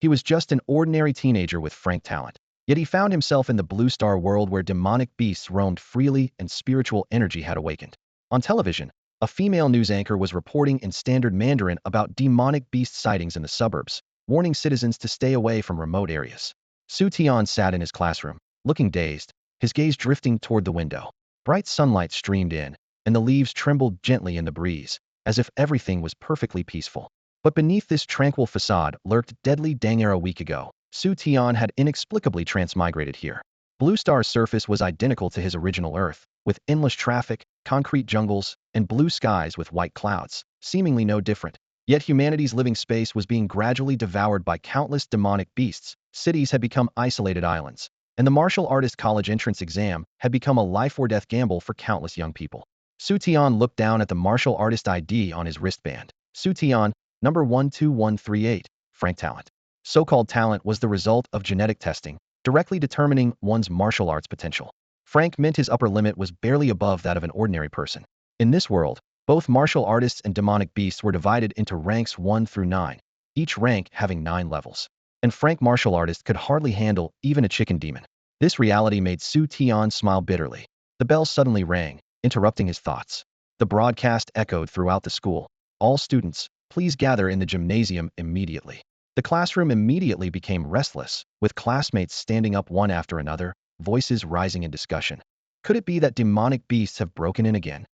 He was just an ordinary teenager with frank talent. Yet he found himself in the Blue Star world where demonic beasts roamed freely and spiritual energy had awakened. On television, a female news anchor was reporting in standard Mandarin about demonic beast sightings in the suburbs, warning citizens to stay away from remote areas. Xu Tian sat in his classroom, looking dazed, his gaze drifting toward the window. Bright sunlight streamed in, and the leaves trembled gently in the breeze, as if everything was perfectly peaceful. But beneath this tranquil facade lurked deadly danger. A week ago, Xu Tian had inexplicably transmigrated here. Blue Star's surface was identical to his original Earth, with endless traffic, concrete jungles, and blue skies with white clouds, seemingly no different. Yet humanity's living space was being gradually devoured by countless demonic beasts. Cities had become isolated islands, and the martial artist college entrance exam had become a life-or-death gamble for countless young people. Xu Tian looked down at the martial artist ID on his wristband. Xu Tian, number 12138, frank talent. So-called talent was the result of genetic testing, directly determining one's martial arts potential. Frank meant his upper limit was barely above that of an ordinary person. In this world, both martial artists and demonic beasts were divided into ranks 1 through 9, each rank having 9 levels. And Frank martial artist could hardly handle even a chicken demon. This reality made Xu Tian smile bitterly. The bell suddenly rang, interrupting his thoughts. The broadcast echoed throughout the school. All students, please gather in the gymnasium immediately. The classroom immediately became restless, with classmates standing up one after another, voices rising in discussion. Could it be that demonic beasts have broken in again?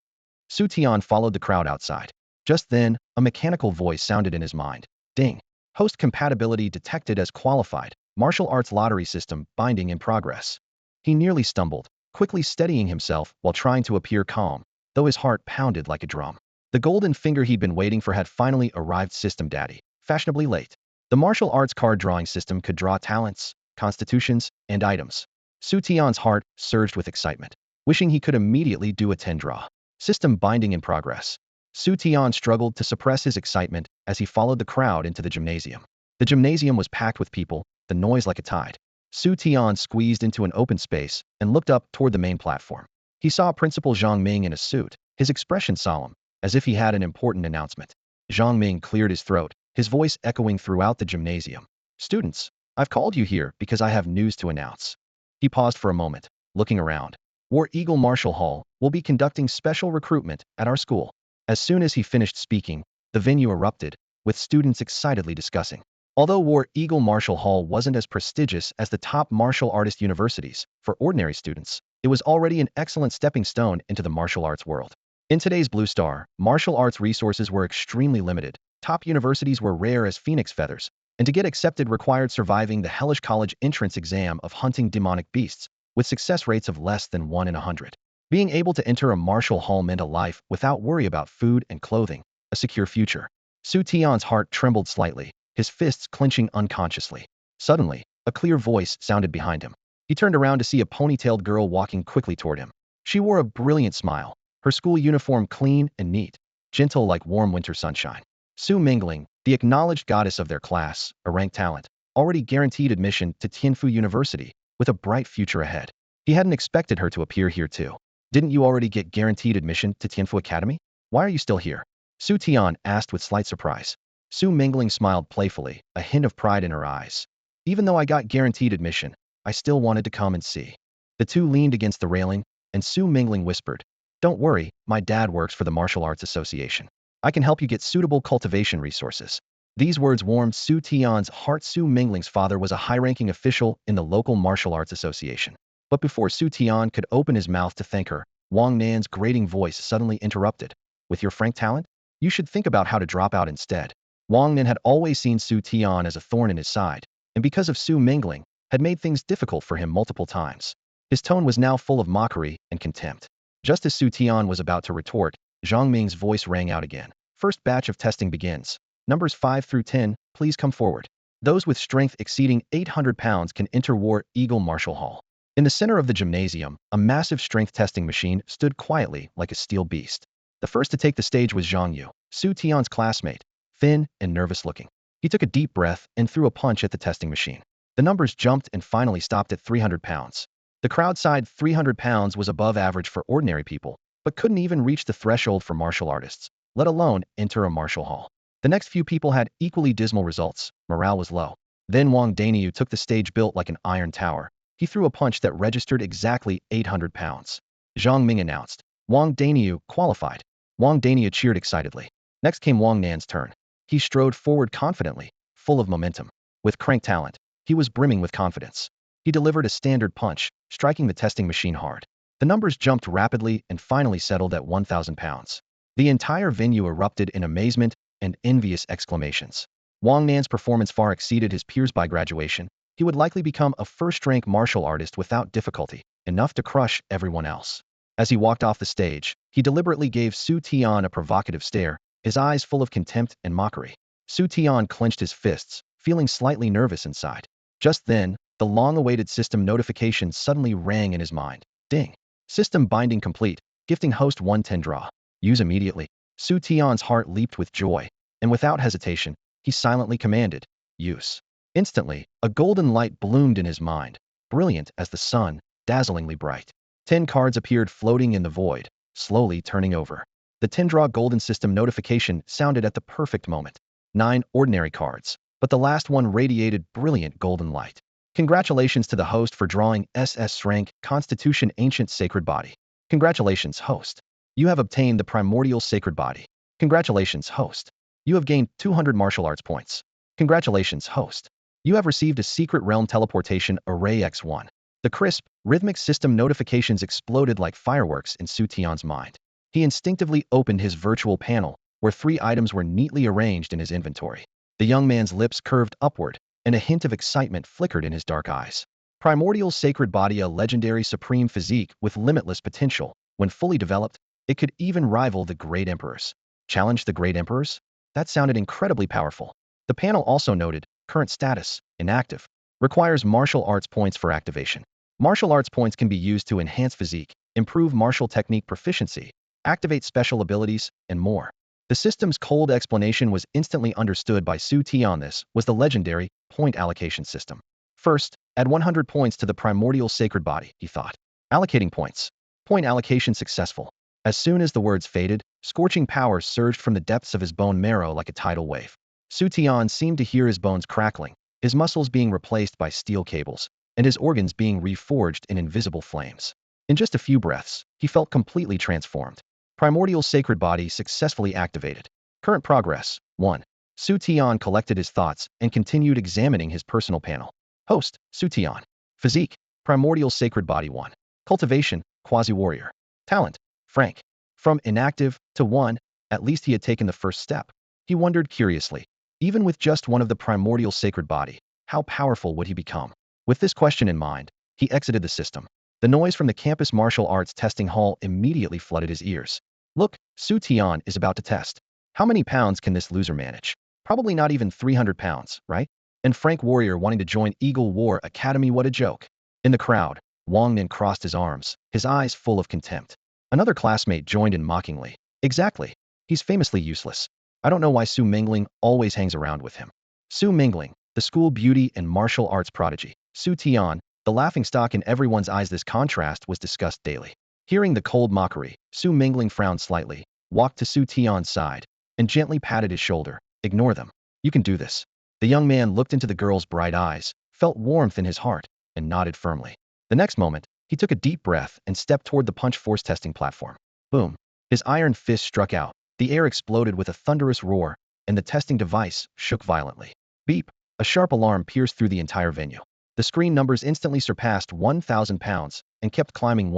Xu Tian followed the crowd outside. Just then, a mechanical voice sounded in his mind. Ding. Host compatibility detected as qualified. Martial arts lottery system binding in progress. He nearly stumbled, quickly steadying himself while trying to appear calm, though his heart pounded like a drum. The golden finger he'd been waiting for had finally arrived. System daddy, fashionably late. The martial arts card drawing system could draw talents, constitutions, and items. Xu Tian's heart surged with excitement, wishing he could immediately do a 10 draw. System binding in progress. Xu Tian struggled to suppress his excitement as he followed the crowd into the gymnasium. The gymnasium was packed with people, the noise like a tide. Xu Tian squeezed into an open space and looked up toward the main platform. He saw Principal Zhang Ming in a suit, his expression solemn, as if he had an important announcement. Zhang Ming cleared his throat, his voice echoing throughout the gymnasium. Students, I've called you here because I have news to announce. He paused for a moment, looking around. War Eagle Martial Hall will be conducting special recruitment at our school. As soon as he finished speaking, the venue erupted, with students excitedly discussing. Although War Eagle Martial Hall wasn't as prestigious as the top martial artist universities, for ordinary students, it was already an excellent stepping stone into the martial arts world. In today's Blue Star, martial arts resources were extremely limited. Top universities were rare as phoenix feathers, and to get accepted required surviving the hellish college entrance exam of hunting demonic beasts, with success rates of less than 1 in 100. Being able to enter a martial hall meant a life without worry about food and clothing, a secure future. Xu Tian's heart trembled slightly, his fists clenching unconsciously. Suddenly, a clear voice sounded behind him. He turned around to see a ponytailed girl walking quickly toward him. She wore a brilliant smile, her school uniform clean and neat, gentle like warm winter sunshine. Su Mingling, the acknowledged goddess of their class, a ranked talent, already guaranteed admission to Tianfu University, with a bright future ahead. He hadn't expected her to appear here too. Didn't you already get guaranteed admission to Tianfu Academy? Why are you still here? Xu Tian asked with slight surprise. Su Mingling smiled playfully, a hint of pride in her eyes. Even though I got guaranteed admission, I still wanted to come and see. The two leaned against the railing, and Su Mingling whispered, "Don't worry, my dad works for the Martial Arts Association. I can help you get suitable cultivation resources." These words warmed Xu Tian's heart. Su Mingling's father was a high-ranking official in the local Martial Arts Association. But before Xu Tian could open his mouth to thank her, Wang Nan's grating voice suddenly interrupted. "With your frank talent, you should think about how to drop out instead." Wang Nan had always seen Xu Tian as a thorn in his side, and because of Su Mingling, had made things difficult for him multiple times. His tone was now full of mockery and contempt. Just as Xu Tian was about to retort, Zhang Ming's voice rang out again. "First batch of testing begins. Numbers 5 through 10, please come forward. Those with strength exceeding 800 pounds can enter War Eagle Martial Hall." In the center of the gymnasium, a massive strength testing machine stood quietly like a steel beast. The first to take the stage was Zhang Yu, Xu Tian's classmate, thin and nervous-looking. He took a deep breath and threw a punch at the testing machine. The numbers jumped and finally stopped at 300 pounds. The crowd side 300 pounds was above average for ordinary people, but couldn't even reach the threshold for martial artists, let alone enter a martial hall. The next few people had equally dismal results. Morale was low. Then Wang Daniu took the stage built like an iron tower. He threw a punch that registered exactly 800 pounds. Zhang Ming announced, Wang Daniu qualified. Wang Daniu cheered excitedly. Next came Wang Nan's turn. He strode forward confidently, full of momentum. With crank talent, he was brimming with confidence. He delivered a standard punch, striking the testing machine hard. The numbers jumped rapidly and finally settled at 1,000 pounds. The entire venue erupted in amazement and envious exclamations. Wang Nan's performance far exceeded his peers by graduation. He would likely become a first-rank martial artist without difficulty, enough to crush everyone else. As he walked off the stage, he deliberately gave Xu Tian a provocative stare, his eyes full of contempt and mockery. Xu Tian clenched his fists, feeling slightly nervous inside. Just then, the long-awaited system notification suddenly rang in his mind. Ding! System binding complete. Gifting host 110 draw. Use immediately. Xu Tian's heart leaped with joy, and without hesitation, he silently commanded, use. Instantly, a golden light bloomed in his mind, brilliant as the sun, dazzlingly bright. 10 cards appeared floating in the void, slowly turning over. The 10-draw golden system notification sounded at the perfect moment. 9 ordinary cards, but the last one radiated brilliant golden light. Congratulations to the host for drawing SS rank Constitution Ancient Sacred Body. Congratulations, host. You have obtained the Primordial Sacred Body. Congratulations, host. You have gained 200 martial arts points. Congratulations, host. You have received a secret realm teleportation array X1. The crisp, rhythmic system notifications exploded like fireworks in Xu Tian's mind. He instinctively opened his virtual panel, where 3 items were neatly arranged in his inventory. The young man's lips curved upward, and a hint of excitement flickered in his dark eyes. Primordial Sacred Body, a legendary supreme physique with limitless potential. When fully developed, it could even rival the Great Emperors. Challenge the Great Emperors? That sounded incredibly powerful. The panel also noted, current status, inactive. Requires martial arts points for activation. Martial arts points can be used to enhance physique, improve martial technique proficiency, activate special abilities, and more. The system's cold explanation was instantly understood by Xu Tian. This was the legendary point allocation system. First, add 100 points to the Primordial Sacred Body, he thought. Allocating points. Point allocation successful. As soon as the words faded, scorching power surged from the depths of his bone marrow like a tidal wave. Xu Tian seemed to hear his bones crackling, his muscles being replaced by steel cables, and his organs being reforged in invisible flames. In just a few breaths, he felt completely transformed. Primordial Sacred Body successfully activated. Current progress, 1. Xu Tian collected his thoughts and continued examining his personal panel. Host, Xu Tian. Physique, Primordial Sacred Body 1. Cultivation, Quasi-Warrior. Talent, Frank. From inactive to 1, at least he had taken the first step. He wondered curiously, even with just one of the Primordial Sacred Body, how powerful would he become? With this question in mind, he exited the system. The noise from the campus martial arts testing hall immediately flooded his ears. Look, Xu Tian is about to test. How many pounds can this loser manage? Probably not even 300 pounds, right? And Frank Warrior wanting to join Eagle War Academy, what a joke. In the crowd, Wang Nin crossed his arms, his eyes full of contempt. Another classmate joined in mockingly. Exactly. He's famously useless. I don't know why Su Mingling always hangs around with him. Su Mingling, the school beauty and martial arts prodigy. Xu Tian, the laughingstock in everyone's eyes. This contrast was discussed daily. Hearing the cold mockery, Su Mingling frowned slightly, walked to Xu Tian's side, and gently patted his shoulder. Ignore them. You can do this. The young man looked into the girl's bright eyes, felt warmth in his heart, and nodded firmly. The next moment, he took a deep breath and stepped toward the punch force testing platform. Boom. His iron fist struck out. The air exploded with a thunderous roar, and the testing device shook violently. Beep. A sharp alarm pierced through the entire venue. The screen numbers instantly surpassed 1,000 pounds and kept climbing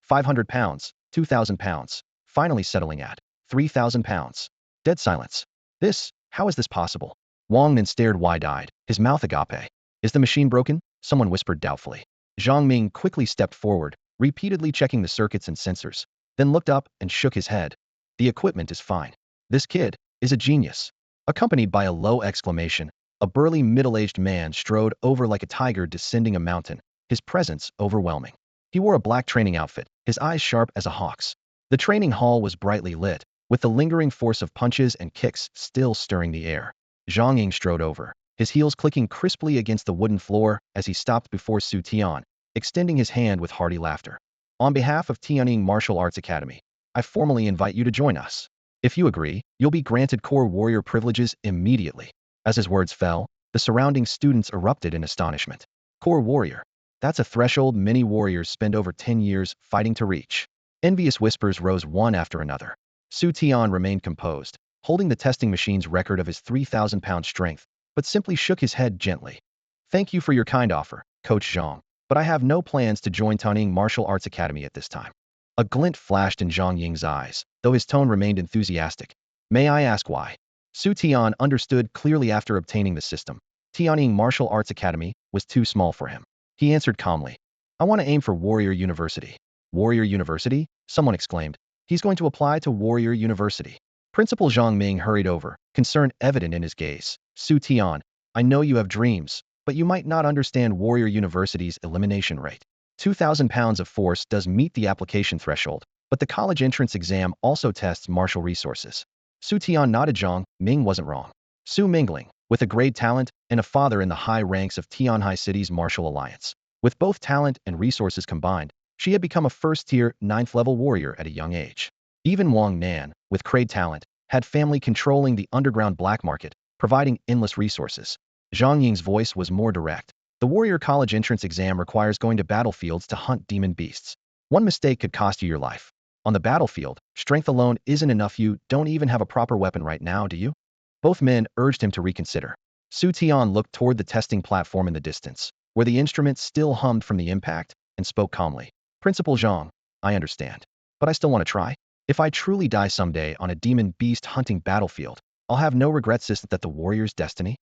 500 pounds, 2,000 pounds, finally settling at 3,000 pounds. Dead silence. How is this possible? Wang Nin stared wide-eyed, his mouth agape. Is the machine broken? Someone whispered doubtfully. Zhang Ming quickly stepped forward, repeatedly checking the circuits and sensors, then looked up and shook his head. The equipment is fine. This kid is a genius. Accompanied by a low exclamation, a burly middle-aged man strode over like a tiger descending a mountain, his presence overwhelming. He wore a black training outfit, his eyes sharp as a hawk's. The training hall was brightly lit, with the lingering force of punches and kicks still stirring the air. Zhang Ying strode over, his heels clicking crisply against the wooden floor as he stopped before Xu Tian, extending his hand with hearty laughter. On behalf of Tianying Martial Arts Academy, I formally invite you to join us. If you agree, you'll be granted core warrior privileges immediately. As his words fell, The surrounding students erupted in astonishment. Core warrior. That's a threshold many warriors spend over 10 years fighting to reach. Envious whispers rose one after another. Xu Tian remained composed, holding the testing machine's record of his 3,000-pound strength, but simply shook his head gently. Thank you for your kind offer, Coach Zhang, but I have no plans to join Taning Martial Arts Academy at this time. A glint flashed in Zhang Ying's eyes, though his tone remained enthusiastic. May I ask why? Xu Tian understood clearly after obtaining the system. Tianing Martial Arts Academy was too small for him. He answered calmly. I want to aim for Warrior University. Warrior University? Someone exclaimed. He's going to apply to Warrior University. Principal Zhang Ming hurried over, concern evident in his gaze. Xu Tian, I know you have dreams, but you might not understand Warrior University's elimination rate. 2,000 pounds of force does meet the application threshold, but the college entrance exam also tests martial resources. Xu Tian nodded. Zhang Ming wasn't wrong. Su Mingling, with a great talent and a father in the high ranks of Tianhai City's martial alliance. With both talent and resources combined, she had become a first-tier, 9th-level warrior at a young age. Even Wang Nan, with great talent, had family controlling the underground black market, providing endless resources. Zhang Ying's voice was more direct. The warrior college entrance exam requires going to battlefields to hunt demon beasts. One mistake could cost you your life. On the battlefield, strength alone isn't enough. You don't even have a proper weapon right now, do you? Both men urged him to reconsider. Xu Tian looked toward the testing platform in the distance, where the instrument still hummed from the impact, and spoke calmly. Principal Zhang, I understand, but I still want to try. If I truly die someday on a demon beast hunting battlefield, I'll have no regrets. Is that the warrior's destiny?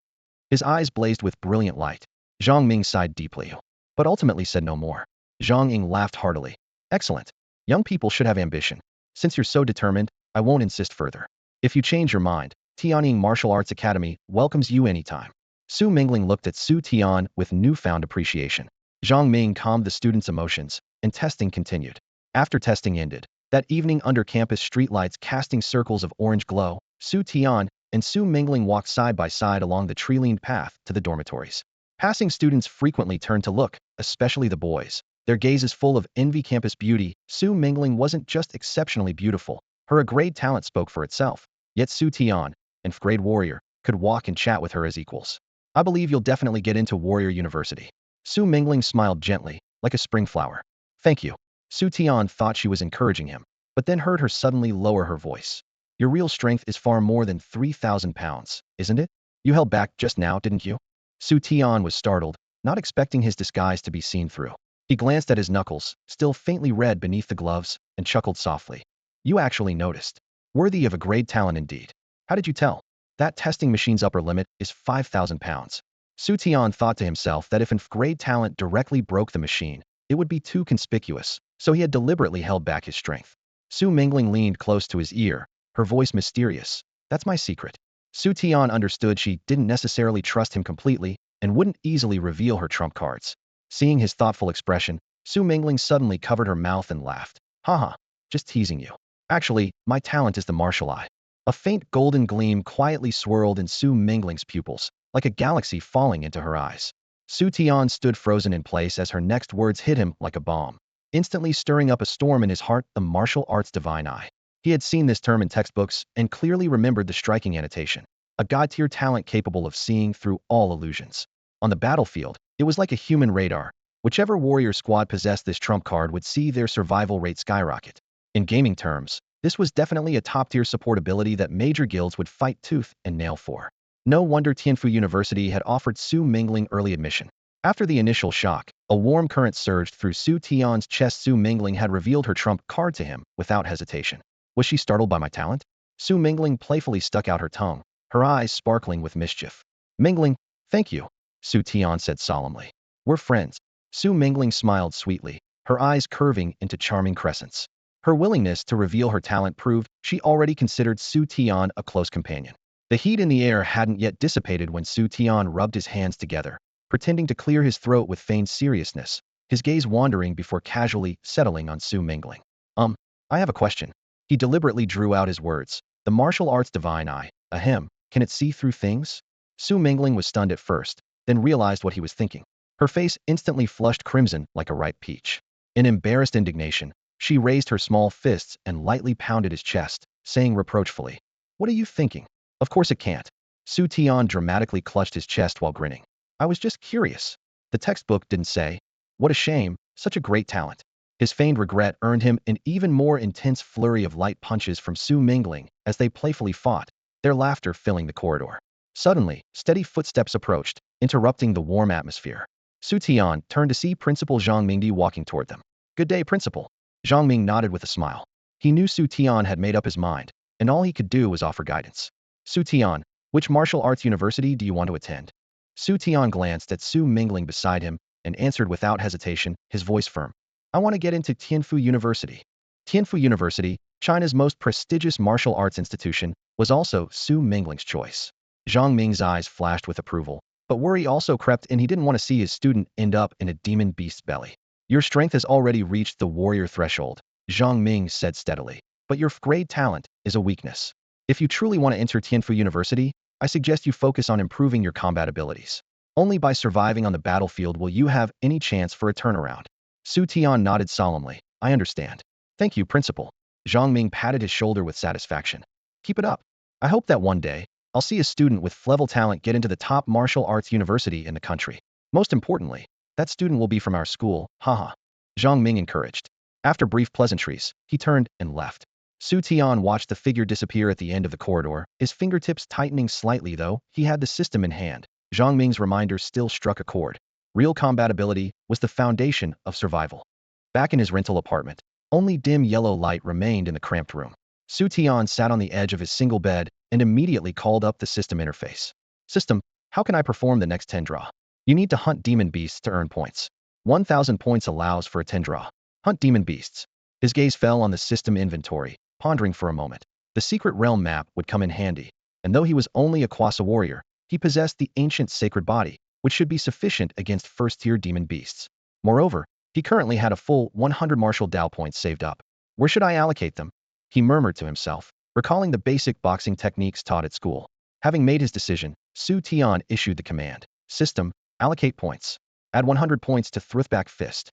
His eyes blazed with brilliant light. Zhang Ming sighed deeply, but ultimately said no more. Zhang Ying laughed heartily. Excellent. Young people should have ambition. Since you're so determined, I won't insist further. If you change your mind, Tianing Martial Arts Academy welcomes you anytime. Su Mingling looked at Xu Tian with newfound appreciation. Zhang Ming calmed the students' emotions, and testing continued. After testing ended, that evening under campus streetlights casting circles of orange glow, Xu Tian and Su Mingling walked side by side along the tree-lined path to the dormitories. Passing students frequently turned to look, especially the boys. Their gazes full of envy. Campus beauty, Su Mingling wasn't just exceptionally beautiful. Her grade talent spoke for itself. Yet Xu Tian, and grade warrior, could walk and chat with her as equals. I believe you'll definitely get into Warrior University. Su Mingling smiled gently, like a spring flower. Thank you. Xu Tian thought she was encouraging him, but then heard her suddenly lower her voice. Your real strength is far more than 3,000 pounds, isn't it? You held back just now, didn't you? Xu Tian was startled, not expecting his disguise to be seen through. He glanced at his knuckles, still faintly red beneath the gloves, and chuckled softly. You actually noticed. Worthy of a great talent indeed. How did you tell? That testing machine's upper limit is 5,000 pounds. Xu Tian thought to himself that if an grade talent directly broke the machine, it would be too conspicuous, so he had deliberately held back his strength. Su Mingling leaned close to his ear, her voice mysterious. That's my secret. Xu Tian understood she didn't necessarily trust him completely and wouldn't easily reveal her trump cards. Seeing his thoughtful expression, Su Mingling suddenly covered her mouth and laughed. Haha, just teasing you. Actually, my talent is the martial eye. A faint golden gleam quietly swirled in Su Mingling's pupils, like a galaxy falling into her eyes. Xu Tian stood frozen in place as her next words hit him like a bomb, instantly stirring up a storm in his heart. The martial arts divine eye. He had seen this term in textbooks and clearly remembered the striking annotation. A god-tier talent capable of seeing through all illusions. On the battlefield, it was like a human radar. Whichever warrior squad possessed this trump card would see their survival rate skyrocket. In gaming terms, this was definitely a top-tier support ability that major guilds would fight tooth and nail for. No wonder Tianfu University had offered Su Mingling early admission. After the initial shock, a warm current surged through Xu Tian's chest. Su Mingling had revealed her trump card to him without hesitation. Was she startled by my talent? Su Mingling playfully stuck out her tongue, her eyes sparkling with mischief. Mingling, thank you, Xu Tian said solemnly. We're friends. Su Mingling smiled sweetly, her eyes curving into charming crescents. Her willingness to reveal her talent proved she already considered Xu Tian a close companion. The heat in the air hadn't yet dissipated when Xu Tian rubbed his hands together, pretending to clear his throat with feigned seriousness, his gaze wandering before casually settling on Su Mingling. I have a question. He deliberately drew out his words. The martial arts divine eye, ahem, can it see through things? Su Mingling was stunned at first, then realized what he was thinking. Her face instantly flushed crimson like a ripe peach. In embarrassed indignation, she raised her small fists and lightly pounded his chest, saying reproachfully, What are you thinking? Of course it can't. Xu Tian dramatically clutched his chest while grinning. I was just curious. The textbook didn't say. What a shame, such a great talent. His feigned regret earned him an even more intense flurry of light punches from Su Mingling as they playfully fought, their laughter filling the corridor. Suddenly, steady footsteps approached, interrupting the warm atmosphere. Xu Tian turned to see Principal Zhang Mingdi walking toward them. Good day, Principal. Zhang Ming nodded with a smile. He knew Xu Tian had made up his mind, and all he could do was offer guidance. Xu Tian, which martial arts university do you want to attend? Xu Tian glanced at Su Mingling beside him and answered without hesitation, his voice firm. I want to get into Tianfu University. Tianfu University, China's most prestigious martial arts institution, was also Su Mingling's choice. Zhang Ming's eyes flashed with approval, but worry also crept in. He didn't want to see his student end up in a demon beast's belly. Your strength has already reached the warrior threshold, Zhang Ming said steadily, but your great talent is a weakness. If you truly want to enter Tianfu University, I suggest you focus on improving your combat abilities. Only by surviving on the battlefield will you have any chance for a turnaround. Xu Tian nodded solemnly. I understand. Thank you, Principal. Zhang Ming patted his shoulder with satisfaction. Keep it up. I hope that one day, I'll see a student with level talent get into the top martial arts university in the country. Most importantly, that student will be from our school, haha. Zhang Ming encouraged. After brief pleasantries, he turned and left. Xu Tian watched the figure disappear at the end of the corridor, his fingertips tightening slightly though he had the system in hand. Zhang Ming's reminder still struck a chord. Real combat ability was the foundation of survival. Back in his rental apartment, only dim yellow light remained in the cramped room. Xu Tian sat on the edge of his single bed and immediately called up the system interface. System, how can I perform the next 10 draw? You need to hunt demon beasts to earn points. 1,000 points allows for a 10 draw. Hunt demon beasts. His gaze fell on the system inventory, pondering for a moment. The secret realm map would come in handy, and though he was only a Kwasa warrior, he possessed the ancient sacred body, which should be sufficient against first-tier demon beasts. Moreover, he currently had a full 100 martial Dao points saved up. Where should I allocate them? He murmured to himself, recalling the basic boxing techniques taught at school. Having made his decision, Xu Tian issued the command. System, allocate points. Add 100 points to Thruthback Fist.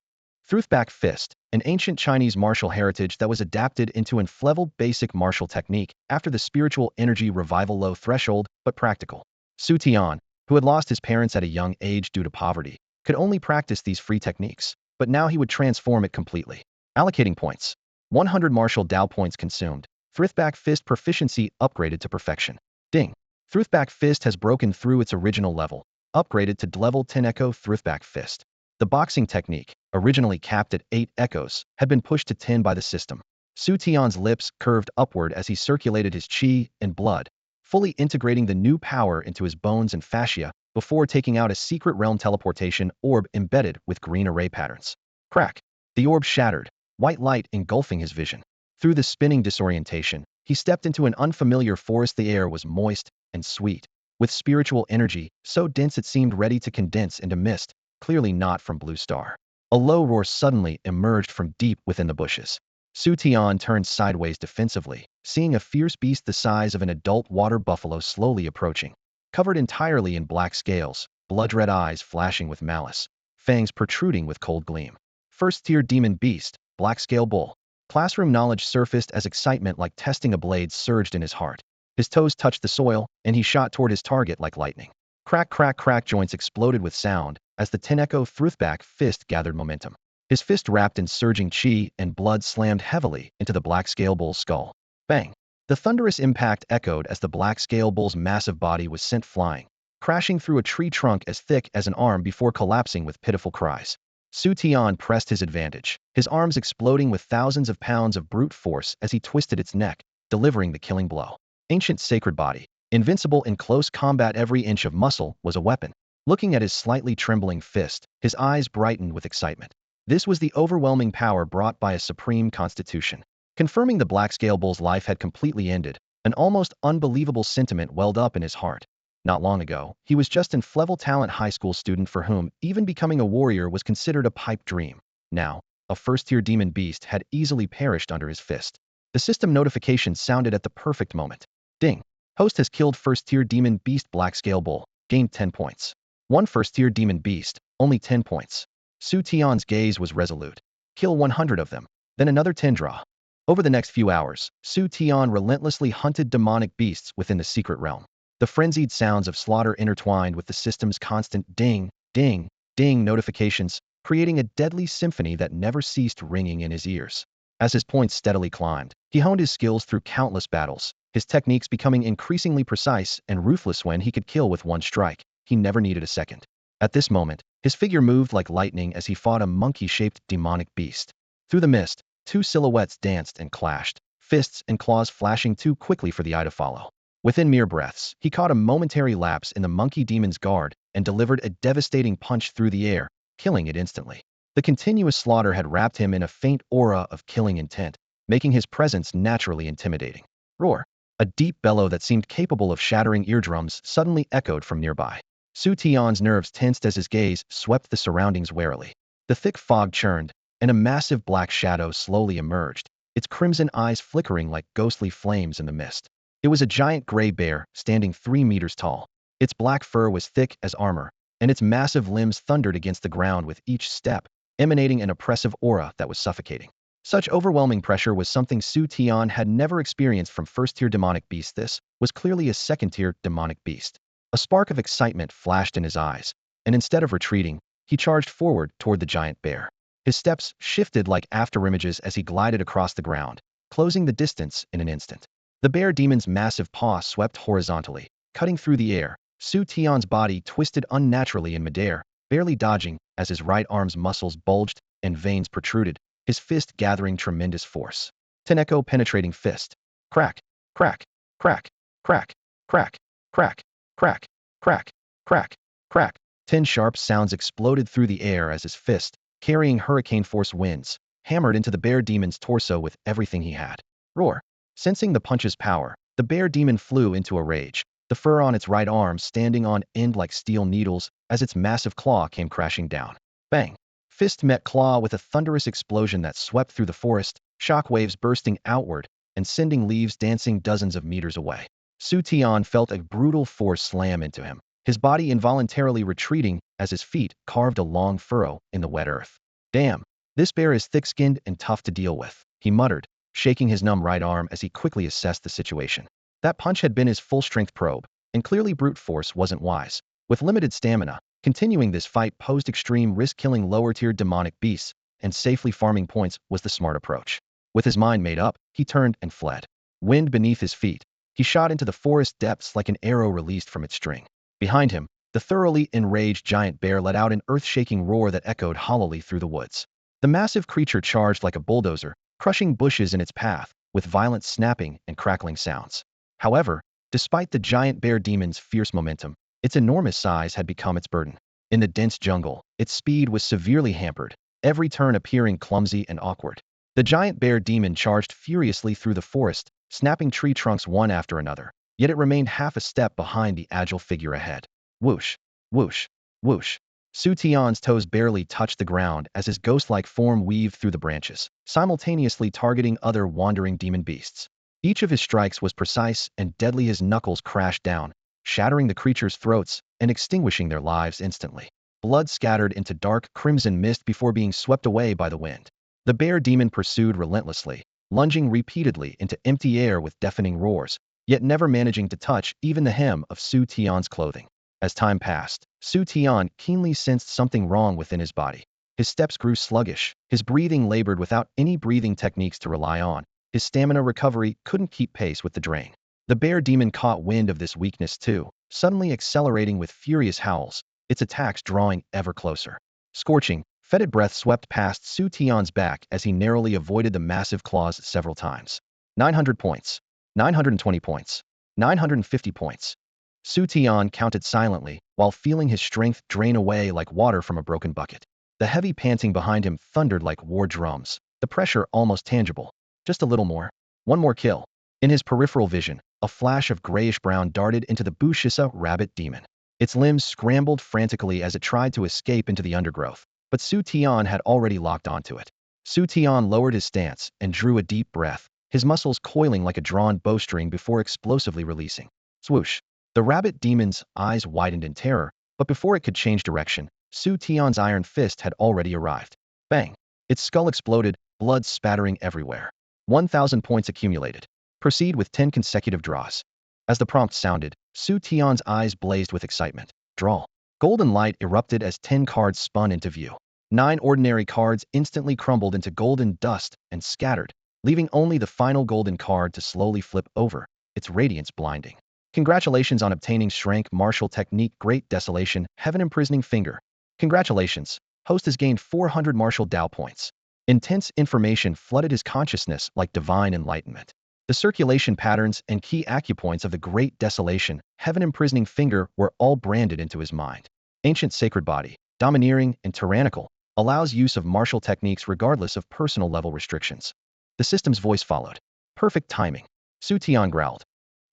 Thruthback Fist, an ancient Chinese martial heritage that was adapted into an level basic martial technique after the spiritual energy revival low threshold, but practical. Xu Tian, who had lost his parents at a young age due to poverty, could only practice these free techniques, but now he would transform it completely. Allocating points. 100 martial Dao points consumed. Thruthback Fist proficiency upgraded to perfection. Ding. Thruthback Fist has broken through its original level, upgraded to level 10 Echo Thruthback Fist. The boxing technique, originally capped at 8 echoes, had been pushed to 10 by the system. Xu Tian's lips curved upward as he circulated his qi and blood, fully integrating the new power into his bones and fascia before taking out a secret realm teleportation orb embedded with green array patterns. Crack. The orb shattered, white light engulfing his vision. Through the spinning disorientation, he stepped into an unfamiliar forest. The air was moist and sweet, with spiritual energy so dense it seemed ready to condense into mist, clearly not from Blue Star. A low roar suddenly emerged from deep within the bushes. Xu Tian turned sideways defensively, seeing a fierce beast the size of an adult water buffalo slowly approaching. Covered entirely in black scales, blood-red eyes flashing with malice, fangs protruding with cold gleam. First-tier demon beast, black scale bull. Classroom knowledge surfaced as excitement like testing a blade surged in his heart. His toes touched the soil, and he shot toward his target like lightning. Crack, crack, crack, joints exploded with sound as the Teneco Thruthback Fist gathered momentum. His fist wrapped in surging chi and blood slammed heavily into the black scale bull's skull. Bang! The thunderous impact echoed as the black scale bull's massive body was sent flying, crashing through a tree trunk as thick as an arm before collapsing with pitiful cries. Xu Tian pressed his advantage, his arms exploding with thousands of pounds of brute force as he twisted its neck, delivering the killing blow. Ancient sacred body. Invincible in close combat, every inch of muscle was a weapon. Looking at his slightly trembling fist, his eyes brightened with excitement. This was the overwhelming power brought by a supreme constitution. Confirming the black scale bull's life had completely ended, an almost unbelievable sentiment welled up in his heart. Not long ago, he was just an level talent high school student for whom even becoming a warrior was considered a pipe dream. Now, a first-tier demon beast had easily perished under his fist. The system notification sounded at the perfect moment. Ding. Host has killed first-tier demon beast black scale bull. Gained 10 points. One first-tier demon beast, only 10 points. Xu Tian's gaze was resolute. Kill 100 of them, then another 10 draw. Over the next few hours, Xu Tian relentlessly hunted demonic beasts within the secret realm. The frenzied sounds of slaughter intertwined with the system's constant ding, ding, ding notifications, creating a deadly symphony that never ceased ringing in his ears. As his points steadily climbed, he honed his skills through countless battles, his techniques becoming increasingly precise and ruthless. When he could kill with one strike, he never needed a second. At this moment, his figure moved like lightning as he fought a monkey-shaped demonic beast. Through the mist, two silhouettes danced and clashed, fists and claws flashing too quickly for the eye to follow. Within mere breaths, he caught a momentary lapse in the monkey demon's guard and delivered a devastating punch through the air, killing it instantly. The continuous slaughter had wrapped him in a faint aura of killing intent, making his presence naturally intimidating. Roar! A deep bellow that seemed capable of shattering eardrums suddenly echoed from nearby. Xu Tian's nerves tensed as his gaze swept the surroundings warily. The thick fog churned, and a massive black shadow slowly emerged, its crimson eyes flickering like ghostly flames in the mist. It was a giant gray bear, standing 3 meters tall. Its black fur was thick as armor, and its massive limbs thundered against the ground with each step, emanating an oppressive aura that was suffocating. Such overwhelming pressure was something Xu Tian had never experienced from first-tier demonic beasts. This was clearly a second-tier demonic beast. A spark of excitement flashed in his eyes, and instead of retreating, he charged forward toward the giant bear. His steps shifted like afterimages as he glided across the ground, closing the distance in an instant. The bear demon's massive paw swept horizontally, cutting through the air. Xu Tian's body twisted unnaturally in midair, barely dodging as his right arm's muscles bulged and veins protruded, his fist gathering tremendous force. Teneko penetrating fist. Crack, crack, crack, crack, crack, crack, crack, crack, crack, crack. 10 sharp sounds exploded through the air as his fist, carrying hurricane-force winds, hammered into the bear demon's torso with everything he had. Roar! Sensing the punch's power, the bear demon flew into a rage, the fur on its right arm standing on end like steel needles as its massive claw came crashing down. Bang! Fist met claw with a thunderous explosion that swept through the forest, shockwaves bursting outward and sending leaves dancing dozens of meters away. Xu Tian felt a brutal force slam into him, his body involuntarily retreating as his feet carved a long furrow in the wet earth. Damn! This bear is thick-skinned and tough to deal with, he muttered, shaking his numb right arm as he quickly assessed the situation. That punch had been his full-strength probe, and clearly brute force wasn't wise. With limited stamina, continuing this fight posed extreme risk. Killing lower-tier demonic beasts and safely farming points was the smart approach. With his mind made up, he turned and fled. Wind beneath his feet, he shot into the forest depths like an arrow released from its string. Behind him, the thoroughly enraged giant bear let out an earth-shaking roar that echoed hollowly through the woods. The massive creature charged like a bulldozer, crushing bushes in its path, with violent snapping and crackling sounds. However, despite the giant bear demon's fierce momentum, its enormous size had become its burden. In the dense jungle, its speed was severely hampered, every turn appearing clumsy and awkward. The giant bear demon charged furiously through the forest, snapping tree trunks one after another, yet it remained half a step behind the agile figure ahead. Whoosh, whoosh, whoosh. Xu Tian's toes barely touched the ground as his ghost-like form weaved through the branches, simultaneously targeting other wandering demon beasts. Each of his strikes was precise and deadly. His knuckles crashed down, shattering the creatures' throats and extinguishing their lives instantly. Blood scattered into dark crimson mist before being swept away by the wind. The bear demon pursued relentlessly, lunging repeatedly into empty air with deafening roars, yet never managing to touch even the hem of Xu Tian's clothing. As time passed, Xu Tian keenly sensed something wrong within his body. His steps grew sluggish, his breathing labored without any breathing techniques to rely on. His stamina recovery couldn't keep pace with the drain. The bear demon caught wind of this weakness too, suddenly accelerating with furious howls, its attacks drawing ever closer. Scorching, fetid breath swept past Xu Tian's back as he narrowly avoided the massive claws several times. 900 points. 920 points. 950 points. Xu Tian counted silently, while feeling his strength drain away like water from a broken bucket. The heavy panting behind him thundered like war drums, the pressure almost tangible. Just a little more. One more kill. In his peripheral vision, a flash of grayish-brown darted into the Bushisa rabbit demon. Its limbs scrambled frantically as it tried to escape into the undergrowth, but Xu Tian had already locked onto it. Xu Tian lowered his stance and drew a deep breath, his muscles coiling like a drawn bowstring before explosively releasing. Swoosh! The rabbit demon's eyes widened in terror, but before it could change direction, Xu Tian's iron fist had already arrived. Bang! Its skull exploded, blood spattering everywhere. 1,000 points accumulated. Proceed with 10 consecutive draws. As the prompt sounded, Xu Tian's eyes blazed with excitement. Draw. Golden light erupted as 10 cards spun into view. 9 ordinary cards instantly crumbled into golden dust and scattered, leaving only the final golden card to slowly flip over, its radiance blinding. Congratulations on obtaining Shrank Martial Technique Great Desolation Heaven-Imprisoning Finger. Congratulations. Host has gained 400 martial Dao points. Intense information flooded his consciousness like divine enlightenment. The circulation patterns and key acupoints of the Great Desolation Heaven-Imprisoning Finger were all branded into his mind. Ancient Sacred Body, domineering and tyrannical, allows use of martial techniques regardless of personal level restrictions. The system's voice followed. Perfect timing. Xu Tian growled.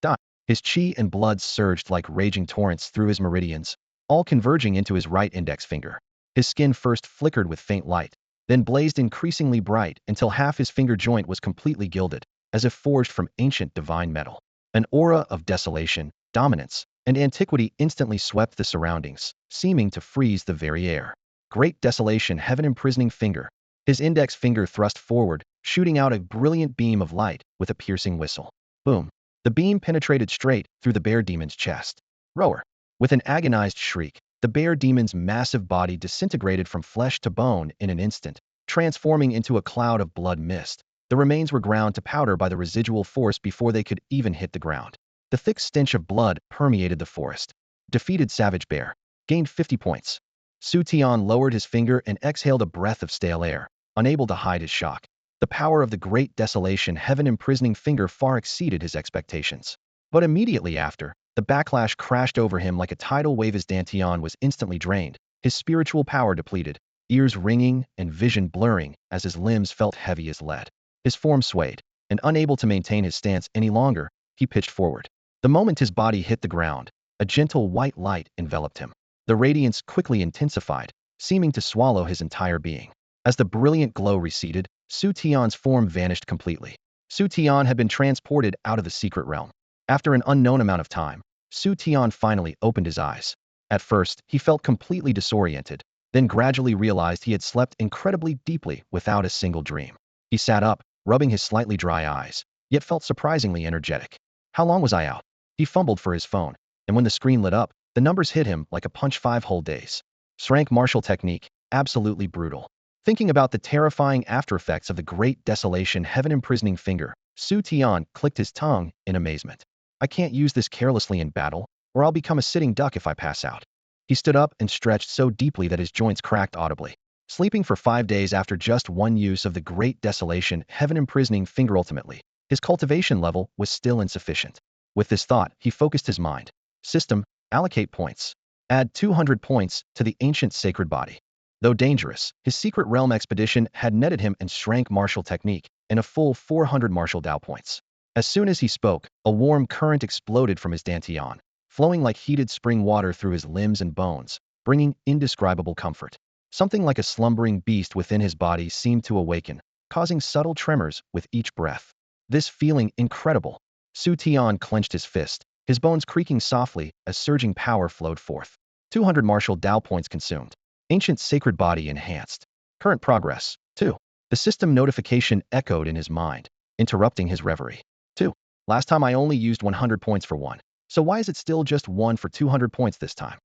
Die. His chi and blood surged like raging torrents through his meridians, all converging into his right index finger. His skin first flickered with faint light, then blazed increasingly bright until half his finger joint was completely gilded, as if forged from ancient divine metal. An aura of desolation, dominance, and antiquity instantly swept the surroundings, seeming to freeze the very air. Great Desolation Heaven-Imprisoning Finger. His index finger thrust forward, shooting out a brilliant beam of light with a piercing whistle. Boom. The beam penetrated straight through the bear demon's chest. Roar. With an agonized shriek, the bear demon's massive body disintegrated from flesh to bone in an instant, transforming into a cloud of blood mist. The remains were ground to powder by the residual force before they could even hit the ground. The thick stench of blood permeated the forest. Defeated Savage Bear. Gained 50 points. Xu Tian lowered his finger and exhaled a breath of stale air, unable to hide his shock. The power of the Great Desolation Heaven-Imprisoning Finger far exceeded his expectations. But immediately after, the backlash crashed over him like a tidal wave as Dantian was instantly drained, his spiritual power depleted, ears ringing and vision blurring as his limbs felt heavy as lead. His form swayed, and unable to maintain his stance any longer, he pitched forward. The moment his body hit the ground, a gentle white light enveloped him. The radiance quickly intensified, seeming to swallow his entire being. As the brilliant glow receded, Xu Tian's form vanished completely. Xu Tian had been transported out of the secret realm. After an unknown amount of time, Xu Tian finally opened his eyes. At first, he felt completely disoriented, then gradually realized he had slept incredibly deeply without a single dream. He sat up, rubbing his slightly dry eyes, yet felt surprisingly energetic. How long was I out? He fumbled for his phone, and when the screen lit up, the numbers hit him like a punch. 5 whole days. Shrank Martial Technique, absolutely brutal. Thinking about the terrifying aftereffects of the Great Desolation Heaven-Imprisoning Finger, Xu Tian clicked his tongue in amazement. I can't use this carelessly in battle, or I'll become a sitting duck if I pass out. He stood up and stretched so deeply that his joints cracked audibly. Sleeping for 5 days after just one use of the Great Desolation Heaven-Imprisoning Finger. Ultimately, his cultivation level was still insufficient. With this thought, he focused his mind. System, allocate points. Add 200 points to the Ancient Sacred Body. Though dangerous, his Secret Realm expedition had netted him and Shrank Martial Technique and a full 400 martial Dao points. As soon as he spoke, a warm current exploded from his dantian, flowing like heated spring water through his limbs and bones, bringing indescribable comfort. Something like a slumbering beast within his body seemed to awaken, causing subtle tremors with each breath. This feeling incredible. Xu Tian clenched his fist, his bones creaking softly as surging power flowed forth. 200 martial Dao points consumed. Ancient Sacred Body enhanced. Current progress. 2. The system notification echoed in his mind, interrupting his reverie. 2. Last time I only used 100 points for 1. So why is it still just 1 for 200 points this time?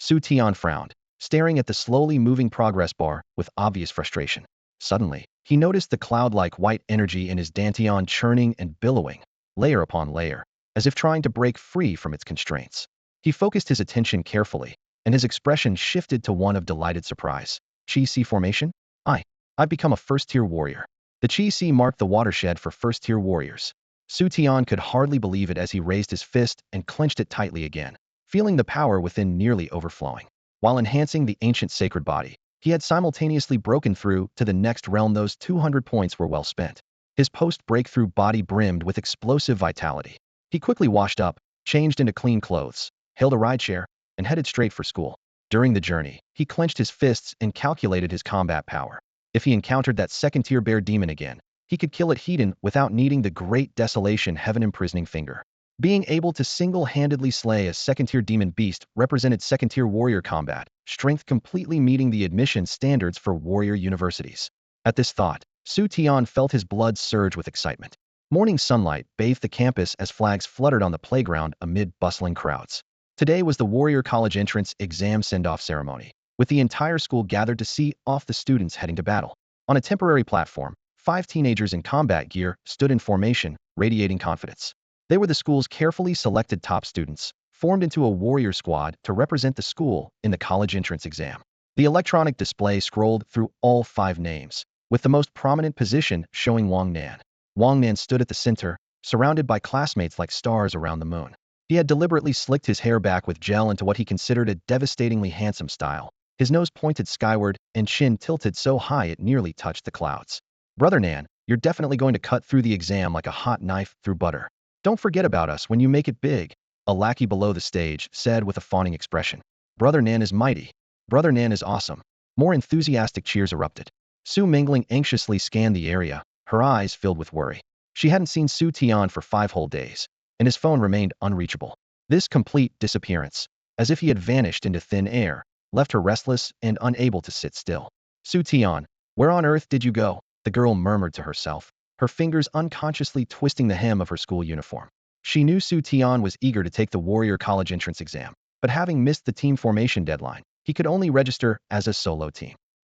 Xu Tian frowned, staring at the slowly moving progress bar with obvious frustration. Suddenly, he noticed the cloud-like white energy in his dantian churning and billowing, layer upon layer, as if trying to break free from its constraints. He focused his attention carefully, and his expression shifted to one of delighted surprise. Chi-Si formation? I've become a first-tier warrior. The Chi-Si marked the watershed for first-tier warriors. Xu Tian could hardly believe it as he raised his fist and clenched it tightly again, feeling the power within nearly overflowing. While enhancing the Ancient Sacred Body, he had simultaneously broken through to the next realm. Those 200 points were well spent. His post-breakthrough body brimmed with explosive vitality. He quickly washed up, changed into clean clothes, hailed a rideshare, and headed straight for school. During the journey, he clenched his fists and calculated his combat power. If he encountered that second-tier bear demon again, he could kill it heathen without needing the Great Desolation Heaven-Imprisoning Finger. Being able to single-handedly slay a second-tier demon beast represented second-tier warrior combat, strength completely meeting the admission standards for warrior universities. At this thought, Xu Tian felt his blood surge with excitement. Morning sunlight bathed the campus as flags fluttered on the playground amid bustling crowds. Today was the Warrior College entrance exam send-off ceremony, with the entire school gathered to see off the students heading to battle. On a temporary platform, 5 teenagers in combat gear stood in formation, radiating confidence. They were the school's carefully selected top students, formed into a warrior squad to represent the school in the college entrance exam. The electronic display scrolled through all 5 names, with the most prominent position showing Wang Nan. Wang Nan stood at the center, surrounded by classmates like stars around the moon. He had deliberately slicked his hair back with gel into what he considered a devastatingly handsome style, his nose pointed skyward and chin tilted so high it nearly touched the clouds. Brother Nan, you're definitely going to cut through the exam like a hot knife through butter. Don't forget about us when you make it big, a lackey below the stage said with a fawning expression. Brother Nan is mighty. Brother Nan is awesome. More enthusiastic cheers erupted. Xu Mingling anxiously scanned the area, her eyes filled with worry. She hadn't seen Xu Tian for 5 whole days, and his phone remained unreachable. This complete disappearance, as if he had vanished into thin air, left her restless and unable to sit still. Xu Tian, where on earth did you go? The girl murmured to herself, her fingers unconsciously twisting the hem of her school uniform. She knew Xu Tian was eager to take the Warrior College entrance exam, but having missed the team formation deadline, he could only register as a solo team.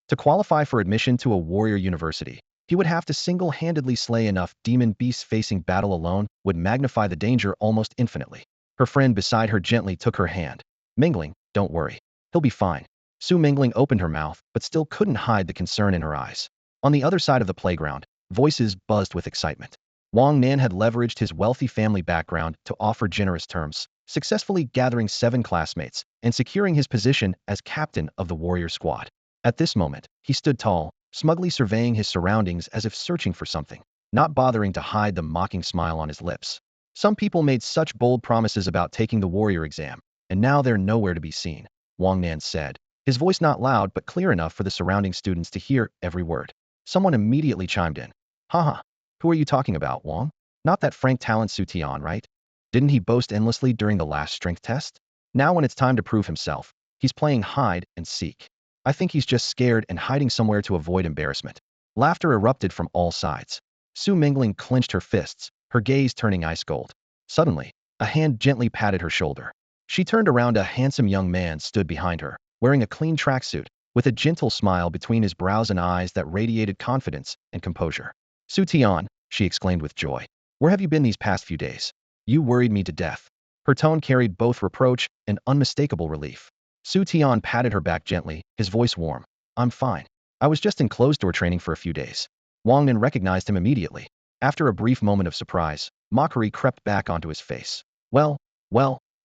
To qualify for admission to a warrior university, he would have to single-handedly slay enough demon beasts. Facing battle alone would magnify the danger almost infinitely. Her friend beside her gently took her hand. Mingling, don't worry. He'll be fine. Xu Mingling opened her mouth, but still couldn't hide the concern in her eyes. On the other side of the playground, voices buzzed with excitement. Wang Nan had leveraged his wealthy family background to offer generous terms, successfully gathering 7 classmates and securing his position as captain of the warrior squad. At this moment, he stood tall, smugly surveying his surroundings as if searching for something, not bothering to hide the mocking smile on his lips. Some people made such bold promises about taking the warrior exam, and now they're nowhere to be seen, Wang Nan said, his voice not loud but clear enough for the surrounding students to hear every word. Someone immediately chimed in. Haha, who are you talking about, Wang? Not that Frank talent Xu Tian, right? Didn't he boast endlessly during the last strength test? Now when it's time to prove himself, he's playing hide and seek. I think he's just scared and hiding somewhere to avoid embarrassment. Laughter erupted from all sides. Xu Mingling clenched her fists, her gaze turning ice cold. Suddenly, a hand gently patted her shoulder. She turned around. A handsome young man stood behind her, wearing a clean tracksuit, with a gentle smile between his brows and eyes that radiated confidence and composure. Xu Tian, she exclaimed with joy. Where have you been these past few days? You worried me to death. Her tone carried both reproach and unmistakable relief. Xu Tian patted her back gently, his voice warm. I'm fine. I was just in closed-door training for a few days. Wang Nan recognized him immediately. After a brief moment of surprise, mockery crept back onto his face. Well,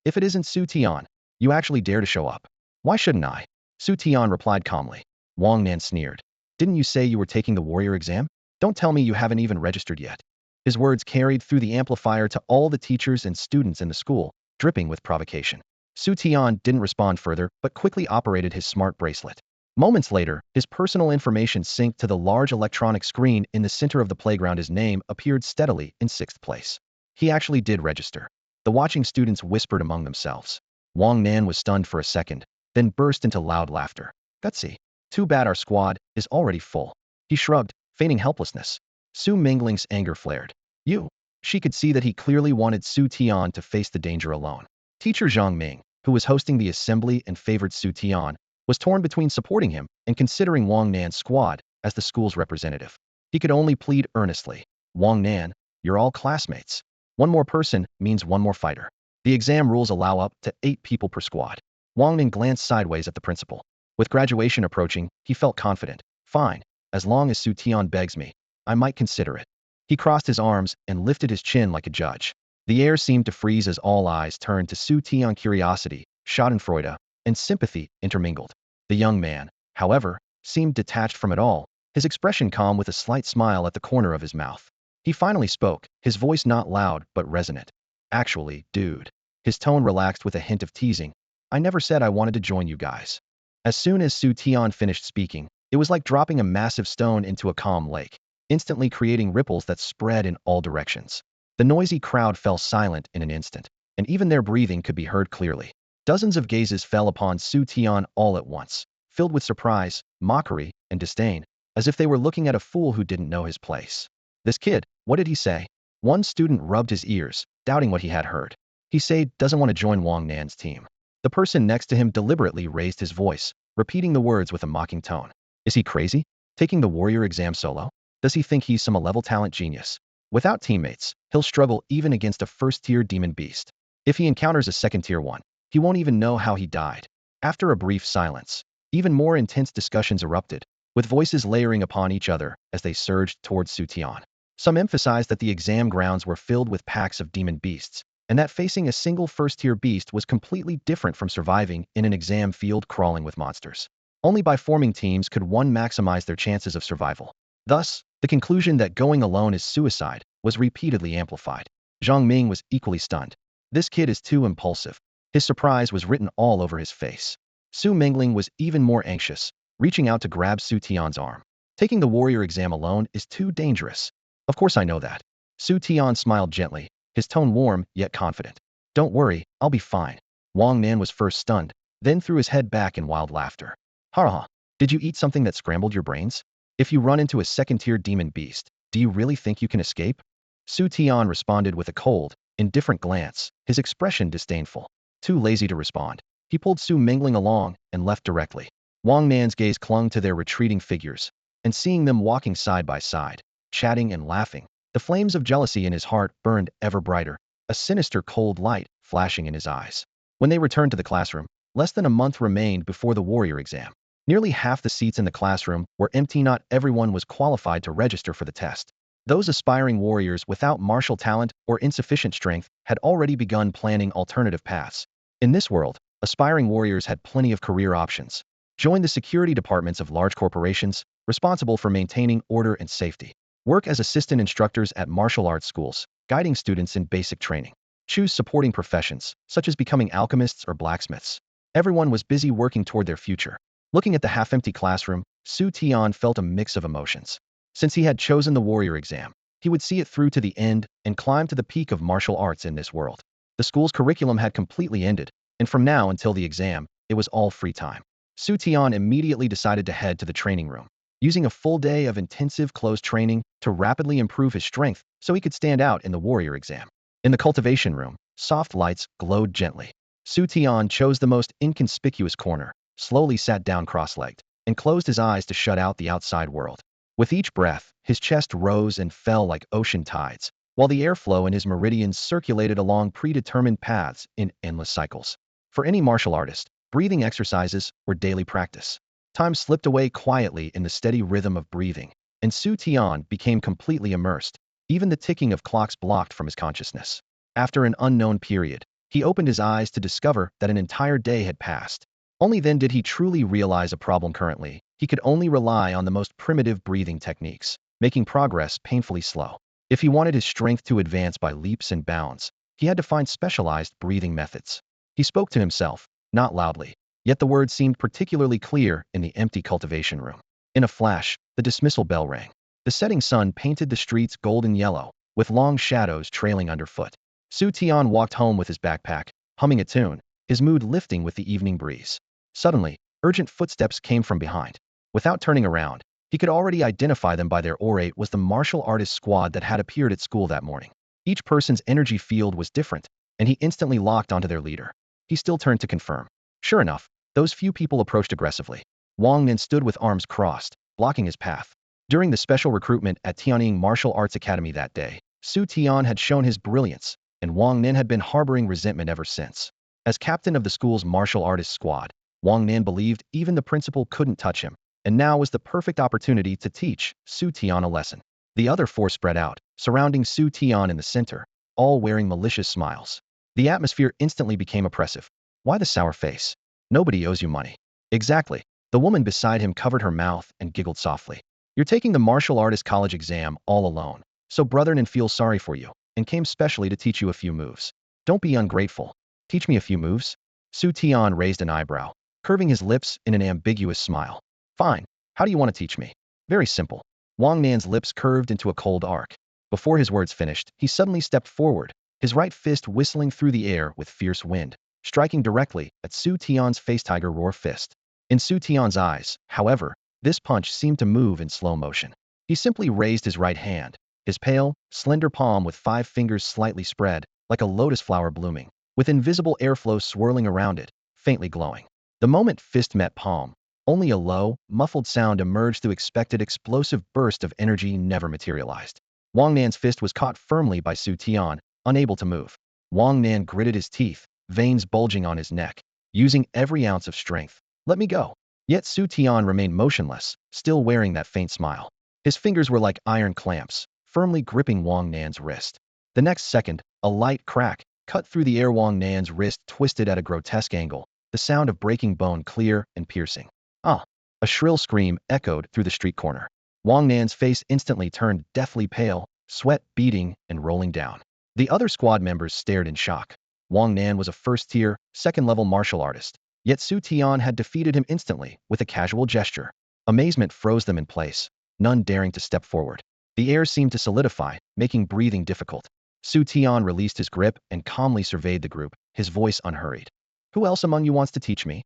if it isn't Xu Tian, you actually dare to show up. Why shouldn't I? Xu Tian replied calmly. Wang Nan sneered. Didn't you say you were taking the warrior exam? Don't tell me you haven't even registered yet. His words carried through the amplifier to all the teachers and students in the school, dripping with provocation. Xu Tian didn't respond further, but quickly operated his smart bracelet. Moments later, his personal information synced to the large electronic screen in the center of the playground. His name appeared steadily in 6th place. He actually did register. The watching students whispered among themselves. Wang Nan was stunned for a second, then burst into loud laughter. Gutsy. Too bad our squad is already full. He shrugged, feigning helplessness. Xu Mingling's anger flared. You. She could see that he clearly wanted Xu Tian to face the danger alone. Teacher Zhang Ming, who was hosting the assembly and favored Xu Tian, was torn between supporting him and considering Wang Nan's squad as the school's representative. He could only plead earnestly. Wang Nan, you're all classmates. One more person means one more fighter. The exam rules allow up to 8 people per squad. Wang Nan glanced sideways at the principal. With graduation approaching, he felt confident. Fine, as long as Xu Tian begs me, I might consider it. He crossed his arms and lifted his chin like a judge. The air seemed to freeze as all eyes turned to Xu Tian. Curiosity, schadenfreude, and sympathy intermingled. The young man, however, seemed detached from it all, his expression calm with a slight smile at the corner of his mouth. He finally spoke, his voice not loud but resonant. Actually, dude. His tone relaxed with a hint of teasing. I never said I wanted to join you guys. As soon as Xu Tian finished speaking, it was like dropping a massive stone into a calm lake, instantly creating ripples that spread in all directions. The noisy crowd fell silent in an instant, and even their breathing could be heard clearly. Dozens of gazes fell upon Xu Tian all at once, filled with surprise, mockery, and disdain, as if they were looking at a fool who didn't know his place. This kid, what did he say? One student rubbed his ears, doubting what he had heard. He said doesn't want to join Wang Nan's team. The person next to him deliberately raised his voice, repeating the words with a mocking tone. Is he crazy? Taking the warrior exam solo? Does he think he's some level talent genius? Without teammates, he'll struggle even against a first-tier demon beast. If he encounters a second-tier one, he won't even know how he died. After a brief silence, even more intense discussions erupted, with voices layering upon each other as they surged towards Xu Tian. Some emphasized that the exam grounds were filled with packs of demon beasts, and that facing a single first-tier beast was completely different from surviving in an exam field crawling with monsters. Only by forming teams could one maximize their chances of survival. Thus, the conclusion that going alone is suicide was repeatedly amplified. Zhang Ming was equally stunned. This kid is too impulsive. His surprise was written all over his face. Su Mingling was even more anxious, reaching out to grab Xu Tian's arm. Taking the warrior exam alone is too dangerous. Of course I know that. Xu Tian smiled gently, his tone warm yet confident. Don't worry, I'll be fine. Wang Nan was first stunned, then threw his head back in wild laughter. Ha! Did you eat something that scrambled your brains? If you run into a second-tier demon beast, do you really think you can escape? Xu Tian responded with a cold, indifferent glance, his expression disdainful. Too lazy to respond, he pulled Su Mingling along and left directly. Wang Nan's gaze clung to their retreating figures, and seeing them walking side by side, chatting and laughing, the flames of jealousy in his heart burned ever brighter, a sinister cold light flashing in his eyes. When they returned to the classroom, less than a month remained before the warrior exam. Nearly half the seats in the classroom were empty. Not everyone was qualified to register for the test. Those aspiring warriors without martial talent or insufficient strength had already begun planning alternative paths. In this world, aspiring warriors had plenty of career options. Join the security departments of large corporations, responsible for maintaining order and safety. Work as assistant instructors at martial arts schools, guiding students in basic training. Choose supporting professions, such as becoming alchemists or blacksmiths. Everyone was busy working toward their future. Looking at the half-empty classroom, Xu Tian felt a mix of emotions. Since he had chosen the warrior exam, he would see it through to the end and climb to the peak of martial arts in this world. The school's curriculum had completely ended, and from now until the exam, it was all free time. Xu Tian immediately decided to head to the training room, using a full day of intensive closed training to rapidly improve his strength so he could stand out in the warrior exam. In the cultivation room, soft lights glowed gently. Xu Tian chose the most inconspicuous corner, slowly sat down cross-legged, and closed his eyes to shut out the outside world. With each breath, his chest rose and fell like ocean tides, while the airflow in his meridians circulated along predetermined paths in endless cycles. For any martial artist, breathing exercises were daily practice. Time slipped away quietly in the steady rhythm of breathing, and Xu Tian became completely immersed. Even the ticking of clocks blocked from his consciousness. After an unknown period, he opened his eyes to discover that an entire day had passed. Only then did he truly realize a problem currently. He could only rely on the most primitive breathing techniques, making progress painfully slow. If he wanted his strength to advance by leaps and bounds, he had to find specialized breathing methods. He spoke to himself, not loudly, yet the words seemed particularly clear in the empty cultivation room. In a flash, the dismissal bell rang. The setting sun painted the streets golden yellow, with long shadows trailing underfoot. Xu Tian walked home with his backpack, humming a tune, his mood lifting with the evening breeze. Suddenly, urgent footsteps came from behind. Without turning around, he could already identify them by their aura. It was the martial artist squad that had appeared at school that morning. Each person's energy field was different, and he instantly locked onto their leader. He still turned to confirm. Sure enough, those few people approached aggressively. Wang Nan stood with arms crossed, blocking his path. During the special recruitment at Tianying Martial Arts Academy that day, Xu Tian had shown his brilliance, and Wang Nan had been harboring resentment ever since. As captain of the school's martial artist squad, Wang Nan believed even the principal couldn't touch him, and now was the perfect opportunity to teach Xu Tian a lesson. The other four spread out, surrounding Xu Tian in the center, all wearing malicious smiles. The atmosphere instantly became oppressive. Why the sour face? Nobody owes you money. Exactly. The woman beside him covered her mouth and giggled softly. You're taking the martial artist college exam all alone, so brother Nan feels sorry for you, and came specially to teach you a few moves. Don't be ungrateful. Teach me a few moves? Xu Tian raised an eyebrow, curving his lips in an ambiguous smile. Fine. How do you want to teach me? Very simple. Wang Nan's lips curved into a cold arc. Before his words finished, he suddenly stepped forward, his right fist whistling through the air with fierce wind, striking directly at Xu Tian's face. Tiger roar fist. In Xu Tian's eyes, however, this punch seemed to move in slow motion. He simply raised his right hand, his pale, slender palm with 5 fingers slightly spread, like a lotus flower blooming, with invisible airflow swirling around it, faintly glowing. The moment fist met palm, only a low, muffled sound emerged through expected explosive burst of energy never materialized. Wang Nan's fist was caught firmly by Xu Tian, unable to move. Wang Nan gritted his teeth, veins bulging on his neck, using every ounce of strength. Let me go. Yet Xu Tian remained motionless, still wearing that faint smile. His fingers were like iron clamps, firmly gripping Wang Nan's wrist. The next second, a light crack cut through the air. Wang Nan's wrist twisted at a grotesque angle, the sound of breaking bone clear and piercing. Ah! A shrill scream echoed through the street corner. Wang Nan's face instantly turned deathly pale, sweat beading and rolling down. The other squad members stared in shock. Wang Nan was a first-tier, second-level martial artist, yet Xu Tian had defeated him instantly with a casual gesture. Amazement froze them in place, none daring to step forward. The air seemed to solidify, making breathing difficult. Xu Tian released his grip and calmly surveyed the group, his voice unhurried. Who else among you wants to teach me?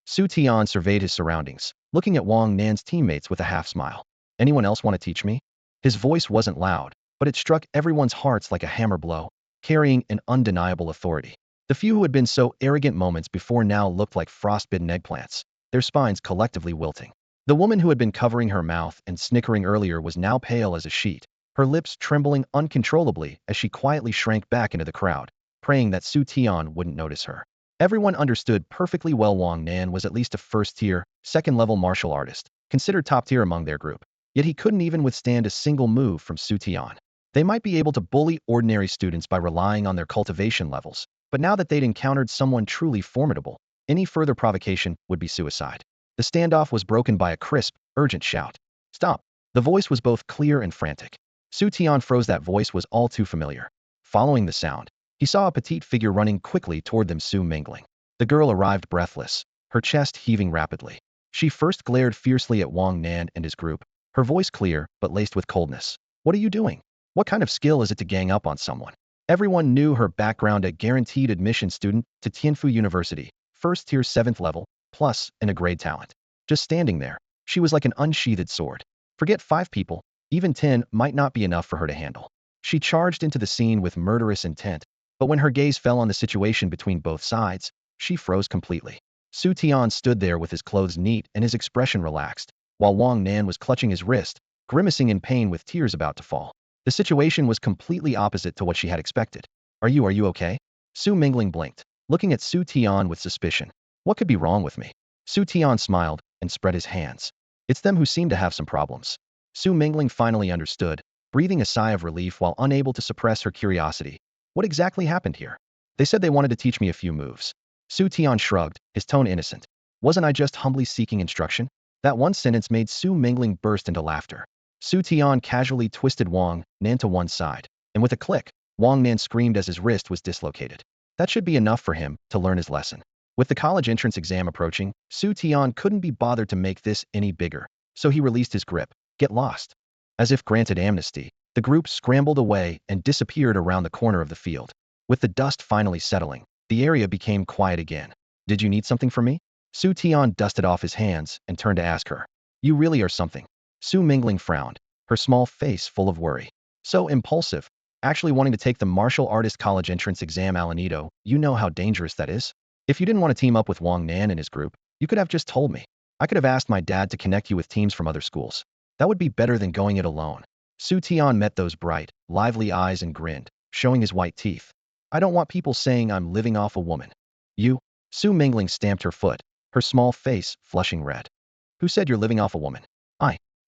Xu Tian surveyed his surroundings, looking at Wang Nan's teammates with a half-smile. Anyone else want to teach me? His voice wasn't loud, but it struck everyone's hearts like a hammer blow, carrying an undeniable authority. The few who had been so arrogant moments before now looked like frostbitten eggplants, their spines collectively wilting. The woman who had been covering her mouth and snickering earlier was now pale as a sheet, her lips trembling uncontrollably as she quietly shrank back into the crowd, praying that Xu Tian wouldn't notice her. Everyone understood perfectly well Wang Nan was at least a first-tier, second-level martial artist, considered top-tier among their group. Yet he couldn't even withstand a single move from Xu Tian. They might be able to bully ordinary students by relying on their cultivation levels, but now that they'd encountered someone truly formidable, any further provocation would be suicide. The standoff was broken by a crisp, urgent shout. Stop! The voice was both clear and frantic. Xu Tian froze. That voice was all too familiar. Following the sound, he saw a petite figure running quickly toward them. Xu Mingling. The girl arrived breathless, her chest heaving rapidly. She first glared fiercely at Wang Nan and his group, her voice clear but laced with coldness. What are you doing? What kind of skill is it to gang up on someone? Everyone knew her background: a guaranteed admission student to Tianfu University, first tier 7th level, plus and a grade talent. Just standing there, she was like an unsheathed sword. Forget 5 people, even 10 might not be enough for her to handle. She charged into the scene with murderous intent, but when her gaze fell on the situation between both sides, she froze completely. Xu Tian stood there with his clothes neat and his expression relaxed, while Wang Nan was clutching his wrist, grimacing in pain with tears about to fall. The situation was completely opposite to what she had expected. Are you okay? Xu Mingling blinked, looking at Xu Tian with suspicion. What could be wrong with me? Xu Tian smiled and spread his hands. It's them who seem to have some problems. Xu Mingling finally understood, breathing a sigh of relief while unable to suppress her curiosity. What exactly happened here? They said they wanted to teach me a few moves. Xu Tian shrugged, his tone innocent. Wasn't I just humbly seeking instruction? That one sentence made Xu Mingling burst into laughter. Xu Tian casually twisted Wang Nan to one side, and with a click, Wang Nan screamed as his wrist was dislocated. That should be enough for him to learn his lesson. With the college entrance exam approaching, Xu Tian couldn't be bothered to make this any bigger, so he released his grip. Get lost. As if granted amnesty, the group scrambled away and disappeared around the corner of the field. With the dust finally settling, the area became quiet again. Did you need something from me? Xu Tian dusted off his hands and turned to ask her. You really are something. Xu Mingling frowned, her small face full of worry. So impulsive. Actually wanting to take the martial artist college entrance exam. Alanito, you know how dangerous that is? If you didn't want to team up with Wang Nan and his group, you could have just told me. I could have asked my dad to connect you with teams from other schools. That would be better than going it alone. Xu Tian met those bright, lively eyes and grinned, showing his white teeth. I don't want people saying I'm living off a woman. You? Xu Mingling stamped her foot, her small face flushing red. Who said you're living off a woman?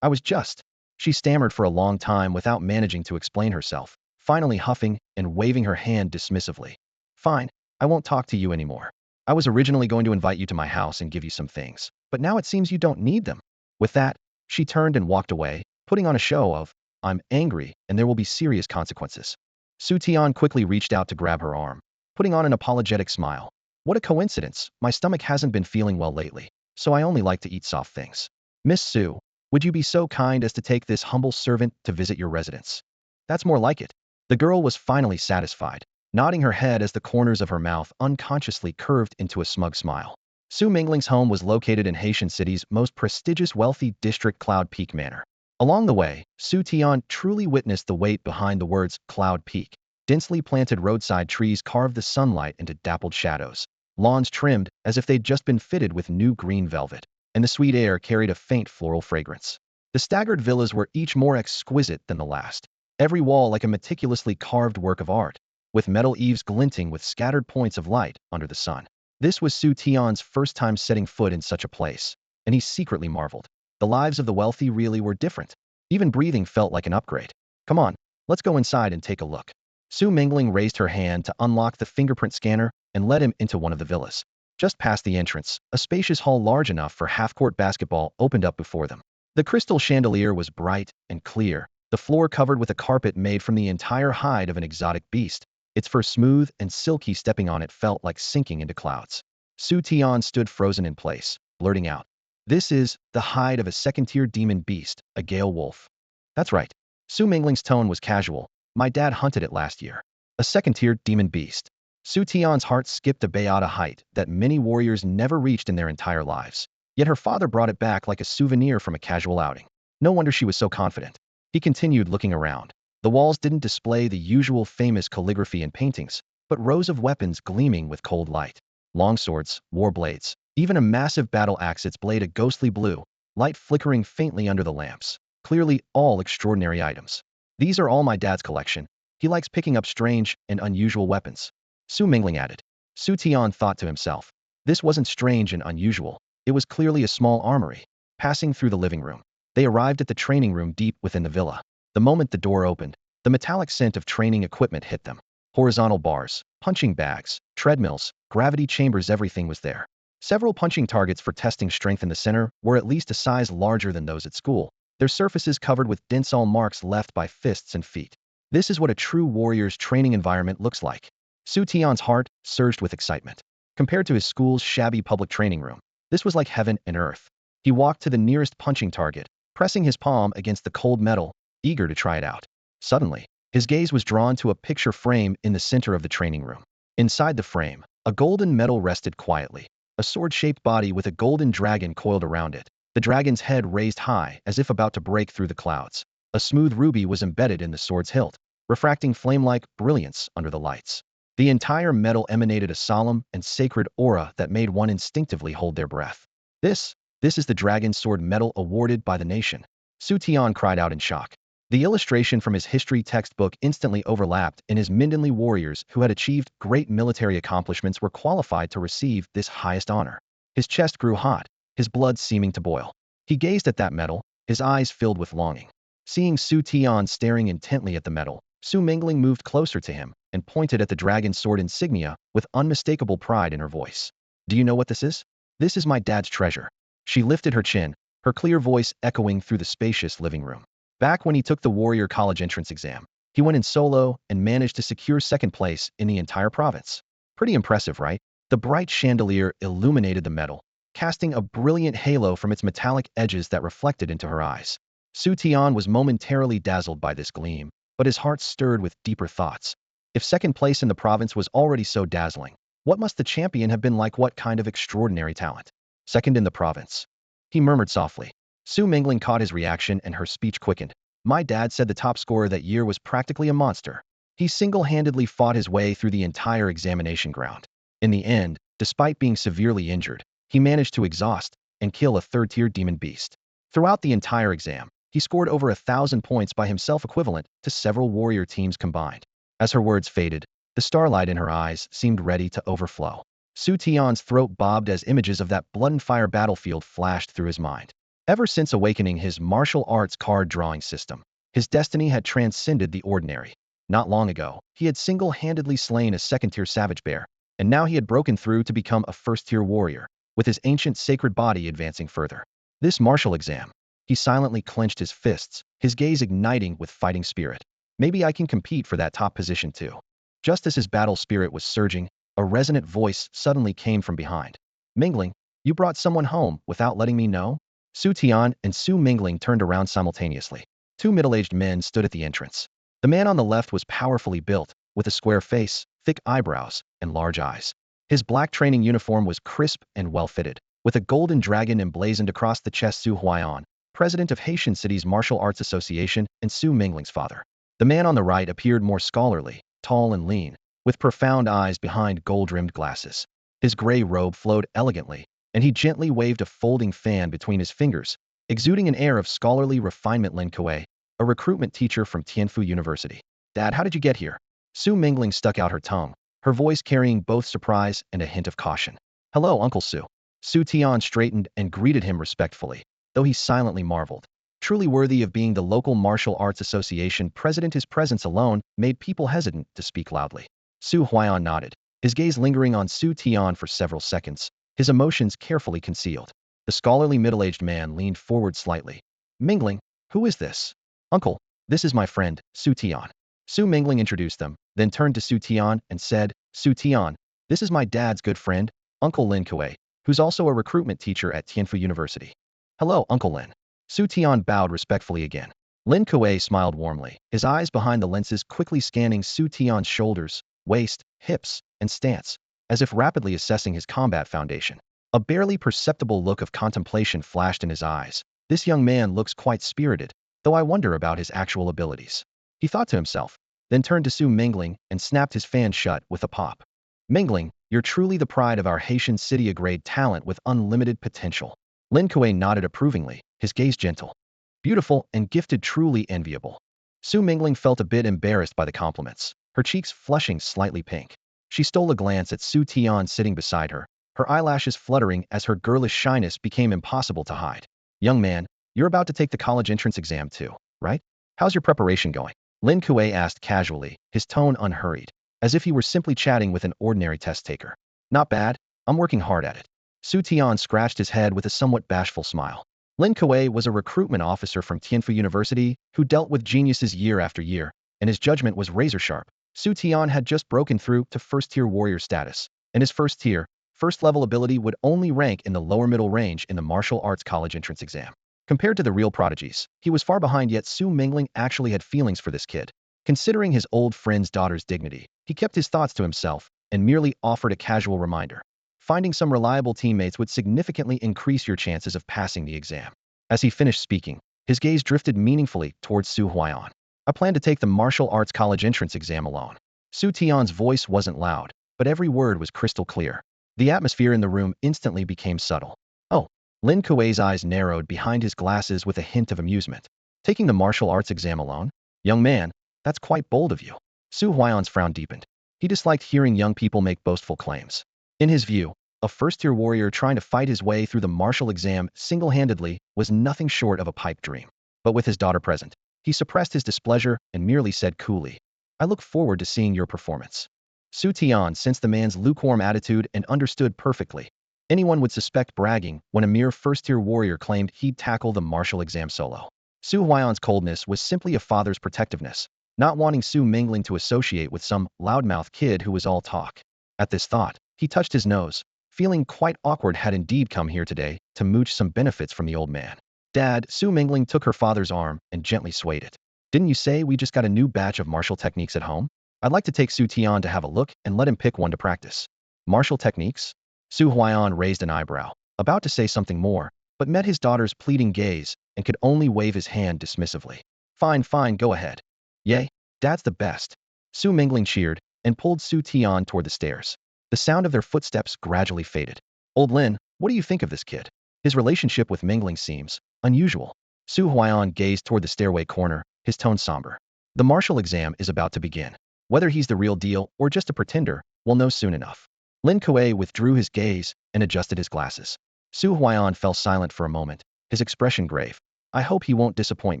I was just. She stammered for a long time without managing to explain herself, finally huffing and waving her hand dismissively. Fine, I won't talk to you anymore. I was originally going to invite you to my house and give you some things, but now it seems you don't need them. With that, she turned and walked away, putting on a show of, I'm angry and there will be serious consequences. Xu Tian quickly reached out to grab her arm, putting on an apologetic smile. What a coincidence, my stomach hasn't been feeling well lately, so I only like to eat soft things. Miss Xu, would you be so kind as to take this humble servant to visit your residence? That's more like it. The girl was finally satisfied, nodding her head as the corners of her mouth unconsciously curved into a smug smile. Xu Mingling's home was located in Haitian City's most prestigious wealthy district, Cloud Peak Manor. Along the way, Xu Tian truly witnessed the weight behind the words Cloud Peak. Densely planted roadside trees carved the sunlight into dappled shadows. Lawns trimmed as if they'd just been fitted with new green velvet, and the sweet air carried a faint floral fragrance. The staggered villas were each more exquisite than the last, every wall like a meticulously carved work of art, with metal eaves glinting with scattered points of light under the sun. This was Xu Tian's first time setting foot in such a place, and he secretly marveled. The lives of the wealthy really were different. Even breathing felt like an upgrade. Come on, let's go inside and take a look. Su Mingling raised her hand to unlock the fingerprint scanner and led him into one of the villas. Just past the entrance, a spacious hall large enough for half-court basketball opened up before them. The crystal chandelier was bright and clear, the floor covered with a carpet made from the entire hide of an exotic beast. Its fur smooth and silky, stepping on it felt like sinking into clouds. Xu Tian stood frozen in place, blurting out, "This is the hide of a second-tier demon beast, a gale wolf." That's right. Su Mingling's tone was casual. My dad hunted it last year. A second-tier demon beast. Xu Tian's heart skipped a Beata height that many warriors never reached in their entire lives. Yet her father brought it back like a souvenir from a casual outing. No wonder she was so confident. He continued looking around. The walls didn't display the usual famous calligraphy and paintings, but rows of weapons gleaming with cold light. Long swords, war blades, even a massive battle axe, its blade a ghostly blue, light flickering faintly under the lamps. Clearly all extraordinary items. These are all my dad's collection. He likes picking up strange and unusual weapons. Su Mingling added. Xu Tian thought to himself. This wasn't strange and unusual. It was clearly a small armory. Passing through the living room, they arrived at the training room deep within the villa. The moment the door opened, the metallic scent of training equipment hit them. Horizontal bars, punching bags, treadmills, gravity chambers, everything was there. Several punching targets for testing strength in the center were at least a size larger than those at school, their surfaces covered with dense marks left by fists and feet. This is what a true warrior's training environment looks like. Xu Tian's heart surged with excitement. Compared to his school's shabby public training room, this was like heaven and earth. He walked to the nearest punching target, pressing his palm against the cold metal, eager to try it out. Suddenly, his gaze was drawn to a picture frame in the center of the training room. Inside the frame, a golden medal rested quietly, a sword-shaped body with a golden dragon coiled around it. The dragon's head raised high, as if about to break through the clouds. A smooth ruby was embedded in the sword's hilt, refracting flame-like brilliance under the lights. The entire metal emanated a solemn and sacred aura that made one instinctively hold their breath. This is the dragon's sword medal awarded by the nation. Xu Tian cried out in shock. The illustration from his history textbook instantly overlapped, and his Mindenly warriors who had achieved great military accomplishments were qualified to receive this highest honor. His chest grew hot, his blood seeming to boil. He gazed at that medal, his eyes filled with longing. Seeing Xu Tian staring intently at the medal, Su Mingling moved closer to him and pointed at the dragon's sword insignia with unmistakable pride in her voice. "Do you know what this is? This is my dad's treasure." She lifted her chin, her clear voice echoing through the spacious living room. Back when he took the warrior college entrance exam, he went in solo and managed to secure second place in the entire province. Pretty impressive, right? The bright chandelier illuminated the medal, casting a brilliant halo from its metallic edges that reflected into her eyes. Xu Tian was momentarily dazzled by this gleam, but his heart stirred with deeper thoughts. If second place in the province was already so dazzling, what must the champion have been like? What kind of extraordinary talent? Second in the province. He murmured softly. Su Mingling caught his reaction and her speech quickened. My dad said the top scorer that year was practically a monster. He single-handedly fought his way through the entire examination ground. In the end, despite being severely injured, he managed to exhaust and kill a third-tier demon beast. Throughout the entire exam, he scored over 1,000 points by himself, equivalent to several warrior teams combined. As her words faded, the starlight in her eyes seemed ready to overflow. Xu Tian's throat bobbed as images of that blood and fire battlefield flashed through his mind. Ever since awakening his martial arts card drawing system, his destiny had transcended the ordinary. Not long ago, he had single-handedly slain a second-tier savage bear, and now he had broken through to become a first-tier warrior, with his ancient sacred body advancing further. This martial exam. He silently clenched his fists, his gaze igniting with fighting spirit. Maybe I can compete for that top position too. Just as his battle spirit was surging, a resonant voice suddenly came from behind. Mingling, you brought someone home without letting me know? Xu Tian and Su Mingling turned around simultaneously. Two middle-aged men stood at the entrance. The man on the left was powerfully built, with a square face, thick eyebrows, and large eyes. His black training uniform was crisp and well-fitted, with a golden dragon emblazoned across the chest. Su Huaian, president of Haitian City's Martial Arts Association and Xu Mingling's father. The man on the right appeared more scholarly, tall and lean, with profound eyes behind gold-rimmed glasses. His gray robe flowed elegantly, and he gently waved a folding fan between his fingers, exuding an air of scholarly refinement. Lin Kuei, a recruitment teacher from Tianfu University. Dad, how did you get here? Xu Mingling stuck out her tongue, her voice carrying both surprise and a hint of caution. Hello, Uncle Xu. Xu Tian straightened and greeted him respectfully, though he silently marveled. Truly worthy of being the local martial arts association president, his presence alone made people hesitant to speak loudly. Xu Huaiyan nodded, his gaze lingering on Xu Tian for several seconds, his emotions carefully concealed. The scholarly middle-aged man leaned forward slightly. Mingling, who is this? Uncle, this is my friend, Xu Tian. Xu Mingling introduced them, then turned to Xu Tian and said, Xu Tian, this is my dad's good friend, Uncle Lin Kuei, who's also a recruitment teacher at Tianfu University. Hello, Uncle Lin. Xu Tian bowed respectfully again. Lin Kuei smiled warmly, his eyes behind the lenses quickly scanning Xu Tian's shoulders, waist, hips, and stance, as if rapidly assessing his combat foundation. A barely perceptible look of contemplation flashed in his eyes. This young man looks quite spirited, though I wonder about his actual abilities. He thought to himself, then turned to Xu Mingling and snapped his fan shut with a pop. Mingling, you're truly the pride of our Haitian city, a grade talent with unlimited potential. Lin Kuei nodded approvingly, his gaze gentle. Beautiful and gifted, truly enviable. Xu Mingling felt a bit embarrassed by the compliments, her cheeks flushing slightly pink. She stole a glance at Xu Tian sitting beside her, her eyelashes fluttering as her girlish shyness became impossible to hide. Young man, you're about to take the college entrance exam too, right? How's your preparation going? Lin Kuei asked casually, his tone unhurried, as if he were simply chatting with an ordinary test taker. Not bad, I'm working hard at it. Xu Tian scratched his head with a somewhat bashful smile. Lin Kuei was a recruitment officer from Tianfu University who dealt with geniuses year after year, and his judgment was razor-sharp. Xu Tian had just broken through to first-tier warrior status, and his first-level ability would only rank in the lower middle range in the martial arts college entrance exam. Compared to the real prodigies, he was far behind, yet Xu Mingling actually had feelings for this kid. Considering his old friend's daughter's dignity, he kept his thoughts to himself and merely offered a casual reminder. Finding some reliable teammates would significantly increase your chances of passing the exam. As he finished speaking, his gaze drifted meaningfully towards Xu Huaiyan. I plan to take the martial arts college entrance exam alone. Xu Tian's voice wasn't loud, but every word was crystal clear. The atmosphere in the room instantly became subtle. Oh, Lin Kuei's eyes narrowed behind his glasses with a hint of amusement. Taking the martial arts exam alone? Young man, that's quite bold of you. Xu Huaiyan's frown deepened. He disliked hearing young people make boastful claims. In his view, a first-tier warrior trying to fight his way through the martial exam single-handedly was nothing short of a pipe dream. But with his daughter present, he suppressed his displeasure and merely said coolly, I look forward to seeing your performance. Xu Tian sensed the man's lukewarm attitude and understood perfectly. Anyone would suspect bragging when a mere first-tier warrior claimed he'd tackle the martial exam solo. Xu Huaiyan's coldness was simply a father's protectiveness, not wanting Xu Mingling to associate with some loudmouth kid who was all talk. At this thought, he touched his nose, feeling quite awkward had indeed come here today to mooch some benefits from the old man. Dad, Xu Mingling took her father's arm and gently swayed it. Didn't you say we just got a new batch of martial techniques at home? I'd like to take Xu Tian to have a look and let him pick one to practice. Martial techniques? Xu Huaiyan raised an eyebrow, about to say something more, but met his daughter's pleading gaze and could only wave his hand dismissively. Fine, fine, go ahead. Yay, Dad's the best. Xu Mingling cheered and pulled Xu Tian toward the stairs. The sound of their footsteps gradually faded. Old Lin, what do you think of this kid? His relationship with Mingling seems unusual. Xu Huaiyan gazed toward the stairway corner, his tone somber. The martial exam is about to begin. Whether he's the real deal or just a pretender, we'll know soon enough. Lin Kuei withdrew his gaze and adjusted his glasses. Xu Huaiyan fell silent for a moment, his expression grave. I hope he won't disappoint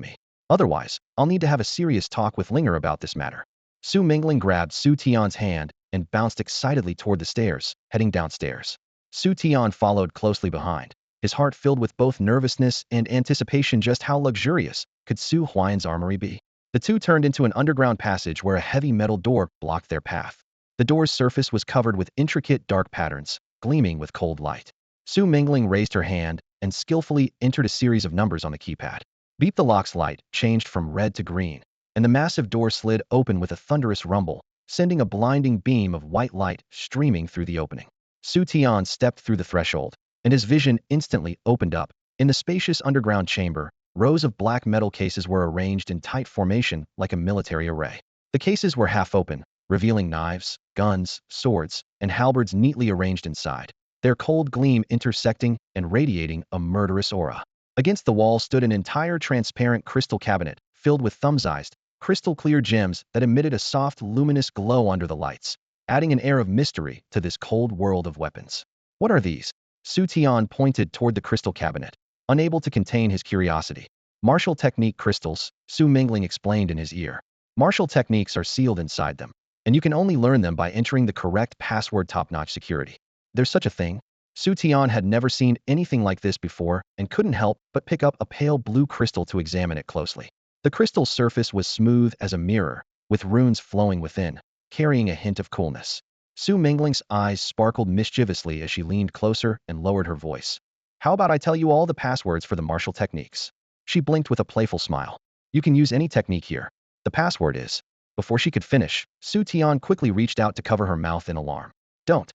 me. Otherwise, I'll need to have a serious talk with Linger about this matter. Xu Mingling grabbed Xu Tian's hand and bounced excitedly toward the stairs, heading downstairs. Xu Tian followed closely behind, his heart filled with both nervousness and anticipation. Just how luxurious could Xu Huaiyan's armory be? The two turned into an underground passage where a heavy metal door blocked their path. The door's surface was covered with intricate dark patterns, gleaming with cold light. Xu Mingling raised her hand and skillfully entered a series of numbers on the keypad. Beep. The lock's light changed from red to green, and the massive door slid open with a thunderous rumble, sending a blinding beam of white light streaming through the opening. Xu Tian stepped through the threshold, and his vision instantly opened up. In the spacious underground chamber, Rows of black metal cases were arranged in tight formation like a military array. The cases were half open, revealing knives, guns, swords, and halberds neatly arranged inside, their cold gleam intersecting and radiating a murderous aura. Against the wall stood an entire transparent crystal cabinet filled with thumb-sized, crystal-clear gems that emitted a soft, luminous glow under the lights, adding an air of mystery to this cold world of weapons. What are these? Xu Tian pointed toward the crystal cabinet, unable to contain his curiosity. Martial technique crystals, Su Mingling explained in his ear. Martial techniques are sealed inside them, and you can only learn them by entering the correct password. Top-notch security. There's such a thing? Xu Tian had never seen anything like this before and couldn't help but pick up a pale blue crystal to examine it closely. The crystal's surface was smooth as a mirror, with runes flowing within, carrying a hint of coolness. Su Mingling's eyes sparkled mischievously as she leaned closer and lowered her voice. How about I tell you all the passwords for the martial techniques? She blinked with a playful smile. You can use any technique here. The password is. Before she could finish, Xu Tian quickly reached out to cover her mouth in alarm. Don't.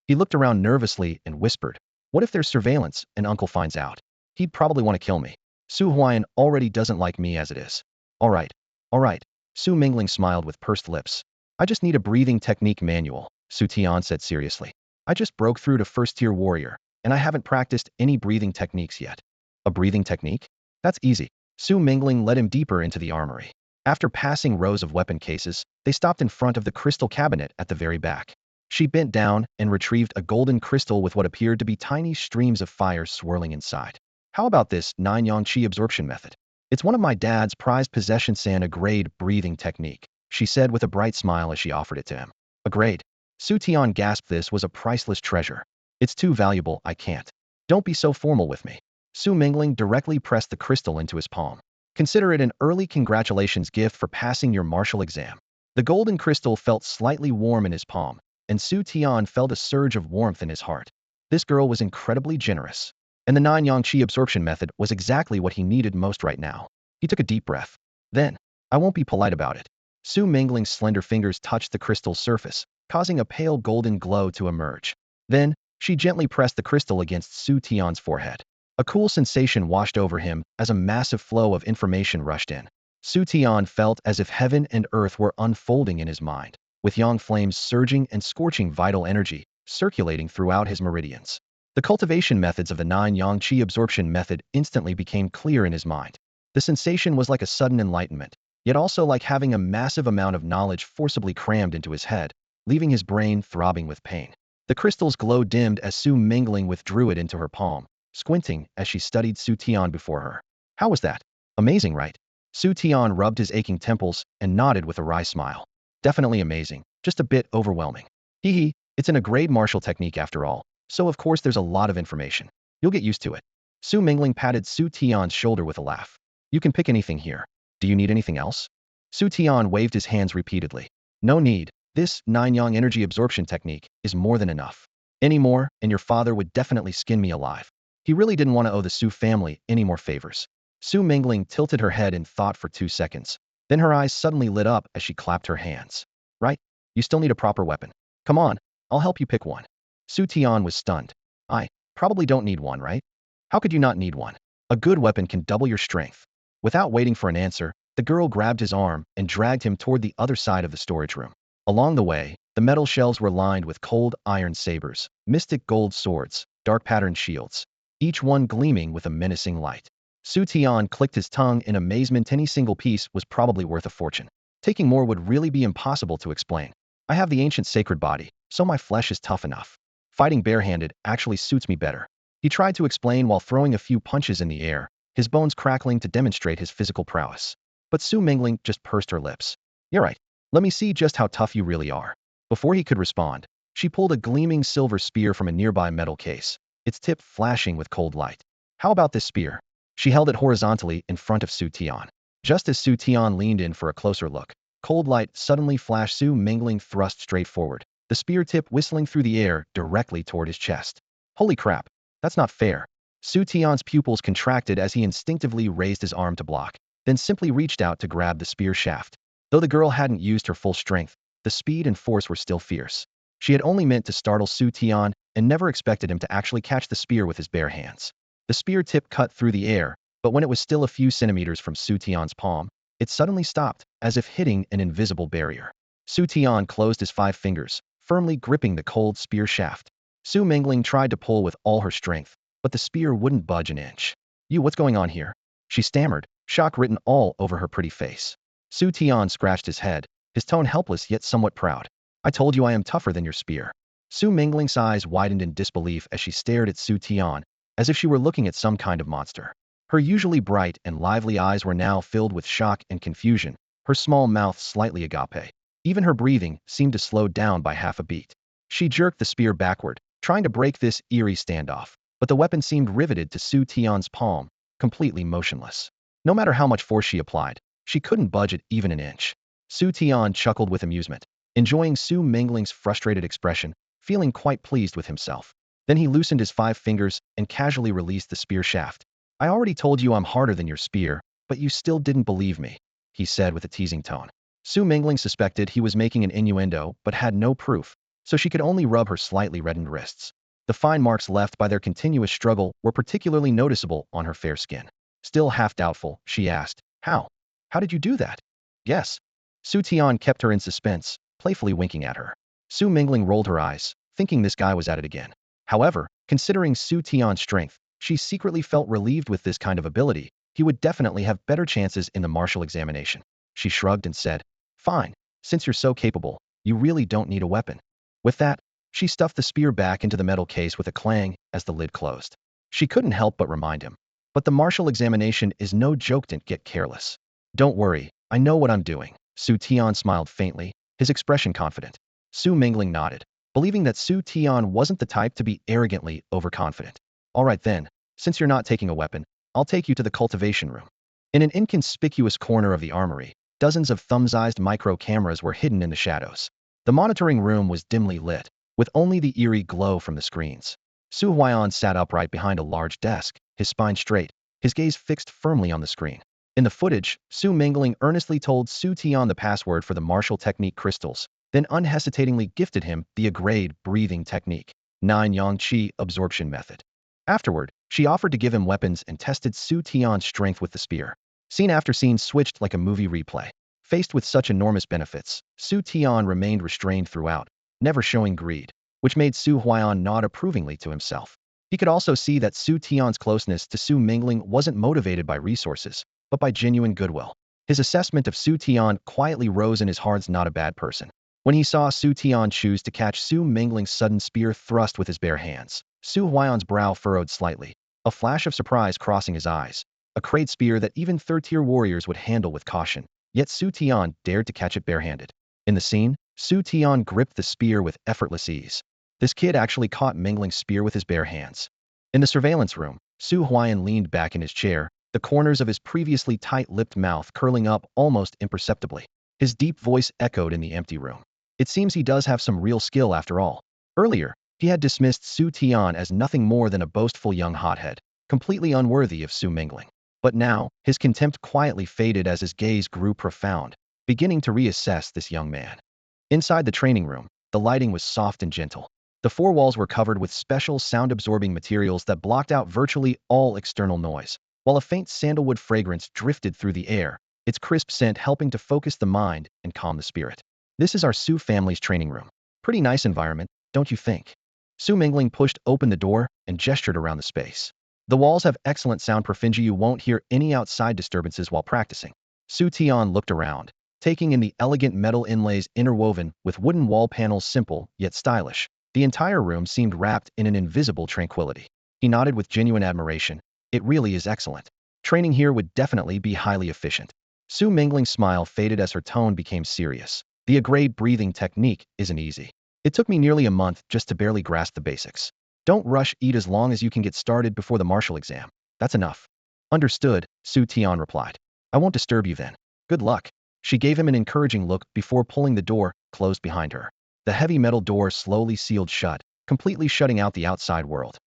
He looked around nervously and whispered, what if there's surveillance and Uncle finds out? He'd probably want to kill me. Su Huayan already doesn't like me as it is. All right. Su Mingling smiled with pursed lips. I just need a breathing technique manual, Xu Tian said seriously. I just broke through to first-tier warrior, and I haven't practiced any breathing techniques yet. A breathing technique? That's easy. Su Mingling led him deeper into the armory. After passing rows of weapon cases, they stopped in front of the crystal cabinet at the very back. She bent down and retrieved a golden crystal with what appeared to be tiny streams of fire swirling inside. How about this 9-yang qi absorption method? It's one of my dad's prized possessions and a grade breathing technique, she said with a bright smile as she offered it to him. A grade? Xu Tian gasped. This was a priceless treasure. It's too valuable, I can't. Don't be so formal with me. Su Mingling directly pressed the crystal into his palm. Consider it an early congratulations gift for passing your martial exam. The golden crystal felt slightly warm in his palm, and Xu Tian felt a surge of warmth in his heart. This girl was incredibly generous, and the 9-yang qi absorption method was exactly what he needed most right now. He took a deep breath. Then, I won't be polite about it. Su Mingling's slender fingers touched the crystal's surface, causing a pale golden glow to emerge. Then, she gently pressed the crystal against Xu Tian's forehead. A cool sensation washed over him as a massive flow of information rushed in. Xu Tian felt as if heaven and earth were unfolding in his mind, with yang flames surging and scorching vital energy, circulating throughout his meridians. The cultivation methods of the 9-yang qi absorption method instantly became clear in his mind. The sensation was like a sudden enlightenment, yet also like having a massive amount of knowledge forcibly crammed into his head, leaving his brain throbbing with pain. The crystal's glow dimmed as Su Mingling withdrew it into her palm, squinting as she studied Xu Tian before her. How was that? Amazing, right? Xu Tian rubbed his aching temples and nodded with a wry smile. Definitely amazing, just a bit overwhelming. Hee, it's an grade martial technique after all, so of course there's a lot of information. You'll get used to it. Su Mingling patted Xu Tian's shoulder with a laugh. You can pick anything here. Do you need anything else? Xu Tian waved his hands repeatedly. No need. This 9-yang energy absorption technique is more than enough. Any more, and your father would definitely skin me alive. He really didn't want to owe the Su family any more favors. Su Mingling tilted her head in thought for 2 seconds. Then her eyes suddenly lit up as she clapped her hands. Right? You still need a proper weapon. Come on, I'll help you pick one. Xu Tian was stunned. I probably don't need one, right? How could you not need one? A good weapon can double your strength. Without waiting for an answer, the girl grabbed his arm and dragged him toward the other side of the storage room. Along the way, the metal shelves were lined with cold iron sabers, mystic gold swords, dark patterned shields, each one gleaming with a menacing light. Xu Tian clicked his tongue in amazement. Any single piece was probably worth a fortune. Taking more would really be impossible to explain. I have the ancient sacred body, so my flesh is tough enough. Fighting barehanded actually suits me better. He tried to explain while throwing a few punches in the air, his bones crackling to demonstrate his physical prowess. But Su Mingling just pursed her lips. You're right. Let me see just how tough you really are. Before he could respond, she pulled a gleaming silver spear from a nearby metal case, its tip flashing with cold light. How about this spear? She held it horizontally in front of Xu Tian. Just as Xu Tian leaned in for a closer look, cold light suddenly flashed. Xu Mingling thrust straight forward, the spear tip whistling through the air directly toward his chest. Holy crap, that's not fair. Xu Tian's pupils contracted as he instinctively raised his arm to block, then simply reached out to grab the spear shaft. Though the girl hadn't used her full strength, the speed and force were still fierce. She had only meant to startle Xu Tian and never expected him to actually catch the spear with his bare hands. The spear tip cut through the air, But when it was still a few centimeters from Xu Tian's palm, it suddenly stopped, as if hitting an invisible barrier. Xu Tian closed his 5 fingers, firmly gripping the cold spear shaft. Su Mingling tried to pull with all her strength, but the spear wouldn't budge an inch. What's going on here? She stammered, shock written all over her pretty face. Xu Tian scratched his head, his tone helpless yet somewhat proud. I told you I am tougher than your spear. Su Mingling's eyes widened in disbelief as she stared at Xu Tian, as if she were looking at some kind of monster. Her usually bright and lively eyes were now filled with shock and confusion, her small mouth slightly agape. Even her breathing seemed to slow down by half a beat. She jerked the spear backward, trying to break this eerie standoff, but the weapon seemed riveted to Xu Tian's palm, completely motionless. No matter how much force she applied, she couldn't budge it even an inch. Xu Tian chuckled with amusement, enjoying Su Mingling's frustrated expression, feeling quite pleased with himself. Then he loosened his 5 fingers and casually released the spear shaft. I already told you I'm harder than your spear, but you still didn't believe me, he said with a teasing tone. Su Mingling suspected he was making an innuendo but had no proof, so she could only rub her slightly reddened wrists. The fine marks left by their continuous struggle were particularly noticeable on her fair skin. Still half doubtful, she asked, How? How did you do that? Yes. Xu Tian kept her in suspense, playfully winking at her. Su Mingling rolled her eyes, thinking this guy was at it again. However, considering Xu Tian's strength, she secretly felt relieved with this kind of ability. He would definitely have better chances in the martial examination. She shrugged and said, Fine, since you're so capable, you really don't need a weapon. With that, she stuffed the spear back into the metal case with a clang as the lid closed. She couldn't help but remind him. But the martial examination is no joke, don't get careless. Don't worry, I know what I'm doing. Xu Tian smiled faintly, his expression confident. Su Mingling nodded, believing that Xu Tian wasn't the type to be arrogantly overconfident. All right then, since you're not taking a weapon, I'll take you to the cultivation room. In an inconspicuous corner of the armory, dozens of thumb-sized micro cameras were hidden in the shadows. The monitoring room was dimly lit, with only the eerie glow from the screens. Su Huaiyan sat upright behind a large desk, his spine straight, his gaze fixed firmly on the screen. In the footage, Su Mingling earnestly told Xu Tian the password for the martial technique crystals, then unhesitatingly gifted him the Agrade breathing technique, 9 Yang Qi absorption method. Afterward, she offered to give him weapons and tested Xu Tian's strength with the spear. Scene after scene switched like a movie replay. Faced with such enormous benefits, Xu Tian remained restrained throughout, never showing greed, which made Su Huaiyan nod approvingly to himself. He could also see that Xu Tian's closeness to Su Mingling wasn't motivated by resources, but by genuine goodwill. His assessment of Xu Tian quietly rose in his heart's not a bad person. When he saw Xu Tian choose to catch Su Mingling's sudden spear thrust with his bare hands, Su Huaiyan's brow furrowed slightly, a flash of surprise crossing his eyes. A crate spear that even third-tier warriors would handle with caution, yet Xu Tian dared to catch it barehanded. In the scene, Xu Tian gripped the spear with effortless ease. This kid actually caught Mingling's spear with his bare hands. In the surveillance room, Su Huaiyan leaned back in his chair, the corners of his previously tight-lipped mouth curling up almost imperceptibly. His deep voice echoed in the empty room. It seems he does have some real skill after all. Earlier, he had dismissed Xu Tian as nothing more than a boastful young hothead, completely unworthy of Su Mingling. But now, his contempt quietly faded as his gaze grew profound, beginning to reassess this young man. Inside the training room, the lighting was soft and gentle. The 4 walls were covered with special sound-absorbing materials that blocked out virtually all external noise, while a faint sandalwood fragrance drifted through the air, its crisp scent helping to focus the mind and calm the spirit. This is our Su family's training room. Pretty nice environment, don't you think? Su Mingling pushed open the door and gestured around the space. The walls have excellent sound proofing. You won't hear any outside disturbances while practicing. Xu Tian looked around, taking in the elegant metal inlays interwoven with wooden wall panels, simple yet stylish. The entire room seemed wrapped in an invisible tranquility. He nodded with genuine admiration. It really is excellent. Training here would definitely be highly efficient. Su Mingling's smile faded as her tone became serious. The Agrade breathing technique isn't easy. It took me nearly a month just to barely grasp the basics. Don't rush, eat as long as you can get started before the martial exam. That's enough. Understood, Xu Tian replied. I won't disturb you then. Good luck. She gave him an encouraging look before pulling the door closed behind her. The heavy metal door slowly sealed shut, completely shutting out the outside world.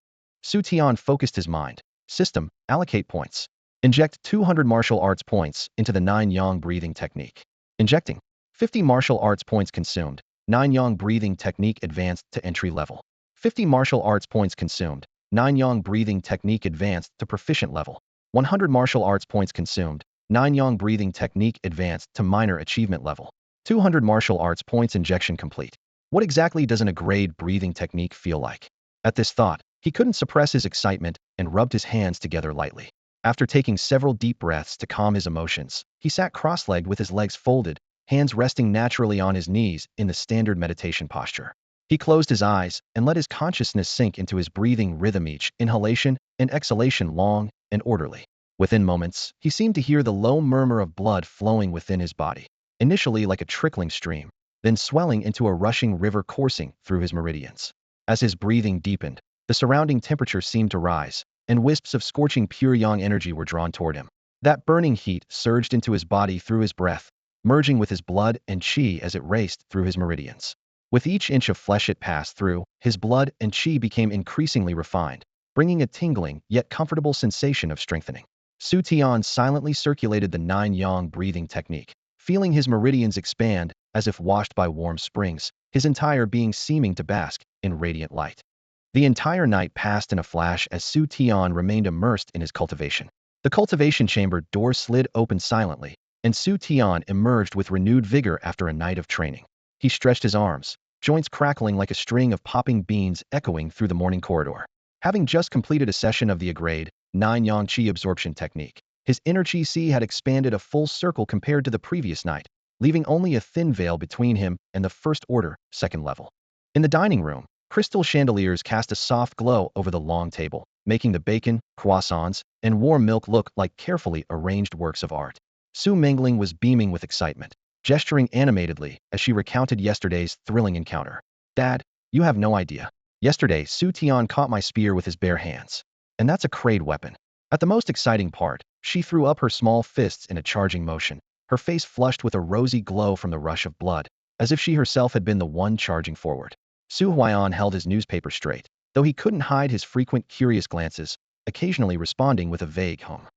Xu Tian focused his mind. System, allocate points. Inject 200 martial arts points into the 9 Yang breathing technique. Injecting. 50 martial arts points consumed. 9 Yang breathing technique advanced to entry level. 50 martial arts points consumed. 9 Yang breathing technique advanced to proficient level. 100 martial arts points consumed. 9 Yang breathing technique advanced to minor achievement level. 200 martial arts points injection complete. What exactly does an grade breathing technique feel like? At this thought, he couldn't suppress his excitement and rubbed his hands together lightly. After taking several deep breaths to calm his emotions, he sat cross-legged with his legs folded, hands resting naturally on his knees in the standard meditation posture. He closed his eyes and let his consciousness sink into his breathing rhythm, each inhalation and exhalation long and orderly. Within moments, he seemed to hear the low murmur of blood flowing within his body, initially like a trickling stream, then swelling into a rushing river coursing through his meridians. As his breathing deepened, the surrounding temperature seemed to rise, and wisps of scorching pure yang energy were drawn toward him. That burning heat surged into his body through his breath, merging with his blood and qi as it raced through his meridians. With each inch of flesh it passed through, his blood and qi became increasingly refined, bringing a tingling yet comfortable sensation of strengthening. Xu Tian silently circulated the 9 Yang breathing technique, feeling his meridians expand as if washed by warm springs, his entire being seeming to bask in radiant light. The entire night passed in a flash as Xu Tian remained immersed in his cultivation. The cultivation chamber door slid open silently, and Xu Tian emerged with renewed vigor after a night of training. He stretched his arms, joints crackling like a string of popping beans echoing through the morning corridor. Having just completed a session of the grade 9 Yang Qi absorption technique, his inner Qi Si had expanded a full circle compared to the previous night, leaving only a thin veil between him and the first order, second level. In the dining room, crystal chandeliers cast a soft glow over the long table, making the bacon, croissants, and warm milk look like carefully arranged works of art. Su Mingling was beaming with excitement, gesturing animatedly as she recounted yesterday's thrilling encounter. Dad, you have no idea. Yesterday, Xu Tian caught my spear with his bare hands. And that's a crade weapon. At the most exciting part, she threw up her small fists in a charging motion, her face flushed with a rosy glow from the rush of blood, as if she herself had been the one charging forward. Su Huaiyan held his newspaper straight, though he couldn't hide his frequent curious glances, occasionally responding with a vague hum.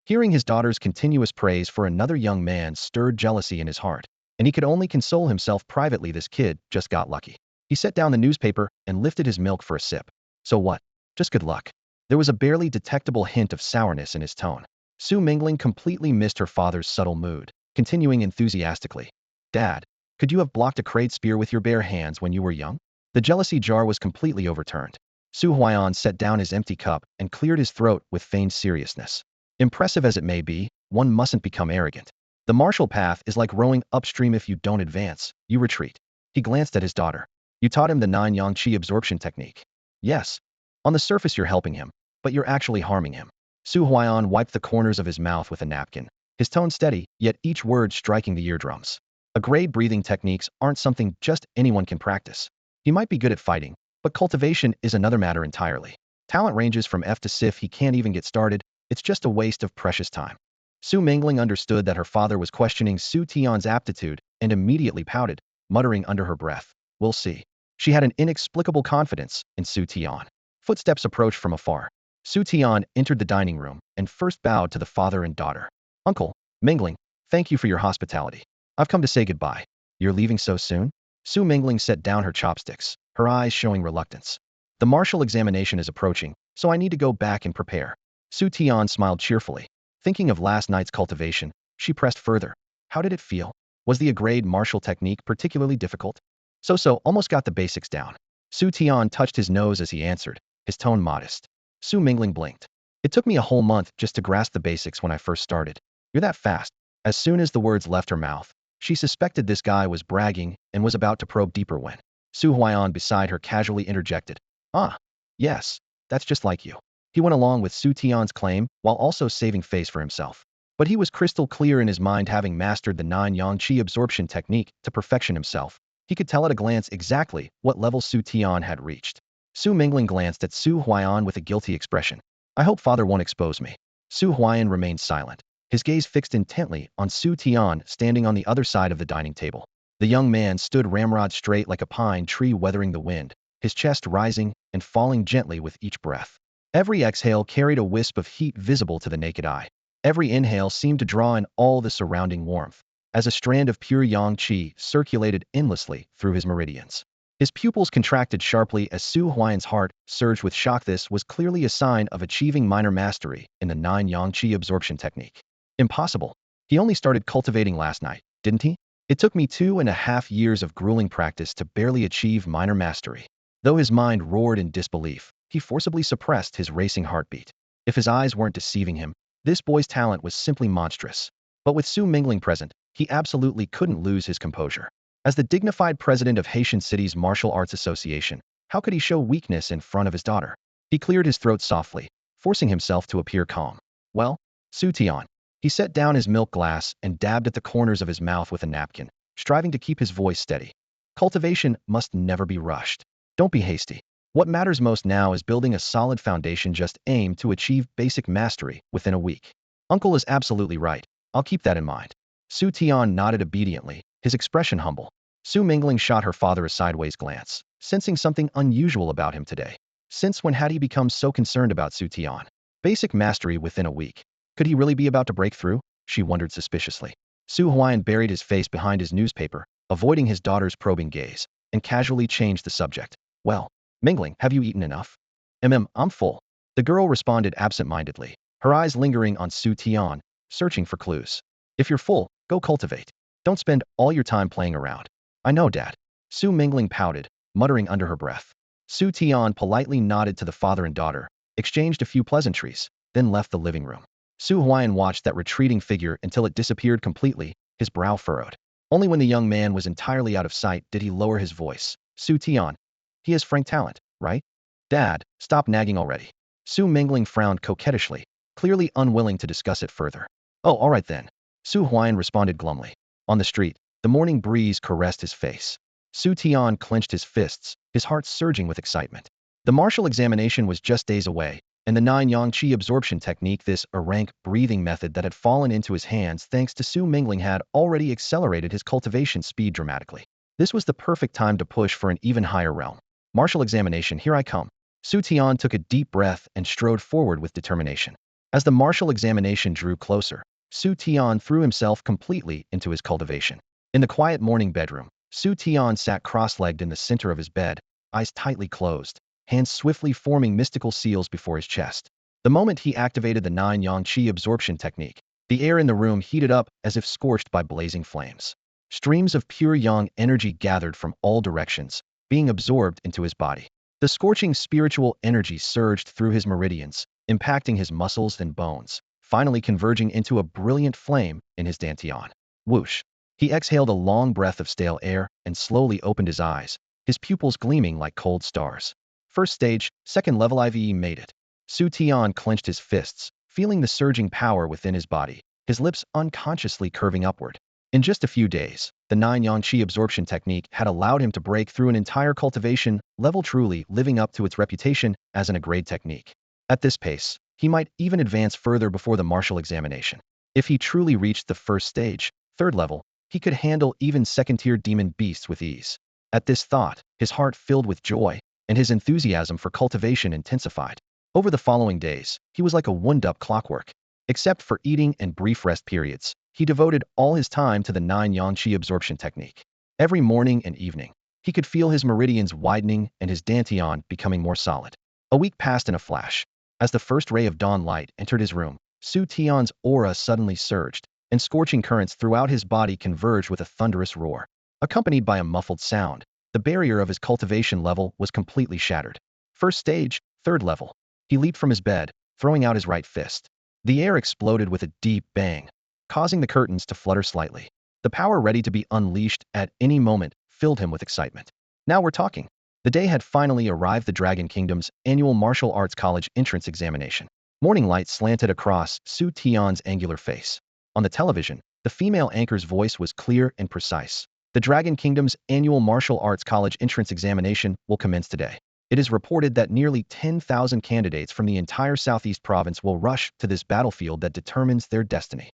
Hearing his daughter's continuous praise for another young man stirred jealousy in his heart, and he could only console himself privately, this kid just got lucky. He set down the newspaper and lifted his milk for a sip. So what? Just good luck. There was a barely detectable hint of sourness in his tone. Su Mingling completely missed her father's subtle mood, continuing enthusiastically. Dad, could you have blocked a crade spear with your bare hands when you were young? The jealousy jar was completely overturned. Su Huaiyan set down his empty cup and cleared his throat with feigned seriousness. Impressive as it may be, one mustn't become arrogant. The martial path is like rowing upstream. If you don't advance, you retreat. He glanced at his daughter. You taught him the 9 Yang Qi absorption technique. Yes. On the surface you're helping him, but you're actually harming him. Su Huaiyan wiped the corners of his mouth with a napkin, his tone steady, yet each word striking the eardrums. A grade breathing techniques aren't something just anyone can practice. He might be good at fighting, but cultivation is another matter entirely. Talent ranges from F to Sif. He can't even get started. It's just a waste of precious time. Su Mingling understood that her father was questioning Xu Tian's aptitude and immediately pouted, muttering under her breath, "We'll see." She had an inexplicable confidence in Xu Tian. Footsteps approached from afar. Xu Tian entered the dining room and first bowed to the father and daughter. Uncle, Mingling, thank you for your hospitality. I've come to say goodbye. You're leaving so soon? Su Mingling set down her chopsticks, her eyes showing reluctance. The martial examination is approaching, so I need to go back and prepare. Xu Tian smiled cheerfully. Thinking of last night's cultivation, she pressed further. How did it feel? Was the grade martial technique particularly difficult? So, almost got the basics down. Xu Tian touched his nose as he answered, his tone modest. Su Mingling blinked. It took me a whole month just to grasp the basics when I first started. You're that fast. As soon as the words left her mouth, she suspected this guy was bragging and was about to probe deeper when Su Huaiyan beside her casually interjected. Ah, yes, that's just like you. He went along with Xu Tian's claim while also saving face for himself. But he was crystal clear in his mind, having mastered the 9 Yang Qi absorption technique to perfection himself. He could tell at a glance exactly what level Xu Tian had reached. Su Mingling glanced at Su Huaiyan with a guilty expression. I hope father won't expose me. Su Huaiyan remained silent, his gaze fixed intently on Xu Tian standing on the other side of the dining table. The young man stood ramrod straight like a pine tree weathering the wind, his chest rising and falling gently with each breath. Every exhale carried a wisp of heat visible to the naked eye. Every inhale seemed to draw in all the surrounding warmth, as a strand of pure yang qi circulated endlessly through his meridians. His pupils contracted sharply as Su Huayan's heart surged with shock. This was clearly a sign of achieving minor mastery in the 9-yang qi absorption technique. Impossible. He only started cultivating last night, didn't he? It took me 2.5 years of grueling practice to barely achieve minor mastery. Though his mind roared in disbelief, he forcibly suppressed his racing heartbeat. If his eyes weren't deceiving him, this boy's talent was simply monstrous. But with Su Mingling present, he absolutely couldn't lose his composure. As the dignified president of Haitian City's Martial Arts Association, how could he show weakness in front of his daughter? He cleared his throat softly, forcing himself to appear calm. Well, Xu Tian. He set down his milk glass and dabbed at the corners of his mouth with a napkin, striving to keep his voice steady. Cultivation must never be rushed. Don't be hasty. What matters most now is building a solid foundation. Just aim to achieve basic mastery within a week. Uncle is absolutely right. I'll keep that in mind. Xu Tian nodded obediently, his expression humble. Su Mingling shot her father a sideways glance, sensing something unusual about him today. Since when had he become so concerned about Xu Tian? Basic mastery within a week. Could he really be about to break through? She wondered suspiciously. Su Huayan buried his face behind his newspaper, avoiding his daughter's probing gaze, and casually changed the subject. Well, Mingling, have you eaten enough? I'm full. The girl responded absent-mindedly, her eyes lingering on Xu Tian, searching for clues. If you're full, go cultivate. Don't spend all your time playing around. I know, Dad. Su Mingling pouted, muttering under her breath. Xu Tian politely nodded to the father and daughter, exchanged a few pleasantries, then left the living room. Su Huayan watched that retreating figure until it disappeared completely, his brow furrowed. Only when the young man was entirely out of sight did he lower his voice. Xu Tian. He has frank talent, right? Dad, stop nagging already. Su Mingling frowned coquettishly, clearly unwilling to discuss it further. Oh, all right then. Su Huayan responded glumly. On the street, the morning breeze caressed his face. Xu Tian clenched his fists, his heart surging with excitement. The martial examination was just days away, and the 9-yang qi absorption technique, this rank breathing method that had fallen into his hands thanks to Su Mingling, had already accelerated his cultivation speed dramatically. This was the perfect time to push for an even higher realm. Martial examination, here I come. Xu Tian took a deep breath and strode forward with determination. As the martial examination drew closer, Xu Tian threw himself completely into his cultivation. In the quiet morning bedroom, Xu Tian sat cross-legged in the center of his bed, eyes tightly closed, hands swiftly forming mystical seals before his chest. The moment he activated the 9-yang qi absorption technique, the air in the room heated up as if scorched by blazing flames. Streams of pure yang energy gathered from all directions, being absorbed into his body. The scorching spiritual energy surged through his meridians, impacting his muscles and bones, finally converging into a brilliant flame in his dantian. Whoosh! He exhaled a long breath of stale air and slowly opened his eyes, his pupils gleaming like cold stars. First stage, second level IVE made it. Xu Tian clenched his fists, feeling the surging power within his body, his lips unconsciously curving upward. In just a few days, the 9-yang qi absorption technique had allowed him to break through an entire cultivation level, truly living up to its reputation as an A-grade technique. At this pace, he might even advance further before the martial examination. If he truly reached the first stage, third level, he could handle even second-tier demon beasts with ease. At this thought, his heart filled with joy, and his enthusiasm for cultivation intensified. Over the following days, he was like a wound-up clockwork. Except for eating and brief rest periods, he devoted all his time to the 9-yang qi absorption technique. Every morning and evening, he could feel his meridians widening and his dantian becoming more solid. A week passed in a flash. As the first ray of dawn light entered his room, Xu Tian's aura suddenly surged, and scorching currents throughout his body converged with a thunderous roar. Accompanied by a muffled sound, the barrier of his cultivation level was completely shattered. First stage, third level. He leaped from his bed, throwing out his right fist. The air exploded with a deep bang, causing the curtains to flutter slightly. The power ready to be unleashed at any moment filled him with excitement. Now we're talking. The day had finally arrived, the Dragon Kingdom's annual martial arts college entrance examination. Morning light slanted across Xu Tian's angular face. On the television, the female anchor's voice was clear and precise. The Dragon Kingdom's annual martial arts college entrance examination will commence today. It is reported that nearly 10,000 candidates from the entire Southeast province will rush to this battlefield that determines their destiny.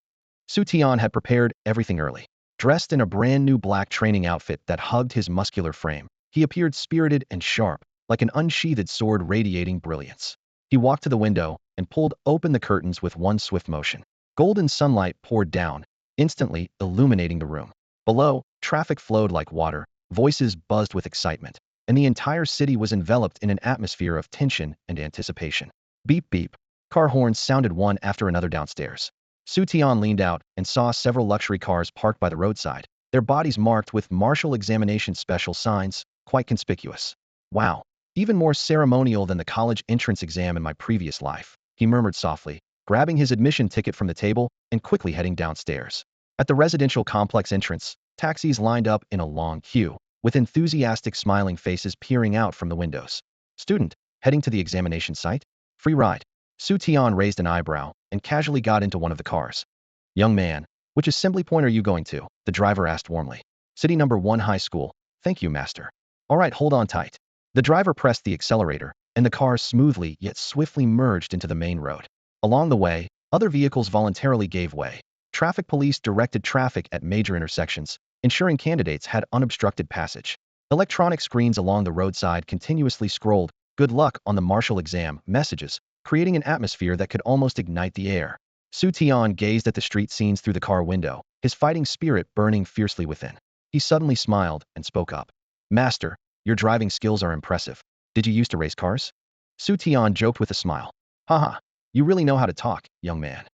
Xu Tian had prepared everything early. Dressed in a brand new black training outfit that hugged his muscular frame, he appeared spirited and sharp, like an unsheathed sword radiating brilliance. He walked to the window and pulled open the curtains with one swift motion. Golden sunlight poured down, instantly illuminating the room. Below, traffic flowed like water, voices buzzed with excitement, and the entire city was enveloped in an atmosphere of tension and anticipation. Beep beep. Car horns sounded one after another downstairs. Xu Tian leaned out and saw several luxury cars parked by the roadside, their bodies marked with martial examination special signs, quite conspicuous. Wow, even more ceremonial than the college entrance exam in my previous life, he murmured softly, grabbing his admission ticket from the table and quickly heading downstairs. At the residential complex entrance, taxis lined up in a long queue, with enthusiastic smiling faces peering out from the windows. Student, heading to the examination site? Free ride. Xu Tian raised an eyebrow and casually got into one of the cars. Young man, which assembly point are you going to? The driver asked warmly. City number 1 high school. Thank you, master. All right, hold on tight. The driver pressed the accelerator, and the car smoothly yet swiftly merged into the main road. Along the way, other vehicles voluntarily gave way. Traffic police directed traffic at major intersections, ensuring candidates had unobstructed passage. Electronic screens along the roadside continuously scrolled, "Good luck on the martial exam" messages, creating an atmosphere that could almost ignite the air. Xu Tian gazed at the street scenes through the car window, his fighting spirit burning fiercely within. He suddenly smiled and spoke up. Master, your driving skills are impressive. Did you used to race cars? Xu Tian joked with a smile. Haha, you really know how to talk, young man.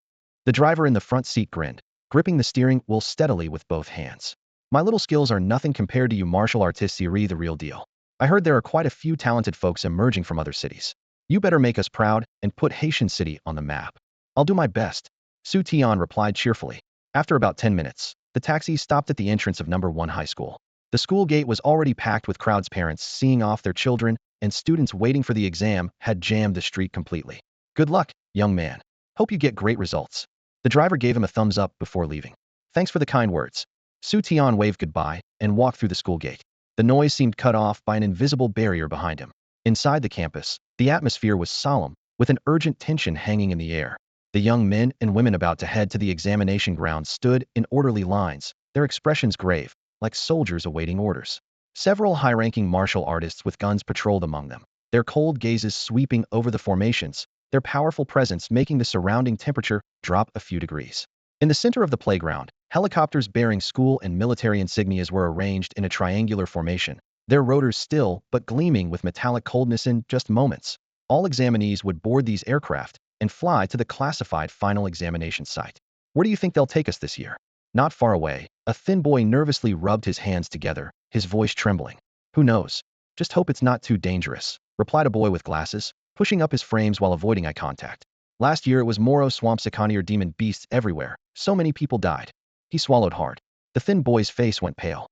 The driver in the front seat grinned, gripping the steering wheel steadily with both hands. My little skills are nothing compared to you martial artists, the real deal. I heard there are quite a few talented folks emerging from other cities. You better make us proud and put Haitian City on the map. I'll do my best, Xu Tian replied cheerfully. After about 10 minutes, the taxi stopped at the entrance of number 1 high school. The school gate was already packed with crowds, parents seeing off their children, and students waiting for the exam had jammed the street completely. Good luck, young man. Hope you get great results. The driver gave him a thumbs up before leaving. Thanks for the kind words. Xu Tian waved goodbye and walked through the school gate. The noise seemed cut off by an invisible barrier behind him. Inside the campus, the atmosphere was solemn, with an urgent tension hanging in the air. The young men and women about to head to the examination grounds stood in orderly lines, their expressions grave, like soldiers awaiting orders. Several high-ranking martial artists with guns patrolled among them, their cold gazes sweeping over the formations, their powerful presence making the surrounding temperature drop a few degrees. In the center of the playground, helicopters bearing school and military insignias were arranged in a triangular formation, their rotors still but gleaming with metallic coldness. In just moments, all examinees would board these aircraft and fly to the classified final examination site. Where do you think they'll take us this year? Not far away, a thin boy nervously rubbed his hands together, his voice trembling. Who knows? Just hope it's not too dangerous, replied a boy with glasses, pushing up his frames while avoiding eye contact. Last year it was Moro swamp Sikani or demon beasts everywhere. So many people died. He swallowed hard. The thin boy's face went pale.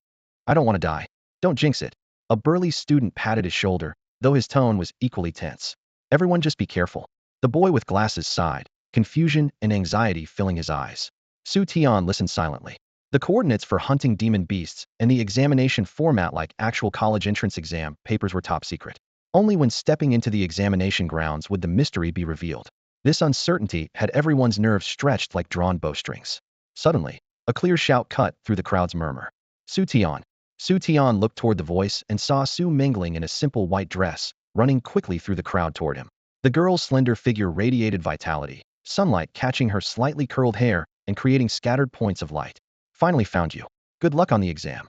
I don't want to die. Don't jinx it. A burly student patted his shoulder, though his tone was equally tense. Everyone just be careful. The boy with glasses sighed, confusion and anxiety filling his eyes. Xu Tian listened silently. The coordinates for hunting demon beasts and the examination format like actual college entrance exam papers were top secret. Only when stepping into the examination grounds would the mystery be revealed. This uncertainty had everyone's nerves stretched like drawn bowstrings. Suddenly, a clear shout cut through the crowd's murmur. Xu Tian. Xu Tian looked toward the voice and saw Su Mingling in a simple white dress, running quickly through the crowd toward him. The girl's slender figure radiated vitality, sunlight catching her slightly curled hair and creating scattered points of light. Finally found you. Good luck on the exam.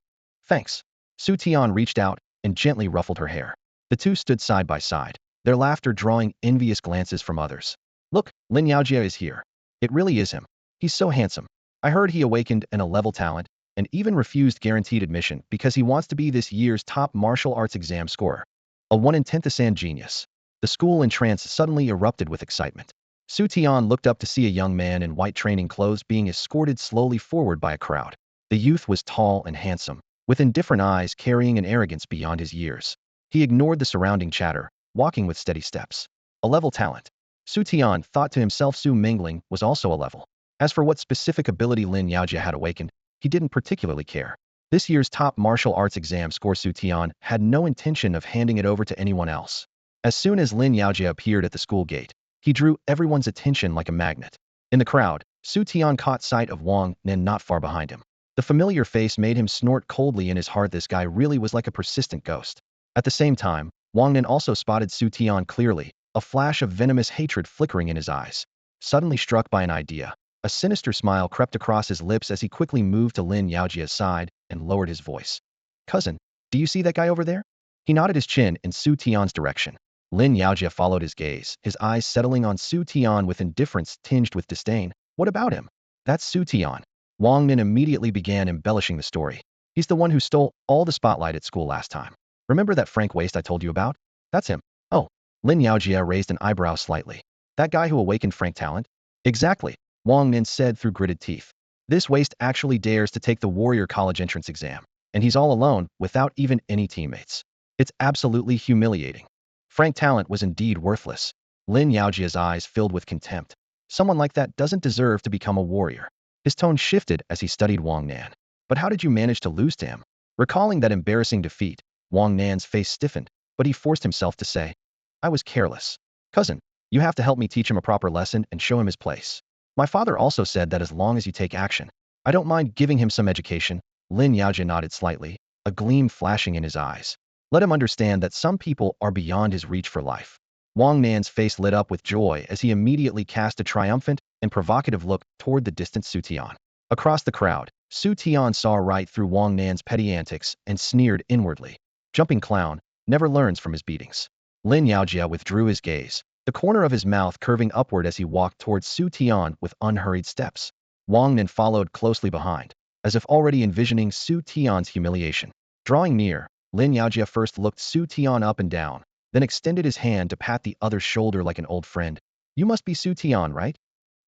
Thanks. Xu Tian reached out and gently ruffled her hair. The two stood side by side, their laughter drawing envious glances from others. Look, Lin Yaojia is here. It really is him. He's so handsome. I heard he awakened an A-level talent and even refused guaranteed admission because he wants to be this year's top martial arts exam scorer. A 1 in 10,000 genius. The school in trance suddenly erupted with excitement. Xu Tian looked up to see a young man in white training clothes being escorted slowly forward by a crowd. The youth was tall and handsome, with indifferent eyes carrying an arrogance beyond his years. He ignored the surrounding chatter, walking with steady steps. A level talent. Xu Tian thought to himself Su Mingling was also a level. As for what specific ability Lin Yaojia had awakened, he didn't particularly care. This year's top martial arts exam score Xu Tian had no intention of handing it over to anyone else. As soon as Lin Yaojia appeared at the school gate, he drew everyone's attention like a magnet. In the crowd, Xu Tian caught sight of Wang Nen not far behind him. The familiar face made him snort coldly in his heart. This guy really was like a persistent ghost. At the same time, Wang Nen also spotted Xu Tian clearly, a flash of venomous hatred flickering in his eyes. Suddenly struck by an idea, a sinister smile crept across his lips as he quickly moved to Lin Yaojia's side and lowered his voice. Cousin, do you see that guy over there? He nodded his chin in Xu Tian's direction. Lin Yaojia followed his gaze, his eyes settling on Xu Tian with indifference tinged with disdain. What about him? That's Xu Tian. Wang Nin immediately began embellishing the story. He's the one who stole all the spotlight at school last time. Remember that frank waste I told you about? That's him. Oh. Lin Yaojia raised an eyebrow slightly. That guy who awakened frank talent? Exactly, Wang Nin said through gritted teeth. This waste actually dares to take the warrior college entrance exam, and he's all alone, without even any teammates. It's absolutely humiliating. Frank talent was indeed worthless. Lin Yaojia's eyes filled with contempt. Someone like that doesn't deserve to become a warrior. His tone shifted as he studied Wang Nan. But how did you manage to lose to him? Recalling that embarrassing defeat, Wang Nan's face stiffened, but he forced himself to say, I was careless. Cousin, you have to help me teach him a proper lesson and show him his place. My father also said that as long as you take action, I don't mind giving him some education. Lin Yaojia nodded slightly, a gleam flashing in his eyes. Let him understand that some people are beyond his reach for life. Wang Nan's face lit up with joy as he immediately cast a triumphant and provocative look toward the distant Xu Tian. Across the crowd, Xu Tian saw right through Wang Nan's petty antics and sneered inwardly. Jumping clown never learns from his beatings. Lin Yaojia withdrew his gaze, the corner of his mouth curving upward as he walked towards Xu Tian with unhurried steps. Wang Nan followed closely behind, as if already envisioning Xu Tian's humiliation. Drawing near, Lin Yaojia first looked Xu Tian up and down, then extended his hand to pat the other's shoulder like an old friend. You must be Xu Tian, right?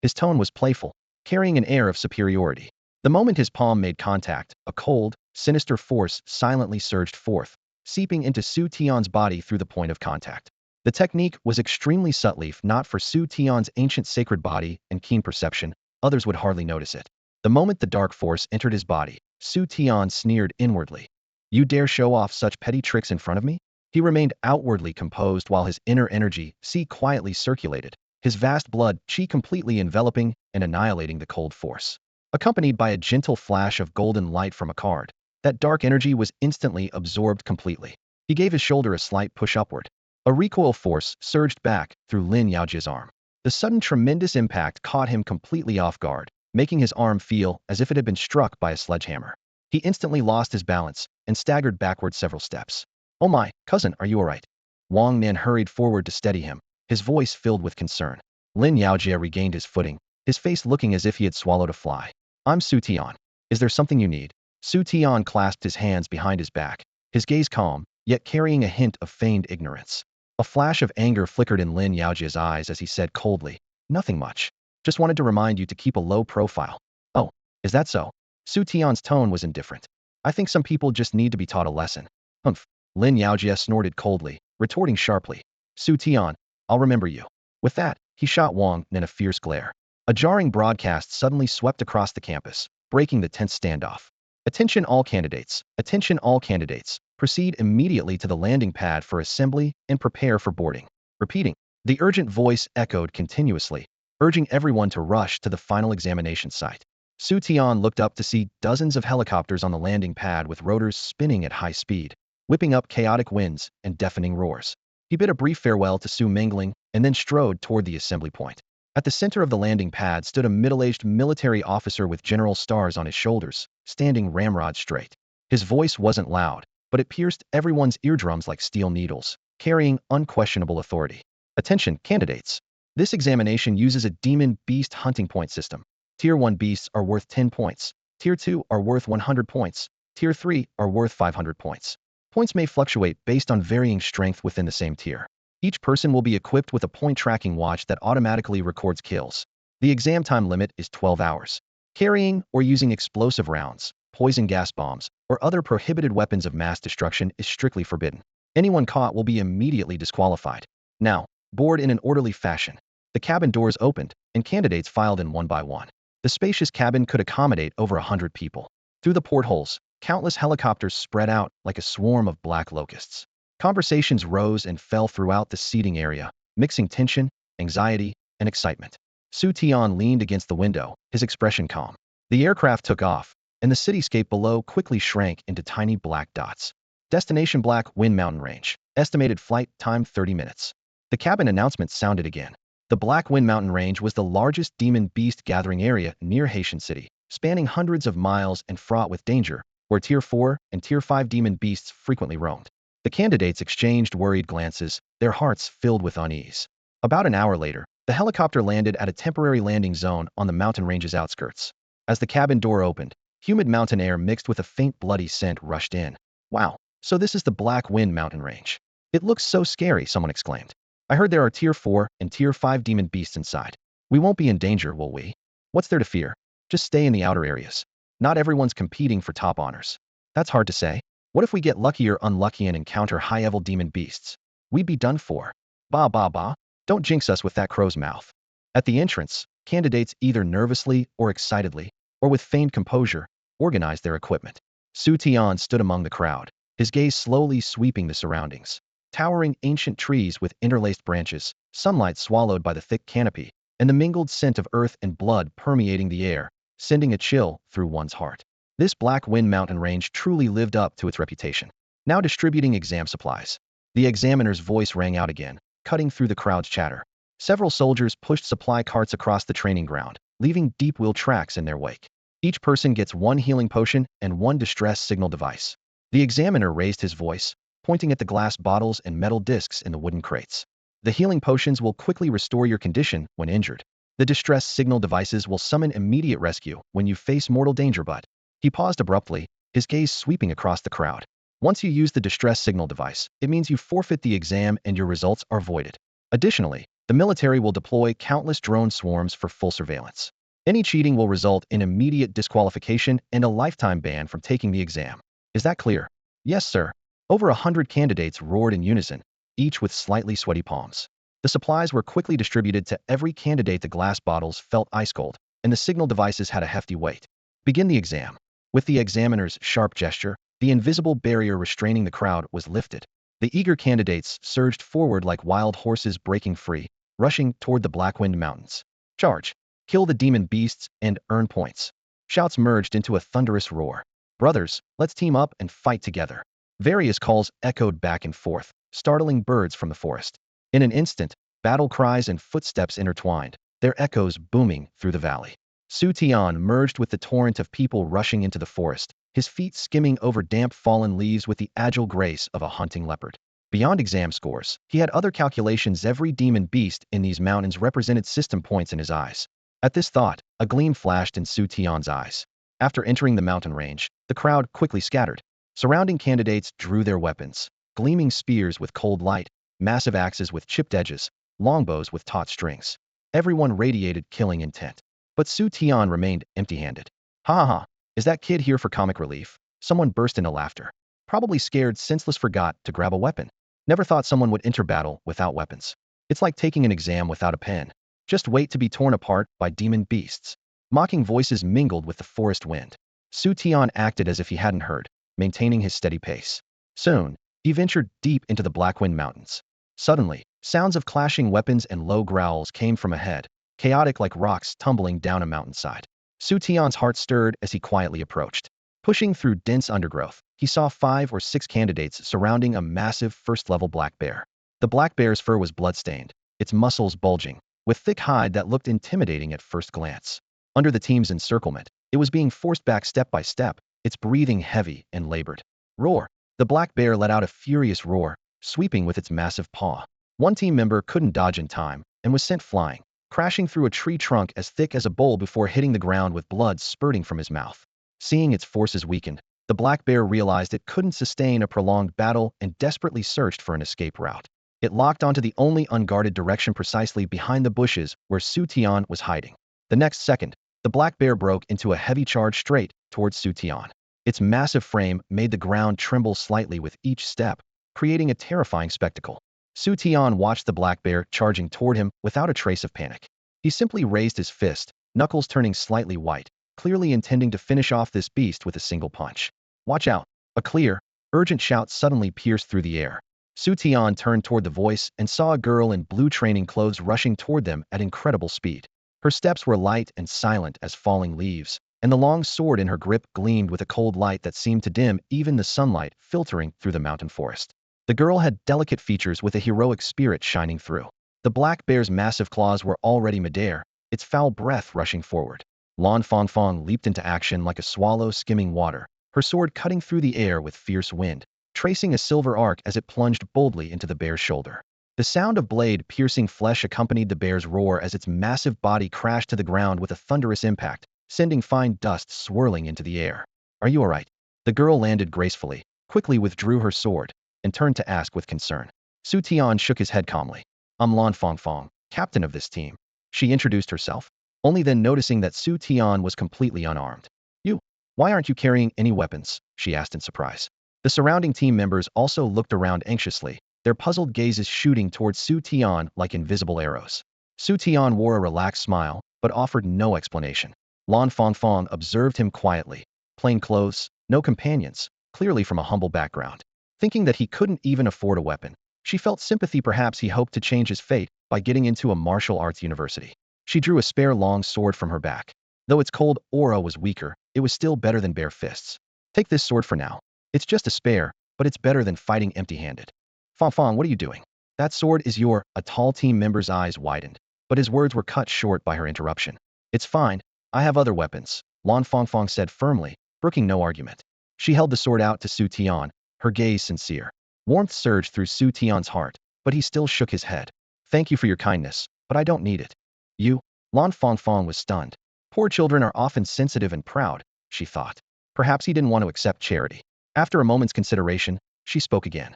His tone was playful, carrying an air of superiority. The moment his palm made contact, a cold, sinister force silently surged forth, seeping into Xu Tian's body through the point of contact. The technique was extremely subtle. If not for Xu Tian's ancient sacred body and keen perception, others would hardly notice it. The moment the dark force entered his body, Xu Tian sneered inwardly. You dare show off such petty tricks in front of me? He remained outwardly composed while his inner energy quietly circulated, his vast blood qi completely enveloping and annihilating the cold force. Accompanied by a gentle flash of golden light from a card, that dark energy was instantly absorbed completely. He gave his shoulder a slight push upward. A recoil force surged back through Lin Yaojia's arm. The sudden tremendous impact caught him completely off guard, making his arm feel as if it had been struck by a sledgehammer. He instantly lost his balance and staggered backward several steps. Oh my, cousin, are you all right? Wang Nan hurried forward to steady him, his voice filled with concern. Lin Yaojia regained his footing, his face looking as if he had swallowed a fly. I'm Xu Tian. Is there something you need? Xu Tian clasped his hands behind his back, his gaze calm, yet carrying a hint of feigned ignorance. A flash of anger flickered in Lin Yaojia's eyes as he said coldly, nothing much. Just wanted to remind you to keep a low profile. Oh, is that so? Xu Tian's tone was indifferent. I think some people just need to be taught a lesson. Humph. Lin Yaojia snorted coldly, retorting sharply. Xu Tian, I'll remember you. With that, he shot Wang in a fierce glare. A jarring broadcast suddenly swept across the campus, breaking the tense standoff. Attention all candidates. Attention all candidates. Proceed immediately to the landing pad for assembly and prepare for boarding. Repeating. The urgent voice echoed continuously, urging everyone to rush to the final examination site. Xu Tian looked up to see dozens of helicopters on the landing pad with rotors spinning at high speed, whipping up chaotic winds and deafening roars. He bid a brief farewell to Su Mingling and then strode toward the assembly point. At the center of the landing pad stood a middle-aged military officer with general stars on his shoulders, standing ramrod straight. His voice wasn't loud, but it pierced everyone's eardrums like steel needles, carrying unquestionable authority. Attention, candidates. This examination uses a demon beast hunting point system. Tier 1 beasts are worth 10 points. Tier 2 are worth 100 points. Tier 3 are worth 500 points. Points may fluctuate based on varying strength within the same tier. Each person will be equipped with a point tracking watch that automatically records kills. The exam time limit is 12 hours. Carrying or using explosive rounds, poison gas bombs, or other prohibited weapons of mass destruction is strictly forbidden. Anyone caught will be immediately disqualified. Now, board in an orderly fashion. The cabin doors opened, and candidates filed in one by one. The spacious cabin could accommodate over 100 people. Through the portholes, countless helicopters spread out like a swarm of black locusts. Conversations rose and fell throughout the seating area, mixing tension, anxiety, and excitement. Xu Tian leaned against the window, his expression calm. The aircraft took off, and the cityscape below quickly shrank into tiny black dots. Destination Black Wind Mountain Range. Estimated flight time 30 minutes. The cabin announcement sounded again. The Black Wind Mountain Range was the largest demon beast gathering area near Haitian City, spanning hundreds of miles and fraught with danger, where Tier 4 and Tier 5 demon beasts frequently roamed. The candidates exchanged worried glances, their hearts filled with unease. About an hour later, the helicopter landed at a temporary landing zone on the mountain range's outskirts. As the cabin door opened, humid mountain air mixed with a faint bloody scent rushed in. Wow, so this is the Black Wind mountain range. It looks so scary, someone exclaimed. I heard there are Tier 4 and Tier 5 demon beasts inside. We won't be in danger, will we? What's there to fear? Just stay in the outer areas. Not everyone's competing for top honors. That's hard to say. What if we get lucky or unlucky and encounter high-level demon beasts? We'd be done for. Ba ba ba. Don't jinx us with that crow's mouth. At the entrance, candidates either nervously or excitedly, or with feigned composure, organized their equipment. Xu Tian stood among the crowd, his gaze slowly sweeping the surroundings. Towering ancient trees with interlaced branches, sunlight swallowed by the thick canopy, and the mingled scent of earth and blood permeating the air, sending a chill through one's heart. This Black Wind mountain range truly lived up to its reputation. Now distributing exam supplies. The examiner's voice rang out again, cutting through the crowd's chatter. Several soldiers pushed supply carts across the training ground, leaving deep wheel tracks in their wake. Each person gets one healing potion and one distress signal device. The examiner raised his voice, pointing at the glass bottles and metal discs in the wooden crates. The healing potions will quickly restore your condition when injured. The distress signal devices will summon immediate rescue when you face mortal danger, but... He paused abruptly, his gaze sweeping across the crowd. Once you use the distress signal device, it means you forfeit the exam and your results are voided. Additionally, the military will deploy countless drone swarms for full surveillance. Any cheating will result in immediate disqualification and a lifetime ban from taking the exam. Is that clear? Yes, sir. Over 100 candidates roared in unison, each with slightly sweaty palms. The supplies were quickly distributed to every candidate. The glass bottles felt ice cold, and the signal devices had a hefty weight. Begin the exam. With the examiner's sharp gesture, the invisible barrier restraining the crowd was lifted. The eager candidates surged forward like wild horses breaking free, rushing toward the Blackwind Mountains. Charge! Kill the demon beasts and earn points. Shouts merged into a thunderous roar. Brothers, let's team up and fight together. Various calls echoed back and forth, startling birds from the forest. In an instant, battle cries and footsteps intertwined, their echoes booming through the valley. Xu Tian merged with the torrent of people rushing into the forest, his feet skimming over damp fallen leaves with the agile grace of a hunting leopard. Beyond exam scores, he had other calculations. Every demon beast in these mountains represented system points in his eyes. At this thought, a gleam flashed in Xu Tian's eyes. After entering the mountain range, the crowd quickly scattered. Surrounding candidates drew their weapons, gleaming spears with cold light, massive axes with chipped edges, longbows with taut strings. Everyone radiated killing intent. But Xu Tian remained empty-handed. Ha ha ha, is that kid here for comic relief? Someone burst into laughter. Probably scared senseless forgot to grab a weapon. Never thought someone would enter battle without weapons. It's like taking an exam without a pen. Just wait to be torn apart by demon beasts. Mocking voices mingled with the forest wind. Xu Tian acted as if he hadn't heard, maintaining his steady pace. Soon, he ventured deep into the Blackwind Mountains. Suddenly, sounds of clashing weapons and low growls came from ahead, chaotic like rocks tumbling down a mountainside. Xu Tian's heart stirred as he quietly approached. Pushing through dense undergrowth, he saw 5 or 6 candidates surrounding a massive first-level black bear. The black bear's fur was blood-stained, its muscles bulging, with thick hide that looked intimidating at first glance. Under the team's encirclement, it was being forced back step by step, its breathing heavy and labored. Roar! The black bear let out a furious roar, sweeping with its massive paw. One team member couldn't dodge in time and was sent flying, crashing through a tree trunk as thick as a bowl before hitting the ground with blood spurting from his mouth. Seeing its forces weakened, the black bear realized it couldn't sustain a prolonged battle and desperately searched for an escape route. It locked onto the only unguarded direction precisely behind the bushes where Xu Tian was hiding. The next second, the black bear broke into a heavy charge straight towards Xu Tian. Its massive frame made the ground tremble slightly with each step, creating a terrifying spectacle. Xu Tian watched the black bear charging toward him without a trace of panic. He simply raised his fist, knuckles turning slightly white, clearly intending to finish off this beast with a single punch. Watch out! A clear, urgent shout suddenly pierced through the air. Xu Tian turned toward the voice and saw a girl in blue training clothes rushing toward them at incredible speed. Her steps were light and silent as falling leaves, and the long sword in her grip gleamed with a cold light that seemed to dim even the sunlight filtering through the mountain forest. The girl had delicate features with a heroic spirit shining through. The black bear's massive claws were already midair, its foul breath rushing forward. Lan Fangfang leaped into action like a swallow skimming water, her sword cutting through the air with fierce wind, tracing a silver arc as it plunged boldly into the bear's shoulder. The sound of blade-piercing flesh accompanied the bear's roar as its massive body crashed to the ground with a thunderous impact, sending fine dust swirling into the air. Are you all right? The girl landed gracefully, quickly withdrew her sword, and turned to ask with concern. Xu Tian shook his head calmly. I'm Lan Fongfong, captain of this team. She introduced herself, only then noticing that Xu Tian was completely unarmed. You, why aren't you carrying any weapons? She asked in surprise. The surrounding team members also looked around anxiously, their puzzled gazes shooting towards Xu Tian like invisible arrows. Xu Tian wore a relaxed smile, but offered no explanation. Lan Fongfong observed him quietly. Plain clothes, no companions, clearly from a humble background. Thinking that he couldn't even afford a weapon, she felt sympathy. Perhaps he hoped to change his fate by getting into a martial arts university. She drew a spare long sword from her back. Though its cold aura was weaker, it was still better than bare fists. Take this sword for now. It's just a spare, but it's better than fighting empty-handed. Fongfong, what are you doing? That sword is your— A tall team member's eyes widened, but his words were cut short by her interruption. It's fine. I have other weapons, Lan Fongfong said firmly, brooking no argument. She held the sword out to Xu Tian, her gaze sincere. Warmth surged through Xu Tian's heart, but he still shook his head. Thank you for your kindness, but I don't need it. You? Lan Fongfong was stunned. Poor children are often sensitive and proud, she thought. Perhaps he didn't want to accept charity. After a moment's consideration, she spoke again.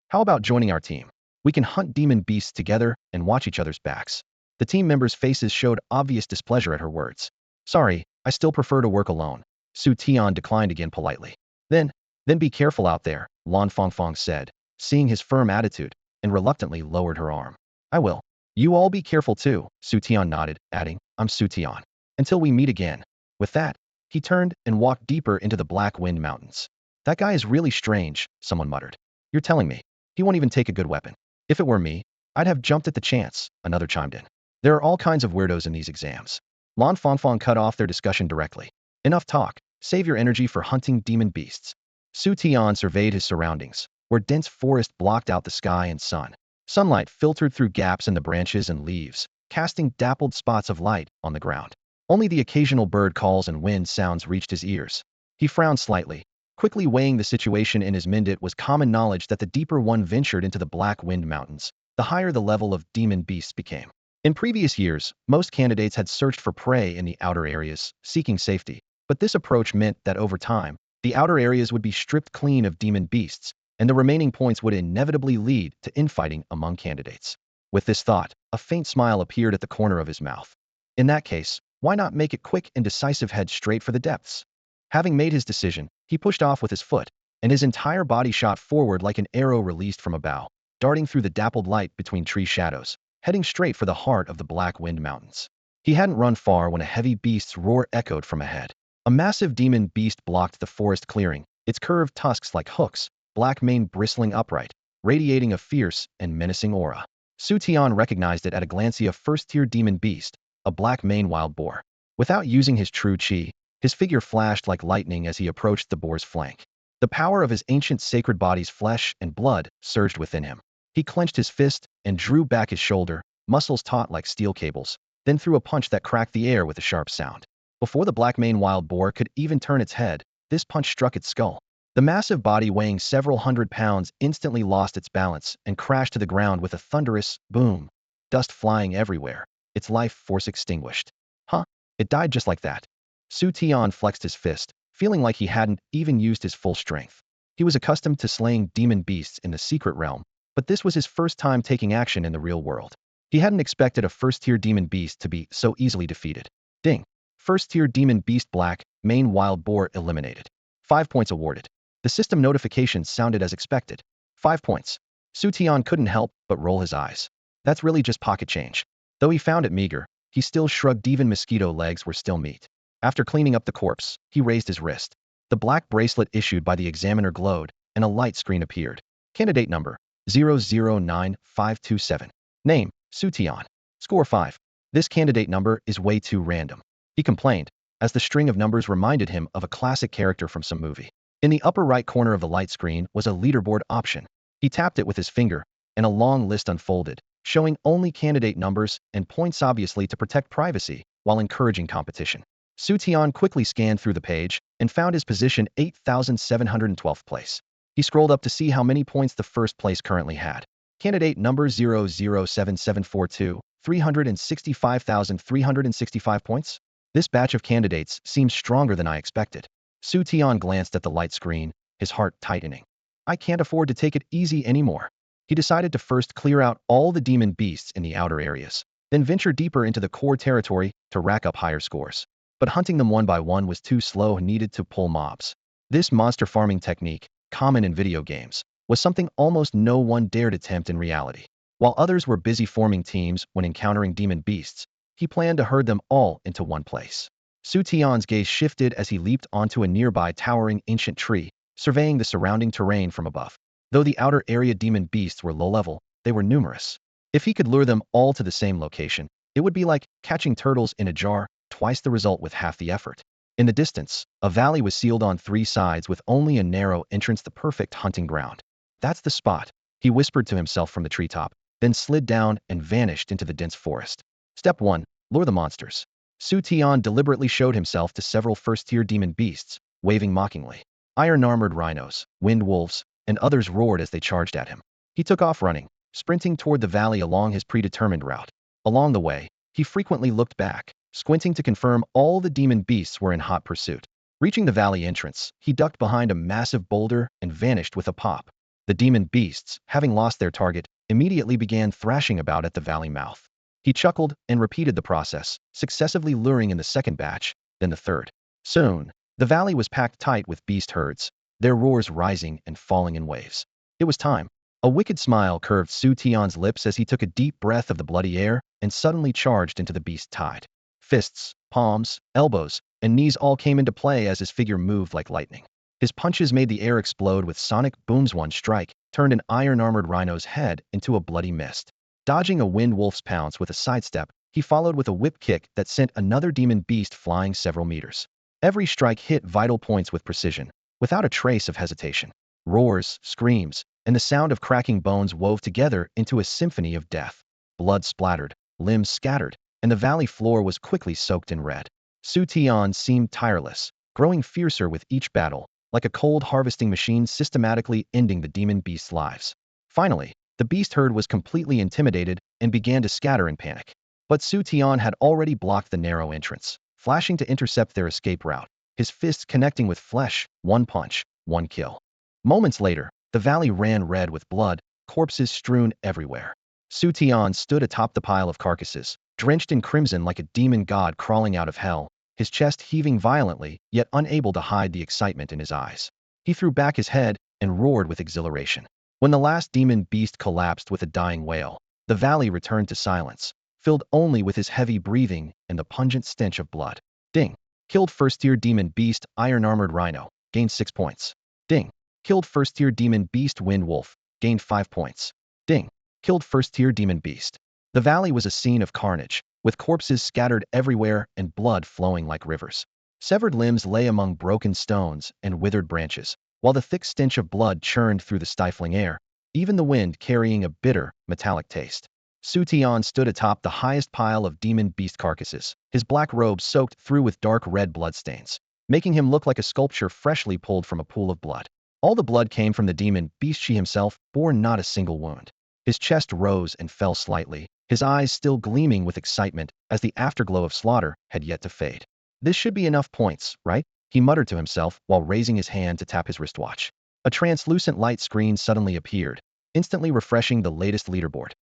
How about joining our team? We can hunt demon beasts together and watch each other's backs. The team members' faces showed obvious displeasure at her words. Sorry, I still prefer to work alone. Xu Tian declined again politely. Then be careful out there, Lan Fongfong said, seeing his firm attitude, and reluctantly lowered her arm. I will. You all be careful too, Xu Tian nodded, adding, I'm Xu Tian. Until we meet again. With that, he turned and walked deeper into the Black Wind Mountains. That guy is really strange, someone muttered. You're telling me he won't even take a good weapon? If it were me, I'd have jumped at the chance, another chimed in. There are all kinds of weirdos in these exams. Lan Fongfong cut off their discussion directly. Enough talk. Save your energy for hunting demon beasts. Xu Tian surveyed his surroundings, where dense forest blocked out the sky and sun. Sunlight filtered through gaps in the branches and leaves, casting dappled spots of light on the ground. Only the occasional bird calls and wind sounds reached his ears. He frowned slightly, quickly weighing the situation in his mind. It was common knowledge that the deeper one ventured into the Black Wind Mountains, the higher the level of demon beasts became. In previous years, most candidates had searched for prey in the outer areas, seeking safety, but this approach meant that over time, the outer areas would be stripped clean of demon beasts, and the remaining points would inevitably lead to infighting among candidates. With this thought, a faint smile appeared at the corner of his mouth. In that case, why not make it quick and decisive, head straight for the depths? Having made his decision, he pushed off with his foot, and his entire body shot forward like an arrow released from a bow, darting through the dappled light between tree shadows, heading straight for the heart of the Black Wind Mountains. He hadn't run far when a heavy beast's roar echoed from ahead. A massive demon beast blocked the forest clearing, its curved tusks like hooks, black mane bristling upright, radiating a fierce and menacing aura. Xu Tian recognized it at a glance. A first-tier demon beast, a black mane wild boar. Without using his true chi, his figure flashed like lightning as he approached the boar's flank. The power of his ancient sacred body's flesh and blood surged within him. He clenched his fist and drew back his shoulder, muscles taut like steel cables, then threw a punch that cracked the air with a sharp sound. Before the black mane wild boar could even turn its head, this punch struck its skull. The massive body, weighing several hundred pounds, instantly lost its balance and crashed to the ground with a thunderous boom, dust flying everywhere, its life force extinguished. Huh? It died just like that. Xu Tian flexed his fist, feeling like he hadn't even used his full strength. He was accustomed to slaying demon beasts in the secret realm, but this was his first time taking action in the real world. He hadn't expected a first-tier demon beast to be so easily defeated. Ding. First-tier demon beast black mane wild boar eliminated. 5 points awarded. The system notification sounded as expected. 5 points. Xu Tian couldn't help but roll his eyes. That's really just pocket change. Though he found it meager, he still shrugged. Even mosquito legs were still meat. After cleaning up the corpse, he raised his wrist. The black bracelet issued by the examiner glowed, and a light screen appeared. Candidate number 009527. Name, Xu Tian. Score 5. This candidate number is way too random, he complained, as the string of numbers reminded him of a classic character from some movie. In the upper right corner of the light screen was a leaderboard option. He tapped it with his finger, and a long list unfolded, showing only candidate numbers and points, obviously to protect privacy while encouraging competition. Xu Tian quickly scanned through the page and found his position 8,712th place. He scrolled up to see how many points the first place currently had. Candidate number 007742, 365,365 points? This batch of candidates seems stronger than I expected. Xu Tian glanced at the light screen, his heart tightening. I can't afford to take it easy anymore. He decided to first clear out all the demon beasts in the outer areas, then venture deeper into the core territory to rack up higher scores. But hunting them one by one was too slow and needed to pull mobs. This monster farming technique, common in video games, was something almost no one dared attempt in reality. While others were busy forming teams when encountering demon beasts, he planned to herd them all into one place. Xu Tian's gaze shifted as he leaped onto a nearby towering ancient tree, surveying the surrounding terrain from above. Though the outer area demon beasts were low-level, they were numerous. If he could lure them all to the same location, it would be like catching turtles in a jar, twice the result with half the effort. In the distance, a valley was sealed on three sides with only a narrow entrance, the perfect hunting ground. That's the spot, he whispered to himself from the treetop, then slid down and vanished into the dense forest. Step 1. Lure the monsters. Xu Tian deliberately showed himself to several first-tier demon beasts, waving mockingly. Iron-armored rhinos, wind wolves, and others roared as they charged at him. He took off running, sprinting toward the valley along his predetermined route. Along the way, he frequently looked back, squinting to confirm all the demon beasts were in hot pursuit. Reaching the valley entrance, he ducked behind a massive boulder and vanished with a pop. The demon beasts, having lost their target, immediately began thrashing about at the valley mouth. He chuckled and repeated the process, successively luring in the second batch, then the third. Soon, the valley was packed tight with beast herds, their roars rising and falling in waves. It was time. A wicked smile curved Xu Tian's lips as he took a deep breath of the bloody air and suddenly charged into the beast tide. Fists, palms, elbows, and knees all came into play as his figure moved like lightning. His punches made the air explode with sonic booms. One strike turned an iron-armored rhino's head into a bloody mist. Dodging a wind wolf's pounce with a sidestep, he followed with a whip kick that sent another demon beast flying several meters. Every strike hit vital points with precision, without a trace of hesitation. Roars, screams, and the sound of cracking bones wove together into a symphony of death. Blood splattered, limbs scattered, and the valley floor was quickly soaked in red. Xu Tian seemed tireless, growing fiercer with each battle, like a cold harvesting machine systematically ending the demon beasts' lives. Finally, the beast herd was completely intimidated and began to scatter in panic. But Xu Tian had already blocked the narrow entrance, flashing to intercept their escape route, his fists connecting with flesh, one punch, one kill. Moments later, the valley ran red with blood, corpses strewn everywhere. Xu Tian stood atop the pile of carcasses, drenched in crimson like a demon god crawling out of hell, his chest heaving violently, yet unable to hide the excitement in his eyes. He threw back his head and roared with exhilaration. When the last demon beast collapsed with a dying wail, the valley returned to silence, filled only with his heavy breathing and the pungent stench of blood. Ding. Killed first-tier demon beast, iron-armored rhino, gained 6 points. Ding. Killed first-tier demon beast, wind wolf, gained 5 points. Ding. Killed first-tier demon beast. The valley was a scene of carnage, with corpses scattered everywhere and blood flowing like rivers. Severed limbs lay among broken stones and withered branches, while the thick stench of blood churned through the stifling air, even the wind carrying a bitter, metallic taste. Xu Tian stood atop the highest pile of demon beast carcasses, his black robe soaked through with dark red bloodstains, making him look like a sculpture freshly pulled from a pool of blood. All the blood came from the demon beast. She himself bore not a single wound. His chest rose and fell slightly, his eyes still gleaming with excitement as the afterglow of slaughter had yet to fade. This should be enough points, right? He muttered to himself while raising his hand to tap his wristwatch. A translucent light screen suddenly appeared, instantly refreshing the latest leaderboard.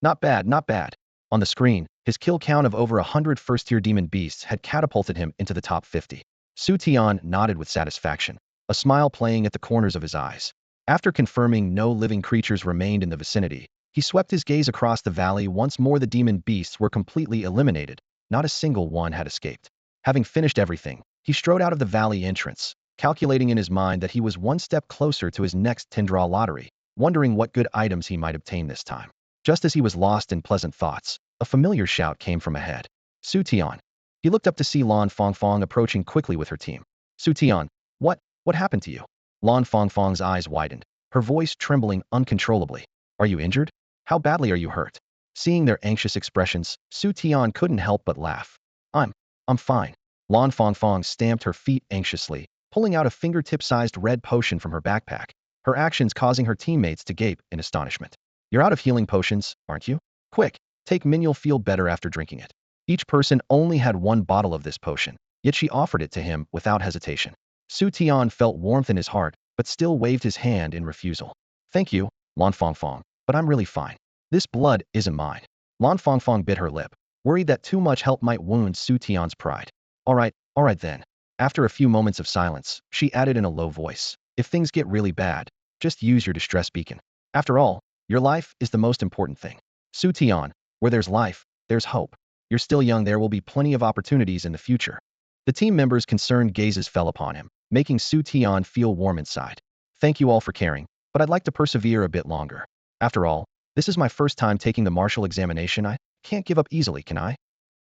Not bad, not bad. On the screen, his kill count of over 100 first-tier demon beasts had catapulted him into the top 50. Xu Tian nodded with satisfaction, a smile playing at the corners of his eyes. After confirming no living creatures remained in the vicinity, he swept his gaze across the valley. Once more the demon beasts were completely eliminated, not a single one had escaped. Having finished everything, he strode out of the valley entrance, calculating in his mind that he was one step closer to his next 10-draw lottery, wondering what good items he might obtain this time. Just as he was lost in pleasant thoughts, a familiar shout came from ahead. Xu Tian. He looked up to see Lan Fongfong approaching quickly with her team. Xu Tian, what happened to you? Lan Fongfong's eyes widened, her voice trembling uncontrollably. Are you injured? How badly are you hurt? Seeing their anxious expressions, Xu Tian couldn't help but laugh. I'm fine. Lan Fongfong stamped her feet anxiously, pulling out a fingertip-sized red potion from her backpack, her actions causing her teammates to gape in astonishment. You're out of healing potions, aren't you? Quick, take min, you'll feel better after drinking it. Each person only had one bottle of this potion, yet she offered it to him without hesitation. Xu Tian felt warmth in his heart, but still waved his hand in refusal. Thank you, Lan Fongfong, but I'm really fine. This blood isn't mine. Lan Fongfong bit her lip, worried that too much help might wound Xu Tian's pride. All right then. After a few moments of silence, she added in a low voice, if things get really bad, just use your distress beacon. After all, your life is the most important thing. Xu Tian, where there's life, there's hope. You're still young, there will be plenty of opportunities in the future. The team members' concerned gazes fell upon him, making Xu Tian feel warm inside. Thank you all for caring, but I'd like to persevere a bit longer. After all, this is my first time taking the martial examination. I can't give up easily, can I?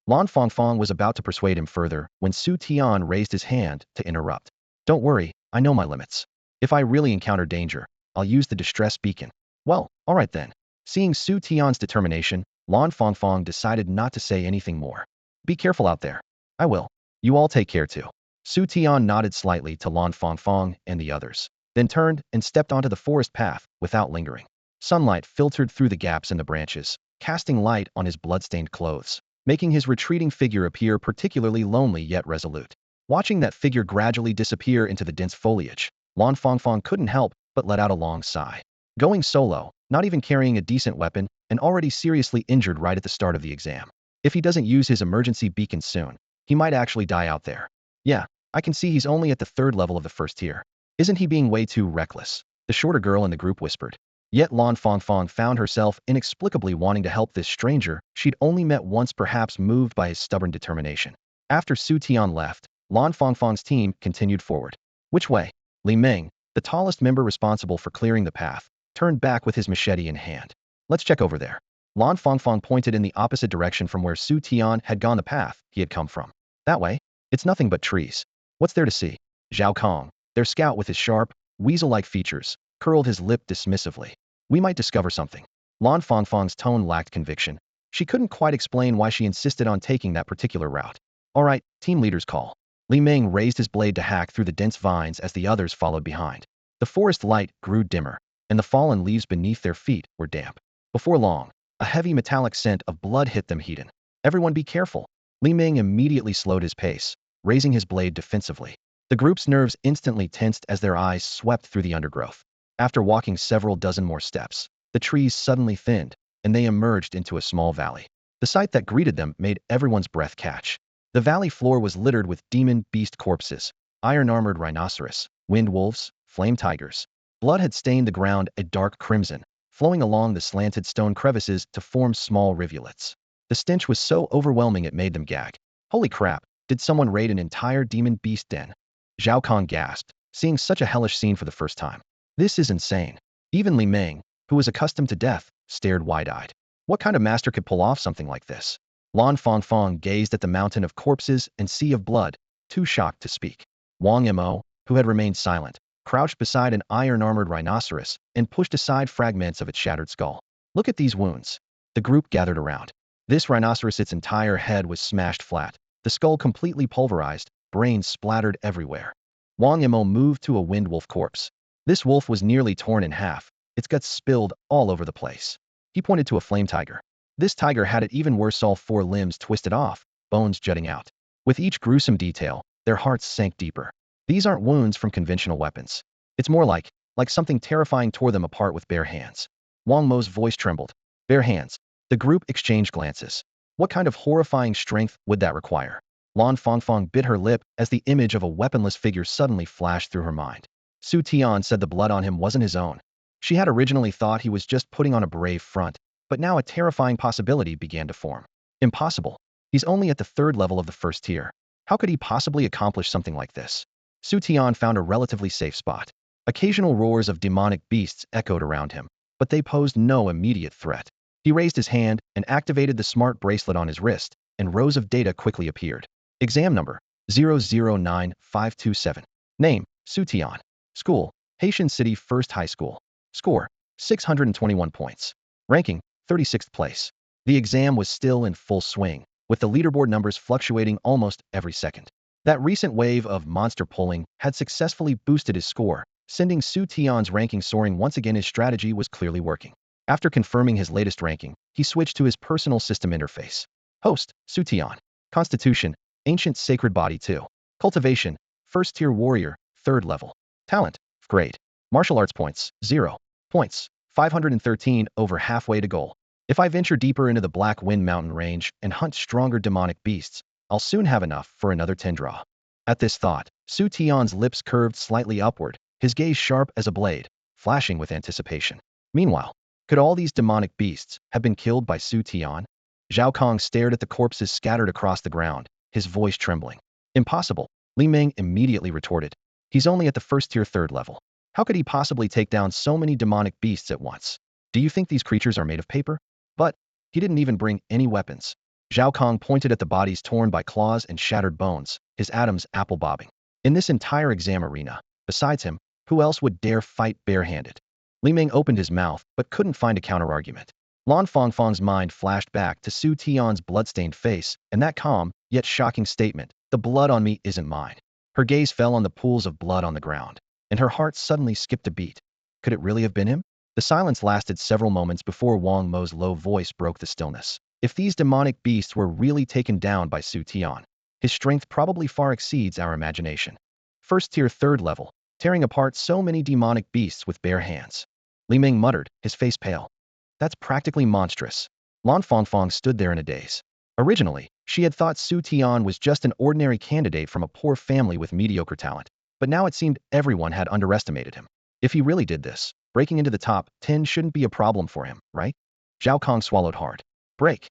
Lan Fongfong was about to persuade him further when Xu Tian raised his hand to interrupt. Don't worry, I know my limits. If I really encounter danger, I'll use the distress beacon. Well, all right then. Seeing Xu Tian's determination, Lan Fongfong decided not to say anything more. Be careful out there. I will. You all take care too. Xu Tian nodded slightly to Lan Fongfong and the others, then turned and stepped onto the forest path without lingering. Sunlight filtered through the gaps in the branches, casting light on his bloodstained clothes, making his retreating figure appear particularly lonely yet resolute. Watching that figure gradually disappear into the dense foliage, Lan Fongfong couldn't help but let out a long sigh. Going solo, not even carrying a decent weapon, and already seriously injured right at the start of the exam. If he doesn't use his emergency beacon soon, he might actually die out there. Yeah, I can see he's only at the 3rd level of the 1st tier. Isn't he being way too reckless? The shorter girl in the group whispered. Yet Lan Fongfong found herself inexplicably wanting to help this stranger she'd only met once, perhaps moved by his stubborn determination. After Xu Tian left, Lan Fongfong's team continued forward. Which way? Li Ming, the tallest member responsible for clearing the path, turned back with his machete in hand. Let's check over there. Lan Fongfong pointed in the opposite direction from where Xu Tian had gone, the path he had come from. That way? It's nothing but trees. What's there to see? Zhao Kong, their scout with his sharp, weasel-like features, curled his lip dismissively. We might discover something. Lan Fongfong's tone lacked conviction. She couldn't quite explain why she insisted on taking that particular route. All right, team leader's call. Li Ming raised his blade to hack through the dense vines as the others followed behind. The forest light grew dimmer, and the fallen leaves beneath their feet were damp. Before long, a heavy metallic scent of blood hit them. Heaton. Everyone be careful. Li Ming immediately slowed his pace, raising his blade defensively. The group's nerves instantly tensed as their eyes swept through the undergrowth. After walking several dozen more steps, the trees suddenly thinned, and they emerged into a small valley. The sight that greeted them made everyone's breath catch. The valley floor was littered with demon beast corpses, iron-armored rhinoceros, wind wolves, flame tigers. Blood had stained the ground a dark crimson, flowing along the slanted stone crevices to form small rivulets. The stench was so overwhelming it made them gag. Holy crap, did someone raid an entire demon beast den? Zhao Kong gasped, seeing such a hellish scene for the first time. This is insane. Even Li Ming, who was accustomed to death, stared wide-eyed. What kind of master could pull off something like this? Lan Fongfong gazed at the mountain of corpses and sea of blood, too shocked to speak. Wang Mo, who had remained silent, crouched beside an iron-armored rhinoceros and pushed aside fragments of its shattered skull. Look at these wounds. The group gathered around. This rhinoceros, its entire head was smashed flat, the skull completely pulverized, brains splattered everywhere. Wang Mo moved to a wind wolf corpse. This wolf was nearly torn in half, its guts spilled all over the place. He pointed to a flame tiger. This tiger had it even worse, all 4 limbs twisted off, bones jutting out. With each gruesome detail, their hearts sank deeper. These aren't wounds from conventional weapons. It's more like something terrifying tore them apart with bare hands. Wang Mo's voice trembled. Bare hands. The group exchanged glances. What kind of horrifying strength would that require? Lan Fongfong bit her lip as the image of a weaponless figure suddenly flashed through her mind. Xu Tian said the blood on him wasn't his own. She had originally thought he was just putting on a brave front, but now a terrifying possibility began to form. Impossible. He's only at the 3rd level of the 1st tier. How could he possibly accomplish something like this? Xu Tian found a relatively safe spot. Occasional roars of demonic beasts echoed around him, but they posed no immediate threat. He raised his hand and activated the smart bracelet on his wrist, and rows of data quickly appeared. Exam number 009527. Name, Xu Tian. School, Haitian City First High School. Score, 621 points. Ranking, 36th place. The exam was still in full swing, with the leaderboard numbers fluctuating almost every second. That recent wave of monster pulling had successfully boosted his score, Sending Xu Tian's ranking soaring once again. His strategy was clearly working. After confirming his latest ranking, he switched to his personal system interface. Host, Xu Tian. Constitution, Ancient Sacred Body 2. Cultivation, First Tier Warrior, 3rd level. Talent, Grade. Martial Arts points, 0 points, 513 over halfway to goal. If I venture deeper into the Black Wind Mountain range and hunt stronger demonic beasts, I'll soon have enough for another 10 draw. At this thought, Xu Tian's lips curved slightly upward, his gaze sharp as a blade, flashing with anticipation. Meanwhile, could all these demonic beasts have been killed by Xu Tian? Zhao Kong stared at the corpses scattered across the ground, his voice trembling. Impossible, Li Ming immediately retorted. He's only at the first tier 3rd level. How could he possibly take down so many demonic beasts at once? Do you think these creatures are made of paper? But he didn't even bring any weapons. Zhao Kong pointed at the bodies torn by claws and shattered bones, his atoms apple-bobbing. In this entire exam arena, besides him, who else would dare fight barehanded? Li Ming opened his mouth but couldn't find a counterargument. Lan Fangfang's mind flashed back to Xu Tian's bloodstained face and that calm, yet shocking statement, "The blood on me isn't mine." Her gaze fell on the pools of blood on the ground, and her heart suddenly skipped a beat. Could it really have been him? The silence lasted several moments before Wang Mo's low voice broke the stillness. If these demonic beasts were really taken down by Xu Tian, his strength probably far exceeds our imagination. First tier 3rd level, tearing apart so many demonic beasts with bare hands. Li Ming muttered, his face pale. That's practically monstrous. Lan Fangfang stood there in a daze. Originally, she had thought Xu Tian was just an ordinary candidate from a poor family with mediocre talent, but now it seemed everyone had underestimated him. If he really did this, breaking into the top 10 shouldn't be a problem for him, right? Zhao Kong swallowed hard. Break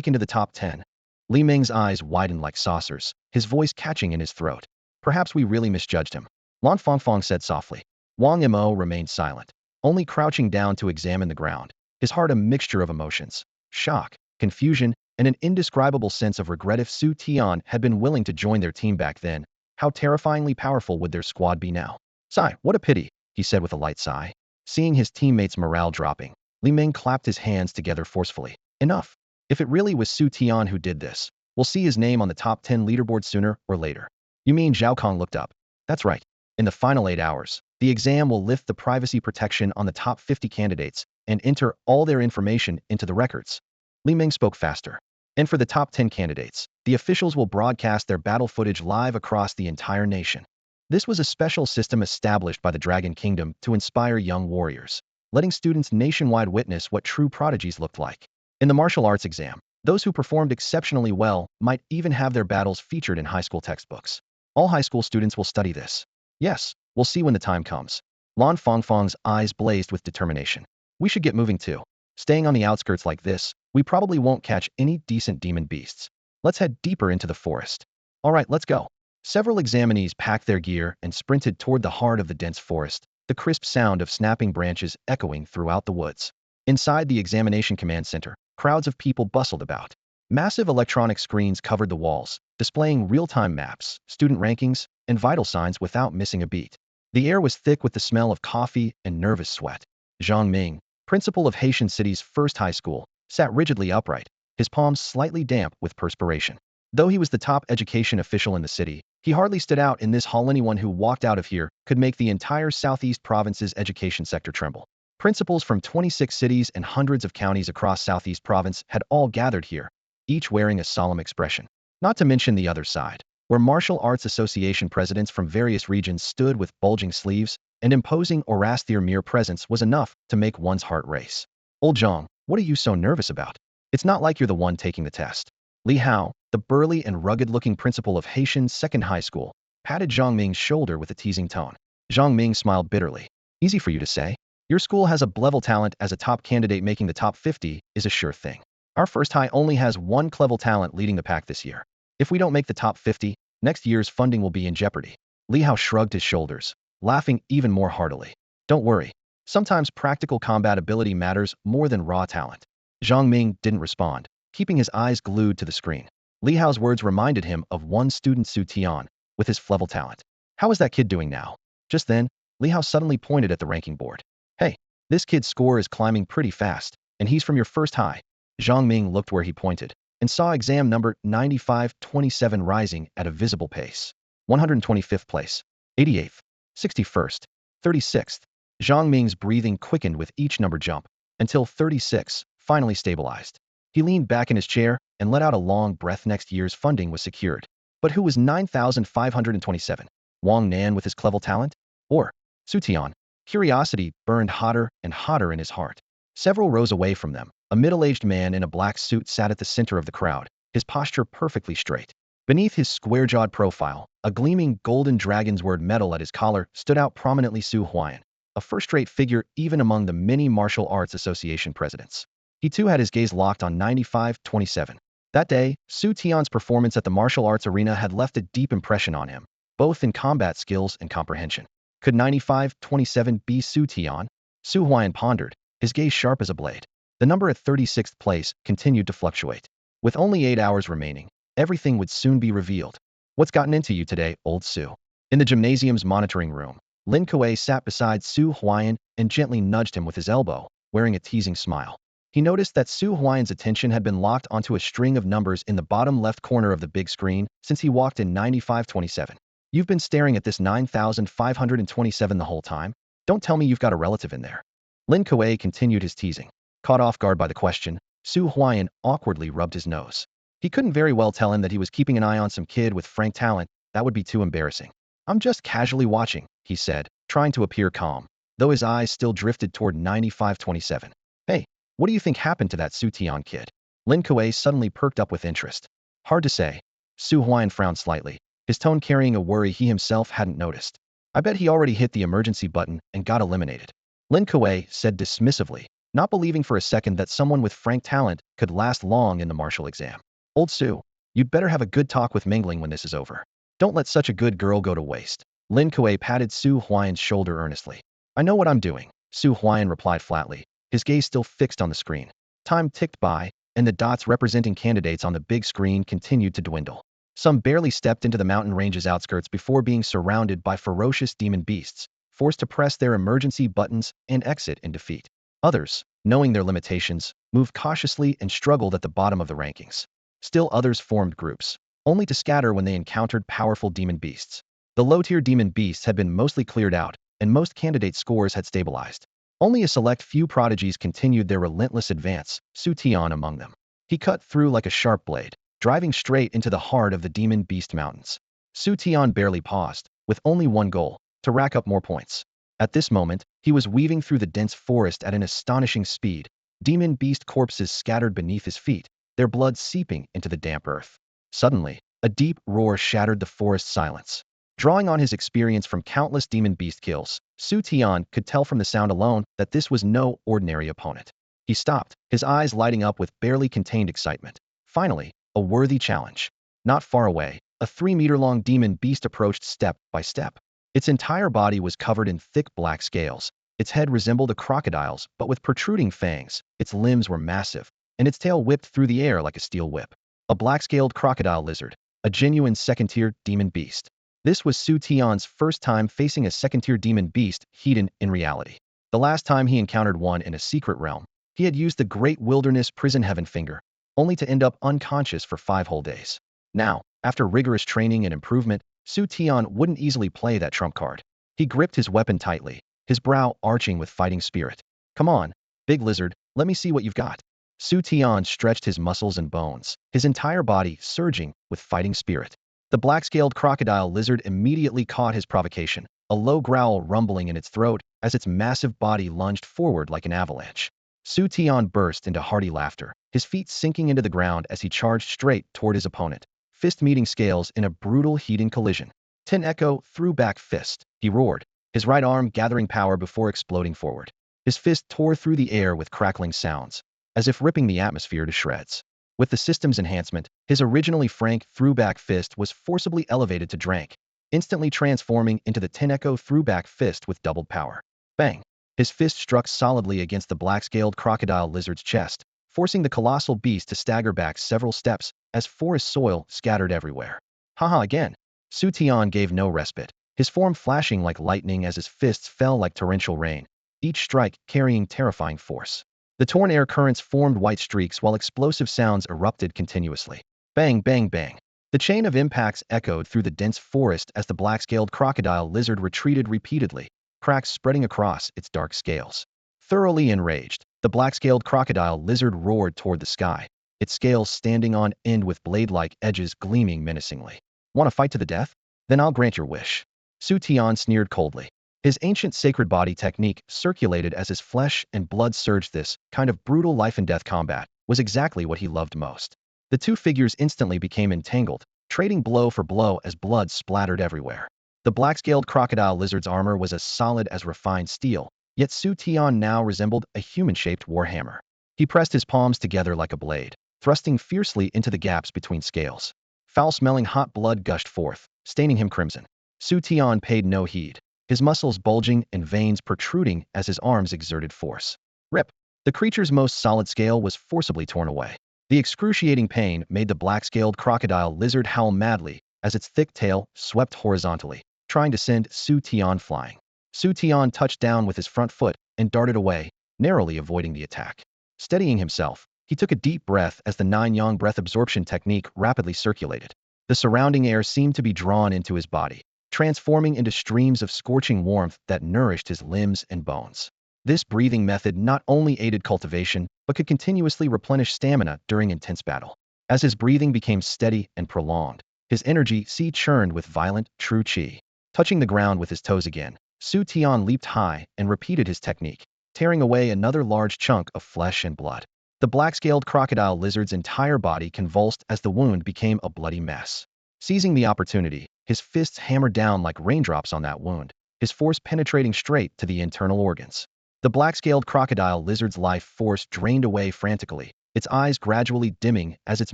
into the top 10. Li Ming's eyes widened like saucers, his voice catching in his throat. Perhaps we really misjudged him. Lan Fangfang said softly. Wang Mo remained silent, only crouching down to examine the ground, his heart a mixture of emotions, shock, confusion, and an indescribable sense of regret. If Xu Tian had been willing to join their team back then, how terrifyingly powerful would their squad be now? Sigh, what a pity, he said with a light sigh. Seeing his teammates' morale dropping, Li Ming clapped his hands together forcefully. Enough. If it really was Xu Tian who did this, we'll see his name on the top 10 leaderboard sooner or later. You mean? Zhao Kong looked up. That's right. In the final 8 hours, the exam will lift the privacy protection on the top 50 candidates and enter all their information into the records. Li Ming spoke faster. And for the top 10 candidates, the officials will broadcast their battle footage live across the entire nation. This was a special system established by the Dragon Kingdom to inspire young warriors, letting students nationwide witness what true prodigies looked like. In the martial arts exam, those who performed exceptionally well might even have their battles featured in high school textbooks. All high school students will study this. Yes, we'll see when the time comes. Lan Fangfang's eyes blazed with determination. We should get moving too. Staying on the outskirts like this, we probably won't catch any decent demon beasts. Let's head deeper into the forest. All right, let's go. Several examinees packed their gear and sprinted toward the heart of the dense forest, the crisp sound of snapping branches echoing throughout the woods. Inside the examination command center, crowds of people bustled about. Massive electronic screens covered the walls, displaying real-time maps, student rankings, and vital signs without missing a beat. The air was thick with the smell of coffee and nervous sweat. Zhang Ming, principal of Haitian City's first high school, sat rigidly upright, his palms slightly damp with perspiration. Though he was the top education official in the city, he hardly stood out in this hall. Anyone who walked out of here could make the entire Southeast Province's education sector tremble. Principals from 26 cities and hundreds of counties across Southeast Province had all gathered here, each wearing a solemn expression. Not to mention the other side, where martial arts association presidents from various regions stood with bulging sleeves and imposing auraste. Their mere presence was enough to make one's heart race. Old Zhang, what are you so nervous about? It's not like you're the one taking the test. Li Hao, the burly and rugged-looking principal of Haitian's second high school, patted Zhang Ming's shoulder with a teasing tone. Zhang Ming smiled bitterly. Easy for you to say. Your school has a level talent as a top candidate. Making the top 50 is a sure thing. Our first high only has one level talent leading the pack this year. If we don't make the top 50, next year's funding will be in jeopardy. Li Hao shrugged his shoulders, laughing even more heartily. Don't worry. Sometimes practical combat ability matters more than raw talent. Zhang Ming didn't respond, keeping his eyes glued to the screen. Li Hao's words reminded him of one student, Xu Tian, with his level talent. How is that kid doing now? Just then, Li Hao suddenly pointed at the ranking board. Hey, this kid's score is climbing pretty fast, and he's from your first high. Zhang Ming looked where he pointed, and saw exam number 9527 rising at a visible pace. 125th place, 88th, 61st. 36th. Zhang Ming's breathing quickened with each number jump, until 36 finally stabilized. He leaned back in his chair and let out a long breath. Next year's funding was secured. But who was 9,527? Wang Nan with his clever talent? Or Xu Tian? Curiosity burned hotter and hotter in his heart. Several rows away from them, a middle-aged man in a black suit sat at the center of the crowd, his posture perfectly straight. Beneath his square-jawed profile, a gleaming golden dragon's word medal at his collar stood out prominently. Xu Huan, a first-rate figure even among the many martial arts association presidents. He too had his gaze locked on 95-27. That day, Xu Tian's performance at the martial arts arena had left a deep impression on him, both in combat skills and comprehension. Could 95-27 be Xu Tian? Xu Huan pondered, his gaze sharp as a blade. The number at 36th place continued to fluctuate. With only 8 hours remaining, everything would soon be revealed. What's gotten into you today, old Xu? In the gymnasium's monitoring room, Lin Kuei sat beside Xu Huan and gently nudged him with his elbow, wearing a teasing smile. He noticed that Xu Huan's attention had been locked onto a string of numbers in the bottom left corner of the big screen since he walked in 95-27. You've been staring at this 9,527 the whole time? Don't tell me you've got a relative in there. Lin Kuei continued his teasing. Caught off guard by the question, Xu Huan awkwardly rubbed his nose. He couldn't very well tell him that he was keeping an eye on some kid with frank talent. That would be too embarrassing. I'm just casually watching, he said, trying to appear calm, though his eyes still drifted toward 95-27. Hey, what do you think happened to that Xu Tian kid? Lin Kuei suddenly perked up with interest. Hard to say. Xu Huan frowned slightly, his tone carrying a worry he himself hadn't noticed. I bet he already hit the emergency button and got eliminated. Lin Kuei said dismissively, not believing for a second that someone with frank talent could last long in the martial exam. Old Xu, you'd better have a good talk with Mingling when this is over. Don't let such a good girl go to waste. Lin Kuei patted Xu Huan's shoulder earnestly. I know what I'm doing, Xu Huan replied flatly, his gaze still fixed on the screen. Time ticked by, and the dots representing candidates on the big screen continued to dwindle. Some barely stepped into the mountain range's outskirts before being surrounded by ferocious demon beasts, forced to press their emergency buttons and exit in defeat. Others, knowing their limitations, moved cautiously and struggled at the bottom of the rankings. Still others formed groups, only to scatter when they encountered powerful demon beasts. The low-tier demon beasts had been mostly cleared out, and most candidate scores had stabilized. Only a select few prodigies continued their relentless advance, Xu Tian among them. He cut through like a sharp blade, driving straight into the heart of the demon beast mountains. Xu Tian barely paused, with only one goal, to rack up more points. At this moment, he was weaving through the dense forest at an astonishing speed, demon beast corpses scattered beneath his feet, their blood seeping into the damp earth. Suddenly, a deep roar shattered the forest silence. Drawing on his experience from countless demon beast kills, Xu Tian could tell from the sound alone that this was no ordinary opponent. He stopped, his eyes lighting up with barely contained excitement. Finally, a worthy challenge. Not far away, a 3-meter-long demon beast approached step by step. Its entire body was covered in thick black scales. Its head resembled a crocodile's, but with protruding fangs. Its limbs were massive, and its tail whipped through the air like a steel whip. A black-scaled crocodile lizard, a genuine second-tier demon beast. This was Xu Tian's first time facing a second-tier demon beast, hidden in reality. The last time he encountered one in a secret realm, he had used the Great Wilderness Prison Heaven Finger, only to end up unconscious for 5 whole days. Now, after rigorous training and improvement, Xu Tian wouldn't easily play that trump card. He gripped his weapon tightly, his brow arching with fighting spirit. Come on, big lizard, let me see what you've got. Xu Tian stretched his muscles and bones, his entire body surging with fighting spirit. The black-scaled crocodile lizard immediately caught his provocation, a low growl rumbling in its throat as its massive body lunged forward like an avalanche. Xu Tian burst into hearty laughter, his feet sinking into the ground as he charged straight toward his opponent, fist meeting scales in a brutal heating collision. Tin Echo threw back fist, he roared, his right arm gathering power before exploding forward. His fist tore through the air with crackling sounds, as if ripping the atmosphere to shreds. With the system's enhancement, his originally frank threw-back fist was forcibly elevated to Drank, instantly transforming into the Tin Echo threw-back fist with doubled power. Bang! His fist struck solidly against the black-scaled crocodile lizard's chest, forcing the colossal beast to stagger back several steps as forest soil scattered everywhere. Haha again! Xu Tian gave no respite, his form flashing like lightning as his fists fell like torrential rain, each strike carrying terrifying force. The torn air currents formed white streaks while explosive sounds erupted continuously. Bang, bang, bang. The chain of impacts echoed through the dense forest as the black-scaled crocodile lizard retreated repeatedly, cracks spreading across its dark scales. Thoroughly enraged, the black-scaled crocodile lizard roared toward the sky, its scales standing on end with blade-like edges gleaming menacingly. Want to fight to the death? Then I'll grant your wish. Xu Tian sneered coldly. His ancient sacred body technique circulated as his flesh and blood surged. This kind of brutal life-and-death combat was exactly what he loved most. The two figures instantly became entangled, trading blow for blow as blood splattered everywhere. The black-scaled crocodile lizard's armor was as solid as refined steel, yet Xu Tian now resembled a human-shaped warhammer. He pressed his palms together like a blade, thrusting fiercely into the gaps between scales. Foul-smelling hot blood gushed forth, staining him crimson. Xu Tian paid no heed, his muscles bulging and veins protruding as his arms exerted force. Rip! The creature's most solid scale was forcibly torn away. The excruciating pain made the black-scaled crocodile lizard howl madly as its thick tail swept horizontally, trying to send Xu Tian flying. Xu Tian touched down with his front foot and darted away, narrowly avoiding the attack. Steadying himself, he took a deep breath as the nine-yang breath absorption technique rapidly circulated. The surrounding air seemed to be drawn into his body, transforming into streams of scorching warmth that nourished his limbs and bones. This breathing method not only aided cultivation, but could continuously replenish stamina during intense battle. As his breathing became steady and prolonged, his energy churned with violent, true qi. Touching the ground with his toes again, Xu Tian leaped high and repeated his technique, tearing away another large chunk of flesh and blood. The black-scaled crocodile lizard's entire body convulsed as the wound became a bloody mess. Seizing the opportunity, his fists hammered down like raindrops on that wound, his force penetrating straight to the internal organs. The black-scaled crocodile lizard's life force drained away frantically, its eyes gradually dimming as its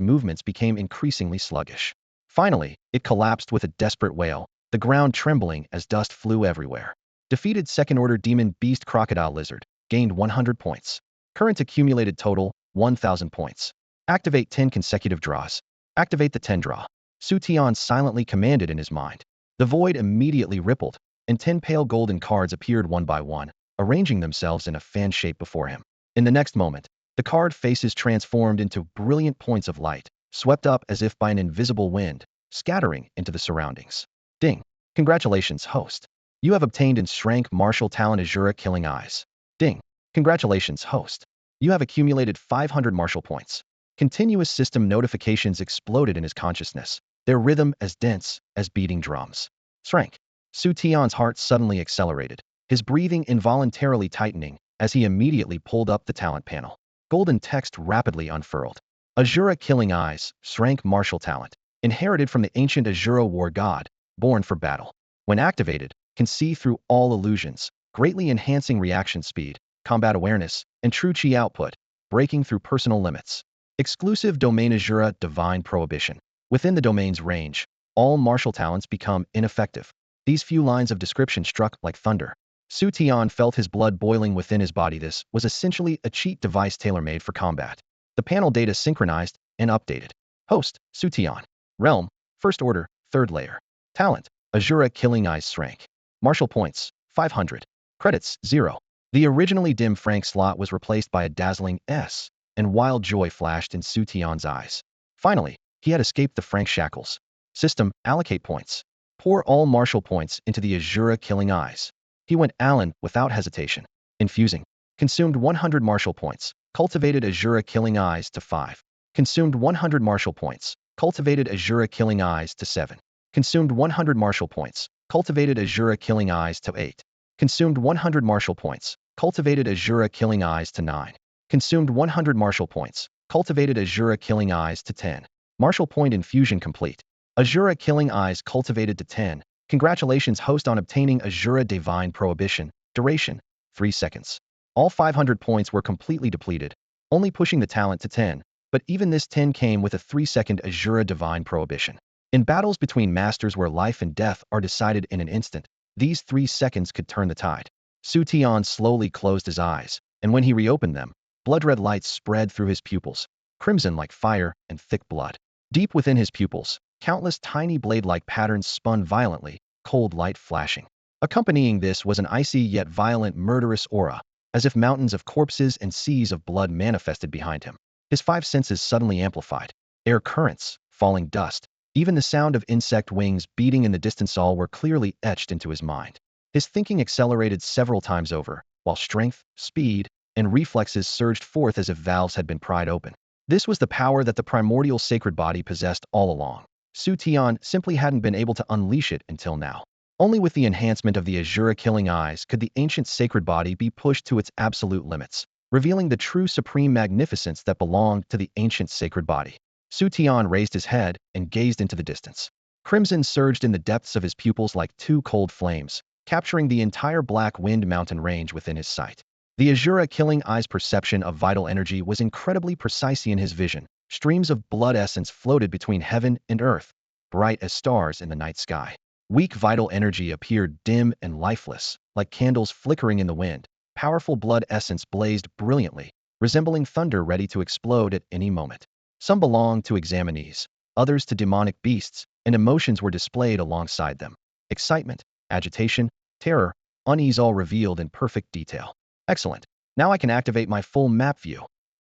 movements became increasingly sluggish. Finally, it collapsed with a desperate wail, the ground trembling as dust flew everywhere. Defeated second-order demon beast crocodile lizard, gained 100 points. Current accumulated total, 1,000 points. Activate 10 consecutive draws. Activate the 10 draw. Xu Tian silently commanded in his mind. The void immediately rippled, and 10 pale golden cards appeared one by one, arranging themselves in a fan shape before him. In the next moment, the card faces transformed into brilliant points of light, swept up as if by an invisible wind, scattering into the surroundings. Ding! Congratulations, host. You have obtained in strength martial talent Asura Killing Eyes. Ding! Congratulations, host. You have accumulated 500 martial points. Continuous system notifications exploded in his consciousness, their rhythm as dense as beating drums. Strength. Xu Tian's heart suddenly accelerated, his breathing involuntarily tightening as he immediately pulled up the talent panel. Golden text rapidly unfurled. Asura Killing Eyes, strength martial talent, inherited from the ancient Asura war god, born for battle. When activated, can see through all illusions, greatly enhancing reaction speed, combat awareness, and true chi output, breaking through personal limits. Exclusive domain Asura Divine Prohibition. Within the domain's range, all martial talents become ineffective. These few lines of description struck like thunder. Xu Tian felt his blood boiling within his body. This was essentially a cheat device tailor-made for combat. The panel data synchronized and updated. Host, Xu Tian. Realm, First Order, Third Layer. Talent, Asura Killing Eyes Strength. Martial points, 500. Credits, 0. The originally dim Frank slot was replaced by a dazzling S, and wild joy flashed in Xu Tian's eyes. Finally, he had escaped the Frank shackles. System, allocate points. Pour all martial points into the Asura Killing Eyes. He went Allen without hesitation. Infusing. Consumed 100 martial points. Cultivated Asura Killing Eyes to 5. Consumed 100 martial points. Cultivated Asura Killing Eyes to 7. Consumed 100 martial points. Cultivated Asura Killing Eyes to 8. Consumed 100 martial points. Cultivated Asura Killing Eyes to 9. Consumed 100 martial points. Cultivated Asura Killing Eyes to 10. Martial point infusion complete. Asura Killing Eyes cultivated to 10. Congratulations, host, on obtaining Asura Divine Prohibition. Duration, 3 seconds. All 500 points were completely depleted, only pushing the talent to 10, but even this 10 came with a 3-second Asura Divine Prohibition. In battles between masters where life and death are decided in an instant, these 3 seconds could turn the tide. Xu Tian slowly closed his eyes, and when he reopened them, blood-red lights spread through his pupils, crimson like fire and thick blood. Deep within his pupils, countless tiny blade-like patterns spun violently, cold light flashing. Accompanying this was an icy yet violent murderous aura, as if mountains of corpses and seas of blood manifested behind him. His 5 senses suddenly amplified. Air currents, falling dust, even the sound of insect wings beating in the distance all were clearly etched into his mind. His thinking accelerated several times over, while strength, speed, and reflexes surged forth as if valves had been pried open. This was the power that the primordial sacred body possessed all along. Xu Tian simply hadn't been able to unleash it until now. Only with the enhancement of the Asura Killing Eyes could the ancient sacred body be pushed to its absolute limits, revealing the true supreme magnificence that belonged to the ancient sacred body. Xu Tian raised his head and gazed into the distance. Crimson surged in the depths of his pupils like two cold flames, capturing the entire Black Wind Mountain range within his sight. The Asura Killing Eyes' perception of vital energy was incredibly precise in his vision. Streams of blood essence floated between heaven and earth, bright as stars in the night sky. Weak vital energy appeared dim and lifeless, like candles flickering in the wind. Powerful blood essence blazed brilliantly, resembling thunder ready to explode at any moment. Some belonged to examinees, others to demonic beasts, and emotions were displayed alongside them. Excitement, agitation, terror, unease all revealed in perfect detail. Excellent. Now I can activate my full map view.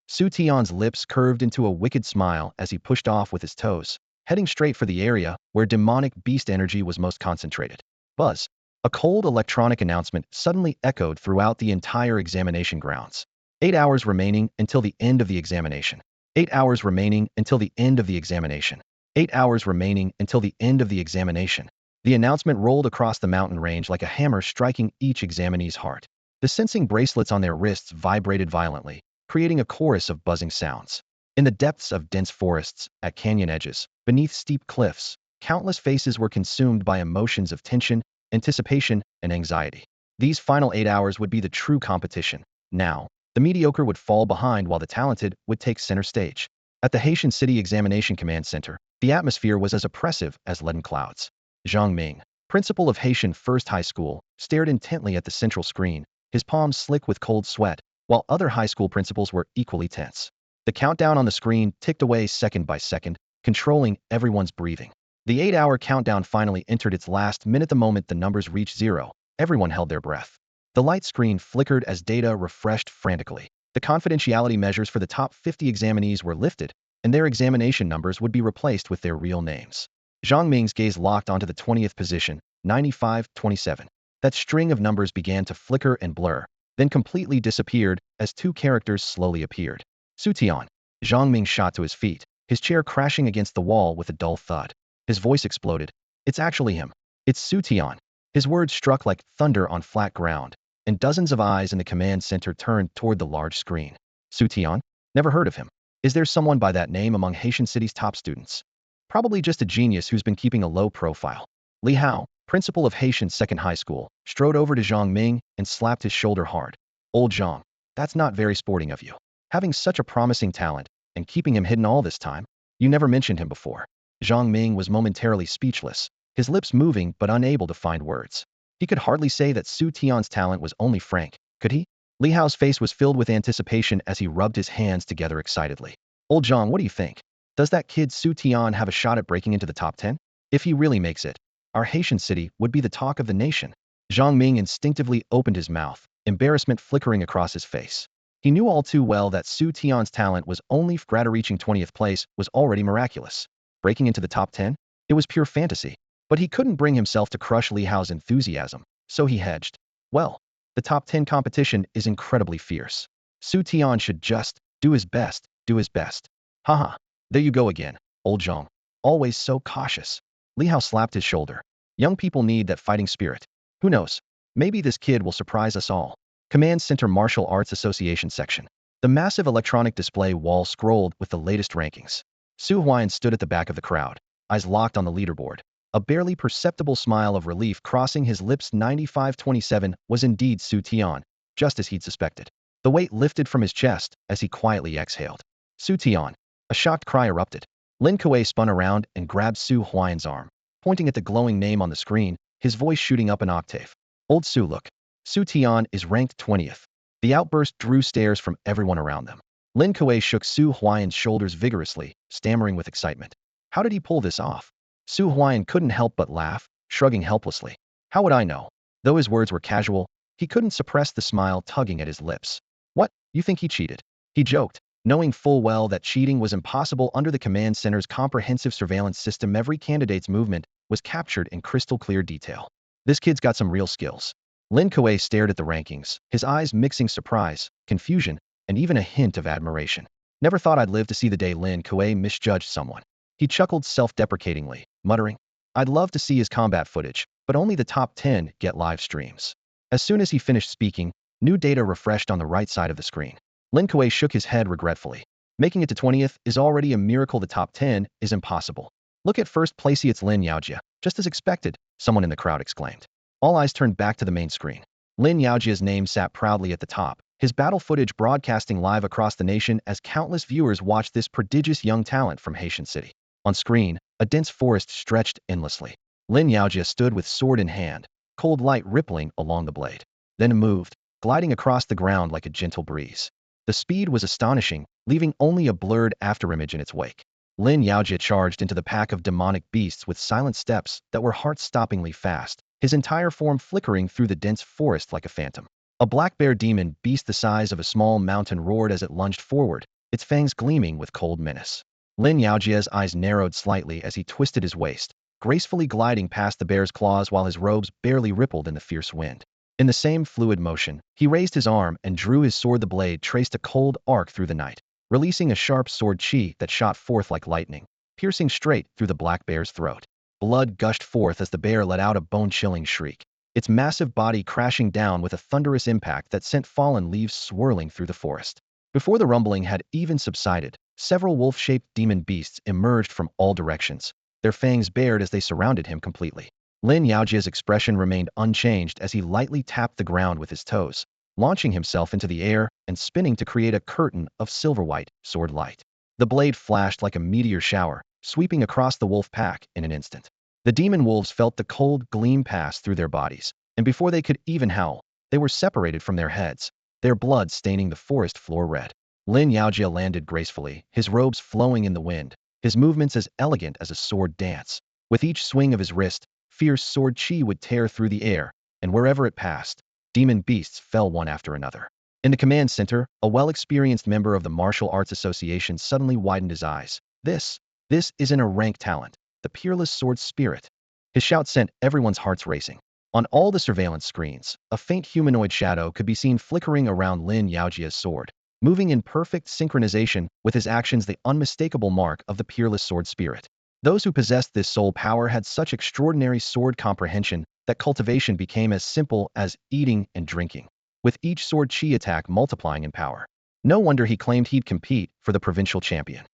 Xu Tian's lips curved into a wicked smile as he pushed off with his toes, heading straight for the area where demonic beast energy was most concentrated. Buzz. A cold electronic announcement suddenly echoed throughout the entire examination grounds. 8 hours remaining until the end of the examination. 8 hours remaining until the end of the examination. 8 hours remaining until the end of the examination. The announcement rolled across the mountain range like a hammer striking each examinee's heart. The sensing bracelets on their wrists vibrated violently, creating a chorus of buzzing sounds. In the depths of dense forests, at canyon edges, beneath steep cliffs, countless faces were consumed by emotions of tension, anticipation, and anxiety. These final 8 hours would be the true competition. Now, the mediocre would fall behind while the talented would take center stage. At the Haitian City Examination Command Center, the atmosphere was as oppressive as leaden clouds. Zhang Ming, principal of Haitian First High School, stared intently at the central screen, his palms slick with cold sweat, while other high school principals were equally tense. The countdown on the screen ticked away second by second, controlling everyone's breathing. The 8-hour countdown finally entered its last minute. The moment the numbers reached 0, everyone held their breath. The light screen flickered as data refreshed frantically. The confidentiality measures for the top 50 examinees were lifted, and their examination numbers would be replaced with their real names. Zhang Ming's gaze locked onto the 20th position, 95-27. That string of numbers began to flicker and blur, then completely disappeared as two characters slowly appeared. Xu Tian. Zhang Ming shot to his feet, his chair crashing against the wall with a dull thud. His voice exploded. It's actually him. It's Xu Tian. His words struck like thunder on flat ground, and dozens of eyes in the command center turned toward the large screen. Xu Tian? Never heard of him. Is there someone by that name among Haitian City's top students? Probably just a genius who's been keeping a low profile. Li Hao, principal of Haitian Second High School, strode over to Zhang Ming and slapped his shoulder hard. Old Zhang, that's not very sporting of you. Having such a promising talent, and keeping him hidden all this time, you never mentioned him before. Zhang Ming was momentarily speechless, his lips moving but unable to find words. He could hardly say that Xu Tian's talent was only frank, could he? Li Hao's face was filled with anticipation as he rubbed his hands together excitedly. Old Zhang, what do you think? Does that kid Xu Tian have a shot at breaking into the top 10? If he really makes it, our Haitian city would be the talk of the nation. Zhang Ming instinctively opened his mouth, embarrassment flickering across his face. He knew all too well that Xu Tian's talent was only grata reaching 20th place was already miraculous. Breaking into the top 10? It was pure fantasy. But he couldn't bring himself to crush Li Hao's enthusiasm, so he hedged. Well, the top 10 competition is incredibly fierce. Xu Tian should just do his best, do his best. Haha. There you go again, old Zhang. Always so cautious. Li Hao slapped his shoulder. Young people need that fighting spirit. Who knows? Maybe this kid will surprise us all. Command Center Martial Arts Association section. The massive electronic display wall scrolled with the latest rankings. Su Huayan stood at the back of the crowd, eyes locked on the leaderboard. A barely perceptible smile of relief crossing his lips. 95-27 was indeed Xu Tian, just as he'd suspected. The weight lifted from his chest as he quietly exhaled. Xu Tian. A shocked cry erupted. Lin Kuei spun around and grabbed Su Huayan's arm, pointing at the glowing name on the screen, his voice shooting up an octave. Old Su, look. Xu Tian is ranked 20th. The outburst drew stares from everyone around them. Lin Kuei shook Su Huayan's shoulders vigorously, stammering with excitement. How did he pull this off? Su Huayan couldn't help but laugh, shrugging helplessly. How would I know? Though his words were casual, he couldn't suppress the smile tugging at his lips. What, you think he cheated? He joked, knowing full well that cheating was impossible under the command center's comprehensive surveillance system. Every candidate's movement was captured in crystal clear detail. This kid's got some real skills. Lin Kuei stared at the rankings, his eyes mixing surprise, confusion, and even a hint of admiration. Never thought I'd live to see the day Lin Kuei misjudged someone. He chuckled self-deprecatingly, muttering, I'd love to see his combat footage, but only the top 10 get live streams. As soon as he finished speaking, new data refreshed on the right side of the screen. Lin Kuei shook his head regretfully. Making it to 20th is already a miracle. The top 10 is impossible. Look at first place, it's Lin Yaojia. Just as expected, someone in the crowd exclaimed. All eyes turned back to the main screen. Lin Yaojia's name sat proudly at the top, his battle footage broadcasting live across the nation as countless viewers watched this prodigious young talent from Haitian City. On screen, a dense forest stretched endlessly. Lin Yaojia stood with sword in hand, cold light rippling along the blade. Then moved, gliding across the ground like a gentle breeze. The speed was astonishing, leaving only a blurred afterimage in its wake. Lin Yaojia charged into the pack of demonic beasts with silent steps that were heart-stoppingly fast, his entire form flickering through the dense forest like a phantom. A black bear demon beast the size of a small mountain roared as it lunged forward, its fangs gleaming with cold menace. Lin Yaojia's eyes narrowed slightly as he twisted his waist, gracefully gliding past the bear's claws while his robes barely rippled in the fierce wind. In the same fluid motion, he raised his arm and drew his sword. The blade traced a cold arc through the night, releasing a sharp sword chi that shot forth like lightning, piercing straight through the black bear's throat. Blood gushed forth as the bear let out a bone-chilling shriek, its massive body crashing down with a thunderous impact that sent fallen leaves swirling through the forest. Before the rumbling had even subsided, several wolf-shaped demon beasts emerged from all directions, their fangs bared as they surrounded him completely. Lin Yaojia's expression remained unchanged as he lightly tapped the ground with his toes, launching himself into the air and spinning to create a curtain of silver-white sword light. The blade flashed like a meteor shower, sweeping across the wolf pack in an instant. The demon wolves felt the cold gleam pass through their bodies, and before they could even howl, they were separated from their heads, their blood staining the forest floor red. Lin Yaojia landed gracefully, his robes flowing in the wind, his movements as elegant as a sword dance. With each swing of his wrist, fierce sword chi would tear through the air, and wherever it passed, demon beasts fell one after another. In the command center, a well-experienced member of the Martial Arts Association suddenly widened his eyes. This isn't a rank talent, the peerless sword spirit. His shout sent everyone's hearts racing. On all the surveillance screens, a faint humanoid shadow could be seen flickering around Lin Yaojia's sword, moving in perfect synchronization with his actions, the unmistakable mark of the peerless sword spirit. Those who possessed this soul power had such extraordinary sword comprehension that cultivation became as simple as eating and drinking, with each sword chi attack multiplying in power. No wonder he claimed he'd compete for the provincial champion.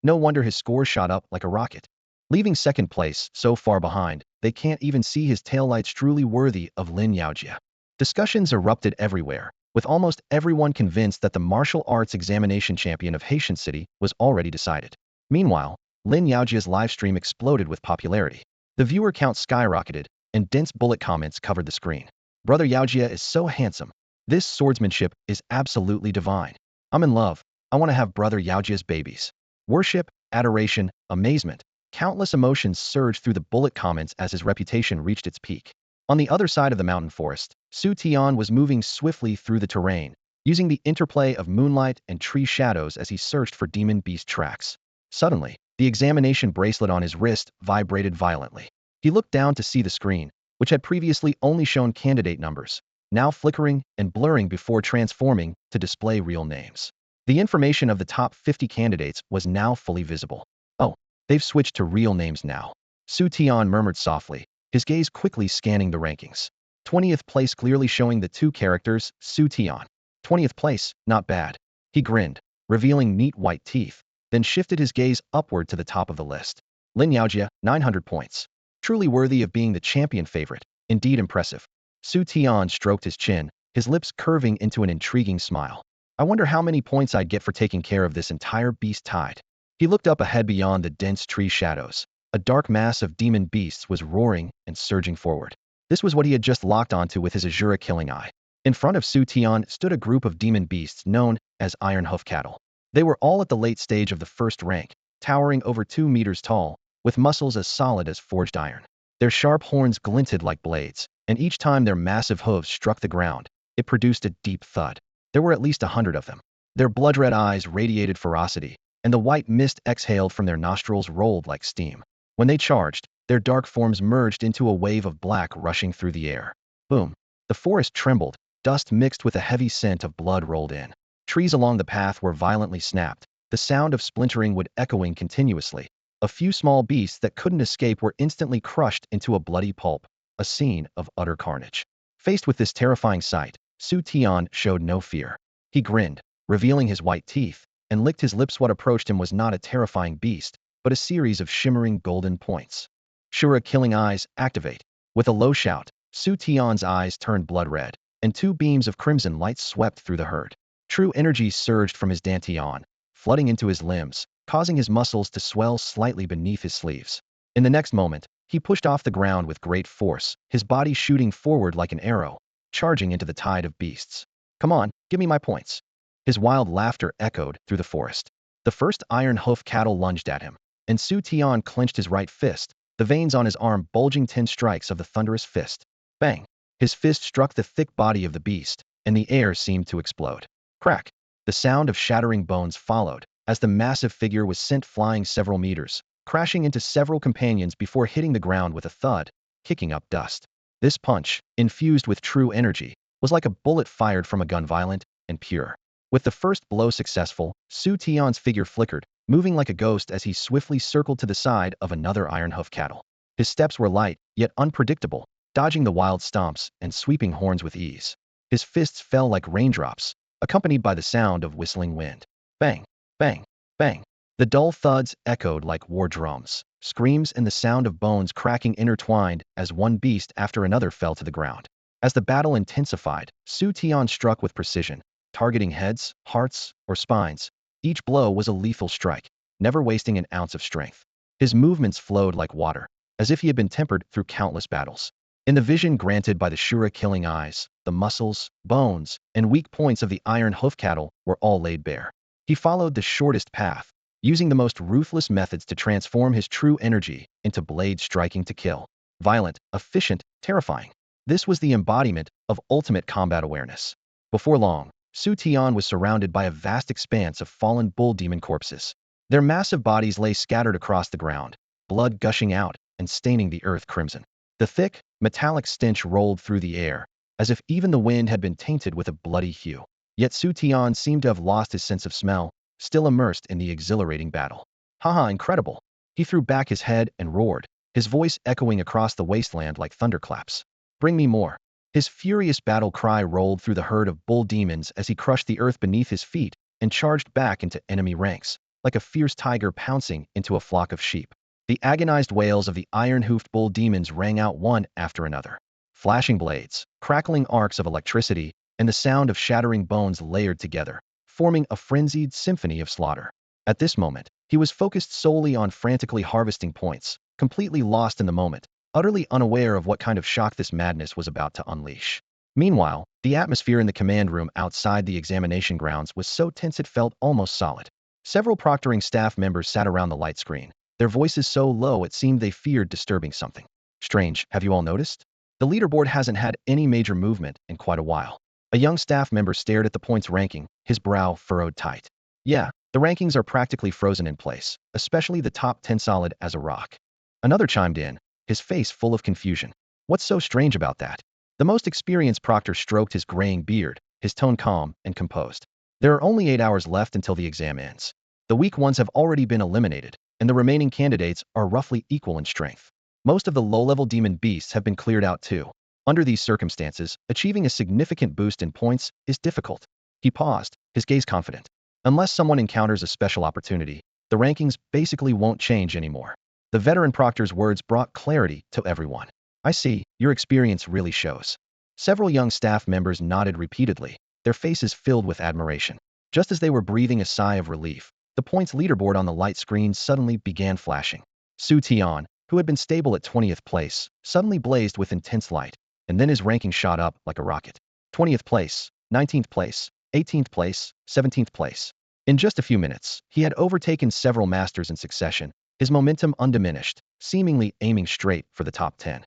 No wonder his score shot up like a rocket. Leaving second place so far behind, they can't even see his taillights. Truly worthy of Lin Yaojia. Discussions erupted everywhere, with almost everyone convinced that the martial arts examination champion of Haitian City was already decided. Meanwhile, Lin Yaojia's livestream exploded with popularity. The viewer count skyrocketed, and dense bullet comments covered the screen. Brother Yaojia is so handsome. This swordsmanship is absolutely divine. I'm in love. I want to have Brother Yaojia's babies. Worship, adoration, amazement. Countless emotions surged through the bullet comments as his reputation reached its peak. On the other side of the mountain forest, Xu Tian was moving swiftly through the terrain, using the interplay of moonlight and tree shadows as he searched for demon beast tracks. Suddenly, the examination bracelet on his wrist vibrated violently. He looked down to see the screen, which had previously only shown candidate numbers, now flickering and blurring before transforming to display real names. The information of the top 50 candidates was now fully visible. Oh, they've switched to real names now. Xu Tian murmured softly, his gaze quickly scanning the rankings. 20th place clearly showing the two characters, Xu Tian. 20th place, not bad. He grinned, revealing neat white teeth, then shifted his gaze upward to the top of the list. Lin Yaojia, 900 points. Truly worthy of being the champion favorite, indeed impressive. Xu Tian stroked his chin, his lips curving into an intriguing smile. I wonder how many points I'd get for taking care of this entire beast tide. He looked up ahead beyond the dense tree shadows. A dark mass of demon beasts was roaring and surging forward. This was what he had just locked onto with his Asura Killing Eye. In front of Xu Tian stood a group of demon beasts known as Iron Hoof Cattle. They were all at the late stage of the first rank, towering over 2 meters tall, with muscles as solid as forged iron. Their sharp horns glinted like blades, and each time their massive hooves struck the ground, it produced a deep thud. There were at least 100 of them. Their blood-red eyes radiated ferocity, and the white mist exhaled from their nostrils rolled like steam. When they charged, their dark forms merged into a wave of black rushing through the air. Boom. The forest trembled, dust mixed with a heavy scent of blood rolled in. Trees along the path were violently snapped, the sound of splintering wood echoing continuously. A few small beasts that couldn't escape were instantly crushed into a bloody pulp, a scene of utter carnage. Faced with this terrifying sight, Xu Tian showed no fear. He grinned, revealing his white teeth, and licked his lips. What approached him was not a terrifying beast, but a series of shimmering golden points. Asura Killing Eyes, activate. With a low shout, Xu Tian's eyes turned blood red, and two beams of crimson light swept through the herd. True energy surged from his dantian, flooding into his limbs, causing his muscles to swell slightly beneath his sleeves. In the next moment, he pushed off the ground with great force, his body shooting forward like an arrow, charging into the tide of beasts. Come on, give me my points. His wild laughter echoed through the forest. The first iron hoof cattle lunged at him, and Xu Tian clenched his right fist, the veins on his arm bulging 10 strikes of the thunderous fist. Bang! His fist struck the thick body of the beast, and the air seemed to explode. Crack! The sound of shattering bones followed, as the massive figure was sent flying several meters, crashing into several companions before hitting the ground with a thud, kicking up dust. This punch, infused with true energy, was like a bullet fired from a gun, violent and pure. With the first blow successful, Xu Tian's figure flickered, moving like a ghost as he swiftly circled to the side of another iron hoof cattle. His steps were light, yet unpredictable, dodging the wild stomps and sweeping horns with ease. His fists fell like raindrops, accompanied by the sound of whistling wind. Bang! Bang! Bang! The dull thuds echoed like war drums, screams and the sound of bones cracking intertwined as one beast after another fell to the ground. As the battle intensified, Xu Tian struck with precision, targeting heads, hearts, or spines. Each blow was a lethal strike, never wasting an ounce of strength. His movements flowed like water, as if he had been tempered through countless battles. In the vision granted by the Asura Killing Eyes, the muscles, bones, and weak points of the iron hoof cattle were all laid bare. He followed the shortest path, using the most ruthless methods to transform his true energy into blades striking to kill. Violent, efficient, terrifying. This was the embodiment of ultimate combat awareness. Before long, Xu Tian was surrounded by a vast expanse of fallen bull demon corpses. Their massive bodies lay scattered across the ground, blood gushing out and staining the earth crimson. The thick, metallic stench rolled through the air, as if even the wind had been tainted with a bloody hue. Yet Xu Tian seemed to have lost his sense of smell, still immersed in the exhilarating battle. Haha, incredible! He threw back his head and roared, his voice echoing across the wasteland like thunderclaps. Bring me more. His furious battle cry rolled through the herd of bull demons as he crushed the earth beneath his feet and charged back into enemy ranks, like a fierce tiger pouncing into a flock of sheep. The agonized wails of the iron-hoofed bull demons rang out one after another. Flashing blades, crackling arcs of electricity, and the sound of shattering bones layered together, forming a frenzied symphony of slaughter. At this moment, he was focused solely on frantically harvesting points, completely lost in the moment, utterly unaware of what kind of shock this madness was about to unleash. Meanwhile, the atmosphere in the command room outside the examination grounds was so tense it felt almost solid. Several proctoring staff members sat around the light screen, their voices so low it seemed they feared disturbing something. Strange, have you all noticed? The leaderboard hasn't had any major movement in quite a while. A young staff member stared at the points ranking, his brow furrowed tight. Yeah, the rankings are practically frozen in place, especially the top 10 solid as a rock. Another chimed in, his face full of confusion. What's so strange about that? The most experienced proctor stroked his graying beard, his tone calm and composed. There are only 8 hours left until the exam ends. The weak ones have already been eliminated, and the remaining candidates are roughly equal in strength. Most of the low-level demon beasts have been cleared out too. Under these circumstances, achieving a significant boost in points is difficult. He paused, his gaze confident. Unless someone encounters a special opportunity, the rankings basically won't change anymore. The veteran proctor's words brought clarity to everyone. I see, your experience really shows. Several young staff members nodded repeatedly, their faces filled with admiration. Just as they were breathing a sigh of relief, the points leaderboard on the light screen suddenly began flashing. Xu Tian, who had been stable at 20th place, suddenly blazed with intense light, and then his ranking shot up like a rocket. 20th place, 19th place, 18th place, 17th place. In just a few minutes, he had overtaken several masters in succession, his momentum undiminished, seemingly aiming straight for the top 10.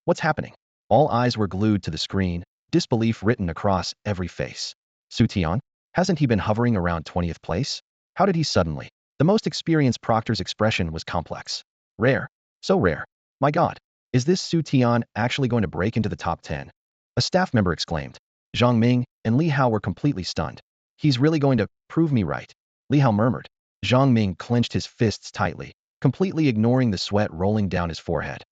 What's happening? All eyes were glued to the screen, disbelief written across every face. Xu Tian? Hasn't he been hovering around 20th place? How did he suddenly? The most experienced proctor's expression was complex. Rare. So rare. My God, is this Xu Tian actually going to break into the top 10? A staff member exclaimed. Zhang Ming and Li Hao were completely stunned. He's really going to prove me right, Li Hao murmured. Zhang Ming clenched his fists tightly, completely ignoring the sweat rolling down his forehead.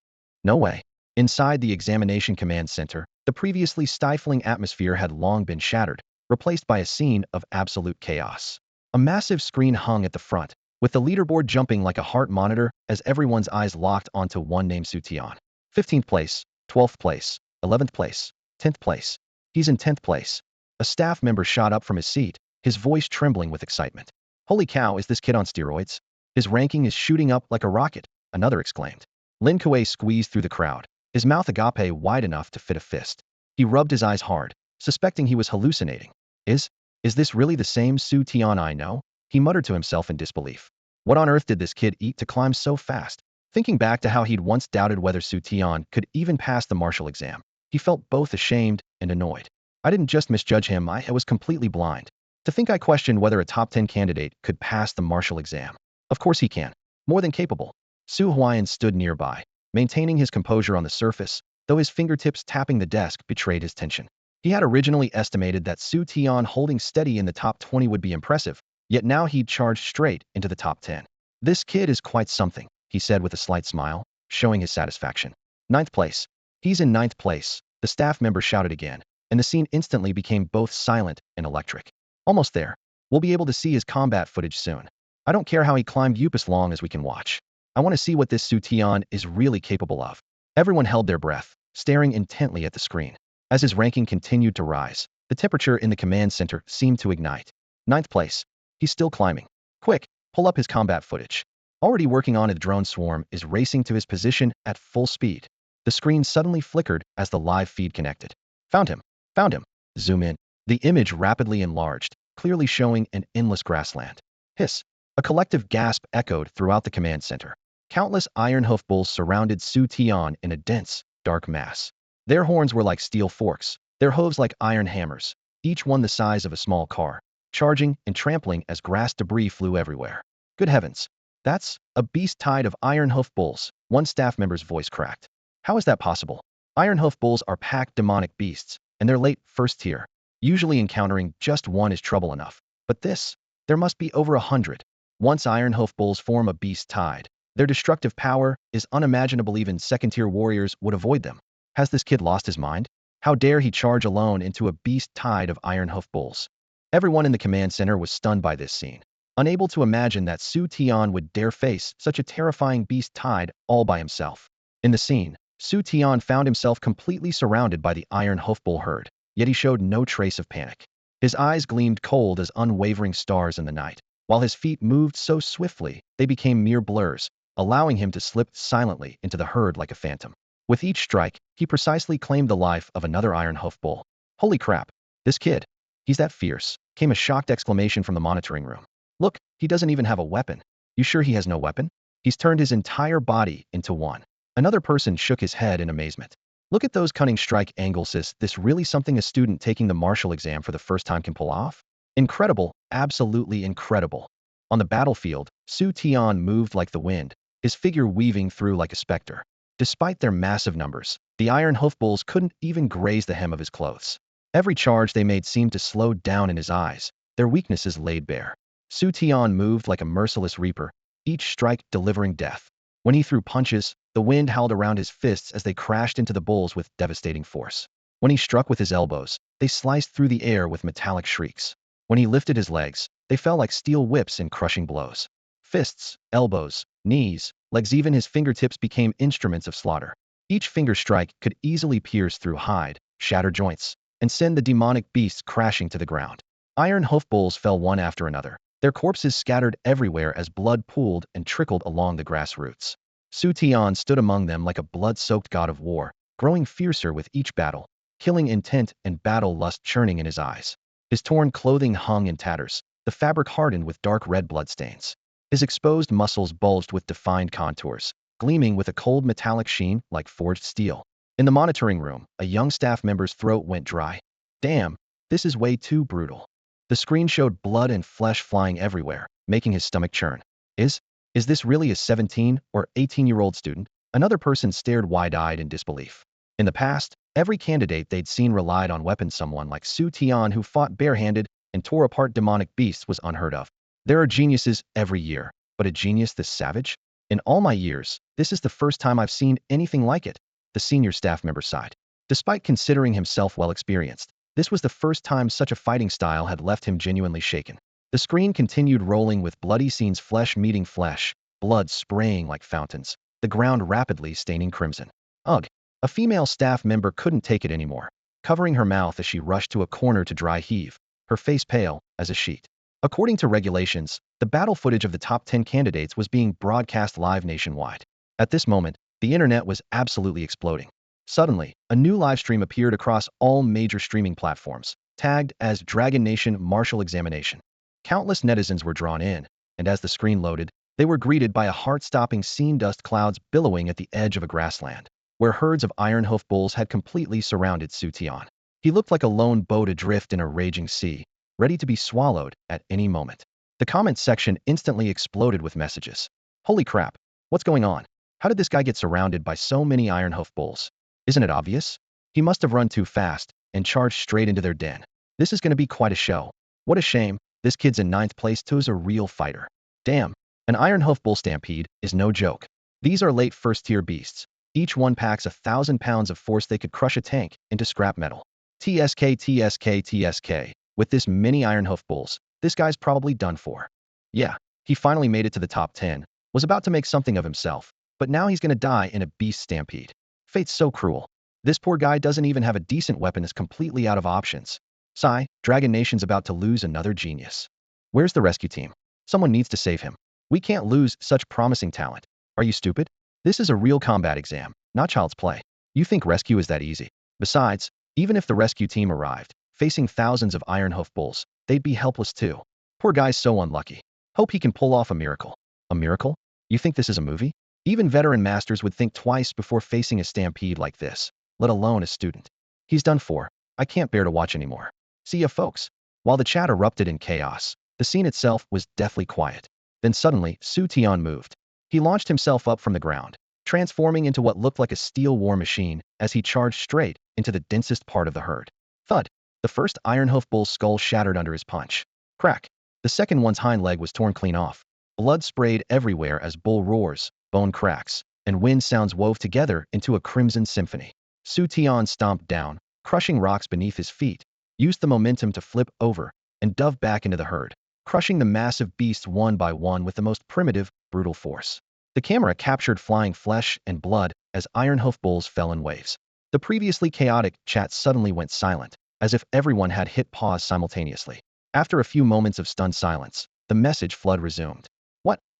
No way. Inside the examination command center, the previously stifling atmosphere had long been shattered, replaced by a scene of absolute chaos. A massive screen hung at the front, with the leaderboard jumping like a heart monitor as everyone's eyes locked onto one name: Xu Tian. 15th place, 12th place, 11th place, 10th place. He's in 10th place. A staff member shot up from his seat, his voice trembling with excitement. Holy cow, is this kid on steroids? His ranking is shooting up like a rocket, another exclaimed. Lin Kuei squeezed through the crowd, his mouth agape wide enough to fit a fist. He rubbed his eyes hard, suspecting he was hallucinating. Is this really the same Xu Tian I know? He muttered to himself in disbelief. What on earth did this kid eat to climb so fast? Thinking back to how he'd once doubted whether Xu Tian could even pass the martial exam, he felt both ashamed and annoyed. I didn't just misjudge him, I was completely blind. To think I questioned whether a top 10 candidate could pass the martial exam. Of course he can. More than capable. Su Huayan stood nearby, maintaining his composure on the surface, though his fingertips tapping the desk betrayed his tension. He had originally estimated that Xu Tian holding steady in the top 20 would be impressive, yet now he'd charged straight into the top 10. This kid is quite something, he said with a slight smile, showing his satisfaction. 9th place. He's in 9th place, the staff member shouted again, and the scene instantly became both silent and electric. Almost there. We'll be able to see his combat footage soon. I don't care how he climbed Yup as long as we can watch. I want to see what this Xu Tian is really capable of. Everyone held their breath, staring intently at the screen. As his ranking continued to rise, the temperature in the command center seemed to ignite. 9th place. He's still climbing. Quick, pull up his combat footage. Already working on it, the drone swarm is racing to his position at full speed. The screen suddenly flickered as the live feed connected. Found him. Found him. Zoom in. The image rapidly enlarged, clearly showing an endless grassland. Hiss. A collective gasp echoed throughout the command center. Countless iron hoof bulls surrounded Xu Tian in a dense, dark mass. Their horns were like steel forks, their hooves like iron hammers, each one the size of a small car, charging and trampling as grass debris flew everywhere. Good heavens. That's a beast tide of iron hoof bulls, one staff member's voice cracked. How is that possible? Iron hoof bulls are packed demonic beasts, and they're late first tier. Usually encountering just one is trouble enough. But this, there must be over 100. Once iron hoof bulls form a beast tide, their destructive power is unimaginable. Even second-tier warriors would avoid them. Has this kid lost his mind? How dare he charge alone into a beast tide of iron hoof bulls? Everyone in the command center was stunned by this scene, unable to imagine that Xu Tian would dare face such a terrifying beast tide all by himself. In the scene, Xu Tian found himself completely surrounded by the iron hoof bull herd, yet he showed no trace of panic. His eyes gleamed cold as unwavering stars in the night, while his feet moved so swiftly they became mere blurs, allowing him to slip silently into the herd like a phantom. With each strike, he precisely claimed the life of another iron hoof bull. Holy crap, this kid, he's that fierce, came a shocked exclamation from the monitoring room. Look, he doesn't even have a weapon. You sure he has no weapon? He's turned his entire body into one. Another person shook his head in amazement. Look at those cunning strike angles. Is this really something a student taking the martial exam for the first time can pull off? Incredible, absolutely incredible. On the battlefield, Xu Tian moved like the wind, his figure weaving through like a specter. Despite their massive numbers, the iron hoof bulls couldn't even graze the hem of his clothes. Every charge they made seemed to slow down in his eyes, their weaknesses laid bare. Xu Tian moved like a merciless reaper, each strike delivering death. When he threw punches, the wind howled around his fists as they crashed into the bulls with devastating force. When he struck with his elbows, they sliced through the air with metallic shrieks. When he lifted his legs, they fell like steel whips in crushing blows. Fists, elbows, knees, legs, even his fingertips became instruments of slaughter. Each finger strike could easily pierce through hide, shatter joints, and send the demonic beasts crashing to the ground. Iron hoof bulls fell one after another, their corpses scattered everywhere as blood pooled and trickled along the grass roots. Xu Tian stood among them like a blood-soaked god of war, growing fiercer with each battle, killing intent and battle lust churning in his eyes. His torn clothing hung in tatters, the fabric hardened with dark red bloodstains. His exposed muscles bulged with defined contours, gleaming with a cold metallic sheen like forged steel. In the monitoring room, a young staff member's throat went dry. Damn, this is way too brutal. The screen showed blood and flesh flying everywhere, making his stomach churn. Is this really a 17 or 18-year-old student? Another person stared wide-eyed in disbelief. In the past, every candidate they'd seen relied on weapons. Someone like Xu Tian who fought barehanded and tore apart demonic beasts was unheard of. There are geniuses every year, but a genius this savage? In all my years, this is the first time I've seen anything like it, the senior staff member sighed. Despite considering himself well experienced, this was the first time such a fighting style had left him genuinely shaken. The screen continued rolling with bloody scenes, flesh meeting flesh, blood spraying like fountains, the ground rapidly staining crimson. Ugh! A female staff member couldn't take it anymore, covering her mouth as she rushed to a corner to dry heave, her face pale as a sheet. According to regulations, the battle footage of the top 10 candidates was being broadcast live nationwide. At this moment, the internet was absolutely exploding. Suddenly, a new livestream appeared across all major streaming platforms, tagged as Dragon Nation Martial Examination. Countless netizens were drawn in, and as the screen loaded, they were greeted by a heart-stopping scene: dust clouds billowing at the edge of a grassland, where herds of iron-hoof bulls had completely surrounded Xu Tian. He looked like a lone boat adrift in a raging sea, ready to be swallowed at any moment. The comments section instantly exploded with messages. Holy crap, what's going on? How did this guy get surrounded by so many iron-hoof bulls? Isn't it obvious? He must have run too fast and charged straight into their den. This is going to be quite a show. What a shame, this kid's in 9th place too, is a real fighter. Damn, an iron-hoof bull stampede is no joke. These are late first-tier beasts. Each one packs 1,000 pounds of force. They could crush a tank into scrap metal. TSK, TSK, TSK. With this many iron-hoof bulls, this guy's probably done for. Yeah, he finally made it to the top 10, was about to make something of himself, but now he's gonna die in a beast stampede. Fate's so cruel. This poor guy doesn't even have a decent weapon, is completely out of options. Sigh, Dragon Nation's about to lose another genius. Where's the rescue team? Someone needs to save him. We can't lose such promising talent. Are you stupid? This is a real combat exam, not child's play. You think rescue is that easy? Besides, even if the rescue team arrived, facing thousands of iron-hoof bulls, they'd be helpless too. Poor guy's so unlucky. Hope he can pull off a miracle. A miracle? You think this is a movie? Even veteran masters would think twice before facing a stampede like this, let alone a student. He's done for. I can't bear to watch anymore. See ya, folks. While the chat erupted in chaos, the scene itself was deathly quiet. Then suddenly, Xu Tian moved. He launched himself up from the ground, transforming into what looked like a steel war machine as he charged straight into the densest part of the herd. Thud! The first iron-hoof bull's skull shattered under his punch. Crack! The second one's hind leg was torn clean off. Blood sprayed everywhere as bull roars, bone cracks, and wind sounds wove together into a crimson symphony. Xu Tian stomped down, crushing rocks beneath his feet, used the momentum to flip over and dove back into the herd, crushing the massive beasts one by one with the most primitive, brutal force. The camera captured flying flesh and blood as iron-hoof bulls fell in waves. The previously chaotic chat suddenly went silent, as if everyone had hit pause simultaneously. After a few moments of stunned silence, the message flood resumed.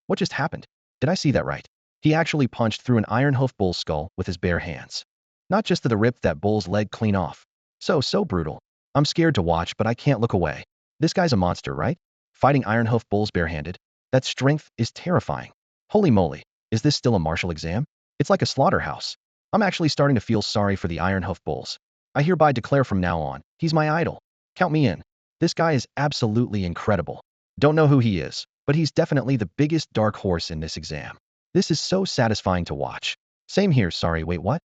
What just happened? Did I see that right? He actually punched through an iron-hoof bull's skull with his bare hands. Not just to rip that bull's leg clean off. So brutal. I'm scared to watch, but I can't look away. This guy's a monster, right? Fighting iron-hoof bulls barehanded? That strength is terrifying. Holy moly, is this still a martial exam? It's like a slaughterhouse. I'm actually starting to feel sorry for the iron-hoof bulls. I hereby declare from now on, he's my idol. Count me in. This guy is absolutely incredible. Don't know who he is, but he's definitely the biggest dark horse in this exam. This is so satisfying to watch. Same here, sorry, wait, what?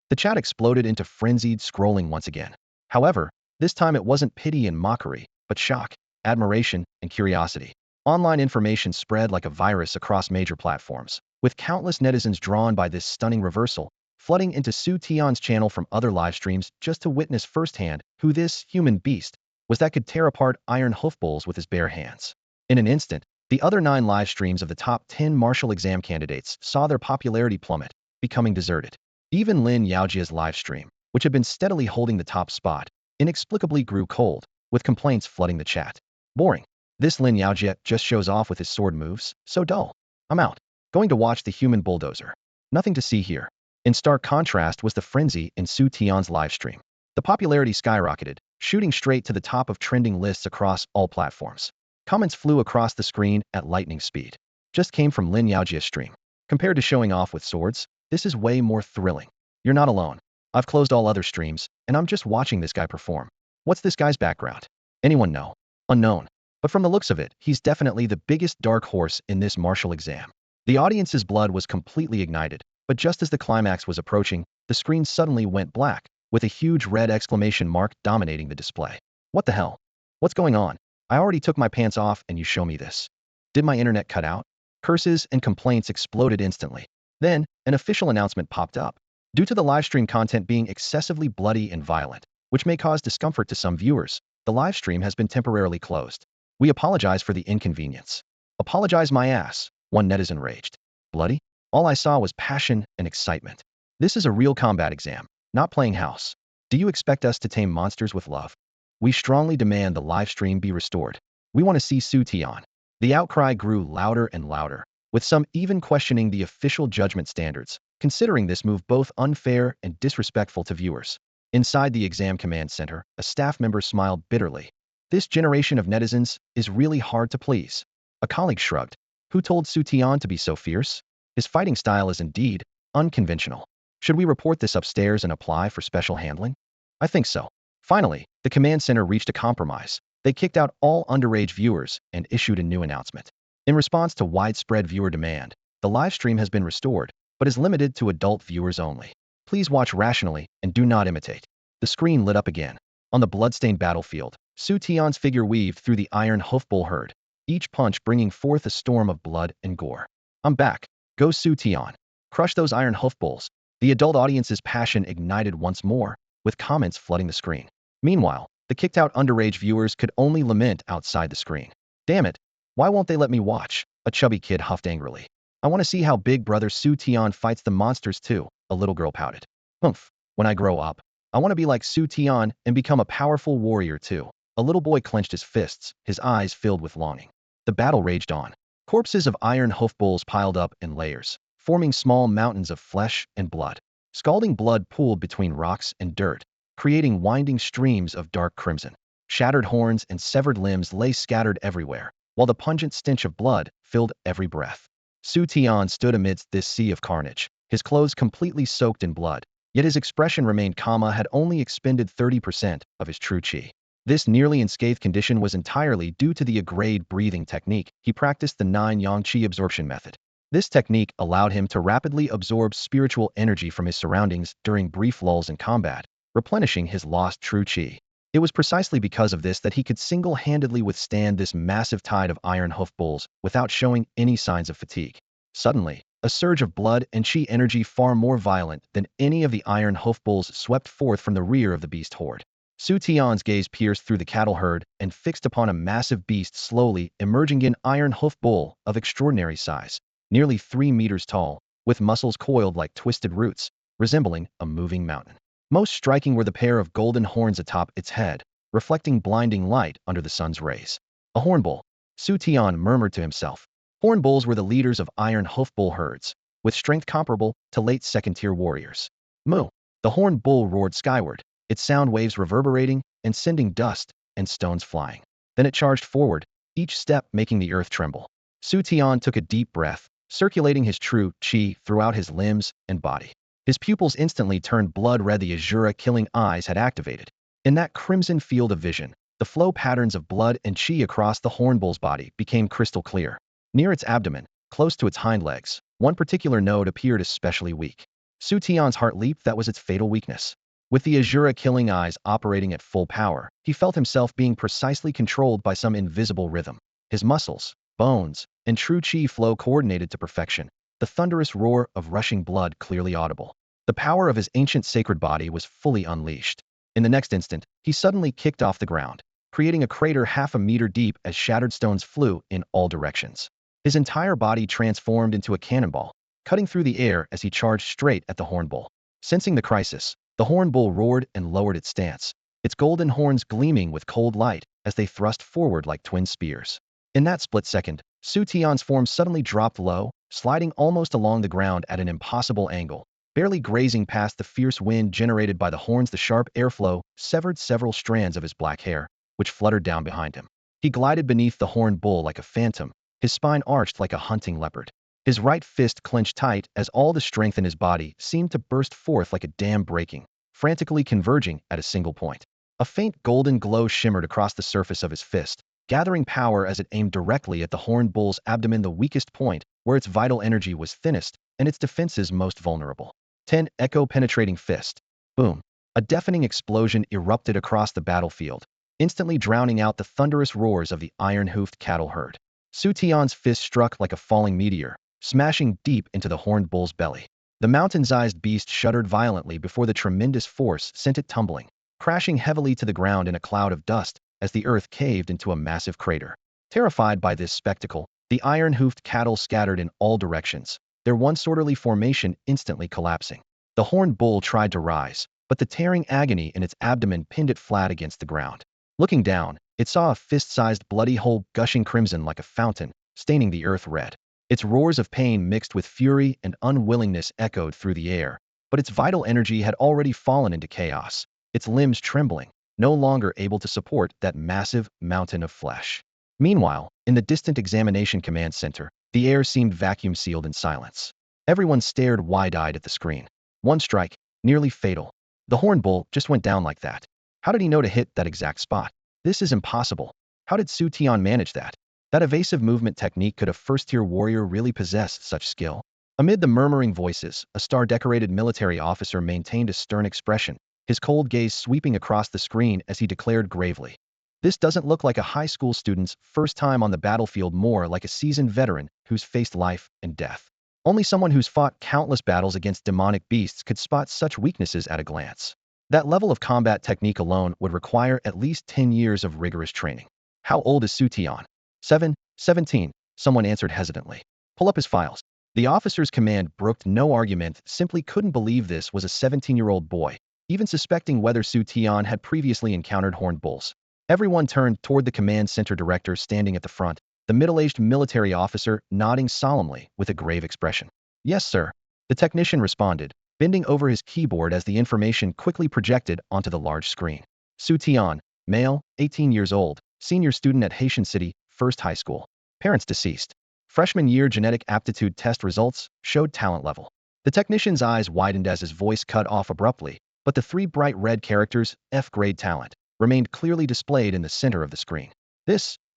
The chat exploded into frenzied scrolling once again. However, this time it wasn't pity and mockery, but shock, admiration, and curiosity. Online information spread like a virus across major platforms, with countless netizens drawn by this stunning reversal, flooding into Xu Tian's channel from other live streams just to witness firsthand who this human beast was that could tear apart iron hoof bulls with his bare hands. In an instant, the other 9 live streams of the top 10 martial exam candidates saw their popularity plummet, becoming deserted. Even Lin Yaojia's live stream, which had been steadily holding the top spot, inexplicably grew cold, with complaints flooding the chat. Boring. This Lin Yaojia just shows off with his sword moves, so dull. I'm out. Going to watch the human bulldozer. Nothing to see here. In stark contrast was the frenzy in Xu Tian's live stream. The popularity skyrocketed, shooting straight to the top of trending lists across all platforms. Comments flew across the screen at lightning speed. Just came from Lin Yaojia's stream. Compared to showing off with swords, this is way more thrilling. You're not alone. I've closed all other streams, and I'm just watching this guy perform. What's this guy's background? Anyone know? Unknown. But from the looks of it, he's definitely the biggest dark horse in this martial exam. The audience's blood was completely ignited, But just as the climax was approaching, the screen suddenly went black, with a huge red exclamation mark dominating the display. What the hell? What's going on? I already took my pants off and you show me this. Did my internet cut out? Curses and complaints exploded instantly. Then, an official announcement popped up. Due to the livestream content being excessively bloody and violent, which may cause discomfort to some viewers, the livestream has been temporarily closed. We apologize for the inconvenience. Apologize my ass, one netizen raged. Bloody? All I saw was passion and excitement. This is a real combat exam, not playing house. Do you expect us to tame monsters with love? We strongly demand the livestream be restored. We want to see Xu Tian. The outcry grew louder and louder, with some even questioning the official judgment standards, considering this move both unfair and disrespectful to viewers. Inside the exam command center, a staff member smiled bitterly. This generation of netizens is really hard to please. A colleague shrugged. Who told Xu Tian to be so fierce? His fighting style is indeed unconventional. Should we report this upstairs and apply for special handling? I think so. Finally, the command center reached a compromise. They kicked out all underage viewers and issued a new announcement. In response to widespread viewer demand, the live stream has been restored, but is limited to adult viewers only. Please watch rationally and do not imitate. The screen lit up again. On the bloodstained battlefield, Xu Tian's figure weaved through the iron hoofbull herd, each punch bringing forth a storm of blood and gore. I'm back. Go Xu Tian. Crush those iron hoofbulls. The adult audience's passion ignited once more, with comments flooding the screen. Meanwhile, the kicked-out underage viewers could only lament outside the screen. Damn it, why won't they let me watch? A chubby kid huffed angrily. I want to see how big brother Xu Tian fights the monsters too, a little girl pouted. Humph, when I grow up, I want to be like Xu Tian and become a powerful warrior too. A little boy clenched his fists, his eyes filled with longing. The battle raged on. Corpses of iron hoofbulls piled up in layers, forming small mountains of flesh and blood. Scalding blood pooled between rocks and dirt, creating winding streams of dark crimson. Shattered horns and severed limbs lay scattered everywhere, while the pungent stench of blood filled every breath. Xu Tian stood amidst this sea of carnage, his clothes completely soaked in blood, yet his expression remained calm. Had only expended 30% of his true qi. This nearly unscathed condition was entirely due to the agreed breathing technique. He practiced the 9 yang qi absorption method. This technique allowed him to rapidly absorb spiritual energy from his surroundings during brief lulls in combat, replenishing his lost true qi. It was precisely because of this that he could single-handedly withstand this massive tide of iron hoofbulls without showing any signs of fatigue. Suddenly, a surge of blood and qi energy far more violent than any of the iron hoofbulls swept forth from the rear of the beast horde. Xu Tian's gaze pierced through the cattle herd and fixed upon a massive beast slowly emerging, an iron hoof bull of extraordinary size, nearly 3 meters tall, with muscles coiled like twisted roots, resembling a moving mountain. Most striking were the pair of golden horns atop its head, reflecting blinding light under the sun's rays. A horn bull, Xu Tian murmured to himself. Horn bulls were the leaders of iron hoof bull herds, with strength comparable to late second-tier warriors. Moo! The horn bull roared skyward, its sound waves reverberating and sending dust and stones flying. Then it charged forward, each step making the earth tremble. Xu Tian took a deep breath, circulating his true qi throughout his limbs and body. His pupils instantly turned blood red. The Asura Killing Eyes had activated. In that crimson field of vision, the flow patterns of blood and qi across the hornbull's body became crystal clear. Near its abdomen, close to its hind legs, one particular node appeared especially weak. Xu Tian's heart leaped. That was its fatal weakness. With the Asura Killing Eyes operating at full power, he felt himself being precisely controlled by some invisible rhythm. His muscles, bones, and true qi flow coordinated to perfection, the thunderous roar of rushing blood clearly audible. The power of his ancient sacred body was fully unleashed. In the next instant, he suddenly kicked off the ground, creating a crater half a meter deep as shattered stones flew in all directions. His entire body transformed into a cannonball, cutting through the air as he charged straight at the hornbull. Sensing the crisis, the hornbull roared and lowered its stance, its golden horns gleaming with cold light as they thrust forward like twin spears. In that split second, Xu Tian's form suddenly dropped low, sliding almost along the ground at an impossible angle, barely grazing past the fierce wind generated by the horns. The sharp airflow severed several strands of his black hair, which fluttered down behind him. He glided beneath the horned bull like a phantom, his spine arched like a hunting leopard. His right fist clenched tight as all the strength in his body seemed to burst forth like a dam breaking, frantically converging at a single point. A faint golden glow shimmered across the surface of his fist, gathering power as it aimed directly at the horned bull's abdomen, the weakest point, where its vital energy was thinnest. and its defenses most vulnerable. 10. Echo-penetrating fist. Boom. A deafening explosion erupted across the battlefield, instantly drowning out the thunderous roars of the iron-hoofed cattle herd. Xu Tian's fist struck like a falling meteor, smashing deep into the horned bull's belly. The mountain-sized beast shuddered violently before the tremendous force sent it tumbling, crashing heavily to the ground in a cloud of dust as the earth caved into a massive crater. Terrified by this spectacle, the iron-hoofed cattle scattered in all directions, their once orderly formation instantly collapsing. The horned bull tried to rise, but the tearing agony in its abdomen pinned it flat against the ground. Looking down, it saw a fist-sized bloody hole gushing crimson like a fountain, staining the earth red. Its roars of pain mixed with fury and unwillingness echoed through the air, but its vital energy had already fallen into chaos, its limbs trembling, no longer able to support that massive mountain of flesh. Meanwhile, in the distant examination command center, the air seemed vacuum-sealed in silence. Everyone stared wide-eyed at the screen. One strike, nearly fatal. The horned bull just went down like that. How did he know to hit that exact spot? This is impossible. How did Xu Tian manage that? That evasive movement technique, could a first-tier warrior really possess such skill? Amid the murmuring voices, a star-decorated military officer maintained a stern expression, his cold gaze sweeping across the screen as he declared gravely, "This doesn't look like a high school student's first time on the battlefield, more like a seasoned veteran who's faced life and death. Only someone who's fought countless battles against demonic beasts could spot such weaknesses at a glance. That level of combat technique alone would require at least 10 years of rigorous training." "How old is Xu Tian?" 17, someone answered hesitantly. "Pull up his files." The officer's command brooked no argument, simply couldn't believe this was a 17-year-old boy, even suspecting whether Xu Tian had previously encountered horned bulls. Everyone turned toward the command center director standing at the front, the middle-aged military officer nodding solemnly with a grave expression. "Yes, sir," the technician responded, bending over his keyboard as the information quickly projected onto the large screen. Xu Tian, male, 18 years old, senior student at Haitian City, First High School. Parents deceased. Freshman year genetic aptitude test results showed talent level. The technician's eyes widened as his voice cut off abruptly, but the three bright red characters, F-grade talent, remained clearly displayed in the center of the screen.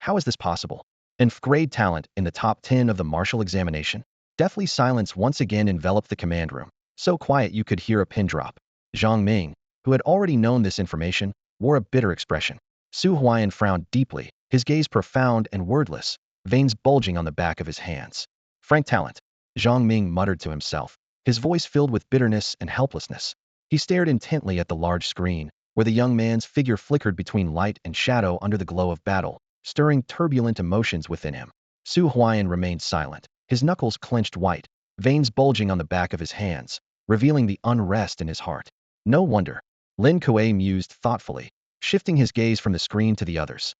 How is this possible? F-grade talent in the top 10 of the martial examination? Deathly silence once again enveloped the command room, so quiet you could hear a pin drop. Zhang Ming, who had already known this information, wore a bitter expression. Su Huayan frowned deeply, his gaze profound and wordless, veins bulging on the back of his hands. "Frank talent," Zhang Ming muttered to himself, his voice filled with bitterness and helplessness. He stared intently at the large screen, where the young man's figure flickered between light and shadow under the glow of battle, stirring turbulent emotions within him. Su Huayan remained silent, his knuckles clenched white, veins bulging on the back of his hands, revealing the unrest in his heart. "No wonder," Lin Kuei mused thoughtfully, shifting his gaze from the screen to the others.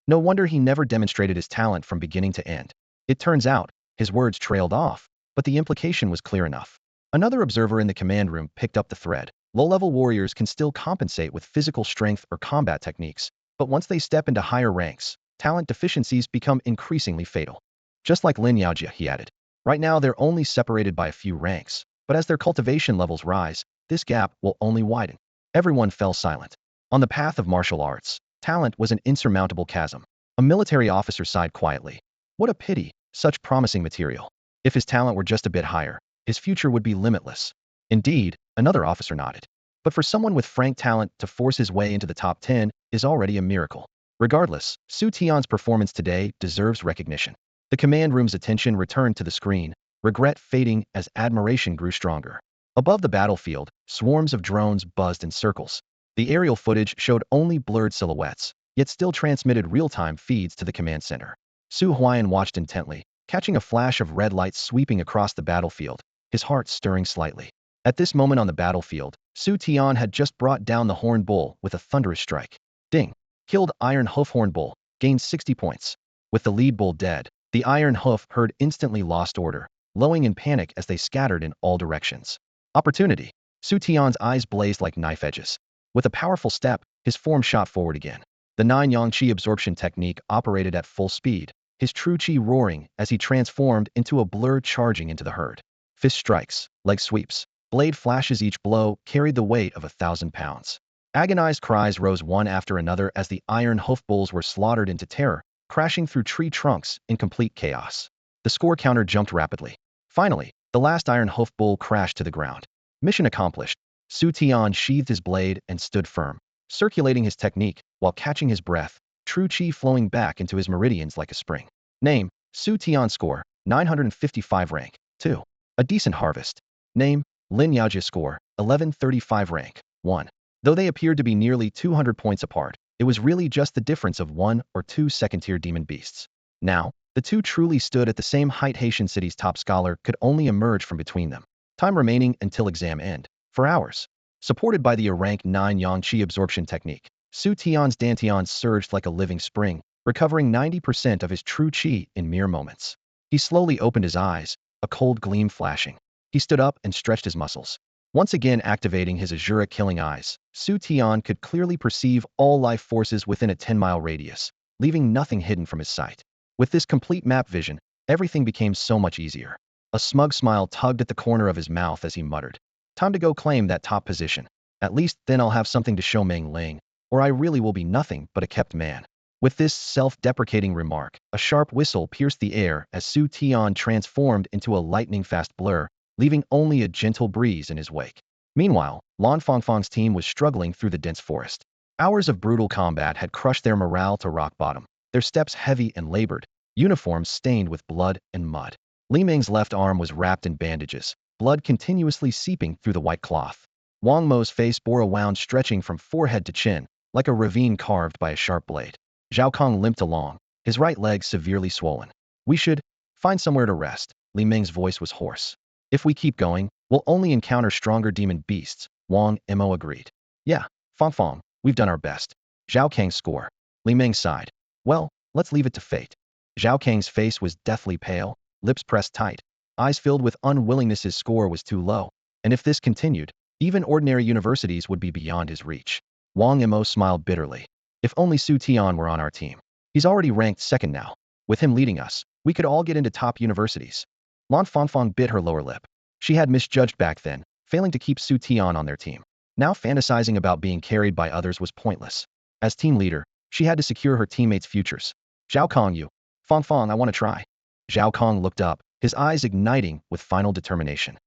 "No wonder he never demonstrated his talent from beginning to end." It turns out, his words trailed off, but the implication was clear enough. Another observer in the command room picked up the thread. Low-level warriors can still compensate with physical strength or combat techniques, but once they step into higher ranks, talent deficiencies become increasingly fatal. "Just like Lin Yaojia," he added. "Right now they're only separated by a few ranks, but as their cultivation levels rise, this gap will only widen." Everyone fell silent. On the path of martial arts, talent was an insurmountable chasm. A military officer sighed quietly. What a pity, such promising material. If his talent were just a bit higher, his future would be limitless. Indeed, another officer nodded. But for someone with frank talent to force his way into the top 10 is already a miracle. Regardless, Xu Tian's performance today deserves recognition. The command room's attention returned to the screen, regret fading as admiration grew stronger. Above the battlefield, swarms of drones buzzed in circles. The aerial footage showed only blurred silhouettes, yet still transmitted real-time feeds to the command center. Su Huayan watched intently, catching a flash of red light sweeping across the battlefield, his heart stirring slightly. At this moment on the battlefield, Xu Tian had just brought down the horned bull with a thunderous strike. Ding! Killed Iron Hoof Horned Bull, gained 60 points. With the lead bull dead, the Iron Hoof herd instantly lost order, lowing in panic as they scattered in all directions. Opportunity! Xu Tian's eyes blazed like knife edges. With a powerful step, his form shot forward again. The 9-yang qi absorption technique operated at full speed, his true qi roaring as he transformed into a blur charging into the herd. Fist strikes, leg sweeps, blade flashes, each blow carried the weight of 1,000 pounds. Agonized cries rose one after another as the iron hoof bulls were slaughtered into terror, crashing through tree trunks in complete chaos. The score counter jumped rapidly. Finally, The last iron hoof bull crashed to the ground. Mission accomplished. Xu Tian sheathed his blade and stood firm, circulating his technique while catching his breath, true chi flowing back into his meridians like a spring. Name, Xu Tian. Score, 955 rank. 2. A decent harvest. Name, Lin Yaojia. Score, 1135 rank. 1. Though they appeared to be nearly 200 points apart, it was really just the difference of 1 or 2 second-tier demon beasts. Now, the two truly stood at the same height. Haitian City's top scholar could only emerge from between them. Time remaining until exam end. 4 hours. Supported by the rank 9 Yang Qi absorption technique, Xu Tian's Dantian surged like a living spring, recovering 90% of his true qi in mere moments. He slowly opened his eyes, a cold gleam flashing. He stood up and stretched his muscles. Once again activating his Asura Killing Eyes, Xu Tian could clearly perceive all life forces within a 10-mile radius, leaving nothing hidden from his sight. With this complete map vision, everything became so much easier. A smug smile tugged at the corner of his mouth as he muttered, "Time to go claim that top position. At least then I'll have something to show Meng Ling, or I really will be nothing but a kept man." With this self-deprecating remark, a sharp whistle pierced the air as Xu Tian transformed into a lightning-fast blur, leaving only a gentle breeze in his wake. Meanwhile, Lan Fangfang's team was struggling through the dense forest. Hours of brutal combat had crushed their morale to rock bottom, their steps heavy and labored, uniforms stained with blood and mud. Li Ming's left arm was wrapped in bandages, blood continuously seeping through the white cloth. Wang Mo's face bore a wound stretching from forehead to chin, like a ravine carved by a sharp blade. Zhao Kong limped along, his right leg severely swollen. "We should find somewhere to rest." Li Ming's voice was hoarse. "If we keep going, we'll only encounter stronger demon beasts." Wang Mo agreed. "Yeah, Fangfang, we've done our best." Zhao Kang's score. Li Ming sighed. "Well, let's leave it to fate." Zhao Kang's face was deathly pale, lips pressed tight, eyes filled with unwillingness. His score was too low, and if this continued, even ordinary universities would be beyond his reach. Wang Mo smiled bitterly. "If only Xu Tian were on our team. He's already ranked second now. With him leading us, we could all get into top universities." Lan Fangfang bit her lower lip. She had misjudged back then, failing to keep Xu Tian on their team. Now fantasizing about being carried by others was pointless. As team leader, she had to secure her teammates' futures. "Zhao Kong, you. Fangfang, I want to try." Zhao Kong looked up, his eyes igniting with final determination.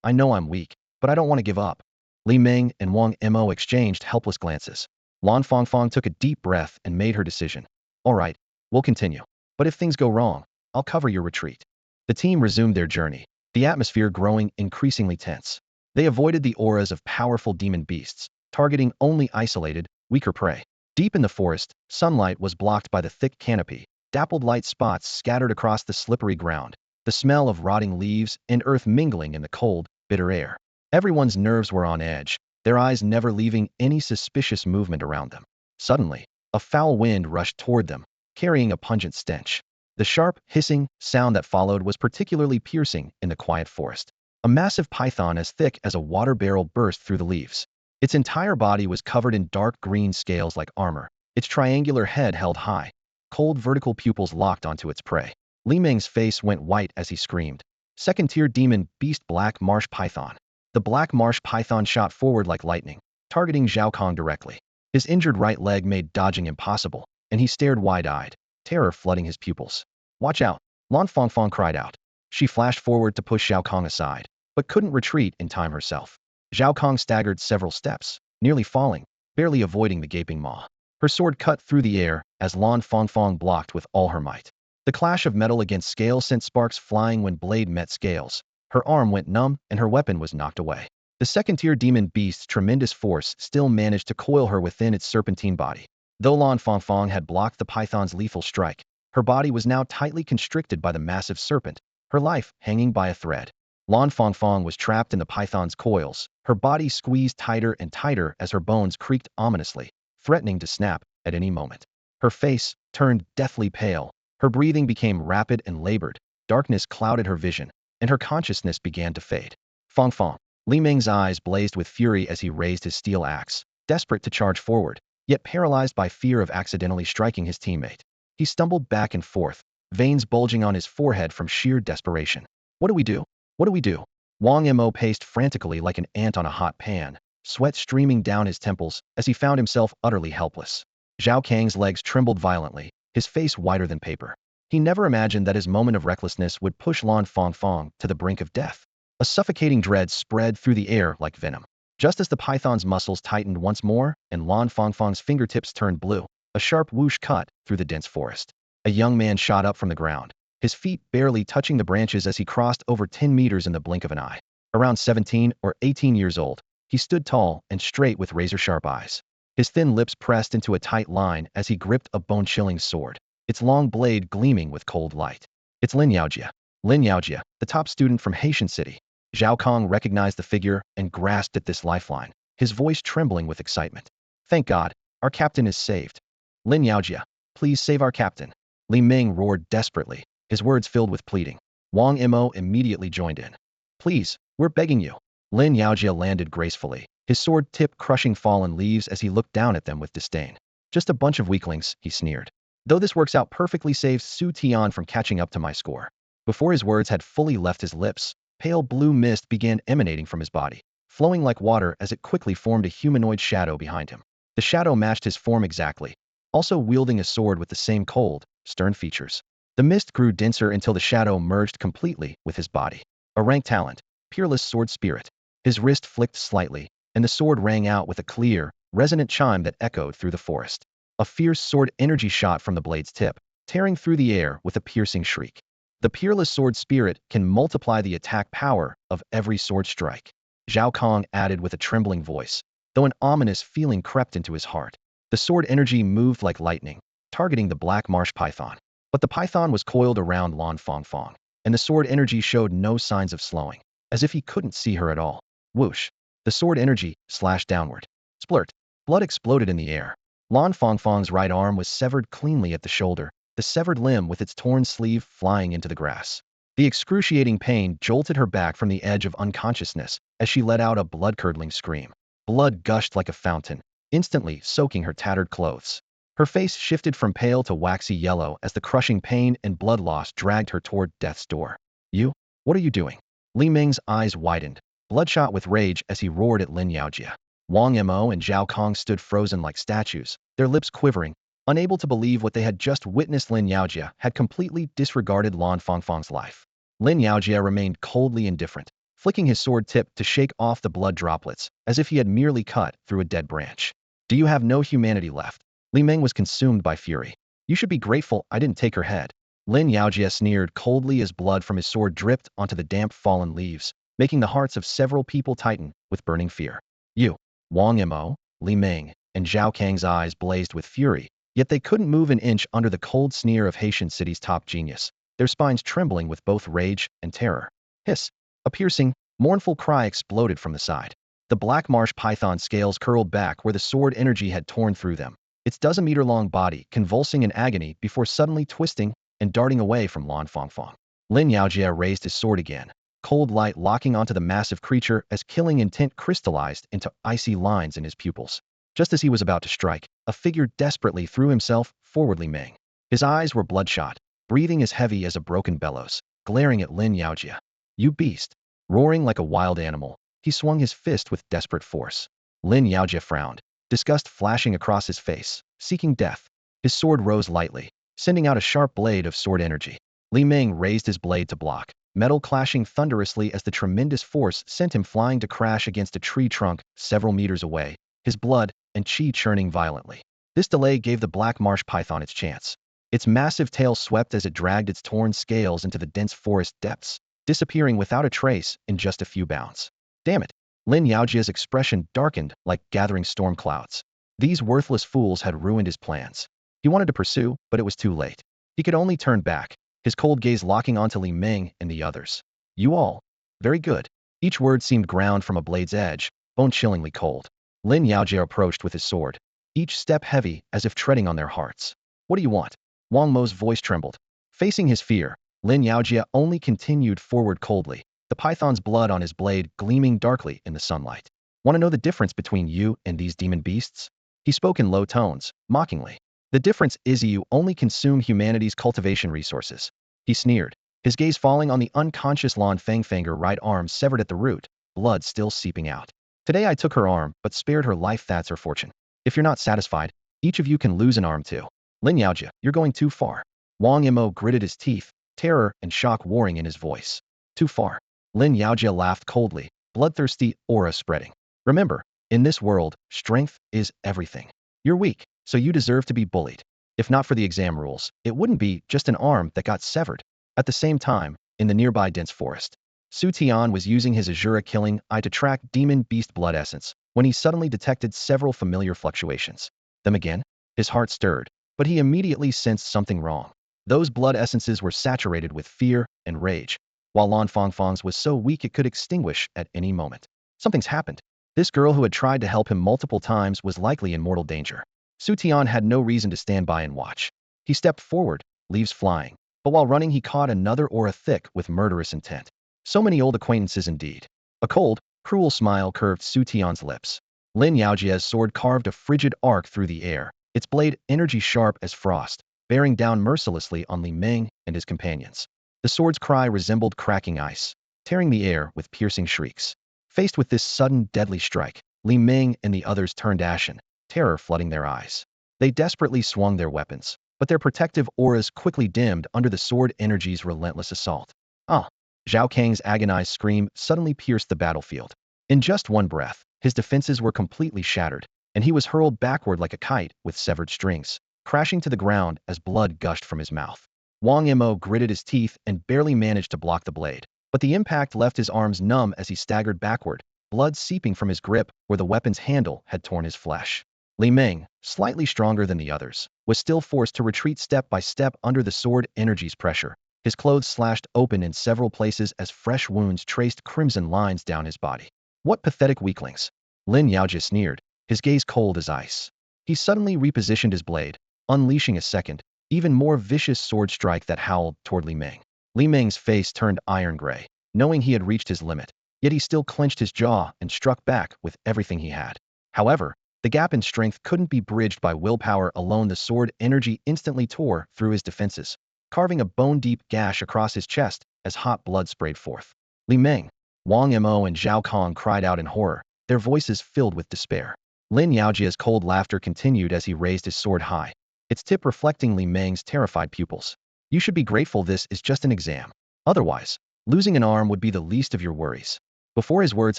"I know I'm weak, but I don't want to give up." Li Ming and Wang Mo exchanged helpless glances. Lan Fangfang took a deep breath and made her decision. "All right, we'll continue. But if things go wrong, I'll cover your retreat." The team resumed their journey, the atmosphere growing increasingly tense. They avoided the auras of powerful demon beasts, targeting only isolated, weaker prey. Deep in the forest, sunlight was blocked by the thick canopy, dappled light spots scattered across the slippery ground, the smell of rotting leaves and earth mingling in the cold, bitter air. Everyone's nerves were on edge, their eyes never leaving any suspicious movement around them. Suddenly, a foul wind rushed toward them, carrying a pungent stench. The sharp, hissing sound that followed was particularly piercing in the quiet forest. A massive python as thick as a water barrel burst through the leaves. Its entire body was covered in dark green scales like armor, its triangular head held high. Cold vertical pupils locked onto its prey. Li Ming's face went white as he screamed. Second-tier demon beast black marsh python. The black marsh python shot forward like lightning, targeting Zhao Kong directly. His injured right leg made dodging impossible, and he stared wide-eyed, terror flooding his pupils. "Watch out!" Lan Fangfang cried out. She flashed forward to push Zhao Kong aside, but couldn't retreat in time herself. Zhao Kong staggered several steps, nearly falling, barely avoiding the gaping maw. Her sword cut through the air as Lan Fangfang blocked with all her might. The clash of metal against scale sent sparks flying when blade met scales. Her arm went numb and her weapon was knocked away. The second-tier demon beast's tremendous force still managed to coil her within its serpentine body. Though Lan Fangfang had blocked the python's lethal strike, her body was now tightly constricted by the massive serpent, her life hanging by a thread. Lan Fangfang was trapped in the python's coils, her body squeezed tighter and tighter as her bones creaked ominously, threatening to snap at any moment. Her face turned deathly pale, her breathing became rapid and labored, darkness clouded her vision, and her consciousness began to fade. Fangfang. Li Ming's eyes blazed with fury as he raised his steel axe, desperate to charge forward, yet paralyzed by fear of accidentally striking his teammate. He stumbled back and forth, veins bulging on his forehead from sheer desperation. "What do we do? What do we do?" Wang Mo paced frantically like an ant on a hot pan, sweat streaming down his temples as he found himself utterly helpless. Zhao Kang's legs trembled violently, his face whiter than paper. He never imagined that his moment of recklessness would push Lan Fangfang to the brink of death. A suffocating dread spread through the air like venom. Just as the python's muscles tightened once more and Lan Fangfang's fingertips turned blue, a sharp whoosh cut through the dense forest. A young man shot up from the ground, his feet barely touching the branches as he crossed over 10 meters in the blink of an eye. Around 17 or 18 years old, he stood tall and straight with razor-sharp eyes. His thin lips pressed into a tight line as he gripped a bone-chilling sword, its long blade gleaming with cold light. It's Lin Yaojia. Lin Yaojia, the top student from Haitian City. Zhao Kong recognized the figure and grasped at this lifeline, his voice trembling with excitement. Thank God, our captain is saved. Lin Yaojia, please save our captain. Li Ming roared desperately, his words filled with pleading. Wang Mo immediately joined in. Please, we're begging you. Lin Yaojia landed gracefully, his sword tip crushing fallen leaves as he looked down at them with disdain. Just a bunch of weaklings, he sneered. Though this works out perfectly saves Xu Tian from catching up to my score. Before his words had fully left his lips, pale blue mist began emanating from his body, flowing like water as it quickly formed a humanoid shadow behind him. The shadow matched his form exactly, also wielding a sword with the same cold, stern features. The mist grew denser until the shadow merged completely with his body. A rank talent, peerless sword spirit. His wrist flicked slightly, and the sword rang out with a clear, resonant chime that echoed through the forest. A fierce sword energy shot from the blade's tip, tearing through the air with a piercing shriek. The peerless sword spirit can multiply the attack power of every sword strike. Zhao Kong added with a trembling voice, though an ominous feeling crept into his heart. The sword energy moved like lightning, targeting the black marsh python. But the python was coiled around Lan Fangfang, and the sword energy showed no signs of slowing, as if he couldn't see her at all. Whoosh! The sword energy slashed downward. Splurt! Blood exploded in the air. Lan Fangfang's right arm was severed cleanly at the shoulder, the severed limb with its torn sleeve flying into the grass. The excruciating pain jolted her back from the edge of unconsciousness as she let out a blood-curdling scream. Blood gushed like a fountain, instantly soaking her tattered clothes. Her face shifted from pale to waxy yellow as the crushing pain and blood loss dragged her toward death's door. You? What are you doing? Li Ming's eyes widened, bloodshot with rage as he roared at Lin Yaojia. Wang Mo and Zhao Kong stood frozen like statues, their lips quivering, unable to believe what they had just witnessed. Lin Yaojia had completely disregarded Lan Fangfang's life. Lin Yaojia remained coldly indifferent, flicking his sword tip to shake off the blood droplets, as if he had merely cut through a dead branch. Do you have no humanity left? Li Ming was consumed by fury. You should be grateful I didn't take her head. Lin Yaojia sneered coldly as blood from his sword dripped onto the damp fallen leaves, making the hearts of several people tighten with burning fear. You, Wang Mo, Li Ming, and Zhao Kang's eyes blazed with fury, yet they couldn't move an inch under the cold sneer of Haitian City's top genius, their spines trembling with both rage and terror. Hiss! A piercing, mournful cry exploded from the side. The black marsh python scales curled back where the sword energy had torn through them, its dozen-meter-long body convulsing in agony before suddenly twisting and darting away from Lan Fangfang. Lin Yaojia raised his sword again, cold light locking onto the massive creature as killing intent crystallized into icy lines in his pupils. Just as he was about to strike, a figure desperately threw himself forward. Li Ming. His eyes were bloodshot, breathing as heavy as a broken bellows, glaring at Lin Yaojia. You beast! Roaring like a wild animal, he swung his fist with desperate force. Lin Yaojia frowned, disgust flashing across his face, seeking death. His sword rose lightly, sending out a sharp blade of sword energy. Li Ming raised his blade to block, metal clashing thunderously as the tremendous force sent him flying to crash against a tree trunk several meters away, his blood and chi churning violently. This delay gave the black marsh python its chance. Its massive tail swept as it dragged its torn scales into the dense forest depths, disappearing without a trace in just a few bounds. Damn it! Lin Yaojia's expression darkened like gathering storm clouds. These worthless fools had ruined his plans. He wanted to pursue, but it was too late. He could only turn back, his cold gaze locking onto Li Ming and the others. You all. Very good. Each word seemed ground from a blade's edge, bone-chillingly cold. Lin Yaojia approached with his sword, each step heavy as if treading on their hearts. What do you want? Wang Mo's voice trembled. Facing his fear, Lin Yaojia only continued forward coldly, the python's blood on his blade gleaming darkly in the sunlight. Want to know the difference between you and these demon beasts? He spoke in low tones, mockingly. The difference is you only consume humanity's cultivation resources. He sneered, his gaze falling on the unconscious Lan Fangfanger right arm severed at the root, blood still seeping out. Today I took her arm, but spared her life. That's her fortune. If you're not satisfied, each of you can lose an arm too. Lin Yaojia, you're going too far. Wang Mo gritted his teeth, terror and shock warring in his voice. Too far. Lin Yaojia laughed coldly, bloodthirsty aura spreading. Remember, in this world, strength is everything. You're weak, so you deserve to be bullied. If not for the exam rules, it wouldn't be just an arm that got severed. At the same time, in the nearby dense forest, Xu Tian was using his Asura Killing Eye to track demon beast blood essence when he suddenly detected several familiar fluctuations. Them again? His heart stirred, but he immediately sensed something wrong. Those blood essences were saturated with fear and rage, while Lan Fangfang's was so weak it could extinguish at any moment. Something's happened. This girl who had tried to help him multiple times was likely in mortal danger. Xu Tian had no reason to stand by and watch. He stepped forward, leaves flying, but while running he caught another aura thick with murderous intent. So many old acquaintances indeed. A cold, cruel smile curved Xu Tian's lips. Lin Yaojia's sword carved a frigid arc through the air, its blade energy sharp as frost, bearing down mercilessly on Li Meng and his companions. The sword's cry resembled cracking ice, tearing the air with piercing shrieks. Faced with this sudden, deadly strike, Li Meng and the others turned ashen, terror flooding their eyes. They desperately swung their weapons, but their protective auras quickly dimmed under the sword energy's relentless assault. Ah! Zhao Kang's agonized scream suddenly pierced the battlefield. In just one breath, his defenses were completely shattered, and he was hurled backward like a kite with severed strings, crashing to the ground as blood gushed from his mouth. Wang Mo gritted his teeth and barely managed to block the blade, but the impact left his arms numb as he staggered backward, blood seeping from his grip where the weapon's handle had torn his flesh. Li Meng, slightly stronger than the others, was still forced to retreat step by step under the sword energy's pressure, his clothes slashed open in several places as fresh wounds traced crimson lines down his body. What pathetic weaklings! Lin Yaojia sneered, his gaze cold as ice. He suddenly repositioned his blade, unleashing a second, even more vicious sword strike that howled toward Li Meng. Li Meng's face turned iron gray, knowing he had reached his limit, yet he still clenched his jaw and struck back with everything he had. However, the gap in strength couldn't be bridged by willpower alone. The sword energy instantly tore through his defenses, carving a bone-deep gash across his chest as hot blood sprayed forth. Li Meng, Wang Mo and Zhao Kong cried out in horror, their voices filled with despair. Lin Yaojia's cold laughter continued as he raised his sword high, its tip reflecting Li Meng's terrified pupils. You should be grateful this is just an exam. Otherwise, losing an arm would be the least of your worries. Before his words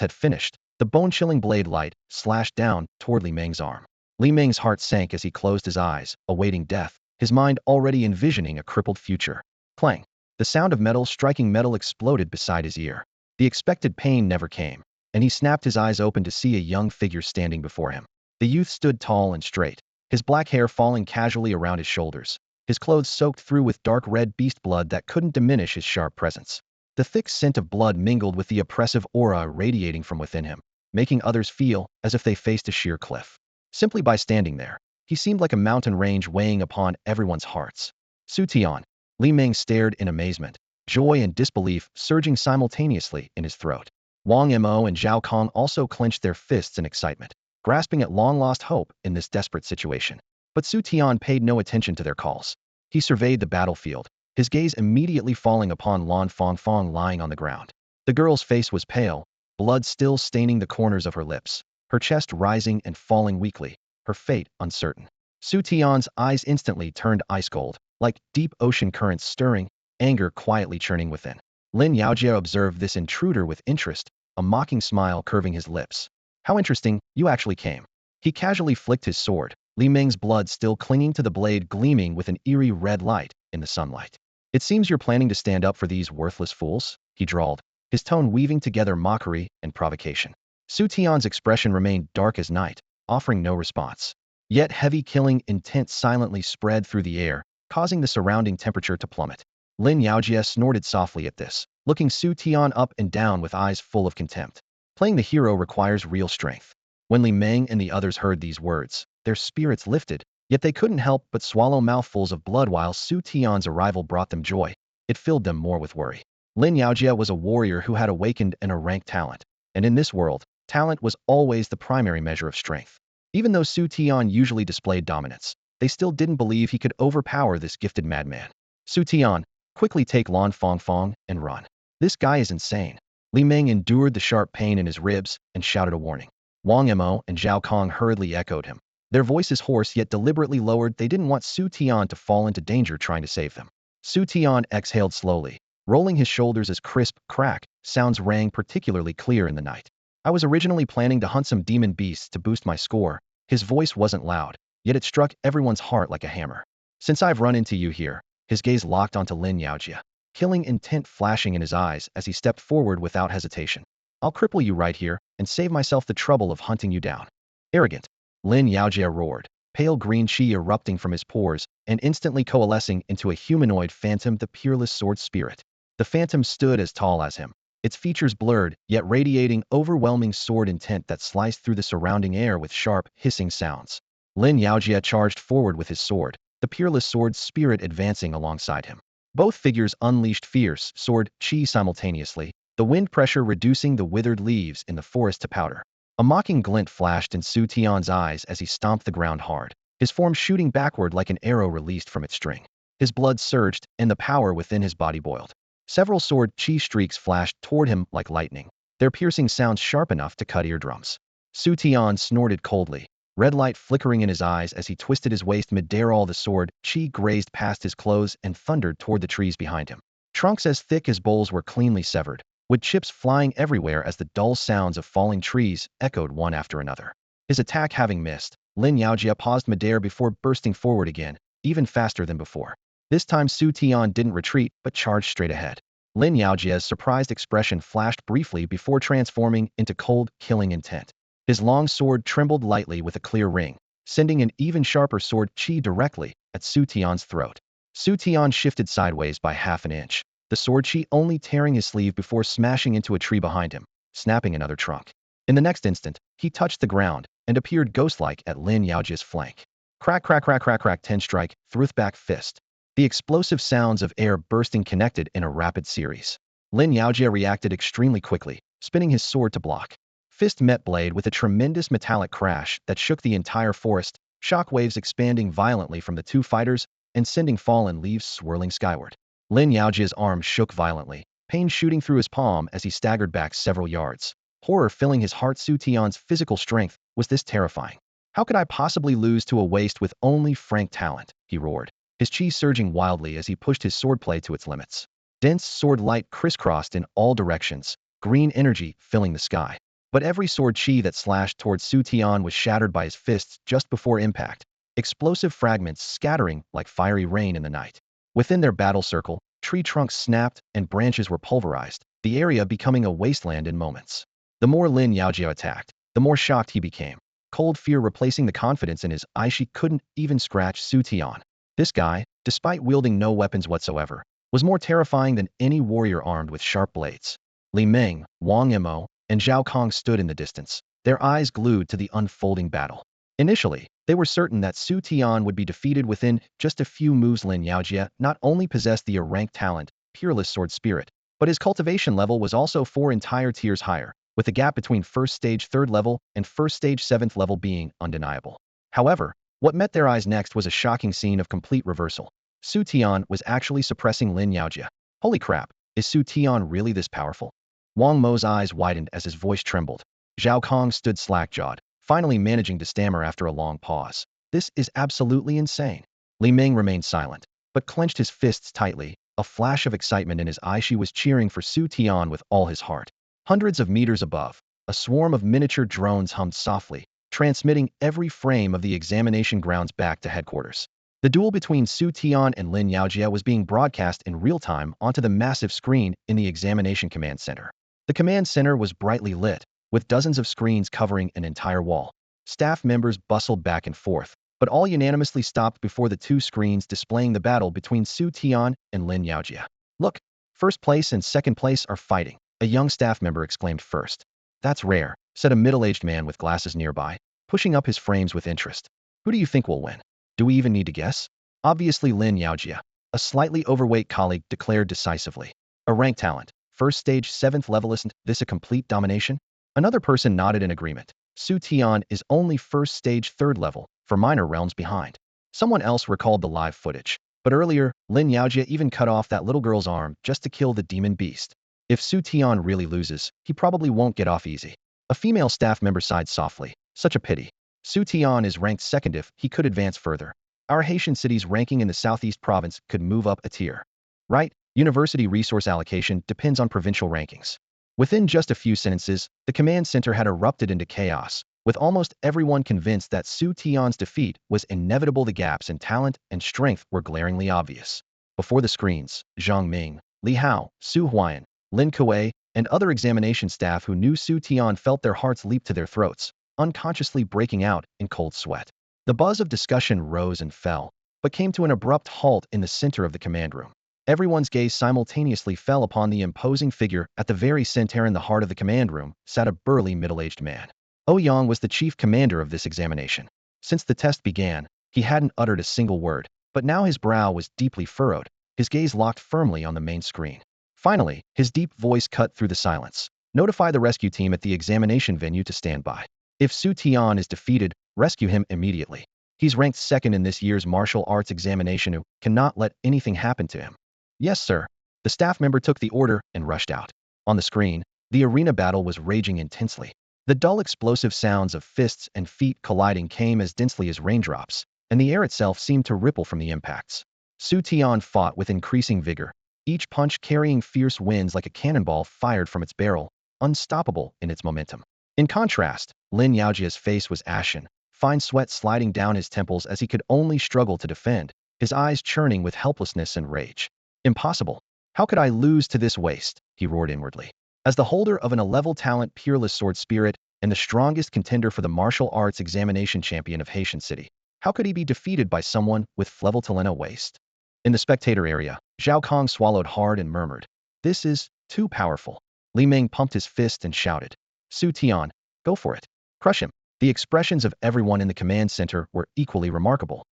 had finished, the bone-chilling blade light slashed down toward Li Meng's arm. Li Meng's heart sank as he closed his eyes, awaiting death, his mind already envisioning a crippled future. Clang! The sound of metal striking metal exploded beside his ear. The expected pain never came, and he snapped his eyes open to see a young figure standing before him. The youth stood tall and straight, his black hair falling casually around his shoulders, his clothes soaked through with dark red beast blood that couldn't diminish his sharp presence. The thick scent of blood mingled with the oppressive aura radiating from within him, making others feel as if they faced a sheer cliff. Simply by standing there, he seemed like a mountain range weighing upon everyone's hearts. Xu Tian. Li Meng stared in amazement, joy and disbelief surging simultaneously in his throat. Wang Mo and Zhao Kong also clenched their fists in excitement, grasping at long-lost hope in this desperate situation. But Xu Tian paid no attention to their calls. He surveyed the battlefield, his gaze immediately falling upon Lan Fangfang lying on the ground. The girl's face was pale, blood still staining the corners of her lips, her chest rising and falling weakly, her fate uncertain. Xu Tian's eyes instantly turned ice cold, like deep ocean currents stirring, anger quietly churning within. Lin Yaojia observed this intruder with interest, a mocking smile curving his lips. How interesting, you actually came. He casually flicked his sword, Li Meng's blood still clinging to the blade gleaming with an eerie red light in the sunlight. It seems you're planning to stand up for these worthless fools, he drawled, his tone weaving together mockery and provocation. Xu Tian's expression remained dark as night, offering no response. Yet heavy killing intent silently spread through the air, causing the surrounding temperature to plummet. Lin Yaojia snorted softly at this, looking Xu Tian up and down with eyes full of contempt. Playing the hero requires real strength. When Li Meng and the others heard these words, their spirits lifted, yet they couldn't help but swallow mouthfuls of blood while Xu Tian's arrival brought them joy. It filled them more with worry. Lin Yaojia was a warrior who had awakened in a rank talent, and in this world, talent was always the primary measure of strength. Even though Xu Tian usually displayed dominance, they still didn't believe he could overpower this gifted madman. Xu Tian, quickly take Lan Fangfang and run. This guy is insane. Li Meng endured the sharp pain in his ribs and shouted a warning. Wang Mo and Zhao Kong hurriedly echoed him. Their voices hoarse yet deliberately lowered. They didn't want Xu Tian to fall into danger trying to save them. Xu Tian exhaled slowly, rolling his shoulders as crisp, crack sounds rang particularly clear in the night. I was originally planning to hunt some demon beasts to boost my score. His voice wasn't loud, yet it struck everyone's heart like a hammer. Since I've run into you here, his gaze locked onto Lin Yaojia, killing intent flashing in his eyes as he stepped forward without hesitation. I'll cripple you right here and save myself the trouble of hunting you down. Arrogant. Lin Yaojia roared, pale green chi erupting from his pores and instantly coalescing into a humanoid phantom, the peerless sword spirit. The phantom stood as tall as him, its features blurred, yet radiating overwhelming sword intent that sliced through the surrounding air with sharp, hissing sounds. Lin Yaojia charged forward with his sword, the peerless sword spirit advancing alongside him. Both figures unleashed fierce sword chi simultaneously, the wind pressure reducing the withered leaves in the forest to powder. A mocking glint flashed in Xu Tian's eyes as he stomped the ground hard, his form shooting backward like an arrow released from its string. His blood surged, and the power within his body boiled. Several sword chi streaks flashed toward him like lightning, their piercing sounds sharp enough to cut eardrums. Xu Tian snorted coldly, red light flickering in his eyes as he twisted his waist mid-air. All the sword chi grazed past his clothes and thundered toward the trees behind him. Trunks as thick as bowls were cleanly severed, wood chips flying everywhere as the dull sounds of falling trees echoed one after another. His attack having missed, Lin Yaojia paused midair before bursting forward again, even faster than before. This time Xu Tian didn't retreat, but charged straight ahead. Lin Yaojia's surprised expression flashed briefly before transforming into cold, killing intent. His long sword trembled lightly with a clear ring, sending an even sharper sword chi directly at Xu Tian's throat. Xu Tian shifted sideways by half an inch, the sword chi only tearing his sleeve before smashing into a tree behind him, snapping another trunk. In the next instant, he touched the ground and appeared ghost-like at Lin Yaojia's flank. Crack, crack, crack, crack, crack, 10-strike, thruth-back fist. The explosive sounds of air bursting connected in a rapid series. Lin Yaojia reacted extremely quickly, spinning his sword to block. Fist met blade with a tremendous metallic crash that shook the entire forest, shockwaves expanding violently from the two fighters and sending fallen leaves swirling skyward. Lin Yaojia's arm shook violently, pain shooting through his palm as he staggered back several yards. Horror filling his heart. Xu Tian's physical strength was this terrifying. How could I possibly lose to a waste with only frank talent? He roared, his chi surging wildly as he pushed his swordplay to its limits. Dense sword light crisscrossed in all directions, green energy filling the sky. But every sword chi that slashed towards Xu Tian was shattered by his fists just before impact, explosive fragments scattering like fiery rain in the night. Within their battle circle, tree trunks snapped and branches were pulverized, the area becoming a wasteland in moments. The more Lin Yaojia attacked, the more shocked he became, cold fear replacing the confidence in his eyes. She couldn't even scratch Xu Tian. This guy, despite wielding no weapons whatsoever, was more terrifying than any warrior armed with sharp blades. Li Meng, Wang Mo, and Zhao Kong stood in the distance, their eyes glued to the unfolding battle. Initially, they were certain that Xu Tian would be defeated within just a few moves. Lin Yaojia not only possessed the ranked talent, peerless sword spirit, but his cultivation level was also 4 entire tiers higher, with the gap between first stage 3rd level and first stage 7th level being undeniable. However, what met their eyes next was a shocking scene of complete reversal. Xu Tian was actually suppressing Lin Yaojia. Holy crap, is Xu Tian really this powerful? Wang Mo's eyes widened as his voice trembled. Zhao Kong stood slack-jawed, finally managing to stammer after a long pause. This is absolutely insane. Li Meng remained silent, but clenched his fists tightly, a flash of excitement in his eye. She was cheering for Xu Tian with all his heart. Hundreds of meters above, a swarm of miniature drones hummed softly, transmitting every frame of the examination grounds back to headquarters. The duel between Xu Tian and Lin Yaojia was being broadcast in real time onto the massive screen in the examination command center. The command center was brightly lit, with dozens of screens covering an entire wall. Staff members bustled back and forth, but all unanimously stopped before the two screens displaying the battle between Xu Tian and Lin Yaojia. Look, first place and second place are fighting, a young staff member exclaimed first. That's rare, said a middle-aged man with glasses nearby, pushing up his frames with interest. Who do you think will win? Do we even need to guess? Obviously Lin Yaojia, a slightly overweight colleague declared decisively. A ranked talent, first stage 7th level, isn't this a complete domination? Another person nodded in agreement. Xu Tian is only first stage 3rd level, for minor realms behind. Someone else recalled the live footage, but earlier, Lin Yaojia even cut off that little girl's arm just to kill the demon beast. If Xu Tian really loses, he probably won't get off easy. A female staff member sighed softly. Such a pity. Xu Tian is ranked 2nd. If he could advance further, our Haitian city's ranking in the southeast province could move up a tier. Right? University resource allocation depends on provincial rankings. Within just a few sentences, the command center had erupted into chaos, with almost everyone convinced that Xu Tian's defeat was inevitable. The gaps in talent and strength were glaringly obvious. Before the screens, Zhang Ming, Li Hao, Su Huan, Lin Kuei, and other examination staff who knew Xu Tian felt their hearts leap to their throats, unconsciously breaking out in cold sweat. The buzz of discussion rose and fell, but came to an abrupt halt in the center of the command room. Everyone's gaze simultaneously fell upon the imposing figure at the very center. In the heart of the command room sat a burly middle-aged man. Ouyang was the chief commander of this examination. Since the test began, he hadn't uttered a single word, but now his brow was deeply furrowed, his gaze locked firmly on the main screen. Finally, his deep voice cut through the silence. Notify the rescue team at the examination venue to stand by. If Xu Tian is defeated, rescue him immediately. He's ranked second in this year's martial arts examination who cannot let anything happen to him. Yes, sir. The staff member took the order and rushed out. On the screen, the arena battle was raging intensely. The dull explosive sounds of fists and feet colliding came as densely as raindrops, and the air itself seemed to ripple from the impacts. Xu Tian fought with increasing vigor, each punch carrying fierce winds like a cannonball fired from its barrel, unstoppable in its momentum. In contrast, Lin Yaojia's face was ashen, fine sweat sliding down his temples as he could only struggle to defend, his eyes churning with helplessness and rage. Impossible. How could I lose to this waste? He roared inwardly. As the holder of an A-level talent, peerless sword spirit, and the strongest contender for the martial arts examination champion of Haitian City, how could he be defeated by someone with level talent waste? In the spectator area, Zhao Kong swallowed hard and murmured, "This is too powerful." Li Ming pumped his fist and shouted, "Xu Tian, go for it. Crush him." The expressions of everyone in the command center were equally remarkable.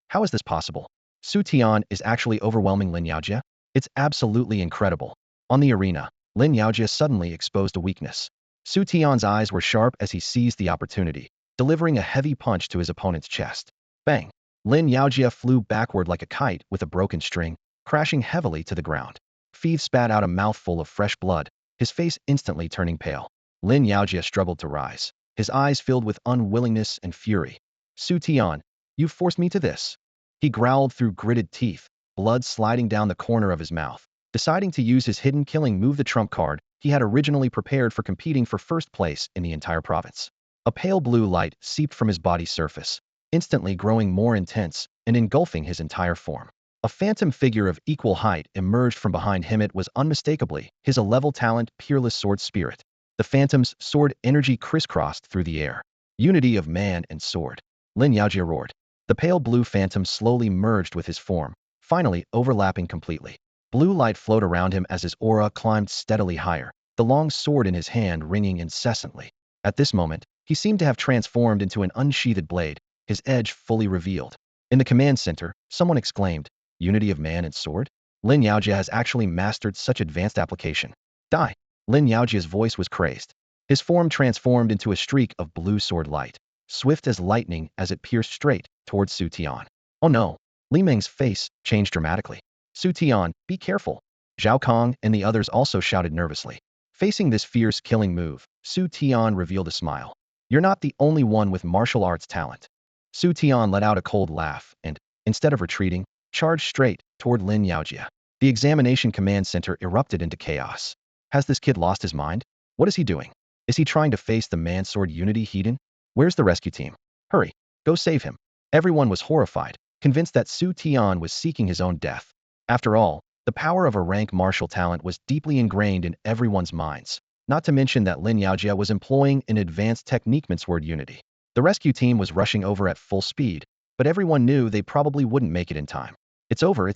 How is this possible? Xu Tian is actually overwhelming Lin Yaojia? It's absolutely incredible. On the arena, Lin Yaojia suddenly exposed a weakness. Xu Tian's eyes were sharp as he seized the opportunity, delivering a heavy punch to his opponent's chest. Bang! Lin Yaojia flew backward like a kite with a broken string, crashing heavily to the ground. Feeth spat out a mouthful of fresh blood, his face instantly turning pale. Lin Yaojia struggled to rise, his eyes filled with unwillingness and fury. "Xu Tian, you've forced me to this." He growled through gritted teeth, blood sliding down the corner of his mouth. Deciding to use his hidden killing move, the trump card he had originally prepared for competing for first place in the entire province. A pale blue light seeped from his body's surface, instantly growing more intense and engulfing his entire form. A phantom figure of equal height emerged from behind him. It was unmistakably his A-level talent, peerless sword spirit. The phantom's sword energy crisscrossed through the air. Unity of man and sword. Lin Yaojia roared. The pale blue phantom slowly merged with his form, finally overlapping completely. Blue light flowed around him as his aura climbed steadily higher, the long sword in his hand ringing incessantly. At this moment, he seemed to have transformed into an unsheathed blade, his edge fully revealed. In the command center, someone exclaimed, "Unity of man and sword? Lin Yaojia has actually mastered such advanced application." Die! Lin Yaojia's voice was crazed. His form transformed into a streak of blue sword light, swift as lightning as it pierced straight towards Xu Tian. Oh no! Li Ming's face changed dramatically. "Xu Tian, be careful." Zhao Kong and the others also shouted nervously. Facing this fierce killing move, Xu Tian revealed a smile. "You're not the only one with martial arts talent." Xu Tian let out a cold laugh and, instead of retreating, charged straight toward Lin Yaojia. The examination command center erupted into chaos. Has this kid lost his mind? What is he doing? Is he trying to face the man-sword unity Heaton? Where's the rescue team? Hurry, go save him. Everyone was horrified, convinced that Xu Tian was seeking his own death. After all, the power of a rank martial talent was deeply ingrained in everyone's minds, not to mention that Lin Yaojia was employing an advanced technique sword unity. The rescue team was rushing over at full speed, but everyone knew they probably wouldn't make it in time. It's over.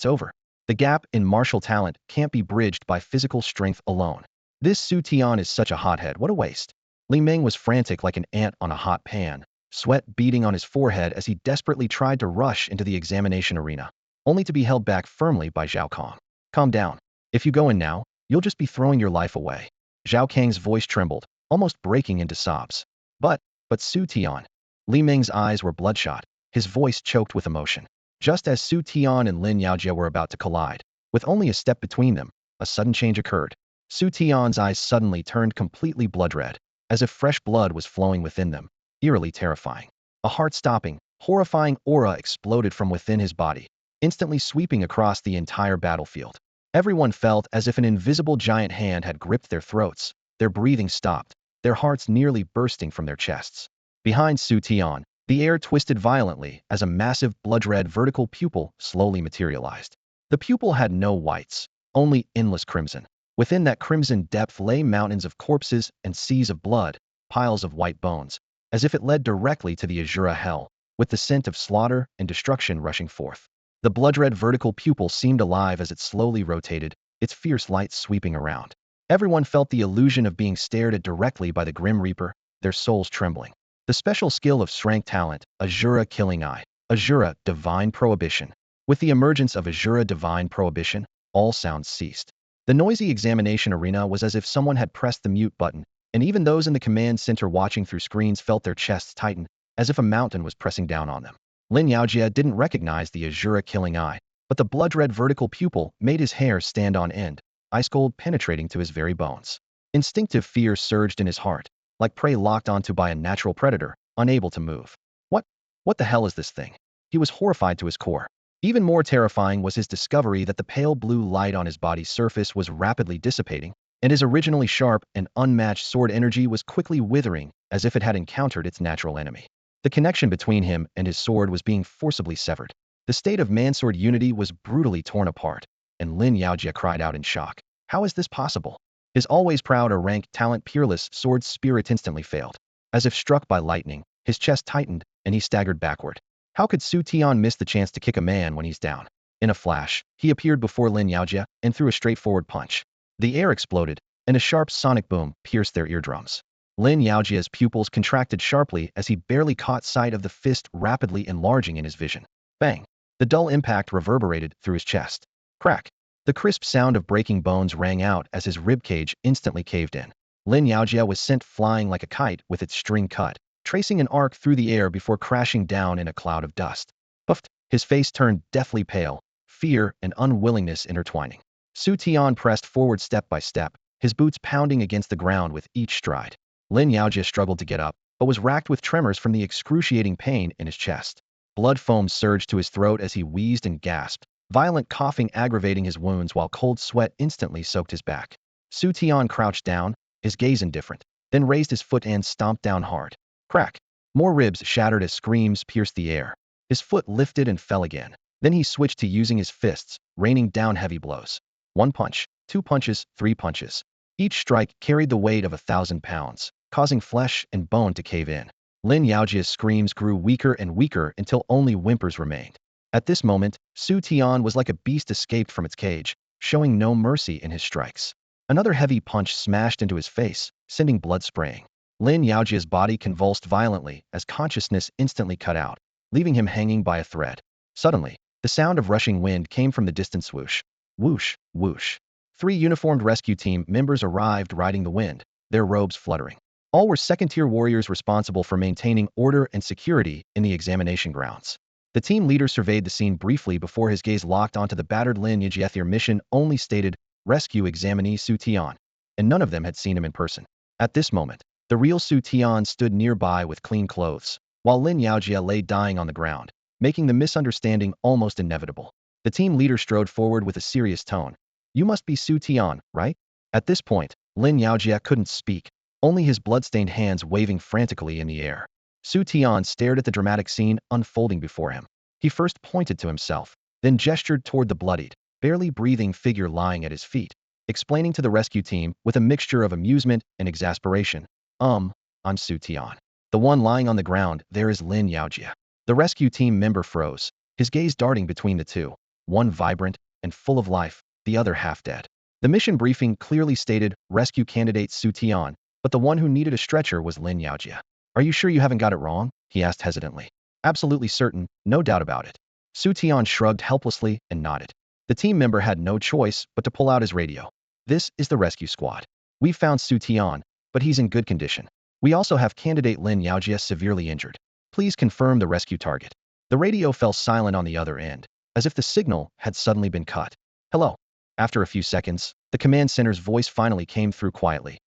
The gap in martial talent can't be bridged by physical strength alone. This Xu Tian is such a hothead, what a waste. Li Ming was frantic like an ant on a hot pan, sweat beading on his forehead as he desperately tried to rush into the examination arena, only to be held back firmly by Zhao Kong. "Calm down. If you go in now, you'll just be throwing your life away." Zhao Kang's voice trembled, almost breaking into sobs. But Xu Tian. Li Ming's eyes were bloodshot, his voice choked with emotion. Just as Xu Tian and Lin Yaojia were about to collide, with only a step between them, a sudden change occurred. Xu Tian's eyes suddenly turned completely blood red, as if fresh blood was flowing within them, eerily terrifying. A heart-stopping, horrifying aura exploded from within his body, instantly sweeping across the entire battlefield. Everyone felt as if an invisible giant hand had gripped their throats. Their breathing stopped, their hearts nearly bursting from their chests. Behind Xu Tian, the air twisted violently as a massive blood-red vertical pupil slowly materialized. The pupil had no whites, only endless crimson. Within that crimson depth lay mountains of corpses and seas of blood, piles of white bones, as if it led directly to the Asura hell, with the scent of slaughter and destruction rushing forth. The blood-red vertical pupil seemed alive as it slowly rotated, its fierce light sweeping around. Everyone felt the illusion of being stared at directly by the Grim Reaper, their souls trembling. The special skill of strength talent, Asura Killing Eye. Asura Divine Prohibition. With the emergence of Asura Divine Prohibition, all sounds ceased. The noisy examination arena was as if someone had pressed the mute button, and even those in the command center watching through screens felt their chests tighten, as if a mountain was pressing down on them. Lin Yaojia didn't recognize the Asura Killing Eye, but the blood-red vertical pupil made his hair stand on end, ice cold penetrating to his very bones. Instinctive fear surged in his heart, like prey locked onto by a natural predator, unable to move. What the hell is this thing? He was horrified to his core. Even more terrifying was his discovery that the pale blue light on his body's surface was rapidly dissipating, and his originally sharp and unmatched sword energy was quickly withering as if it had encountered its natural enemy. The connection between him and his sword was being forcibly severed. The state of man-sword unity was brutally torn apart, and Lin Yaojia cried out in shock. How is this possible? His always proud or rank talent peerless sword spirit instantly failed. As if struck by lightning, his chest tightened, and he staggered backward. How could Xu Tian miss the chance to kick a man when he's down? In a flash, he appeared before Lin Yaojia and threw a straightforward punch. The air exploded, and a sharp sonic boom pierced their eardrums. Lin Yaojia's pupils contracted sharply as he barely caught sight of the fist rapidly enlarging in his vision. Bang! The dull impact reverberated through his chest. Crack! The crisp sound of breaking bones rang out as his ribcage instantly caved in. Lin Yaojia was sent flying like a kite with its string cut, tracing an arc through the air before crashing down in a cloud of dust. Puffed! His face turned deathly pale, fear and unwillingness intertwining. Xu Tian pressed forward step by step, his boots pounding against the ground with each stride. Lin Yaojia struggled to get up, but was racked with tremors from the excruciating pain in his chest. Blood foam surged to his throat as he wheezed and gasped, violent coughing aggravating his wounds while cold sweat instantly soaked his back. Xu Tian crouched down, his gaze indifferent, then raised his foot and stomped down hard. Crack! More ribs shattered as screams pierced the air. His foot lifted and fell again. Then he switched to using his fists, raining down heavy blows. 1 punch, 2 punches, 3 punches. Each strike carried the weight of 1,000 pounds, causing flesh and bone to cave in. Lin Yaojia's screams grew weaker and weaker until only whimpers remained. At this moment, Xu Tian was like a beast escaped from its cage, showing no mercy in his strikes. Another heavy punch smashed into his face, sending blood spraying. Lin Yaojia's body convulsed violently as consciousness instantly cut out, leaving him hanging by a thread. Suddenly, the sound of rushing wind came from the distant swoosh. Whoosh, whoosh. 3 uniformed rescue team members arrived riding the wind, their robes fluttering. All were second-tier warriors responsible for maintaining order and security in the examination grounds. The team leader surveyed the scene briefly before his gaze locked onto the battered Lin Yaojia. Their mission only stated, rescue examinee Xu Tian, and none of them had seen him in person. At this moment, the real Xu Tian stood nearby with clean clothes, while Lin Yaojia lay dying on the ground, making the misunderstanding almost inevitable. The team leader strode forward with a serious tone. You must be Xu Tian, right? At this point, Lin Yaojia couldn't speak, only his blood-stained hands waving frantically in the air. Xu Tian stared at the dramatic scene unfolding before him. He first pointed to himself, then gestured toward the bloodied, barely breathing figure lying at his feet, explaining to the rescue team with a mixture of amusement and exasperation. I'm Xu Tian. The one lying on the ground there is Lin Yaojia. The rescue team member froze, his gaze darting between the two, one vibrant and full of life, the other half dead. The mission briefing clearly stated, rescue candidate Xu Tian, but the one who needed a stretcher was Lin Yaojia. Are you sure you haven't got it wrong? He asked hesitantly. Absolutely certain, no doubt about it. Xu Tian shrugged helplessly and nodded. The team member had no choice but to pull out his radio. This is the rescue squad. We've found Xu Tian, but he's in good condition. We also have candidate Lin Yaojia severely injured. Please confirm the rescue target. The radio fell silent on the other end, as if the signal had suddenly been cut. Hello. After a few seconds, the command center's voice finally came through quietly.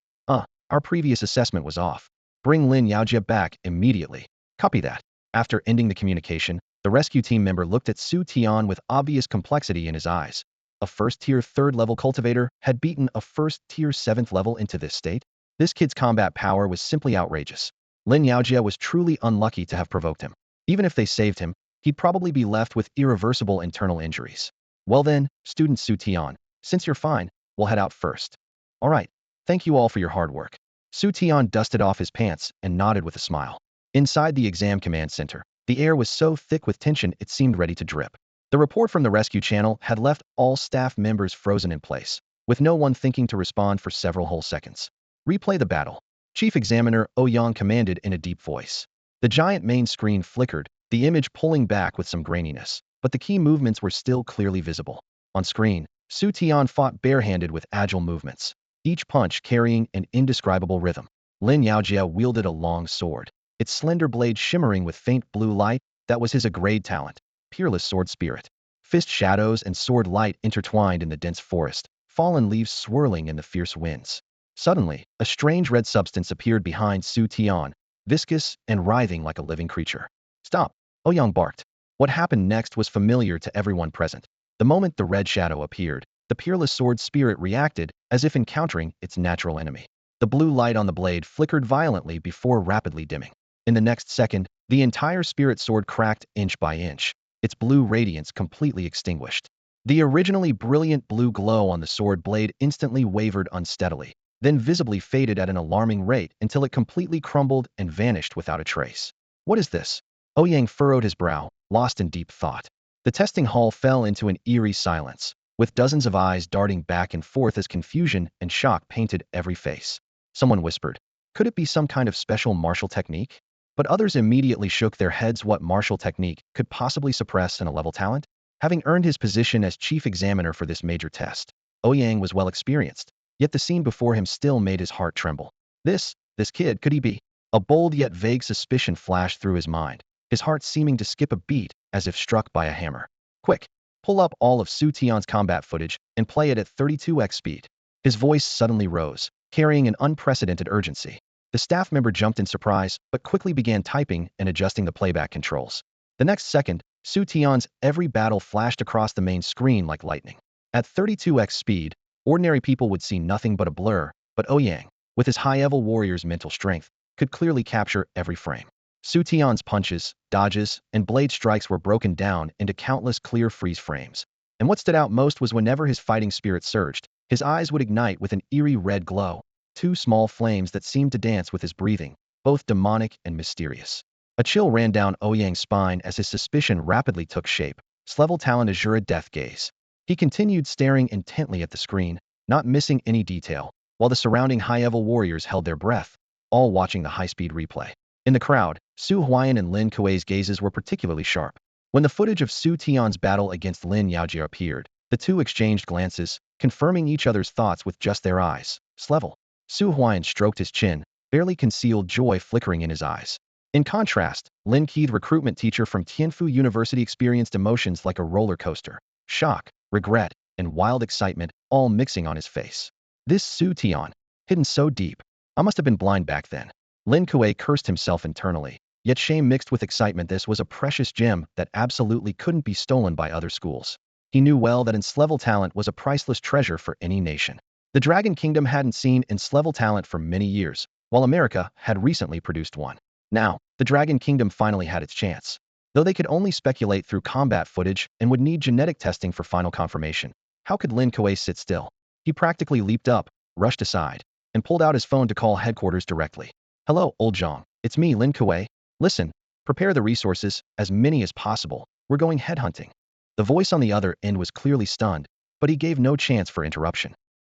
Our previous assessment was off. Bring Lin Yaojia back immediately. Copy that. After ending the communication, the rescue team member looked at Xu Tian with obvious complexity in his eyes. A first-tier 3rd-level cultivator had beaten a first-tier 7th level into this state? This kid's combat power was simply outrageous. Lin Yaojia was truly unlucky to have provoked him. Even if they saved him, he'd probably be left with irreversible internal injuries. Well then, student Xu Tian, since you're fine, we'll head out first. All right, thank you all for your hard work. Xu Tian dusted off his pants and nodded with a smile. Inside the exam command center, the air was so thick with tension it seemed ready to drip. The report from the rescue channel had left all staff members frozen in place, with no one thinking to respond for several whole seconds. Replay the battle. Chief Examiner Ouyang commanded in a deep voice. The giant main screen flickered, the image pulling back with some graininess, but the key movements were still clearly visible. On screen, Xu Tian fought barehanded with agile movements, each punch carrying an indescribable rhythm. Lin Yaojia wielded a long sword, its slender blade shimmering with faint blue light. That was his A-grade talent, peerless sword spirit. Fist shadows and sword light intertwined in the dense forest, fallen leaves swirling in the fierce winds. Suddenly, a strange red substance appeared behind Xu Tian, viscous and writhing like a living creature. Stop! Ouyang barked. What happened next was familiar to everyone present. The moment the red shadow appeared, the peerless sword spirit reacted as if encountering its natural enemy. The blue light on the blade flickered violently before rapidly dimming. In the next second, the entire spirit sword cracked inch by inch, its blue radiance completely extinguished. The originally brilliant blue glow on the sword blade instantly wavered unsteadily, then visibly faded at an alarming rate until it completely crumbled and vanished without a trace. What is this? Ouyang furrowed his brow, lost in deep thought. The testing hall fell into an eerie silence, with dozens of eyes darting back and forth as confusion and shock painted every face. Someone whispered, "Could it be some kind of special martial technique?" But others immediately shook their heads. What martial technique could possibly suppress an A-level talent? Having earned his position as chief examiner for this major test, Ouyang was well experienced, yet the scene before him still made his heart tremble. This kid, could he be? A bold yet vague suspicion flashed through his mind, his heart seeming to skip a beat as if struck by a hammer. Quick, pull up all of Xu Tian's combat footage and play it at 32x speed. His voice suddenly rose, carrying an unprecedented urgency. The staff member jumped in surprise, but quickly began typing and adjusting the playback controls. The next second, Xu Tian's every battle flashed across the main screen like lightning. At 32x speed, ordinary people would see nothing but a blur, but Ouyang, with his high-level warrior's mental strength, could clearly capture every frame. Xu Tian's punches, dodges, and blade strikes were broken down into countless clear freeze frames. And what stood out most was whenever his fighting spirit surged, his eyes would ignite with an eerie red glow, two small flames that seemed to dance with his breathing, both demonic and mysterious. A chill ran down Ouyang's spine as his suspicion rapidly took shape. S-level talent Asura death gaze. He continued staring intently at the screen, not missing any detail, while the surrounding high-level warriors held their breath, all watching the high-speed replay. In the crowd, Su Huayan and Lin Kuei's gazes were particularly sharp. When the footage of Xu Tian's battle against Lin Yaojia appeared, the two exchanged glances, confirming each other's thoughts with just their eyes. S-level. Su Huayan stroked his chin, barely concealed joy flickering in his eyes. In contrast, Lin Qi, the recruitment teacher from Tianfu University, experienced emotions like a roller coaster. Shock, regret, and wild excitement, all mixing on his face. This Xu Tian, hidden so deep. I must have been blind back then. Lin Kuei cursed himself internally, yet shame mixed with excitement. This was a precious gem that absolutely couldn't be stolen by other schools. He knew well that S-level talent was a priceless treasure for any nation. The Dragon Kingdom hadn't seen S-level talent for many years, while America had recently produced one. Now, the Dragon Kingdom finally had its chance. Though they could only speculate through combat footage and would need genetic testing for final confirmation, how could Lin Kuei sit still? He practically leaped up, rushed aside, and pulled out his phone to call headquarters directly. "Hello, old Zhang. It's me, Lin Kuei. Listen, prepare the resources, as many as possible. We're going headhunting." The voice on the other end was clearly stunned, but he gave no chance for interruption.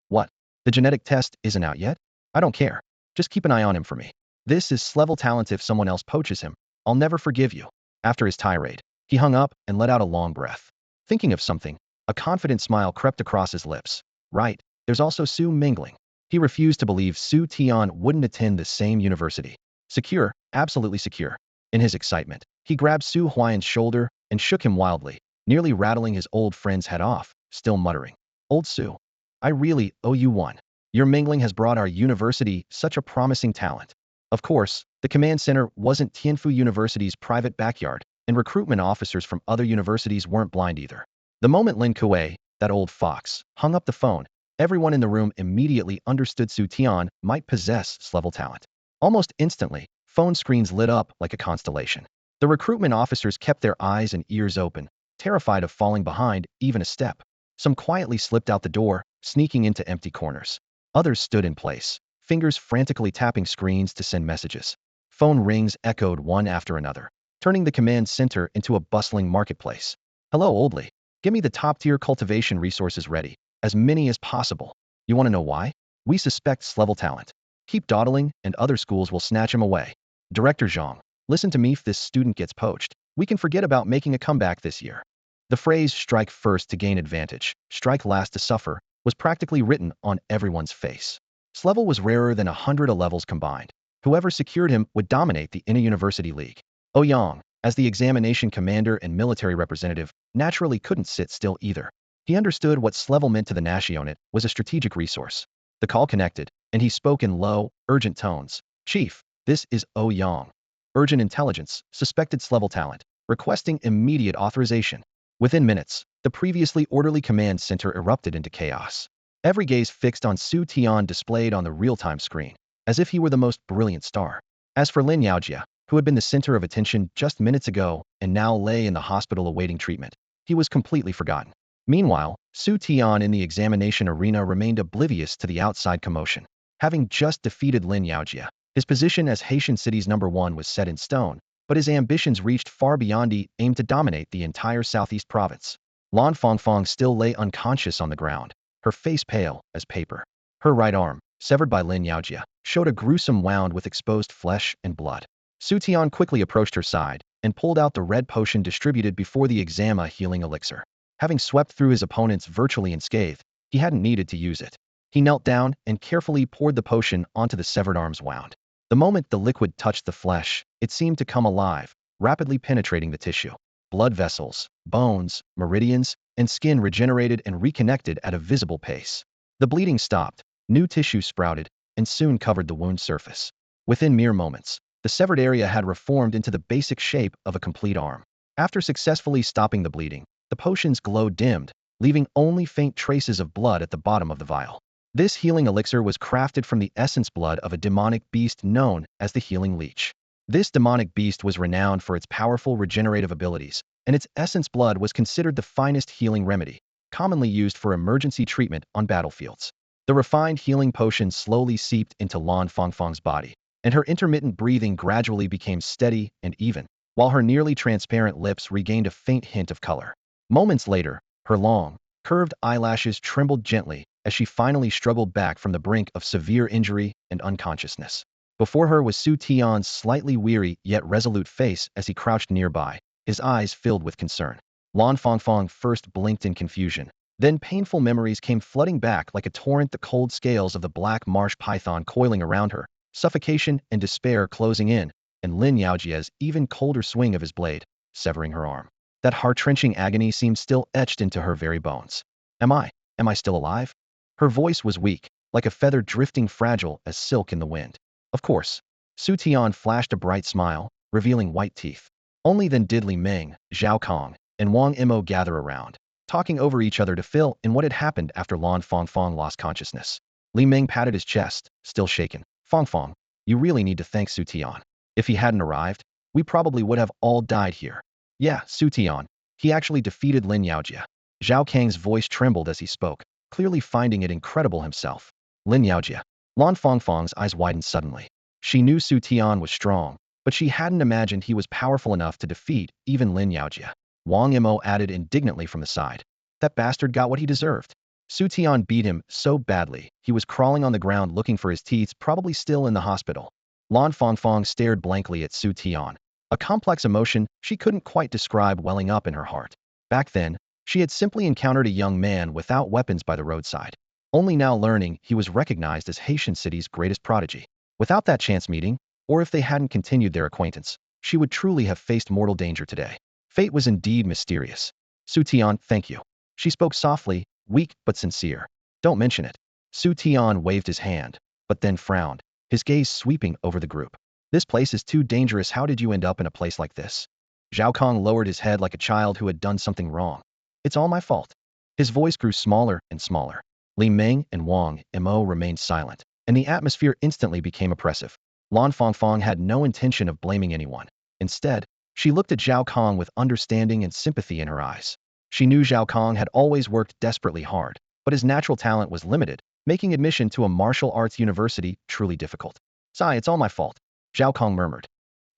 "What? The genetic test isn't out yet? I don't care. Just keep an eye on him for me. This is S-level talent. If someone else poaches him, I'll never forgive you." After his tirade, he hung up and let out a long breath. Thinking of something, a confident smile crept across his lips. Right, there's also Su Mingling. He refused to believe Xu Tian wouldn't attend the same university. Secure, absolutely secure. In his excitement, he grabbed Su Huayan's shoulder and shook him wildly, nearly rattling his old friend's head off, still muttering, "Old Su, I really owe you one. Your mingling has brought our university such a promising talent." Of course, the command center wasn't Tianfu University's private backyard, and recruitment officers from other universities weren't blind either. The moment Lin Kuei, that old fox, hung up the phone. Everyone in the room immediately understood Xu Tian might possess S-level talent. Almost instantly, phone screens lit up like a constellation. The recruitment officers kept their eyes and ears open, terrified of falling behind even a step. Some quietly slipped out the door, sneaking into empty corners. Others stood in place, fingers frantically tapping screens to send messages. Phone rings echoed one after another, turning the command center into a bustling marketplace. Hello, Oldley. Give me the top-tier cultivation resources ready, as many as possible. You want to know why? We suspect S-level talent. Keep dawdling, and other schools will snatch him away. Director Zhang, listen to me. If this student gets poached, we can forget about making a comeback this year. The phrase strike first to gain advantage, strike last to suffer, was practically written on everyone's face. S-level was rarer than 100 levels combined. Whoever secured him would dominate the inter-university league. Yang, as the examination commander and military representative, naturally couldn't sit still either. He understood what S-level meant to the Nationate was a strategic resource. The call connected, and he spoke in low, urgent tones. Chief, this is Yang. Urgent intelligence, suspected S-level talent, requesting immediate authorization. Within minutes, the previously orderly command center erupted into chaos. Every gaze fixed on Xu Tian displayed on the real-time screen, as if he were the most brilliant star. As for Lin Yaojia, who had been the center of attention just minutes ago and now lay in the hospital awaiting treatment, he was completely forgotten. Meanwhile, Xu Tian in the examination arena remained oblivious to the outside commotion. Having just defeated Lin Yaojia, his position as Haitian City's #1 was set in stone, but his ambitions reached far beyond. He aimed to dominate the entire southeast province. Lan Fangfang still lay unconscious on the ground, her face pale as paper. Her right arm, severed by Lin Yaojia, showed a gruesome wound with exposed flesh and blood. Xu Tian quickly approached her side and pulled out the red potion distributed before the exam, a healing elixir. Having swept through his opponents virtually unscathed, he hadn't needed to use it. He knelt down and carefully poured the potion onto the severed arm's wound. The moment the liquid touched the flesh, it seemed to come alive, rapidly penetrating the tissue. Blood vessels, bones, meridians, and skin regenerated and reconnected at a visible pace. The bleeding stopped, new tissue sprouted, and soon covered the wound surface. Within mere moments, the severed area had reformed into the basic shape of a complete arm. After successfully stopping the bleeding, the potion's glow dimmed, leaving only faint traces of blood at the bottom of the vial. This healing elixir was crafted from the essence blood of a demonic beast known as the Healing Leech. This demonic beast was renowned for its powerful regenerative abilities, and its essence blood was considered the finest healing remedy, commonly used for emergency treatment on battlefields. The refined healing potion slowly seeped into Lan Fangfang's body, and her intermittent breathing gradually became steady and even, while her nearly transparent lips regained a faint hint of color. Moments later, her long, curved eyelashes trembled gently as she finally struggled back from the brink of severe injury and unconsciousness. Before her was Xu Tian's slightly weary yet resolute face as he crouched nearby, his eyes filled with concern. Lan Fangfang first blinked in confusion. Then painful memories came flooding back like a torrent, the cold scales of the black marsh python coiling around her, suffocation and despair closing in, and Lin Yaojia's even colder swing of his blade, severing her arm. That heart-wrenching agony seemed still etched into her very bones. Am I still alive? Her voice was weak, like a feather drifting fragile as silk in the wind. Of course. Xu Tian flashed a bright smile, revealing white teeth. Only then did Li Ming, Zhao Kong, and Wang Imo gather around, talking over each other to fill in what had happened after Lan Fangfang lost consciousness. Li Ming patted his chest, still shaken. Fangfang, you really need to thank Xu Tian. If he hadn't arrived, we probably would have all died here. Yeah, Xu Tian. He actually defeated Lin Yaojia. Zhao Kang's voice trembled as he spoke, clearly finding it incredible himself. Lin Yaojia. Lan Fangfang's eyes widened suddenly. She knew Xu Tian was strong, but she hadn't imagined he was powerful enough to defeat even Lin Yaojia. Wang Imo added indignantly from the side. That bastard got what he deserved. Xu Tian beat him so badly, he was crawling on the ground looking for his teeth, probably still in the hospital. Lan Fangfang stared blankly at Xu Tian, a complex emotion she couldn't quite describe welling up in her heart. Back then, she had simply encountered a young man without weapons by the roadside, only now learning he was recognized as Haitian City's greatest prodigy. Without that chance meeting, or if they hadn't continued their acquaintance, she would truly have faced mortal danger today. Fate was indeed mysterious. Xu Tian, thank you. She spoke softly, weak but sincere. Don't mention it. Xu Tian waved his hand, but then frowned, his gaze sweeping over the group. This place is too dangerous. How did you end up in a place like this? Zhao Kong lowered his head like a child who had done something wrong. It's all my fault. His voice grew smaller and smaller. Li Meng and Wang Mo remained silent, and the atmosphere instantly became oppressive. Lan Fangfang had no intention of blaming anyone. Instead, she looked at Zhao Kong with understanding and sympathy in her eyes. She knew Zhao Kong had always worked desperately hard, but his natural talent was limited, making admission to a martial arts university truly difficult. "Sai, it's all my fault," Zhao Kong murmured.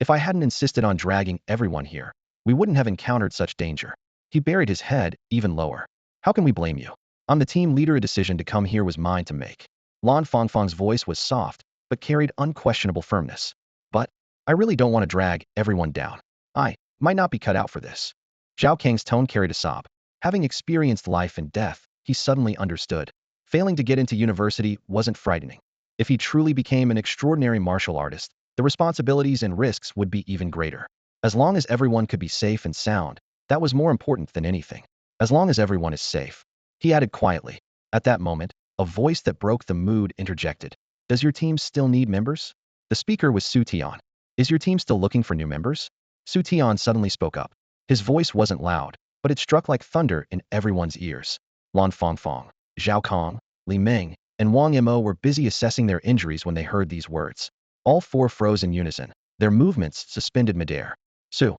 "If I hadn't insisted on dragging everyone here, we wouldn't have encountered such danger." He buried his head even lower. "How can we blame you? I'm the team leader. A decision to come here was mine to make." Lan Fangfang's voice was soft, but carried unquestionable firmness. "But I really don't want to drag everyone down. I might not be cut out for this." Zhao Kang's tone carried a sob. Having experienced life and death, he suddenly understood. Failing to get into university wasn't frightening. If he truly became an extraordinary martial artist, the responsibilities and risks would be even greater. As long as everyone could be safe and sound, that was more important than anything. As long as everyone is safe, he added quietly. At that moment, a voice that broke the mood interjected. "Does your team still need members?" The speaker was Xu Tian. "Is your team still looking for new members?" Xu Tian suddenly spoke up. His voice wasn't loud, but it struck like thunder in everyone's ears. Lan Fangfang, Zhao Kong, Li Meng, and Wang Mo were busy assessing their injuries when they heard these words. All four froze in unison, their movements suspended midair. Xu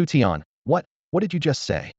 Tian, what did you just say?"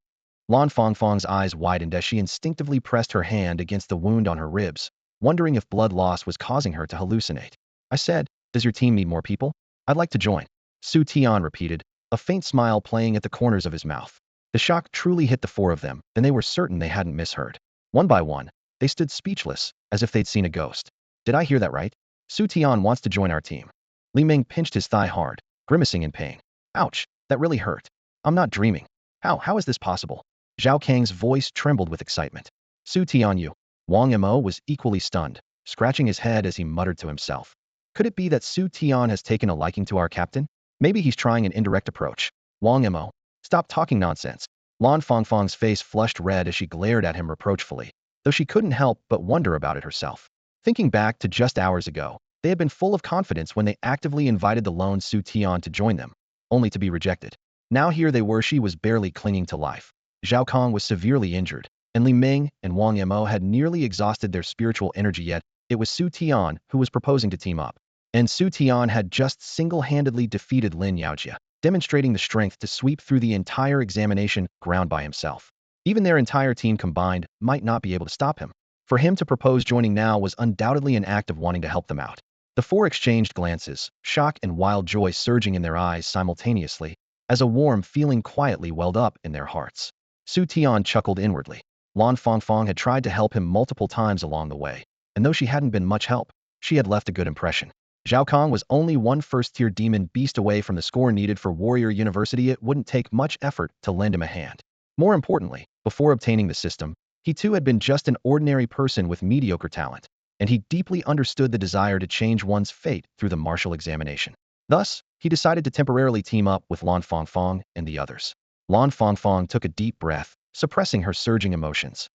Lan Fangfang's eyes widened as she instinctively pressed her hand against the wound on her ribs, wondering if blood loss was causing her to hallucinate. "I said, does your team need more people? I'd like to join." Xu Tian repeated, a faint smile playing at the corners of his mouth. The shock truly hit the four of them, and they were certain they hadn't misheard. One by one, they stood speechless, as if they'd seen a ghost. "Did I hear that right? Xu Tian wants to join our team." Li Meng pinched his thigh hard, grimacing in pain. "Ouch, that really hurt. I'm not dreaming. How is this possible?" Zhao Kang's voice trembled with excitement. "Xu Tianyu." Wang Mo was equally stunned, scratching his head as he muttered to himself. "Could it be that Xu Tian has taken a liking to our captain? Maybe he's trying an indirect approach." Wang Mo, "Stop talking nonsense." Lan Fangfang's face flushed red as she glared at him reproachfully, though she couldn't help but wonder about it herself. Thinking back to just hours ago, they had been full of confidence when they actively invited the lone Xu Tian to join them, only to be rejected. Now here they were, she was barely clinging to life. Zhao Kong was severely injured, and Li Meng and Wang Mo had nearly exhausted their spiritual energy, yet it was Xu Tian who was proposing to team up. And Xu Tian had just single-handedly defeated Lin Yaojia, demonstrating the strength to sweep through the entire examination ground by himself. Even their entire team combined might not be able to stop him. For him to propose joining now was undoubtedly an act of wanting to help them out. The four exchanged glances, shock and wild joy surging in their eyes simultaneously, as a warm feeling quietly welled up in their hearts. Xu Tian chuckled inwardly. Lan Fangfang had tried to help him multiple times along the way, and though she hadn't been much help, she had left a good impression. Zhao Kong was only one first-tier demon beast away from the score needed for Warrior University. It wouldn't take much effort to lend him a hand. More importantly, before obtaining the system, he too had been just an ordinary person with mediocre talent, and he deeply understood the desire to change one's fate through the martial examination. Thus, he decided to temporarily team up with Lan Fangfang and the others. Lan Fangfang took a deep breath, suppressing her surging emotions.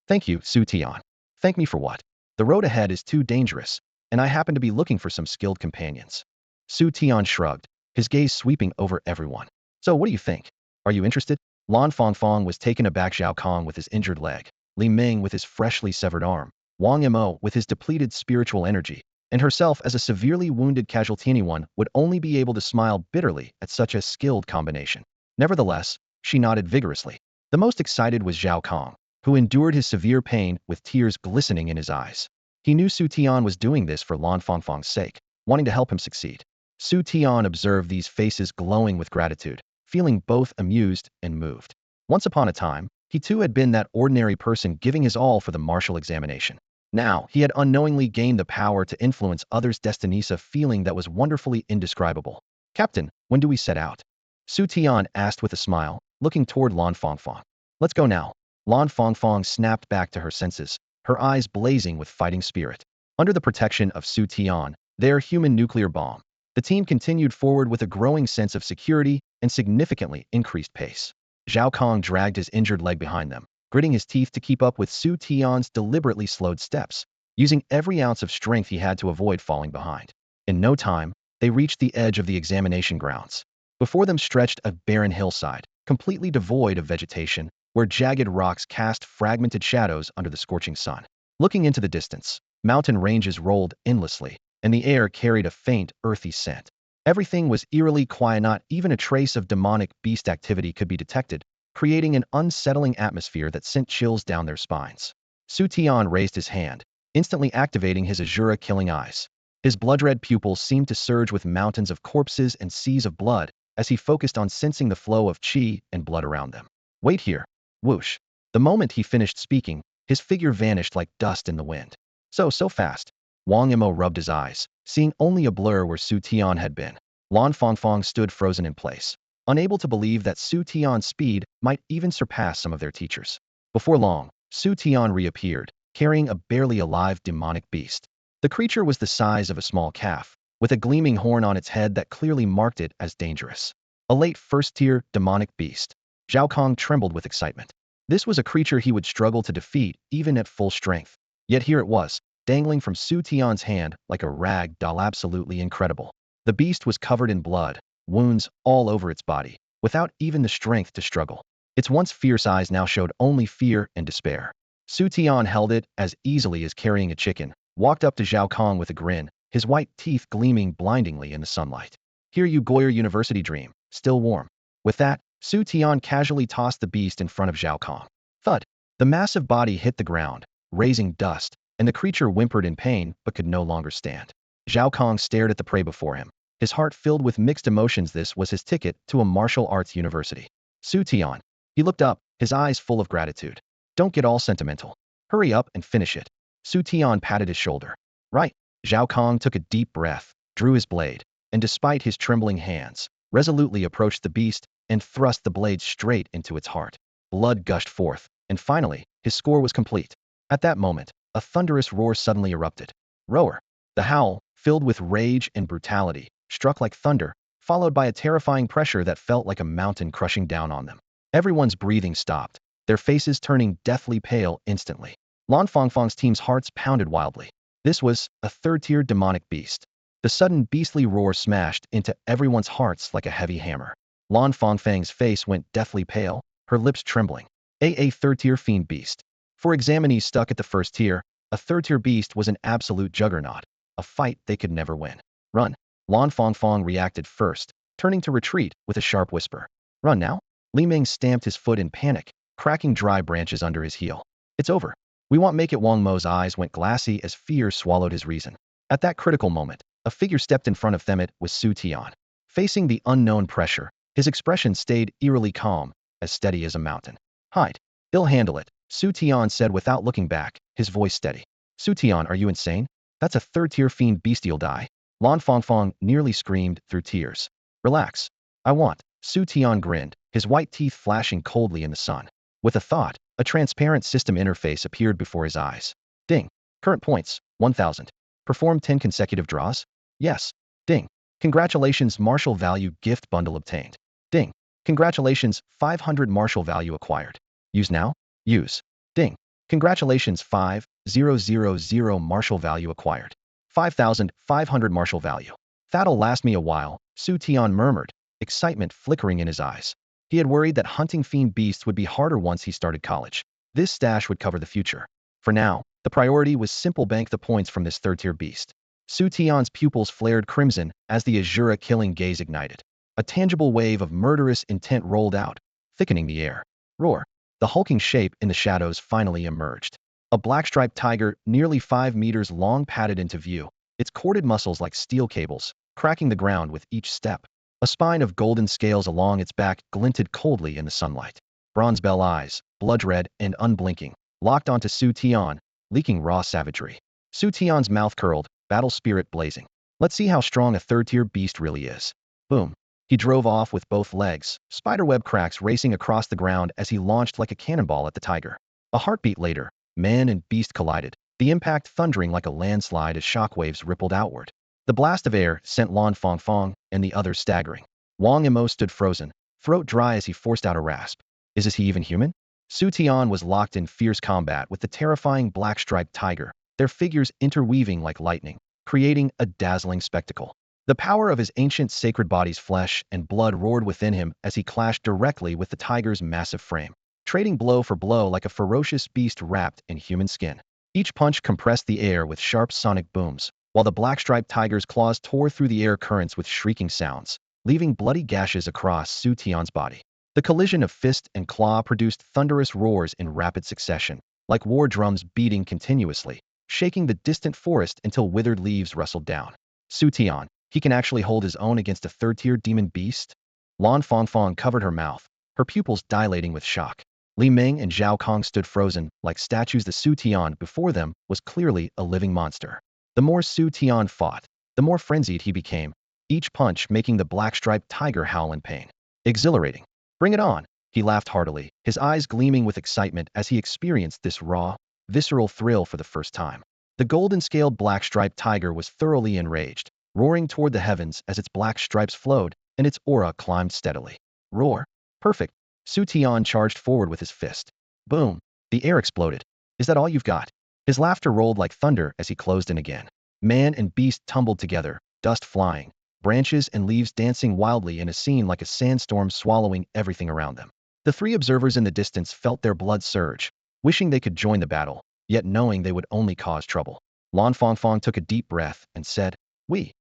"Thank you, Xu Tian." "Thank me for what? The road ahead is too dangerous, and I happen to be looking for some skilled companions." Xu Tian shrugged, his gaze sweeping over everyone. "So what do you think? Are you interested?" Lan Fangfang was taken aback. Zhao Kong with his injured leg, Li Meng with his freshly severed arm, Wang Mo with his depleted spiritual energy, and herself as a severely wounded casualty. Anyone would only be able to smile bitterly at such a skilled combination. Nevertheless, she nodded vigorously. The most excited was Zhao Kong, who endured his severe pain with tears glistening in his eyes. He knew Xu Tian was doing this for Lan Fangfang's sake, wanting to help him succeed. Xu Tian observed these faces glowing with gratitude, feeling both amused and moved. Once upon a time, he too had been that ordinary person giving his all for the martial examination. Now, he had unknowingly gained the power to influence others' destinies, a feeling that was wonderfully indescribable. "Captain, when do we set out?" Xu Tian asked with a smile, looking toward Lan Fangfang. "Let's go now." Lan Fangfang snapped back to her senses, her eyes blazing with fighting spirit. Under the protection of Xu Tian, their human nuclear bomb, the team continued forward with a growing sense of security and significantly increased pace. Zhao Kong dragged his injured leg behind them, gritting his teeth to keep up with Xu Tian's deliberately slowed steps, using every ounce of strength he had to avoid falling behind. In no time, they reached the edge of the examination grounds. Before them stretched a barren hillside, completely devoid of vegetation, where jagged rocks cast fragmented shadows under the scorching sun. Looking into the distance, mountain ranges rolled endlessly, and the air carried a faint, earthy scent. Everything was eerily quiet, not even a trace of demonic beast activity could be detected, creating an unsettling atmosphere that sent chills down their spines. Xu Tian raised his hand, instantly activating his Asura Killing Eyes. His blood-red pupils seemed to surge with mountains of corpses and seas of blood as he focused on sensing the flow of qi and blood around them. Wait here. Whoosh. The moment he finished speaking, his figure vanished like dust in the wind. So fast. Wang Imo rubbed his eyes, seeing only a blur where Xu Tian had been. Lan Fangfang stood frozen in place, unable to believe that Xu Tian's speed might even surpass some of their teachers. Before long, Xu Tian reappeared, carrying a barely alive demonic beast. The creature was the size of a small calf, with a gleaming horn on its head that clearly marked it as dangerous. A late first-tier demonic beast. Zhao Kong trembled with excitement. This was a creature he would struggle to defeat even at full strength. Yet here it was, dangling from Xu Tian's hand like a rag doll, absolutely incredible. The beast was covered in blood, wounds all over its body, without even the strength to struggle. Its once fierce eyes now showed only fear and despair. Xu Tian held it as easily as carrying a chicken, walked up to Zhao Kong with a grin, his white teeth gleaming blindingly in the sunlight. Here you go, your university dream, still warm. With that, Xu Tian casually tossed the beast in front of Zhao Kong. Thud! The massive body hit the ground, raising dust, and the creature whimpered in pain but could no longer stand. Zhao Kong stared at the prey before him, his heart filled with mixed emotions. This was his ticket to a martial arts university. Xu Tian. He looked up, his eyes full of gratitude. Don't get all sentimental. Hurry up and finish it. Xu Tian patted his shoulder. Right. Zhao Kong took a deep breath, drew his blade, and despite his trembling hands, resolutely approached the beast and thrust the blade straight into its heart. Blood gushed forth, and finally, his score was complete. At that moment, a thunderous roar suddenly erupted. Roar. The howl, filled with rage and brutality, struck like thunder, followed by a terrifying pressure that felt like a mountain crushing down on them. Everyone's breathing stopped, their faces turning deathly pale instantly. Lan Fangfang's team's hearts pounded wildly. This was a third-tier demonic beast. The sudden beastly roar smashed into everyone's hearts like a heavy hammer. Lan Fangfang's face went deathly pale, her lips trembling. A third-tier fiend beast. For examinees stuck at the first tier, a third-tier beast was an absolute juggernaut, a fight they could never win. Run. Lan Fangfang reacted first, turning to retreat with a sharp whisper. Run now? Li Ming stamped his foot in panic, cracking dry branches under his heel. It's over. We won't make it. Wang Mo's eyes went glassy as fear swallowed his reason. At that critical moment, a figure stepped in front of them. It was Xu Tian. Facing the unknown pressure, his expression stayed eerily calm, as steady as a mountain. Hide. He'll handle it, Xu Tian said without looking back, his voice steady. Xu Tian, are you insane? That's a third-tier fiend beast, you'll die. Lan Fangfang nearly screamed through tears. Relax. I want. Xu Tian grinned, his white teeth flashing coldly in the sun. With a thought, a transparent system interface appeared before his eyes. Ding. Current points, 1,000. Perform 10 consecutive draws? Yes. Ding. Congratulations, martial value gift bundle obtained. Ding. Congratulations, 500 martial value acquired. Use now? Use. Ding. Congratulations, 5,000 martial value acquired. 5,500 martial value. That'll last me a while, Xu Tian murmured, excitement flickering in his eyes. He had worried that hunting fiend beasts would be harder once he started college. This stash would cover the future. For now, the priority was simple: bank the points from this third-tier beast. Xu Tian's pupils flared crimson as the Asura Killing gaze ignited. A tangible wave of murderous intent rolled out, thickening the air. Roar. The hulking shape in the shadows finally emerged. A black-striped tiger, nearly 5 meters long, padded into view, its corded muscles like steel cables, cracking the ground with each step. A spine of golden scales along its back glinted coldly in the sunlight. Bronze bell eyes, blood-red and unblinking, locked onto Xu Tian, leaking raw savagery. Xu Tian's mouth curled, battle spirit blazing. Let's see how strong a third-tier beast really is. Boom. He drove off with both legs, spiderweb cracks racing across the ground as he launched like a cannonball at the tiger. A heartbeat later, man and beast collided, the impact thundering like a landslide as shockwaves rippled outward. The blast of air sent Lan Fangfang and the others staggering. Wang Imo stood frozen, throat dry as he forced out a rasp. Is he even human? Xu Tian was locked in fierce combat with the terrifying black-striped tiger, their figures interweaving like lightning, creating a dazzling spectacle. The power of his ancient sacred body's flesh and blood roared within him as he clashed directly with the tiger's massive frame. trading blow for blow like a ferocious beast wrapped in human skin. Each punch compressed the air with sharp sonic booms, while the black-striped tiger's claws tore through the air currents with shrieking sounds, leaving bloody gashes across Xu Tian's body. The collision of fist and claw produced thunderous roars in rapid succession, like war drums beating continuously, shaking the distant forest until withered leaves rustled down. Xu Tian, he can actually hold his own against a third-tier demon beast? Lan Fangfang covered her mouth, her pupils dilating with shock. Li Ming and Zhao Kong stood frozen, like statues. The Xu Tian before them was clearly a living monster. The more Xu Tian fought, the more frenzied he became, each punch making the black-striped tiger howl in pain. Exhilarating. Bring it on, he laughed heartily, his eyes gleaming with excitement as he experienced this raw, visceral thrill for the first time. The golden-scaled black-striped tiger was thoroughly enraged, roaring toward the heavens as its black stripes flowed and its aura climbed steadily. Roar. Perfect. Xu Tian charged forward with his fist. Boom. The air exploded. Is that all you've got? His laughter rolled like thunder as he closed in again. Man and beast tumbled together, dust flying, branches and leaves dancing wildly in a scene like a sandstorm swallowing everything around them. The three observers in the distance felt their blood surge, wishing they could join the battle, yet knowing they would only cause trouble. Lan Fangfang took a deep breath and said, We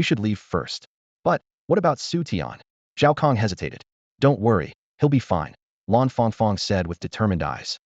should leave first. But, what about Xu Tian? Zhao Kong hesitated. Don't worry, he'll be fine, Lan Fangfang said with determined eyes.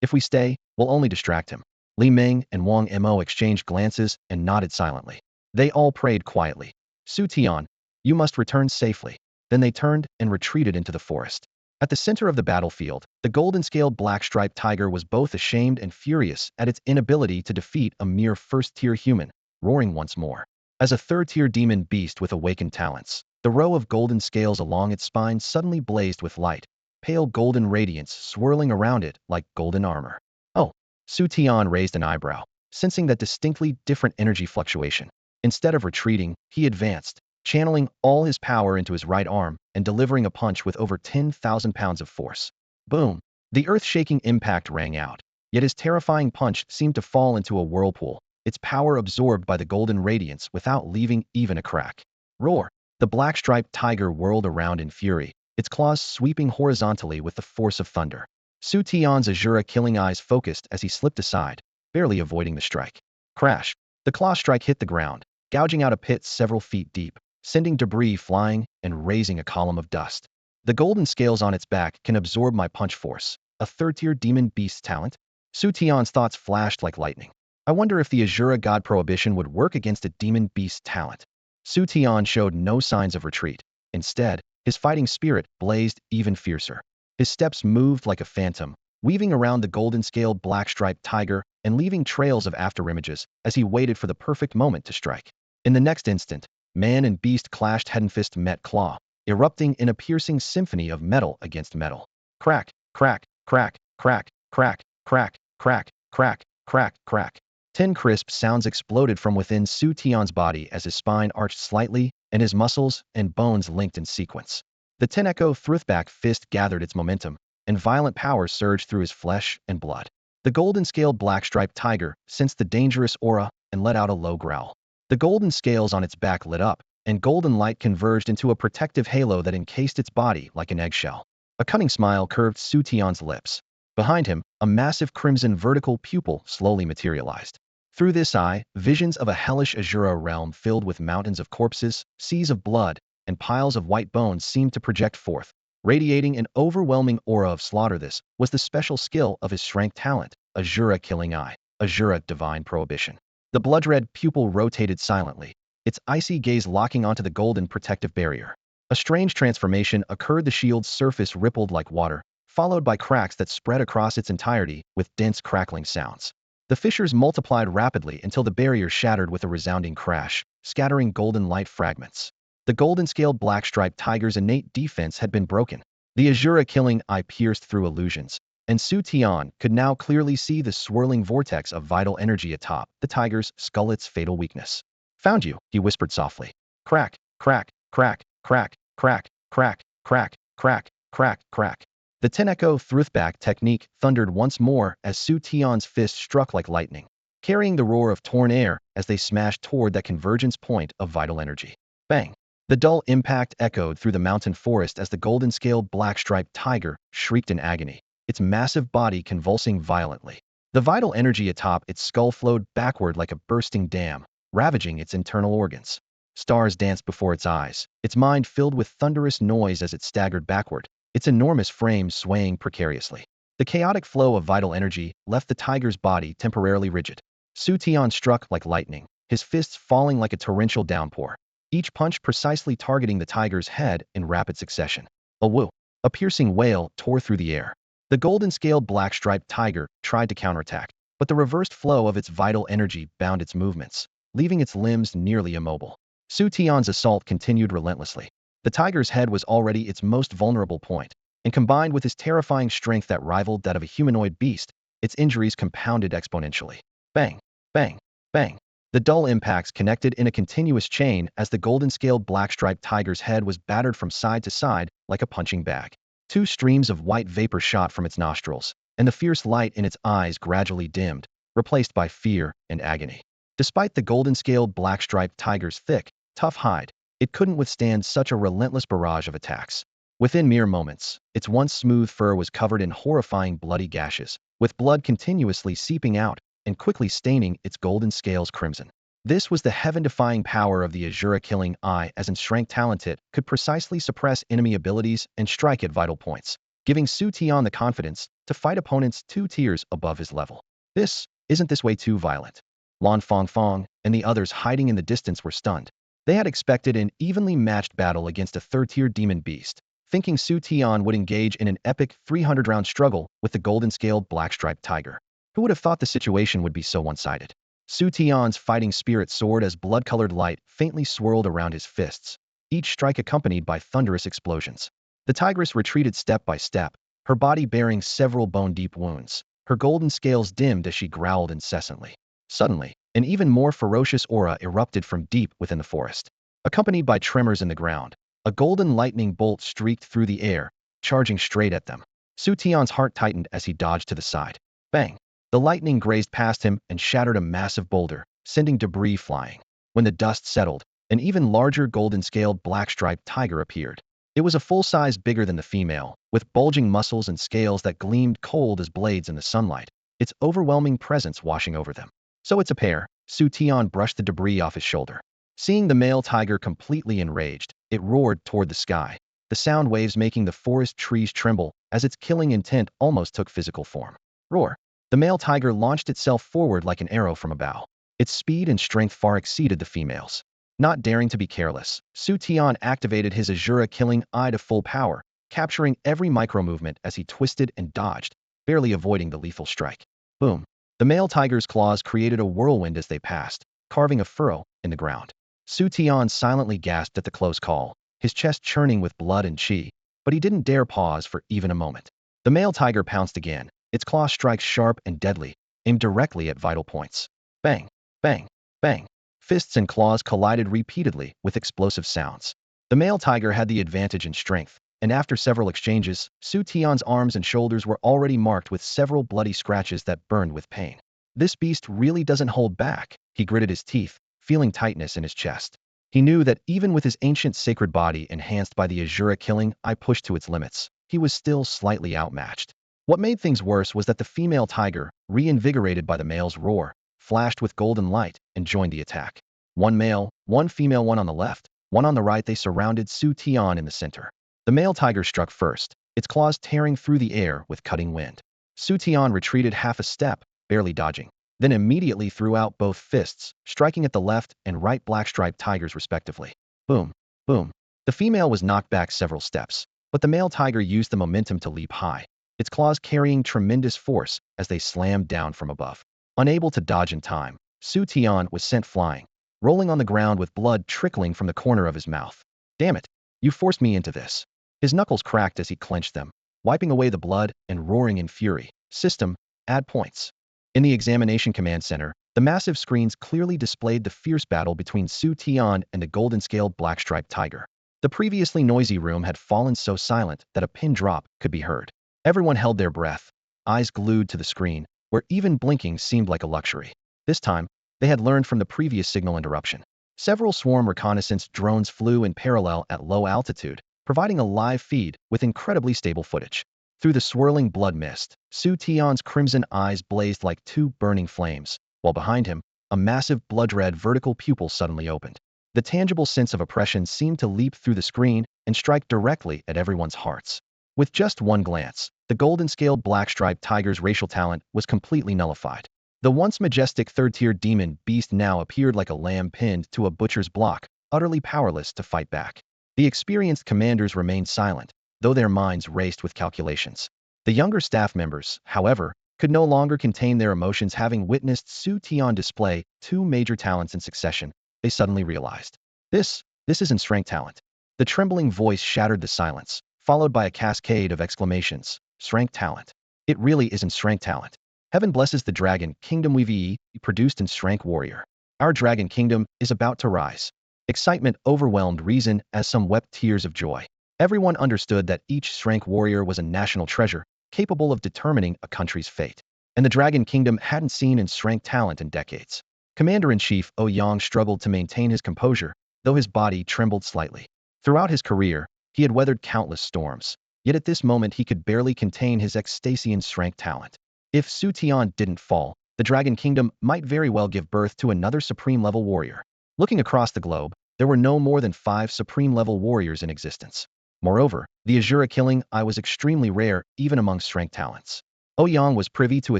If we stay, we'll only distract him. Li Ming and Wang Mo exchanged glances and nodded silently. They all prayed quietly. Xu Tian, you must return safely. Then they turned and retreated into the forest. At the center of the battlefield, the golden-scaled black-striped tiger was both ashamed and furious at its inability to defeat a mere first-tier human, roaring once more. As a third-tier demon beast with awakened talents, the row of golden scales along its spine suddenly blazed with light, pale golden radiance swirling around it like golden armor. Oh, Xu Tian raised an eyebrow, sensing that distinctly different energy fluctuation. Instead of retreating, he advanced, channeling all his power into his right arm and delivering a punch with over 10,000 pounds of force. Boom! The earth-shaking impact rang out, yet his terrifying punch seemed to fall into a whirlpool, its power absorbed by the golden radiance without leaving even a crack. Roar! The black-striped tiger whirled around in fury, its claws sweeping horizontally with the force of thunder. Xu Tian's Asura Killing Eyes focused as he slipped aside, barely avoiding the strike. Crash! The claw strike hit the ground, gouging out a pit several feet deep, sending debris flying and raising a column of dust. The golden scales on its back can absorb my punch force, a third-tier demon beast's talent? Xu Tian's thoughts flashed like lightning. I wonder if the Asura God prohibition would work against a demon beast's talent. Xu Tian showed no signs of retreat. Instead, his fighting spirit blazed even fiercer. His steps moved like a phantom, weaving around the golden-scaled black-striped tiger and leaving trails of afterimages as he waited for the perfect moment to strike. In the next instant, man and beast clashed. Head and fist met claw, erupting in a piercing symphony of metal against metal. Crack, crack, crack, crack, crack, crack, crack, crack, crack, crack. 10 crisp sounds exploded from within Xu Tian's body as his spine arched slightly and his muscles and bones linked in sequence. The 10 echo thrustback fist gathered its momentum, and violent power surged through his flesh and blood. The golden-scaled black-striped tiger sensed the dangerous aura and let out a low growl. The golden scales on its back lit up, and golden light converged into a protective halo that encased its body like an eggshell. A cunning smile curved Xu Tian's lips. Behind him, a massive crimson vertical pupil slowly materialized. Through this eye, visions of a hellish Asura realm filled with mountains of corpses, seas of blood, and piles of white bones seemed to project forth, radiating an overwhelming aura of slaughter. This was the special skill of his strength talent, Asura Killing Eye, Asura Divine Prohibition. The blood-red pupil rotated silently, its icy gaze locking onto the golden protective barrier. A strange transformation occurred. The shield's surface rippled like water, followed by cracks that spread across its entirety with dense crackling sounds. The fissures multiplied rapidly until the barrier shattered with a resounding crash, scattering golden light fragments. The golden-scaled black-striped tiger's innate defense had been broken. The Asura Killing Eye pierced through illusions, and Xu Tian could now clearly see the swirling vortex of vital energy atop the tiger's skull, its fatal weakness. Found you, he whispered softly. Crack, crack, crack, crack, crack, crack, crack, crack, crack, crack. The 10 echo thrustback technique thundered once more as Xu Tian's fist struck like lightning, carrying the roar of torn air as they smashed toward that convergence point of vital energy. Bang! The dull impact echoed through the mountain forest as the golden-scaled black-striped tiger shrieked in agony, its massive body convulsing violently. The vital energy atop its skull flowed backward like a bursting dam, ravaging its internal organs. Stars danced before its eyes, its mind filled with thunderous noise as it staggered backward, its enormous frame swaying precariously. The chaotic flow of vital energy left the tiger's body temporarily rigid. Xu Tian struck like lightning, his fists falling like a torrential downpour, each punch precisely targeting the tiger's head in rapid succession. A woo! A piercing wail tore through the air. The golden-scaled black-striped tiger tried to counterattack, but the reversed flow of its vital energy bound its movements, leaving its limbs nearly immobile. Xu Tian's assault continued relentlessly. The tiger's head was already its most vulnerable point, and combined with his terrifying strength that rivaled that of a humanoid beast, its injuries compounded exponentially. Bang! Bang! Bang! The dull impacts connected in a continuous chain as the golden-scaled black-striped tiger's head was battered from side to side like a punching bag. Two streams of white vapor shot from its nostrils, and the fierce light in its eyes gradually dimmed, replaced by fear and agony. Despite the golden-scaled black-striped tiger's thick, tough hide, it couldn't withstand such a relentless barrage of attacks. Within mere moments, its once smooth fur was covered in horrifying bloody gashes, with blood continuously seeping out and quickly staining its golden scales crimson. This was the heaven-defying power of the Asura Killing Eye, as enstrength talented could precisely suppress enemy abilities and strike at vital points, giving Xu Tian the confidence to fight opponents 2 tiers above his level. Isn't this way too violent? Lan Fong and the others hiding in the distance were stunned. They had expected an evenly matched battle against a third-tier demon beast, thinking Xu Tian would engage in an epic 300-round struggle with the golden-scaled black-striped tiger. Who would have thought the situation would be so one-sided? Xu Tian's fighting spirit soared as blood-colored light faintly swirled around his fists, each strike accompanied by thunderous explosions. The tigress retreated step by step, her body bearing several bone-deep wounds, her golden scales dimmed as she growled incessantly. Suddenly, an even more ferocious aura erupted from deep within the forest. Accompanied by tremors in the ground, a golden lightning bolt streaked through the air, charging straight at them. Xu Tian's heart tightened as he dodged to the side. Bang! The lightning grazed past him and shattered a massive boulder, sending debris flying. When the dust settled, an even larger golden-scaled black-striped tiger appeared. It was a full size bigger than the female, with bulging muscles and scales that gleamed cold as blades in the sunlight, its overwhelming presence washing over them. So it's a pair. Xu Tian brushed the debris off his shoulder. Seeing the male tiger completely enraged, it roared toward the sky, the sound waves making the forest trees tremble as its killing intent almost took physical form. Roar! The male tiger launched itself forward like an arrow from a bow. Its speed and strength far exceeded the female's. Not daring to be careless, Xu Tian activated his Asura Killing Eye to full power, capturing every micro-movement as he twisted and dodged, barely avoiding the lethal strike. Boom! The male tiger's claws created a whirlwind as they passed, carving a furrow in the ground. Xu Tian silently gasped at the close call, his chest churning with blood and chi, but he didn't dare pause for even a moment. The male tiger pounced again, its claw strikes sharp and deadly, aimed directly at vital points. Bang! Bang! Bang! Fists and claws collided repeatedly with explosive sounds. The male tiger had the advantage in strength, and after several exchanges, Xu Tian's arms and shoulders were already marked with several bloody scratches that burned with pain. This beast really doesn't hold back, he gritted his teeth, feeling tightness in his chest. He knew that even with his ancient sacred body enhanced by the Asura Killing Eye pushed to its limits, he was still slightly outmatched. What made things worse was that the female tiger, reinvigorated by the male's roar, flashed with golden light and joined the attack. One male, one female, one on the left, one on the right. They surrounded Xu Tian in the center. The male tiger struck first, its claws tearing through the air with cutting wind. Xu Tian retreated half a step, barely dodging, then immediately threw out both fists, striking at the left and right black-striped tigers respectively. Boom! Boom! The female was knocked back several steps, but the male tiger used the momentum to leap high, its claws carrying tremendous force as they slammed down from above. Unable to dodge in time, Xu Tian was sent flying, rolling on the ground with blood trickling from the corner of his mouth. Damn it! You forced me into this. His knuckles cracked as he clenched them, wiping away the blood and roaring in fury. System, add points. In the examination command center, the massive screens clearly displayed the fierce battle between Xu Tian and the golden-scaled black-striped tiger. The previously noisy room had fallen so silent that a pin drop could be heard. Everyone held their breath, eyes glued to the screen, where even blinking seemed like a luxury. This time, they had learned from the previous signal interruption. Several swarm reconnaissance drones flew in parallel at low altitude, providing a live feed with incredibly stable footage. Through the swirling blood mist, Xu Tian's crimson eyes blazed like two burning flames, while behind him, a massive blood-red vertical pupil suddenly opened. The tangible sense of oppression seemed to leap through the screen and strike directly at everyone's hearts. With just one glance, the golden-scaled black-striped tiger's racial talent was completely nullified. The once majestic third-tier demon beast now appeared like a lamb pinned to a butcher's block, utterly powerless to fight back. The experienced commanders remained silent, though their minds raced with calculations. The younger staff members, however, could no longer contain their emotions. Having witnessed Xu Tian display two major talents in succession, they suddenly realized. This isn't strength talent. The trembling voice shattered the silence, followed by a cascade of exclamations. Strength talent. It really isn't strength talent. Heaven blesses the Dragon Kingdom we've produced in Strength Warrior. Our Dragon Kingdom is about to rise. Excitement overwhelmed reason as some wept tears of joy. Everyone understood that each Strength Warrior was a national treasure, capable of determining a country's fate. And the Dragon Kingdom hadn't seen in strength talent in decades. Commander-in-Chief Ouyang struggled to maintain his composure, though his body trembled slightly. Throughout his career, he had weathered countless storms, yet at this moment he could barely contain his ecstasy in strength talent. If Xu Tian didn't fall, the Dragon Kingdom might very well give birth to another supreme-level warrior. Looking across the globe, there were no more than 5 supreme-level warriors in existence. Moreover, the Asura Killing Eye was extremely rare even among strength talents. Ouyang was privy to a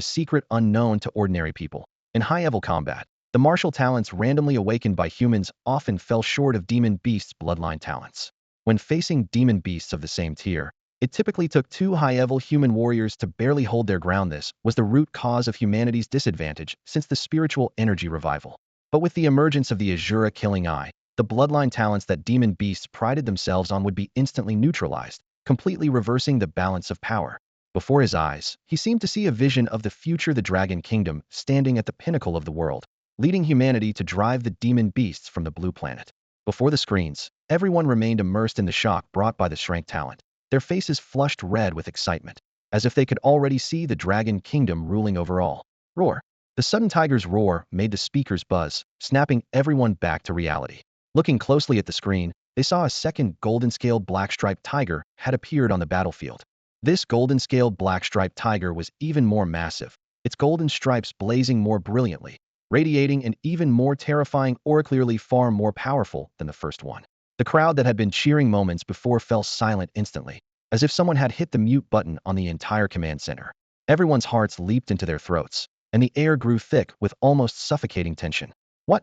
secret unknown to ordinary people. In high-level combat, the martial talents randomly awakened by humans often fell short of demon beasts' bloodline talents. When facing demon beasts of the same tier, it typically took 2 high-level human warriors to barely hold their ground. This was the root cause of humanity's disadvantage since the spiritual energy revival. But with the emergence of the Asura Killing Eye, the bloodline talents that demon beasts prided themselves on would be instantly neutralized, completely reversing the balance of power. Before his eyes, he seemed to see a vision of the future, the Dragon Kingdom standing at the pinnacle of the world, leading humanity to drive the demon beasts from the blue planet. Before the screens, everyone remained immersed in the shock brought by the strength talent, their faces flushed red with excitement, as if they could already see the Dragon Kingdom ruling over all. Roar! The sudden tiger's roar made the speakers buzz, snapping everyone back to reality. Looking closely at the screen, they saw a second golden-scaled black-striped tiger had appeared on the battlefield. This golden-scaled black-striped tiger was even more massive, its golden stripes blazing more brilliantly, radiating an even more terrifying aura, clearly far more powerful than the first one. The crowd that had been cheering moments before fell silent instantly, as if someone had hit the mute button on the entire command center. Everyone's hearts leaped into their throats, and the air grew thick with almost suffocating tension. What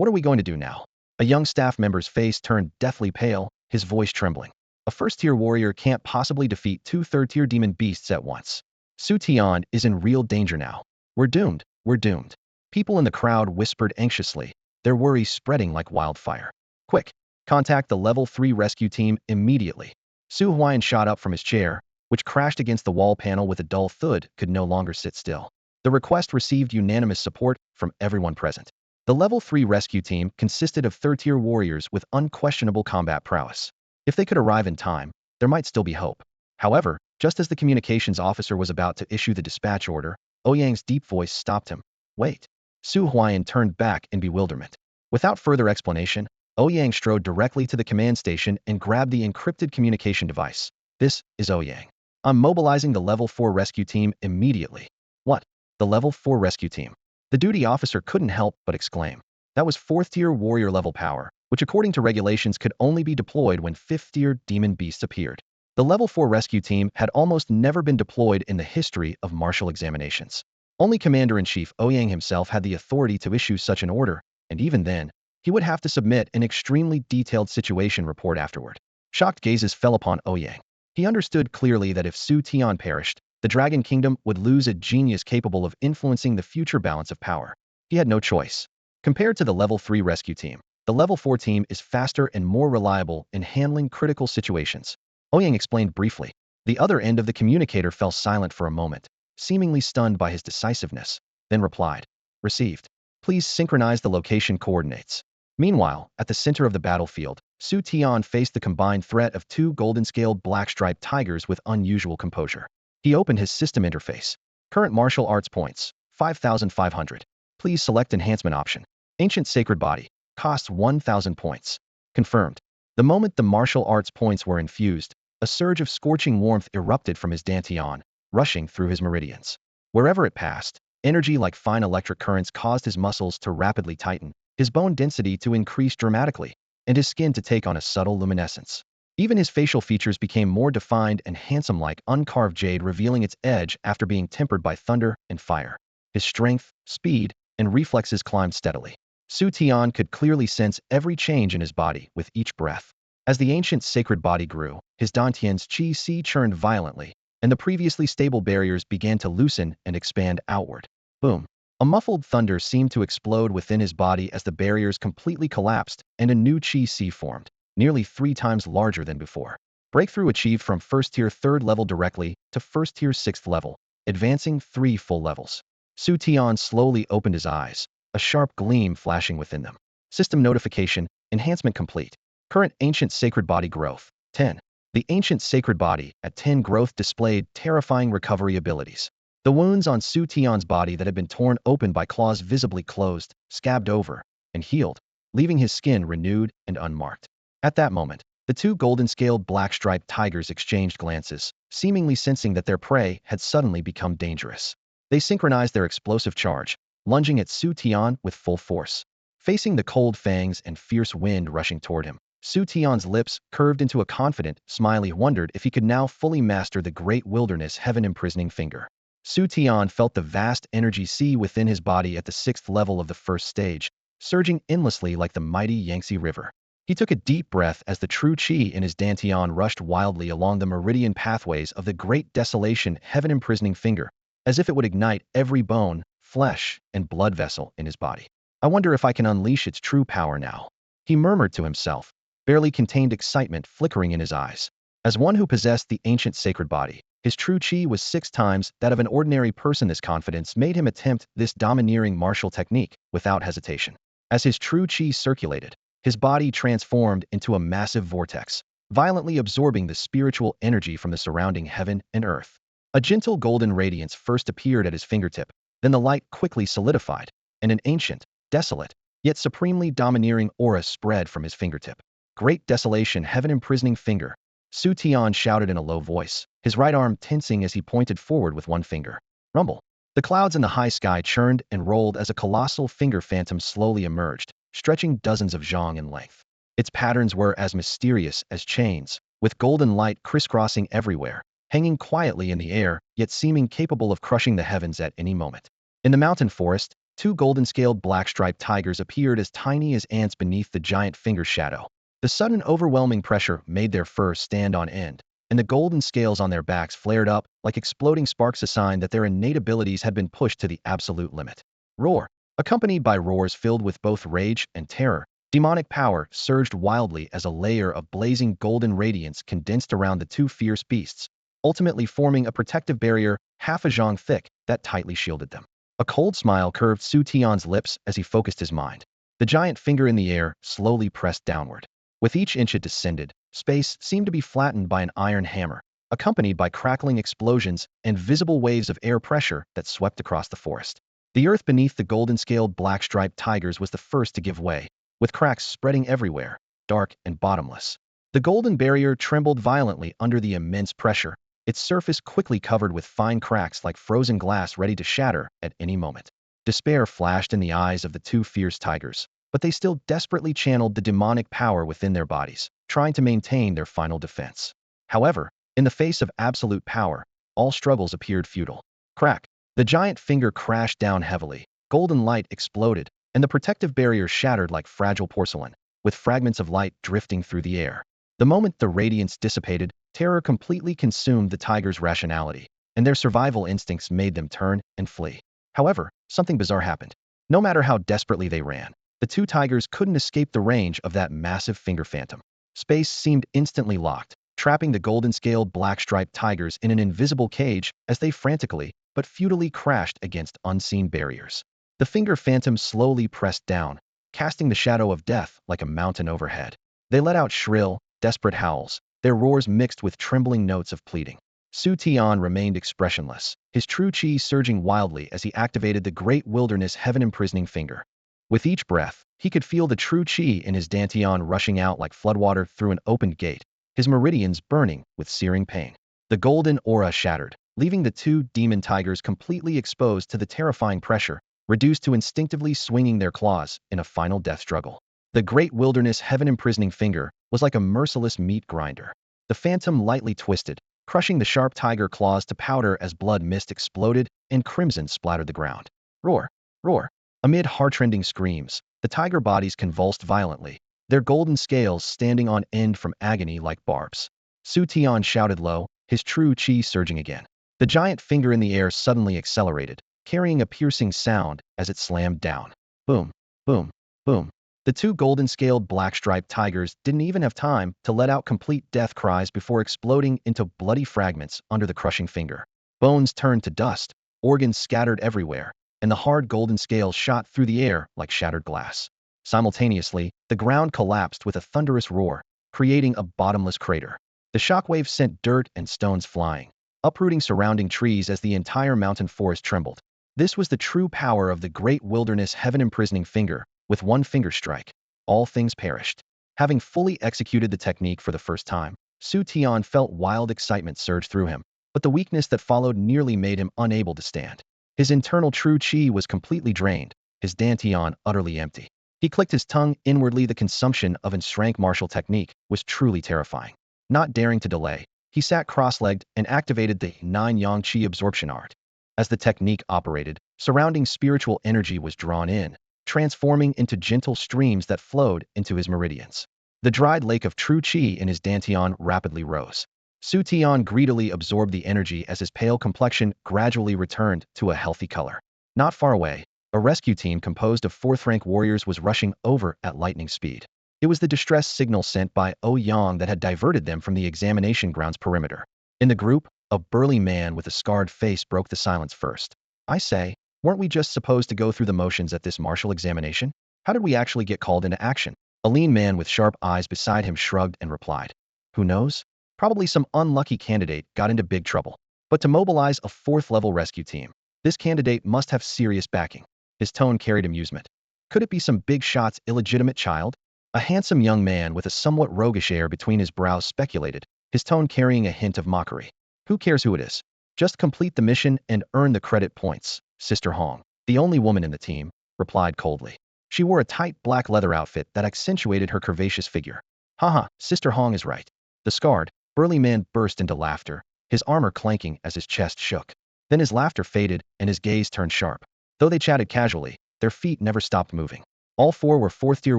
are we going to do now? A young staff member's face turned deathly pale, his voice trembling. A first-tier warrior can't possibly defeat 2 third-tier demon beasts at once. Xu Tian is in real danger now. We're doomed. We're doomed. People in the crowd whispered anxiously, their worries spreading like wildfire. Quick, contact the Level 3 rescue team immediately. Su Huayan shot up from his chair, which crashed against the wall panel with a dull thud, could no longer sit still. The request received unanimous support from everyone present. The Level 3 rescue team consisted of third-tier warriors with unquestionable combat prowess. If they could arrive in time, there might still be hope. However, just as the communications officer was about to issue the dispatch order, Ouyang's deep voice stopped him. Wait. Su Huayan turned back in bewilderment. Without further explanation, Ouyang strode directly to the command station and grabbed the encrypted communication device. This is Ouyang. I'm mobilizing the Level 4 rescue team immediately. What? The Level 4 rescue team? The duty officer couldn't help but exclaim. That was 4th-tier warrior level power, which according to regulations could only be deployed when 5th-tier demon beasts appeared. The Level 4 rescue team had almost never been deployed in the history of martial examinations. Only Commander-in-Chief Ouyang himself had the authority to issue such an order, and even then, he would have to submit an extremely detailed situation report afterward. Shocked gazes fell upon Ouyang. He understood clearly that if Xu Tian perished, the Dragon Kingdom would lose a genius capable of influencing the future balance of power. He had no choice. Compared to the Level 3 rescue team, the Level 4 team is faster and more reliable in handling critical situations. Ouyang explained briefly. The other end of the communicator fell silent for a moment, seemingly stunned by his decisiveness, then replied. Received. Please synchronize the location coordinates. Meanwhile, at the center of the battlefield, Xu Tian faced the combined threat of 2 golden-scaled black-striped tigers with unusual composure. He opened his system interface. Current martial arts points, 5,500. Please select enhancement option. Ancient Sacred Body. Costs 1,000 points. Confirmed. The moment the martial arts points were infused, a surge of scorching warmth erupted from his dantian, rushing through his meridians. Wherever it passed, energy like fine electric currents caused his muscles to rapidly tighten, his bone density to increase dramatically, and his skin to take on a subtle luminescence. Even his facial features became more defined and handsome, like uncarved jade revealing its edge after being tempered by thunder and fire. His strength, speed, and reflexes climbed steadily. Xu Tian could clearly sense every change in his body with each breath. As the ancient sacred body grew, his dantian's qi churned violently, and the previously stable barriers began to loosen and expand outward. Boom! A muffled thunder seemed to explode within his body as the barriers completely collapsed and a new qi formed, nearly 3 times larger than before. Breakthrough achieved from first-tier 3rd level directly to first-tier 6th level, advancing 3 full levels. Xu Tian slowly opened his eyes, a sharp gleam flashing within them. System notification, enhancement complete. Current ancient sacred body growth, 10. The ancient sacred body, at 10 growth, displayed terrifying recovery abilities. The wounds on Xu Tian's body that had been torn open by claws visibly closed, scabbed over, and healed, leaving his skin renewed and unmarked. At that moment, the 2 golden-scaled black-striped tigers exchanged glances, seemingly sensing that their prey had suddenly become dangerous. They synchronized their explosive charge, lunging at Xu Tian with full force. Facing the cold fangs and fierce wind rushing toward him, Xu Tian's lips curved into a confident smile. He wondered if he could now fully master the great wilderness Heaven-Imprisoning finger. Xu Tian felt the vast energy sea within his body at the 6th level of the first stage, surging endlessly like the mighty Yangtze River. He took a deep breath as the true qi in his dantian rushed wildly along the meridian pathways of the great desolation Heaven-Imprisoning finger, as if it would ignite every bone, flesh, and blood vessel in his body. I wonder if I can unleash its true power now, he murmured to himself, barely contained excitement flickering in his eyes. As one who possessed the ancient sacred body, his true qi was 6 times that of an ordinary person. This confidence made him attempt this domineering martial technique without hesitation. As his true qi circulated, his body transformed into a massive vortex, violently absorbing the spiritual energy from the surrounding heaven and earth. A gentle golden radiance first appeared at his fingertip, then the light quickly solidified, and an ancient, desolate, yet supremely domineering aura spread from his fingertip. Great desolation Heaven-Imprisoning finger, Xu Tian shouted in a low voice, his right arm tensing as he pointed forward with one finger. Rumble! The clouds in the high sky churned and rolled as a colossal finger phantom slowly emerged, stretching dozens of zhang in length. Its patterns were as mysterious as chains, with golden light crisscrossing everywhere, hanging quietly in the air, yet seeming capable of crushing the heavens at any moment. In the mountain forest, 2 golden-scaled black-striped tigers appeared as tiny as ants beneath the giant finger's shadow. The sudden overwhelming pressure made their fur stand on end, and the golden scales on their backs flared up like exploding sparks, a sign that their innate abilities had been pushed to the absolute limit. Roar! Accompanied by roars filled with both rage and terror, demonic power surged wildly as a layer of blazing golden radiance condensed around the 2 fierce beasts, ultimately forming a protective barrier half a zhang thick that tightly shielded them. A cold smile curved Xu Tian's lips as he focused his mind. The giant finger in the air slowly pressed downward. With each inch it descended, space seemed to be flattened by an iron hammer, accompanied by crackling explosions and visible waves of air pressure that swept across the forest. The earth beneath the golden-scaled black-striped tigers was the first to give way, with cracks spreading everywhere, dark and bottomless. The golden barrier trembled violently under the immense pressure, its surface quickly covered with fine cracks like frozen glass ready to shatter at any moment. Despair flashed in the eyes of the 2 fierce tigers, but they still desperately channeled the demonic power within their bodies, trying to maintain their final defense. However, in the face of absolute power, all struggles appeared futile. Crack! The giant finger crashed down heavily, golden light exploded, and the protective barrier shattered like fragile porcelain, with fragments of light drifting through the air. The moment the radiance dissipated, terror completely consumed the tigers' rationality, and their survival instincts made them turn and flee. However, something bizarre happened. No matter how desperately they ran, the 2 tigers couldn't escape the range of that massive finger phantom. Space seemed instantly locked, trapping the golden-scaled black-striped tigers in an invisible cage as they frantically but futilely crashed against unseen barriers. The finger phantom slowly pressed down, casting the shadow of death like a mountain overhead. They let out shrill, desperate howls, their roars mixed with trembling notes of pleading. Xu Tian remained expressionless, his true qi surging wildly as he activated the great wilderness Heaven-Imprisoning finger. With each breath, he could feel the true qi in his dantian rushing out like floodwater through an opened gate, his meridians burning with searing pain. The golden aura shattered, leaving the two demon tigers completely exposed to the terrifying pressure, reduced to instinctively swinging their claws in a final death struggle. The great wilderness heaven-imprisoning finger was like a merciless meat grinder. The phantom lightly twisted, crushing the sharp tiger claws to powder as blood mist exploded and crimson splattered the ground. Roar! Roar! Amid heart-rending screams, the tiger bodies convulsed violently, their golden scales standing on end from agony like barbs. Xu Tian shouted low, his true chi surging again. The giant finger in the air suddenly accelerated, carrying a piercing sound as it slammed down. Boom! Boom! Boom! The two golden-scaled black-striped tigers didn't even have time to let out complete death cries before exploding into bloody fragments under the crushing finger. Bones turned to dust, organs scattered everywhere, and the hard golden scales shot through the air like shattered glass. Simultaneously, the ground collapsed with a thunderous roar, creating a bottomless crater. The shockwave sent dirt and stones flying, uprooting surrounding trees as the entire mountain forest trembled. This was the true power of the great wilderness heaven-imprisoning finger. With one finger strike, all things perished. Having fully executed the technique for the first time, Xu Tian felt wild excitement surge through him, but the weakness that followed nearly made him unable to stand. His internal true chi was completely drained, his dantian utterly empty. He clicked his tongue inwardly. The consumption of strength martial technique was truly terrifying. Not daring to delay, he sat cross-legged and activated the 9 yang chi absorption art. As the technique operated, surrounding spiritual energy was drawn in, transforming into gentle streams that flowed into his meridians. The dried lake of true chi in his dantian rapidly rose. Xu Tian greedily absorbed the energy as his pale complexion gradually returned to a healthy color. Not far away, a rescue team composed of 4th-rank warriors was rushing over at lightning speed. It was the distress signal sent by Yang that had diverted them from the examination ground's perimeter. In the group, a burly man with a scarred face broke the silence first. "I say, weren't we just supposed to go through the motions at this martial examination? How did we actually get called into action?" A lean man with sharp eyes beside him shrugged and replied, "Who knows? Probably some unlucky candidate got into big trouble. But to mobilize a 4th-level rescue team, this candidate must have serious backing." His tone carried amusement. "Could it be some big shot's illegitimate child?" A handsome young man with a somewhat roguish air between his brows speculated, his tone carrying a hint of mockery. "Who cares who it is? Just complete the mission and earn the credit points." Sister Hong, the only woman in the team, replied coldly. She wore a tight black leather outfit that accentuated her curvaceous figure. "Haha, Sister Hong is right." The scarred, burly man burst into laughter, his armor clanking as his chest shook. Then his laughter faded and his gaze turned sharp. Though they chatted casually, their feet never stopped moving. All 4 were 4th-tier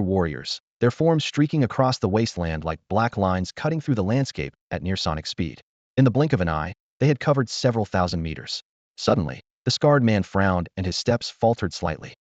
warriors, their forms streaking across the wasteland like black lines cutting through the landscape at near-sonic speed. In the blink of an eye, they had covered several thousand meters. Suddenly, the scarred man frowned and his steps faltered slightly.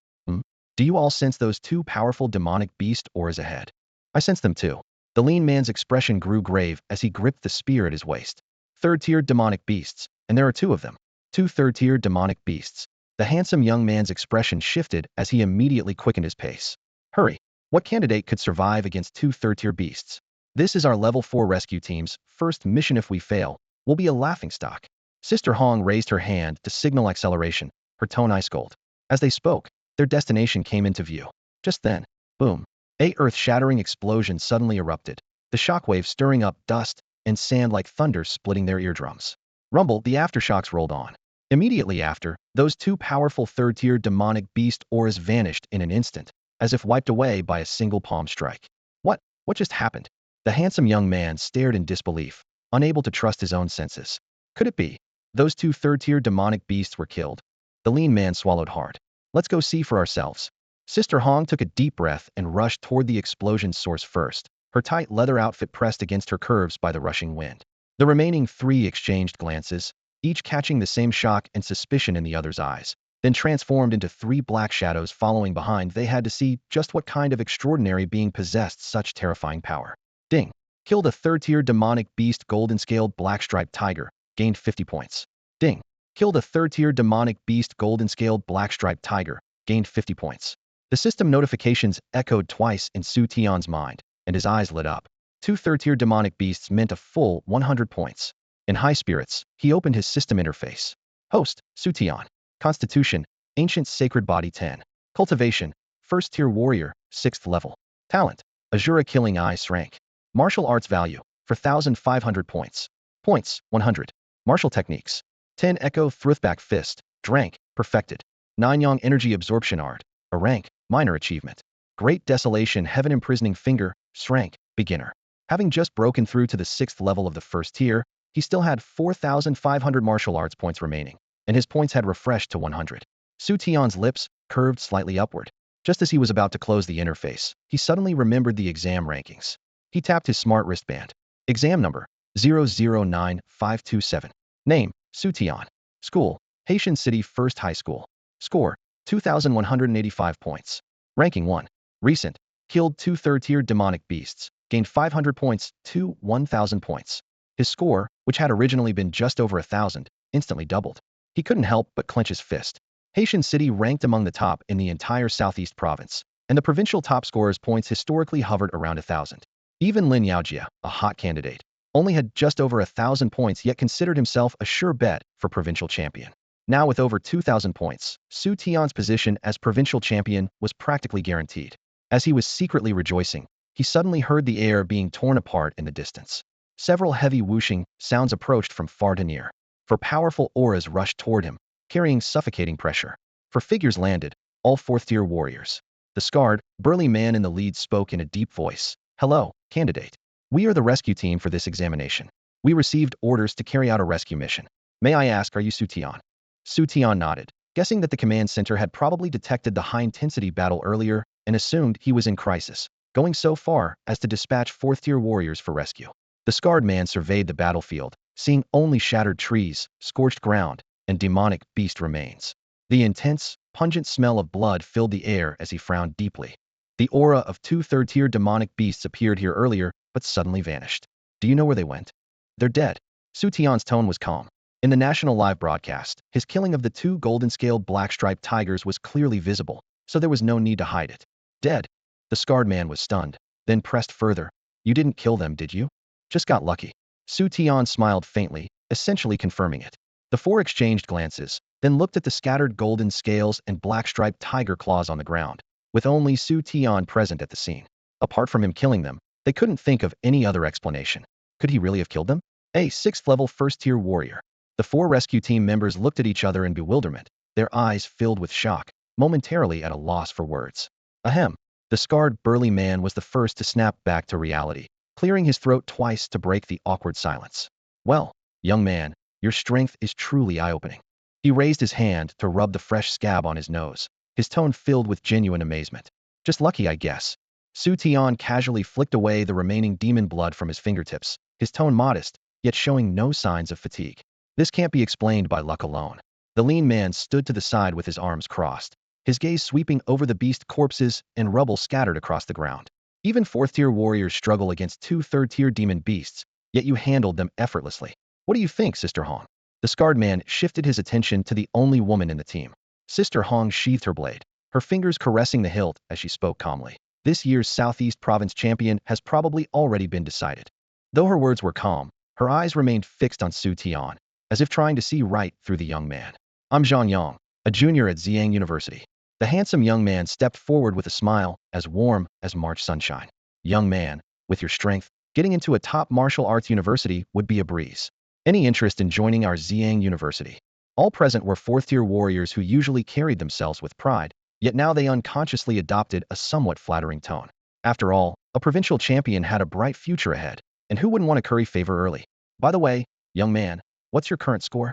Do you all sense those 2 powerful demonic beast auras ahead?" "I sense them too." The lean man's expression grew grave as he gripped the spear at his waist. 3rd-tier demonic beasts, and there are 2 of them. 2 3rd-tier demonic beasts. The handsome young man's expression shifted as he immediately quickened his pace. "Hurry! What candidate could survive against 2 3rd-tier beasts? This is our level 4 rescue team's first mission. If we fail, we'll be a laughingstock." Sister Hong raised her hand to signal acceleration, her tone ice-cold. As they spoke, their destination came into view. Just then, boom, a earth-shattering explosion suddenly erupted, the shockwave stirring up dust and sand like thunder splitting their eardrums. Rumble, the aftershocks rolled on. Immediately after, those 2 powerful 3rd-tier demonic beast auras vanished in an instant, as if wiped away by a single palm strike. What just happened?" The handsome young man stared in disbelief, unable to trust his own senses. Could it be those 2 3rd-tier demonic beasts were killed? The lean man swallowed hard. "Let's go see for ourselves." Sister Hong took a deep breath and rushed toward the explosion's source first, her tight leather outfit pressed against her curves by the rushing wind. The remaining 3 exchanged glances, each catching the same shock and suspicion in the other's eyes, then transformed into 3 black shadows following behind. They had to see just what kind of extraordinary being possessed such terrifying power. Ding! Killed a 3rd-tier demonic beast golden-scaled black-striped tiger, gained 50 points. Ding! Killed a 3rd-tier demonic beast golden-scaled black-striped tiger, gained 50 points. The system notifications echoed twice in Xu Tian's mind, and his eyes lit up. 2 3rd-tier demonic beasts meant a full 100 points. In high spirits, he opened his system interface. Host, Xu Tian. Constitution, Ancient Sacred Body 10. Cultivation, 1st-tier warrior, 6th level. Talent, Asura Killing Eyes rank. Martial arts value, for 1,500 points. Points, 100. Martial techniques. 10 Echo Thrustback Fist, rank, perfected. 9 Yang Energy Absorption Art, a rank, minor achievement. Great Desolation Heaven-Imprisoning Finger, rank, beginner. Having just broken through to the 6th level of the first tier, he still had 4,500 martial arts points remaining, and his points had refreshed to 100. Xu Tian's lips curved slightly upward. Just as he was about to close the interface, he suddenly remembered the exam rankings. He tapped his smart wristband. Exam number, 009527. Name, Xu Tian. School, Haitian City First High School. Score, 2,185 points. Ranking 1. Recent, killed 2 third-tier demonic beasts, gained 500 points to 1,000 points. His score, which had originally been just over 1,000, instantly doubled. He couldn't help but clench his fist. Haitian City ranked among the top in the entire Southeast province, and the provincial top scorer's points historically hovered around 1,000. Even Lin Yaojia, a hot candidate, only had just over 1,000 points yet considered himself a sure bet for provincial champion. Now with over 2,000 points, Xu Tian's position as provincial champion was practically guaranteed. As he was secretly rejoicing, he suddenly heard the air being torn apart in the distance. Several heavy whooshing sounds approached from far to near. For powerful auras rushed toward him, carrying suffocating pressure. For figures landed, all 4th-tier warriors. The scarred, burly man in the lead spoke in a deep voice. Hello, candidate. We are the rescue team for this examination. We received orders to carry out a rescue mission. May I ask, are you Xu Tian? Xu Tian nodded, guessing that the command center had probably detected the high-intensity battle earlier and assumed he was in crisis, going so far as to dispatch 4th-tier warriors for rescue. The scarred man surveyed the battlefield, seeing only shattered trees, scorched ground, and demonic beast remains. The intense, pungent smell of blood filled the air as he frowned deeply. The aura of 2 third-tier demonic beasts appeared here earlier, but suddenly vanished. Do you know where they went? They're dead. Xu Tian's tone was calm. In the national live broadcast, his killing of the 2 golden-scaled black-striped tigers was clearly visible, so there was no need to hide it. Dead. The scarred man was stunned, then pressed further. You didn't kill them, did you? Just got lucky. Xu Tian smiled faintly, essentially confirming it. The 4 exchanged glances, then looked at the scattered golden scales and black-striped tiger claws on the ground, with only Xu Tian present at the scene. Apart from him killing them, they couldn't think of any other explanation. Could he really have killed them? A 6th-level first-tier warrior. The 4 rescue team members looked at each other in bewilderment, their eyes filled with shock, momentarily at a loss for words. Ahem. The scarred, burly man was the first to snap back to reality, clearing his throat twice to break the awkward silence. Well, young man, your strength is truly eye-opening. He raised his hand to rub the fresh scab on his nose, his tone filled with genuine amazement. Just lucky, I guess. Xu Tian casually flicked away the remaining demon blood from his fingertips, his tone modest, yet showing no signs of fatigue. This can't be explained by luck alone. The lean man stood to the side with his arms crossed, his gaze sweeping over the beast corpses and rubble scattered across the ground. Even 4th-tier warriors struggle against 2 third-tier demon beasts, yet you handled them effortlessly. What do you think, Sister Hong? The scarred man shifted his attention to the only woman in the team. Sister Hong sheathed her blade, her fingers caressing the hilt as she spoke calmly. This year's Southeast Province champion has probably already been decided. Though her words were calm, her eyes remained fixed on Xu Tian, as if trying to see right through the young man. I'm Zhang Yang, a junior at Ziyang University. The handsome young man stepped forward with a smile as warm as March sunshine. Young man, with your strength, getting into a top martial arts university would be a breeze. Any interest in joining our Ziyang University? All present were 4th-tier warriors who usually carried themselves with pride, yet now they unconsciously adopted a somewhat flattering tone. After all, a provincial champion had a bright future ahead, and who wouldn't want to curry favor early? By the way, young man, what's your current score?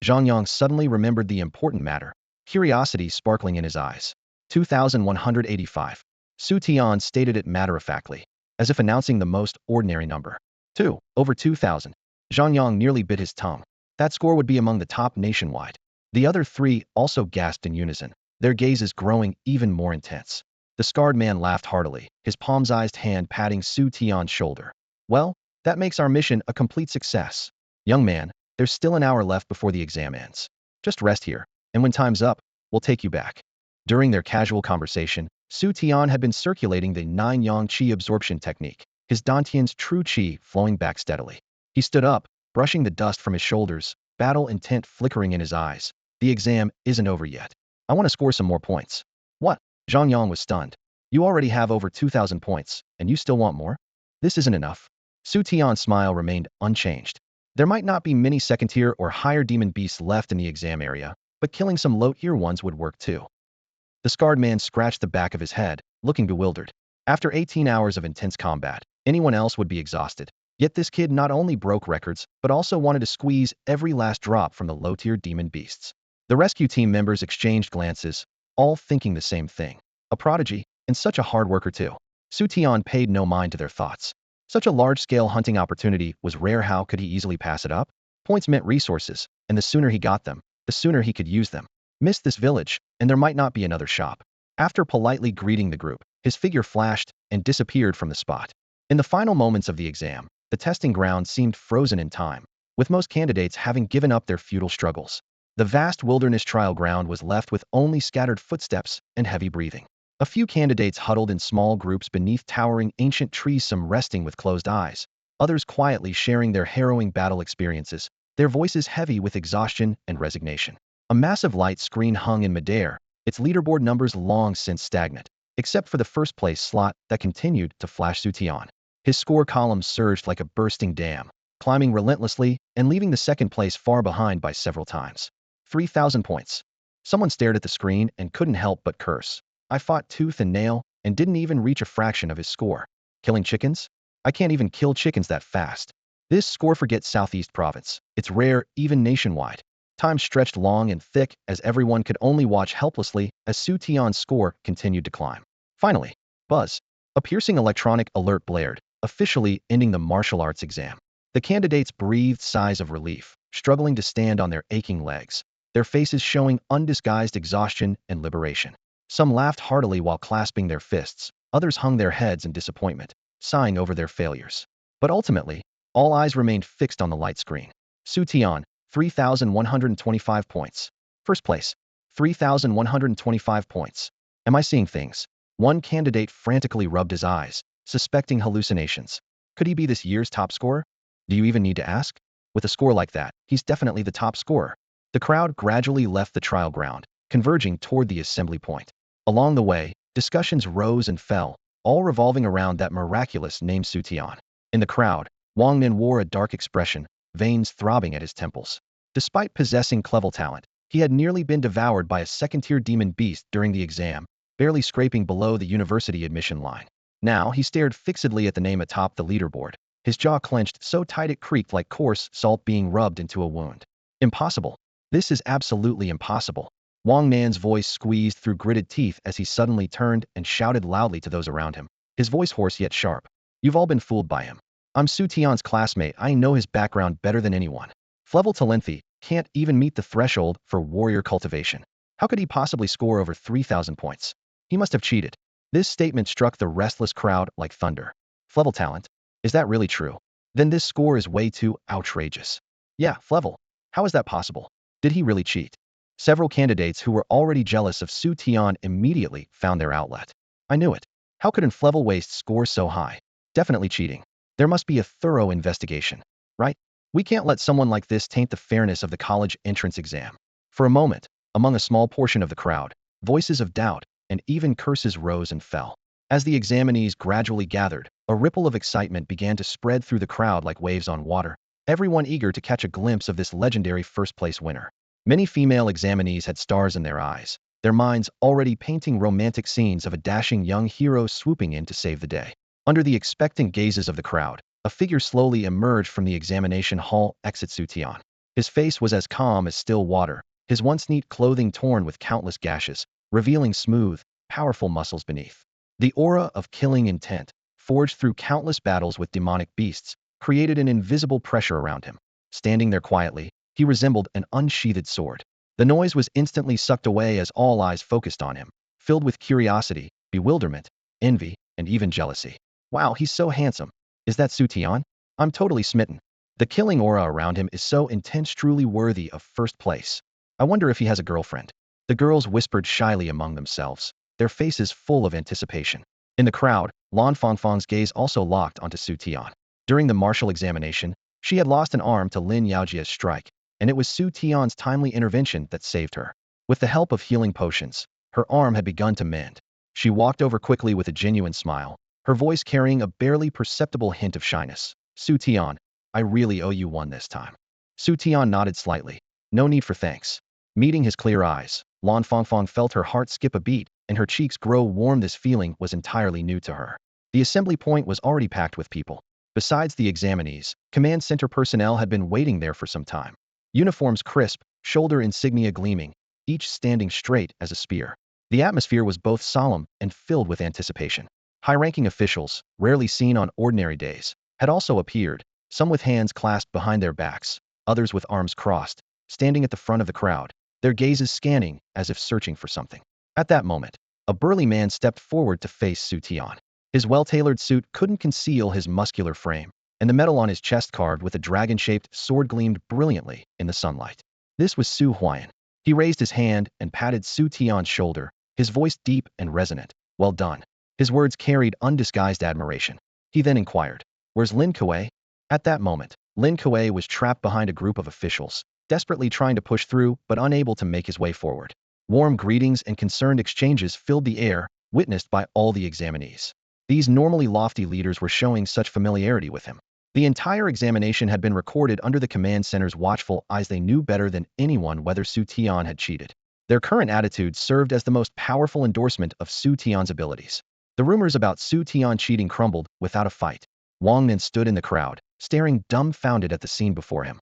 Zhang Yang suddenly remembered the important matter, curiosity sparkling in his eyes. 2,185. Xu Tian stated it matter-of-factly, as if announcing the most ordinary number. 2. Over 2,000. Zhang Yang nearly bit his tongue. That score would be among the top nationwide. The other 3 also gasped in unison, their gazes growing even more intense. The scarred man laughed heartily, his palm-sized hand patting Xu Tian's shoulder. Well, that makes our mission a complete success. Young man, there's still an hour left before the exam ends. Just rest here, and when time's up, we'll take you back. During their casual conversation, Xu Tian had been circulating the 9 Yang Qi absorption technique, his Dantian's true Qi flowing back steadily. He stood up, brushing the dust from his shoulders, battle intent flickering in his eyes. The exam isn't over yet. I want to score some more points. What? Zhang Yang was stunned. You already have over 2,000 points, and you still want more? This isn't enough. Xu Tian's smile remained unchanged. There might not be many second-tier or higher demon beasts left in the exam area, but killing some low-tier ones would work too. The scarred man scratched the back of his head, looking bewildered. After 18 hours of intense combat, anyone else would be exhausted. Yet this kid not only broke records, but also wanted to squeeze every last drop from the low-tier demon beasts. The rescue team members exchanged glances, all thinking the same thing. A prodigy, and such a hard worker too. Xu Tian paid no mind to their thoughts. Such a large-scale hunting opportunity was rare. How could he easily pass it up? Points meant resources, and the sooner he got them, the sooner he could use them. Missed this village, and there might not be another shop. After politely greeting the group, his figure flashed and disappeared from the spot. In the final moments of the exam, the testing ground seemed frozen in time, with most candidates having given up their futile struggles. The vast wilderness trial ground was left with only scattered footsteps and heavy breathing. A few candidates huddled in small groups beneath towering ancient trees, some resting with closed eyes, others quietly sharing their harrowing battle experiences, their voices heavy with exhaustion and resignation. A massive light screen hung in midair, its leaderboard numbers long since stagnant, except for the first-place slot that continued to flash. Xu Tian. His score column surged like a bursting dam, climbing relentlessly and leaving the second place far behind by several times. 3,000 points. Someone stared at the screen and couldn't help but curse. I fought tooth and nail and didn't even reach a fraction of his score. Killing chickens? I can't even kill chickens that fast. This score forgets Southeast Province. It's rare, even nationwide. Time stretched long and thick as everyone could only watch helplessly as Xu Tian's score continued to climb. Finally, buzz. A piercing electronic alert blared, officially ending the martial arts exam. The candidates breathed sighs of relief, struggling to stand on their aching legs, their faces showing undisguised exhaustion and liberation. Some laughed heartily while clasping their fists, others hung their heads in disappointment, sighing over their failures. But ultimately, all eyes remained fixed on the light screen. Xu Tian, 3,125 points. First place, 3,125 points. Am I seeing things? One candidate frantically rubbed his eyes, suspecting hallucinations. Could he be this year's top scorer? Do you even need to ask? With a score like that, he's definitely the top scorer. The crowd gradually left the trial ground, converging toward the assembly point. Along the way, discussions rose and fell, all revolving around that miraculous name Xu Tian. In the crowd, Wang Nin wore a dark expression, veins throbbing at his temples. Despite possessing clever talent, he had nearly been devoured by a second-tier demon beast during the exam, barely scraping below the university admission line. Now he stared fixedly at the name atop the leaderboard, his jaw clenched so tight it creaked like coarse salt being rubbed into a wound. Impossible. This is absolutely impossible. Wang Nan's voice squeezed through gritted teeth as he suddenly turned and shouted loudly to those around him, his voice hoarse yet sharp. You've all been fooled by him. I'm Xu Tian's classmate. I know his background better than anyone. Flevel Talenthi can't even meet the threshold for warrior cultivation. How could he possibly score over 3,000 points? He must have cheated. This statement struck the restless crowd like thunder. Flevel talent? Is that really true? Then this score is way too outrageous. Yeah, Flevel. How is that possible? Did he really cheat? Several candidates who were already jealous of Xu Tian immediately found their outlet. I knew it. How could an Flevel waste score so high? Definitely cheating. There must be a thorough investigation, right? We can't let someone like this taint the fairness of the college entrance exam. For a moment, among a small portion of the crowd, voices of doubt and even curses rose and fell. As the examinees gradually gathered, a ripple of excitement began to spread through the crowd like waves on water, everyone eager to catch a glimpse of this legendary first-place winner. Many female examinees had stars in their eyes, their minds already painting romantic scenes of a dashing young hero swooping in to save the day. Under the expectant gazes of the crowd, a figure slowly emerged from the examination hall. Exit Xu Tian. His face was as calm as still water, his once neat clothing torn with countless gashes, revealing smooth, powerful muscles beneath. The aura of killing intent, forged through countless battles with demonic beasts, created an invisible pressure around him. Standing there quietly, he resembled an unsheathed sword. The noise was instantly sucked away as all eyes focused on him, filled with curiosity, bewilderment, envy, and even jealousy. Wow, he's so handsome. Is that Xu Tian? I'm totally smitten. The killing aura around him is so intense, truly worthy of first place. I wonder if he has a girlfriend. The girls whispered shyly among themselves, their faces full of anticipation. In the crowd, Lan Fangfang's gaze also locked onto Xu Tian. During the martial examination, she had lost an arm to Lin Yaojia's strike, and it was Xu Tian's timely intervention that saved her. With the help of healing potions, her arm had begun to mend. She walked over quickly with a genuine smile, her voice carrying a barely perceptible hint of shyness. Xu Tian, I really owe you one this time. Xu Tian nodded slightly. No need for thanks. Meeting his clear eyes, Lan Fangfang felt her heart skip a beat and her cheeks grow warm. This feeling was entirely new to her. The assembly point was already packed with people. Besides the examinees, command center personnel had been waiting there for some time. Uniforms crisp, shoulder insignia gleaming, each standing straight as a spear. The atmosphere was both solemn and filled with anticipation. High-ranking officials, rarely seen on ordinary days, had also appeared, some with hands clasped behind their backs, others with arms crossed, standing at the front of the crowd, their gazes scanning as if searching for something. At that moment, a burly man stepped forward to face Xu Tian. His well-tailored suit couldn't conceal his muscular frame, and the metal on his chest carved with a dragon-shaped sword gleamed brilliantly in the sunlight. This was Xu Huayan. He raised his hand and patted Xu Tian's shoulder, his voice deep and resonant. Well done. His words carried undisguised admiration. He then inquired, Where's Lin Kuei? At that moment, Lin Kuei was trapped behind a group of officials, desperately trying to push through but unable to make his way forward. Warm greetings and concerned exchanges filled the air, witnessed by all the examinees. These normally lofty leaders were showing such familiarity with him. The entire examination had been recorded under the command center's watchful eyes. They knew better than anyone whether Xu Tian had cheated. Their current attitude served as the most powerful endorsement of Xu Tian's abilities. The rumors about Xu Tian cheating crumbled without a fight. Wang Nan stood in the crowd, staring dumbfounded at the scene before him.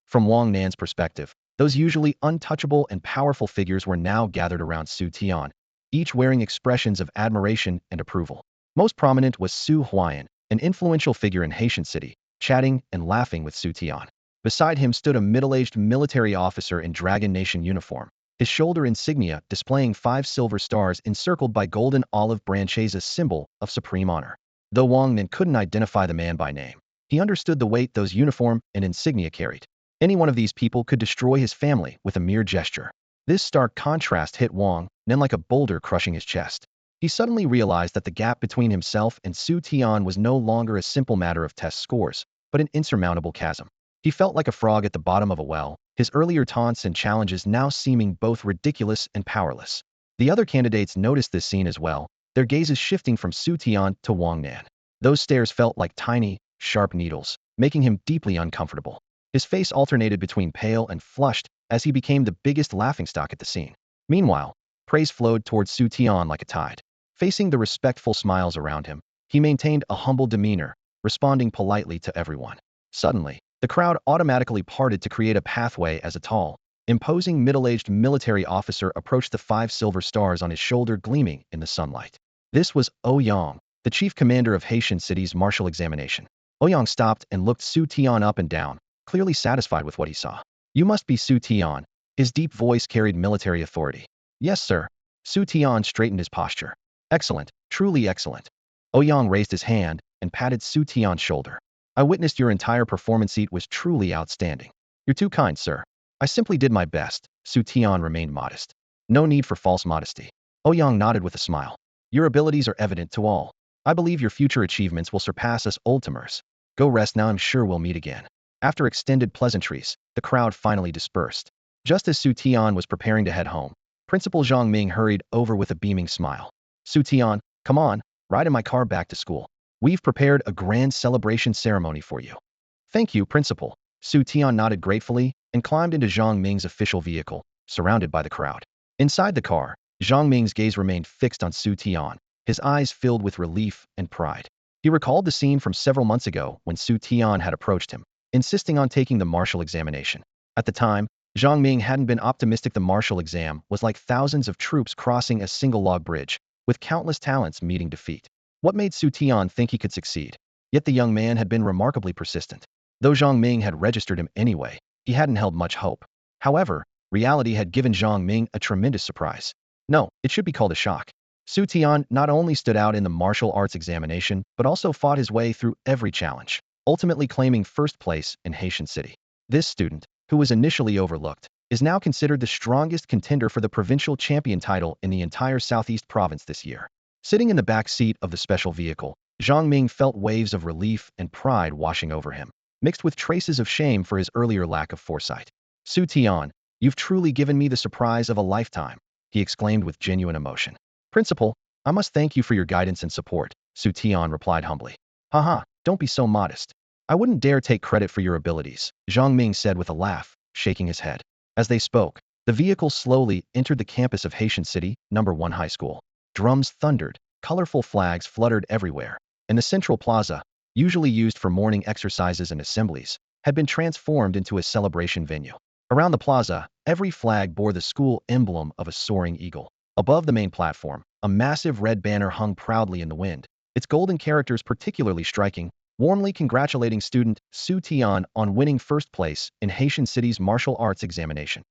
From Wang Nan's perspective, those usually untouchable and powerful figures were now gathered around Xu Tian, each wearing expressions of admiration and approval. Most prominent was Xu Huayan, an influential figure in Haitian City, chatting and laughing with Xu Tian. Beside him stood a middle-aged military officer in Dragon Nation uniform, his shoulder insignia displaying 5 silver stars encircled by golden olive branches, a symbol of supreme honor. Though Wang Nan couldn't identify the man by name, he understood the weight those uniform and insignia carried. Any one of these people could destroy his family with a mere gesture. This stark contrast hit Wang Nan like a boulder crushing his chest. He suddenly realized that the gap between himself and Xu Tian was no longer a simple matter of test scores, but an insurmountable chasm. He felt like a frog at the bottom of a well, his earlier taunts and challenges now seeming both ridiculous and powerless. The other candidates noticed this scene as well, their gazes shifting from Xu Tian to Wang Nan. Those stares felt like tiny, sharp needles, making him deeply uncomfortable. His face alternated between pale and flushed as he became the biggest laughingstock at the scene. Meanwhile, praise flowed towards Xu Tian like a tide. Facing the respectful smiles around him, he maintained a humble demeanor, responding politely to everyone. Suddenly, the crowd automatically parted to create a pathway as a tall, imposing middle-aged military officer approached, the 5 silver stars on his shoulder gleaming in the sunlight. This was Ouyang, the chief commander of Haitian City's martial examination. Ouyang stopped and looked Xu Tian up and down, clearly satisfied with what he saw. You must be Xu Tian. His deep voice carried military authority. Yes, sir. Xu Tian straightened his posture. Excellent, truly excellent. Ouyang raised his hand and patted Xu Tian's shoulder. I witnessed your entire performance. It was truly outstanding. You're too kind, sir. I simply did my best. Xu Tian remained modest. No need for false modesty. Ouyang nodded with a smile. Your abilities are evident to all. I believe your future achievements will surpass us old-timers. Go rest now, I'm sure we'll meet again. After extended pleasantries, the crowd finally dispersed. Just as Xu Tian was preparing to head home, Principal Zhang Ming hurried over with a beaming smile. Xu Tian, come on, ride in my car back to school. We've prepared a grand celebration ceremony for you. Thank you, Principal. Xu Tian nodded gratefully and climbed into Zhang Ming's official vehicle, surrounded by the crowd. Inside the car, Zhang Ming's gaze remained fixed on Xu Tian, his eyes filled with relief and pride. He recalled the scene from several months ago when Xu Tian had approached him, insisting on taking the martial examination. At the time, Zhang Ming hadn't been optimistic. The martial exam was like thousands of troops crossing a single log bridge, with countless talents meeting defeat. What made Xu Tian think he could succeed? Yet the young man had been remarkably persistent. Though Zhang Ming had registered him anyway, he hadn't held much hope. However, reality had given Zhang Ming a tremendous surprise. No, it should be called a shock. Xu Tian not only stood out in the martial arts examination, but also fought his way through every challenge, ultimately claiming first place in Haitian City. This student, who was initially overlooked, is now considered the strongest contender for the provincial champion title in the entire Southeast province this year. Sitting in the back seat of the special vehicle, Zhang Ming felt waves of relief and pride washing over him, mixed with traces of shame for his earlier lack of foresight. Xu Tian, you've truly given me the surprise of a lifetime, he exclaimed with genuine emotion. Principal, I must thank you for your guidance and support, Xu Tian replied humbly. Haha, don't be so modest. I wouldn't dare take credit for your abilities, Zhang Ming said with a laugh, shaking his head. As they spoke, the vehicle slowly entered the campus of Haitian City, number 1 high school. Drums thundered, colorful flags fluttered everywhere, and the central plaza, usually used for morning exercises and assemblies, had been transformed into a celebration venue. Around the plaza, every flag bore the school emblem of a soaring eagle. Above the main platform, a massive red banner hung proudly in the wind, its golden characters particularly striking, warmly congratulating student Xu Tian on winning first place in Haitian City's martial arts examination.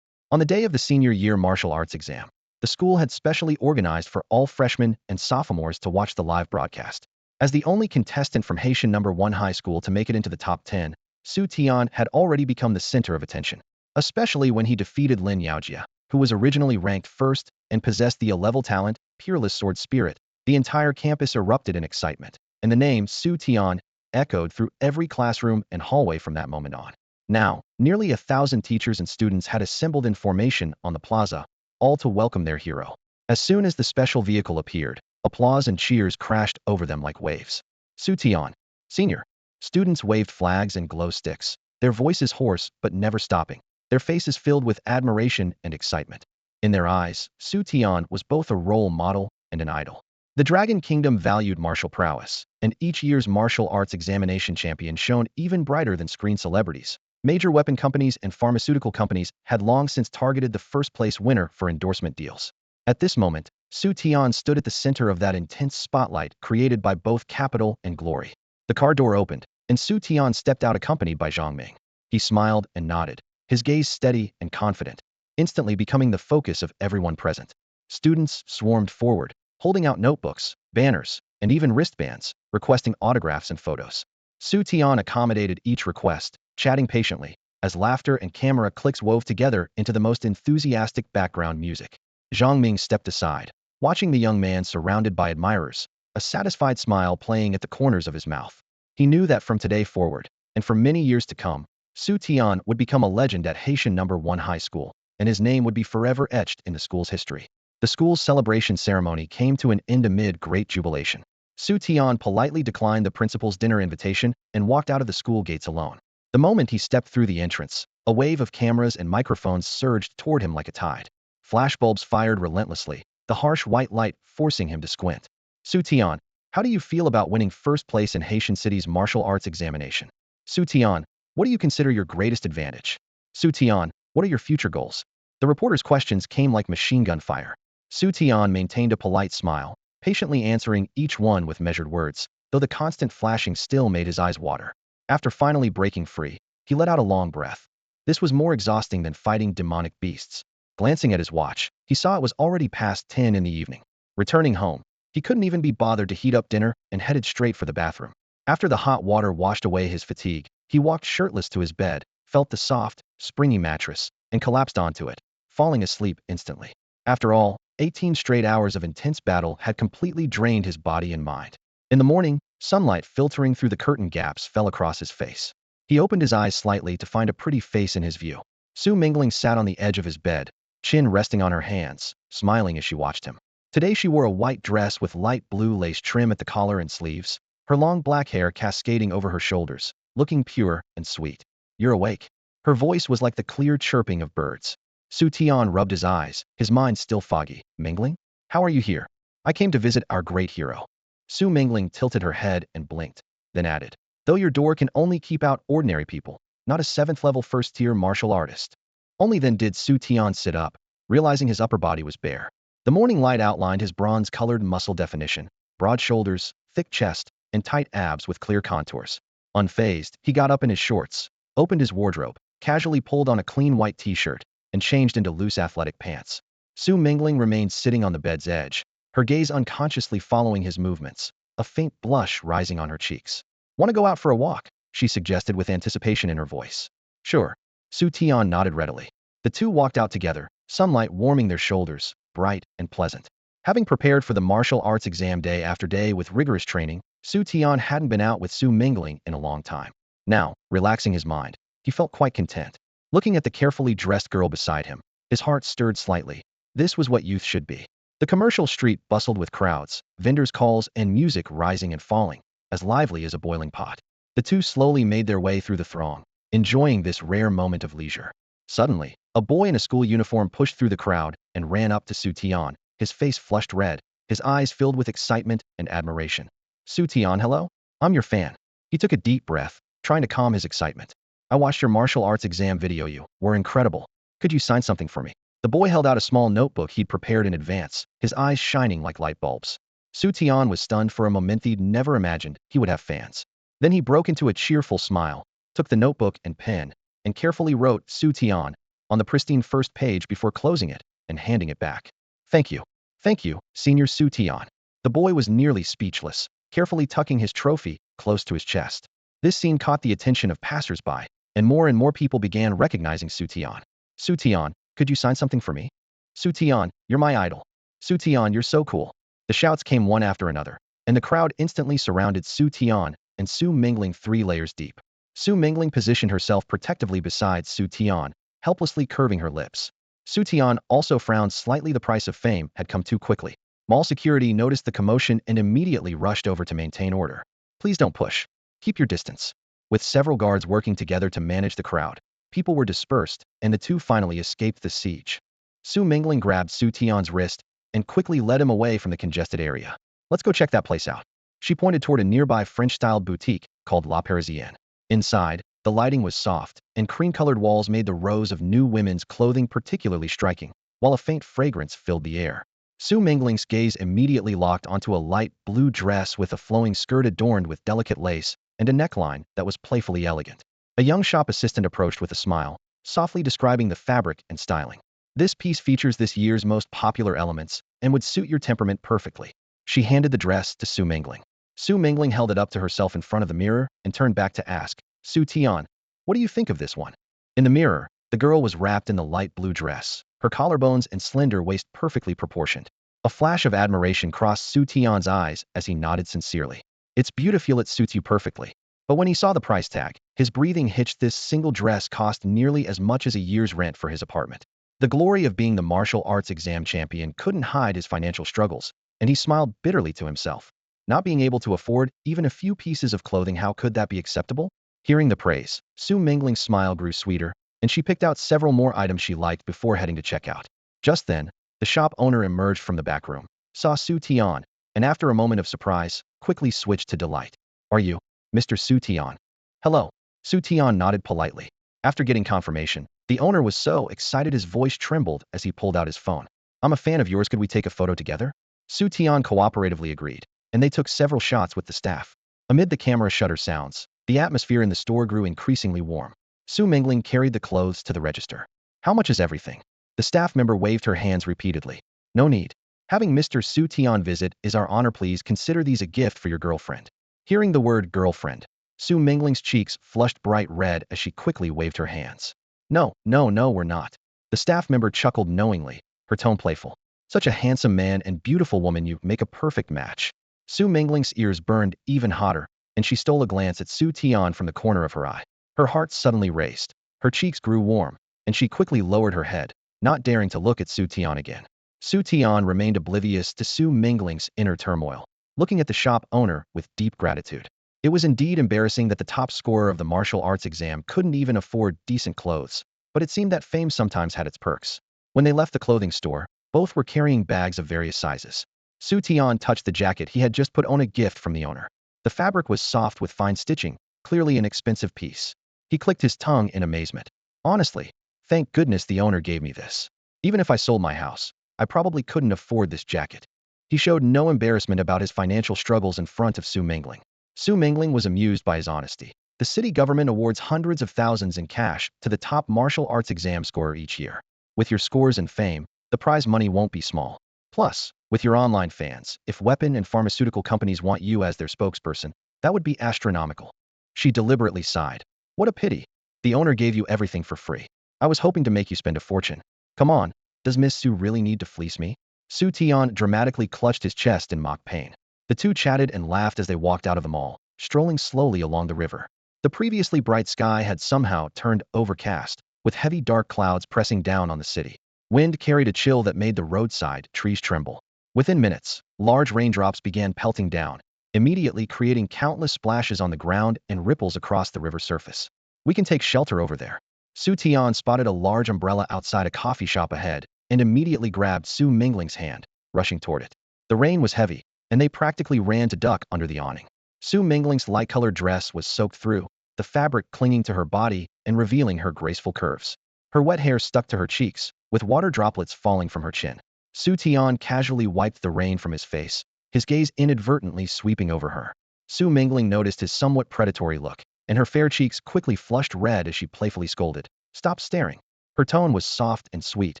On the day of the senior year martial arts exam, the school had specially organized for all freshmen and sophomores to watch the live broadcast. As the only contestant from Haitian number 1 high school to make it into the top 10, Xu Tian had already become the center of attention, especially when he defeated Lin Yaojia, who was originally ranked first and possessed the A-level talent, peerless sword spirit. The entire campus erupted in excitement, and the name Xu Tian echoed through every classroom and hallway from that moment on. Now, nearly 1,000 teachers and students had assembled in formation on the plaza, all to welcome their hero. As soon as the special vehicle appeared, applause and cheers crashed over them like waves. Xu Tian, senior. Students waved flags and glow sticks, their voices hoarse but never stopping, their faces filled with admiration and excitement. In their eyes, Xu Tian was both a role model and an idol. The Dragon Kingdom valued martial prowess, and each year's martial arts examination champion shone even brighter than screen celebrities. Major weapon companies and pharmaceutical companies had long since targeted the first-place winner for endorsement deals. At this moment, Xu Tian stood at the center of that intense spotlight created by both capital and glory. The car door opened, and Xu Tian stepped out accompanied by Zhang Ming. He smiled and nodded, his gaze steady and confident, instantly becoming the focus of everyone present. Students swarmed forward, holding out notebooks, banners, and even wristbands, requesting autographs and photos. Xu Tian accommodated each request, chatting patiently, as laughter and camera clicks wove together into the most enthusiastic background music. Zhang Ming stepped aside, watching the young man surrounded by admirers, a satisfied smile playing at the corners of his mouth. He knew that from today forward, and for many years to come, Xu Tian would become a legend at Haitian number 1 high school, and his name would be forever etched in the school's history. The school's celebration ceremony came to an end amid great jubilation. Xu Tian politely declined the principal's dinner invitation and walked out of the school gates alone. The moment he stepped through the entrance, a wave of cameras and microphones surged toward him like a tide. Flashbulbs fired relentlessly, the harsh white light forcing him to squint. Xu Tian, how do you feel about winning first place in Haitian City's martial arts examination? Xu Tian, what do you consider your greatest advantage? Xu Tian, what are your future goals? The reporter's questions came like machine gun fire. Xu Tian maintained a polite smile, patiently answering each one with measured words, though the constant flashing still made his eyes water. After finally breaking free, he let out a long breath. This was more exhausting than fighting demonic beasts. Glancing at his watch, he saw it was already past 10 in the evening. Returning home, he couldn't even be bothered to heat up dinner and headed straight for the bathroom. After the hot water washed away his fatigue, he walked shirtless to his bed, felt the soft, springy mattress, and collapsed onto it, falling asleep instantly. After all, 18 straight hours of intense battle had completely drained his body and mind. In the morning, sunlight filtering through the curtain gaps fell across his face. He opened his eyes slightly to find a pretty face in his view. Xu Mingling sat on the edge of his bed, chin resting on her hands, smiling as she watched him. Today she wore a white dress with light blue lace trim at the collar and sleeves, her long black hair cascading over her shoulders, looking pure and sweet. You're awake. Her voice was like the clear chirping of birds. Xu Tian rubbed his eyes, his mind still foggy. Mingling? How are you here? I came to visit our great hero. Xu Mingling tilted her head and blinked, then added, though your door can only keep out ordinary people, not a 7th-level first-tier martial artist. Only then did Xu Tian sit up, realizing his upper body was bare. The morning light outlined his bronze-colored muscle definition, broad shoulders, thick chest, and tight abs with clear contours. Unfazed, he got up in his shorts, opened his wardrobe, casually pulled on a clean white t-shirt, and changed into loose athletic pants. Xu Mingling remained sitting on the bed's edge, her gaze unconsciously following his movements, a faint blush rising on her cheeks. Want to go out for a walk? She suggested with anticipation in her voice. Sure. Xu Tian nodded readily. The two walked out together, sunlight warming their shoulders, bright and pleasant. Having prepared for the martial arts exam day after day with rigorous training, Xu Tian hadn't been out with Xu Mingling in a long time. Now, relaxing his mind, he felt quite content. Looking at the carefully dressed girl beside him, his heart stirred slightly. This was what youth should be. The commercial street bustled with crowds, vendors' calls, and music rising and falling, as lively as a boiling pot. The two slowly made their way through the throng, enjoying this rare moment of leisure. Suddenly, a boy in a school uniform pushed through the crowd and ran up to Xu Tian, his face flushed red, his eyes filled with excitement and admiration. Xu Tian, hello? I'm your fan. He took a deep breath, trying to calm his excitement. I watched your martial arts exam video. You were incredible. Could you sign something for me? The boy held out a small notebook he'd prepared in advance, his eyes shining like light bulbs. Xu Tian was stunned for a moment. He'd never imagined he would have fans. Then he broke into a cheerful smile, took the notebook and pen, and carefully wrote Xu Tian on the pristine first page before closing it and handing it back. Thank you. Thank you, Senior Xu Tian. The boy was nearly speechless, carefully tucking his trophy close to his chest. This scene caught the attention of passers-by, and more people began recognizing Xu Tian. Xu Tian, could you sign something for me? Xu Tian, you're my idol. Xu Tian, you're so cool. The shouts came one after another, and the crowd instantly surrounded Xu Tian and Su Mingling 3 layers deep. Su Mingling positioned herself protectively beside Xu Tian, helplessly curving her lips. Xu Tian also frowned slightly. The price of fame had come too quickly. Mall security noticed the commotion and immediately rushed over to maintain order. Please don't push. Keep your distance. With several guards working together to manage the crowd, people were dispersed, and the two finally escaped the siege. Su Mingling grabbed Xu Tian's wrist and quickly led him away from the congested area. Let's go check that place out. She pointed toward a nearby French-styled boutique called La Parisienne. Inside, the lighting was soft, and cream-colored walls made the rows of new women's clothing particularly striking, while a faint fragrance filled the air. Su Mingling's gaze immediately locked onto a light blue dress with a flowing skirt adorned with delicate lace and a neckline that was playfully elegant. A young shop assistant approached with a smile, softly describing the fabric and styling. This piece features this year's most popular elements and would suit your temperament perfectly. She handed the dress to Su Mingling. Su Mingling held it up to herself in front of the mirror and turned back to ask, Xu Tian, what do you think of this one? In the mirror, the girl was wrapped in the light blue dress, her collarbones and slender waist perfectly proportioned. A flash of admiration crossed Xu Tian's eyes as he nodded sincerely. It's beautiful, it suits you perfectly. But when he saw the price tag, his breathing hitched. This single dress cost nearly as much as a year's rent for his apartment. The glory of being the martial arts exam champion couldn't hide his financial struggles, and he smiled bitterly to himself. Not being able to afford even a few pieces of clothing, how could that be acceptable? Hearing the praise, Su Mingling's smile grew sweeter, and she picked out several more items she liked before heading to checkout. Just then, the shop owner emerged from the back room, saw Xu Tian, and after a moment of surprise, quickly switched to delight. Are you Mr. Xu Tian? Hello. Xu Tian nodded politely. After getting confirmation, the owner was so excited his voice trembled as he pulled out his phone. I'm a fan of yours, could we take a photo together? Xu Tian cooperatively agreed, and they took several shots with the staff. Amid the camera shutter sounds, the atmosphere in the store grew increasingly warm. Su Mingling carried the clothes to the register. How much is everything? The staff member waved her hands repeatedly. No need. Having Mr. Xu Tian visit is our honor. Please consider these a gift for your girlfriend. Hearing the word girlfriend, Su Mingling's cheeks flushed bright red as she quickly waved her hands. No, we're not. The staff member chuckled knowingly, her tone playful. Such a handsome man and beautiful woman, you make a perfect match. Su Mingling's ears burned even hotter, and she stole a glance at Xu Tian from the corner of her eye. Her heart suddenly raced, her cheeks grew warm, and she quickly lowered her head, not daring to look at Xu Tian again. Xu Tian remained oblivious to Su Mingling's inner turmoil, looking at the shop owner with deep gratitude. It was indeed embarrassing that the top scorer of the martial arts exam couldn't even afford decent clothes, but it seemed that fame sometimes had its perks. When they left the clothing store, both were carrying bags of various sizes. Xu Tian touched the jacket he had just put on, a gift from the owner. The fabric was soft with fine stitching, clearly an expensive piece. He clicked his tongue in amazement. Honestly, thank goodness the owner gave me this. Even if I sold my house, I probably couldn't afford this jacket. He showed no embarrassment about his financial struggles in front of Su Mingling. Su Mingling was amused by his honesty. The city government awards hundreds of thousands in cash to the top martial arts exam scorer each year. With your scores and fame, the prize money won't be small. Plus, with your online fans, if weapon and pharmaceutical companies want you as their spokesperson, that would be astronomical. She deliberately sighed. What a pity. The owner gave you everything for free. I was hoping to make you spend a fortune. Come on, does Miss Su really need to fleece me? Xu Tian dramatically clutched his chest in mock pain. The two chatted and laughed as they walked out of the mall, strolling slowly along the river. The previously bright sky had somehow turned overcast, with heavy dark clouds pressing down on the city. Wind carried a chill that made the roadside trees tremble. Within minutes, large raindrops began pelting down, immediately creating countless splashes on the ground and ripples across the river surface. We can take shelter over there. Xu Tian spotted a large umbrella outside a coffee shop ahead and immediately grabbed Su Mingling's hand, rushing toward it. The rain was heavy, and they practically ran to duck under the awning. Su Mingling's light-colored dress was soaked through, the fabric clinging to her body and revealing her graceful curves. Her wet hair stuck to her cheeks, with water droplets falling from her chin. Xu Tian casually wiped the rain from his face, his gaze inadvertently sweeping over her. Su Mingling noticed his somewhat predatory look, and her fair cheeks quickly flushed red as she playfully scolded, "Stop staring." Her tone was soft and sweet,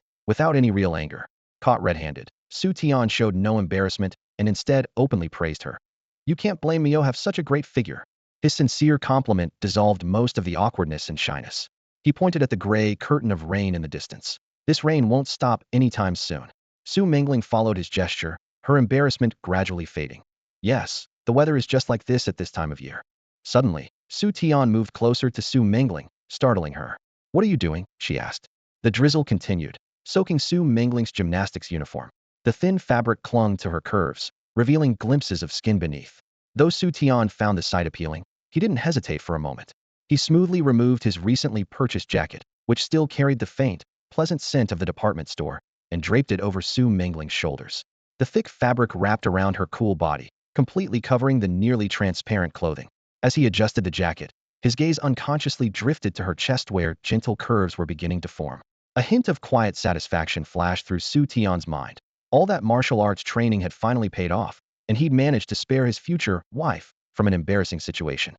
without any real anger. Caught red-handed, Xu Tian showed no embarrassment and instead openly praised her. "You can't blame me, you have such a great figure." His sincere compliment dissolved most of the awkwardness and shyness. He pointed at the gray curtain of rain in the distance. "This rain won't stop anytime soon." Su Mingling followed his gesture, her embarrassment gradually fading. "Yes, the weather is just like this at this time of year." Suddenly, Xu Tian moved closer to Su Mingling, startling her. "What are you doing?" she asked. The drizzle continued, soaking Su Mingling's gymnastics uniform. The thin fabric clung to her curves, revealing glimpses of skin beneath. Though Xu Tian found the sight appealing, he didn't hesitate for a moment. He smoothly removed his recently purchased jacket, which still carried the faint, pleasant scent of the department store, and draped it over Su Mingling's shoulders. The thick fabric wrapped around her cool body, completely covering the nearly transparent clothing. As he adjusted the jacket, his gaze unconsciously drifted to her chest where gentle curves were beginning to form. A hint of quiet satisfaction flashed through Xu Tian's mind. All that martial arts training had finally paid off, and he'd managed to spare his future wife from an embarrassing situation.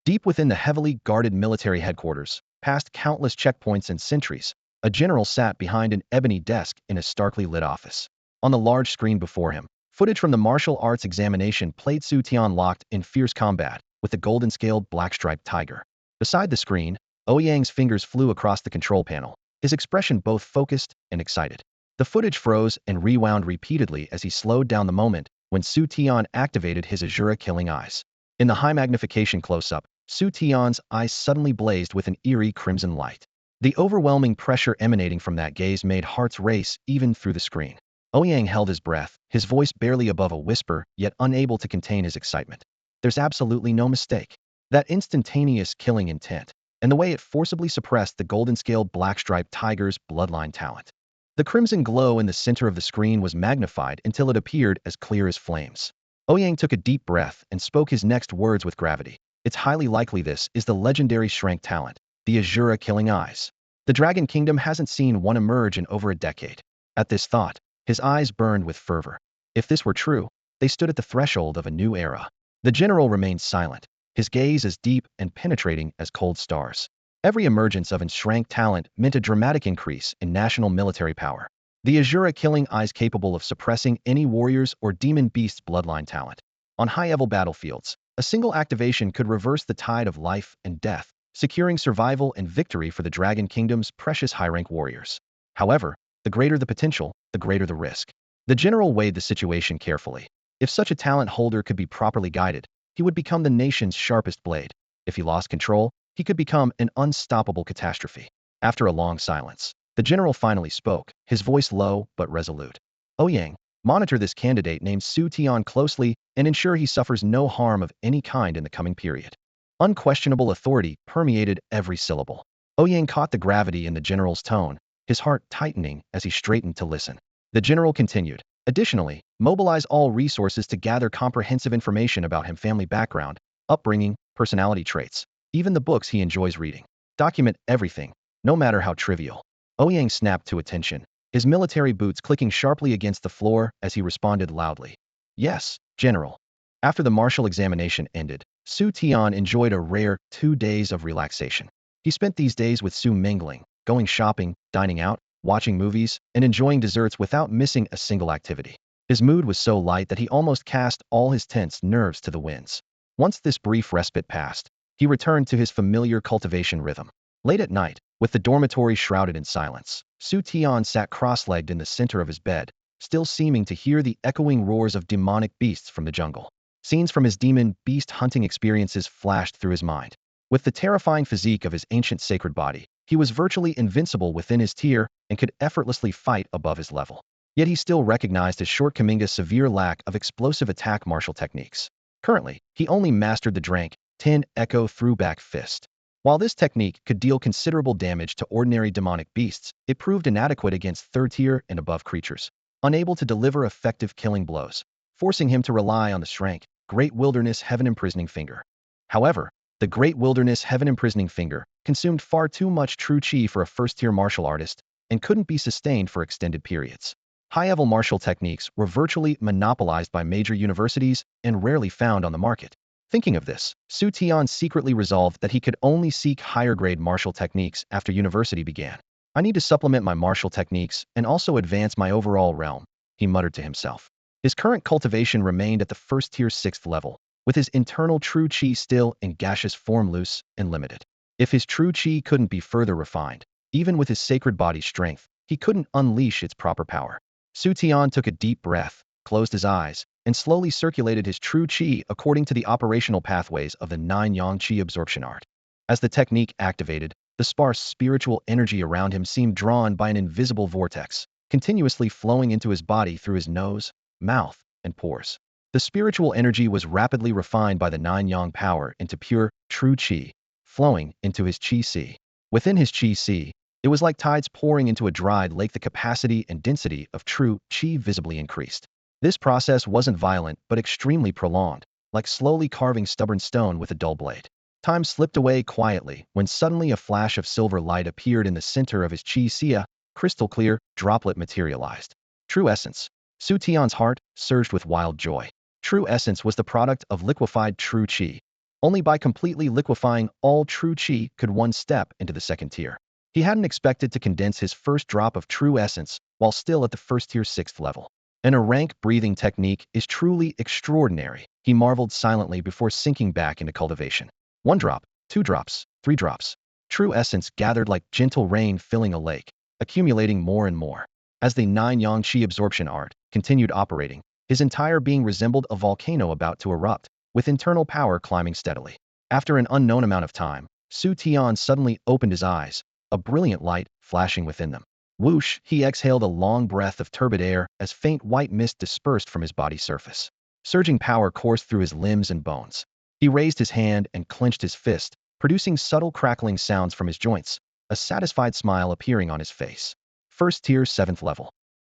Deep within the heavily guarded military headquarters, past countless checkpoints and sentries, a general sat behind an ebony desk in a starkly lit office. On the large screen before him, footage from the martial arts examination played Xu Tian locked in fierce combat with the golden-scaled black-striped tiger. Beside the screen, Ouyang's fingers flew across the control panel, his expression both focused and excited. The footage froze and rewound repeatedly as he slowed down the moment when Xu Tian activated his Asura Killing Eyes. In the high-magnification close-up, Xu Tian's eyes suddenly blazed with an eerie crimson light. The overwhelming pressure emanating from that gaze made hearts race even through the screen. Ouyang held his breath, his voice barely above a whisper, yet unable to contain his excitement. There's absolutely no mistake. That instantaneous killing intent, and the way it forcibly suppressed the golden-scaled black-striped tiger's bloodline talent. The crimson glow in the center of the screen was magnified until it appeared as clear as flames. Ouyang took a deep breath and spoke his next words with gravity. "It's highly likely this is the legendary Shrank talent, the Asura Killing Eyes. The Dragon Kingdom hasn't seen one emerge in over a decade." At this thought, his eyes burned with fervor. If this were true, they stood at the threshold of a new era. The general remained silent, his gaze as deep and penetrating as cold stars. Every emergence of Shrank talent meant a dramatic increase in national military power. The Asura Killing Eyes capable of suppressing any warrior's or demon beast's bloodline talent. On high-level battlefields, a single activation could reverse the tide of life and death, securing survival and victory for the Dragon Kingdom's precious high-rank warriors. However, the greater the potential, the greater the risk. The general weighed the situation carefully. If such a talent holder could be properly guided, he would become the nation's sharpest blade. If he lost control, he could become an unstoppable catastrophe. After a long silence, the general finally spoke, his voice low but resolute. "Ouyang, monitor this candidate named Xu Tian closely and ensure he suffers no harm of any kind in the coming period." Unquestionable authority permeated every syllable. Ouyang caught the gravity in the general's tone, his heart tightening as he straightened to listen. The general continued, "Additionally, mobilize all resources to gather comprehensive information about his family background, upbringing, personality traits, even the books he enjoys reading. Document everything, no matter how trivial." Ouyang snapped to attention, his military boots clicking sharply against the floor as he responded loudly. "Yes, General." After the martial examination ended, Xu Tian enjoyed a rare 2 days of relaxation. He spent these days with Su Mingling, going shopping, dining out, watching movies, and enjoying desserts without missing a single activity. His mood was so light that he almost cast all his tense nerves to the winds. Once this brief respite passed, he returned to his familiar cultivation rhythm. Late at night, with the dormitory shrouded in silence, Xu Tian sat cross-legged in the center of his bed, still seeming to hear the echoing roars of demonic beasts from the jungle. Scenes from his demon beast hunting experiences flashed through his mind. With the terrifying physique of his ancient sacred body, he was virtually invincible within his tier and could effortlessly fight above his level. Yet he still recognized his shortcomings, a severe lack of explosive attack martial techniques. Currently, he only mastered the Drank 10 Echo Throwback Fist. While this technique could deal considerable damage to ordinary demonic beasts, it proved inadequate against third-tier and above creatures, unable to deliver effective killing blows, forcing him to rely on the Shrank Great Wilderness Heaven-Imprisoning Finger. However, the Great Wilderness Heaven-Imprisoning Finger consumed far too much true chi for a first-tier martial artist and couldn't be sustained for extended periods. High-level martial techniques were virtually monopolized by major universities and rarely found on the market. Thinking of this, Xu Tian secretly resolved that he could only seek higher-grade martial techniques after university began. I need to supplement my martial techniques and also advance my overall realm, he muttered to himself. His current cultivation remained at the first-tier 6th level, with his internal true chi still in gaseous form loose and limited. If his true chi couldn't be further refined, even with his sacred body strength, he couldn't unleash its proper power. Xu Tian took a deep breath, closed his eyes, and slowly circulated his true chi according to the operational pathways of the 9-yang chi absorption art. As the technique activated, the sparse spiritual energy around him seemed drawn by an invisible vortex, continuously flowing into his body through his nose, mouth, and pores. The spiritual energy was rapidly refined by the 9-yang power into pure, true chi, flowing into his chi si. Within his chi si, it was like tides pouring into a dried lake. The capacity and density of true chi visibly increased. This process wasn't violent but extremely prolonged, like slowly carving stubborn stone with a dull blade. Time slipped away quietly when suddenly a flash of silver light appeared in the center of his chi si. A crystal clear droplet materialized. True essence. Xu Tian's heart surged with wild joy. True essence was the product of liquefied true chi. Only by completely liquefying all true chi could one step into the second tier. He hadn't expected to condense his first drop of true essence while still at the first-tier 6th level. A rank breathing technique is truly extraordinary, he marveled silently before sinking back into cultivation. 1 drop, 2 drops, 3 drops. True essence gathered like gentle rain filling a lake, accumulating more and more. As the 9-yang chi absorption art continued operating, his entire being resembled a volcano about to erupt, with internal power climbing steadily. After an unknown amount of time, Xu Tian suddenly opened his eyes, a brilliant light flashing within them. Whoosh, he exhaled a long breath of turbid air as faint white mist dispersed from his body surface. Surging power coursed through his limbs and bones. He raised his hand and clenched his fist, producing subtle crackling sounds from his joints, a satisfied smile appearing on his face. First tier 7th level.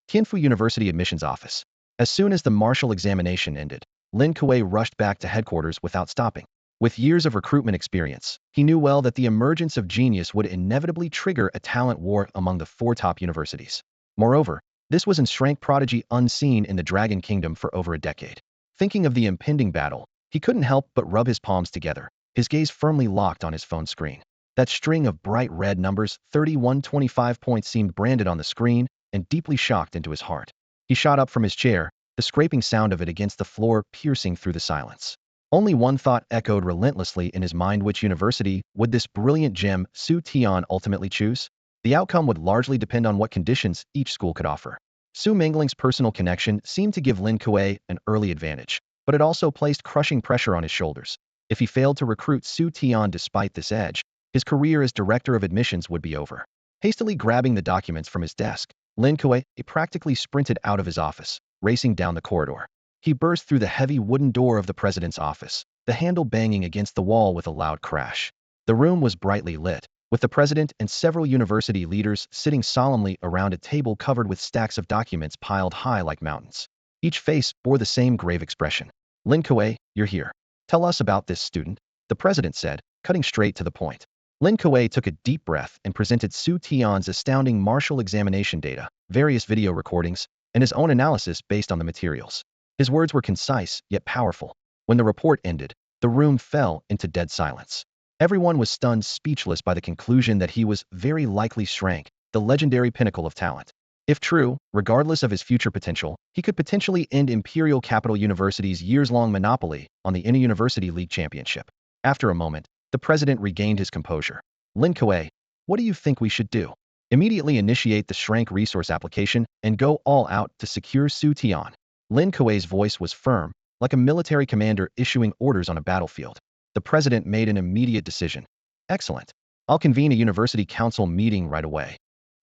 Tianfu University admissions office. As soon as the martial examination ended, Lin Kuei rushed back to headquarters without stopping. With years of recruitment experience, he knew well that the emergence of genius would inevitably trigger a talent war among the 4 top universities. Moreover, this was a rank prodigy unseen in the Dragon Kingdom for over a decade. Thinking of the impending battle, he couldn't help but rub his palms together, his gaze firmly locked on his phone screen. That string of bright red numbers, 3125 points, seemed branded on the screen and deeply shocked into his heart. He shot up from his chair, the scraping sound of it against the floor piercing through the silence. Only one thought echoed relentlessly in his mind: which university would this brilliant gem Xu Tian ultimately choose? The outcome would largely depend on what conditions each school could offer. Su Mangling's personal connection seemed to give Lin Kuei an early advantage, but it also placed crushing pressure on his shoulders. If he failed to recruit Xu Tian despite this edge, his career as director of admissions would be over. Hastily grabbing the documents from his desk, Lin Kuei practically sprinted out of his office, racing down the corridor. He burst through the heavy wooden door of the president's office, the handle banging against the wall with a loud crash. The room was brightly lit, with the president and several university leaders sitting solemnly around a table covered with stacks of documents piled high like mountains. Each face bore the same grave expression. Lin Kuei, you're here. Tell us about this, student, the president said, cutting straight to the point. Lin Kuei took a deep breath and presented Xu Tian's astounding martial examination data, various video recordings, and his own analysis based on the materials. His words were concise, yet powerful. When the report ended, the room fell into dead silence. Everyone was stunned speechless by the conclusion that he was very likely Shrank, the legendary pinnacle of talent. If true, regardless of his future potential, he could potentially end Imperial Capital University's years-long monopoly on the Inter-University League Championship. After a moment, the president regained his composure. Lin Kuei, what do you think we should do? Immediately initiate the Shrank resource application and go all out to secure Xu Tian. Lin Kuei's voice was firm, like a military commander issuing orders on a battlefield. The president made an immediate decision. Excellent. I'll convene a university council meeting right away.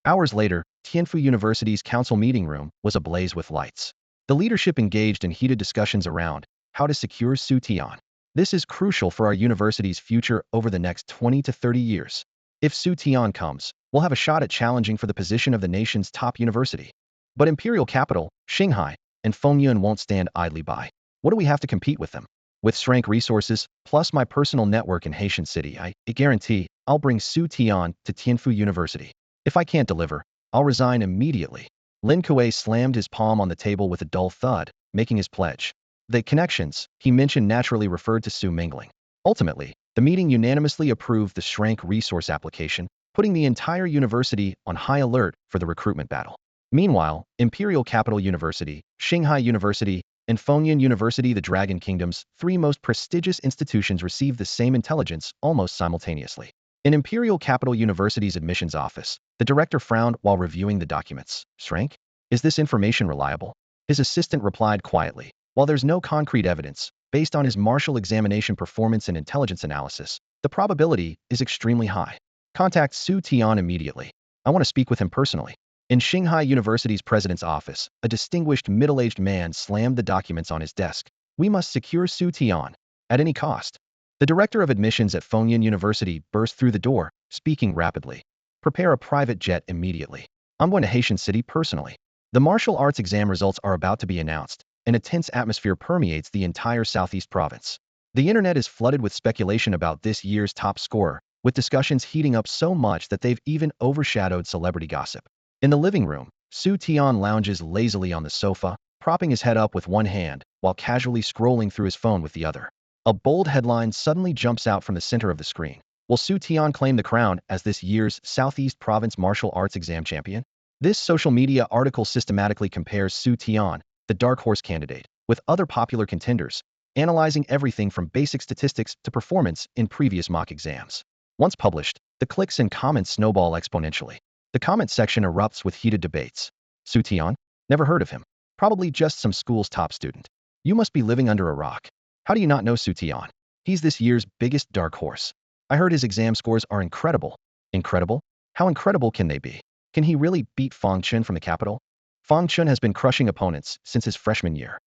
Hours later, Tianfu University's council meeting room was ablaze with lights. The leadership engaged in heated discussions around How to secure Xu Tian. This is crucial for our university's future over the next 20 to 30 years. If Xu Tian comes, we'll have a shot at challenging for the position of the nation's top university. But imperial capital, Shanghai, and Fengyun won't stand idly by. What do we have to compete with them? With strength resources, plus my personal network in Haitian City, I guarantee I'll bring Xu Tian to Tianfu University. If I can't deliver, I'll resign immediately. Lin Kuei slammed his palm on the table with a dull thud, making his pledge. The connections he mentioned naturally referred to Xu Mingling. Ultimately, the meeting unanimously approved the Shrank resource application, putting the entire university on high alert for the recruitment battle. Meanwhile, Imperial Capital University, Shanghai University, and Fengyun University, the Dragon Kingdom's three most prestigious institutions, received the same intelligence almost simultaneously. In Imperial Capital University's admissions office, the director frowned while reviewing the documents. Shrank? Is this information reliable? His assistant replied quietly. While there's no concrete evidence, based on his martial examination performance and intelligence analysis, the probability is extremely high. Contact Xu Tian immediately. I want to speak with him personally. In Shanghai University's president's office, a distinguished middle-aged man slammed the documents on his desk. We must secure Xu Tian at any cost. The director of admissions at Fengyun University burst through the door, speaking rapidly. Prepare a private jet immediately. I'm going to Haitian City personally. The martial arts exam results are about to be announced, and a tense atmosphere permeates the entire southeast province. The internet is flooded with speculation about this year's top scorer, with discussions heating up so much that they've even overshadowed celebrity gossip. In the living room, Xu Tian lounges lazily on the sofa, propping his head up with one hand, while casually scrolling through his phone with the other. A bold headline suddenly jumps out from the center of the screen. Will Xu Tian claim the crown as this year's Southeast Province Martial Arts Exam champion? This social media article systematically compares Xu Tian, the dark horse candidate, with other popular contenders, analyzing everything from basic statistics to performance in previous mock exams. Once published, the clicks and comments snowball exponentially. The comment section erupts with heated debates. Xu Tian? Never heard of him. Probably just some school's top student. You must be living under a rock. How do you not know Xu Tian? He's this year's biggest dark horse. I heard his exam scores are incredible. Incredible? How incredible can they be? Can he really beat Fang Chun from the capital? Fang Chun has been crushing opponents since his freshman year.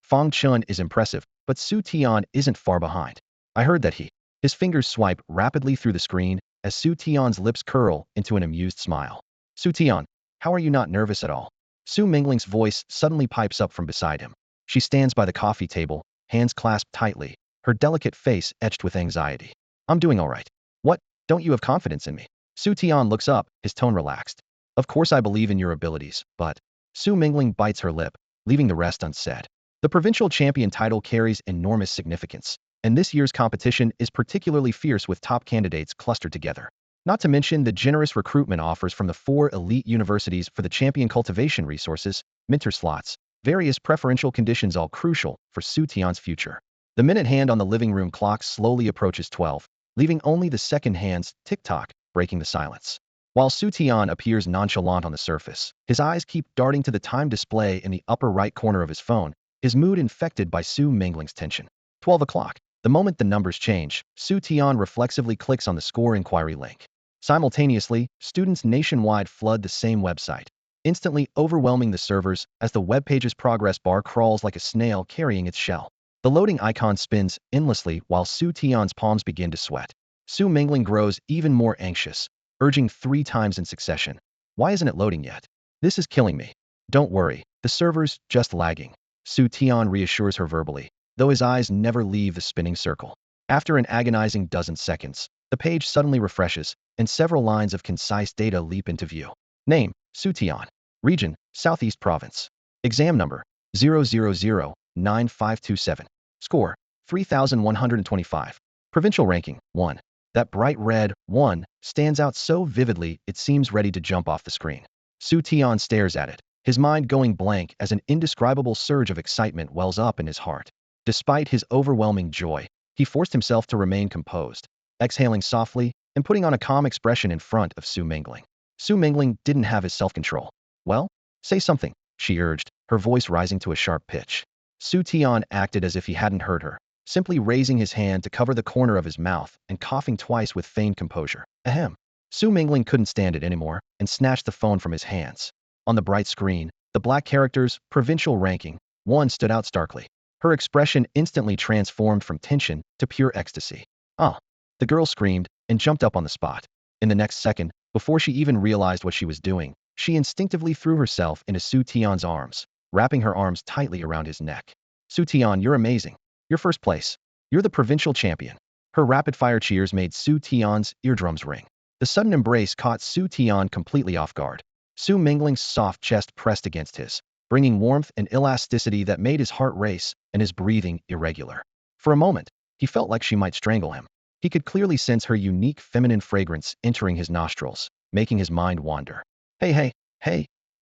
Fang Chun is impressive, but Xu Tian isn't far behind. I heard that his fingers swipe rapidly through the screen as Xu Tian's lips curl into an amused smile. Xu Tian, how are you not nervous at all? Xu Mingling's voice suddenly pipes up from beside him. She stands by the coffee table, hands clasped tightly, her delicate face etched with anxiety. I'm doing all right. What? Don't you have confidence in me? Xu Tian looks up, his tone relaxed. Of course I believe in your abilities, but... Xu Mingling bites her lip, leaving the rest unsaid. The provincial champion title carries enormous significance, and this year's competition is particularly fierce with top candidates clustered together. Not to mention the generous recruitment offers from the 4 elite universities for the champion cultivation resources, mentor slots, various preferential conditions, all crucial for Xu Tian's future. The minute hand on the living room clock slowly approaches 12, leaving only the second hand's tick-tock breaking the silence. While Xu Tian appears nonchalant on the surface, his eyes keep darting to the time display in the upper right corner of his phone, his mood infected by Xu Mingling's tension. 12 o'clock. The moment the numbers change, Xu Tian reflexively clicks on the score inquiry link. Simultaneously, students nationwide flood the same website, instantly overwhelming the servers as the webpage's progress bar crawls like a snail carrying its shell. The loading icon spins endlessly while Xu Tian's palms begin to sweat. Xu Mingling grows even more anxious, urging 3 times in succession. Why isn't it loading yet? This is killing me. Don't worry, the server's just lagging. Xu Tian reassures her verbally, though his eyes never leave the spinning circle. After an agonizing dozen seconds, the page suddenly refreshes, and several lines of concise data leap into view. Name, Xu Tian. Region, Southeast Province. Exam number, 0009527. Score, 3,125. Provincial ranking, 1. That bright red 1 stands out so vividly it seems ready to jump off the screen. Xu Tian stares at it, his mind going blank as an indescribable surge of excitement wells up in his heart. Despite his overwhelming joy, he forced himself to remain composed, exhaling softly and putting on a calm expression in front of Xu Mingling. Xu Mingling didn't have his self-control. Well, say something, she urged, her voice rising to a sharp pitch. Xu Tian acted as if he hadn't heard her, simply raising his hand to cover the corner of his mouth and coughing twice with feigned composure. Ahem. Xu Mingling couldn't stand it anymore and snatched the phone from his hands. On the bright screen, the black characters, provincial ranking, 1 stood out starkly. Her expression instantly transformed from tension to pure ecstasy. Ah! The girl screamed and jumped up on the spot. In the next second, before she even realized what she was doing, she instinctively threw herself into Xu Tian's arms, wrapping her arms tightly around his neck. Xu Tian, you're amazing. You're first place. You're the provincial champion. Her rapid-fire cheers made Xu Tian's eardrums ring. The sudden embrace caught Xu Tian completely off guard. Xu Mingling's soft chest pressed against his, bringing warmth and elasticity that made his heart race and his breathing irregular. For a moment, he felt like she might strangle him. He could clearly sense her unique feminine fragrance entering his nostrils, making his mind wander. Hey,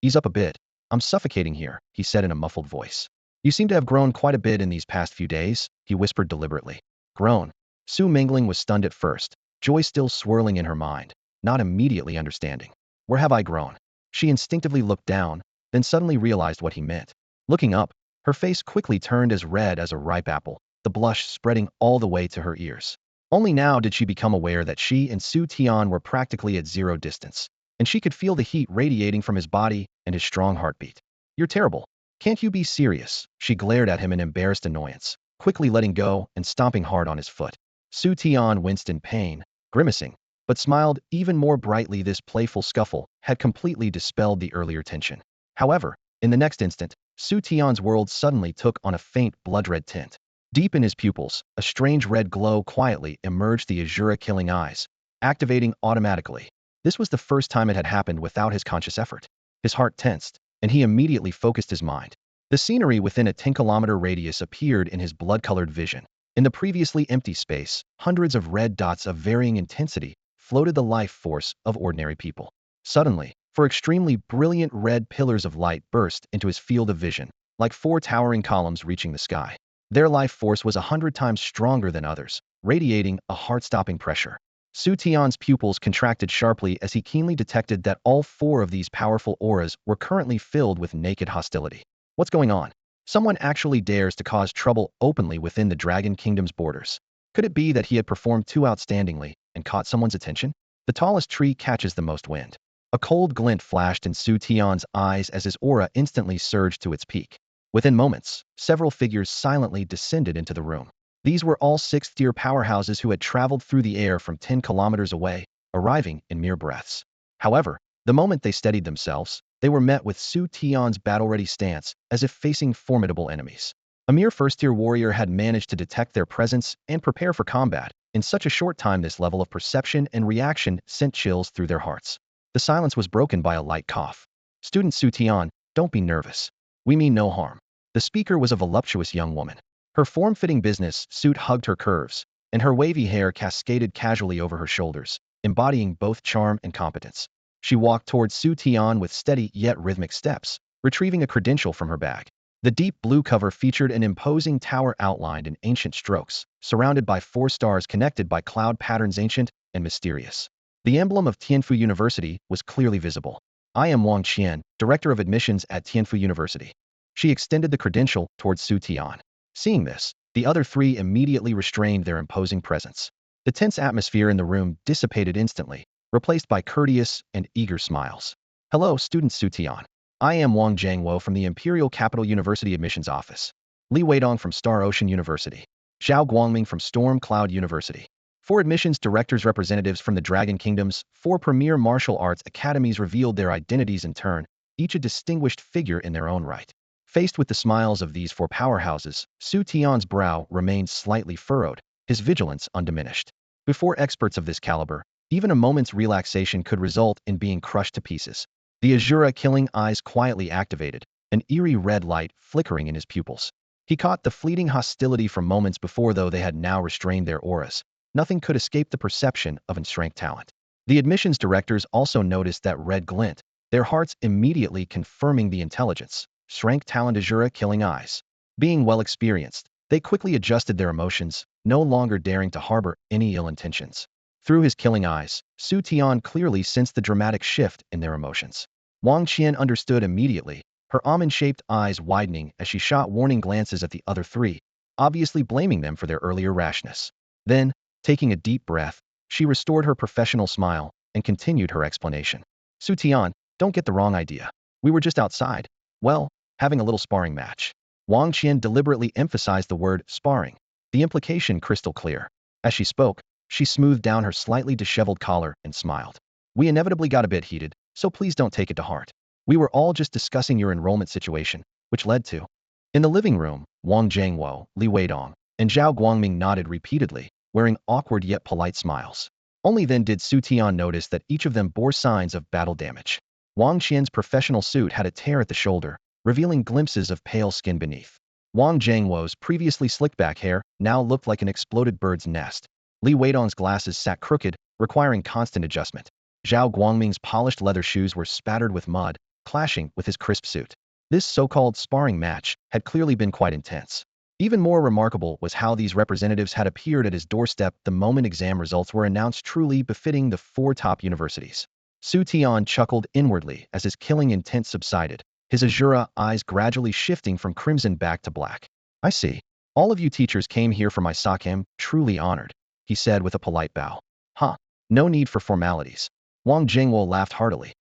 ease up a bit. I'm suffocating here, he said in a muffled voice. You seem to have grown quite a bit in these past few days, he whispered deliberately. Grown? Xu Mingling was stunned at first, joy still swirling in her mind, not immediately understanding. Where have I grown? She instinctively looked down, then suddenly realized what he meant. Looking up, her face quickly turned as red as a ripe apple, the blush spreading all the way to her ears. Only now did she become aware that she and Xu Tian were practically at zero distance, and she could feel the heat radiating from his body and his strong heartbeat. You're terrible. Can't you be serious? She glared at him in embarrassed annoyance, quickly letting go and stomping hard on his foot. Xu Tian winced in pain, grimacing, but smiled even more brightly. This playful scuffle had completely dispelled the earlier tension. However, in the next instant, Xu Tian's world suddenly took on a faint blood-red tint. Deep in his pupils, a strange red glow quietly emerged, the Asura Killing Eyes, activating automatically. This was the first time it had happened without his conscious effort. His heart tensed, and he immediately focused his mind. The scenery within a 10-kilometer radius appeared in his blood-colored vision. In the previously empty space, hundreds of red dots of varying intensity floated, the life force of ordinary people. Suddenly, four extremely brilliant red pillars of light burst into his field of vision, like four towering columns reaching the sky. Their life force was 100 times stronger than others, radiating a heart-stopping pressure. Xu Tian's pupils contracted sharply as he keenly detected that all four of these powerful auras were currently filled with naked hostility. What's going on? Someone actually dares to cause trouble openly within the Dragon Kingdom's borders. Could it be that he had performed too outstandingly and caught someone's attention? The tallest tree catches the most wind. A cold glint flashed in Xu Tian's eyes as his aura instantly surged to its peak. Within moments, several figures silently descended into the room. These were all sixth-tier powerhouses who had traveled through the air from 10 kilometers away, arriving in mere breaths. However, the moment they steadied themselves, they were met with Xu Tian's battle-ready stance, as if facing formidable enemies. A mere first-tier warrior had managed to detect their presence and prepare for combat. In such a short time, this level of perception and reaction sent chills through their hearts. The silence was broken by a light cough. Student Xu Tian, don't be nervous. We mean no harm. The speaker was a voluptuous young woman. Her form-fitting business suit hugged her curves, and her wavy hair cascaded casually over her shoulders, embodying both charm and competence. She walked towards Xu Tian with steady yet rhythmic steps, retrieving a credential from her bag. The deep blue cover featured an imposing tower outlined in ancient strokes, surrounded by 4 stars connected by cloud patterns ancient and mysterious. The emblem of Tianfu University was clearly visible. I am Wang Qian, Director of Admissions at Tianfu University. She extended the credential towards Xu Tian. Seeing this, the other 3 immediately restrained their imposing presence. The tense atmosphere in the room dissipated instantly, replaced by courteous and eager smiles. Hello, student Xu Tian. I am Wang Jiangwo from the Imperial Capital University Admissions Office. Li Weidong from Star Ocean University. Zhao Guangming from Storm Cloud University. 4 admissions directors representatives from the Dragon Kingdom's 4 premier martial arts academies revealed their identities in turn, each a distinguished figure in their own right. Faced with the smiles of these 4 powerhouses, Xu Tian's brow remained slightly furrowed, his vigilance undiminished. Before experts of this caliber, even a moment's relaxation could result in being crushed to pieces. The Asura Killing Eyes quietly activated, an eerie red light flickering in his pupils. He caught the fleeting hostility from moments before, though they had now restrained their auras. Nothing could escape the perception of unstrength talent. The admissions directors also noticed that red glint, their hearts immediately confirming the intelligence. Strength talent Asura Killing Eyes. Being well experienced, they quickly adjusted their emotions, no longer daring to harbor any ill intentions. Through his killing eyes, Xu Tian clearly sensed the dramatic shift in their emotions. Wang Qian understood immediately, her almond-shaped eyes widening as she shot warning glances at the other 3, obviously blaming them for their earlier rashness. Then, taking a deep breath, she restored her professional smile and continued her explanation. Xu Tian, don't get the wrong idea. We were just outside. Well, having a little sparring match. Wang Qian deliberately emphasized the word sparring, the implication crystal clear. As she spoke, she smoothed down her slightly disheveled collar and smiled. We inevitably got a bit heated, so please don't take it to heart. We were all just discussing your enrollment situation, which led to. In the living room, Wang Zhangwo, Li Weidong, and Zhao Guangming nodded repeatedly, wearing awkward yet polite smiles. Only then did Xu Tian notice that each of them bore signs of battle damage. Wang Qian's professional suit had a tear at the shoulder, revealing glimpses of pale skin beneath. Wang Zhangwo's previously slicked-back hair now looked like an exploded bird's nest. Li Weidong's glasses sat crooked, requiring constant adjustment. Zhao Guangming's polished leather shoes were spattered with mud, clashing with his crisp suit. This so-called sparring match had clearly been quite intense. Even more remarkable was how these representatives had appeared at his doorstep the moment exam results were announced, truly befitting the four top universities. Xu Tian chuckled inwardly as his killing intent subsided, his Asura eyes gradually shifting from crimson back to black. I see. All of you teachers came here for my sakem, truly honored, he said with a polite bow. Huh. No need for formalities. Wang Jingwo laughed heartily.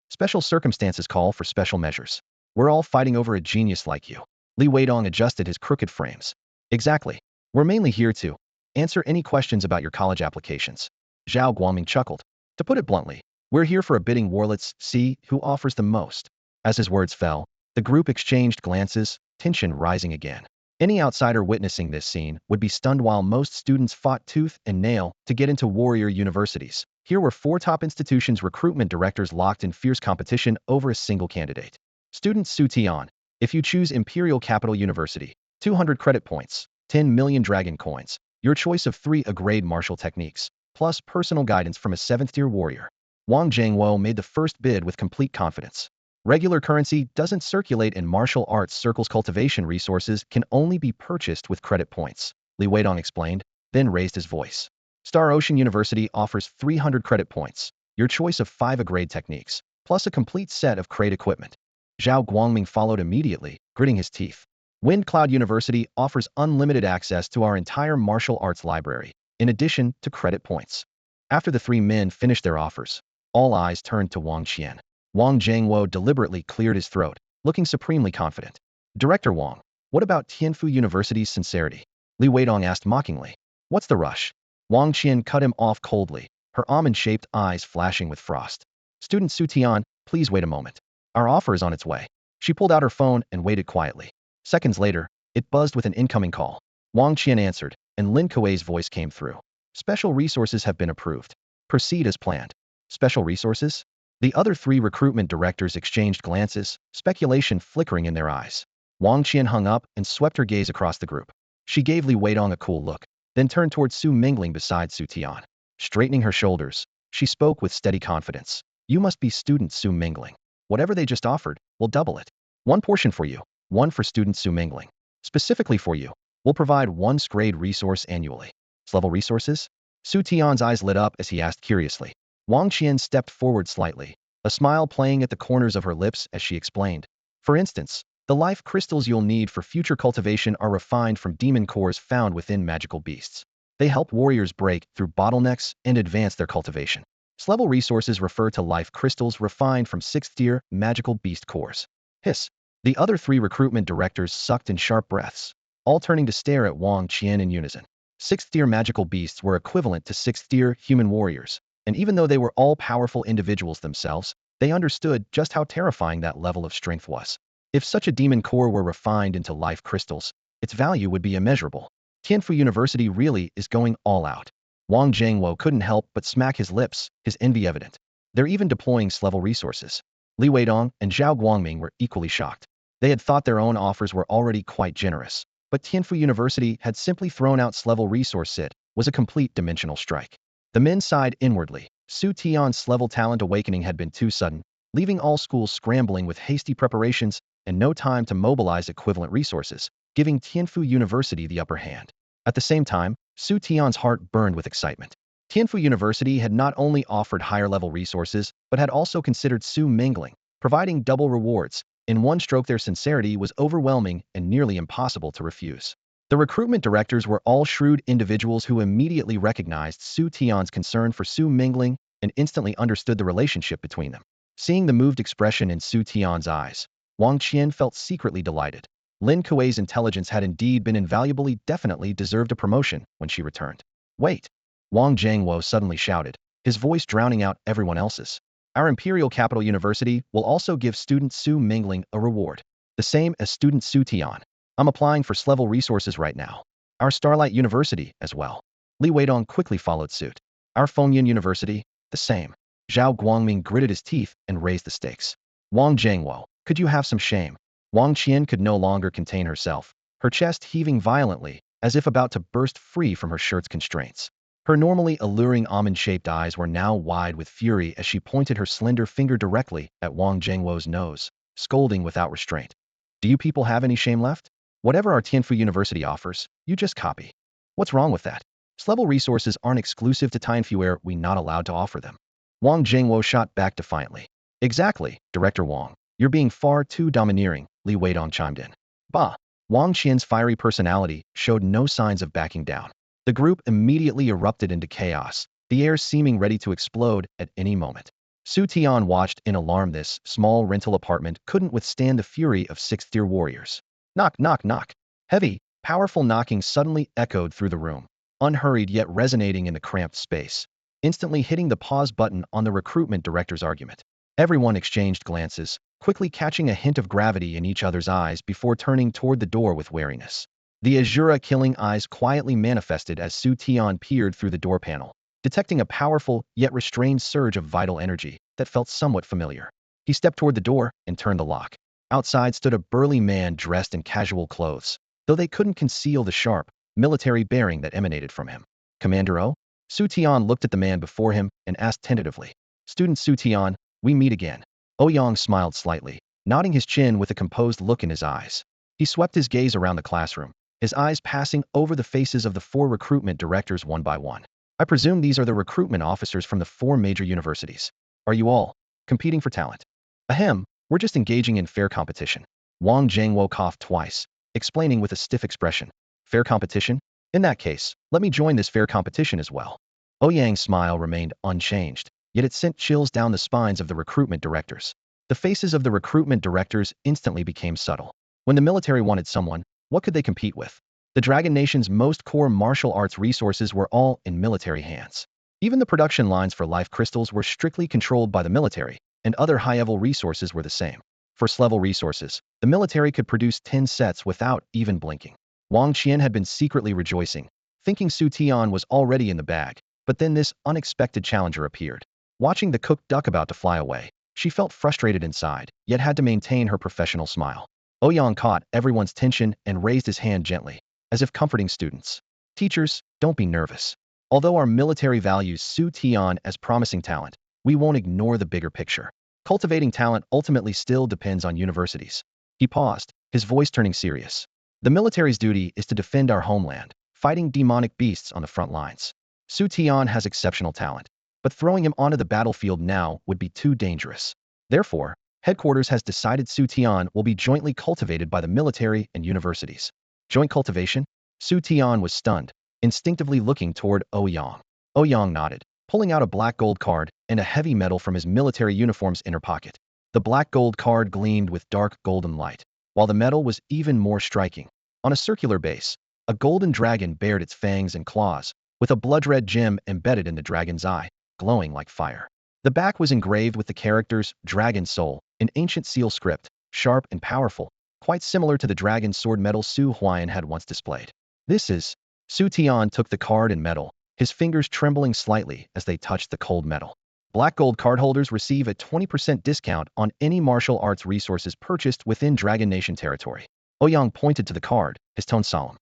Special circumstances call for special measures. We're all fighting over a genius like you. Li Weidong adjusted his crooked frames. Exactly. We're mainly here to answer any questions about your college applications. Zhao Guangming chuckled. To put it bluntly, we're here for a bidding war. Let's see who offers the most. As his words fell, the group exchanged glances, tension rising again. Any outsider witnessing this scene would be stunned while most students fought tooth and nail to get into warrior universities. Here were four top institutions' recruitment directors locked in fierce competition over a single candidate. Student Xu Tian, if you choose Imperial Capital University, 200 credit points, 10 million dragon coins, your choice of 3 A-grade martial techniques, plus personal guidance from a 7th-tier warrior. Wang Zhangwo made the first bid with complete confidence. Regular currency doesn't circulate in martial arts circles. Cultivation resources can only be purchased with credit points, Li Weidong explained, then raised his voice. Star Ocean University offers 300 credit points, your choice of 5 A-grade techniques, plus a complete set of crate equipment. Zhao Guangming followed immediately, gritting his teeth. Wind Cloud University offers unlimited access to our entire martial arts library, in addition to credit points. After the three men finished their offers, all eyes turned to Wang Qian. Wang Zhangwo deliberately cleared his throat, looking supremely confident. Director Wang, what about Tianfu University's sincerity? Li Weidong asked mockingly. What's the rush? Wang Qian cut him off coldly, her almond-shaped eyes flashing with frost. Student Xu Tian, please wait a moment. Our offer is on its way. She pulled out her phone and waited quietly. Seconds later, it buzzed with an incoming call. Wang Qian answered, and Lin Kuei's voice came through. Special resources have been approved. Proceed as planned. Special resources? The other three recruitment directors exchanged glances, speculation flickering in their eyes. Wang Qian hung up and swept her gaze across the group. She gave Li Weidong a cool look, then turned towards Su Mingling beside Xu Tian. Straightening her shoulders, she spoke with steady confidence. You must be student Su Mingling. Whatever they just offered, we'll double it. One portion for you, one for student Su Mingling. Specifically for you, we'll provide 1 grade resource annually. Level resources? Xu Tian's eyes lit up as he asked curiously. Wang Qian stepped forward slightly, a smile playing at the corners of her lips as she explained. For instance, the life crystals you'll need for future cultivation are refined from demon cores found within magical beasts. They help warriors break through bottlenecks and advance their cultivation. S-level resources refer to life crystals refined from 6th-tier magical beast cores. Hiss. The other three recruitment directors sucked in sharp breaths, all turning to stare at Wang Qian in unison. 6th-tier magical beasts were equivalent to 6th-tier human warriors, and even though they were all powerful individuals themselves, they understood just how terrifying that level of strength was. If such a demon core were refined into life crystals, its value would be immeasurable. Tianfu University really is going all out. Wang Zhangwo couldn't help but smack his lips, his envy evident. They're even deploying S-level resources. Li Weidong and Zhao Guangming were equally shocked. They had thought their own offers were already quite generous, but Tianfu University had simply thrown out S-level resource. It was a complete dimensional strike. The men sighed inwardly. Xu Tian's S-level talent awakening had been too sudden, leaving all schools scrambling with hasty preparations and no time to mobilize equivalent resources, giving Tianfu University the upper hand. At the same time, Xu Tian's heart burned with excitement. Tianfu University had not only offered higher-level resources, but had also considered Su Mingling, providing double rewards. In one stroke, their sincerity was overwhelming and nearly impossible to refuse. The recruitment directors were all shrewd individuals who immediately recognized Xu Tian's concern for Su Mingling and instantly understood the relationship between them. Seeing the moved expression in Xu Tian's eyes, Wang Qian felt secretly delighted. Lin Kuei's intelligence had indeed been invaluably definitely deserved a promotion when she returned. Wait! Wang Jiangwo suddenly shouted, his voice drowning out everyone else's. Our Imperial Capital University will also give student Su Mingling a reward. The same as student Xu Tian. I'm applying for S-level resources right now. Our Starlight University as well. Li Weidong quickly followed suit. Our Fengyan University, the same. Zhao Guangming gritted his teeth and raised the stakes. Wang Jiangwo, could you have some shame? Wang Qian could no longer contain herself, her chest heaving violently, as if about to burst free from her shirt's constraints. Her normally alluring almond-shaped eyes were now wide with fury as she pointed her slender finger directly at Wang Jiangwo's nose, scolding without restraint. Do you people have any shame left? Whatever our Tianfu University offers, you just copy. What's wrong with that? S-level resources aren't exclusive to Tianfu, we're not allowed to offer them. Wang Jiangwo shot back defiantly. Exactly, Director Wang. You're being far too domineering, Li Weidong chimed in. Bah! Wang Qian's fiery personality showed no signs of backing down. The group immediately erupted into chaos, the air seeming ready to explode at any moment. Xu Tian watched in alarm. This small rental apartment couldn't withstand the fury of sixth-tier warriors. Knock, knock, knock. Heavy, powerful knocking suddenly echoed through the room, unhurried yet resonating in the cramped space, instantly hitting the pause button on the recruitment director's argument. Everyone exchanged glances, quickly catching a hint of gravity in each other's eyes before turning toward the door with wariness. The Asura Killing Eyes quietly manifested as Xu Tian peered through the door panel, detecting a powerful yet restrained surge of vital energy that felt somewhat familiar. He stepped toward the door and turned the lock. Outside stood a burly man dressed in casual clothes, though they couldn't conceal the sharp, military bearing that emanated from him. Commander O? Xu Tian looked at the man before him and asked tentatively. Student Xu Tian, we meet again. Ouyang smiled slightly, nodding his chin with a composed look in his eyes. He swept his gaze around the classroom, his eyes passing over the faces of the 4 recruitment directors one by one. I presume these are the recruitment officers from the 4 major universities. Are you all competing for talent? Ahem, we're just engaging in fair competition. Wang Jiangwo coughed twice, explaining with a stiff expression. Fair competition? In that case, let me join this fair competition as well. Ouyang's smile remained unchanged, yet it sent chills down the spines of the recruitment directors. The faces of the recruitment directors instantly became subtle. When the military wanted someone, what could they compete with? The Dragon Nation's most core martial arts resources were all in military hands. Even the production lines for life crystals were strictly controlled by the military, and other high-level resources were the same. For S-level resources, the military could produce 10 sets without even blinking. Wang Qian had been secretly rejoicing, thinking Xu Tian was already in the bag, but then this unexpected challenger appeared. Watching the cooked duck about to fly away, she felt frustrated inside, yet had to maintain her professional smile. Ouyang caught everyone's tension and raised his hand gently, as if comforting students. Teachers, don't be nervous. Although our military values Xu Tian as promising talent, we won't ignore the bigger picture. Cultivating talent ultimately still depends on universities. He paused, his voice turning serious. The military's duty is to defend our homeland, fighting demonic beasts on the front lines. Xu Tian has exceptional talent, but throwing him onto the battlefield now would be too dangerous. Therefore, headquarters has decided Xu Tian will be jointly cultivated by the military and universities. Joint cultivation? Xu Tian was stunned, instinctively looking toward Ouyang. Ouyang nodded, pulling out a black gold card and a heavy medal from his military uniform's inner pocket. The black gold card gleamed with dark golden light, while the medal was even more striking. On a circular base, a golden dragon bared its fangs and claws, with a blood-red gem embedded in the dragon's eye, glowing like fire. The back was engraved with the characters Dragon Soul, in ancient seal script, sharp and powerful, quite similar to the dragon sword medal Su Huan had once displayed. This is... Xu Tian took the card and medal, his fingers trembling slightly as they touched the cold metal. Black gold cardholders receive a 20% discount on any martial arts resources purchased within Dragon Nation territory. Ouyang pointed to the card, his tone solemn.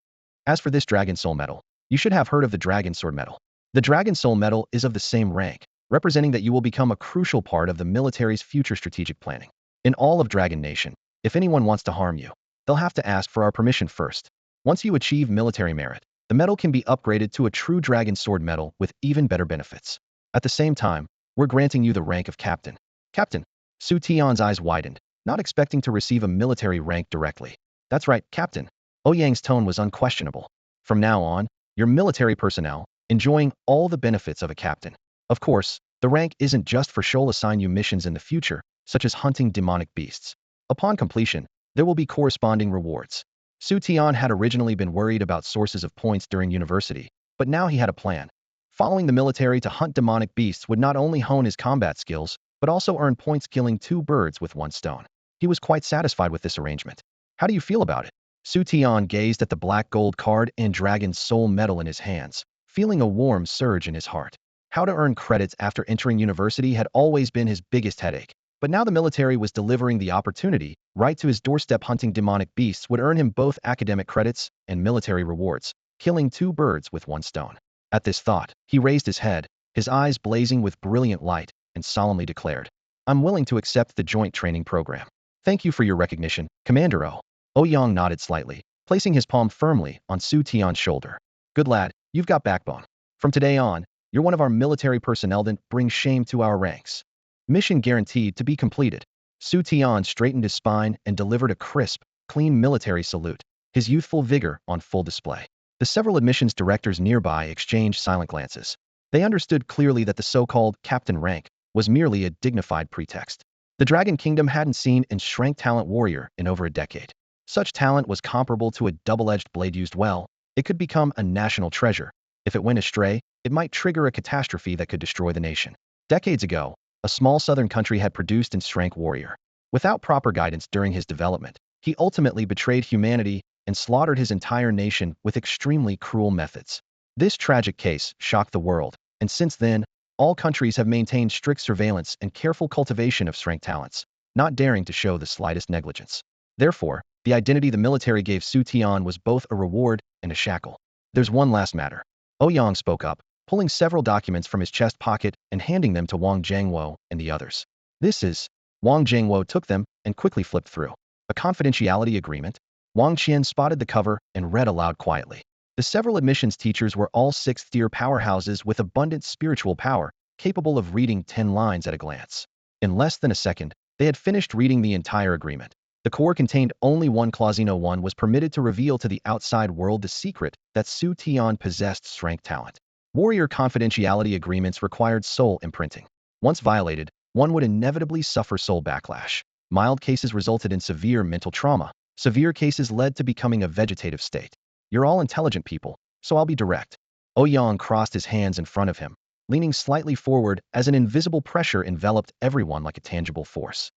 As for this Dragon Soul medal, you should have heard of the Dragon Sword medal. The Dragon Soul medal is of the same rank, representing that you will become a crucial part of the military's future strategic planning. In all of Dragon Nation, if anyone wants to harm you, they'll have to ask for our permission first. Once you achieve military merit, the medal can be upgraded to a true Dragon Sword medal with even better benefits. At the same time, we're granting you the rank of Captain. Captain? Xu Tian's eyes widened, not expecting to receive a military rank directly. That's right, Captain. Ouyang's tone was unquestionable. From now on, you're military personnel, enjoying all the benefits of a captain. Of course, the rank isn't just for she'll assign you missions in the future, such as hunting demonic beasts. Upon completion, there will be corresponding rewards. Xu Tian had originally been worried about sources of points during university, but now he had a plan. Following the military to hunt demonic beasts would not only hone his combat skills, but also earn points, killing two birds with one stone. He was quite satisfied with this arrangement. How do you feel about it? Xu Tian gazed at the black gold card and dragon's soul medal in his hands, feeling a warm surge in his heart. How to earn credits after entering university had always been his biggest headache, but now the military was delivering the opportunity right to his doorstep. Hunting demonic beasts would earn him both academic credits and military rewards, killing two birds with one stone. At this thought, he raised his head, his eyes blazing with brilliant light, and solemnly declared, "I'm willing to accept the joint training program. Thank you for your recognition, Commander O." Ouyang nodded slightly, placing his palm firmly on Xu Tian's shoulder. "Good lad, you've got backbone. From today on, you're one of our military personnel that bring shame to our ranks." Mission guaranteed to be completed. Xu Tian straightened his spine and delivered a crisp, clean military salute, his youthful vigor on full display. The several admissions directors nearby exchanged silent glances. They understood clearly that the so-called captain rank was merely a dignified pretext. The Dragon Kingdom hadn't seen a strength talent warrior in over a decade. Such talent was comparable to a double-edged blade used well. It could become a national treasure. If it went astray, it might trigger a catastrophe that could destroy the nation. Decades ago, a small southern country had produced a strength warrior. Without proper guidance during his development, he ultimately betrayed humanity and slaughtered his entire nation with extremely cruel methods. This tragic case shocked the world, and since then, all countries have maintained strict surveillance and careful cultivation of strength talents, not daring to show the slightest negligence. Therefore, the identity the military gave Xu Tian was both a reward and a shackle. "There's one last matter." Ouyang spoke up, pulling several documents from his chest pocket and handing them to Wang Jiangwo and the others. "This is..." Wang Jiangwo took them and quickly flipped through. "A confidentiality agreement?" Wang Qian spotted the cover and read aloud quietly. The several admissions teachers were all sixth-tier powerhouses with abundant spiritual power, capable of reading 10 lines at a glance. In less than a second, they had finished reading the entire agreement. The core contained only one clause. No one was permitted to reveal to the outside world the secret that Xu Tian possessed strength talent. Warrior confidentiality agreements required soul imprinting. Once violated, one would inevitably suffer soul backlash. Mild cases resulted in severe mental trauma. Severe cases led to becoming a vegetative state. "You're all intelligent people, so I'll be direct." Ouyang crossed his hands in front of him, leaning slightly forward as an invisible pressure enveloped everyone like a tangible force.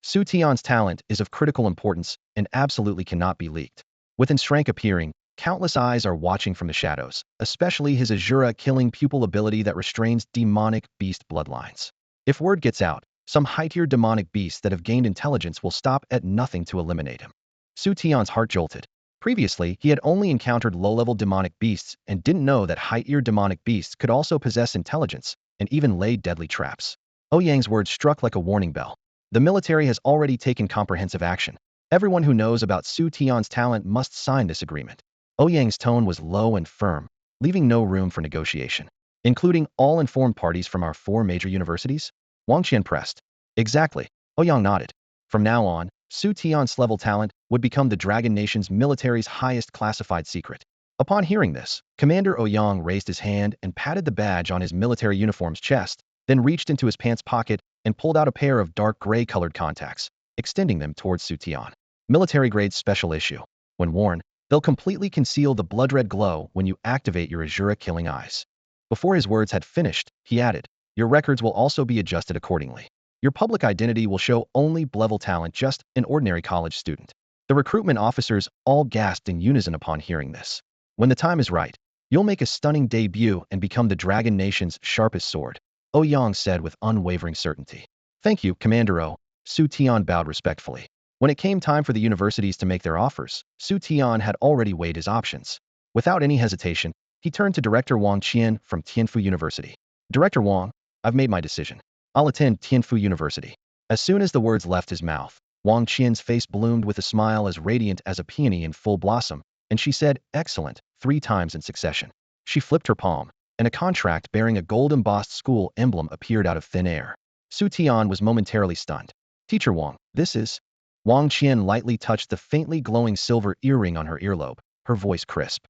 "Xu Tian's talent is of critical importance and absolutely cannot be leaked. With strength appearing, countless eyes are watching from the shadows, especially his Asura Killing Pupil ability that restrains demonic beast bloodlines. If word gets out, some high-tier demonic beasts that have gained intelligence will stop at nothing to eliminate him." Xu Tian's heart jolted. Previously, he had only encountered low-level demonic beasts and didn't know that high-tier demonic beasts could also possess intelligence and even lay deadly traps. Ouyang's words struck like a warning bell. The military has already taken comprehensive action. Everyone who knows about Xu Tian's talent must sign this agreement. Ouyang's tone was low and firm, leaving no room for negotiation. "Including all informed parties from our 4 major universities?" Wang Qian pressed. "Exactly." Ouyang nodded. From now on, Xu Tian's level talent would become the Dragon Nation's military's highest classified secret. Upon hearing this, Commander Ouyang raised his hand and patted the badge on his military uniform's chest, then reached into his pants pocket and pulled out a pair of dark gray-colored contacts, extending them towards Xu Tian. "Military-grade special issue. When worn, they'll completely conceal the blood-red glow when you activate your Asura Killing Eyes." Before his words had finished, he added, "Your records will also be adjusted accordingly. Your public identity will show only B-level talent, just an ordinary college student." The recruitment officers all gasped in unison upon hearing this. "When the time is right, you'll make a stunning debut and become the Dragon Nation's sharpest sword," Ouyang said with unwavering certainty. "Thank you, Commander O." Xu Tian bowed respectfully. When it came time for the universities to make their offers, Xu Tian had already weighed his options. Without any hesitation, he turned to Director Wang Qian from Tianfu University. "Director Wang, I've made my decision. I'll attend Tianfu University." As soon as the words left his mouth, Wang Qian's face bloomed with a smile as radiant as a peony in full blossom, and she said, "Excellent," 3 times in succession. She flipped her palm, and a contract bearing a gold-embossed school emblem appeared out of thin air. Xu Tian was momentarily stunned. "Teacher Wang, this is..." Wang Qian lightly touched the faintly glowing silver earring on her earlobe, her voice crisp.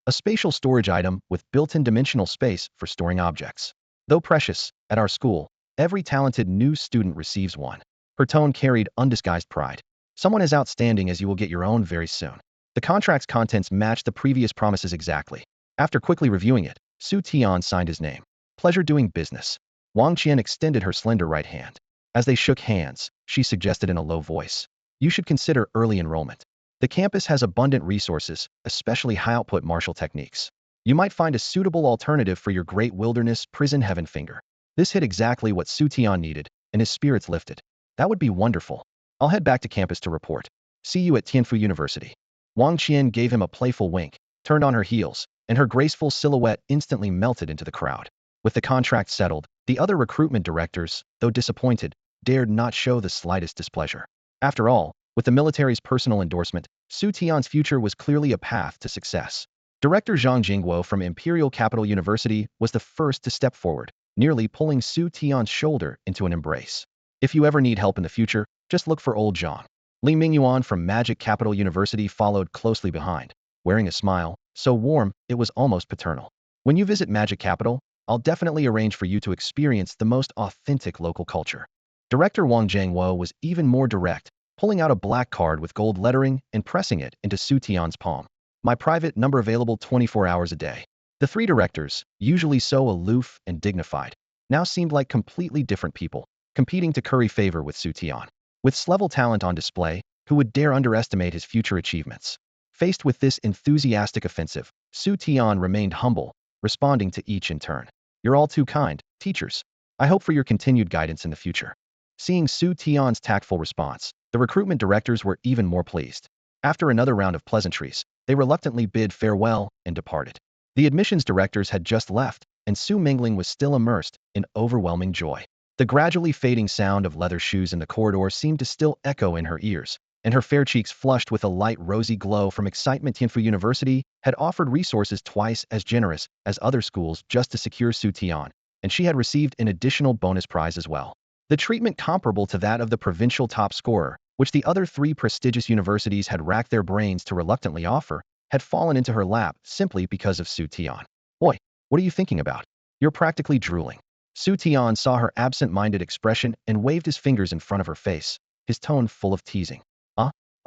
"A spatial storage item with built-in dimensional space for storing objects. Though precious, at our school, every talented new student receives one." Her tone carried undisguised pride. Someone as outstanding as you will get your own very soon. The contract's contents match the previous promises exactly. After quickly reviewing it, Xu Tian signed his name. Pleasure doing business. Wang Qian extended her slender right hand. As they shook hands, she suggested in a low voice, "You should consider early enrollment. The campus has abundant resources, especially high-output martial techniques. You might find a suitable alternative for your great wilderness prison heaven finger." This hit exactly what Xu Tian needed, and his spirits lifted. "That would be wonderful. I'll head back to campus to report. See you at Tianfu University." Wang Qian gave him a playful wink, turned on her heels, and her graceful silhouette instantly melted into the crowd. With the contract settled, the other recruitment directors, though disappointed, dared not show the slightest displeasure. After all, with the military's personal endorsement, Xu Tian's future was clearly a path to success. Director Zhang Jingguo from Imperial Capital University was the first to step forward, nearly pulling Xu Tian's shoulder into an embrace. "If you ever need help in the future, just look for old Zhang." Li Mingyuan from Magic Capital University followed closely behind, wearing a smile so warm it was almost paternal. "When you visit Magic Capital, I'll definitely arrange for you to experience the most authentic local culture." Director Wang Zhangguo was even more direct, pulling out a black card with gold lettering and pressing it into Xu Tian's palm. "My private number available 24 hours a day." The three directors, usually so aloof and dignified, now seemed like completely different people, competing to curry favor with Xu Tian. With S-level talent on display, who would dare underestimate his future achievements? Faced with this enthusiastic offensive, Xu Tian remained humble, responding to each in turn. "You're all too kind, teachers. I hope for your continued guidance in the future." Seeing Xu Tian's tactful response, the recruitment directors were even more pleased. After another round of pleasantries, they reluctantly bid farewell and departed. The admissions directors had just left, and Xu Mingling was still immersed in overwhelming joy. The gradually fading sound of leather shoes in the corridor seemed to still echo in her ears, and her fair cheeks flushed with a light rosy glow from excitement. Tianfu University had offered resources twice as generous as other schools just to secure Xu Tian, and she had received an additional bonus prize as well. The treatment comparable to that of the provincial top scorer, which the other three prestigious universities had racked their brains to reluctantly offer, had fallen into her lap simply because of Xu Tian. "Boy, what are you thinking about? You're practically drooling." Xu Tian saw her absent-minded expression and waved his fingers in front of her face, his tone full of teasing.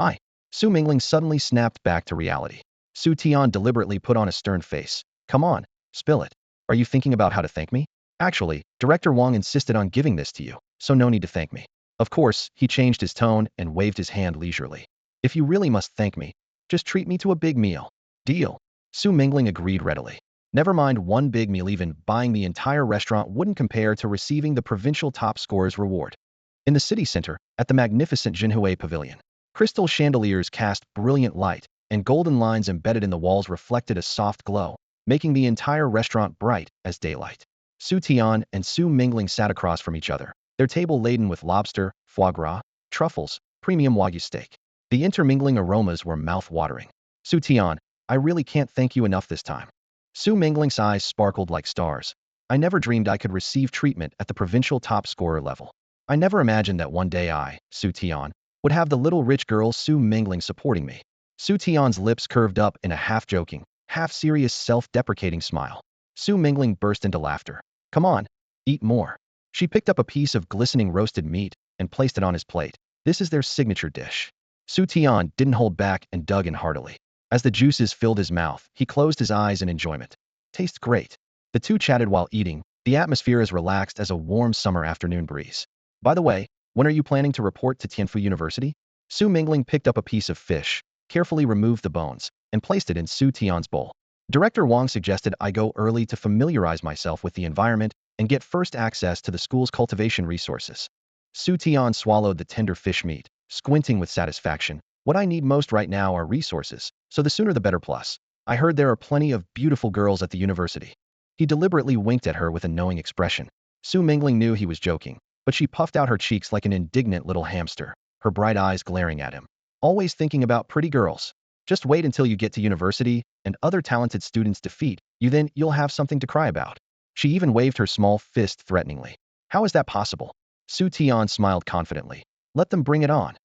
I." Xu Mingling suddenly snapped back to reality. Xu Tian deliberately put on a stern face. "Come on, spill it. Are you thinking about how to thank me?" "Actually, Director Wang insisted on giving this to you, so no need to thank me." Of course, he changed his tone and waved his hand leisurely. "If you really must thank me, just treat me to a big meal." "Deal." Xu Mingling agreed readily. Never mind one big meal, even buying the entire restaurant wouldn't compare to receiving the provincial top scorer's reward. In the city center, at the magnificent Jinhui Pavilion, crystal chandeliers cast brilliant light, and golden lines embedded in the walls reflected a soft glow, making the entire restaurant bright as daylight. Xu Tian and Xu Mingling sat across from each other, their table laden with lobster, foie gras, truffles, premium wagyu steak. The intermingling aromas were mouth-watering. "Xu Tian, I really can't thank you enough this time." Xu Mingling's eyes sparkled like stars. "I never dreamed I could receive treatment at the provincial top scorer level. I never imagined that one day I, Xu Tian, would have the little rich girl Xu Mingling supporting me." Xu Tian's lips curved up in a half-joking, half-serious self-deprecating smile. Xu Mingling burst into laughter. "Come on, eat more." She picked up a piece of glistening roasted meat and placed it on his plate. "This is their signature dish." Xu Tian didn't hold back and dug in heartily. As the juices filled his mouth, he closed his eyes in enjoyment. "Tastes great." The two chatted while eating, the atmosphere as relaxed as a warm summer afternoon breeze. "By the way, when are you planning to report to Tianfu University?" Xu Mingling picked up a piece of fish, carefully removed the bones, and placed it in Xu Tian's bowl. "Director Wang suggested I go early to familiarize myself with the environment and get first access to the school's cultivation resources." Xu Tian swallowed the tender fish meat, squinting with satisfaction. "What I need most right now are resources, so the sooner the better. Plus, I heard there are plenty of beautiful girls at the university." He deliberately winked at her with a knowing expression. Xu Mingling knew he was joking, but she puffed out her cheeks like an indignant little hamster, her bright eyes glaring at him. "Always thinking about pretty girls. Just wait until you get to university and other talented students defeat you, then you'll have something to cry about." She even waved her small fist threateningly. "How is that possible?" Xu Tian smiled confidently. "Let them bring it on."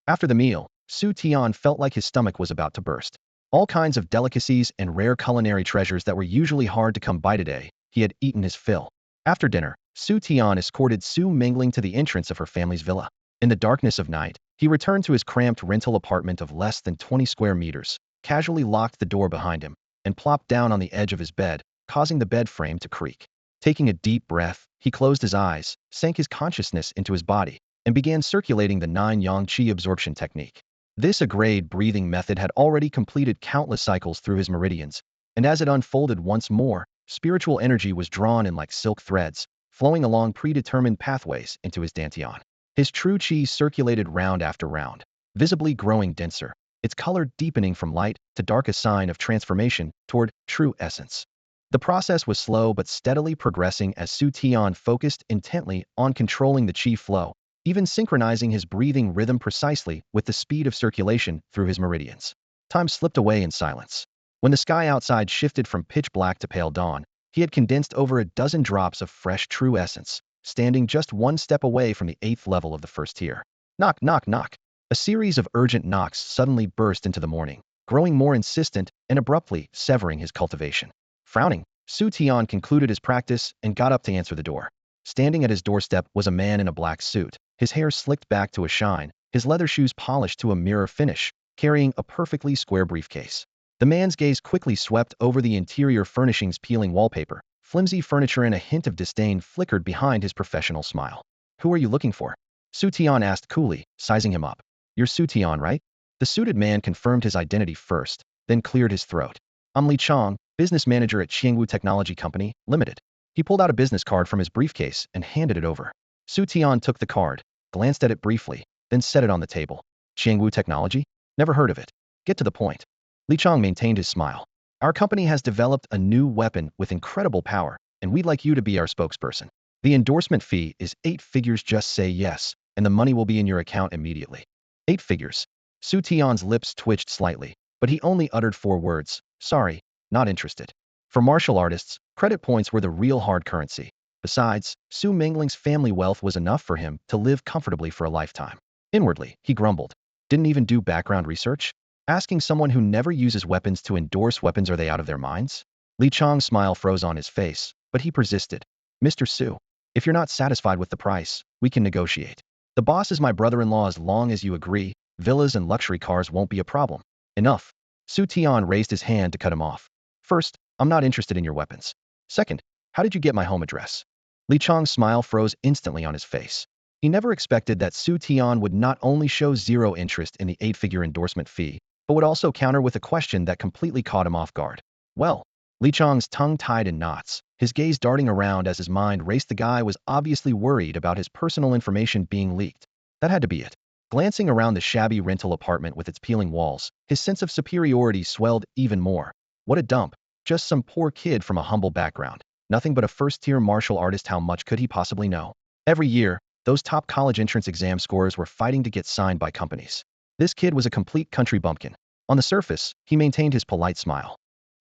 After the meal, Xu Tian felt like his stomach was about to burst. All kinds of delicacies and rare culinary treasures that were usually hard to come by today, he had eaten his fill. After dinner, Xu Tian escorted Xu Mingling to the entrance of her family's villa. In the darkness of night, He returned to his cramped rental apartment of less than 20 square meters, casually locked the door behind him, and plopped down on the edge of his bed, causing the bed frame to creak. Taking a deep breath, he closed his eyes, sank his consciousness into his body, and began circulating the 9-yang qi absorption technique. This agreed breathing method had already completed countless cycles through his meridians, and as it unfolded once more, spiritual energy was drawn in like silk threads, flowing along predetermined pathways into his dantian. His true qi circulated round after round, visibly growing denser, its color deepening from light to dark, a sign of transformation toward true essence. The process was slow but steadily progressing as Xu Tian focused intently on controlling the qi flow, even synchronizing his breathing rhythm precisely with the speed of circulation through his meridians. Time slipped away in silence. When the sky outside shifted from pitch black to pale dawn, he had condensed over a dozen drops of fresh true essence, standing just one step away from the 8th level of the first tier. Knock, knock, knock. A series of urgent knocks suddenly burst into the morning, growing more insistent and abruptly severing his cultivation. Frowning, Xu Tian concluded his practice and got up to answer the door. Standing at his doorstep was a man in a black suit, his hair slicked back to a shine, his leather shoes polished to a mirror finish, carrying a perfectly square briefcase. The man's gaze quickly swept over the interior furnishings, peeling wallpaper, flimsy furniture, and a hint of disdain flickered behind his professional smile. "Who are you looking for?" Xu Tian asked coolly, sizing him up. "You're Xu Tian, right?" The suited man confirmed his identity first, then cleared his throat. "I'm Li Chang, business manager at Qiangwu Technology Company, Limited." He pulled out a business card from his briefcase and handed it over. Xu Tian took the card, glanced at it briefly, then set it on the table. "Qiangwu Technology? Never heard of it. Get to the point." Li Chang maintained his smile. "Our company has developed a new weapon with incredible power, and we'd like you to be our spokesperson. The endorsement fee is 8 figures. Just say yes, and the money will be in your account immediately." 8 figures. Xu Tian's lips twitched slightly, but he only uttered 4 words. "Sorry, not interested." For martial artists, credit points were the real hard currency. Besides, Su Mingling's family wealth was enough for him to live comfortably for a lifetime. Inwardly, he grumbled. Didn't even do background research? Asking someone who never uses weapons to endorse weapons, are they out of their minds? Li Chang's smile froze on his face, but he persisted. "Mr. Su, if you're not satisfied with the price, we can negotiate. The boss is my brother-in-law. As long as you agree, villas and luxury cars won't be a problem." "Enough." Xu Tian raised his hand to cut him off. "First, I'm not interested in your weapons. Second, how did you get my home address?" Li Chang's smile froze instantly on his face. He never expected that Xu Tian would not only show zero interest in the 8-figure endorsement fee, but would also counter with a question that completely caught him off guard. "Well," Li Chang's tongue tied in knots, his gaze darting around as his mind raced. The guy was obviously worried about his personal information being leaked. That had to be it. Glancing around the shabby rental apartment with its peeling walls, his sense of superiority swelled even more. What a dump. Just some poor kid from a humble background. Nothing but a first-tier martial artist. How much could he possibly know? Every year, those top college entrance exam scores were fighting to get signed by companies. This kid was a complete country bumpkin. On the surface, he maintained his polite smile.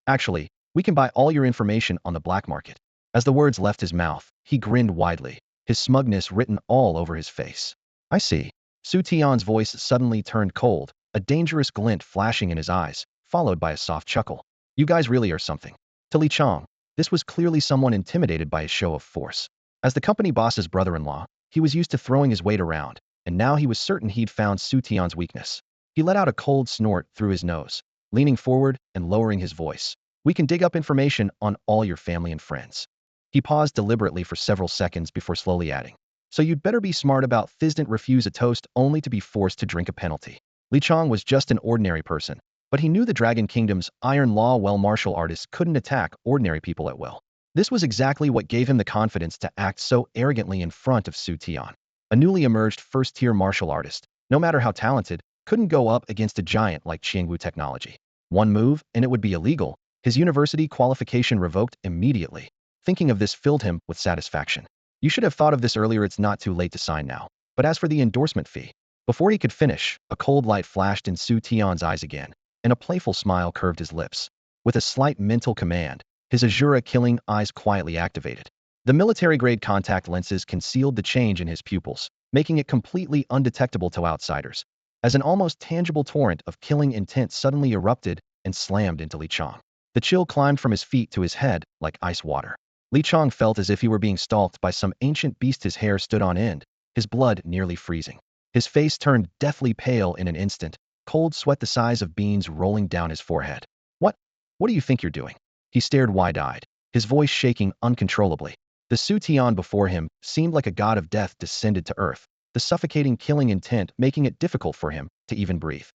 "Actually, we can buy all your information on the black market." As the words left his mouth, he grinned widely, his smugness written all over his face. "I see." Xu Tian's voice suddenly turned cold, a dangerous glint flashing in his eyes, followed by a soft chuckle. "You guys really are something." To Li Chang, this was clearly someone intimidated by his show of force. As the company boss's brother-in-law, he was used to throwing his weight around, and now he was certain he'd found Xu Tian's weakness. He let out a cold snort through his nose, leaning forward and lowering his voice. "We can dig up information on all your family and friends." He paused deliberately for several seconds before slowly adding, "So you'd better be smart about this. Didn't refuse a toast only to be forced to drink a penalty." Li Chang was just an ordinary person, but he knew the Dragon Kingdom's iron law well. Martial artists couldn't attack ordinary people at will. This was exactly what gave him the confidence to act so arrogantly in front of Xu Tian. A newly emerged first-tier martial artist, no matter how talented, couldn't go up against a giant like Qiangwu Technology. One move, and it would be illegal, his university qualification revoked immediately. Thinking of this filled him with satisfaction. "You should have thought of this earlier. It's not too late to sign now. But as for the endorsement fee..." Before he could finish, a cold light flashed in Xu Tian's eyes again, and a playful smile curved his lips. With a slight mental command, his Asura Killing Eyes quietly activated. The military-grade contact lenses concealed the change in his pupils, making it completely undetectable to outsiders. As an almost tangible torrent of killing intent suddenly erupted and slammed into Li Chang. The chill climbed from his feet to his head like ice water. Li Chang felt as if he were being stalked by some ancient beast. His hair stood on end, his blood nearly freezing. His face turned deathly pale in an instant, cold sweat the size of beans rolling down his forehead. What? What do you think you're doing? He stared wide-eyed, his voice shaking uncontrollably. The Xu Tian before him seemed like a god of death descended to earth, the suffocating killing intent making it difficult for him to even breathe.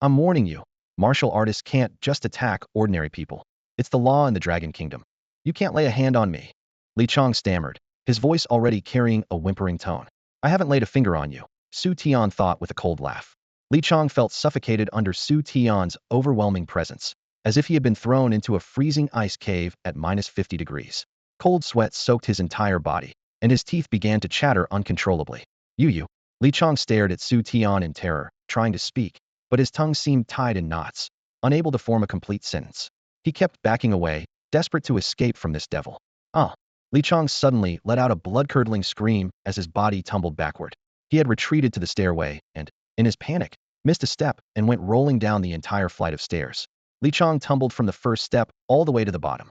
I'm warning you. Martial artists can't just attack ordinary people. It's the law in the Dragon Kingdom. You can't lay a hand on me. Li Chong stammered, his voice already carrying a whimpering tone. I haven't laid a finger on you, Xu Tian thought with a cold laugh. Li Chong felt suffocated under Xu Tian's overwhelming presence, as if he had been thrown into a freezing ice cave at -50 degrees. Cold sweat soaked his entire body, and his teeth began to chatter uncontrollably. You. Li Chong stared at Xu Tian in terror, trying to speak, but his tongue seemed tied in knots, unable to form a complete sentence. He kept backing away, desperate to escape from this devil. Ah! Li Chong suddenly let out a blood-curdling scream as his body tumbled backward. He had retreated to the stairway and, in his panic, missed a step and went rolling down the entire flight of stairs. Li Chong tumbled from the first step all the way to the bottom.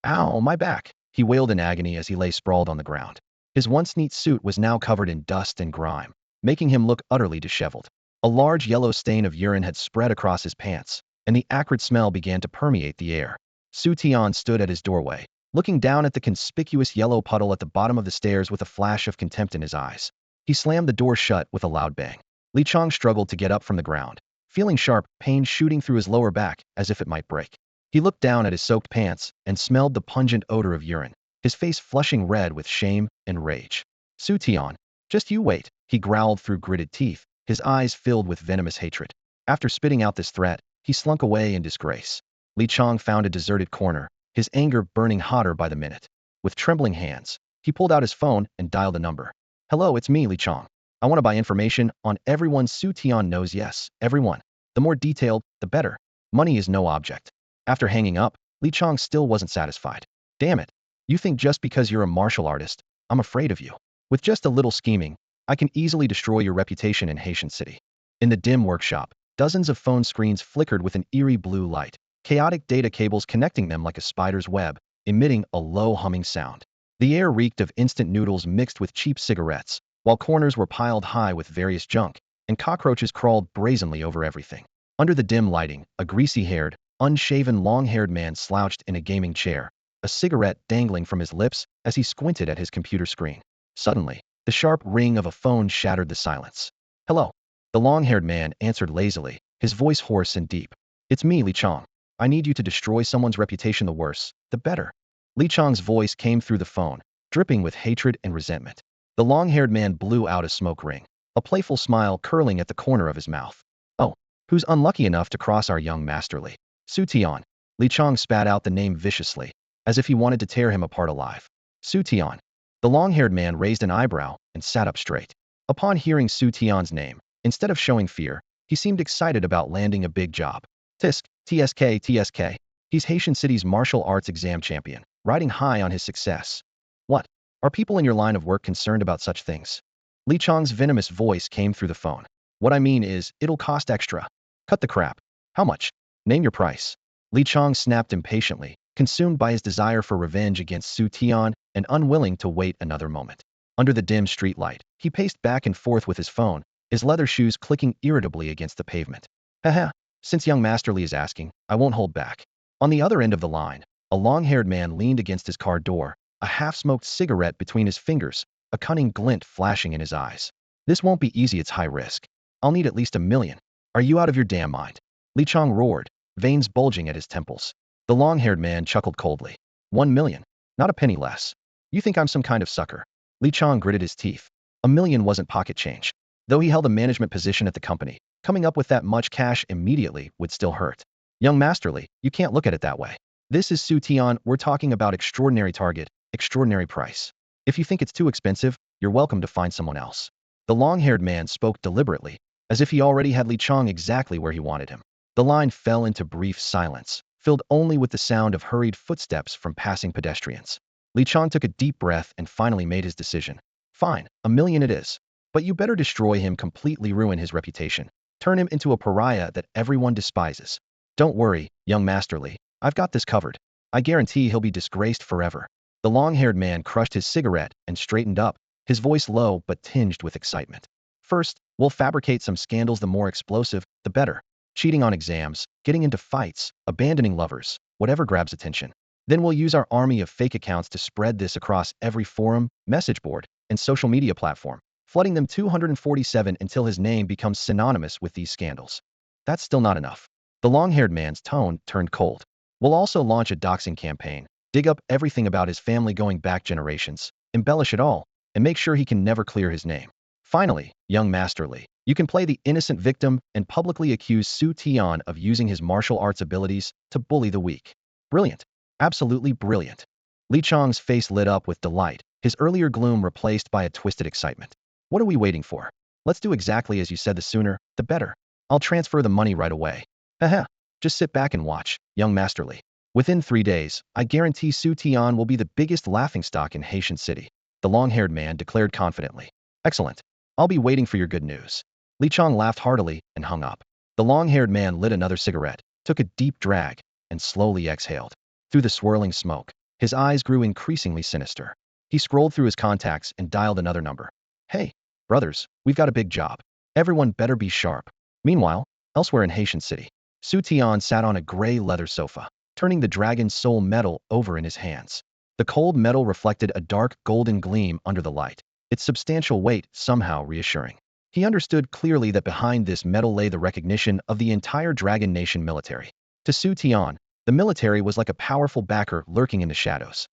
Ow, my back! He wailed in agony as he lay sprawled on the ground. His once neat suit was now covered in dust and grime, making him look utterly disheveled. A large yellow stain of urine had spread across his pants, and the acrid smell began to permeate the air. Xu Tian stood at his doorway, looking down at the conspicuous yellow puddle at the bottom of the stairs with a flash of contempt in his eyes. He slammed the door shut with a loud bang. Li Chong struggled to get up from the ground, feeling sharp pain shooting through his lower back as if it might break. He looked down at his soaked pants and smelled the pungent odor of urine, his face flushing red with shame and rage. Xu Tian, just you wait, he growled through gritted teeth, his eyes filled with venomous hatred. After spitting out this threat, he slunk away in disgrace. Li Chong found a deserted corner, his anger burning hotter by the minute. With trembling hands, he pulled out his phone and dialed a number. Hello, it's me, Li Chong. I want to buy information on everyone. Xu Tian knows. Yes, everyone. The more detailed, the better. Money is no object. After hanging up, Li Chong still wasn't satisfied. Damn it. You think just because you're a martial artist, I'm afraid of you. With just a little scheming, I can easily destroy your reputation in Haitian City. In the dim workshop, dozens of phone screens flickered with an eerie blue light, chaotic data cables connecting them like a spider's web, emitting a low humming sound. The air reeked of instant noodles mixed with cheap cigarettes, while corners were piled high with various junk, and cockroaches crawled brazenly over everything. Under the dim lighting, a greasy-haired, unshaven long-haired man slouched in a gaming chair, a cigarette dangling from his lips as he squinted at his computer screen. Suddenly, the sharp ring of a phone shattered the silence. Hello. The long-haired man answered lazily, his voice hoarse and deep. It's me, Li Chong. I need you to destroy someone's reputation. The worse, the better. Li Chong's voice came through the phone, dripping with hatred and resentment. The long-haired man blew out a smoke ring, a playful smile curling at the corner of his mouth. Oh, who's unlucky enough to cross our young masterly? Xu Tian. Li Chong spat out the name viciously, as if he wanted to tear him apart alive. Xu Tian. The long-haired man raised an eyebrow and sat up straight. Upon hearing Xu Tian's name, instead of showing fear, he seemed excited about landing a big job. TSK. He's Haitian City's martial arts exam champion, riding high on his success. What? Are people in your line of work concerned about such things? Li Chong's venomous voice came through the phone. What I mean is, it'll cost extra. Cut the crap. How much? Name your price. Li Chong snapped impatiently, consumed by his desire for revenge against Xu Tian and unwilling to wait another moment. Under the dim streetlight, he paced back and forth with his phone, his leather shoes clicking irritably against the pavement. Haha, since young Masterly is asking, I won't hold back. On the other end of the line, a long-haired man leaned against his car door, a half-smoked cigarette between his fingers, a cunning glint flashing in his eyes. This won't be easy, it's high risk. I'll need at least $1 million. Are you out of your damn mind? Li Chong roared, veins bulging at his temples. The long-haired man chuckled coldly. 1 million. Not a penny less. You think I'm some kind of sucker? Li Chong gritted his teeth. $1 million wasn't pocket change. Though he held a management position at the company, coming up with that much cash immediately would still hurt. Young Masterly, you can't look at it that way. This is Xu Tian, we're talking about extraordinary target, extraordinary price. If you think it's too expensive, you're welcome to find someone else. The long-haired man spoke deliberately, as if he already had Li Chong exactly where he wanted him. The line fell into brief silence, filled only with the sound of hurried footsteps from passing pedestrians. Li Chong took a deep breath and finally made his decision. Fine, $1 million it is. But you better destroy him, completely ruin his reputation. Turn him into a pariah that everyone despises. Don't worry, young Masterly, I've got this covered. I guarantee he'll be disgraced forever. The long-haired man crushed his cigarette and straightened up, his voice low but tinged with excitement. First, we'll fabricate some scandals. The more explosive, the better. Cheating on exams, getting into fights, abandoning lovers, whatever grabs attention. Then we'll use our army of fake accounts to spread this across every forum, message board, and social media platform, flooding them 247 until his name becomes synonymous with these scandals. That's still not enough. The long-haired man's tone turned cold. We'll also launch a doxing campaign, dig up everything about his family going back generations, embellish it all, and make sure he can never clear his name. Finally, young Masterly, you can play the innocent victim and publicly accuse Xu Tian of using his martial arts abilities to bully the weak. Brilliant. Absolutely brilliant. Li Chang's face lit up with delight, his earlier gloom replaced by a twisted excitement. What are we waiting for? Let's do exactly as you said. The sooner, the better. I'll transfer the money right away. Haha. Just sit back and watch, young Masterly. Within 3 days, I guarantee Xu Tian will be the biggest laughingstock in Haitian City, the long-haired man declared confidently. Excellent. I'll be waiting for your good news. Li Chang laughed heartily and hung up. The long-haired man lit another cigarette, took a deep drag, and slowly exhaled. Through the swirling smoke, his eyes grew increasingly sinister. He scrolled through his contacts and dialed another number. Hey, brothers, we've got a big job. Everyone better be sharp. Meanwhile, elsewhere in Haitian City, Xu Tian sat on a gray leather sofa, turning the dragon's soul metal over in his hands. The cold metal reflected a dark golden gleam under the light, its substantial weight somehow reassuring. He understood clearly that behind this metal lay the recognition of the entire Dragon Nation military. To Xu Tian, the military was like a powerful backer lurking in the shadows.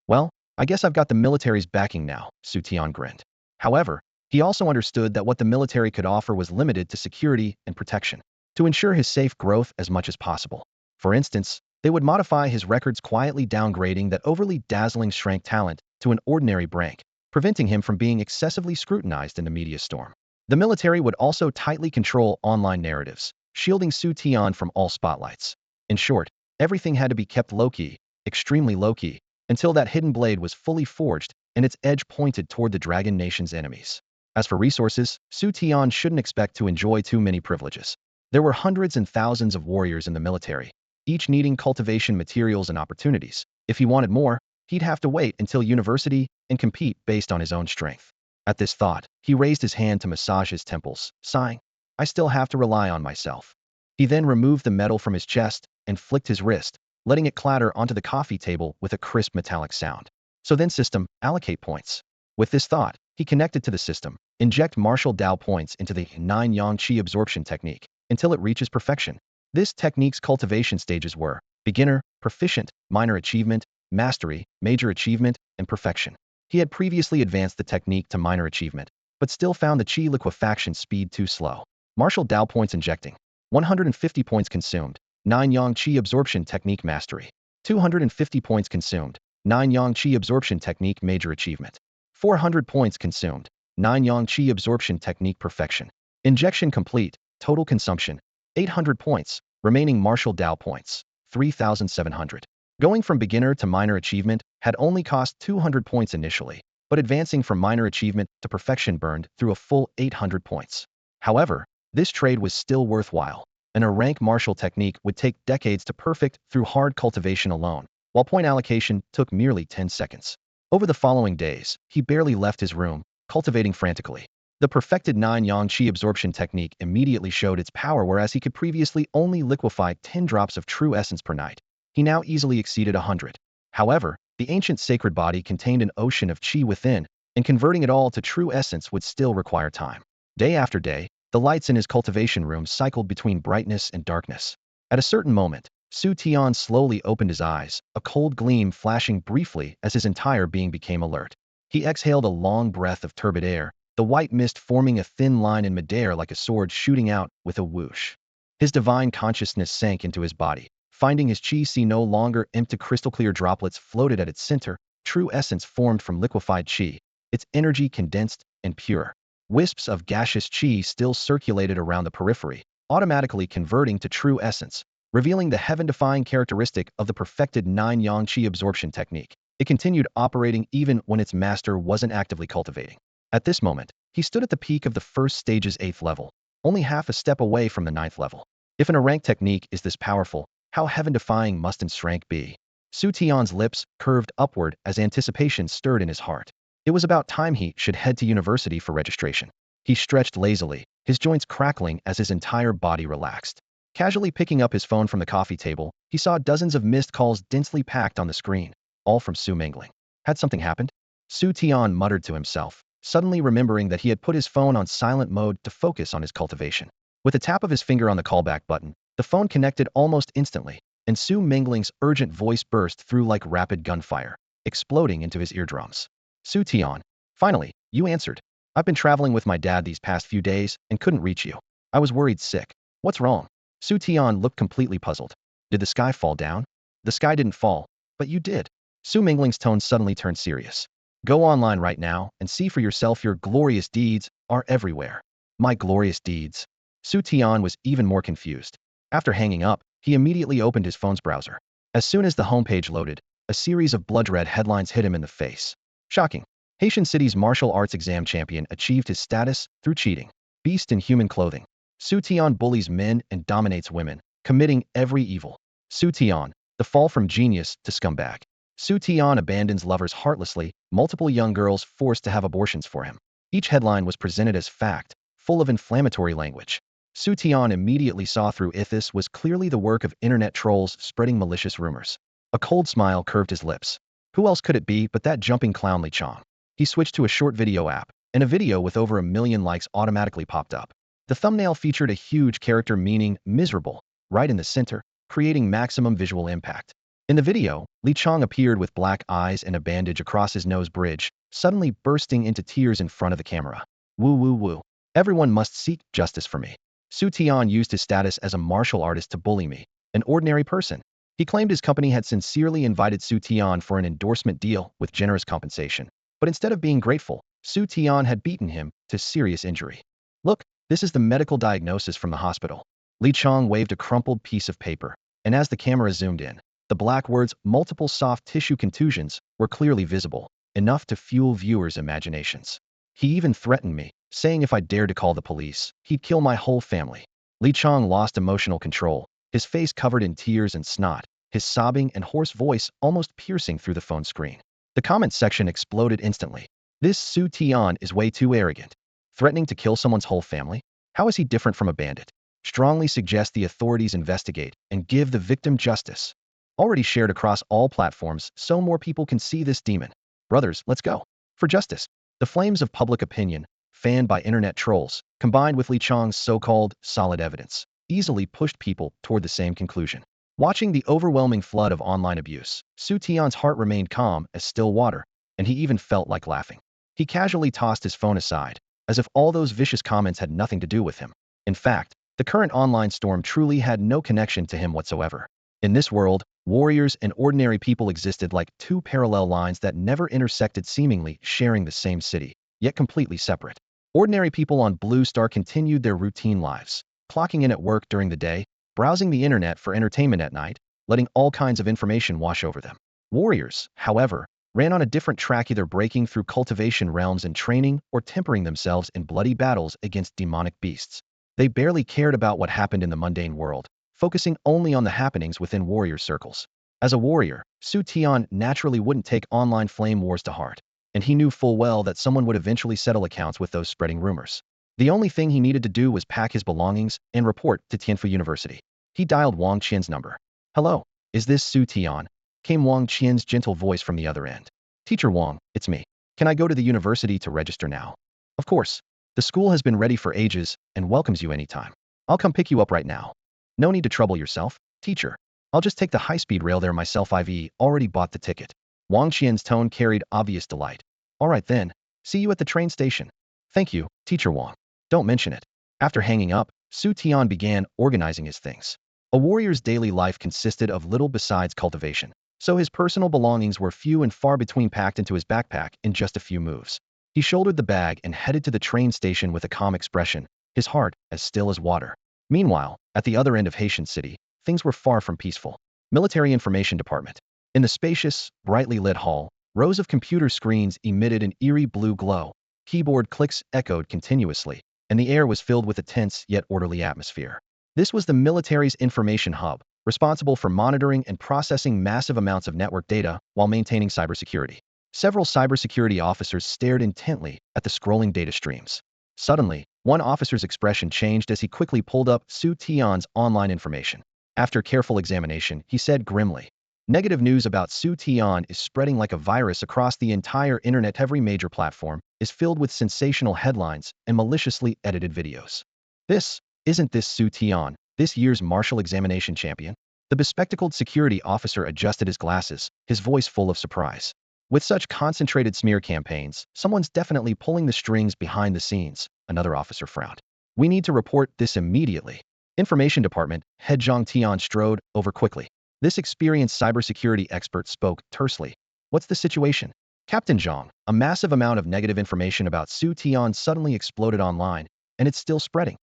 Well, I guess I've got the military's backing now, Xu Tian grinned. However, he also understood that what the military could offer was limited to security and protection, to ensure his safe growth as much as possible. For instance, they would modify his records, quietly downgrading that overly dazzling strength talent to an ordinary rank, preventing him from being excessively scrutinized in the media storm. The military would also tightly control online narratives, shielding Xu Tian from all spotlights. In short, everything had to be kept low-key, extremely low-key, until that hidden blade was fully forged and its edge pointed toward the Dragon Nation's enemies. As for resources, Xu Tian shouldn't expect to enjoy too many privileges. There were hundreds and thousands of warriors in the military, each needing cultivation materials and opportunities. If he wanted more, he'd have to wait until university and compete based on his own strength. At this thought, he raised his hand to massage his temples, sighing, I still have to rely on myself. He then removed the metal from his chest and flicked his wrist, letting it clatter onto the coffee table with a crisp metallic sound. So then system, allocate points. With this thought, he connected to the system, inject martial Dao points into the 9 Yang Qi absorption technique until it reaches perfection. This technique's cultivation stages were beginner, proficient, minor achievement, mastery, major achievement, and perfection. He had previously advanced the technique to minor achievement, but still found the Qi liquefaction speed too slow. Martial Dao points injecting. 150 points consumed. 9 Yang Qi absorption technique mastery. 250 points consumed. 9 Yang Qi absorption technique major achievement. 400 points consumed. 9 Yang Qi absorption technique perfection. Injection complete. Total consumption. 800 points. Remaining martial Dao points. 3,700. Going from beginner to minor achievement had only cost 200 points initially, but advancing from minor achievement to perfection burned through a full 800 points. However, this trade was still worthwhile. A rank martial technique would take decades to perfect through hard cultivation alone, while point allocation took merely 10 seconds. Over the following days, he barely left his room, cultivating frantically. The perfected 9 Yang Qi absorption technique immediately showed its power, whereas he could previously only liquefy 10 drops of true essence per night. He now easily exceeded 100. However, the ancient sacred body contained an ocean of Qi within, and converting it all to true essence would still require time. Day after day, the lights in his cultivation room cycled between brightness and darkness. At a certain moment, Xu Tian slowly opened his eyes, a cold gleam flashing briefly as his entire being became alert. He exhaled a long breath of turbid air, the white mist forming a thin line in midair like a sword shooting out with a whoosh. His divine consciousness sank into his body, finding his Qi sea no longer empty. Crystal-clear droplets floated at its center, true essence formed from liquefied Qi, its energy condensed and pure. Wisps of gaseous Qi still circulated around the periphery, automatically converting to true essence, revealing the heaven-defying characteristic of the perfected 9 Yang Qi absorption technique. It continued operating even when its master wasn't actively cultivating. At this moment, he stood at the peak of the first stage's 8th level, only half a step away from the 9th level. If an rank technique is this powerful, how heaven-defying must its strength be? Xu Tian's lips curved upward as anticipation stirred in his heart. It was about time he should head to university for registration. He stretched lazily, his joints crackling as his entire body relaxed. Casually picking up his phone from the coffee table, he saw dozens of missed calls densely packed on the screen, all from Xu Mingling. Had something happened? Xu Tian muttered to himself, suddenly remembering that he had put his phone on silent mode to focus on his cultivation. With a tap of his finger on the callback button, the phone connected almost instantly, and Xu Mingling's urgent voice burst through like rapid gunfire, exploding into his eardrums. Xu Tian, finally, you answered. I've been traveling with my dad these past few days and couldn't reach you. I was worried sick. What's wrong? Xu Tian looked completely puzzled. Did the sky fall down? The sky didn't fall, but you did. Xu Mingling's tone suddenly turned serious. Go online right now and see for yourself your glorious deeds are everywhere. My glorious deeds? Xu Tian was even more confused. After hanging up, he immediately opened his phone's browser. As soon as the homepage loaded, a series of blood-red headlines hit him in the face. Shocking. Haitian City's martial arts exam champion achieved his status through cheating. Beast in human clothing. Xu Tian bullies men and dominates women, committing every evil. Xu Tian, the fall from genius to scumbag. Xu Tian abandons lovers heartlessly, multiple young girls forced to have abortions for him. Each headline was presented as fact, full of inflammatory language. Xu Tian immediately saw through this was clearly the work of internet trolls spreading malicious rumors. A cold smile curved his lips. Who else could it be but that jumping clown Li Chong? He switched to a short video app, and a video with over 1 million likes automatically popped up. The thumbnail featured a huge character meaning miserable, right in the center, creating maximum visual impact. In the video, Li Chong appeared with black eyes and a bandage across his nose bridge, suddenly bursting into tears in front of the camera. Woo woo woo. Everyone must seek justice for me. Xu Tian used his status as a martial artist to bully me, an ordinary person. He claimed his company had sincerely invited Xu Tian for an endorsement deal with generous compensation. But instead of being grateful, Xu Tian had beaten him to serious injury. Look, this is the medical diagnosis from the hospital. Li Chong waved a crumpled piece of paper, and as the camera zoomed in, the black words multiple soft tissue contusions were clearly visible, enough to fuel viewers' imaginations. He even threatened me, saying if I dared to call the police, he'd kill my whole family. Li Chong lost emotional control, his face covered in tears and snot, his sobbing and hoarse voice almost piercing through the phone screen. The comment section exploded instantly. This Xu Tian is way too arrogant. Threatening to kill someone's whole family? How is he different from a bandit? Strongly suggest the authorities investigate and give the victim justice. Already shared across all platforms so more people can see this demon. Brothers, let's go. For justice. The flames of public opinion, fanned by internet trolls, combined with Li Chong's so-called solid evidence, easily pushed people toward the same conclusion. Watching the overwhelming flood of online abuse, Xu Tian's heart remained calm as still water, and he even felt like laughing. He casually tossed his phone aside, as if all those vicious comments had nothing to do with him. In fact, the current online storm truly had no connection to him whatsoever. In this world, warriors and ordinary people existed like two parallel lines that never intersected, seemingly sharing the same city, yet completely separate. Ordinary people on Blue Star continued their routine lives, clocking in at work during the day, browsing the internet for entertainment at night, letting all kinds of information wash over them. Warriors, however, ran on a different track, either breaking through cultivation realms and training or tempering themselves in bloody battles against demonic beasts. They barely cared about what happened in the mundane world, focusing only on the happenings within warrior circles. As a warrior, Xu Tian naturally wouldn't take online flame wars to heart, and he knew full well that someone would eventually settle accounts with those spreading rumors. The only thing he needed to do was pack his belongings and report to Tianfu University. He dialed Wang Qian's number. Hello, is this Xu Tian? Came Wang Qian's gentle voice from the other end. Teacher Wang, it's me. Can I go to the university to register now? Of course. The school has been ready for ages and welcomes you anytime. I'll come pick you up right now. No need to trouble yourself, teacher. I'll just take the high-speed rail there myself. I've already bought the ticket. Wang Qian's tone carried obvious delight. All right then. See you at the train station. Thank you, teacher Wang. Don't mention it. After hanging up, Xu Tian began organizing his things. A warrior's daily life consisted of little besides cultivation, so his personal belongings were few and far between, packed into his backpack in just a few moves. He shouldered the bag and headed to the train station with a calm expression, his heart as still as water. Meanwhile, at the other end of Haitian City, things were far from peaceful. Military Information Department. In the spacious, brightly lit hall, rows of computer screens emitted an eerie blue glow. Keyboard clicks echoed continuously, and the air was filled with a tense yet orderly atmosphere. This was the military's information hub, responsible for monitoring and processing massive amounts of network data while maintaining cybersecurity. Several cybersecurity officers stared intently at the scrolling data streams. Suddenly, one officer's expression changed as he quickly pulled up Xu Tian's online information. After careful examination, he said grimly, "Negative news about Xu Tian is spreading like a virus across the entire internet. Every major platform is filled with sensational headlines and maliciously edited videos. Isn't this Xu Tian, this year's martial examination champion?" The bespectacled security officer adjusted his glasses, his voice full of surprise. "With such concentrated smear campaigns, someone's definitely pulling the strings behind the scenes," another officer frowned. "We need to report this immediately." Information Department head Zhang Tian strode over quickly. This experienced cybersecurity expert spoke tersely. "What's the situation?" "Captain Zhang, a massive amount of negative information about Xu Tian suddenly exploded online, and it's still spreading."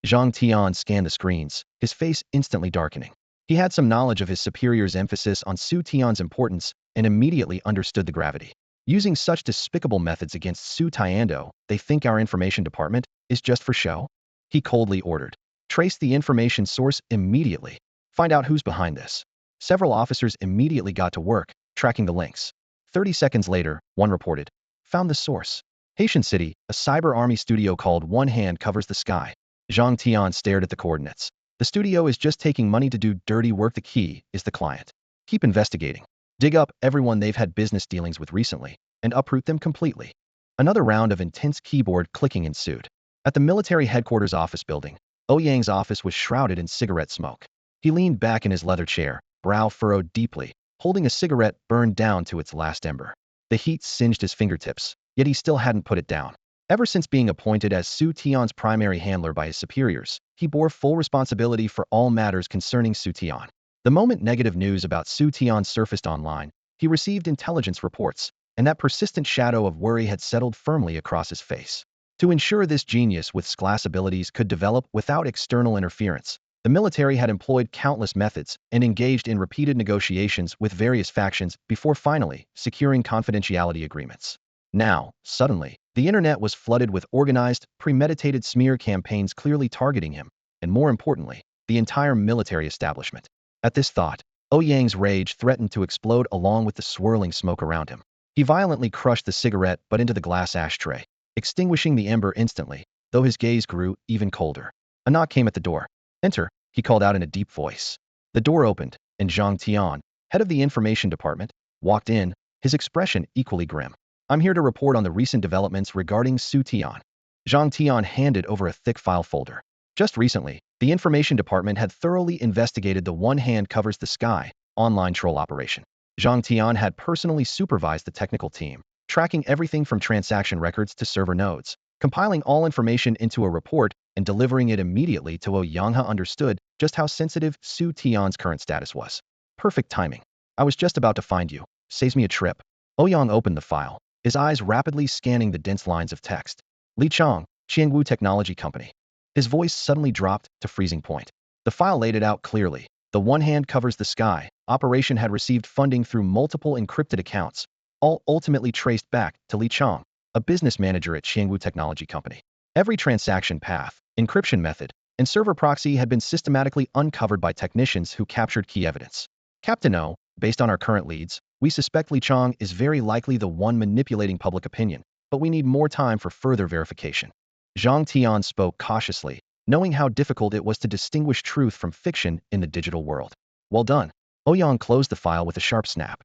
Zhang Tian scanned the screens, his face instantly darkening. He had some knowledge of his superior's emphasis on Xu Tian's importance and immediately understood the gravity. "Using such despicable methods against Xu Tiando, they think our information department is just for show?" He coldly ordered. "Trace the information source immediately. Find out who's behind this." Several officers immediately got to work, tracking the links. 30 seconds later, one reported, "Found the source. Haitian City, a cyber army studio called One Hand Covers the Sky." Zhang Tian stared at the coordinates. "The studio is just taking money to do dirty work. The key is the client. Keep investigating. Dig up everyone they've had business dealings with recently, and uproot them completely." Another round of intense keyboard clicking ensued. At the military headquarters office building, Ouyang's office was shrouded in cigarette smoke. He leaned back in his leather chair, brow furrowed deeply, holding a cigarette burned down to its last ember. The heat singed his fingertips, yet he still hadn't put it down. Ever since being appointed as Xu Tian's primary handler by his superiors, he bore full responsibility for all matters concerning Xu Tian. The moment negative news about Xu Tian surfaced online, he received intelligence reports, and that persistent shadow of worry had settled firmly across his face. To ensure this genius with class abilities could develop without external interference, the military had employed countless methods and engaged in repeated negotiations with various factions before finally securing confidentiality agreements. Now, suddenly, the internet was flooded with organized, premeditated smear campaigns clearly targeting him, and more importantly, the entire military establishment. At this thought, Ouyang's rage threatened to explode along with the swirling smoke around him. He violently crushed the cigarette butt into the glass ashtray, extinguishing the ember instantly, though his gaze grew even colder. A knock came at the door. "Enter," he called out in a deep voice. The door opened, and Zhang Tian, head of the information department, walked in, his expression equally grim. "I'm here to report on the recent developments regarding Xu Tian." Zhang Tian handed over a thick file folder. Just recently, the information department had thoroughly investigated the One Hand Covers the Sky online troll operation. Zhang Tian had personally supervised the technical team, tracking everything from transaction records to server nodes, compiling all information into a report and delivering it immediately to Ouyang. Understood just how sensitive Xu Tian's current status was. "Perfect timing. I was just about to find you. Saves me a trip." Ouyang opened the file, his eyes rapidly scanning the dense lines of text. "Li Chang, Qiangwu Technology Company." His voice suddenly dropped to freezing point. The file laid it out clearly. The One Hand Covers the Sky operation had received funding through multiple encrypted accounts, all ultimately traced back to Li Chang, a business manager at Qiangwu Technology Company. Every transaction path, encryption method, and server proxy had been systematically uncovered by technicians who captured key evidence. "Captain O, based on our current leads, we suspect Li Chang is very likely the one manipulating public opinion, but we need more time for further verification." Zhang Tian spoke cautiously, knowing how difficult it was to distinguish truth from fiction in the digital world. "Well done." Ouyang closed the file with a sharp snap.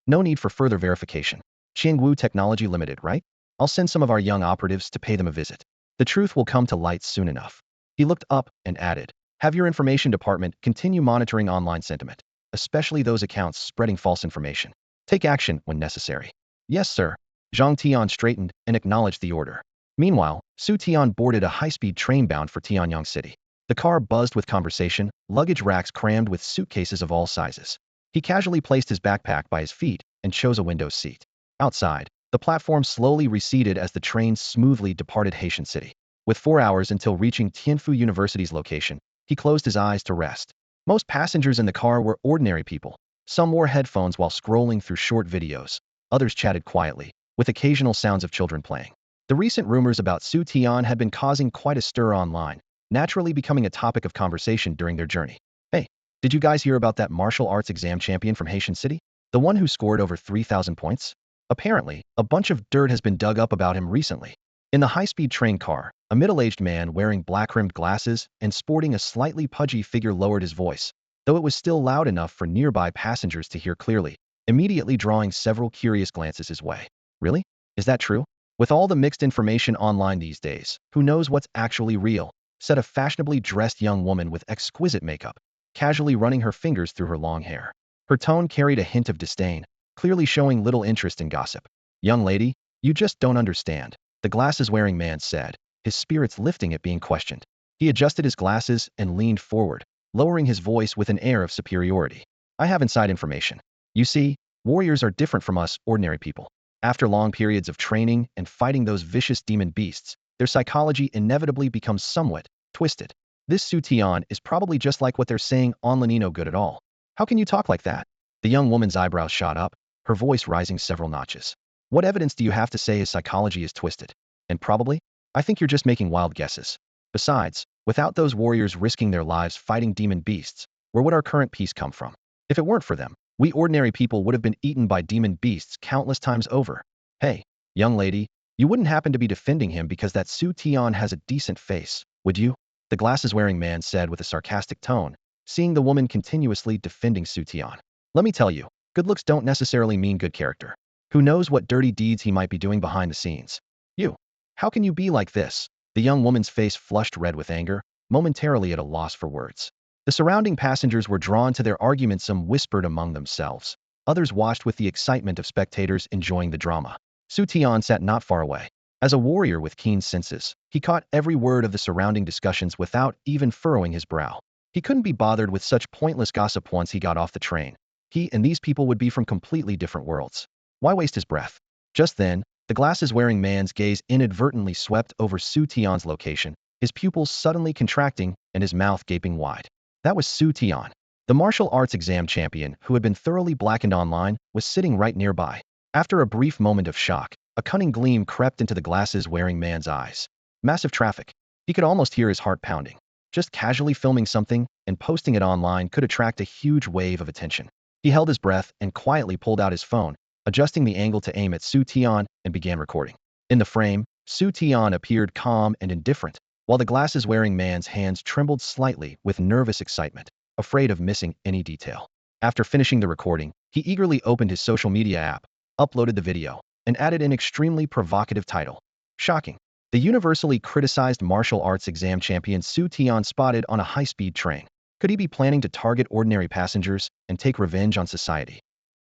"No need for further verification. Qiangwu Technology Limited, right? I'll send some of our young operatives to pay them a visit. The truth will come to light soon enough." He looked up and added, "Have your information department continue monitoring online sentiment, especially those accounts spreading false information. Take action when necessary." "Yes, sir." Zhang Tian straightened and acknowledged the order. Meanwhile, Xu Tian boarded a high-speed train bound for Tianyang City. The car buzzed with conversation, luggage racks crammed with suitcases of all sizes. He casually placed his backpack by his feet and chose a window seat. Outside, the platform slowly receded as the train smoothly departed Haitian City. With 4 hours until reaching Tianfu University's location, he closed his eyes to rest. Most passengers in the car were ordinary people. Some wore headphones while scrolling through short videos. Others chatted quietly, with occasional sounds of children playing. The recent rumors about Xu Tian had been causing quite a stir online, naturally becoming a topic of conversation during their journey. "Hey, did you guys hear about that martial arts exam champion from Haitian City? The one who scored over 3,000 points? Apparently, a bunch of dirt has been dug up about him recently." In the high-speed train car, a middle-aged man wearing black-rimmed glasses and sporting a slightly pudgy figure lowered his voice, though it was still loud enough for nearby passengers to hear clearly, immediately drawing several curious glances his way. Really? Is that true? With all the mixed information online these days, who knows what's actually real? Said a fashionably dressed young woman with exquisite makeup, casually running her fingers through her long hair. Her tone carried a hint of disdain, clearly showing little interest in gossip. Young lady, you just don't understand, the glasses-wearing man said, his spirits lifting at being questioned. He adjusted his glasses and leaned forward, lowering his voice with an air of superiority. I have inside information. You see, warriors are different from us ordinary people. After long periods of training and fighting those vicious demon beasts, their psychology inevitably becomes somewhat twisted. This Xu Tian is probably just like what they're saying online, no good at all. How can you talk like that? The young woman's eyebrows shot up, her voice rising several notches. What evidence do you have to say his psychology is twisted? And probably? I think you're just making wild guesses. Besides, without those warriors risking their lives fighting demon beasts, where would our current peace come from? If it weren't for them, we ordinary people would have been eaten by demon beasts countless times over. Hey, young lady, you wouldn't happen to be defending him because that Xu Tian has a decent face, would you? The glasses-wearing man said with a sarcastic tone, seeing the woman continuously defending Xu Tian. Let me tell you, good looks don't necessarily mean good character. Who knows what dirty deeds he might be doing behind the scenes? You. How can you be like this? The young woman's face flushed red with anger, momentarily at a loss for words. The surrounding passengers were drawn to their argument, some whispered among themselves. Others watched with the excitement of spectators enjoying the drama. Xu Tian sat not far away. As a warrior with keen senses, he caught every word of the surrounding discussions without even furrowing his brow. He couldn't be bothered with such pointless gossip once he got off the train. He and these people would be from completely different worlds. Why waste his breath? Just then, the glasses-wearing man's gaze inadvertently swept over Xu Tian's location, his pupils suddenly contracting and his mouth gaping wide. That was Xu Tian. The martial arts exam champion, who had been thoroughly blackened online, was sitting right nearby. After a brief moment of shock, a cunning gleam crept into the glasses-wearing man's eyes. Massive traffic. He could almost hear his heart pounding. Just casually filming something and posting it online could attract a huge wave of attention. He held his breath and quietly pulled out his phone, adjusting the angle to aim at Xu Tian, and began recording. In the frame, Xu Tian appeared calm and indifferent, while the glasses-wearing man's hands trembled slightly with nervous excitement, afraid of missing any detail. After finishing the recording, he eagerly opened his social media app, uploaded the video, and added an extremely provocative title. Shocking. The universally criticized martial arts exam champion Xu Tian spotted on a high-speed train. Could he be planning to target ordinary passengers and take revenge on society?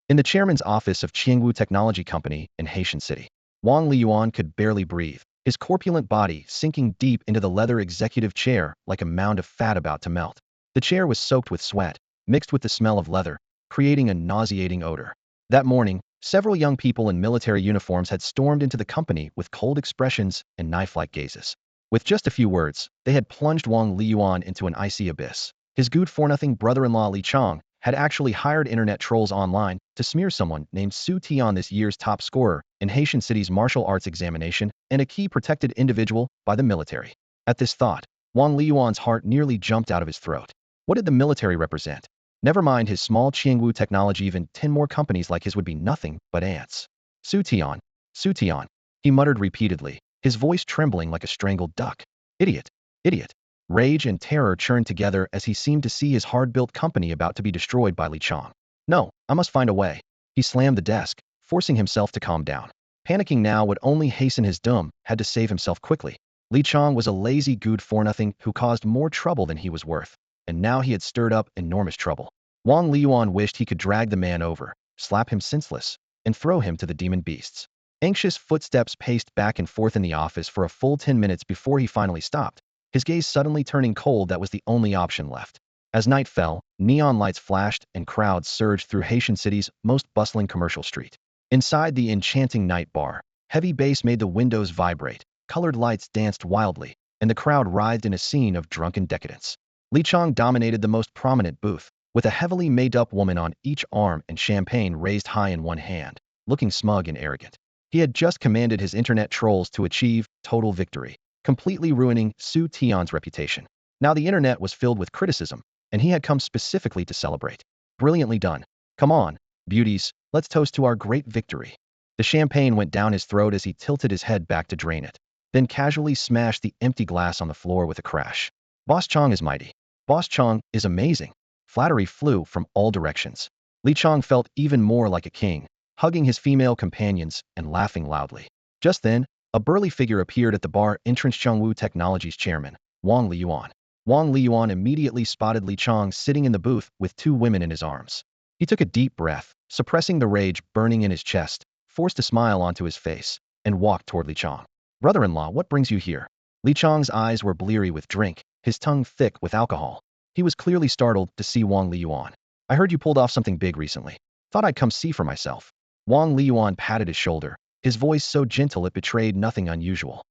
In the chairman's office of Qiangwu Technology Company in Haitian City, Wang Liyuan could barely breathe, his corpulent body sinking deep into the leather executive chair like a mound of fat about to melt. The chair was soaked with sweat, mixed with the smell of leather, creating a nauseating odor. That morning, several young people in military uniforms had stormed into the company with cold expressions and knife-like gazes. With just a few words, they had plunged Wang Liyuan into an icy abyss. His good-for-nothing brother-in-law Li Chong had actually hired internet trolls online to smear someone named Xu Tian, this year's top scorer in Haitian City's martial arts examination and a key protected individual by the military. At this thought, Wang Liyuan's heart nearly jumped out of his throat. What did the military represent? Never mind his small Qiangwu technology, even 10 more companies like his would be nothing but ants. Xu Tian, Xu Tian, he muttered repeatedly, his voice trembling like a strangled duck. Idiot, idiot. Rage and terror churned together as he seemed to see his hard-built company about to be destroyed by Li Chong. No, I must find a way. He slammed the desk, forcing himself to calm down. Panicking now would only hasten his doom, had to save himself quickly. Li Chong was a lazy good-for-nothing who caused more trouble than he was worth, and now he had stirred up enormous trouble. Wang Liyuan wished he could drag the man over, slap him senseless, and throw him to the demon beasts. Anxious footsteps paced back and forth in the office for a full 10 minutes before he finally stopped, his gaze suddenly turning cold. That was the only option left. As night fell, neon lights flashed and crowds surged through Haitian City's most bustling commercial street. Inside the enchanting night bar, heavy bass made the windows vibrate, colored lights danced wildly, and the crowd writhed in a scene of drunken decadence. Li Chong dominated the most prominent booth, with a heavily made-up woman on each arm and champagne raised high in one hand, looking smug and arrogant. He had just commanded his internet trolls to achieve total victory, completely ruining Xu Tian's reputation. Now the internet was filled with criticism, and he had come specifically to celebrate. Brilliantly done. Come on, beauties, let's toast to our great victory. The champagne went down his throat as he tilted his head back to drain it. then casually smashed the empty glass on the floor with a crash. Boss Chong is mighty. Boss Chong is amazing. Flattery flew from all directions. Li Chong felt even more like a king, hugging his female companions and laughing loudly. Just then, a burly figure appeared at the bar entrance. Chongwu Technologies chairman, Wang Liyuan. Wang Liyuan immediately spotted Li Chong sitting in the booth with two women in his arms. He took a deep breath, suppressing the rage burning in his chest, forced a smile onto his face, and walked toward Li Chong. Brother-in-law, what brings you here? Li Chong's eyes were bleary with drink, his tongue thick with alcohol. He was clearly startled to see Wang Liyuan. I heard you pulled off something big recently. Thought I'd come see for myself. Wang Liyuan patted his shoulder, his voice so gentle it betrayed nothing unusual.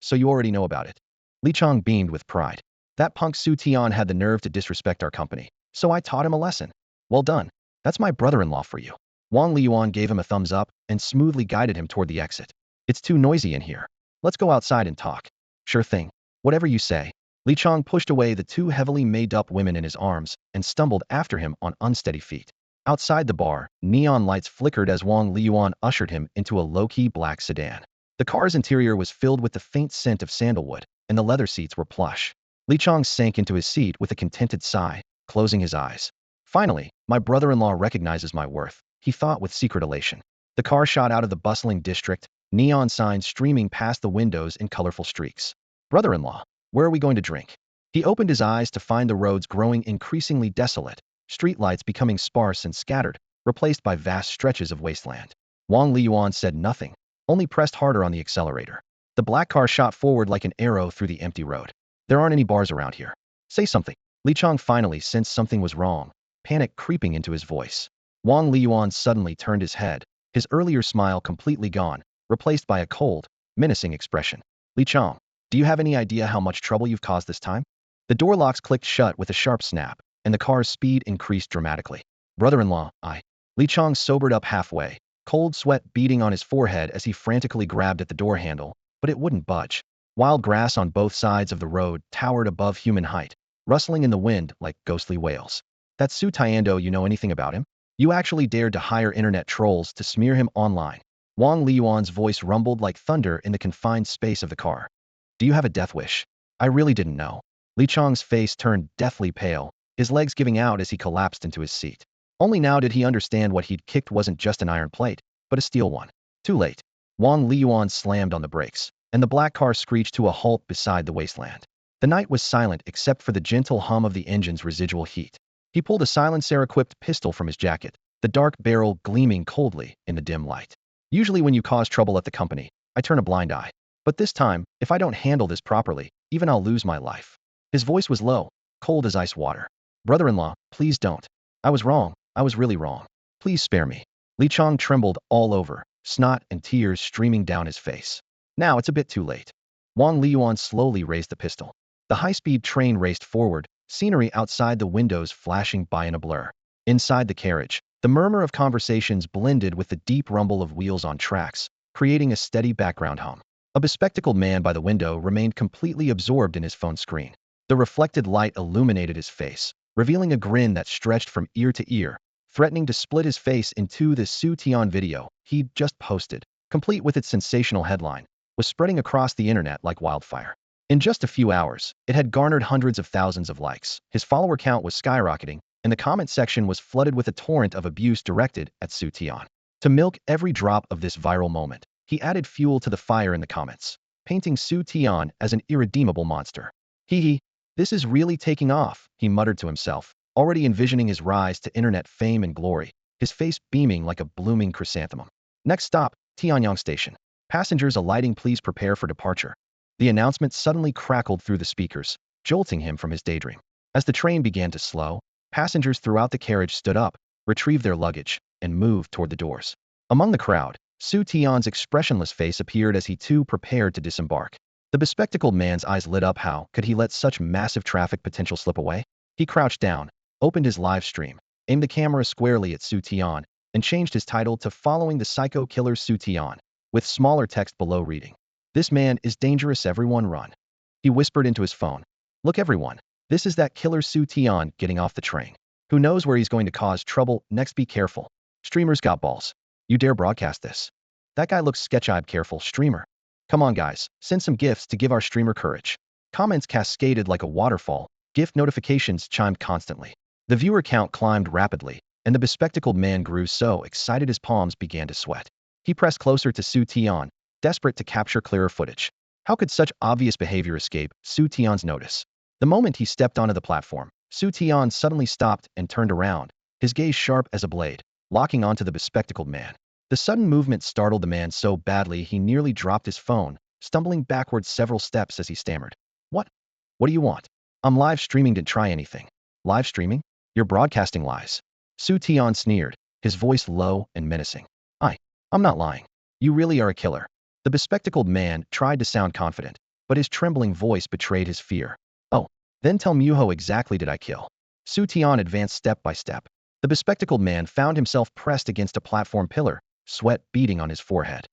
So you already know about it. Li Chong beamed with pride. That punk Xu Tian had the nerve to disrespect our company, so I taught him a lesson. Well done. That's my brother-in-law for you. Wang Liyuan gave him a thumbs up and smoothly guided him toward the exit. It's too noisy in here. Let's go outside and talk. Sure thing. Whatever you say. Li Chong pushed away the two heavily made-up women in his arms and stumbled after him on unsteady feet. Outside the bar, neon lights flickered as Wang Liyuan ushered him into a low-key black sedan. The car's interior was filled with the faint scent of sandalwood, and the leather seats were plush. Li Chong sank into his seat with a contented sigh, closing his eyes. Finally, my brother-in-law recognizes my worth, he thought with secret elation. The car shot out of the bustling district, neon signs streaming past the windows in colorful streaks. Brother-in-law, where are we going to drink? He opened his eyes to find the roads growing increasingly desolate, streetlights becoming sparse and scattered, replaced by vast stretches of wasteland. Wang Liyuan said nothing, only pressed harder on the accelerator. The black car shot forward like an arrow through the empty road. There aren't any bars around here. Say something. Li Chong finally sensed something was wrong, panic creeping into his voice. Wang Liyuan suddenly turned his head, his earlier smile completely gone, replaced by a cold, menacing expression. Li Chong, do you have any idea how much trouble you've caused this time? The door locks clicked shut with a sharp snap, and the car's speed increased dramatically. Brother-in-law, Li Chong sobered up halfway, cold sweat beading on his forehead as he frantically grabbed at the door handle, but it wouldn't budge. Wild grass on both sides of the road towered above human height, rustling in the wind like ghostly wails. That Xu Tian, you know anything about him? You actually dared to hire internet trolls to smear him online. Wang Liyuan's voice rumbled like thunder in the confined space of the car. Do you have a death wish? I really didn't know. Li Chong's face turned deathly pale, his legs giving out as he collapsed into his seat. Only now did he understand what he'd kicked wasn't just an iron plate, but a steel one. Too late. Wang Liyuan slammed on the brakes, and the black car screeched to a halt beside the wasteland. The night was silent except for the gentle hum of the engine's residual heat. He pulled a silencer-equipped pistol from his jacket, the dark barrel gleaming coldly in the dim light. Usually when you cause trouble at the company, I turn a blind eye. But this time, if I don't handle this properly, even I'll lose my life. His voice was low, cold as ice water. Brother-in-law, please don't. I was wrong. I was really wrong. Please spare me. Li Chong trembled all over, snot and tears streaming down his face. Now it's a bit too late. Wang Liyuan slowly raised the pistol. The high-speed train raced forward, scenery outside the windows flashing by in a blur. Inside the carriage, the murmur of conversations blended with the deep rumble of wheels on tracks, creating a steady background hum. A bespectacled man by the window remained completely absorbed in his phone screen. The reflected light illuminated his face, revealing a grin that stretched from ear to ear, threatening to split his face in two. The Xu Tian video he'd just posted, complete with its sensational headline, was spreading across the internet like wildfire. In just a few hours, it had garnered hundreds of thousands of likes. His follower count was skyrocketing, and the comment section was flooded with a torrent of abuse directed at Xu Tian. To milk every drop of this viral moment, he added fuel to the fire in the comments, painting Xu Tian as an irredeemable monster. This is really taking off, he muttered to himself, already envisioning his rise to internet fame and glory, his face beaming like a blooming chrysanthemum. Next stop, Tianyang Station. Passengers alighting, please prepare for departure. The announcement suddenly crackled through the speakers, jolting him from his daydream. As the train began to slow, passengers throughout the carriage stood up, retrieved their luggage, and moved toward the doors. Among the crowd, Xu Tian's expressionless face appeared as he too prepared to disembark. The bespectacled man's eyes lit up. How could he let such massive traffic potential slip away? He crouched down, opened his live stream, aimed the camera squarely at Xu Tian, and changed his title to Following the Psycho Killer Xu Tian, with smaller text below reading, "This man is dangerous, everyone run." He whispered into his phone, "Look everyone, this is that killer Xu Tian getting off the train. Who knows where he's going to cause trouble next, be careful. Streamers got balls. You dare broadcast this? That guy looks sketchy, careful, streamer." Come on guys, send some gifts to give our streamer courage. Comments cascaded like a waterfall, gift notifications chimed constantly. The viewer count climbed rapidly, and the bespectacled man grew so excited his palms began to sweat. He pressed closer to Xu Tian, desperate to capture clearer footage. How could such obvious behavior escape Xu Tian's notice? The moment he stepped onto the platform, Xu Tian suddenly stopped and turned around, his gaze sharp as a blade, locking onto the bespectacled man. The sudden movement startled the man so badly he nearly dropped his phone, stumbling backwards several steps as he stammered. What? What do you want? I'm live streaming, didn't try anything. Live streaming? You're broadcasting lies. Xu Tian sneered, his voice low and menacing. I'm not lying. You really are a killer. The bespectacled man tried to sound confident, but his trembling voice betrayed his fear. Oh, then tell me who exactly did I kill? Xu Tian advanced step by step. The bespectacled man found himself pressed against a platform pillar, sweat beading on his forehead.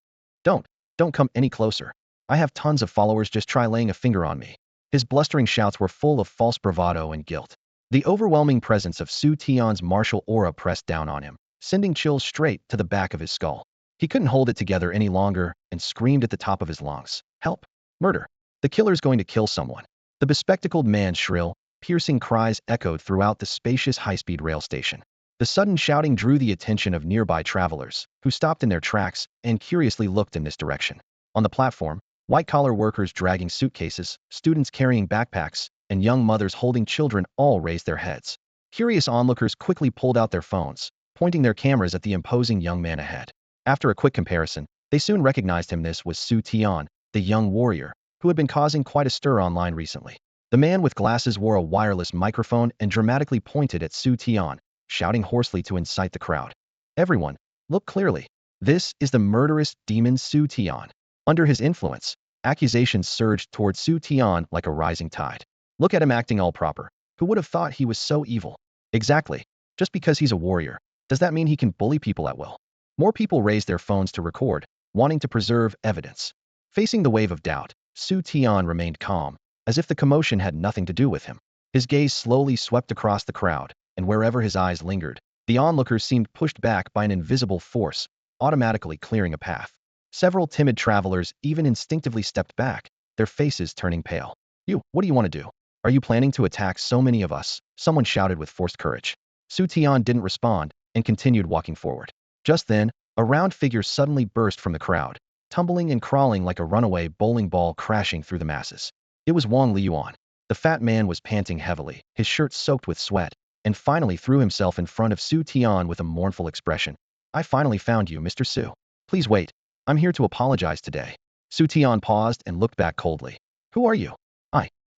Don't come any closer. I have tons of followers, just try laying a finger on me. His blustering shouts were full of false bravado and guilt. The overwhelming presence of Xu Tian's martial aura pressed down on him, sending chills straight to the back of his skull. He couldn't hold it together any longer and screamed at the top of his lungs. Help! Murder! The killer's going to kill someone. The bespectacled man's shrill, piercing cries echoed throughout the spacious high-speed rail station. The sudden shouting drew the attention of nearby travelers, who stopped in their tracks and curiously looked in this direction. On the platform, white-collar workers dragging suitcases, students carrying backpacks, and young mothers holding children all raised their heads. Curious onlookers quickly pulled out their phones, pointing their cameras at the imposing young man ahead. After a quick comparison, they soon recognized him. This was Xu Tian, the young warrior, who had been causing quite a stir online recently. The man with glasses wore a wireless microphone and dramatically pointed at Xu Tian, shouting hoarsely to incite the crowd. Everyone, look clearly. This is the murderous demon Xu Tian. Under his influence, accusations surged towards Xu Tian like a rising tide. Look at him acting all proper. Who would have thought he was so evil? Exactly. Just because he's a warrior, does that mean he can bully people at will? More people raised their phones to record, wanting to preserve evidence. Facing the wave of doubt, Xu Tian remained calm, as if the commotion had nothing to do with him. His gaze slowly swept across the crowd, and wherever his eyes lingered, the onlookers seemed pushed back by an invisible force, automatically clearing a path. Several timid travelers even instinctively stepped back, their faces turning pale. What do you want to do? Are you planning to attack so many of us? Someone shouted with forced courage. Xu Tian didn't respond and continued walking forward. Just then, a round figure suddenly burst from the crowd, tumbling and crawling like a runaway bowling ball crashing through the masses. It was Wang Liyuan. The fat man was panting heavily, his shirt soaked with sweat, and finally threw himself in front of Xu Tian with a mournful expression. I finally found you, Mr. Xu. Please wait. I'm here to apologize today. Xu Tian paused and looked back coldly. Who are you?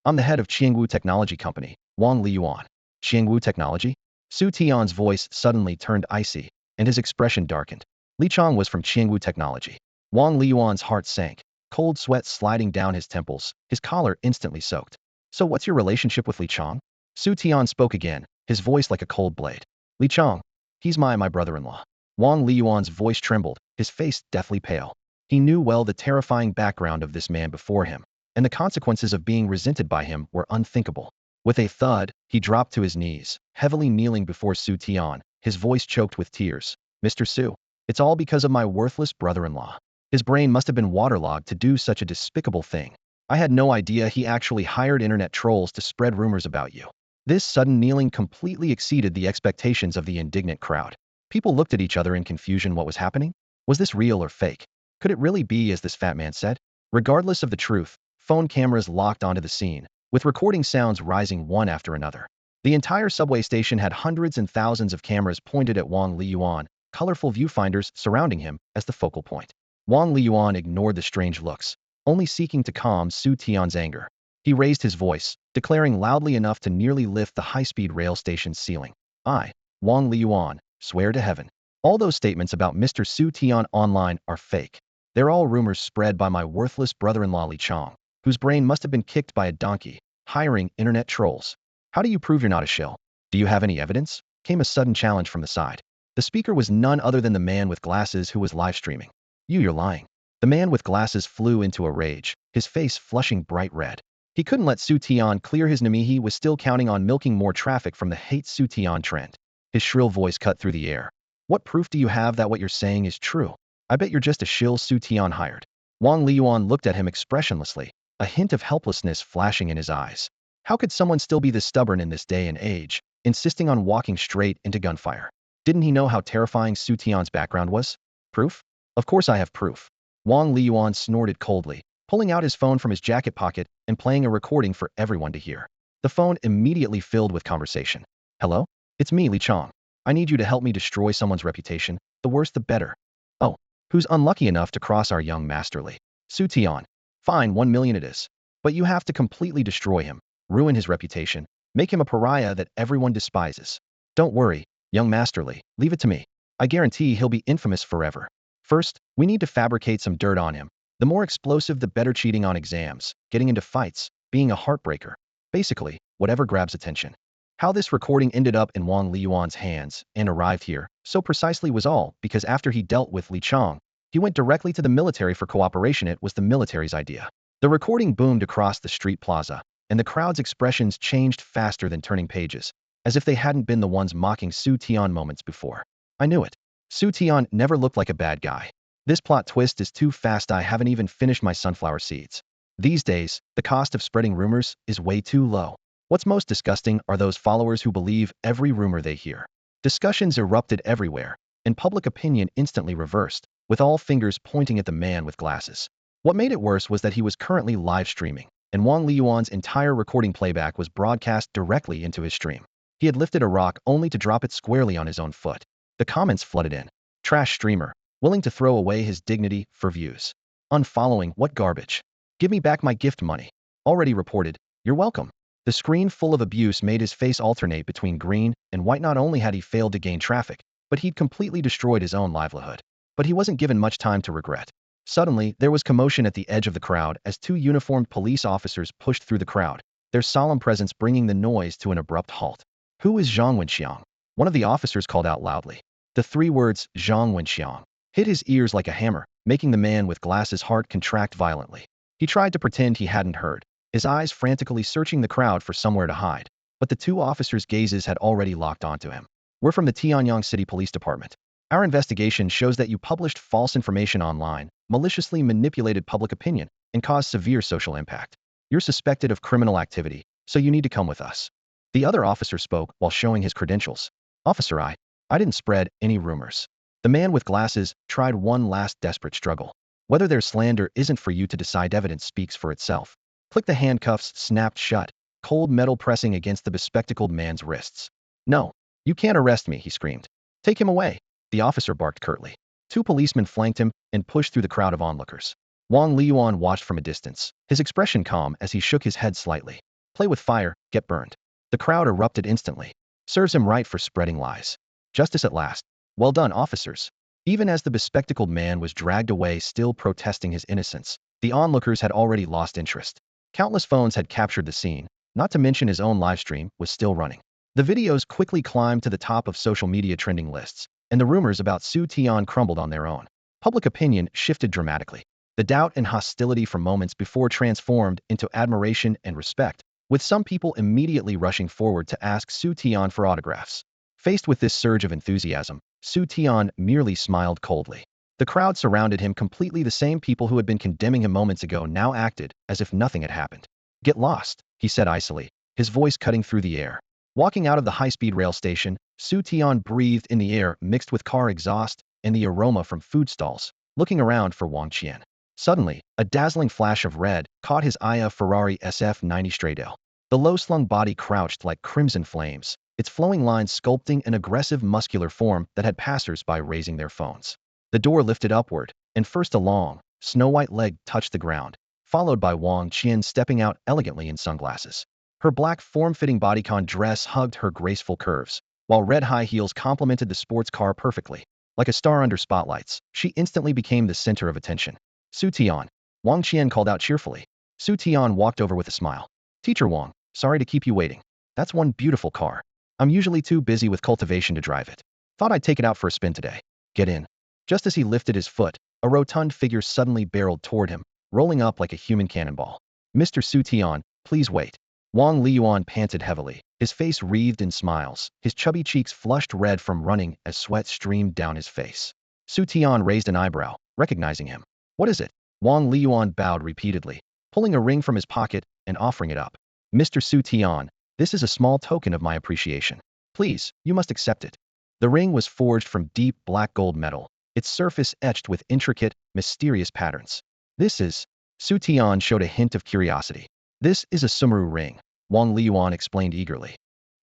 I'm the head of Qiangwu Technology Company, Wang Liyuan. Qiangwu Technology? Xu Tian's voice suddenly turned icy, and his expression darkened. Li Chong was from Qiangwu Technology. Wang Liyuan's heart sank, cold sweat sliding down his temples, his collar instantly soaked. So what's your relationship with Li Chong? Xu Tian spoke again, his voice like a cold blade. Li Chong, he's my brother-in-law. Wang Liyuan's voice trembled, his face deathly pale. He knew well the terrifying background of this man before him, and the consequences of being resented by him were unthinkable. With a thud, he dropped to his knees, heavily kneeling before Xu Tian, his voice choked with tears. Mr. Xu, it's all because of my worthless brother-in-law. His brain must have been waterlogged to do such a despicable thing. I had no idea he actually hired internet trolls to spread rumors about you. This sudden kneeling completely exceeded the expectations of the indignant crowd. People looked at each other in confusion. What was happening? Was this real or fake? Could it really be as this fat man said? Regardless of the truth, phone cameras locked onto the scene, with recording sounds rising one after another. The entire subway station had hundreds and thousands of cameras pointed at Wang Liyuan, colorful viewfinders surrounding him as the focal point. Wang Liyuan ignored the strange looks, only seeking to calm Xu Tian's anger. He raised his voice, declaring loudly enough to nearly lift the high-speed rail station's ceiling. I, Wang Liyuan, swear to heaven. All those statements about Mr. Xu Tian online are fake. They're all rumors spread by my worthless brother-in-law Li Chong, whose brain must have been kicked by a donkey, hiring internet trolls. How do you prove you're not a shill? Do you have any evidence? Came a sudden challenge from the side. The speaker was none other than the man with glasses who was live streaming. You're lying. The man with glasses flew into a rage, his face flushing bright red. He couldn't let Xu Tian clear his name. He was still counting on milking more traffic from the hate Xu Tian trend. His shrill voice cut through the air. What proof do you have that what you're saying is true? I bet you're just a shill Xu Tian hired. Wang Liyuan looked at him expressionlessly, a hint of helplessness flashing in his eyes. How could someone still be this stubborn in this day and age, insisting on walking straight into gunfire? Didn't he know how terrifying Xu Tian's background was? Proof? Of course I have proof. Wang Liyuan snorted coldly, pulling out his phone from his jacket pocket and playing a recording for everyone to hear. The phone immediately filled with conversation. Hello? It's me, Li Chong. I need you to help me destroy someone's reputation. The worse the better. Oh, who's unlucky enough to cross our young master Li? Xu Tian. Fine, 1 million it is. But you have to completely destroy him, ruin his reputation, make him a pariah that everyone despises. Don't worry, young master Li, leave it to me. I guarantee he'll be infamous forever. First, we need to fabricate some dirt on him. The more explosive, the better. Cheating on exams, getting into fights, being a heartbreaker. Basically, whatever grabs attention. How this recording ended up in Wang Liyuan's hands and arrived here so precisely was all because after he dealt with Li Chong, he went directly to the military for cooperation. It was the military's idea. The recording boomed across the street plaza, and the crowd's expressions changed faster than turning pages, as if they hadn't been the ones mocking Xu Tian moments before. I knew it. Xu Tian never looked like a bad guy. This plot twist is too fast. I haven't even finished my sunflower seeds. These days, the cost of spreading rumors is way too low. What's most disgusting are those followers who believe every rumor they hear. Discussions erupted everywhere, and public opinion instantly reversed, with all fingers pointing at the man with glasses. What made it worse was that he was currently live streaming, and Wang Liyuan's entire recording playback was broadcast directly into his stream. He had lifted a rock only to drop it squarely on his own foot. The comments flooded in. Trash streamer, willing to throw away his dignity for views. Unfollowing, what garbage. Give me back my gift money. Already reported, you're welcome. The screen full of abuse made his face alternate between green and white. Not only had he failed to gain traffic, but he'd completely destroyed his own livelihood. But he wasn't given much time to regret. Suddenly, there was commotion at the edge of the crowd as two uniformed police officers pushed through the crowd, their solemn presence bringing the noise to an abrupt halt. Who is Zhang Wenxiang? One of the officers called out loudly. The three words, Zhang Wenxiang, hit his ears like a hammer, making the man with glasses' heart contract violently. He tried to pretend he hadn't heard, his eyes frantically searching the crowd for somewhere to hide. But the two officers' gazes had already locked onto him. We're from the Tianyang City Police Department. Our investigation shows that you published false information online, maliciously manipulated public opinion, and caused severe social impact. You're suspected of criminal activity, so you need to come with us. The other officer spoke while showing his credentials. Officer, I didn't spread any rumors. The man with glasses tried one last desperate struggle. Whether there's slander isn't for you to decide. Evidence speaks for itself. Click. The handcuffs snapped shut, cold metal pressing against the bespectacled man's wrists. No, you can't arrest me, he screamed. Take him away, the officer barked curtly. Two policemen flanked him and pushed through the crowd of onlookers. Wang Liyuan watched from a distance, his expression calm as he shook his head slightly. Play with fire, get burned. The crowd erupted instantly. Serves him right for spreading lies. Justice at last. Well done, officers. Even as the bespectacled man was dragged away, still protesting his innocence, the onlookers had already lost interest. Countless phones had captured the scene, not to mention his own livestream was still running. The videos quickly climbed to the top of social media trending lists, and the rumors about Xu Tian crumbled on their own. Public opinion shifted dramatically. The doubt and hostility from moments before transformed into admiration and respect, with some people immediately rushing forward to ask Xu Tian for autographs. Faced with this surge of enthusiasm, Xu Tian merely smiled coldly. The crowd surrounded him completely. The same people who had been condemning him moments ago now acted as if nothing had happened. Get lost, he said icily, his voice cutting through the air. Walking out of the high-speed rail station, Xu Tian breathed in the air mixed with car exhaust and the aroma from food stalls, looking around for Wang Qian. Suddenly, a dazzling flash of red caught his eye. A Ferrari SF90 Stradale. The low-slung body crouched like crimson flames, its flowing lines sculpting an aggressive muscular form that had passers-by raising their phones. The door lifted upward, and first a long, snow-white leg touched the ground, followed by Wang Qian stepping out elegantly in sunglasses. Her black form-fitting bodycon dress hugged her graceful curves, while red high heels complemented the sports car perfectly. Like a star under spotlights, she instantly became the center of attention. Xu Tian, Wang Qian called out cheerfully. Xu Tian walked over with a smile. Teacher Wang, sorry to keep you waiting. That's one beautiful car. I'm usually too busy with cultivation to drive it. Thought I'd take it out for a spin today. Get in. Just as he lifted his foot, a rotund figure suddenly barreled toward him, rolling up like a human cannonball. Mr. Xu Tian, please wait. Wang Liyuan panted heavily, his face wreathed in smiles, his chubby cheeks flushed red from running as sweat streamed down his face. Xu Tian raised an eyebrow, recognizing him. What is it? Wang Liyuan bowed repeatedly, pulling a ring from his pocket and offering it up. Mr. Xu Tian, this is a small token of my appreciation. Please, you must accept it. The ring was forged from deep black gold metal, its surface etched with intricate, mysterious patterns. This is... Xu Tian showed a hint of curiosity. This is a Sumeru ring, Wang Liyuan explained eagerly.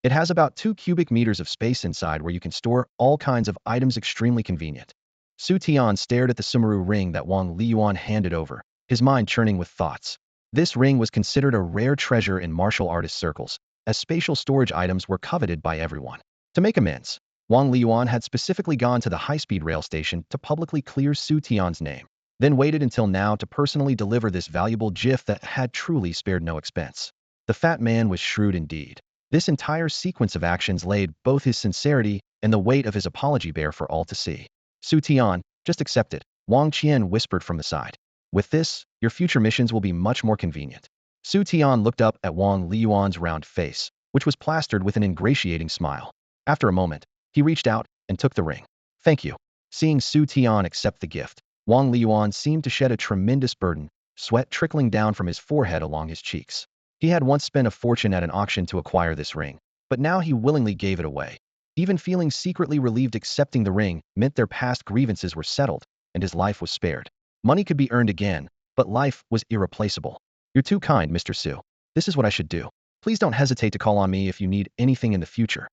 It has about 2 cubic meters of space inside where you can store all kinds of items extremely convenient. Xu Tian stared at the Sumeru ring that Wang Liyuan handed over, his mind churning with thoughts. This ring was considered a rare treasure in martial artist circles, as spatial storage items were coveted by everyone. To make amends, Wang Liyuan had specifically gone to the high-speed rail station to publicly clear Xu Tian's name, then waited until now to personally deliver this valuable gift that had truly spared no expense. The fat man was shrewd indeed. This entire sequence of actions laid both his sincerity and the weight of his apology bare for all to see. Xu Tian, just accept it, Wang Qian whispered from the side. With this, your future missions will be much more convenient. Xu Tian looked up at Wang Liyuan's round face, which was plastered with an ingratiating smile. After a moment, he reached out and took the ring. Thank you. Seeing Xu Tian accept the gift, Wang Liyuan seemed to shed a tremendous burden, sweat trickling down from his forehead along his cheeks. He had once spent a fortune at an auction to acquire this ring, but now he willingly gave it away. Even feeling secretly relieved accepting the ring meant their past grievances were settled, and his life was spared. Money could be earned again, but life was irreplaceable. You're too kind, Mr. Xu. This is what I should do. Please don't hesitate to call on me if you need anything in the future.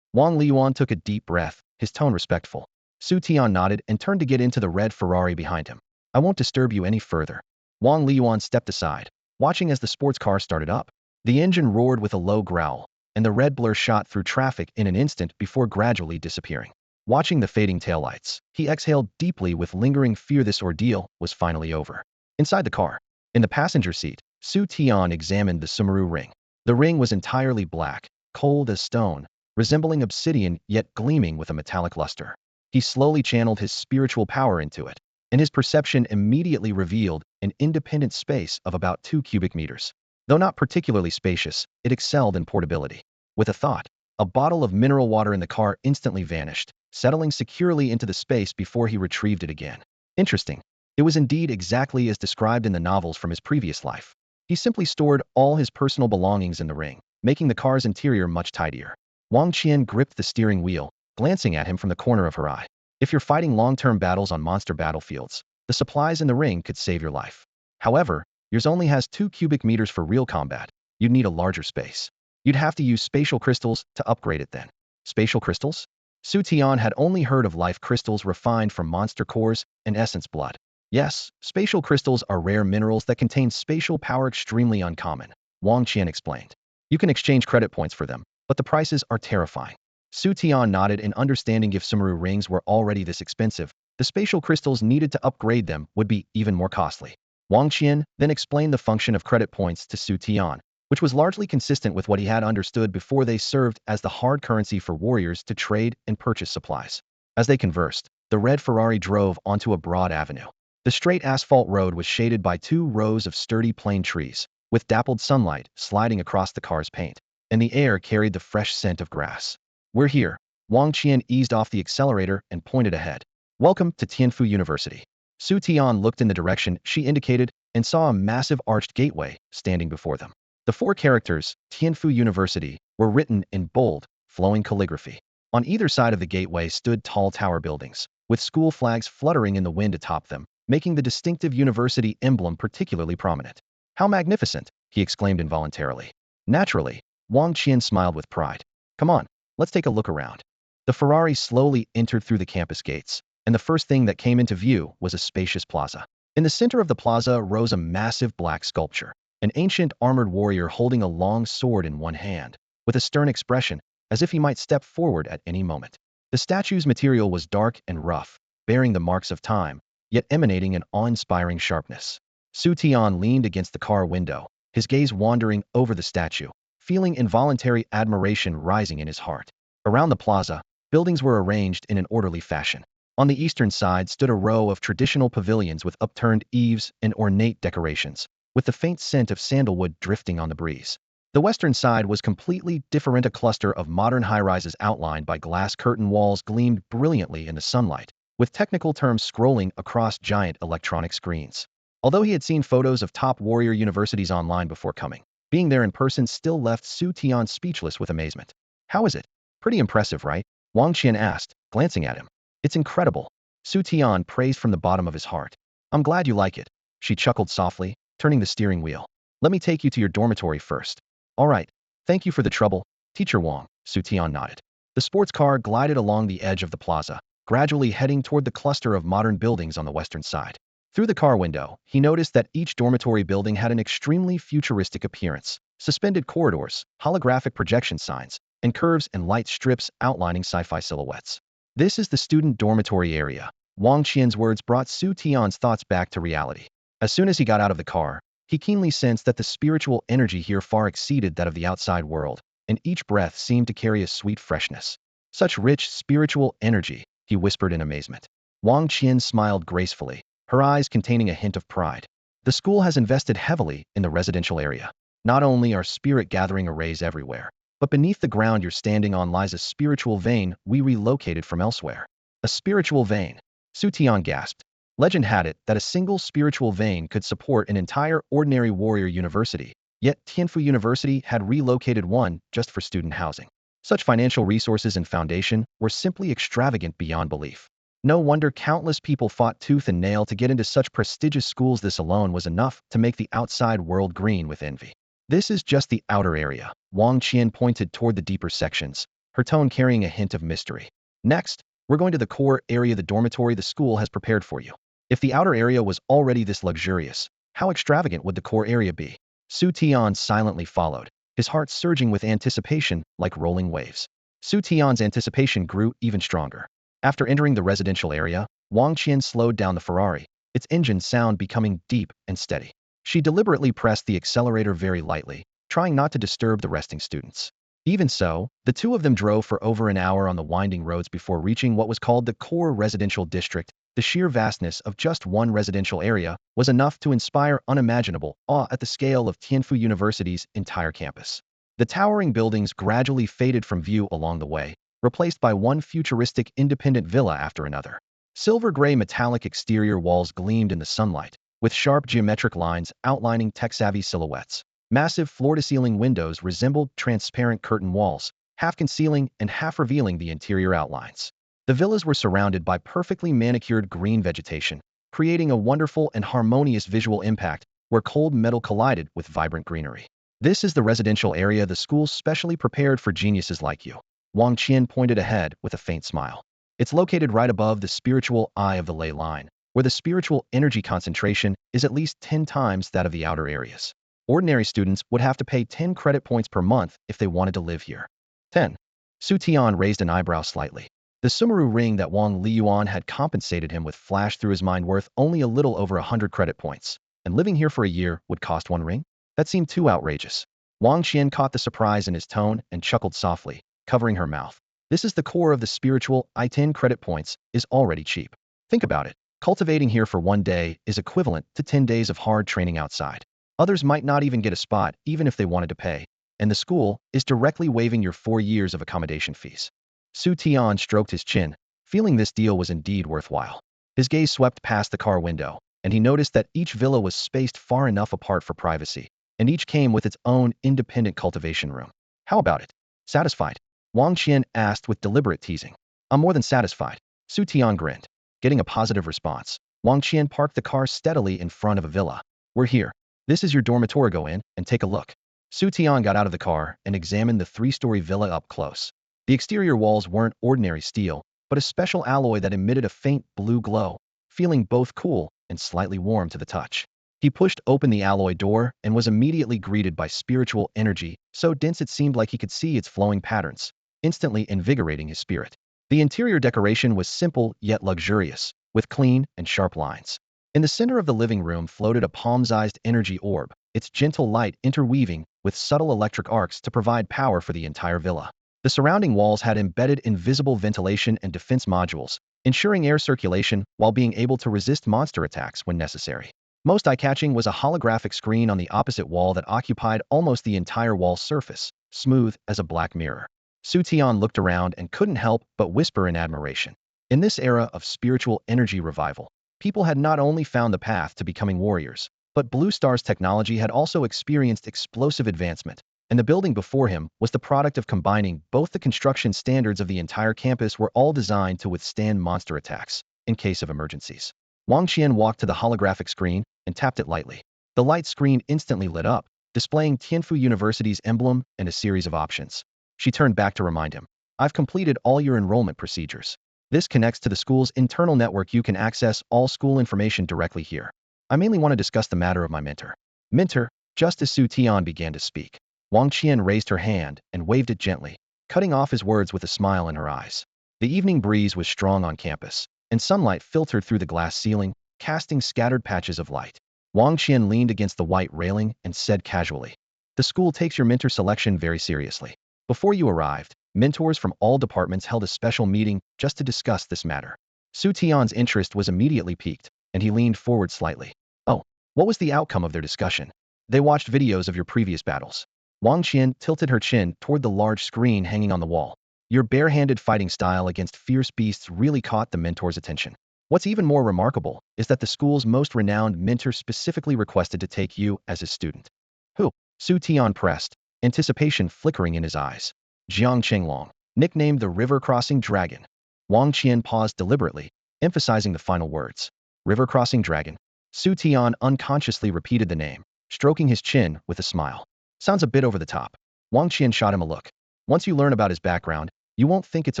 Wang Liyuan took a deep breath, his tone respectful. Xu Tian nodded and turned to get into the red Ferrari behind him. I won't disturb you any further. Wang Liyuan stepped aside, watching as the sports car started up. The engine roared with a low growl, and the red blur shot through traffic in an instant before gradually disappearing. Watching the fading taillights, he exhaled deeply with lingering fear this ordeal was finally over. Inside the car, in the passenger seat, Xu Tian examined the Sumeru ring. The ring was entirely black, cold as stone, resembling obsidian yet gleaming with a metallic luster. He slowly channeled his spiritual power into it, and his perception immediately revealed an independent space of about 2 cubic meters. Though not particularly spacious, it excelled in portability. With a thought, a bottle of mineral water in the car instantly vanished, settling securely into the space before he retrieved it again. Interesting. It was indeed exactly as described in the novels from his previous life. He simply stored all his personal belongings in the ring, making the car's interior much tidier. Wang Qian gripped the steering wheel, glancing at him from the corner of her eye. If you're fighting long-term battles on monster battlefields, the supplies in the ring could save your life. However, yours only has 2 cubic meters for real combat. You'd need a larger space. You'd have to use spatial crystals to upgrade it then. Spatial crystals? Xu Tian had only heard of life crystals refined from monster cores and essence blood. Yes, spatial crystals are rare minerals that contain spatial power extremely uncommon, Wang Qian explained. You can exchange credit points for them, but the prices are terrifying. Xu Tian nodded in understanding if Sumeru rings were already this expensive, the spatial crystals needed to upgrade them would be even more costly. Wang Qian then explained the function of credit points to Xu Tian, which was largely consistent with what he had understood before they served as the hard currency for warriors to trade and purchase supplies. As they conversed, the red Ferrari drove onto a broad avenue. The straight asphalt road was shaded by 2 rows of sturdy plane trees, with dappled sunlight sliding across the car's paint, and the air carried the fresh scent of grass. We're here. Wang Qian eased off the accelerator and pointed ahead. Welcome to Tianfu University. Xu Tian looked in the direction she indicated and saw a massive arched gateway standing before them. The 4 characters, Tianfu University, were written in bold, flowing calligraphy. On either side of the gateway stood tall tower buildings, with school flags fluttering in the wind atop them, making the distinctive university emblem particularly prominent. How magnificent, he exclaimed involuntarily. Naturally, Wang Qian smiled with pride. Come on, let's take a look around. The Ferrari slowly entered through the campus gates, and the first thing that came into view was a spacious plaza. In the center of the plaza rose a massive black sculpture, an ancient armored warrior holding a long sword in one hand, with a stern expression, as if he might step forward at any moment. The statue's material was dark and rough, bearing the marks of time, yet emanating an awe-inspiring sharpness. Xu Tian leaned against the car window, his gaze wandering over the statue, feeling involuntary admiration rising in his heart. Around the plaza, buildings were arranged in an orderly fashion. On the eastern side stood a row of traditional pavilions with upturned eaves and ornate decorations, with the faint scent of sandalwood drifting on the breeze. The western side was completely different. A cluster of modern high-rises outlined by glass curtain walls gleamed brilliantly in the sunlight, with technical terms scrolling across giant electronic screens. Although he had seen photos of top warrior universities online before coming, being there in person still left Xu Tian speechless with amazement. How is it? Pretty impressive, right? Wang Qian asked, glancing at him. It's incredible. Xu Tian praised from the bottom of his heart. I'm glad you like it. She chuckled softly, turning the steering wheel. Let me take you to your dormitory first. All right. Thank you for the trouble, Teacher Wang. Xu Tian nodded. The sports car glided along the edge of the plaza, gradually heading toward the cluster of modern buildings on the western side. Through the car window, he noticed that each dormitory building had an extremely futuristic appearance. Suspended corridors, holographic projection signs, and curves and light strips outlining sci-fi silhouettes. This is the student dormitory area. Wang Qian's words brought Xu Tian's thoughts back to reality. As soon as he got out of the car, he keenly sensed that the spiritual energy here far exceeded that of the outside world, and each breath seemed to carry a sweet freshness. Such rich spiritual energy, he whispered in amazement. Wang Qian smiled gracefully, her eyes containing a hint of pride. The school has invested heavily in the residential area. Not only are spirit gathering arrays everywhere, but beneath the ground you're standing on lies a spiritual vein we relocated from elsewhere. A spiritual vein. Xu Tian gasped. Legend had it that a single spiritual vein could support an entire ordinary warrior university, yet Tianfu University had relocated one just for student housing. Such financial resources and foundation were simply extravagant beyond belief. No wonder countless people fought tooth and nail to get into such prestigious schools. This alone was enough to make the outside world green with envy. This is just the outer area. Wang Qian pointed toward the deeper sections, her tone carrying a hint of mystery. Next, we're going to the core area, the dormitory the school has prepared for you. If the outer area was already this luxurious, how extravagant would the core area be? Xu Tian silently followed, his heart surging with anticipation like rolling waves. Xu Tian's anticipation grew even stronger. After entering the residential area, Wang Qian slowed down the Ferrari, its engine sound becoming deep and steady. She deliberately pressed the accelerator very lightly, trying not to disturb the resting students. Even so, the two of them drove for over an hour on the winding roads before reaching what was called the core residential district. The sheer vastness of just one residential area was enough to inspire unimaginable awe at the scale of Tianfu University's entire campus. The towering buildings gradually faded from view along the way, replaced by one futuristic independent villa after another. Silver-gray metallic exterior walls gleamed in the sunlight, with sharp geometric lines outlining tech-savvy silhouettes. Massive floor-to-ceiling windows resembled transparent curtain walls, half concealing and half revealing the interior outlines. The villas were surrounded by perfectly manicured green vegetation, creating a wonderful and harmonious visual impact where cold metal collided with vibrant greenery. This is the residential area the school specially prepared for geniuses like you. Wang Qian pointed ahead with a faint smile. It's located right above the spiritual eye of the ley line, where the spiritual energy concentration is at least 10 times that of the outer areas. Ordinary students would have to pay 10 credit points per month if they wanted to live here. 10. Xu Tian raised an eyebrow slightly. The Sumeru ring that Wang Liyuan had compensated him with flashed through his mind, worth only a little over 100 credit points, and living here for a year would cost one ring? That seemed too outrageous. Wang Qian caught the surprise in his tone and chuckled softly, covering her mouth. This is the core of the spiritual. 10 credit points is already cheap. Think about it. Cultivating here for one day is equivalent to 10 days of hard training outside. Others might not even get a spot, even if they wanted to pay, and the school is directly waiving your 4 years of accommodation fees. Xu Tian stroked his chin, feeling this deal was indeed worthwhile. His gaze swept past the car window, and he noticed that each villa was spaced far enough apart for privacy, and each came with its own independent cultivation room. How about it? Satisfied? Wang Qian asked with deliberate teasing. I'm more than satisfied. Xu Tian grinned. Getting a positive response, Wang Qian parked the car steadily in front of a villa. We're here. This is your dormitory. Go in and take a look. Xu Tian got out of the car and examined the 3-story villa up close. The exterior walls weren't ordinary steel, but a special alloy that emitted a faint blue glow, feeling both cool and slightly warm to the touch. He pushed open the alloy door and was immediately greeted by spiritual energy, so dense it seemed like he could see its flowing patterns, instantly invigorating his spirit. The interior decoration was simple yet luxurious, with clean and sharp lines. In the center of the living room floated a palm-sized energy orb, its gentle light interweaving with subtle electric arcs to provide power for the entire villa. The surrounding walls had embedded invisible ventilation and defense modules, ensuring air circulation while being able to resist monster attacks when necessary. Most eye-catching was a holographic screen on the opposite wall that occupied almost the entire wall surface, smooth as a black mirror. Xu Tian looked around and couldn't help but whisper in admiration. In this era of spiritual energy revival, People had not only found the path to becoming warriors, but Blue Star's technology had also experienced explosive advancement, and the building before him was the product of combining both the construction standards of the entire campus were all designed to withstand monster attacks in case of emergencies. Wang Qian walked to the holographic screen and tapped it lightly. The light screen instantly lit up, displaying Tianfu University's emblem and a series of options. She turned back to remind him, "I've completed all your enrollment procedures. This connects to the school's internal network. You can access all school information directly here. I mainly want to discuss the matter of my mentor." Mentor, just as Xu Tian began to speak, Wang Qian raised her hand and waved it gently, cutting off his words with a smile in her eyes. The evening breeze was strong on campus, and sunlight filtered through the glass ceiling, casting scattered patches of light. Wang Qian leaned against the white railing and said casually, "The school takes your mentor selection very seriously. Before you arrived, mentors from all departments held a special meeting just to discuss this matter." Xu Tian's interest was immediately piqued, and he leaned forward slightly. "Oh, what was the outcome of their discussion?" "They watched videos of your previous battles." Wang Qian tilted her chin toward the large screen hanging on the wall. "Your bare-handed fighting style against fierce beasts really caught the mentor's attention. What's even more remarkable is that the school's most renowned mentor specifically requested to take you as his student." "Who?" Xu Tian pressed, anticipation flickering in his eyes. "Jiang Qinglong, nicknamed the River-Crossing Dragon." Wang Qian paused deliberately, emphasizing the final words. "River-Crossing Dragon." Xu Tian unconsciously repeated the name, stroking his chin with a smile. "Sounds a bit over the top." Wang Qian shot him a look. "Once you learn about his background, you won't think it's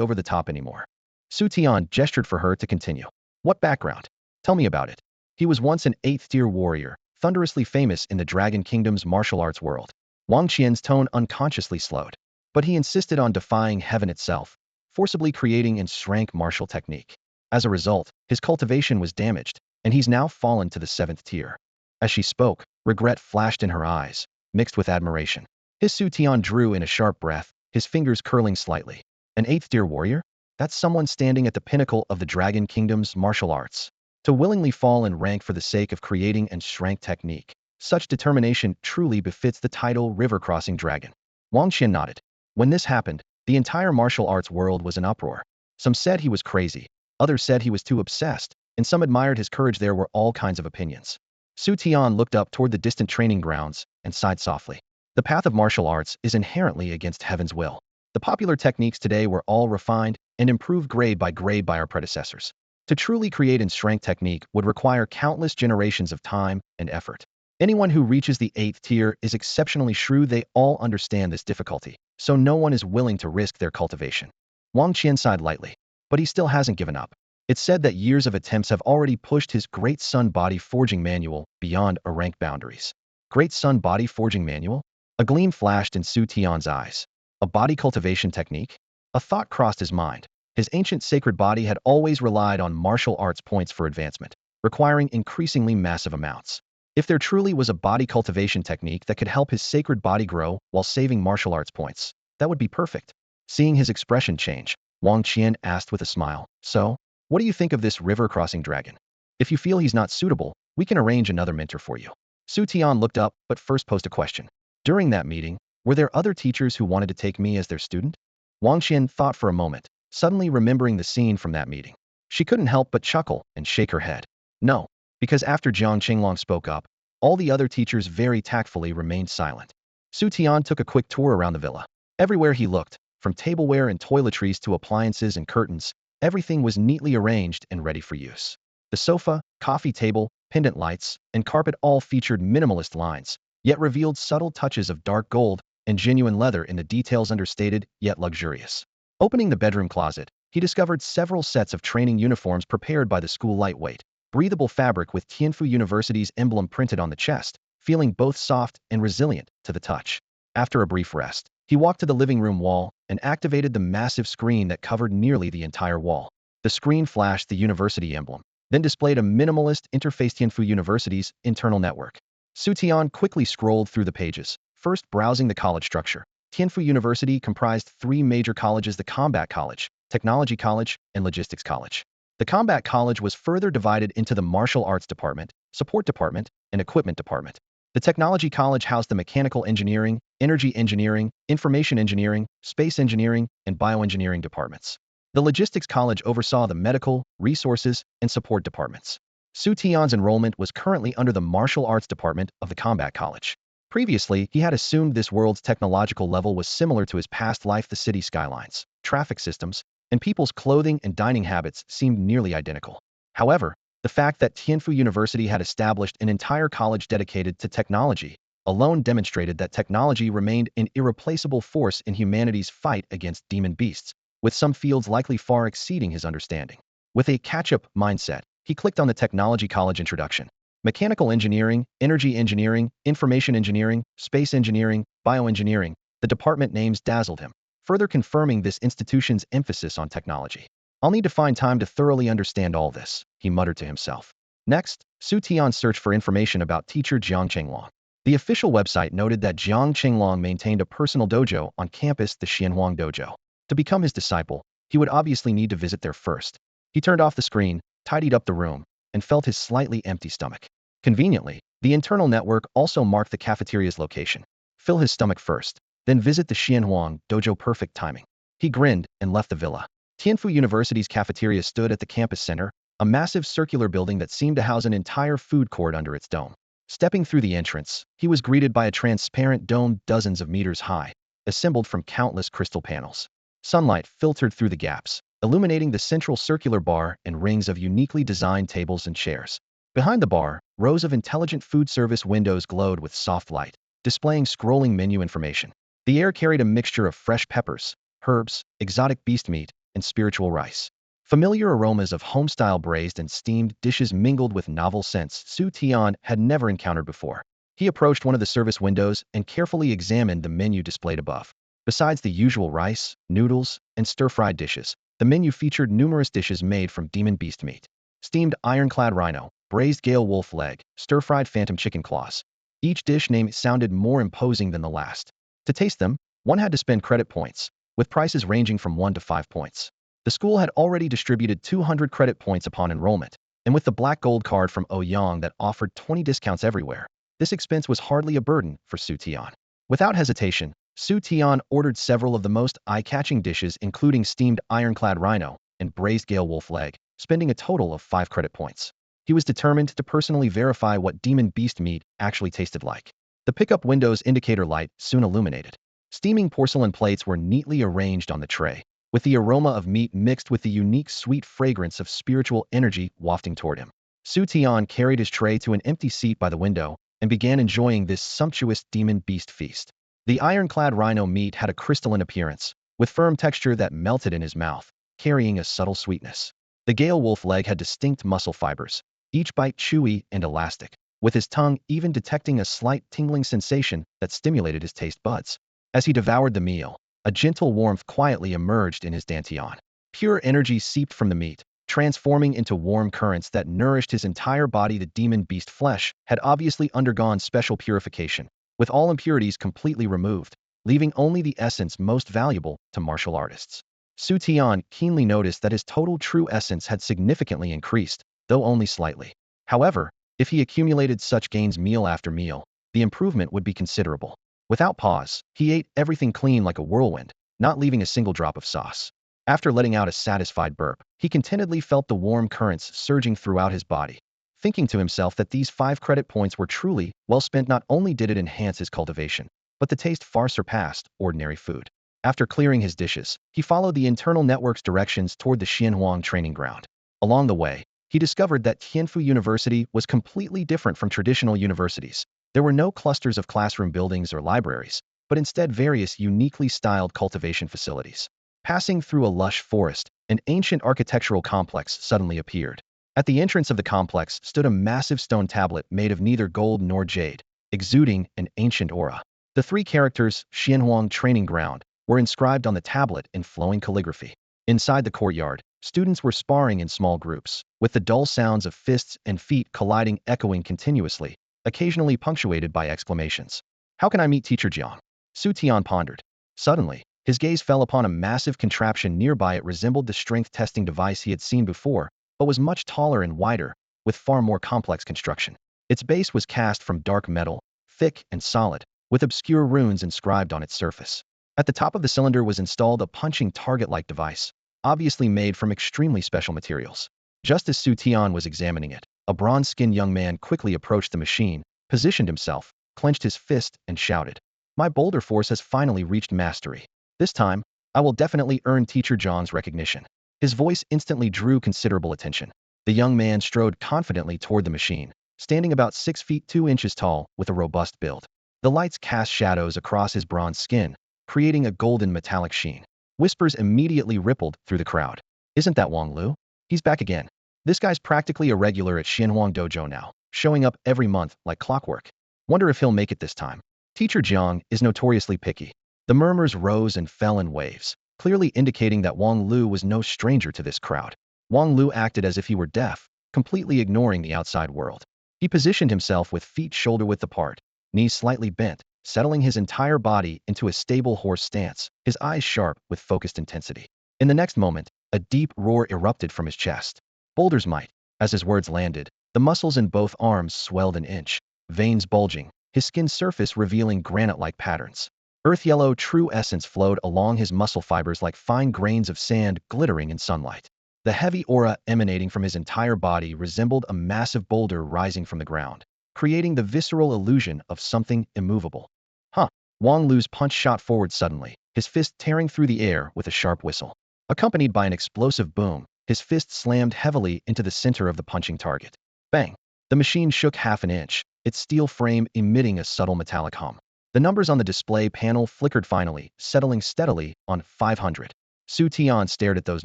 over the top anymore." Xu Tian gestured for her to continue. "What background? Tell me about it." "He was once an 8th-tier warrior, thunderously famous in the Dragon Kingdom's martial arts world." Wang Qian's tone unconsciously slowed. "But he insisted on defying heaven itself, forcibly creating and rank martial technique. As a result, his cultivation was damaged, and he's now fallen to the 7th tier." As she spoke, regret flashed in her eyes, mixed with admiration. Xu Tian drew in a sharp breath, his fingers curling slightly. "An 8th-tier warrior? That's someone standing at the pinnacle of the Dragon Kingdom's martial arts. To willingly fall in rank for the sake of creating and strength technique. Such determination truly befits the title River-Crossing Dragon." Wang Qian nodded. When this happened, the entire martial arts world was in uproar. Some said he was crazy, others said he was too obsessed, and some admired his courage. There were all kinds of opinions. Xu Tian looked up toward the distant training grounds and sighed softly. "The path of martial arts is inherently against heaven's will. The popular techniques today were all refined and improved grade by our predecessors. To truly create and strength technique would require countless generations of time and effort. Anyone who reaches the 8th tier is exceptionally shrewd. They all understand this difficulty, so no one is willing to risk their cultivation." Wang Qian sighed lightly, but he still hasn't given up. It's said that years of attempts have already pushed his Great Sun Body Forging Manual beyond a rank boundaries. Great Sun Body Forging Manual? A gleam flashed in Xu Tian's eyes. A body cultivation technique? A thought crossed his mind. His ancient sacred body had always relied on martial arts points for advancement, requiring increasingly massive amounts. If there truly was a body cultivation technique that could help his sacred body grow while saving martial arts points, that would be perfect. Seeing his expression change, Wang Qian asked with a smile, "So, what do you think of this river-crossing dragon? If you feel he's not suitable, we can arrange another mentor for you." Xu Tian looked up, but first posed a question. "During that meeting, were there other teachers who wanted to take me as their student?" Wang Qian thought for a moment, suddenly remembering the scene from that meeting. She couldn't help but chuckle and shake her head. "No, because after Jiang Qinglong spoke up, all the other teachers very tactfully remained silent." Xu Tian took a quick tour around the villa. Everywhere he looked, from tableware and toiletries to appliances and curtains, everything was neatly arranged and ready for use. The sofa, coffee table, pendant lights, and carpet all featured minimalist lines, yet revealed subtle touches of dark gold and genuine leather in the details, understated yet luxurious. Opening the bedroom closet, he discovered several sets of training uniforms prepared by the school. Lightweight, breathable fabric with Tianfu University's emblem printed on the chest, feeling both soft and resilient to the touch. After a brief rest, he walked to the living room wall and activated the massive screen that covered nearly the entire wall. The screen flashed the university emblem, then displayed a minimalist interface Tianfu University's internal network. Xu Tian quickly scrolled through the pages, first browsing the college structure. Tianfu University comprised 3 major colleges: the Combat College, Technology College, and Logistics College. The Combat College was further divided into the Martial Arts Department, Support Department, and Equipment Department. The Technology College housed the Mechanical Engineering, Energy Engineering, Information Engineering, Space Engineering, and Bioengineering departments. The Logistics College oversaw the Medical, Resources, and Support departments. Xu Tian's enrollment was currently under the martial arts department of the combat college. Previously, he had assumed this world's technological level was similar to his past life. The city skylines, traffic systems, and people's clothing and dining habits seemed nearly identical. However, the fact that Tianfu University had established an entire college dedicated to technology alone demonstrated that technology remained an irreplaceable force in humanity's fight against demon beasts, with some fields likely far exceeding his understanding. With a catch-up mindset, he clicked on the Technology College introduction. Mechanical engineering, energy engineering, information engineering, space engineering, bioengineering, the department names dazzled him, further confirming this institution's emphasis on technology. I'll need to find time to thoroughly understand all this, he muttered to himself. Next, Xu Tian searched for information about teacher Jiang Chenglong. The official website noted that Jiang Chenglong maintained a personal dojo on campus, the Xianhuang Dojo. To become his disciple, he would obviously need to visit there first. He turned off the screen, tidied up the room, and felt his slightly empty stomach. Conveniently, the internal network also marked the cafeteria's location. Fill his stomach first, then visit the Xianhuang Dojo. Perfect timing. He grinned and left the villa. Tianfu University's cafeteria stood at the campus center, a massive circular building that seemed to house an entire food court under its dome. Stepping through the entrance, he was greeted by a transparent dome dozens of meters high, assembled from countless crystal panels. Sunlight filtered through the gaps, illuminating the central circular bar and rings of uniquely designed tables and chairs. Behind the bar, rows of intelligent food service windows glowed with soft light, displaying scrolling menu information. The air carried a mixture of fresh peppers, herbs, exotic beast meat, and spiritual rice. Familiar aromas of home-style braised and steamed dishes mingled with novel scents Xu Tian had never encountered before. He approached one of the service windows and carefully examined the menu displayed above. Besides the usual rice, noodles, and stir-fried dishes, the menu featured numerous dishes made from demon beast meat. Steamed ironclad rhino, braised gale wolf leg, stir-fried phantom chicken claws. Each dish name sounded more imposing than the last. To taste them, one had to spend credit points, with prices ranging from 1 to 5 points. The school had already distributed 200 credit points upon enrollment, and with the black gold card from Ouyang that offered 20 discounts everywhere, this expense was hardly a burden for Xu Tian. Without hesitation, Xu Tian ordered several of the most eye-catching dishes, including steamed ironclad rhino and braised gale wolf leg, spending a total of 5 credit points. He was determined to personally verify what demon beast meat actually tasted like. The pickup window's indicator light soon illuminated. Steaming porcelain plates were neatly arranged on the tray, with the aroma of meat mixed with the unique sweet fragrance of spiritual energy wafting toward him. Xu Tian carried his tray to an empty seat by the window and began enjoying this sumptuous demon beast feast. The ironclad rhino meat had a crystalline appearance, with firm texture that melted in his mouth, carrying a subtle sweetness. The gale wolf leg had distinct muscle fibers, each bite chewy and elastic, with his tongue even detecting a slight tingling sensation that stimulated his taste buds. As he devoured the meal, a gentle warmth quietly emerged in his dantian. Pure energy seeped from the meat, transforming into warm currents that nourished his entire body. The demon beast flesh had obviously undergone special purification, with all impurities completely removed, leaving only the essence most valuable to martial artists. Xu Tian keenly noticed that his total true essence had significantly increased, though only slightly. However, if he accumulated such gains meal after meal, the improvement would be considerable. Without pause, he ate everything clean like a whirlwind, not leaving a single drop of sauce. After letting out a satisfied burp, he contentedly felt the warm currents surging throughout his body. Thinking to himself that these 5 credit points were truly well spent, not only did it enhance his cultivation, but the taste far surpassed ordinary food. After clearing his dishes, he followed the internal network's directions toward the Xianhuang training ground. Along the way, he discovered that Tianfu University was completely different from traditional universities. There were no clusters of classroom buildings or libraries, but instead various uniquely styled cultivation facilities. Passing through a lush forest, an ancient architectural complex suddenly appeared. At the entrance of the complex stood a massive stone tablet made of neither gold nor jade, exuding an ancient aura. The 3 characters, Xianhuang Training Ground, were inscribed on the tablet in flowing calligraphy. Inside the courtyard, students were sparring in small groups, with the dull sounds of fists and feet colliding echoing continuously, occasionally punctuated by exclamations. How can I meet Teacher Jiang? Xu Tian pondered. Suddenly, his gaze fell upon a massive contraption nearby. It resembled the strength testing device he had seen before, but was much taller and wider, with far more complex construction. Its base was cast from dark metal, thick and solid, with obscure runes inscribed on its surface. At the top of the cylinder was installed a punching target-like device, obviously made from extremely special materials. Just as Xu Tian was examining it, A bronze-skinned young man quickly approached the machine, positioned himself, clenched his fist, and shouted, "My boulder force has finally reached mastery. This time, I will definitely earn Teacher Zhang's recognition." His voice instantly drew considerable attention. The young man strode confidently toward the machine, standing about 6 feet 2 inches tall with a robust build. The lights cast shadows across his bronze skin, creating a golden metallic sheen. Whispers immediately rippled through the crowd. "Isn't that Wang Lu? He's back again. This guy's practically a regular at Xianhuang Dojo now, showing up every month like clockwork. Wonder if he'll make it this time." Teacher Jiang is notoriously picky. The murmurs rose and fell in waves, clearly indicating that Wang Lu was no stranger to this crowd. Wang Lu acted as if he were deaf, completely ignoring the outside world. He positioned himself with feet shoulder-width apart, knees slightly bent, settling his entire body into a stable horse stance, his eyes sharp with focused intensity. In the next moment, a deep roar erupted from his chest. Boulder's might. As his words landed, the muscles in both arms swelled an inch, veins bulging, his skin surface revealing granite-like patterns. Earth-yellow true essence flowed along his muscle fibers like fine grains of sand glittering in sunlight. The heavy aura emanating from his entire body resembled a massive boulder rising from the ground, creating the visceral illusion of something immovable. Huh! Wang Lu's punch shot forward suddenly, his fist tearing through the air with a sharp whistle. Accompanied by an explosive boom, his fist slammed heavily into the center of the punching target. Bang! The machine shook half an inch, its steel frame emitting a subtle metallic hum. The numbers on the display panel flickered finally, settling steadily on 500. Xu Tian stared at those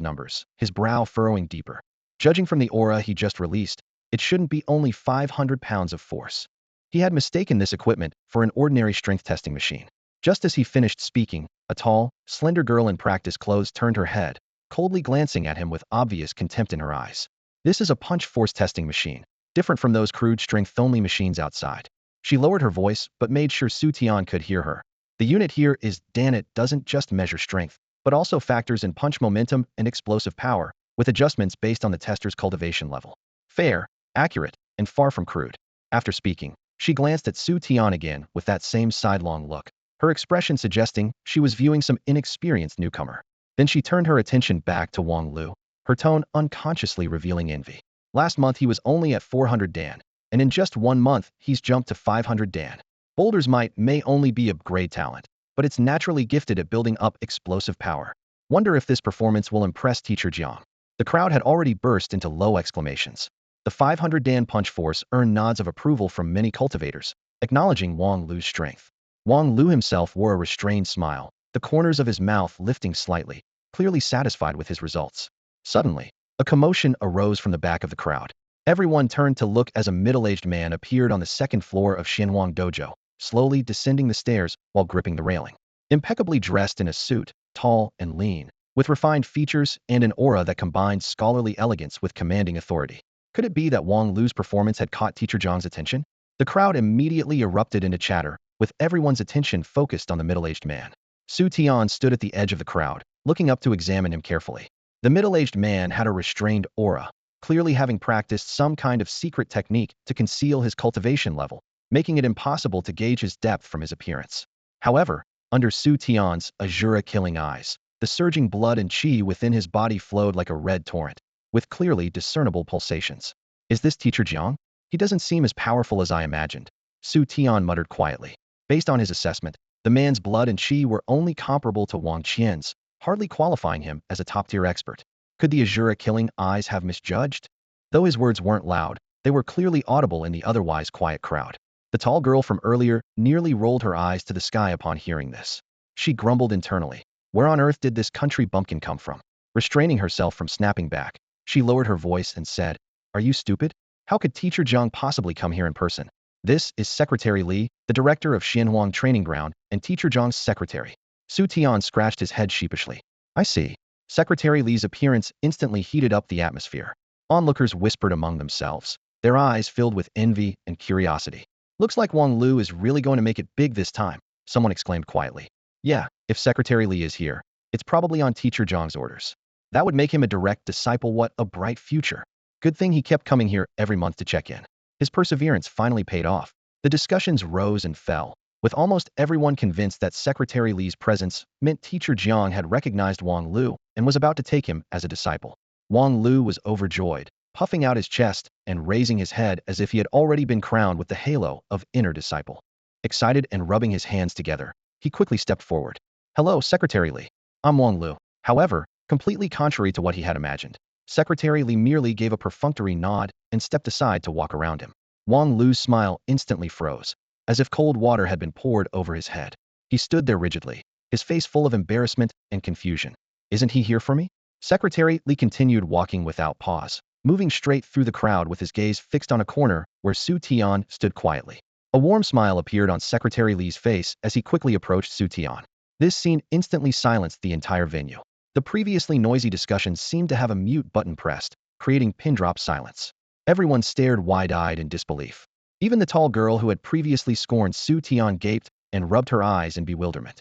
numbers, his brow furrowing deeper. Judging from the aura he just released, it shouldn't be only 500 pounds of force. He had mistaken this equipment for an ordinary strength testing machine. Just as he finished speaking, a tall, slender girl in practice clothes turned her head, coldly glancing at him with obvious contempt in her eyes. "This is a punch force testing machine, different from those crude strength-only machines outside." She lowered her voice but made sure Xu Tian could hear her. "The unit here is it doesn't just measure strength, but also factors in punch momentum and explosive power, with adjustments based on the tester's cultivation level. Fair, accurate, and far from crude." After speaking, she glanced at Xu Tian again with that same sidelong look, her expression suggesting she was viewing some inexperienced newcomer. Then she turned her attention back to Wang Lu, her tone unconsciously revealing envy. "Last month he was only at 400 Dan, and in just 1 month he's jumped to 500 Dan. Boulder's might may only be a grade talent, but it's naturally gifted at building up explosive power. Wonder if this performance will impress Teacher Jiang." The crowd had already burst into low exclamations. The 500 Dan punch force earned nods of approval from many cultivators, acknowledging Wang Lu's strength. Wang Lu himself wore a restrained smile, the corners of his mouth lifting slightly, clearly satisfied with his results. Suddenly, a commotion arose from the back of the crowd. Everyone turned to look as a middle-aged man appeared on the second floor of Xianhuang Dojo, slowly descending the stairs while gripping the railing. Impeccably dressed in a suit, tall and lean, with refined features and an aura that combined scholarly elegance with commanding authority. Could it be that Wang Lu's performance had caught Teacher Zhang's attention? The crowd immediately erupted into chatter, with everyone's attention focused on the middle-aged man. Xu Tian stood at the edge of the crowd, looking up to examine him carefully. The middle-aged man had a restrained aura, clearly having practiced some kind of secret technique to conceal his cultivation level, making it impossible to gauge his depth from his appearance. However, under Xu Tian's Asura Killing Eyes, the surging blood and qi within his body flowed like a red torrent, with clearly discernible pulsations. "Is this Teacher Jiang? He doesn't seem as powerful as I imagined," Xu Tian muttered quietly. Based on his assessment, the man's blood and qi were only comparable to Wang Qian's, hardly qualifying him as a top-tier expert. Could the Asura Killing Eyes have misjudged? Though his words weren't loud, they were clearly audible in the otherwise quiet crowd. The tall girl from earlier nearly rolled her eyes to the sky upon hearing this. She grumbled internally. Where on earth did this country bumpkin come from? Restraining herself from snapping back, she lowered her voice and said, "Are you stupid? How could Teacher Jiang possibly come here in person? This is Secretary Li, the director of Xianhuang Training Ground, and Teacher Jiang's secretary." Xu Tian scratched his head sheepishly. "I see." Secretary Li's appearance instantly heated up the atmosphere. Onlookers whispered among themselves, their eyes filled with envy and curiosity. "Looks like Wang Lu is really going to make it big this time," someone exclaimed quietly. "Yeah, if Secretary Li is here, it's probably on Teacher Zhang's orders. That would make him a direct disciple. What a bright future. Good thing he kept coming here every month to check in." His perseverance finally paid off. The discussions rose and fell, with almost everyone convinced that Secretary Li's presence meant Teacher Jiang had recognized Wang Lu and was about to take him as a disciple. Wang Lu was overjoyed, puffing out his chest and raising his head as if he had already been crowned with the halo of inner disciple. Excited and rubbing his hands together, he quickly stepped forward. "Hello, Secretary Li. I'm Wang Lu." However, completely contrary to what he had imagined, Secretary Li merely gave a perfunctory nod and stepped aside to walk around him. Wang Lu's smile instantly froze, as if cold water had been poured over his head. He stood there rigidly, his face full of embarrassment and confusion. "Isn't he here for me?" Secretary Li continued walking without pause, moving straight through the crowd with his gaze fixed on a corner where Xu Tian stood quietly. A warm smile appeared on Secretary Li's face as he quickly approached Xu Tian. This scene instantly silenced the entire venue. The previously noisy discussion seemed to have a mute button pressed, creating pin-drop silence. Everyone stared wide-eyed in disbelief. Even the tall girl who had previously scorned Xu Tian gaped and rubbed her eyes in bewilderment.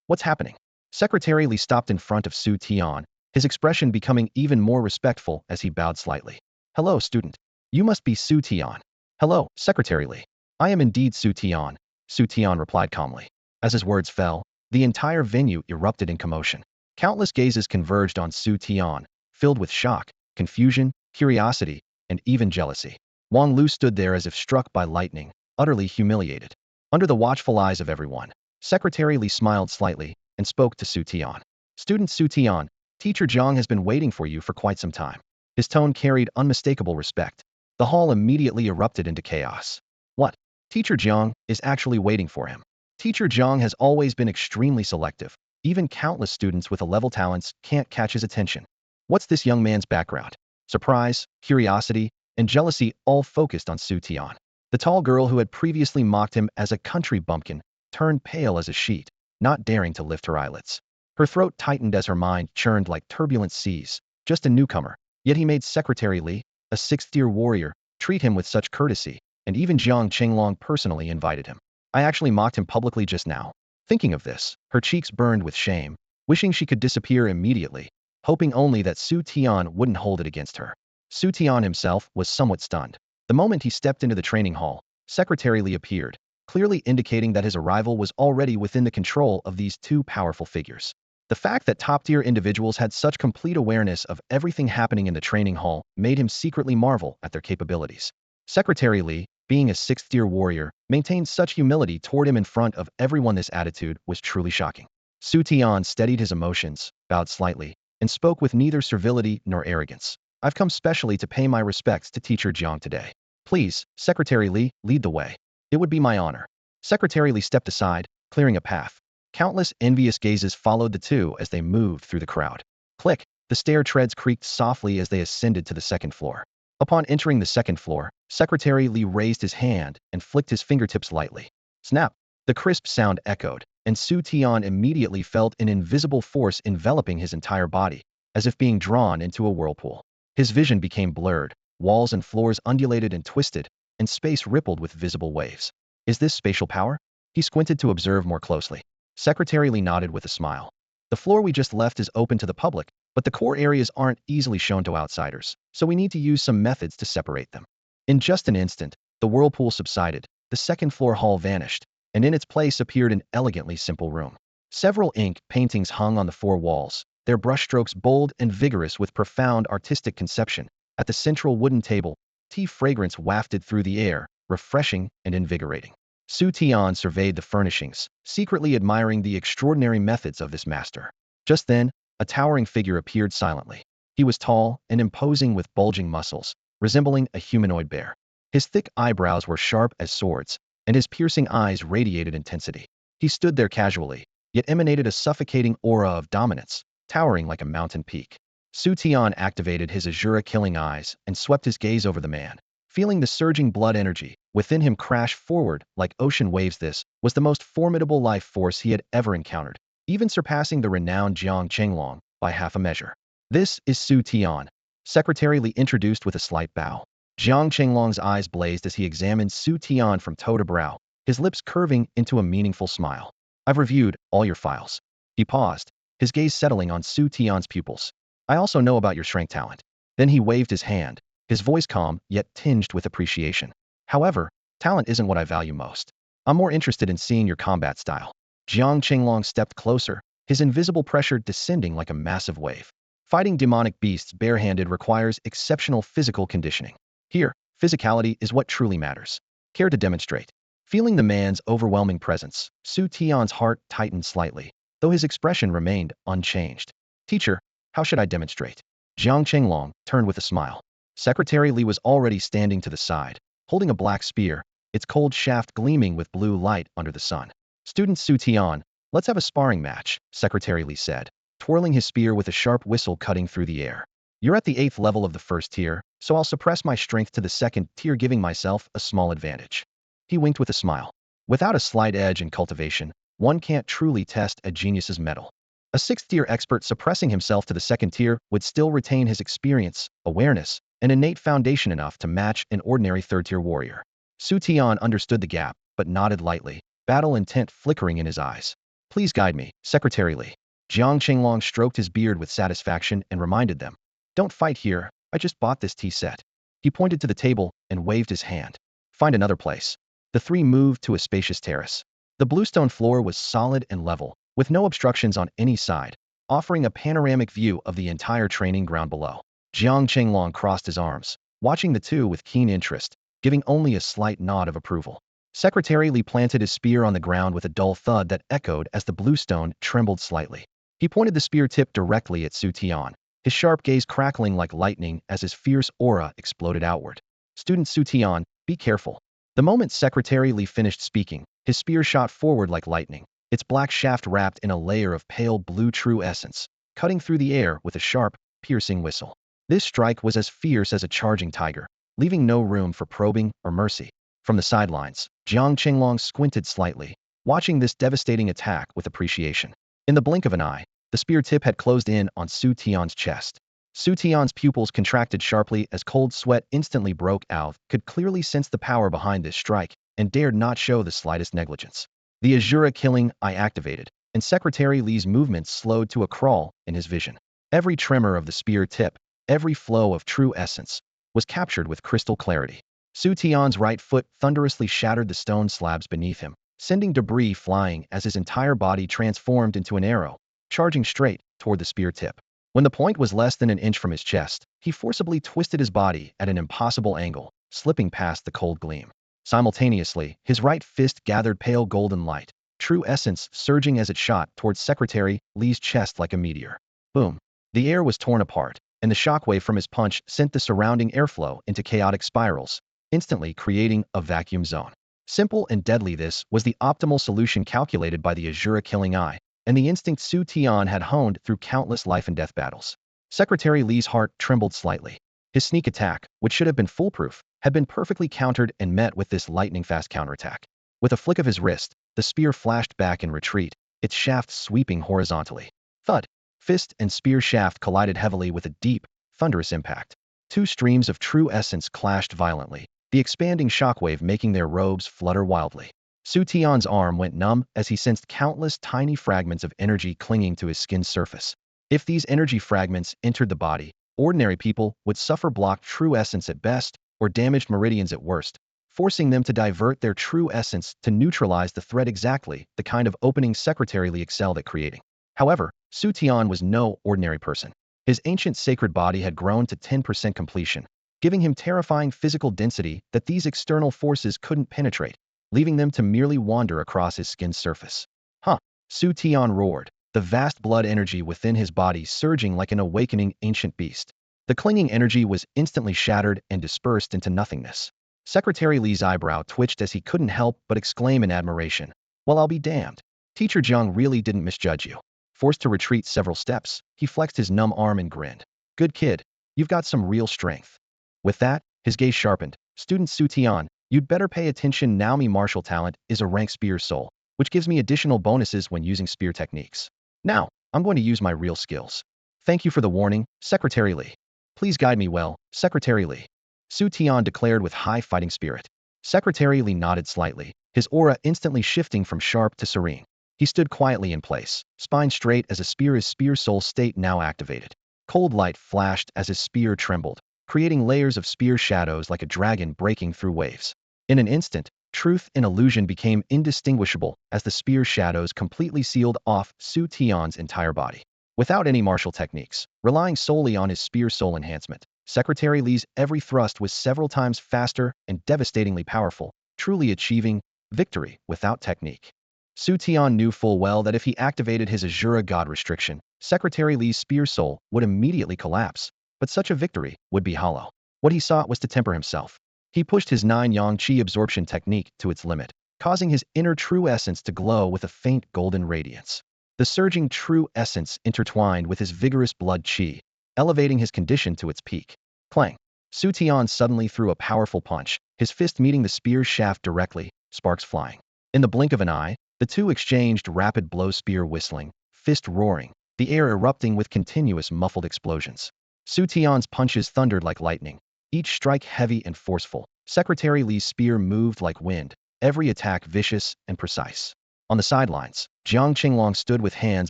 What's happening?" Secretary Li stopped in front of Xu Tian, his expression becoming even more respectful as he bowed slightly. "Hello, student. You must be Xu Tian." "Hello, Secretary Li. I am indeed Xu Tian," Xu Tian replied calmly. As his words fell, the entire venue erupted in commotion. Countless gazes converged on Xu Tian, filled with shock, confusion, curiosity, and even jealousy. Wang Lu stood there as if struck by lightning, utterly humiliated. Under the watchful eyes of everyone, Secretary Li smiled slightly and spoke to Xu Tian. "Student Xu Tian, Teacher Zhang has been waiting for you for quite some time." His tone carried unmistakable respect. The hall immediately erupted into chaos. "What? Teacher Zhang is actually waiting for him?" Teacher Zhang has always been extremely selective. Even countless students with A-level talents can't catch his attention. What's this young man's background? Surprise, curiosity, and jealousy all focused on Xu Tian. The tall girl who had previously mocked him as a country bumpkin turned pale as a sheet, not daring to lift her eyelids. Her throat tightened as her mind churned like turbulent seas. Just a newcomer, yet he made Secretary Li, a sixth-tier warrior, treat him with such courtesy, and even Jiang Qinglong personally invited him. I actually mocked him publicly just now. Thinking of this, her cheeks burned with shame, wishing she could disappear immediately, hoping only that Xu Tian wouldn't hold it against her. Xu Tian himself was somewhat stunned. The moment he stepped into the training hall, Secretary Li appeared, clearly indicating that his arrival was already within the control of these two powerful figures. The fact that top-tier individuals had such complete awareness of everything happening in the training hall made him secretly marvel at their capabilities. Secretary Li, being a sixth-tier warrior, maintained such humility toward him in front of everyone. This attitude was truly shocking. Xu Tian steadied his emotions, bowed slightly, and spoke with neither servility nor arrogance. "I've come specially to pay my respects to Teacher Jiang today. Please, Secretary Li, lead the way." "It would be my honor." Secretary Li stepped aside, clearing a path. Countless envious gazes followed the two as they moved through the crowd. Click! The stair treads creaked softly as they ascended to the second floor. Upon entering the second floor, Secretary Li raised his hand and flicked his fingertips lightly. Snap! The crisp sound echoed, and Xu Tian immediately felt an invisible force enveloping his entire body, as if being drawn into a whirlpool. His vision became blurred, walls and floors undulated and twisted, and space rippled with visible waves. Is this spatial power? He squinted to observe more closely. Secretary Li nodded with a smile. The floor we just left is open to the public, but the core areas aren't easily shown to outsiders, so we need to use some methods to separate them. In just an instant, the whirlpool subsided, the second floor hall vanished, and in its place appeared an elegantly simple room. Several ink paintings hung on the four walls, their brushstrokes bold and vigorous with profound artistic conception. At the central wooden table, tea fragrance wafted through the air, refreshing and invigorating. Xu Tian surveyed the furnishings, secretly admiring the extraordinary methods of this master. Just then, a towering figure appeared silently. He was tall and imposing with bulging muscles, resembling a humanoid bear. His thick eyebrows were sharp as swords, and his piercing eyes radiated intensity. He stood there casually, yet emanated a suffocating aura of dominance, towering like a mountain peak. Xu Tian activated his Asura Killing Eyes and swept his gaze over the man. Feeling the surging blood energy within him crash forward like ocean waves, this was the most formidable life force he had ever encountered, even surpassing the renowned Jiang Qinglong by half a measure. "This is Xu Tian," Secretary Li introduced with a slight bow. Jiang Qinglong's eyes blazed as he examined Xu Tian from toe to brow, his lips curving into a meaningful smile. "I've reviewed all your files." He paused, his gaze settling on Xu Tian's pupils. "I also know about your strength talent." Then he waved his hand, his voice calm yet tinged with appreciation. "However, talent isn't what I value most. I'm more interested in seeing your combat style." Jiang Qinglong stepped closer, his invisible pressure descending like a massive wave. Fighting demonic beasts barehanded requires exceptional physical conditioning. Here, physicality is what truly matters. Care to demonstrate? Feeling the man's overwhelming presence, Xu Tian's heart tightened slightly, though his expression remained unchanged. Teacher, how should I demonstrate? Jiang Chenglong turned with a smile. Secretary Li was already standing to the side, holding a black spear, its cold shaft gleaming with blue light under the sun. Student Xu Tian, let's have a sparring match, Secretary Li said, twirling his spear with a sharp whistle cutting through the air. You're at the 8th level of the first tier, so I'll suppress my strength to the 2nd tier, giving myself a small advantage. He winked with a smile. Without a slight edge in cultivation, one can't truly test a genius's mettle. A 6th-tier expert suppressing himself to the 2nd tier would still retain his experience, awareness, and innate foundation enough to match an ordinary 3rd-tier warrior. Xu Tian understood the gap, but nodded lightly, battle intent flickering in his eyes. Please guide me, Secretary Li. Jiang Chenglong stroked his beard with satisfaction and reminded them. Don't fight here, I just bought this tea set. He pointed to the table and waved his hand. Find another place. The three moved to a spacious terrace. The bluestone floor was solid and level, with no obstructions on any side, offering a panoramic view of the entire training ground below. Jiang Chenglong crossed his arms, watching the two with keen interest, giving only a slight nod of approval. Secretary Li planted his spear on the ground with a dull thud that echoed as the bluestone trembled slightly. He pointed the spear tip directly at Xu Tian, his sharp gaze crackling like lightning as his fierce aura exploded outward. Student Xu Tian, be careful. The moment Secretary Li finished speaking, his spear shot forward like lightning, its black shaft wrapped in a layer of pale blue true essence, cutting through the air with a sharp, piercing whistle. This strike was as fierce as a charging tiger, leaving no room for probing or mercy. From the sidelines, Jiang Chenglong squinted slightly, watching this devastating attack with appreciation. In the blink of an eye, the spear tip had closed in on Xu Tian's chest. Xu Tian's pupils contracted sharply as cold sweat instantly broke out, could clearly sense the power behind this strike, and dared not show the slightest negligence. The Asura Killing Eye activated, and Secretary Li's movements slowed to a crawl in his vision. Every tremor of the spear tip, every flow of true essence, was captured with crystal clarity. Xu Tian's right foot thunderously shattered the stone slabs beneath him, sending debris flying as his entire body transformed into an arrow, charging straight toward the spear tip. When the point was less than an inch from his chest, he forcibly twisted his body at an impossible angle, slipping past the cold gleam. Simultaneously, his right fist gathered pale golden light, true essence surging as it shot towards Secretary Li's chest like a meteor. Boom! The air was torn apart, and the shockwave from his punch sent the surrounding airflow into chaotic spirals, instantly creating a vacuum zone. Simple and deadly, this was the optimal solution calculated by the Asura Killing Eye, and the instinct Xu Tian had honed through countless life-and-death battles. Secretary Li's heart trembled slightly. His sneak attack, which should have been foolproof, had been perfectly countered and met with this lightning-fast counterattack. With a flick of his wrist, the spear flashed back in retreat, its shaft sweeping horizontally. Thud! Fist and spear shaft collided heavily with a deep, thunderous impact. Two streams of true essence clashed violently, the expanding shockwave making their robes flutter wildly. Xu Tian's arm went numb as he sensed countless tiny fragments of energy clinging to his skin's surface. If these energy fragments entered the body, ordinary people would suffer blocked true essence at best, or damaged meridians at worst, forcing them to divert their true essence to neutralize the threat, exactly the kind of opening Secretary Li excelled at creating. However, Xu Tian was no ordinary person. His ancient sacred body had grown to 10% completion, giving him terrifying physical density that these external forces couldn't penetrate, leaving them to merely wander across his skin's surface. Huh! Xu Tian roared, the vast blood energy within his body surging like an awakening ancient beast. The clinging energy was instantly shattered and dispersed into nothingness. Secretary Li's eyebrow twitched as he couldn't help but exclaim in admiration. Well, I'll be damned. Teacher Jiang really didn't misjudge you. Forced to retreat several steps, he flexed his numb arm and grinned. Good kid. You've got some real strength. With that, his gaze sharpened. Student Xu Tian, you'd better pay attention now. My martial talent is a rank spear soul, which gives me additional bonuses when using spear techniques. Now, I'm going to use my real skills. Thank you for the warning, Secretary Li. Please guide me well, Secretary Li. Xu Tian declared with high fighting spirit. Secretary Li nodded slightly, his aura instantly shifting from sharp to serene. He stood quietly in place, spine straight as a spear, his spear soul state now activated. Cold light flashed as his spear trembled, creating layers of spear shadows like a dragon breaking through waves. In an instant, truth and illusion became indistinguishable as the spear shadows completely sealed off Xu Tian's entire body. Without any martial techniques, relying solely on his spear soul enhancement, Secretary Li's every thrust was several times faster and devastatingly powerful, truly achieving victory without technique. Xu Tian knew full well that if he activated his Asura God restriction, Secretary Li's spear soul would immediately collapse, but such a victory would be hollow. What he sought was to temper himself. He pushed his 9-yang qi absorption technique to its limit, causing his inner true essence to glow with a faint golden radiance. The surging true essence intertwined with his vigorous blood qi, elevating his condition to its peak. Clang! Xu Tian suddenly threw a powerful punch, his fist meeting the spear's shaft directly, sparks flying. In the blink of an eye, the two exchanged rapid blows, spear whistling, fist roaring, the air erupting with continuous muffled explosions. Xu Tian's punches thundered like lightning, each strike heavy and forceful. Secretary Li's spear moved like wind, every attack vicious and precise. On the sidelines, Jiang Qinglong stood with hands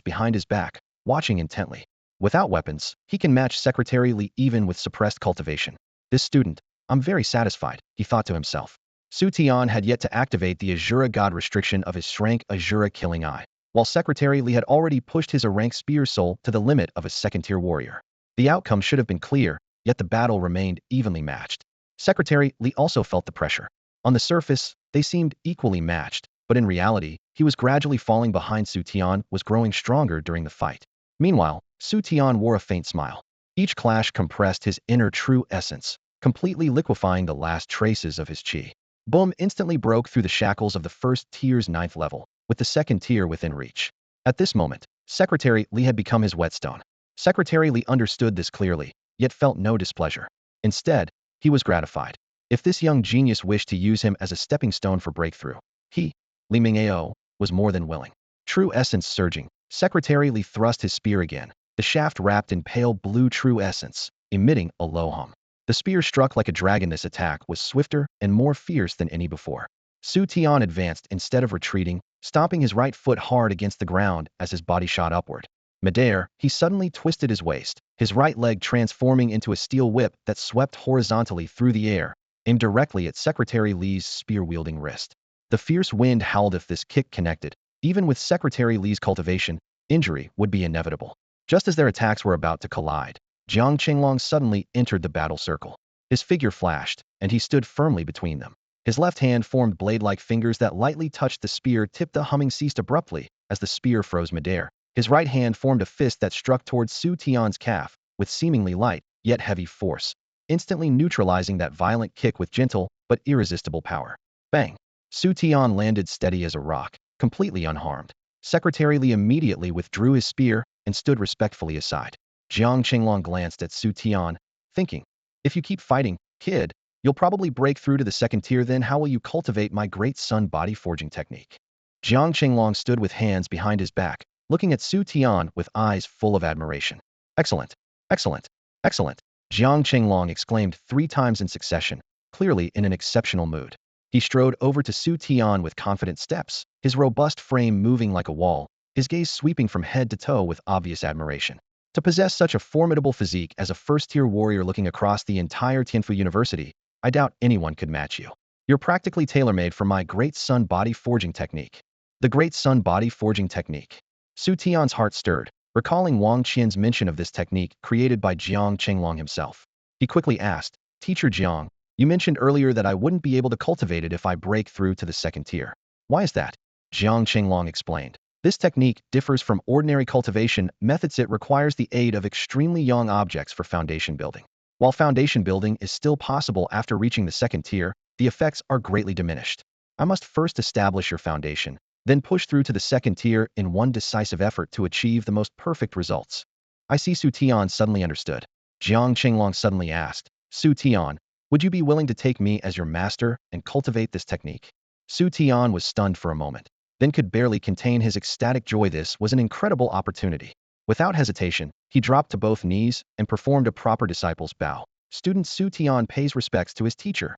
behind his back, watching intently. Without weapons, he can match Secretary Li even with suppressed cultivation. This student, I'm very satisfied, he thought to himself. Xu Tian had yet to activate the Asura God restriction of his rank Asura Killing Eye, while Secretary Li had already pushed his rank spear soul to the limit of a second-tier warrior. The outcome should have been clear, yet the battle remained evenly matched. Secretary Li also felt the pressure. On the surface, they seemed equally matched, but in reality, he was gradually falling behind. Xu Tian was growing stronger during the fight. Meanwhile, Xu Tian wore a faint smile. Each clash compressed his inner true essence, completely liquefying the last traces of his qi. Boom instantly broke through the shackles of the first tier's 9th level, with the second tier within reach. At this moment, Secretary Li had become his whetstone. Secretary Li understood this clearly, yet felt no displeasure. Instead, he was gratified. If this young genius wished to use him as a stepping stone for breakthrough, he, Li Mingao, was more than willing. True essence surging, Secretary Li thrust his spear again, the shaft wrapped in pale blue true essence, emitting a low hum. The spear struck like a dragon. This attack was swifter and more fierce than any before. Xu Tian advanced instead of retreating, stomping his right foot hard against the ground as his body shot upward. Midair, he suddenly twisted his waist, his right leg transforming into a steel whip that swept horizontally through the air, aimed directly at Secretary Li's spear-wielding wrist. The fierce wind howled. If this kick connected, even with Secretary Li's cultivation, injury would be inevitable. Just as their attacks were about to collide, Jiang Qinglong suddenly entered the battle circle. His figure flashed, and he stood firmly between them. His left hand formed blade-like fingers that lightly touched the spear tip. The humming ceased abruptly as the spear froze midair. His right hand formed a fist that struck towards Xu Tian's calf with seemingly light, yet heavy force, instantly neutralizing that violent kick with gentle but irresistible power. Bang! Xu Tian landed steady as a rock, completely unharmed. Secretary Li immediately withdrew his spear and stood respectfully aside. Jiang Qinglong glanced at Xu Tian, thinking, if you keep fighting, kid, you'll probably break through to the second tier. Then how will you cultivate my great sun body forging technique? Jiang Qinglong stood with hands behind his back, looking at Xu Tian with eyes full of admiration. Excellent, excellent, excellent, Jiang Qinglong exclaimed 3 times in succession, clearly in an exceptional mood. He strode over to Xu Tian with confident steps, his robust frame moving like a wall, his gaze sweeping from head to toe with obvious admiration. To possess such a formidable physique as a first-tier warrior looking across the entire Tianfu University, I doubt anyone could match you. You're practically tailor-made for my great sun body forging technique. The great sun body forging technique. Xu Tian's heart stirred, recalling Wang Qian's mention of this technique created by Jiang Qinglong himself. He quickly asked, Teacher Jiang, you mentioned earlier that I wouldn't be able to cultivate it if I break through to the second tier. Why is that? Jiang Qinglong explained. This technique differs from ordinary cultivation methods. It requires the aid of extremely young objects for foundation building. While foundation building is still possible after reaching the second tier, the effects are greatly diminished. I must first establish your foundation, then push through to the second tier in one decisive effort to achieve the most perfect results. I see. Xu Tian suddenly understood. Jiang Qinglong suddenly asked, Xu Tian, would you be willing to take me as your master and cultivate this technique? Xu Tian was stunned for a moment, then could barely contain his ecstatic joy. This was an incredible opportunity. Without hesitation, he dropped to both knees and performed a proper disciple's bow. Student Xu Tian pays respects to his teacher.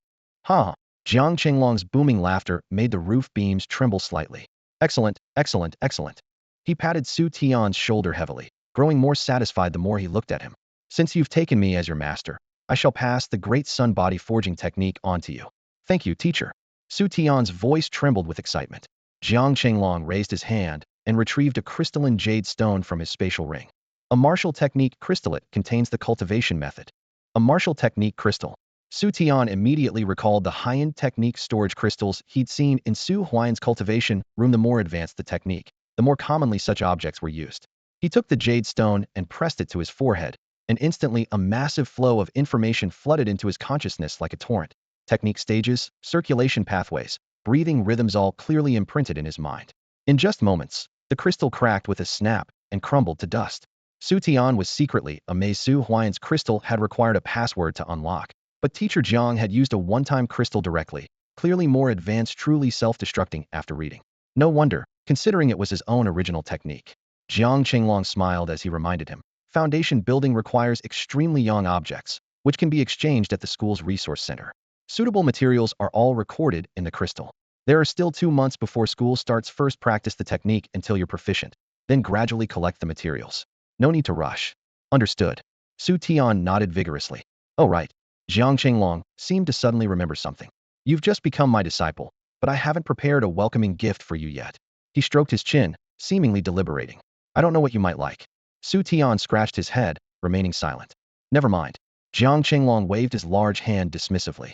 Ha! Jiang Qinglong's booming laughter made the roof beams tremble slightly. Excellent, excellent, excellent. He patted Xu Tian's shoulder heavily, growing more satisfied the more he looked at him. Since you've taken me as your master, I shall pass the great sun body forging technique on to you. Thank you, teacher. Xu Tian's voice trembled with excitement. Jiang Qinglong raised his hand and retrieved a crystalline jade stone from his spatial ring. A martial technique crystallate contains the cultivation method. A martial technique crystal. Xu Tian immediately recalled the high-end technique storage crystals he'd seen in Xu Huan's cultivation room. The more advanced the technique, the more commonly such objects were used. He took the jade stone and pressed it to his forehead, and instantly a massive flow of information flooded into his consciousness like a torrent. Technique stages, circulation pathways, breathing rhythms, all clearly imprinted in his mind. In just moments, the crystal cracked with a snap and crumbled to dust. Xu Tian was secretly amazed. Xu Huan's crystal had required a password to unlock, but Teacher Jiang had used a one-time crystal directly, clearly more advanced, truly self-destructing after reading. No wonder, considering it was his own original technique. Jiang Qinglong smiled as he reminded him, foundation building requires extremely young objects, which can be exchanged at the school's resource center. Suitable materials are all recorded in the crystal. There are still 2 months before school starts. First practice the technique until you're proficient, then gradually collect the materials. No need to rush. Understood. Xu Tian nodded vigorously. Oh right. Jiang Qinglong seemed to suddenly remember something. You've just become my disciple, but I haven't prepared a welcoming gift for you yet. He stroked his chin, seemingly deliberating. I don't know what you might like. Xu Tian scratched his head, remaining silent. Never mind. Jiang Qinglong waved his large hand dismissively.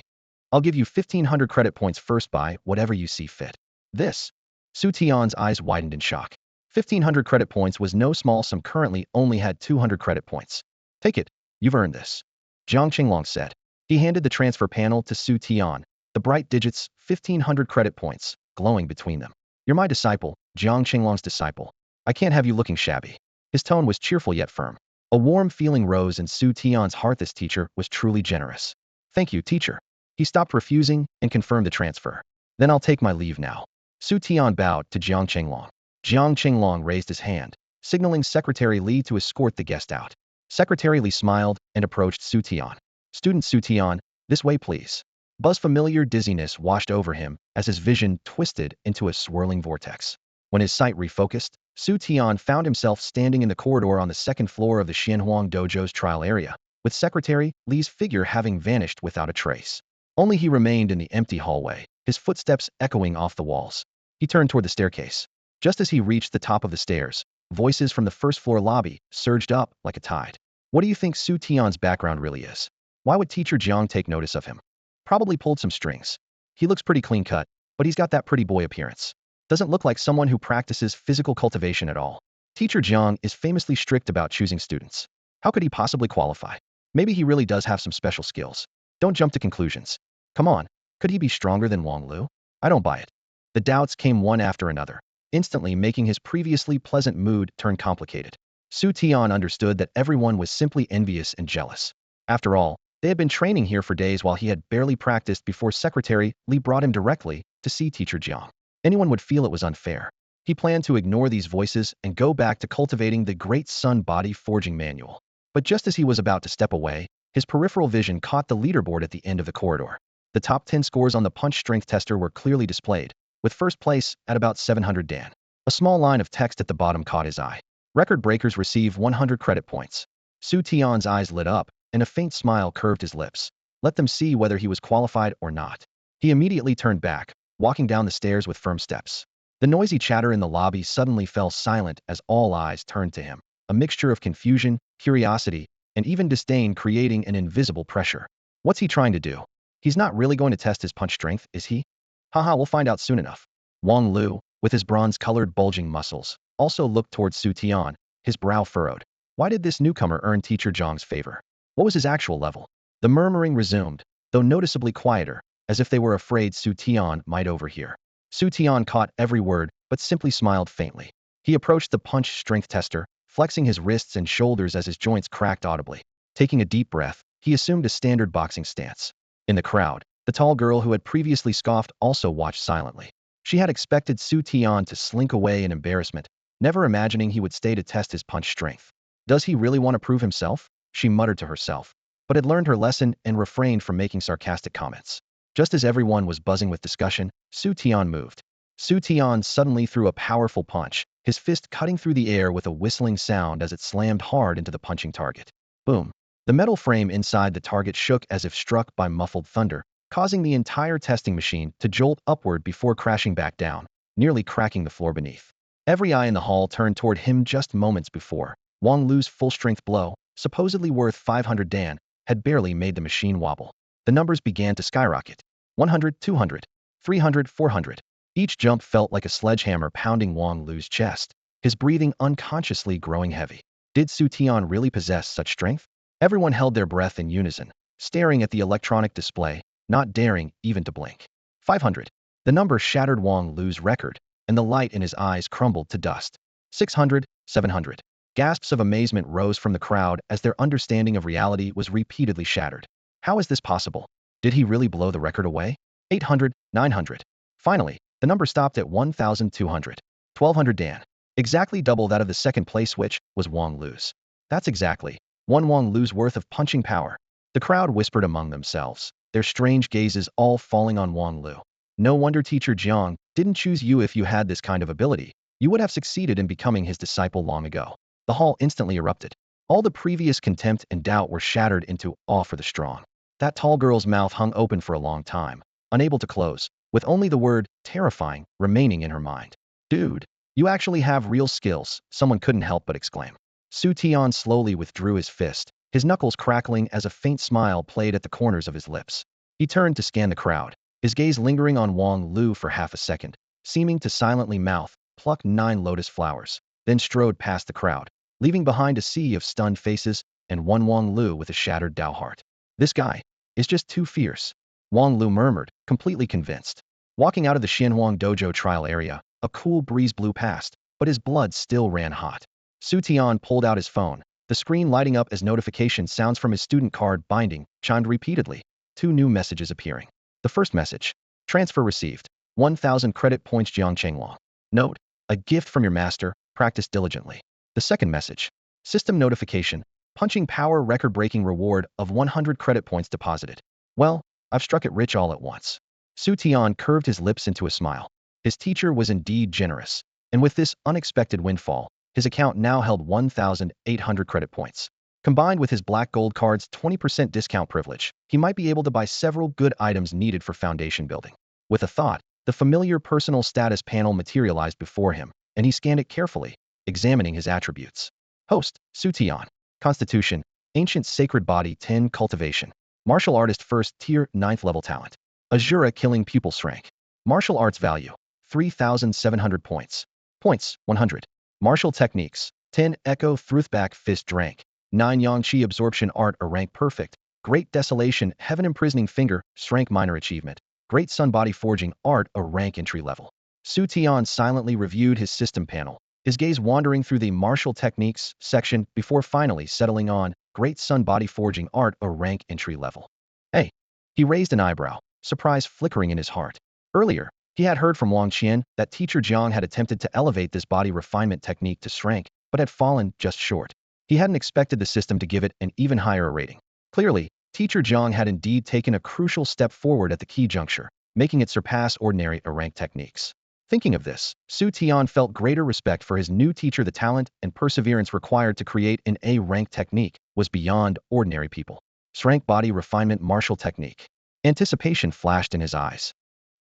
I'll give you 1,500 credit points first. Buy whatever you see fit. This. Xu Tian's eyes widened in shock. 1,500 credit points was no small sum. Currently only had 200 credit points. Take it. You've earned this. Jiang Qinglong said. He handed the transfer panel to Xu Tian, the bright digits, 1,500 credit points, glowing between them. You're my disciple, Jiang Qinglong's disciple. I can't have you looking shabby. His tone was cheerful yet firm. A warm feeling rose in Xu Tian's heart. This teacher was truly generous. Thank you, teacher. He stopped refusing and confirmed the transfer. Then I'll take my leave now. Xu Tian bowed to Jiang Qinglong. Jiang Qinglong raised his hand, signaling Secretary Li to escort the guest out. Secretary Li smiled and approached Xu Tian. Student Xu Tian, this way please. Buzz familiar dizziness washed over him as his vision twisted into a swirling vortex. When his sight refocused, Xu Tian found himself standing in the corridor on the second floor of the Xianhuang Dojo's trial area, with Secretary Li's figure having vanished without a trace. Only he remained in the empty hallway, his footsteps echoing off the walls. He turned toward the staircase. Just as he reached the top of the stairs, voices from the first-floor lobby surged up like a tide. What do you think Xu Tian's background really is? Why would Teacher Jiang take notice of him? Probably pulled some strings. He looks pretty clean-cut, but he's got that pretty boy appearance. Doesn't look like someone who practices physical cultivation at all. Teacher Jiang is famously strict about choosing students. How could he possibly qualify? Maybe he really does have some special skills. Don't jump to conclusions. Come on, could he be stronger than Wang Lu? I don't buy it. The doubts came one after another, instantly making his previously pleasant mood turn complicated. Xu Tian understood that everyone was simply envious and jealous. After all, they had been training here for days while he had barely practiced before Secretary Li brought him directly to see Teacher Jiang. Anyone would feel it was unfair. He planned to ignore these voices and go back to cultivating the Great Sun Body Forging Manual. But just as he was about to step away, his peripheral vision caught the leaderboard at the end of the corridor. The top 10 scores on the punch strength tester were clearly displayed, with first place at about 700 Dan. A small line of text at the bottom caught his eye. Record breakers receive 100 credit points. Xu Tian's eyes lit up, and a faint smile curved his lips. Let them see whether he was qualified or not. He immediately turned back, walking down the stairs with firm steps. The noisy chatter in the lobby suddenly fell silent as all eyes turned to him, a mixture of confusion, curiosity, and even disdain creating an invisible pressure. What's he trying to do? He's not really going to test his punch strength, is he? Haha, we'll find out soon enough. Wang Lu, with his bronze-colored bulging muscles, also looked towards Xu Tian, his brow furrowed. Why did this newcomer earn Teacher Jiang's favor? What was his actual level? The murmuring resumed, though noticeably quieter, as if they were afraid Xu Tian might overhear. Xu Tian caught every word, but simply smiled faintly. He approached the punch strength tester, flexing his wrists and shoulders as his joints cracked audibly. Taking a deep breath, he assumed a standard boxing stance. In the crowd, the tall girl who had previously scoffed also watched silently. She had expected Xu Tian to slink away in embarrassment, never imagining he would stay to test his punch strength. Does he really want to prove himself? She muttered to herself, but had learned her lesson and refrained from making sarcastic comments. Just as everyone was buzzing with discussion, Xu Tian moved. Xu Tian suddenly threw a powerful punch, his fist cutting through the air with a whistling sound as it slammed hard into the punching target. Boom! The metal frame inside the target shook as if struck by muffled thunder, causing the entire testing machine to jolt upward before crashing back down, nearly cracking the floor beneath. Every eye in the hall turned toward him. Just moments before, Wang Lu's full-strength blow, supposedly worth 500 Dan, had barely made the machine wobble. The numbers began to skyrocket. 100, 200, 300, 400. Each jump felt like a sledgehammer pounding Wang Lu's chest, his breathing unconsciously growing heavy. Did Xu Tian really possess such strength? Everyone held their breath in unison, staring at the electronic display, not daring even to blink. 500. The number shattered Wang Lu's record, and the light in his eyes crumbled to dust. 600, 700. Gasps of amazement rose from the crowd as their understanding of reality was repeatedly shattered. How is this possible? Did he really blow the record away? 800, 900. Finally, the number stopped at 1,200. 1,200 Dan. Exactly double that of the second place, which was Wang Lu's. That's exactly one Wang Lu's worth of punching power. The crowd whispered among themselves, their strange gazes all falling on Wang Lu. No wonder Teacher Jiang didn't choose you. If you had this kind of ability, you would have succeeded in becoming his disciple long ago. The hall instantly erupted. All the previous contempt and doubt were shattered into awe for the strong. That tall girl's mouth hung open for a long time, unable to close, with only the word terrifying remaining in her mind. Dude, you actually have real skills, someone couldn't help but exclaim. Xu Tian slowly withdrew his fist, his knuckles crackling as a faint smile played at the corners of his lips. He turned to scan the crowd, his gaze lingering on Wang Lu for half a second, seeming to silently mouth, "Pluck 9 lotus flowers," then strode past the crowd, leaving behind a sea of stunned faces and one Wang Lu with a shattered Dao heart. This guy is just too fierce, Wang Lu murmured, completely convinced. Walking out of the Xianhuang Dojo trial area, a cool breeze blew past, but his blood still ran hot. Xu Tian pulled out his phone, the screen lighting up as notification sounds from his student card binding chimed repeatedly, 2 new messages appearing. The first message: transfer received, 1,000 credit points Jiang Chenglong. Note: a gift from your master, practice diligently. The second message: system notification, punching power record-breaking reward of 100 credit points deposited. Well, I've struck it rich all at once. Xu Tian curved his lips into a smile. His teacher was indeed generous, and with this unexpected windfall, his account now held 1,800 credit points. Combined with his black gold card's 20% discount privilege, he might be able to buy several good items needed for foundation building. With a thought, the familiar personal status panel materialized before him, and he scanned it carefully, examining his attributes. Host: Xu Tian. Constitution: Ancient Sacred Body 10 Cultivation. Martial Artist 1st Tier 9th Level Talent. Asura Killing Pupils Rank. Martial Arts Value: 3,700 points. Points: 100. Martial Techniques: 10 Echo Thruthback Fist Rank. 9 Yangqi Absorption Art a Rank Perfect. Great Desolation Heaven-Imprisoning Finger Rank Minor Achievement. Great Sun Body Forging Art a Rank Entry Level. Xu Tian silently reviewed his system panel, his gaze wandering through the Martial Techniques section before finally settling on Great Sun Body Forging Art a Rank Entry Level. Hey! He raised an eyebrow, surprise flickering in his heart. Earlier, he had heard from Wang Qian that Teacher Jiang had attempted to elevate this body refinement technique to rank, but had fallen just short. He hadn't expected the system to give it an even higher rating. Clearly, Teacher Jiang had indeed taken a crucial step forward at the key juncture, making it surpass ordinary A-rank techniques. Thinking of this, Xu Tian felt greater respect for his new teacher. The talent and perseverance required to create an A-rank technique was beyond ordinary people. Rank Body Refinement Martial Technique. Anticipation flashed in his eyes.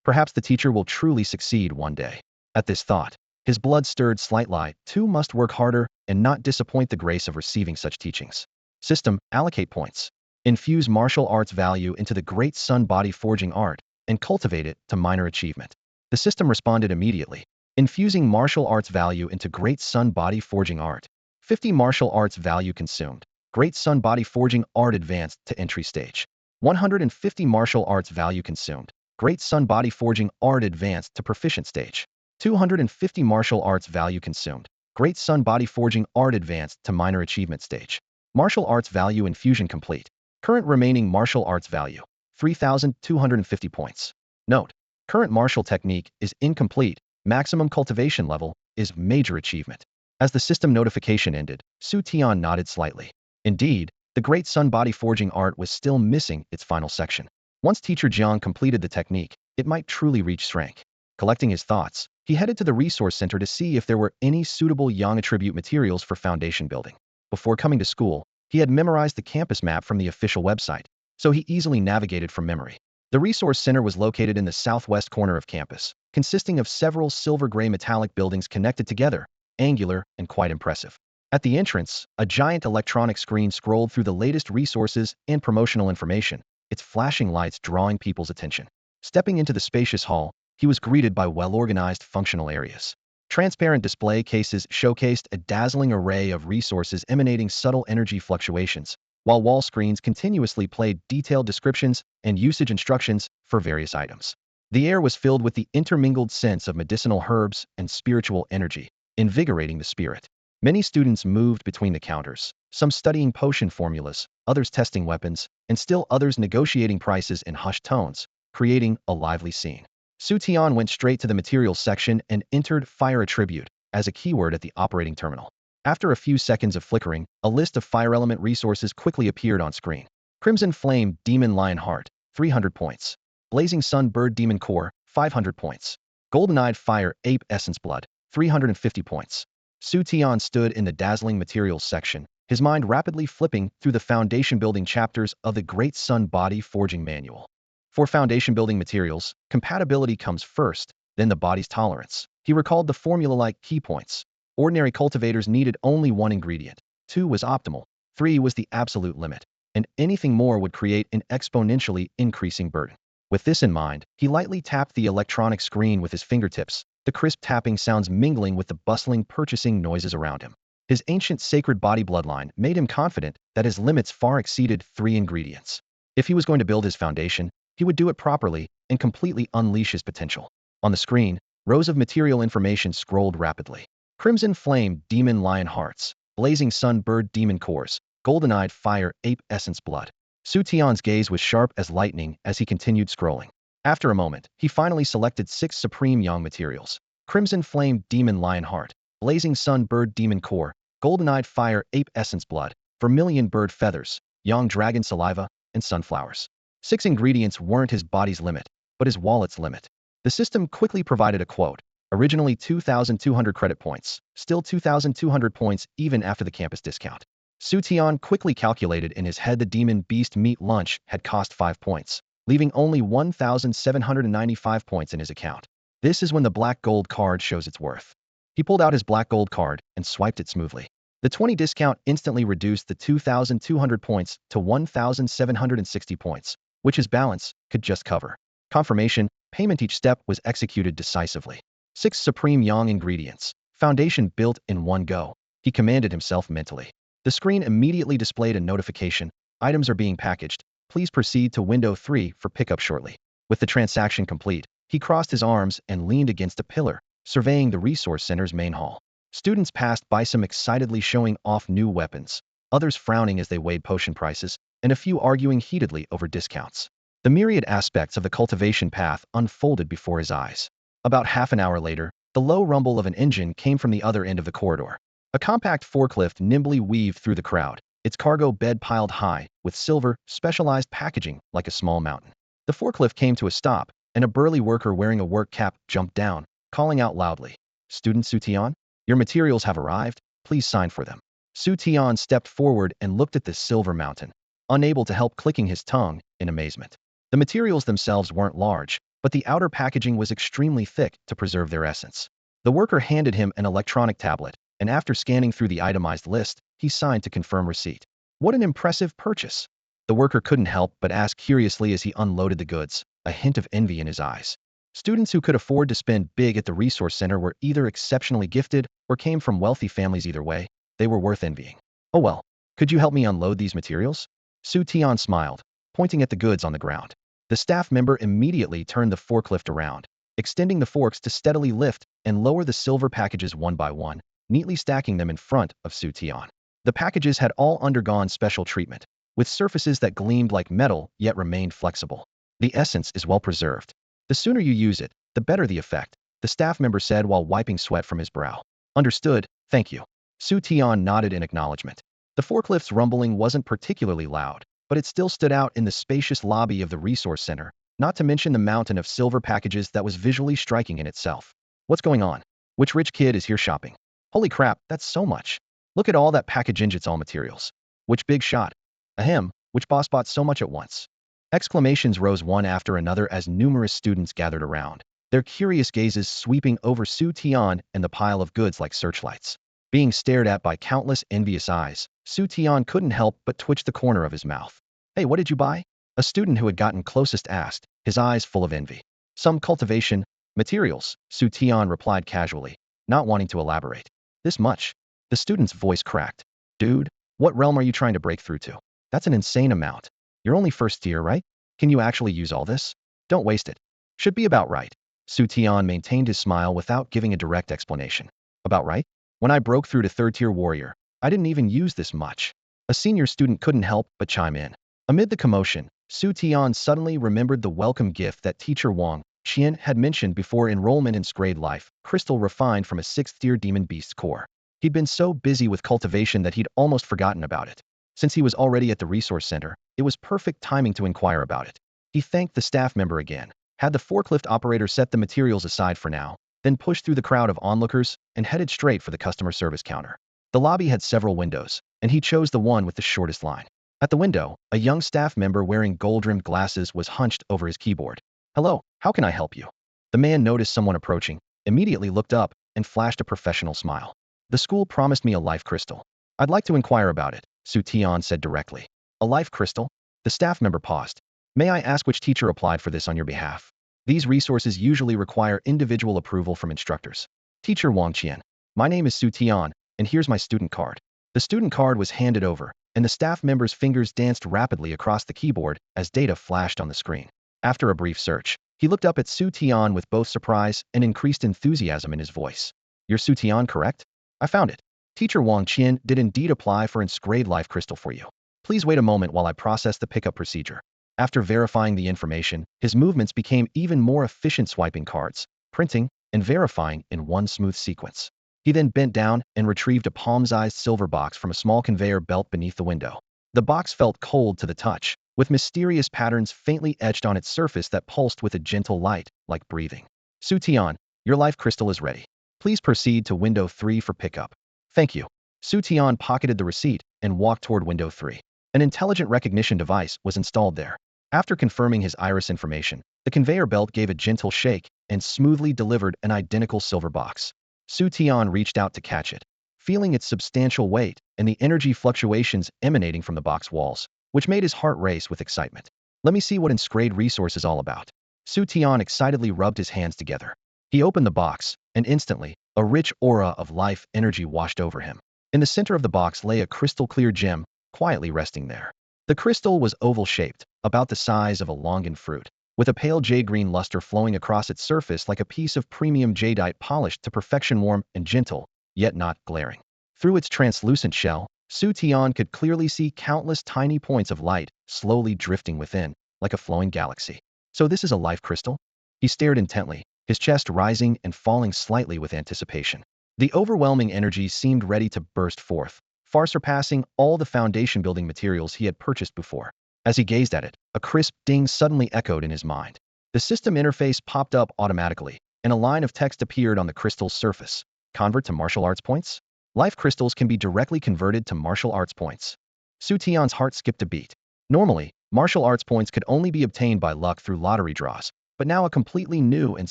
Perhaps the teacher will truly succeed one day. At this thought, his blood stirred slightly. Two must work harder and not disappoint the grace of receiving such teachings. System: allocate points. Infuse martial arts value into the Great Sun Body Forging Art and cultivate it to minor achievement. The system responded immediately, infusing martial arts value into Great Sun Body Forging Art. 50 martial arts value consumed. Great Sun Body Forging Art advanced to entry stage. 150 martial arts value consumed. Great Sun Body Forging Art advanced to proficient stage. 250 martial arts value consumed. Great Sun Body Forging Art advanced to minor achievement stage. Martial arts value infusion complete. Current remaining martial arts value: 3,250 points. Note: current martial technique is incomplete. Maximum cultivation level is major achievement. As the system notification ended, Xu Tian nodded slightly. Indeed, the Great Sun Body Forging Art was still missing its final section. Once Teacher Jiang completed the technique, it might truly reach rank. Collecting his thoughts, he headed to the resource center to see if there were any suitable Yang attribute materials for foundation building. Before coming to school, he had memorized the campus map from the official website, so he easily navigated from memory. The resource center was located in the southwest corner of campus, consisting of several silver-gray metallic buildings connected together, angular and quite impressive. At the entrance, a giant electronic screen scrolled through the latest resources and promotional information, its flashing lights drawing people's attention. Stepping into the spacious hall, he was greeted by well-organized functional areas. Transparent display cases showcased a dazzling array of resources emanating subtle energy fluctuations, while wall screens continuously played detailed descriptions and usage instructions for various items. The air was filled with the intermingled sense of medicinal herbs and spiritual energy, invigorating the spirit. Many students moved between the counters, some studying potion formulas, others testing weapons, and still others negotiating prices in hushed tones, creating a lively scene. Xu Tian went straight to the materials section and entered fire attribute as a keyword at the operating terminal. After a few seconds of flickering, a list of fire element resources quickly appeared on screen. Crimson Flame Demon Lion Heart, 300 points. Blazing Sun Bird Demon Core, 500 points. Golden-Eyed Fire Ape Essence Blood, 350 points. Xu Tian stood in the dazzling materials section, his mind rapidly flipping through the foundation-building chapters of the Great Sun Body Forging Manual. For foundation-building materials, compatibility comes first, then the body's tolerance. He recalled the formula-like key points. Ordinary cultivators needed only one ingredient. 2 was optimal. 3 was the absolute limit, and anything more would create an exponentially increasing burden. With this in mind, he lightly tapped the electronic screen with his fingertips, the crisp tapping sounds mingling with the bustling purchasing noises around him. His ancient sacred body bloodline made him confident that his limits far exceeded 3 ingredients. If he was going to build his foundation, he would do it properly and completely unleash his potential. On the screen, rows of material information scrolled rapidly. Crimson Flame Demon Lion Hearts, Blazing Sun Bird Demon Cores, Golden-Eyed Fire Ape Essence Blood. Xu Tian's gaze was sharp as lightning as he continued scrolling. After a moment, he finally selected 6 supreme yang materials. Crimson Flame Demon Lion Heart, Blazing Sun Bird Demon Core, Golden-Eyed Fire Ape Essence Blood, Vermilion Bird Feathers, Yang Dragon Saliva, and Sunflowers. 6 ingredients weren't his body's limit, but his wallet's limit. The system quickly provided a quote. Originally 2,200 credit points, still 2,200 points even after the campus discount. Xu Tian quickly calculated in his head the demon beast meat lunch had cost 5 points, leaving only 1,795 points in his account. This is when the black gold card shows its worth. He pulled out his black gold card and swiped it smoothly. The 20 discount instantly reduced the 2,200 points to 1,760 points, which his balance could just cover. Confirmation, payment each step was executed decisively. 6 supreme yang ingredients, foundation built in one go, he commanded himself mentally. The screen immediately displayed a notification. Items are being packaged. Please proceed to window 3 for pickup shortly. With the transaction complete, he crossed his arms and leaned against a pillar, surveying the resource center's main hall. Students passed by, some excitedly showing off new weapons, others frowning as they weighed potion prices, and a few arguing heatedly over discounts. The myriad aspects of the cultivation path unfolded before his eyes. About half an hour later, the low rumble of an engine came from the other end of the corridor. A compact forklift nimbly weaved through the crowd, its cargo bed piled high, with silver, specialized packaging like a small mountain. The forklift came to a stop, and a burly worker wearing a work cap jumped down, calling out loudly, "Student Xu Tian, your materials have arrived, please sign for them." Xu Tian stepped forward and looked at the silver mountain, unable to help clicking his tongue in amazement. The materials themselves weren't large, but the outer packaging was extremely thick to preserve their essence. The worker handed him an electronic tablet, and after scanning through the itemized list, he signed to confirm receipt. What an impressive purchase! The worker couldn't help but ask curiously as he unloaded the goods, a hint of envy in his eyes. Students who could afford to spend big at the resource center were either exceptionally gifted or came from wealthy families. Either way, they were worth envying. "Oh well, could you help me unload these materials?" Xu Tian smiled, pointing at the goods on the ground. The staff member immediately turned the forklift around, extending the forks to steadily lift and lower the silver packages one by one, neatly stacking them in front of Xu Tian. The packages had all undergone special treatment, with surfaces that gleamed like metal yet remained flexible. The essence is well preserved. The sooner you use it, the better the effect, the staff member said while wiping sweat from his brow. "Understood, thank you." Xu Tian nodded in acknowledgement. The forklift's rumbling wasn't particularly loud, but it still stood out in the spacious lobby of the resource center, not to mention the mountain of silver packages that was visually striking in itself. What's going on? Which rich kid is here shopping? Holy crap, that's so much. Look at all that packaging, it's all materials. Which big shot? Ahem, which boss bought so much at once? Exclamations rose one after another as numerous students gathered around, their curious gazes sweeping over Xu Tian and the pile of goods like searchlights. Being stared at by countless envious eyes, Xu Tian couldn't help but twitch the corner of his mouth. Hey, what did you buy? A student who had gotten closest asked, his eyes full of envy. Some cultivation materials, Xu Tian replied casually, not wanting to elaborate. This much? The student's voice cracked. Dude, what realm are you trying to break through to? That's an insane amount. You're only first year, right? Can you actually use all this? Don't waste it. Should be about right. Xu Tian maintained his smile without giving a direct explanation. About right? When I broke through to third-tier warrior, I didn't even use this much. A senior student couldn't help but chime in. Amid the commotion, Xu Tian suddenly remembered the welcome gift that teacher Wang Qian had mentioned before enrollment in grade life, crystal refined from a 6th-tier demon beast's core. He'd been so busy with cultivation that he'd almost forgotten about it. Since he was already at the resource center, it was perfect timing to inquire about it. He thanked the staff member again, had the forklift operator set the materials aside for now, then pushed through the crowd of onlookers and headed straight for the customer service counter. The lobby had several windows, and he chose the one with the shortest line. At the window, a young staff member wearing gold-rimmed glasses was hunched over his keyboard. Hello, how can I help you? The man noticed someone approaching, immediately looked up, and flashed a professional smile. The school promised me a life crystal. I'd like to inquire about it, Xu Tian said directly. A life crystal? The staff member paused. May I ask which teacher applied for this on your behalf? These resources usually require individual approval from instructors. Teacher Wang Qian. My name is Xu Tian, and here's my student card. The student card was handed over, and the staff member's fingers danced rapidly across the keyboard as data flashed on the screen. After a brief search, he looked up at Xu Tian with both surprise and increased enthusiasm in his voice. You're Xu Tian, correct? I found it. Teacher Wang Qian did indeed apply for its grade life crystal for you. Please wait a moment while I process the pickup procedure. After verifying the information, his movements became even more efficient, swiping cards, printing, and verifying in one smooth sequence. He then bent down and retrieved a palm-sized silver box from a small conveyor belt beneath the window. The box felt cold to the touch, with mysterious patterns faintly etched on its surface that pulsed with a gentle light, like breathing. Xu Tian, your life crystal is ready. Please proceed to window 3 for pickup. Thank you. Xu Tian pocketed the receipt and walked toward window 3. An intelligent recognition device was installed there. After confirming his iris information, the conveyor belt gave a gentle shake and smoothly delivered an identical silver box. Xu Tian reached out to catch it, feeling its substantial weight and the energy fluctuations emanating from the box walls, which made his heart race with excitement. Let me see what inscribed resource is all about. Xu Tian excitedly rubbed his hands together. He opened the box, and instantly, a rich aura of life energy washed over him. In the center of the box lay a crystal-clear gem, quietly resting there. The crystal was oval-shaped, about the size of a longan fruit, with a pale jade-green luster flowing across its surface like a piece of premium jadeite polished to perfection, warm and gentle, yet not glaring. Through its translucent shell, Xu Tian could clearly see countless tiny points of light slowly drifting within, like a flowing galaxy. So this is a life crystal? He stared intently, his chest rising and falling slightly with anticipation. The overwhelming energy seemed ready to burst forth, far surpassing all the foundation-building materials he had purchased before. As he gazed at it, a crisp ding suddenly echoed in his mind. The system interface popped up automatically, and a line of text appeared on the crystal's surface. Convert to martial arts points? Life crystals can be directly converted to martial arts points. Xu Tian's heart skipped a beat. Normally, martial arts points could only be obtained by luck through lottery draws, but now a completely new and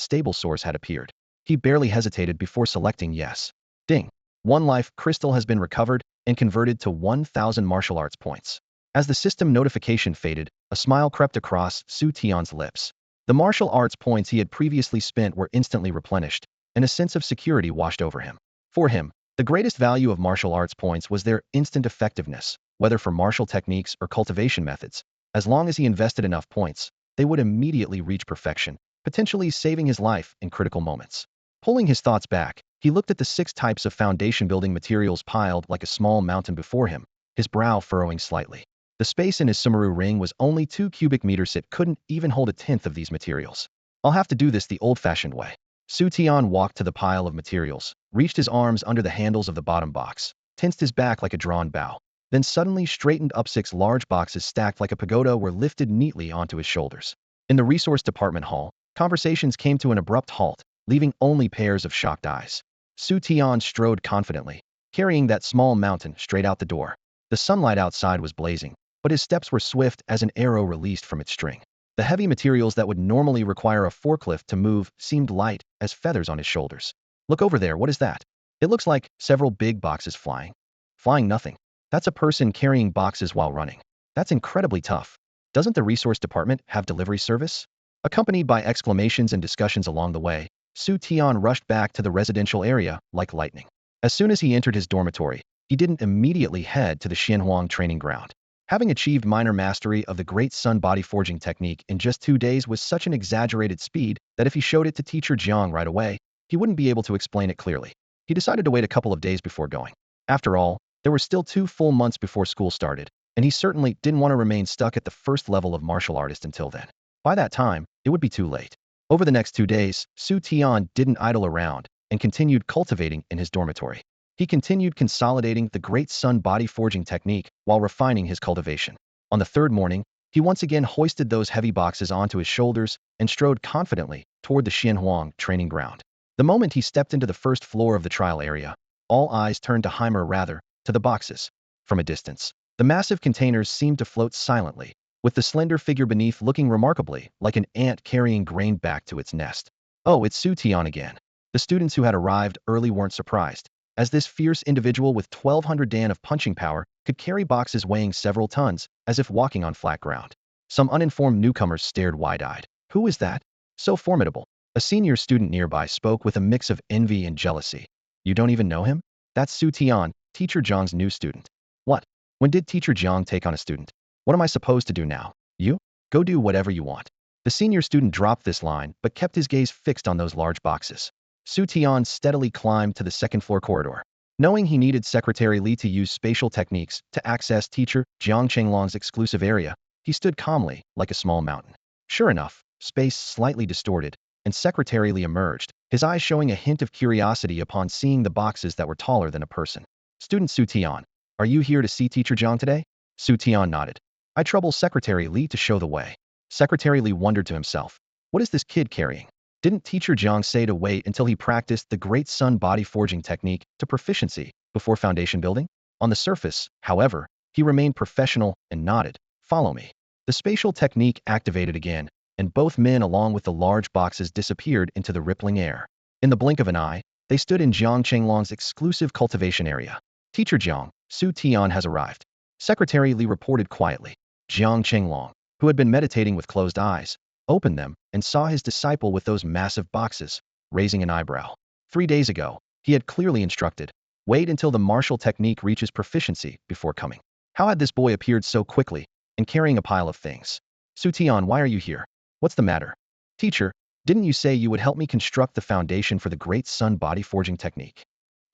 stable source had appeared. He barely hesitated before selecting yes. Ding. One life crystal has been recovered and converted to 1,000 martial arts points. As the system notification faded, a smile crept across Xu Tian's lips. The martial arts points he had previously spent were instantly replenished, and a sense of security washed over him. For him, the greatest value of martial arts points was their instant effectiveness, whether for martial techniques or cultivation methods. As long as he invested enough points, they would immediately reach perfection, potentially saving his life in critical moments. Pulling his thoughts back, he looked at the 6 types of foundation-building materials piled like a small mountain before him, his brow furrowing slightly. The space in his Sumeru ring was only 2 cubic meters. It couldn't even hold a tenth of these materials. I'll have to do this the old-fashioned way. Xu Tian walked to the pile of materials, reached his arms under the handles of the bottom box, tensed his back like a drawn bow, then suddenly straightened up. 6 large boxes stacked like a pagoda were lifted neatly onto his shoulders. In the resource department hall, conversations came to an abrupt halt, leaving only pairs of shocked eyes. Xu Tian strode confidently, carrying that small mountain straight out the door. The sunlight outside was blazing, but his steps were swift as an arrow released from its string. The heavy materials that would normally require a forklift to move seemed light as feathers on his shoulders. Look over there, what is that? It looks like several big boxes flying. Flying nothing. That's a person carrying boxes while running. That's incredibly tough. Doesn't the resource department have delivery service? Accompanied by exclamations and discussions along the way, Xu Tian rushed back to the residential area like lightning. As soon as he entered his dormitory, he didn't immediately head to the Xianhuang training ground. Having achieved minor mastery of the Great Sun body forging technique in just 2 days was such an exaggerated speed that if he showed it to teacher Jiang right away, he wouldn't be able to explain it clearly. He decided to wait a couple of days before going. After all, there were still 2 full months before school started, and he certainly didn't want to remain stuck at the first level of martial artist until then. By that time, it would be too late. Over the next 2 days, Xu Tian didn't idle around and continued cultivating in his dormitory. He continued consolidating the Great Sun body forging technique while refining his cultivation. On the third morning, he once again hoisted those heavy boxes onto his shoulders and strode confidently toward the Xianhuang training ground. The moment he stepped into the first floor of the trial area, all eyes turned to to the boxes. From a distance, the massive containers seemed to float silently, with the slender figure beneath looking remarkably like an ant carrying grain back to its nest. Oh, it's Xu Tian again. The students who had arrived early weren't surprised, as this fierce individual with 1,200 dan of punching power could carry boxes weighing several tons, as if walking on flat ground. Some uninformed newcomers stared wide-eyed. Who is that? So formidable. A senior student nearby spoke with a mix of envy and jealousy. You don't even know him? That's Xu Tian, Teacher Jiang's new student. What? When did Teacher Jiang take on a student? What am I supposed to do now? You? Go do whatever you want. The senior student dropped this line, but kept his gaze fixed on those large boxes. Xu Tian steadily climbed to the second-floor corridor. Knowing he needed Secretary Li to use spatial techniques to access Teacher Jiang Chenglong's exclusive area, he stood calmly, like a small mountain. Sure enough, space slightly distorted, and Secretary Li emerged, his eyes showing a hint of curiosity upon seeing the boxes that were taller than a person. Student Xu Tian, are you here to see Teacher Jiang today? Xu Tian nodded. I trouble Secretary Li to show the way. Secretary Li wondered to himself. What is this kid carrying? Didn't Teacher Jiang say to wait until he practiced the Great Sun body forging technique to proficiency before foundation building? On the surface, however, he remained professional and nodded. Follow me. The spatial technique activated again, and both men along with the large boxes disappeared into the rippling air. In the blink of an eye, they stood in Jiang Chenglong's exclusive cultivation area. Teacher Jiang, Xu Tian has arrived. Secretary Li reported quietly. Jiang Chenglong, who had been meditating with closed eyes, opened them and saw his disciple with those massive boxes, raising an eyebrow. 3 days ago, he had clearly instructed, wait until the martial technique reaches proficiency before coming. How had this boy appeared so quickly and carrying a pile of things? Xu Tian, why are you here? What's the matter? Teacher, didn't you say you would help me construct the foundation for the Great Sun body forging technique?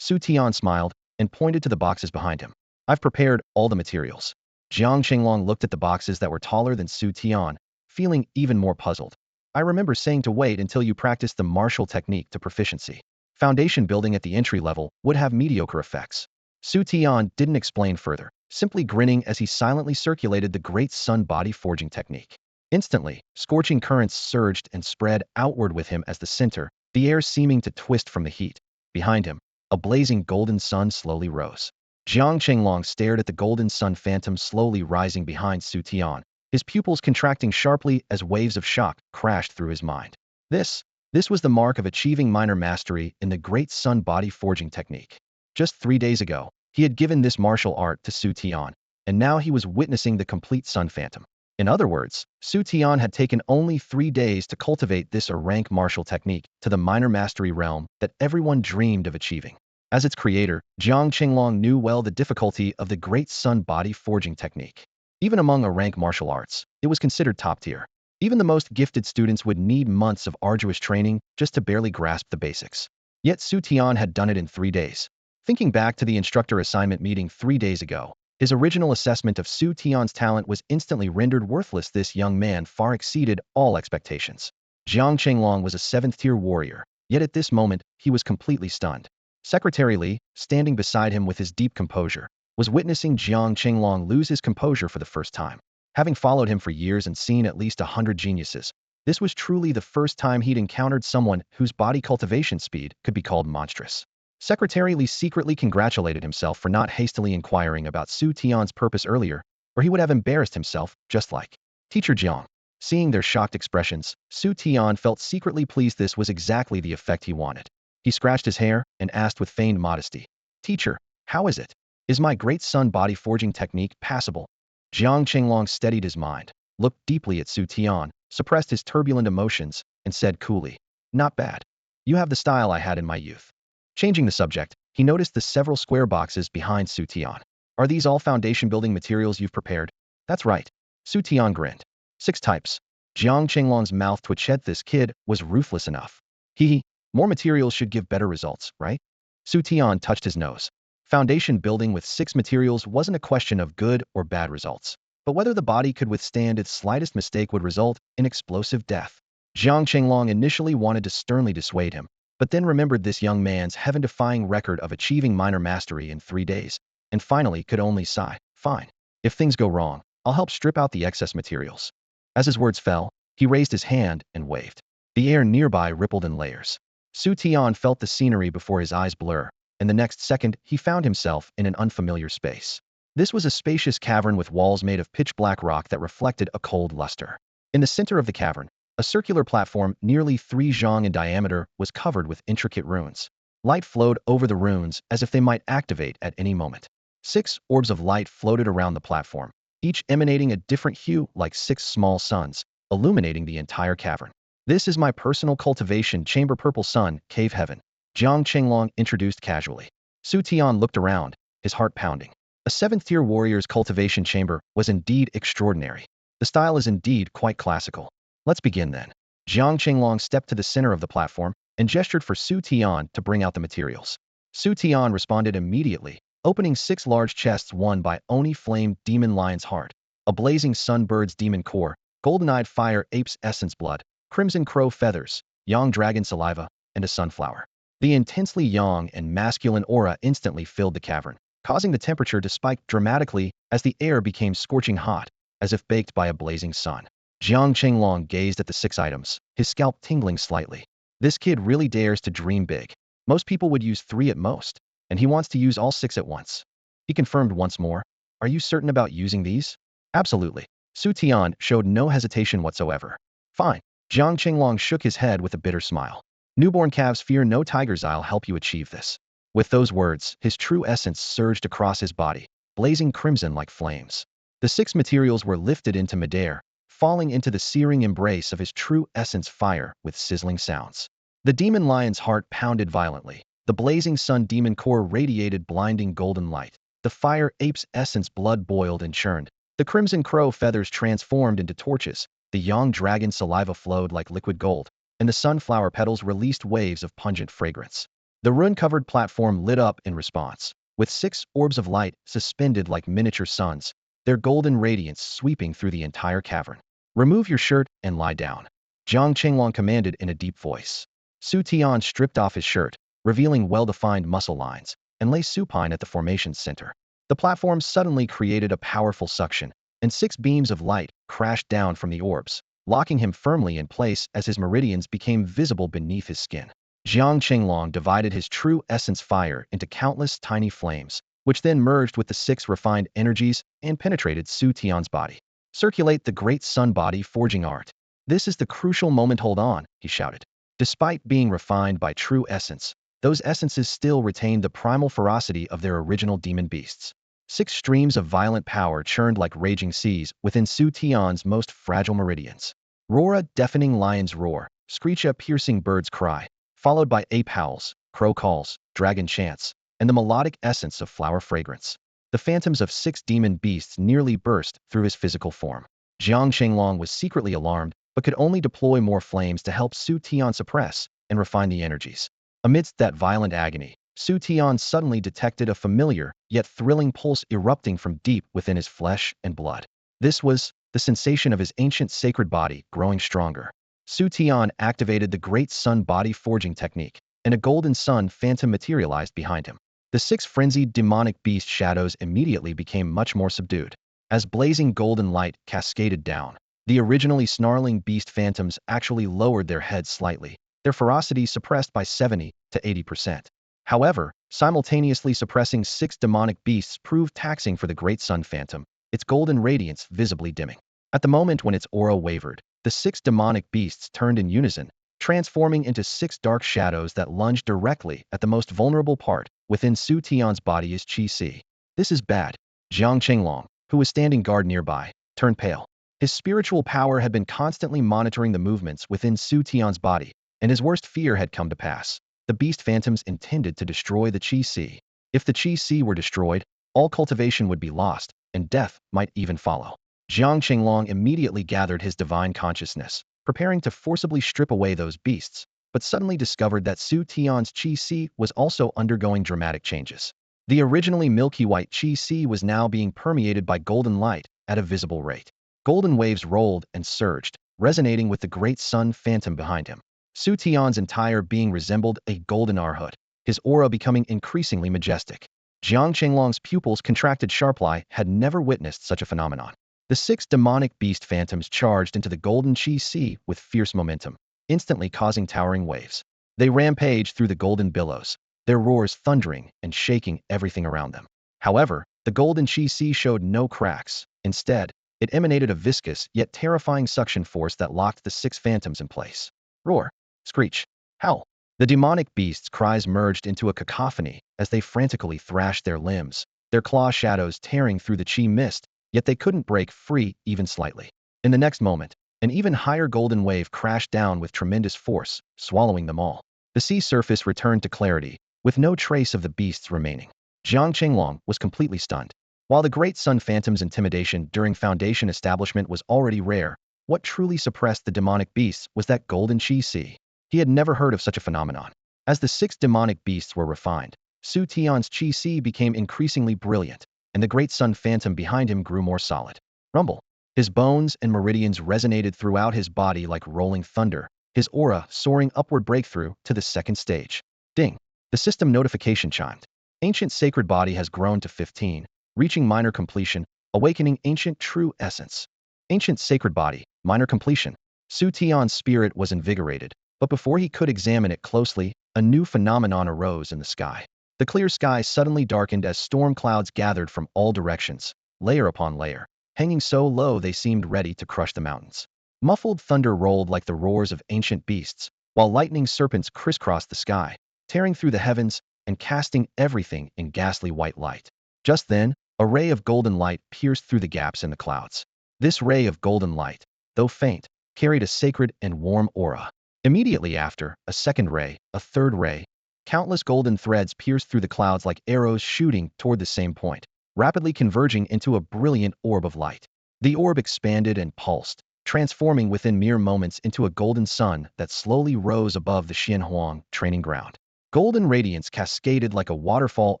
Xu Tian smiled and pointed to the boxes behind him. I've prepared all the materials. Jiang Chenglong looked at the boxes that were taller than Xu Tian, feeling even more puzzled. I remember saying to wait until you practice the martial technique to proficiency. Foundation building at the entry level would have mediocre effects. Xu Tian didn't explain further, simply grinning as he silently circulated the Great Sun body forging technique. Instantly, scorching currents surged and spread outward with him as the center, the air seeming to twist from the heat. Behind him, a blazing golden sun slowly rose. Jiang Chenglong stared at the golden sun phantom slowly rising behind Xu Tian, his pupils contracting sharply as waves of shock crashed through his mind. This was the mark of achieving minor mastery in the Great Sun body forging technique. Just 3 days ago, he had given this martial art to Xu Tian, and now he was witnessing the complete sun phantom. In other words, Xu Tian had taken only 3 days to cultivate this rank martial technique to the minor mastery realm that everyone dreamed of achieving. As its creator, Jiang Chenglong knew well the difficulty of the Great Sun body forging technique. Even among rank martial arts, it was considered top tier. Even the most gifted students would need months of arduous training just to barely grasp the basics. Yet Xu Tian had done it in 3 days. Thinking back to the instructor assignment meeting 3 days ago, his original assessment of Xu Tian's talent was instantly rendered worthless. This young man far exceeded all expectations. Jiang Chenglong was a 7th-tier warrior, yet at this moment, he was completely stunned. Secretary Li, standing beside him with his deep composure, was witnessing Jiang Chenglong lose his composure for the first time. Having followed him for years and seen at least 100 geniuses, this was truly the first time he'd encountered someone whose body cultivation speed could be called monstrous. Secretary Li secretly congratulated himself for not hastily inquiring about Xu Tian's purpose earlier, or he would have embarrassed himself, just like Teacher Jiang. Seeing their shocked expressions, Xu Tian felt secretly pleased. This was exactly the effect he wanted. He scratched his hair and asked with feigned modesty, "Teacher, how is it? Is my great sun body forging technique passable?" Jiang Qinglong steadied his mind, looked deeply at Xu Tian, suppressed his turbulent emotions, and said coolly, "Not bad. You have the style I had in my youth." Changing the subject, he noticed the several square boxes behind Xu Tian. "Are these all foundation building materials you've prepared?" "That's right." Xu Tian grinned. "6 types." Jiang Qinglong's mouth twitched. This kid was ruthless enough. He, more materials should give better results, right? Xu Tian touched his nose. Foundation building with 6 materials wasn't a question of good or bad results, but whether the body could withstand its slightest mistake would result in explosive death. Jiang Qinglong initially wanted to sternly dissuade him, but then remembered this young man's heaven-defying record of achieving minor mastery in 3 days, and finally could only sigh, "Fine. If things go wrong, I'll help strip out the excess materials." As his words fell, he raised his hand and waved. The air nearby rippled in layers. Xu Tian felt the scenery before his eyes blur, and the next second he found himself in an unfamiliar space. This was a spacious cavern with walls made of pitch-black rock that reflected a cold luster. In the center of the cavern, a circular platform nearly 3 zhang in diameter was covered with intricate runes. Light flowed over the runes as if they might activate at any moment. 6 orbs of light floated around the platform, each emanating a different hue like 6 small suns, illuminating the entire cavern. "This is my personal cultivation chamber. Purple Sun, Cave Heaven," Jiang Qinglong introduced casually. Xu Tian looked around, his heart pounding. A 7th-tier warrior's cultivation chamber was indeed extraordinary. The style is indeed quite classical. "Let's begin then." Jiang Qinglong stepped to the center of the platform and gestured for Xu Tian to bring out the materials. Xu Tian responded immediately, opening 6 large chests, one by Oni Flame Demon Lion's Heart, a blazing Sunbird's Demon Core, Golden-Eyed Fire Ape's Essence Blood, Crimson Crow Feathers, Yang Dragon Saliva, and a Sunflower. The intensely yang and masculine aura instantly filled the cavern, causing the temperature to spike dramatically as the air became scorching hot, as if baked by a blazing sun. Jiang Qinglong gazed at the 6 items, his scalp tingling slightly. This kid really dares to dream big. Most people would use 3 at most, and he wants to use all 6 at once. He confirmed once more, "Are you certain about using these?" "Absolutely." Xu Tian showed no hesitation whatsoever. "Fine." Jiang Qinglong shook his head with a bitter smile. "Newborn calves fear no tigers. I'll help you achieve this." With those words, his true essence surged across his body, blazing crimson like flames. The 6 materials were lifted into midair, falling into the searing embrace of his true essence fire with sizzling sounds. The demon lion's heart pounded violently. The blazing sun demon core radiated blinding golden light. The fire ape's essence blood boiled and churned. The crimson crow feathers transformed into torches. The yang dragon saliva flowed like liquid gold, and the sunflower petals released waves of pungent fragrance. The rune-covered platform lit up in response, with 6 orbs of light suspended like miniature suns, their golden radiance sweeping through the entire cavern. "Remove your shirt and lie down," Jiang Qinglong commanded in a deep voice. Xu Tian stripped off his shirt, revealing well-defined muscle lines, and lay supine at the formation's center. The platform suddenly created a powerful suction, and 6 beams of light crashed down from the orbs, locking him firmly in place as his meridians became visible beneath his skin. Jiang Qinglong divided his true essence fire into countless tiny flames, which then merged with the 6 refined energies and penetrated Xu Tian's body. "Circulate the great sun body forging art. This is the crucial moment. Hold on," he shouted. Despite being refined by true essence, those essences still retained the primal ferocity of their original demon beasts. 6 streams of violent power churned like raging seas within Xu Tian's most fragile meridians. Roar a deafening lion's roar, screech a piercing bird's cry, followed by ape howls, crow calls, dragon chants, and the melodic essence of flower fragrance. The phantoms of 6 demon beasts nearly burst through his physical form. Jiang Qinglong was secretly alarmed, but could only deploy more flames to help Xu Tian suppress and refine the energies. Amidst that violent agony, Xu Tian suddenly detected a familiar, yet thrilling pulse erupting from deep within his flesh and blood. This was the sensation of his ancient sacred body growing stronger. Xu Tian activated the Great Sun Body Forging technique, and a golden sun phantom materialized behind him. The 6 frenzied demonic beast shadows immediately became much more subdued. As blazing golden light cascaded down, the originally snarling beast phantoms actually lowered their heads slightly, their ferocity suppressed by 70 to 80%. However, simultaneously suppressing 6 demonic beasts proved taxing for the Great Sun Phantom, its golden radiance visibly dimming. At the moment when its aura wavered, the 6 demonic beasts turned in unison, transforming into 6 dark shadows that lunged directly at the most vulnerable part within Xu Tian's body is Qi Si. This is bad. Jiang Qinglong, who was standing guard nearby, turned pale. His spiritual power had been constantly monitoring the movements within Xu Tian's body, and his worst fear had come to pass. The beast phantoms intended to destroy the Qi Si. If the Qi Si were destroyed, all cultivation would be lost, and death might even follow. Jiang Qinglong immediately gathered his divine consciousness, preparing to forcibly strip away those beasts, but suddenly discovered that Xu Tian's Qi Si was also undergoing dramatic changes. The originally milky white Qi Si was now being permeated by golden light at a visible rate. Golden waves rolled and surged, resonating with the great sun phantom behind him. Xu Tian's entire being resembled a golden arhut, his aura becoming increasingly majestic. Jiang Qinglong's pupils contracted sharply, had never witnessed such a phenomenon. The 6 demonic beast phantoms charged into the golden Qi Si with fierce momentum, instantly causing towering waves. They rampaged through the golden billows, their roars thundering and shaking everything around them. However, the golden Qi Si showed no cracks. Instead, it emanated a viscous yet terrifying suction force that locked the 6 phantoms in place. Roar, screech, howl. The demonic beasts' cries merged into a cacophony as they frantically thrashed their limbs, their claw shadows tearing through the Qi mist, yet they couldn't break free even slightly. In the next moment, an even higher golden wave crashed down with tremendous force, swallowing them all. The sea surface returned to clarity, with no trace of the beasts remaining. Jiang Qinglong was completely stunned. While the great sun phantom's intimidation during Foundation establishment was already rare, what truly suppressed the demonic beasts was that golden Qi Si. He had never heard of such a phenomenon. As the 6 demonic beasts were refined, Xu Tian's Qi Si became increasingly brilliant, and the great sun phantom behind him grew more solid. Rumble. His bones and meridians resonated throughout his body like rolling thunder, his aura soaring upward breakthrough to the 2nd stage. Ding. The system notification chimed. Ancient Sacred Body has grown to 15, reaching minor completion, awakening ancient true essence. Ancient Sacred Body, minor completion. Xu Tian's spirit was invigorated, but before he could examine it closely, a new phenomenon arose in the sky. The clear sky suddenly darkened as storm clouds gathered from all directions, layer upon layer, hanging so low they seemed ready to crush the mountains. Muffled thunder rolled like the roars of ancient beasts, while lightning serpents crisscrossed the sky, tearing through the heavens and casting everything in ghastly white light. Just then, a ray of golden light pierced through the gaps in the clouds. This ray of golden light, though faint, carried a sacred and warm aura. Immediately after, a second ray, a third ray. Countless golden threads pierced through the clouds like arrows shooting toward the same point, rapidly converging into a brilliant orb of light. The orb expanded and pulsed, transforming within mere moments into a golden sun that slowly rose above the Xianhuang training ground. Golden radiance cascaded like a waterfall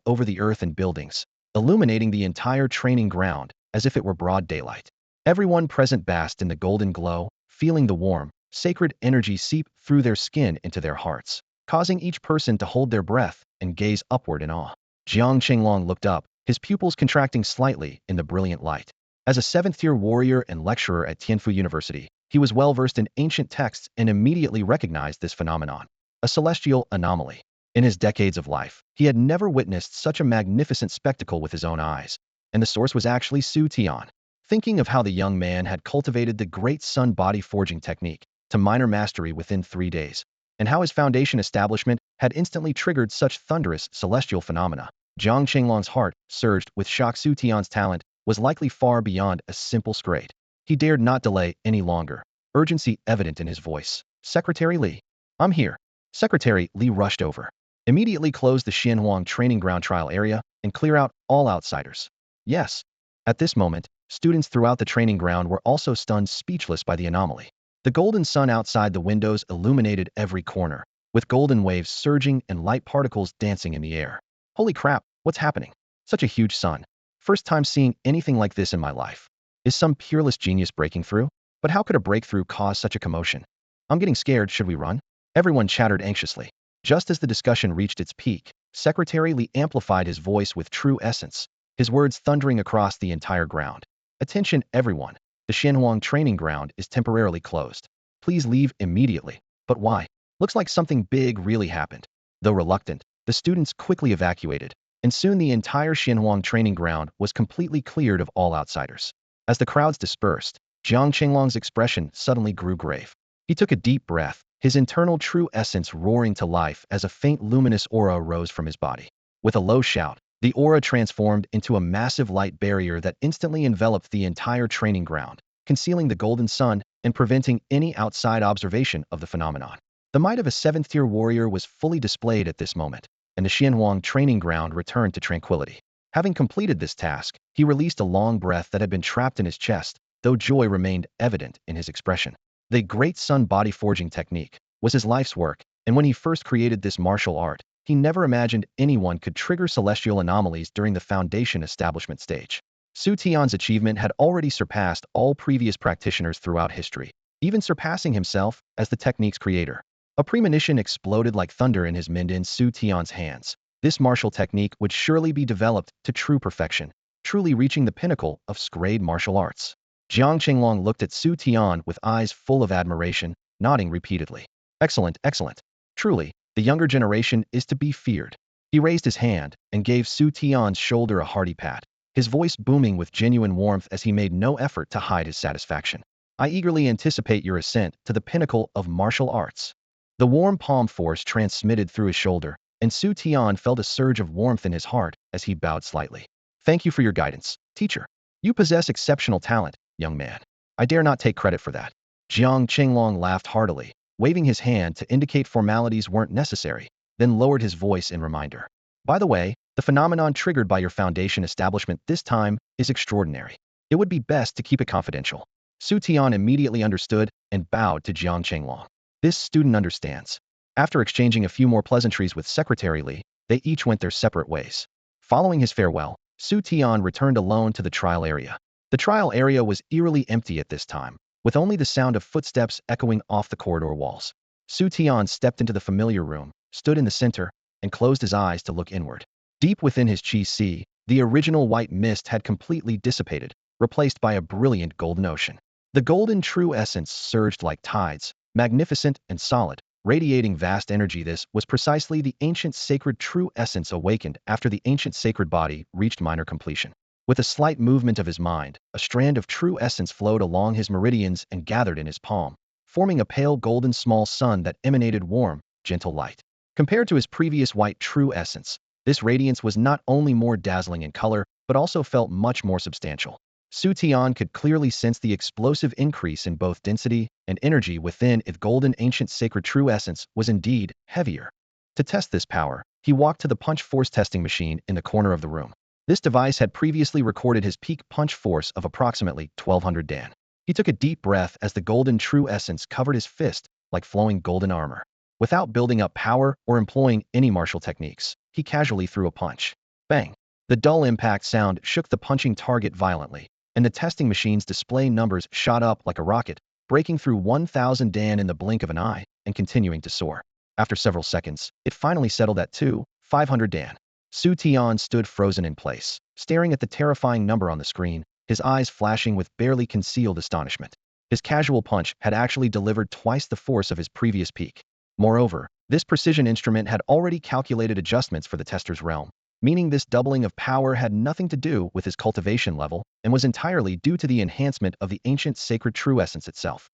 over the earth and buildings, illuminating the entire training ground as if it were broad daylight. Everyone present basked in the golden glow, feeling the warm, sacred energy seep through their skin into their hearts, causing each person to hold their breath and gaze upward in awe. Jiang Qinglong looked up, his pupils contracting slightly in the brilliant light. As a 7th-tier warrior and lecturer at Tianfu University, he was well-versed in ancient texts and immediately recognized this phenomenon, a celestial anomaly. In his decades of life, he had never witnessed such a magnificent spectacle with his own eyes, and the source was actually Xu Tian. Thinking of how the young man had cultivated the great sun body forging technique to minor mastery within 3 days, and how his Foundation establishment had instantly triggered such thunderous celestial phenomena, Jiang Qinglong's heart surged with shock. Xu Tian's talent was likely far beyond a simple scrade. He dared not delay any longer, urgency evident in his voice. Secretary Li. I'm here. Secretary Li rushed over. Immediately close the Xianhuang training ground trial area and clear out all outsiders. Yes. At this moment, students throughout the training ground were also stunned speechless by the anomaly. The golden sun outside the windows illuminated every corner, with golden waves surging and light particles dancing in the air. Holy crap, what's happening? Such a huge sun. First time seeing anything like this in my life. Is some peerless genius breaking through? But how could a breakthrough cause such a commotion? I'm getting scared, should we run? Everyone chattered anxiously. Just as the discussion reached its peak, Secretary Li amplified his voice with true essence, his words thundering across the entire ground. Attention everyone, the Xianhuang training ground is temporarily closed. Please leave immediately. But why? Looks like something big really happened. Though reluctant, the students quickly evacuated, and soon the entire Xianhuang training ground was completely cleared of all outsiders. As the crowds dispersed, Jiang Qinglong's expression suddenly grew grave. He took a deep breath, his internal true essence roaring to life as a faint luminous aura rose from his body. With a low shout, the aura transformed into a massive light barrier that instantly enveloped the entire training ground, concealing the golden sun and preventing any outside observation of the phenomenon. The might of a seventh-tier warrior was fully displayed at this moment, and the Xianhuang training ground returned to tranquility. Having completed this task, he released a long breath that had been trapped in his chest, though joy remained evident in his expression. The Great Sun Body Forging technique was his life's work, and when he first created this martial art, he never imagined anyone could trigger celestial anomalies during the foundation establishment stage. Xu Tian's achievement had already surpassed all previous practitioners throughout history, even surpassing himself as the technique's creator. A premonition exploded like thunder in his Minden Xu Tian's hands. This martial technique would surely be developed to true perfection, truly reaching the pinnacle of grade martial arts. Jiang Qinglong looked at Xu Tian with eyes full of admiration, nodding repeatedly. Excellent, excellent. Truly, the younger generation is to be feared. He raised his hand and gave Xu Tian's shoulder a hearty pat, his voice booming with genuine warmth as he made no effort to hide his satisfaction. I eagerly anticipate your ascent to the pinnacle of martial arts. The warm palm force transmitted through his shoulder, and Xu Tian felt a surge of warmth in his heart as he bowed slightly. Thank you for your guidance, teacher. You possess exceptional talent, young man. I dare not take credit for that. Jiang Qinglong laughed heartily, waving his hand to indicate formalities weren't necessary, then lowered his voice in reminder. By the way, the phenomenon triggered by your foundation establishment this time is extraordinary. It would be best to keep it confidential. Xu Tian immediately understood and bowed to Jiang Qinglong. This student understands. After exchanging a few more pleasantries with Secretary Li, they each went their separate ways. Following his farewell, Xu Tian returned alone to the trial area. The trial area was eerily empty at this time, with only the sound of footsteps echoing off the corridor walls. Xu Tian stepped into the familiar room, stood in the center, and closed his eyes to look inward. Deep within his chi sea, the original white mist had completely dissipated, replaced by a brilliant golden ocean. The golden true essence surged like tides, magnificent and solid, radiating vast energy. This was precisely the ancient sacred true essence awakened after the ancient sacred body reached minor completion. With a slight movement of his mind, a strand of true essence flowed along his meridians and gathered in his palm, forming a pale golden small sun that emanated warm, gentle light. Compared to his previous white true essence, this radiance was not only more dazzling in color, but also felt much more substantial. Xu Tian could clearly sense the explosive increase in both density and energy within it. Golden ancient sacred true essence was indeed heavier. To test this power, he walked to the punch force testing machine in the corner of the room. This device had previously recorded his peak punch force of approximately 1200 Dan. He took a deep breath as the golden true essence covered his fist like flowing golden armor. Without building up power or employing any martial techniques, he casually threw a punch. Bang! The dull impact sound shook the punching target violently, and the testing machine's display numbers shot up like a rocket, breaking through 1000 Dan in the blink of an eye and continuing to soar. After several seconds, it finally settled at 500 Dan. Xu Tian stood frozen in place, staring at the terrifying number on the screen, his eyes flashing with barely concealed astonishment. His casual punch had actually delivered twice the force of his previous peak. Moreover, this precision instrument had already calculated adjustments for the tester's realm, meaning this doubling of power had nothing to do with his cultivation level and was entirely due to the enhancement of the ancient sacred true essence itself.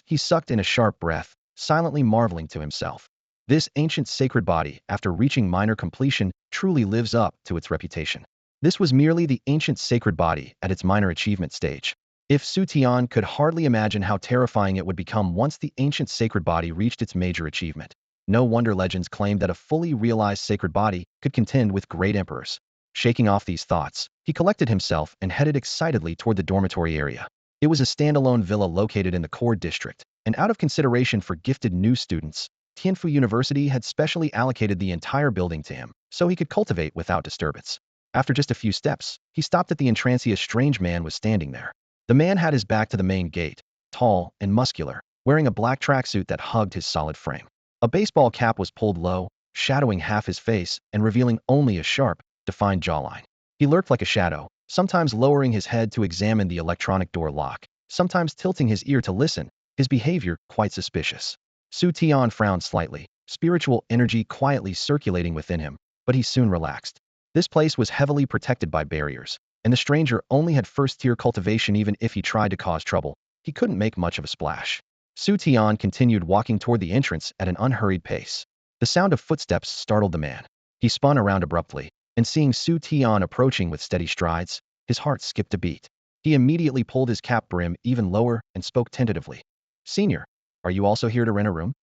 He sucked in a sharp breath, silently marveling to himself. This ancient sacred body, after reaching minor completion, truly lives up to its reputation. This was merely the ancient sacred body at its minor achievement stage. If Xu Tian could hardly imagine how terrifying it would become once the ancient sacred body reached its major achievement. No wonder legends claimed that a fully realized sacred body could contend with great emperors. Shaking off these thoughts, he collected himself and headed excitedly toward the dormitory area. It was a standalone villa located in the core district, and out of consideration for gifted new students, Tianfu University had specially allocated the entire building to him, so he could cultivate without disturbance. After just a few steps, he stopped at the entrance. A strange man was standing there. The man had his back to the main gate, tall and muscular, wearing a black tracksuit that hugged his solid frame. A baseball cap was pulled low, shadowing half his face and revealing only a sharp, defined jawline. He lurked like a shadow, sometimes lowering his head to examine the electronic door lock, sometimes tilting his ear to listen, his behavior quite suspicious. Xu Tian frowned slightly, spiritual energy quietly circulating within him, but he soon relaxed. This place was heavily protected by barriers, and the stranger only had first-tier cultivation. Even if he tried to cause trouble, he couldn't make much of a splash. Xu Tian continued walking toward the entrance at an unhurried pace. The sound of footsteps startled the man. He spun around abruptly, and seeing Xu Tian approaching with steady strides, his heart skipped a beat. He immediately pulled his cap brim even lower and spoke tentatively. "Senior, are you also here to rent a room?"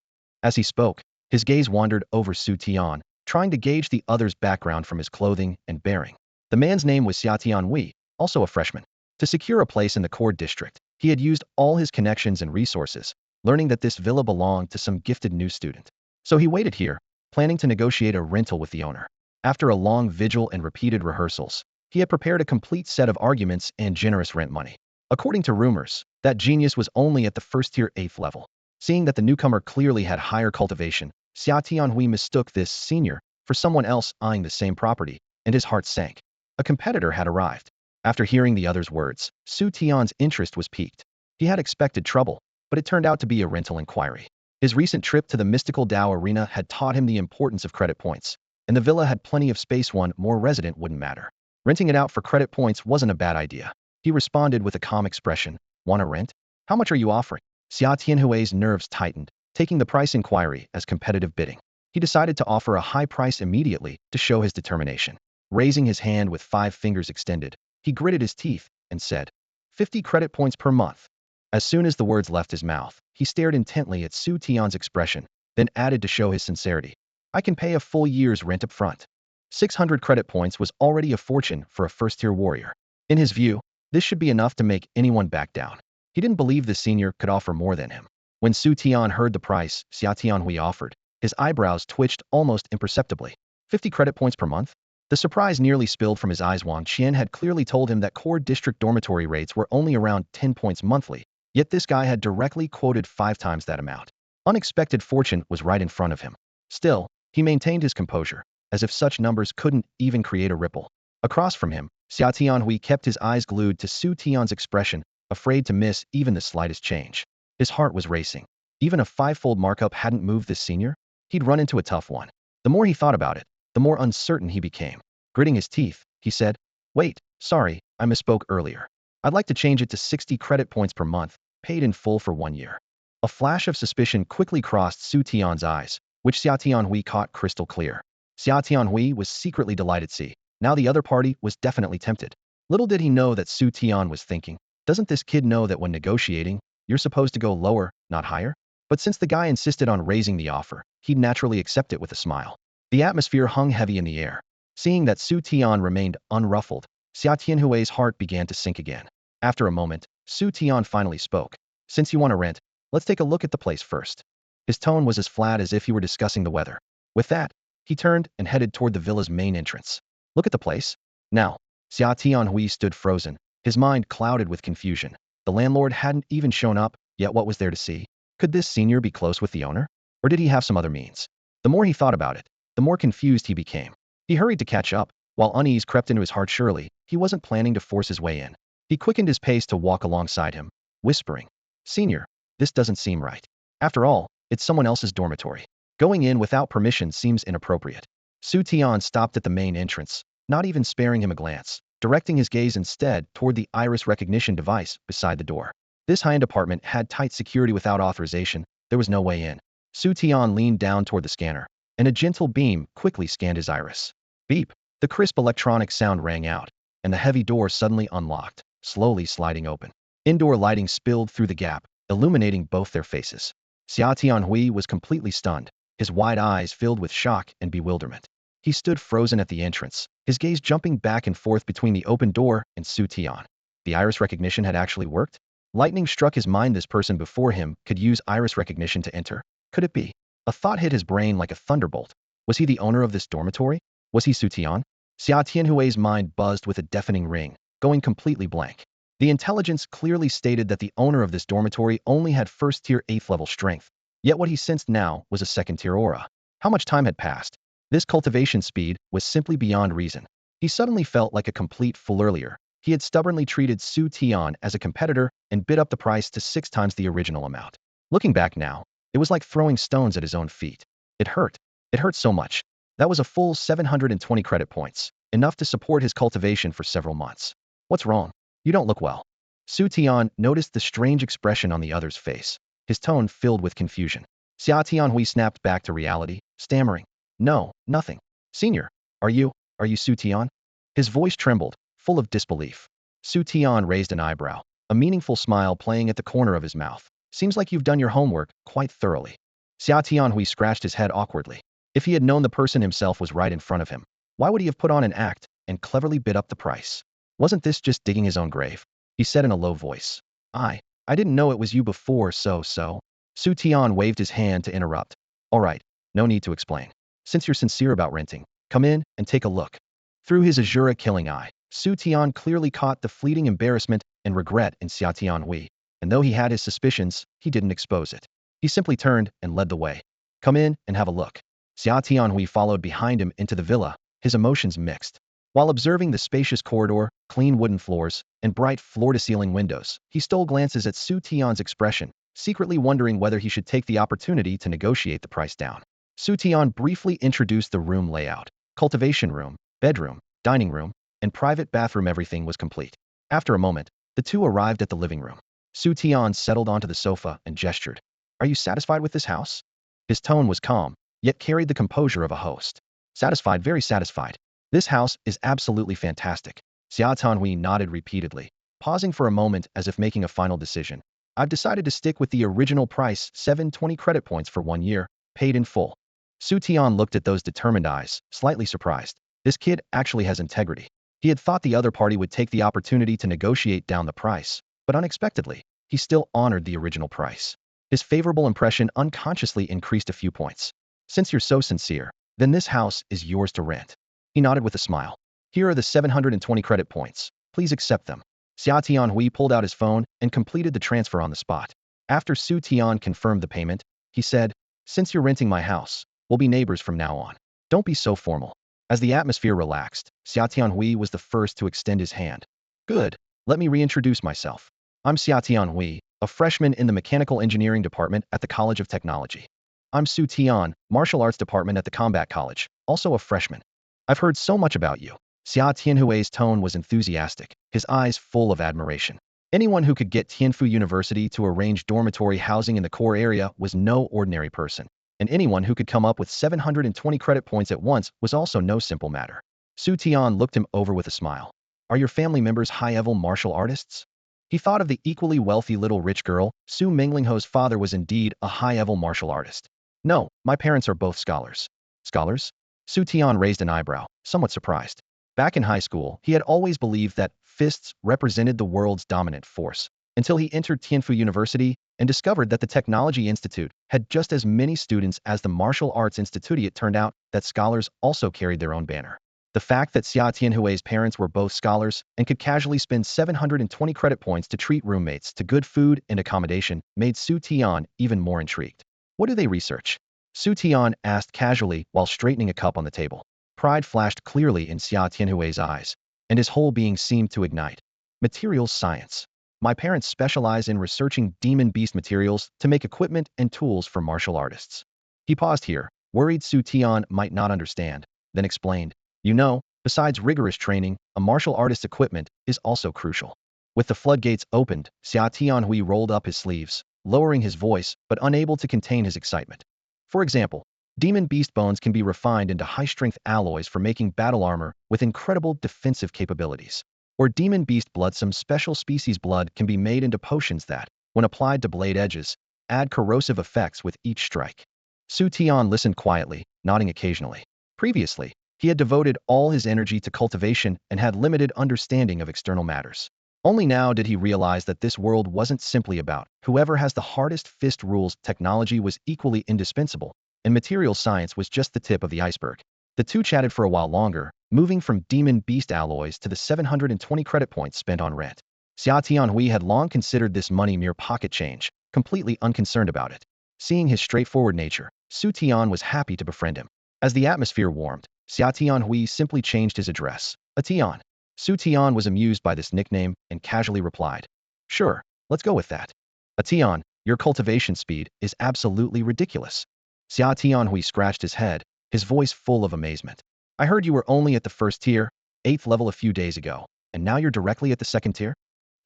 As he spoke, his gaze wandered over Xu Tian, trying to gauge the other's background from his clothing and bearing. The man's name was Xu Tian, also a freshman. To secure a place in the core district, he had used all his connections and resources, learning that this villa belonged to some gifted new student. So he waited here, planning to negotiate a rental with the owner. After a long vigil and repeated rehearsals, he had prepared a complete set of arguments and generous rent money. According to rumors, that genius was only at the first-tier 8th level. Seeing that the newcomer clearly had higher cultivation, Xu Tianhui mistook this senior for someone else eyeing the same property, and his heart sank. A competitor had arrived. After hearing the other's words, Xu Tian's interest was piqued. He had expected trouble, but it turned out to be a rental inquiry. His recent trip to the mystical Dao arena had taught him the importance of credit points, and the villa had plenty of space. One more resident wouldn't matter. Renting it out for credit points wasn't a bad idea. He responded with a calm expression. "Want a rent? How much are you offering?" Xu Tianhui's nerves tightened, taking the price inquiry as competitive bidding. He decided to offer a high price immediately to show his determination. Raising his hand with 5 fingers extended, he gritted his teeth and said, 50 credit points per month. As soon as the words left his mouth, he stared intently at Xu Tian's expression, then added to show his sincerity, "I can pay a full year's rent up front." 600 credit points was already a fortune for a first-tier warrior. In his view, this should be enough to make anyone back down. He didn't believe the senior could offer more than him. When Xu Tian heard the price Xu Tianhui offered, his eyebrows twitched almost imperceptibly. 50 credit points per month? The surprise nearly spilled from his eyes. Wang Qian had clearly told him that core district dormitory rates were only around 10 points monthly, yet this guy had directly quoted 5 times that amount. Unexpected fortune was right in front of him. Still, he maintained his composure, as if such numbers couldn't even create a ripple. Across from him, Xu Tianhui kept his eyes glued to Xu Tian's expression, afraid to miss even the slightest change. His heart was racing. Even a 5-fold markup hadn't moved this senior. He'd run into a tough one. The more he thought about it, the more uncertain he became. Gritting his teeth, he said, "Wait, sorry, I misspoke earlier. I'd like to change it to 60 credit points per month, paid in full for 1 year." A flash of suspicion quickly crossed Xu Tian's eyes, which Xu Tianhui caught crystal clear. Xu Tianhui was secretly delighted. See, now the other party was definitely tempted. Little did he know that Xu Tian was thinking, doesn't this kid know that when negotiating, you're supposed to go lower, not higher? But since the guy insisted on raising the offer, he'd naturally accept it with a smile. The atmosphere hung heavy in the air. Seeing that Xu Tian remained unruffled, Xu Tianhui's heart began to sink again. After a moment, Xu Tian finally spoke. "Since you want to rent, let's take a look at the place first." His tone was as flat as if he were discussing the weather. With that, he turned and headed toward the villa's main entrance. "Look at the place." Now, Xu Tianhui stood frozen, his mind clouded with confusion. The landlord hadn't even shown up, yet what was there to see? Could this senior be close with the owner? Or did he have some other means? The more he thought about it, the more confused he became. He hurried to catch up, while unease crept into his heart. Surely, he wasn't planning to force his way in. He quickened his pace to walk alongside him, whispering, "Senior, this doesn't seem right. After all, it's someone else's dormitory. Going in without permission seems inappropriate." Xu Tian stopped at the main entrance, not even sparing him a glance, directing his gaze instead toward the iris recognition device beside the door. This high-end apartment had tight security. Without authorization, there was no way in. Xu Tian leaned down toward the scanner, and a gentle beam quickly scanned his iris. Beep! The crisp electronic sound rang out, and the heavy door suddenly unlocked, slowly sliding open. Indoor lighting spilled through the gap, illuminating both their faces. Xu Tianhui was completely stunned, his wide eyes filled with shock and bewilderment. He stood frozen at the entrance, his gaze jumping back and forth between the open door and Xu Tian. The iris recognition had actually worked? Lightning struck his mind. This person before him could use iris recognition to enter. Could it be? A thought hit his brain like a thunderbolt. Was he the owner of this dormitory? Was he Xu Tian? Xu Tianhui's mind buzzed with a deafening ring, going completely blank. The intelligence clearly stated that the owner of this dormitory only had first-tier 8th level strength, yet what he sensed now was a second-tier aura. How much time had passed? This cultivation speed was simply beyond reason. He suddenly felt like a complete fool. Earlier, he had stubbornly treated Xu Tian as a competitor and bid up the price to 6 times the original amount. Looking back now, it was like throwing stones at his own feet. It hurt. It hurt so much. That was a full 720 credit points, enough to support his cultivation for several months. "What's wrong? You don't look well." Xu Tian noticed the strange expression on the other's face. his tone filled with confusion. Xia Tianhui snapped back to reality, stammering, "No, nothing. Senior, are you Xu Tian?" His voice trembled, full of disbelief. Xu Tian raised an eyebrow, a meaningful smile playing at the corner of his mouth. "Seems like you've done your homework quite thoroughly." Xia Tianhui scratched his head awkwardly. If he had known the person himself was right in front of him, why would he have put on an act and cleverly bid up the price? Wasn't this just digging his own grave? He said in a low voice. I didn't know it was you before, so. Xu Tian waved his hand to interrupt. All right, no need to explain. Since you're sincere about renting, come in and take a look. Through his Asura Killing Eye, Xu Tian clearly caught the fleeting embarrassment and regret in Xia Tianhui, and though he had his suspicions, he didn't expose it. He simply turned and led the way. Come in and have a look. Xia Tianhui followed behind him into the villa, his emotions mixed. While observing the spacious corridor, clean wooden floors, and bright floor-to-ceiling windows, he stole glances at Xu Tian's expression, secretly wondering whether he should take the opportunity to negotiate the price down. Xu Tian briefly introduced the room layout. Cultivation room, bedroom, dining room, and private bathroom. Everything was complete. After a moment, the two arrived at the living room. Xu Tian settled onto the sofa and gestured. Are you satisfied with this house? His tone was calm, yet carried the composure of a host. Satisfied, very satisfied. This house is absolutely fantastic. Xia Tianhui nodded repeatedly, pausing for a moment as if making a final decision. I've decided to stick with the original price, 720 credit points for 1 year, paid in full. Xu Tian looked at those determined eyes, slightly surprised. This kid actually has integrity. He had thought the other party would take the opportunity to negotiate down the price, but unexpectedly, he still honored the original price. His favorable impression unconsciously increased a few points. Since you're so sincere, then this house is yours to rent. He nodded with a smile. Here are the 720 credit points. Please accept them. Xia Tianhui pulled out his phone and completed the transfer on the spot. After Xu Tian confirmed the payment, he said, Since you're renting my house, we'll be neighbors from now on. Don't be so formal. As the atmosphere relaxed, Xia Tianhui was the first to extend his hand. Good. Let me reintroduce myself. I'm Xia Tianhui, a freshman in the Mechanical Engineering Department at the College of Technology. I'm Xu Tian, Martial Arts Department at the Combat College, also a freshman. I've heard so much about you. Xia Tianhui's tone was enthusiastic, his eyes full of admiration. Anyone who could get Tianfu University to arrange dormitory housing in the core area was no ordinary person, and anyone who could come up with 720 credit points at once was also no simple matter. Xu Tian looked him over with a smile. Are your family members high-level martial artists? He thought of the equally wealthy little rich girl. Su Menglingho's father was indeed a high-level martial artist. No, my parents are both scholars. Scholars? Xu Tian raised an eyebrow, somewhat surprised. Back in high school, he had always believed that fists represented the world's dominant force, until he entered Tianfu University and discovered that the Technology Institute had just as many students as the Martial Arts Institute. It turned out that scholars also carried their own banner. The fact that Xia Tianhui's parents were both scholars and could casually spend 720 credit points to treat roommates to good food and accommodation made Xu Tian even more intrigued. What do they research? Xu Tian asked casually while straightening a cup on the table. Pride flashed clearly in Xia Tianhui's eyes, and his whole being seemed to ignite. Materials science. My parents specialize in researching demon beast materials to make equipment and tools for martial artists. He paused here, worried Xu Tian might not understand, then explained, You know, besides rigorous training, a martial artist's equipment is also crucial. With the floodgates opened, Xia Tianhui rolled up his sleeves, lowering his voice but unable to contain his excitement. For example, demon beast bones can be refined into high-strength alloys for making battle armor with incredible defensive capabilities. Or demon beast blood, some special species blood can be made into potions that, when applied to blade edges, add corrosive effects with each strike. Xu Tian listened quietly, nodding occasionally. Previously, he had devoted all his energy to cultivation and had limited understanding of external matters. Only now did he realize that this world wasn't simply about whoever has the hardest fist rules. Technology was equally indispensable, and material science was just the tip of the iceberg. The two chatted for a while longer, moving from demon beast alloys to the 720 credit points spent on rent. Xia Tianhui had long considered this money mere pocket change, completely unconcerned about it. Seeing his straightforward nature, Xu Tian was happy to befriend him. As the atmosphere warmed, Xia Tianhui simply changed his address. A Tian. Xu Tian was amused by this nickname and casually replied, Sure, let's go with that. A Tian, your cultivation speed is absolutely ridiculous. Xia Tianhui scratched his head, his voice full of amazement. I heard you were only at the first tier, 8th level a few days ago, and now you're directly at the second tier?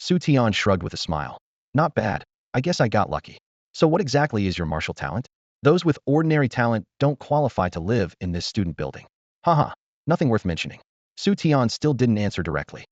Xu Tian shrugged with a smile. Not bad. I guess I got lucky. So what exactly is your martial talent? Those with ordinary talent don't qualify to live in this student building. Haha, nothing worth mentioning. Xu Tian still didn't answer directly.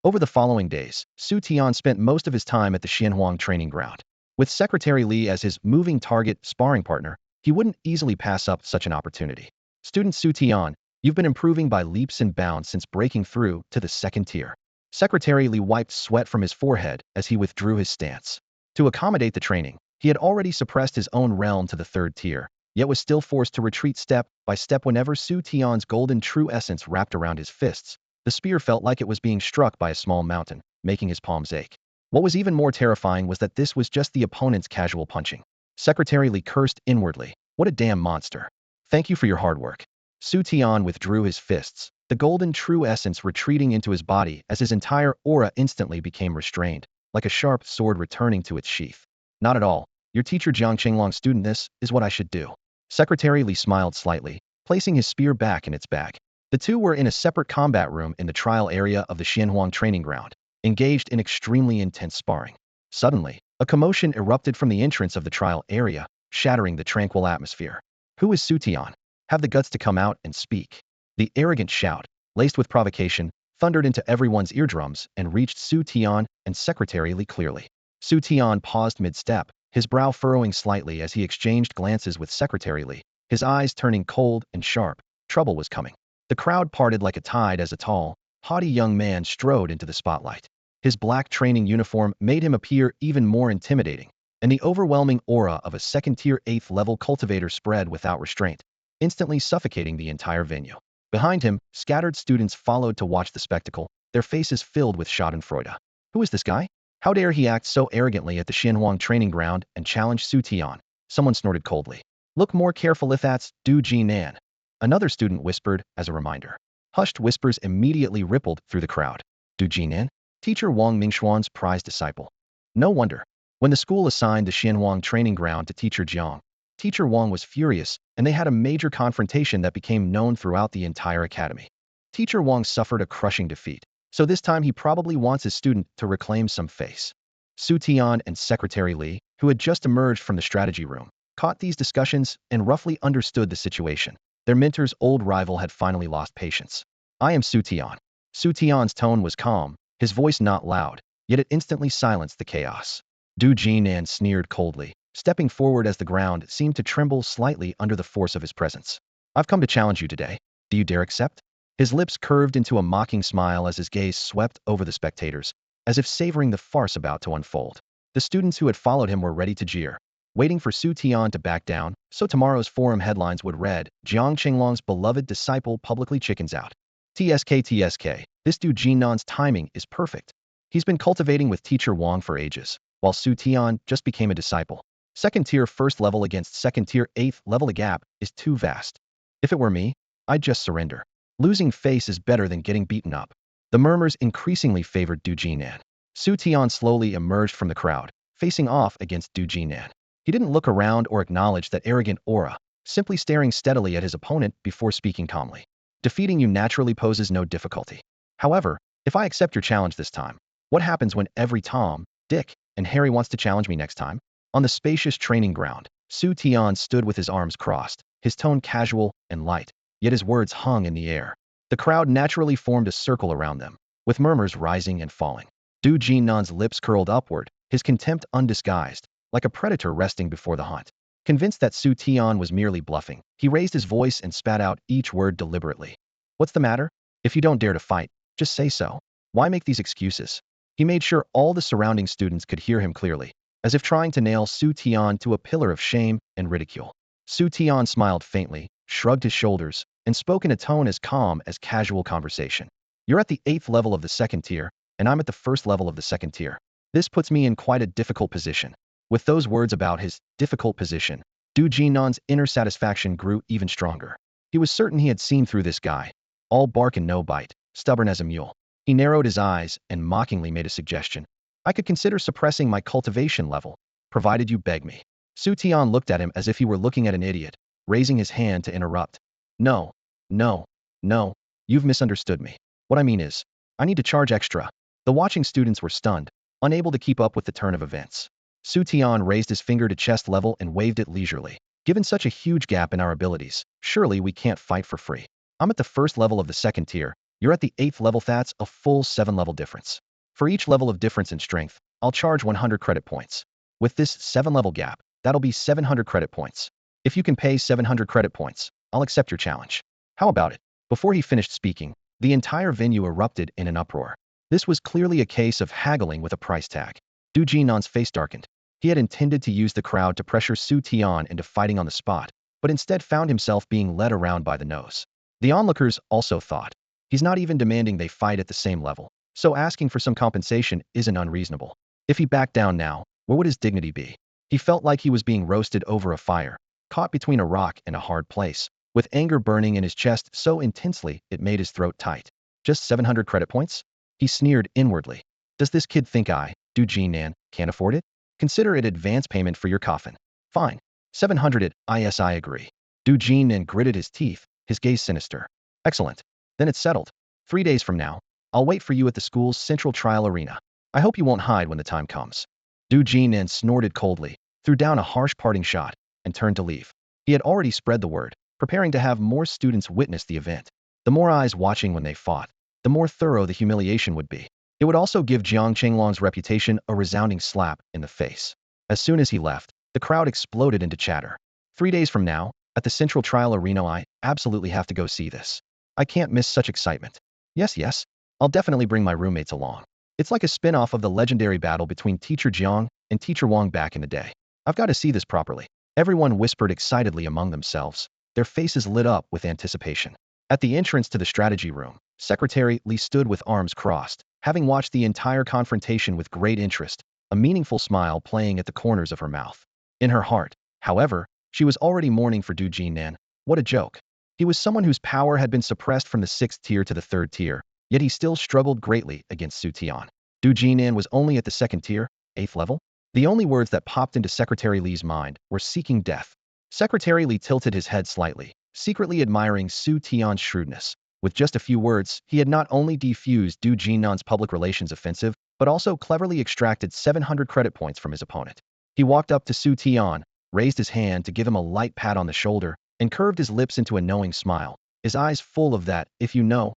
Over the following days, Xu Tian spent most of his time at the Xianhuang training ground. With Secretary Li as his moving target sparring partner, he wouldn't easily pass up such an opportunity. Student Xu Tian, you've been improving by leaps and bounds since breaking through to the second tier. Secretary Li wiped sweat from his forehead as he withdrew his stance. To accommodate the training, he had already suppressed his own realm to the third tier, yet was still forced to retreat step by step whenever Xu Tian's golden true essence wrapped around his fists. The spear felt like it was being struck by a small mountain, making his palms ache. What was even more terrifying was that this was just the opponent's casual punching. Secretary Li cursed inwardly. What a damn monster. Thank you for your hard work. Xu Tian withdrew his fists, the golden true essence retreating into his body as his entire aura instantly became restrained, like a sharp sword returning to its sheath. Not at all. Your teacher Jiang Qinglong's student, this is what I should do. Secretary Li smiled slightly, placing his spear back in its bag. The two were in a separate combat room in the trial area of the Xianhuang training ground, engaged in extremely intense sparring. Suddenly, a commotion erupted from the entrance of the trial area, shattering the tranquil atmosphere. Who is Xu Tian? Have the guts to come out and speak. The arrogant shout, laced with provocation, thundered into everyone's eardrums and reached Xu Tian and Secretary Li clearly. Xu Tian paused mid-step, his brow furrowing slightly as he exchanged glances with Secretary Li, his eyes turning cold and sharp. Trouble was coming. The crowd parted like a tide as a tall, haughty young man strode into the spotlight. His black training uniform made him appear even more intimidating, and the overwhelming aura of a second-tier 8th-level cultivator spread without restraint, instantly suffocating the entire venue. Behind him, scattered students followed to watch the spectacle, their faces filled with schadenfreude. Who is this guy? How dare he act so arrogantly at the Xianhuang training ground and challenge Xu Tian? Someone snorted coldly. Look more careful if that's Du Jinan. Another student whispered as a reminder. Hushed whispers immediately rippled through the crowd. Du Jinan? Teacher Wang Mingxuan's prized disciple. No wonder. When the school assigned the Xianhuang training ground to Teacher Jiang, Teacher Wang was furious, and they had a major confrontation that became known throughout the entire academy. Teacher Wang suffered a crushing defeat, so this time he probably wants his student to reclaim some face. Xu Tian and Secretary Li, who had just emerged from the strategy room, caught these discussions and roughly understood the situation. Their mentor's old rival had finally lost patience. I am Xu Tian. Xu Tian's tone was calm, his voice not loud, yet it instantly silenced the chaos. Du Jinan sneered coldly, stepping forward as the ground seemed to tremble slightly under the force of his presence. I've come to challenge you today. Do you dare accept? His lips curved into a mocking smile as his gaze swept over the spectators, as if savoring the farce about to unfold. The students who had followed him were ready to jeer, waiting for Xu Tian to back down, so tomorrow's forum headlines would read, Jiang Qinglong's beloved disciple publicly chickens out. TSK, this Du Jinan's timing is perfect. He's been cultivating with Teacher Wang for ages, while Xu Tian just became a disciple. Second-tier first level against second-tier 8th level, the gap is too vast. If it were me, I'd just surrender. Losing face is better than getting beaten up. The murmurs increasingly favored Du Jinan. Xu Tian slowly emerged from the crowd, facing off against Du Jinan. He didn't look around or acknowledge that arrogant aura, simply staring steadily at his opponent before speaking calmly. Defeating you naturally poses no difficulty. However, if I accept your challenge this time, what happens when every Tom, Dick, and Harry wants to challenge me next time? On the spacious training ground, Xu Tian stood with his arms crossed, his tone casual and light, yet his words hung in the air. The crowd naturally formed a circle around them, with murmurs rising and falling. Du Jinan's lips curled upward, his contempt undisguised, like a predator resting before the hunt. Convinced that Xu Tian was merely bluffing, he raised his voice and spat out each word deliberately. What's the matter? If you don't dare to fight, just say so. Why make these excuses? He made sure all the surrounding students could hear him clearly, as if trying to nail Xu Tian to a pillar of shame and ridicule. Xu Tian smiled faintly, shrugged his shoulders, and spoke in a tone as calm as casual conversation. You're at the 8th level of the second tier, and I'm at the 1st level of the second tier. This puts me in quite a difficult position. With those words about his difficult position, Du Jinan's inner satisfaction grew even stronger. He was certain he had seen through this guy. All bark and no bite, stubborn as a mule. He narrowed his eyes and mockingly made a suggestion. I could consider suppressing my cultivation level, provided you beg me. Xu Tian looked at him as if he were looking at an idiot, raising his hand to interrupt. No, no, no, you've misunderstood me. What I mean is, I need to charge extra. The watching students were stunned, unable to keep up with the turn of events. Xu Tian raised his finger to chest level and waved it leisurely. Given such a huge gap in our abilities, surely we can't fight for free. I'm at the first level of the second tier, you're at the 8th level, that's a full 7-level difference. For each level of difference in strength, I'll charge 100 credit points. With this 7-level gap, that'll be 700 credit points. If you can pay 700 credit points, I'll accept your challenge. How about it? Before he finished speaking, the entire venue erupted in an uproar. This was clearly a case of haggling with a price tag. Du Jinnan's face darkened. He had intended to use the crowd to pressure Xu Tian into fighting on the spot, but instead found himself being led around by the nose. The onlookers also thought, he's not even demanding they fight at the same level, so asking for some compensation isn't unreasonable. If he backed down now, where would his dignity be? He felt like he was being roasted over a fire, caught between a rock and a hard place, with anger burning in his chest so intensely it made his throat tight. Just 700 credit points? He sneered inwardly. Does this kid think Du Jinnan, can't afford it? Consider it advance payment for your coffin. Fine. 700 it, yes, I agree. Du Jinnan gritted his teeth, his gaze sinister. Excellent. Then it's settled. 3 days from now, I'll wait for you at the school's central trial arena. I hope you won't hide when the time comes. Du Jinnan snorted coldly, threw down a harsh parting shot, and turned to leave. He had already spread the word, preparing to have more students witness the event. The more eyes watching when they fought, the more thorough the humiliation would be. It would also give Jiang Chenglong's reputation a resounding slap in the face. As soon as he left, the crowd exploded into chatter. 3 days from now, at the Central Trial Arena, I absolutely have to go see this. I can't miss such excitement. Yes, I'll definitely bring my roommates along. It's like a spin-off of the legendary battle between Teacher Jiang and Teacher Wang back in the day. I've got to see this properly. Everyone whispered excitedly among themselves, their faces lit up with anticipation. At the entrance to the strategy room, Secretary Li stood with arms crossed, having watched the entire confrontation with great interest, a meaningful smile playing at the corners of her mouth. In her heart, however, she was already mourning for Du Jinnan. What a joke. He was someone whose power had been suppressed from the 6th tier to the 3rd tier, yet he still struggled greatly against Xu Tian. Du Jinnan was only at the 2nd tier, 8th level? The only words that popped into Secretary Li's mind were seeking death. Secretary Li tilted his head slightly, secretly admiring Xu Tian's shrewdness. With just a few words, he had not only defused Du Jinnan's public relations offensive, but also cleverly extracted 700 credit points from his opponent. He walked up to Xu Tian, raised his hand to give him a light pat on the shoulder, and curved his lips into a knowing smile, his eyes full of that, if you know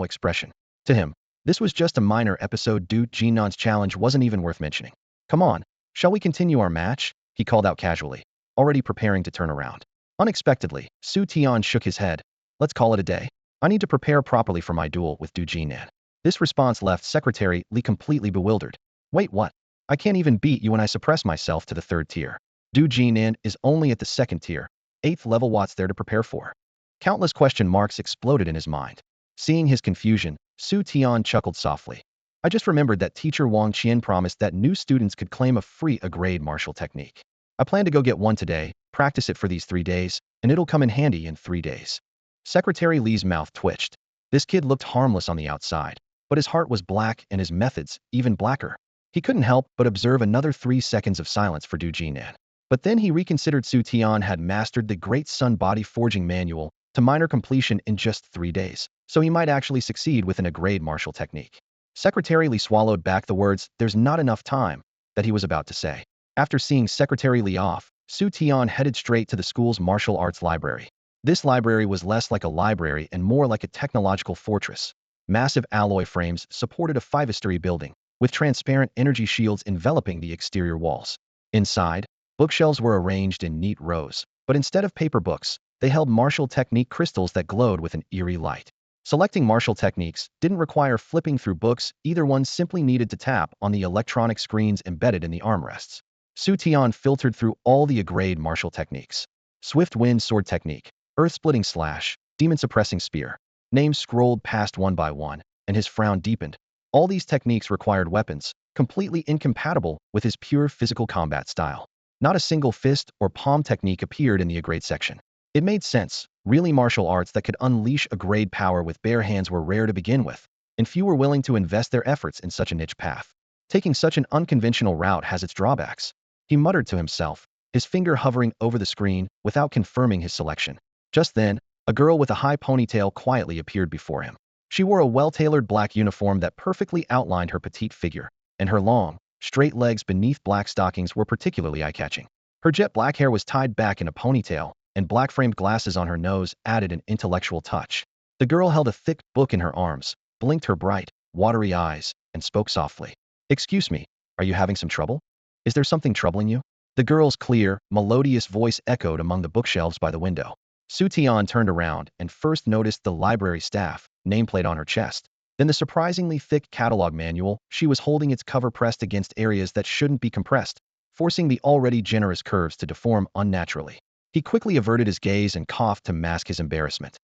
expression. To him, this was just a minor episode. Du Jinnan's challenge wasn't even worth mentioning. Come on, shall we continue our match? He called out casually, already preparing to turn around. Unexpectedly, Xu Tian shook his head. Let's call it a day. I need to prepare properly for my duel with Du Jinnan. This response left Secretary Li completely bewildered. Wait, what? I can't even beat you when I suppress myself to the 3rd tier. Du Jinnan is only at the 2nd tier, 8th level. What's there to prepare for? Countless question marks exploded in his mind. Seeing his confusion, Xu Tian chuckled softly. I just remembered that Teacher Wang Qian promised that new students could claim a free A-grade martial technique. I plan to go get one today, practice it for these 3 days, and it'll come in handy in 3 days. Secretary Li's mouth twitched. This kid looked harmless on the outside, but his heart was black and his methods even blacker. He couldn't help but observe another 3 seconds of silence for Du Jinnan. But then he reconsidered. Xu Tian had mastered the Great Sun Body Forging Manual to minor completion in just 3 days, so he might actually succeed with an A-grade martial technique. Secretary Li swallowed back the words, there's not enough time, that he was about to say. After seeing Secretary Li off, Xu Tian headed straight to the school's martial arts library. This library was less like a library and more like a technological fortress. Massive alloy frames supported a 5-story building, with transparent energy shields enveloping the exterior walls. Inside, bookshelves were arranged in neat rows, but instead of paper books, they held martial technique crystals that glowed with an eerie light. Selecting martial techniques didn't require flipping through books, either one simply needed to tap on the electronic screens embedded in the armrests. Xu Tian filtered through all the A-grade martial techniques. Swift Wind Sword Technique, Earth-Splitting Slash, Demon Suppressing Spear. Names scrolled past one by one, and his frown deepened. All these techniques required weapons, completely incompatible with his pure physical combat style. Not a single fist or palm technique appeared in the A-grade section. It made sense. Really, martial arts that could unleash A-grade power with bare hands were rare to begin with, and few were willing to invest their efforts in such a niche path. Taking such an unconventional route has its drawbacks. He muttered to himself, his finger hovering over the screen without confirming his selection. Just then, a girl with a high ponytail quietly appeared before him. She wore a well-tailored black uniform that perfectly outlined her petite figure, and her long, Straight legs beneath black stockings were particularly eye-catching. Her jet black hair was tied back in a ponytail, and black-framed glasses on her nose added an intellectual touch. The girl held a thick book in her arms, blinked her bright, watery eyes, and spoke softly. "Excuse me, are you having some trouble? Is there something troubling you?" The girl's clear, melodious voice echoed among the bookshelves by the window. Xu Tian turned around and first noticed the library staff nameplate on her chest. Then the surprisingly thick catalog manual she was holding, its cover pressed against areas that shouldn't be compressed, forcing the already generous curves to deform unnaturally. He quickly averted his gaze and coughed to mask his embarrassment.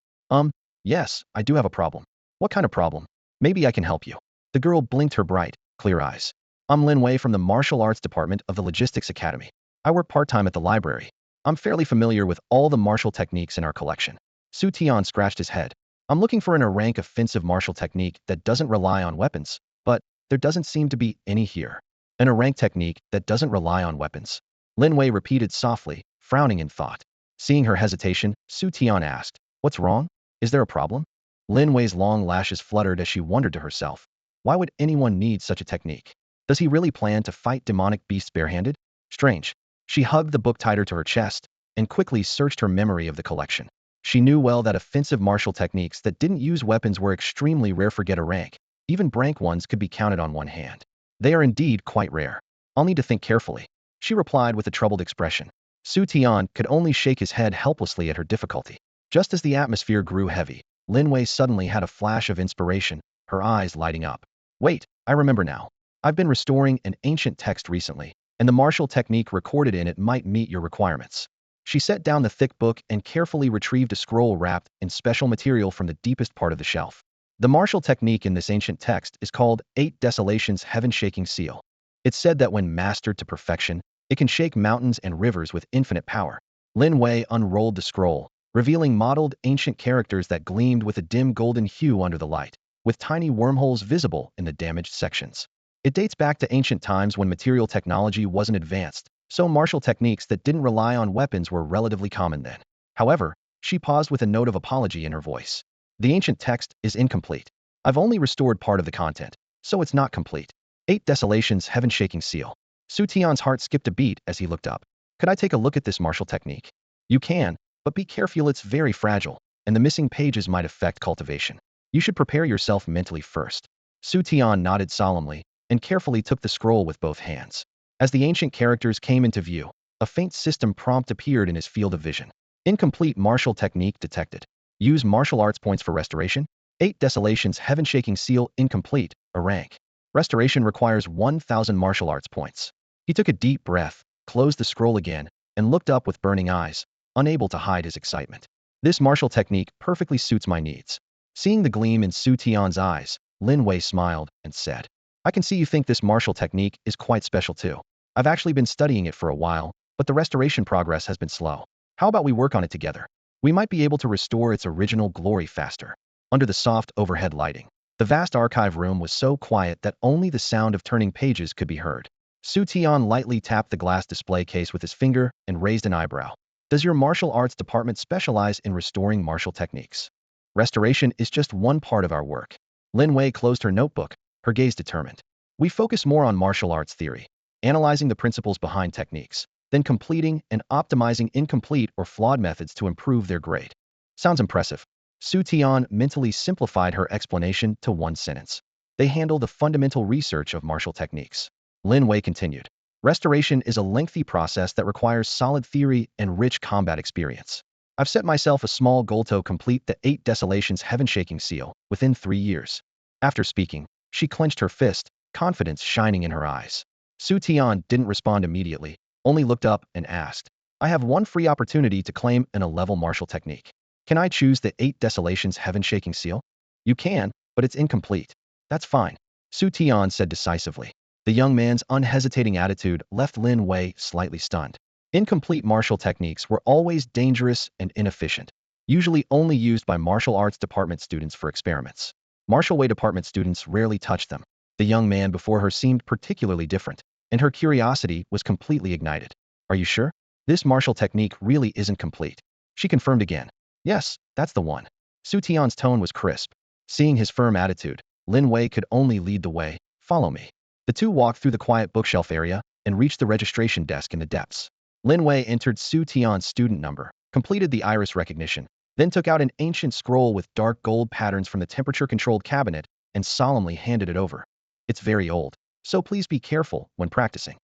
Yes, I do have a problem." "What kind of problem? Maybe I can help you." The girl blinked her bright, clear eyes. "I'm Lin Wei from the Martial Arts Department of the Logistics Academy. I work part-time at the library. I'm fairly familiar with all the martial techniques in our collection." Xu Tian scratched his head. "I'm looking for an rank offensive martial technique that doesn't rely on weapons, but there doesn't seem to be any here." "An rank technique that doesn't rely on weapons?" Lin Wei repeated softly, frowning in thought. Seeing her hesitation, Xu Tian asked, "What's wrong? Is there a problem?" Lin Wei's long lashes fluttered as she wondered to herself, why would anyone need such a technique? Does he really plan to fight demonic beasts barehanded? Strange. She hugged the book tighter to her chest and quickly searched her memory of the collection. She knew well that offensive martial techniques that didn't use weapons were extremely rare for get a rank. Even rank ones could be counted on one hand. They are indeed quite rare. "I'll need to think carefully," she replied with a troubled expression. Xu Tian could only shake his head helplessly at her difficulty. Just as the atmosphere grew heavy, Lin Wei suddenly had a flash of inspiration, her eyes lighting up. "Wait, I remember now. I've been restoring an ancient text recently, and the martial technique recorded in it might meet your requirements." She set down the thick book and carefully retrieved a scroll wrapped in special material from the deepest part of the shelf. The martial technique in this ancient text is called 8 Desolations Heaven-Shaking Seal. It's said that when mastered to perfection, it can shake mountains and rivers with infinite power. Lin Wei unrolled the scroll, revealing modeled ancient characters that gleamed with a dim golden hue under the light, with tiny wormholes visible in the damaged sections. It dates back to ancient times when material technology wasn't advanced, so martial techniques that didn't rely on weapons were relatively common then. However, she paused with a note of apology in her voice. "The ancient text is incomplete. I've only restored part of the content, so it's not complete." 8 Desolations Heaven-Shaking Seal. Xu Tian's heart skipped a beat as he looked up. "Could I take a look at this martial technique?" "You can, but be careful, it's very fragile, and the missing pages might affect cultivation. You should prepare yourself mentally first." Xu Tian nodded solemnly and carefully took the scroll with both hands. As the ancient characters came into view, a faint system prompt appeared in his field of vision. "Incomplete martial technique detected. Use martial arts points for restoration. 8 Desolations Heaven-Shaking Seal incomplete, a rank. Restoration requires 1,000 martial arts points." He took a deep breath, closed the scroll again, and looked up with burning eyes, unable to hide his excitement. "This martial technique perfectly suits my needs." Seeing the gleam in Xu Tian's eyes, Lin Wei smiled and said, "I can see you think this martial technique is quite special too. I've actually been studying it for a while, but the restoration progress has been slow. How about we work on it together? We might be able to restore its original glory faster." Under the soft overhead lighting, the vast archive room was so quiet that only the sound of turning pages could be heard. Xu Tian lightly tapped the glass display case with his finger and raised an eyebrow. "Does your martial arts department specialize in restoring martial techniques?" "Restoration is just one part of our work." Lin Wei closed her notebook, her gaze determined. "We focus more on martial arts theory, analyzing the principles behind techniques, then completing and optimizing incomplete or flawed methods to improve their grade." "Sounds impressive." Xu Tian mentally simplified her explanation to one sentence. "They handle the fundamental research of martial techniques." Lin Wei continued. "Restoration is a lengthy process that requires solid theory and rich combat experience. I've set myself a small goal to complete the 8 Desolations Heaven-Shaking Seal within 3 years." After speaking, she clenched her fist, confidence shining in her eyes. Xu Tian didn't respond immediately, only looked up and asked, "I have one free opportunity to claim an A-level martial technique. Can I choose the 8 Desolations Heaven-Shaking Seal?" "You can, but it's incomplete." "That's fine," Xu Tian said decisively. The young man's unhesitating attitude left Lin Wei slightly stunned. Incomplete martial techniques were always dangerous and inefficient, usually only used by martial arts department students for experiments. Martial way department students rarely touched them. The young man before her seemed particularly different, and her curiosity was completely ignited. "Are you sure? This martial technique really isn't complete?" She confirmed again. "Yes, that's the one." Xu Tian's tone was crisp. Seeing his firm attitude, Lin Wei could only lead the way. "Follow me." The two walked through the quiet bookshelf area and reached the registration desk in the depths. Lin Wei entered Xu Tian's student number, completed the iris recognition, then took out an ancient scroll with dark gold patterns from the temperature-controlled cabinet and solemnly handed it over. It's very old, so please be careful when practicing.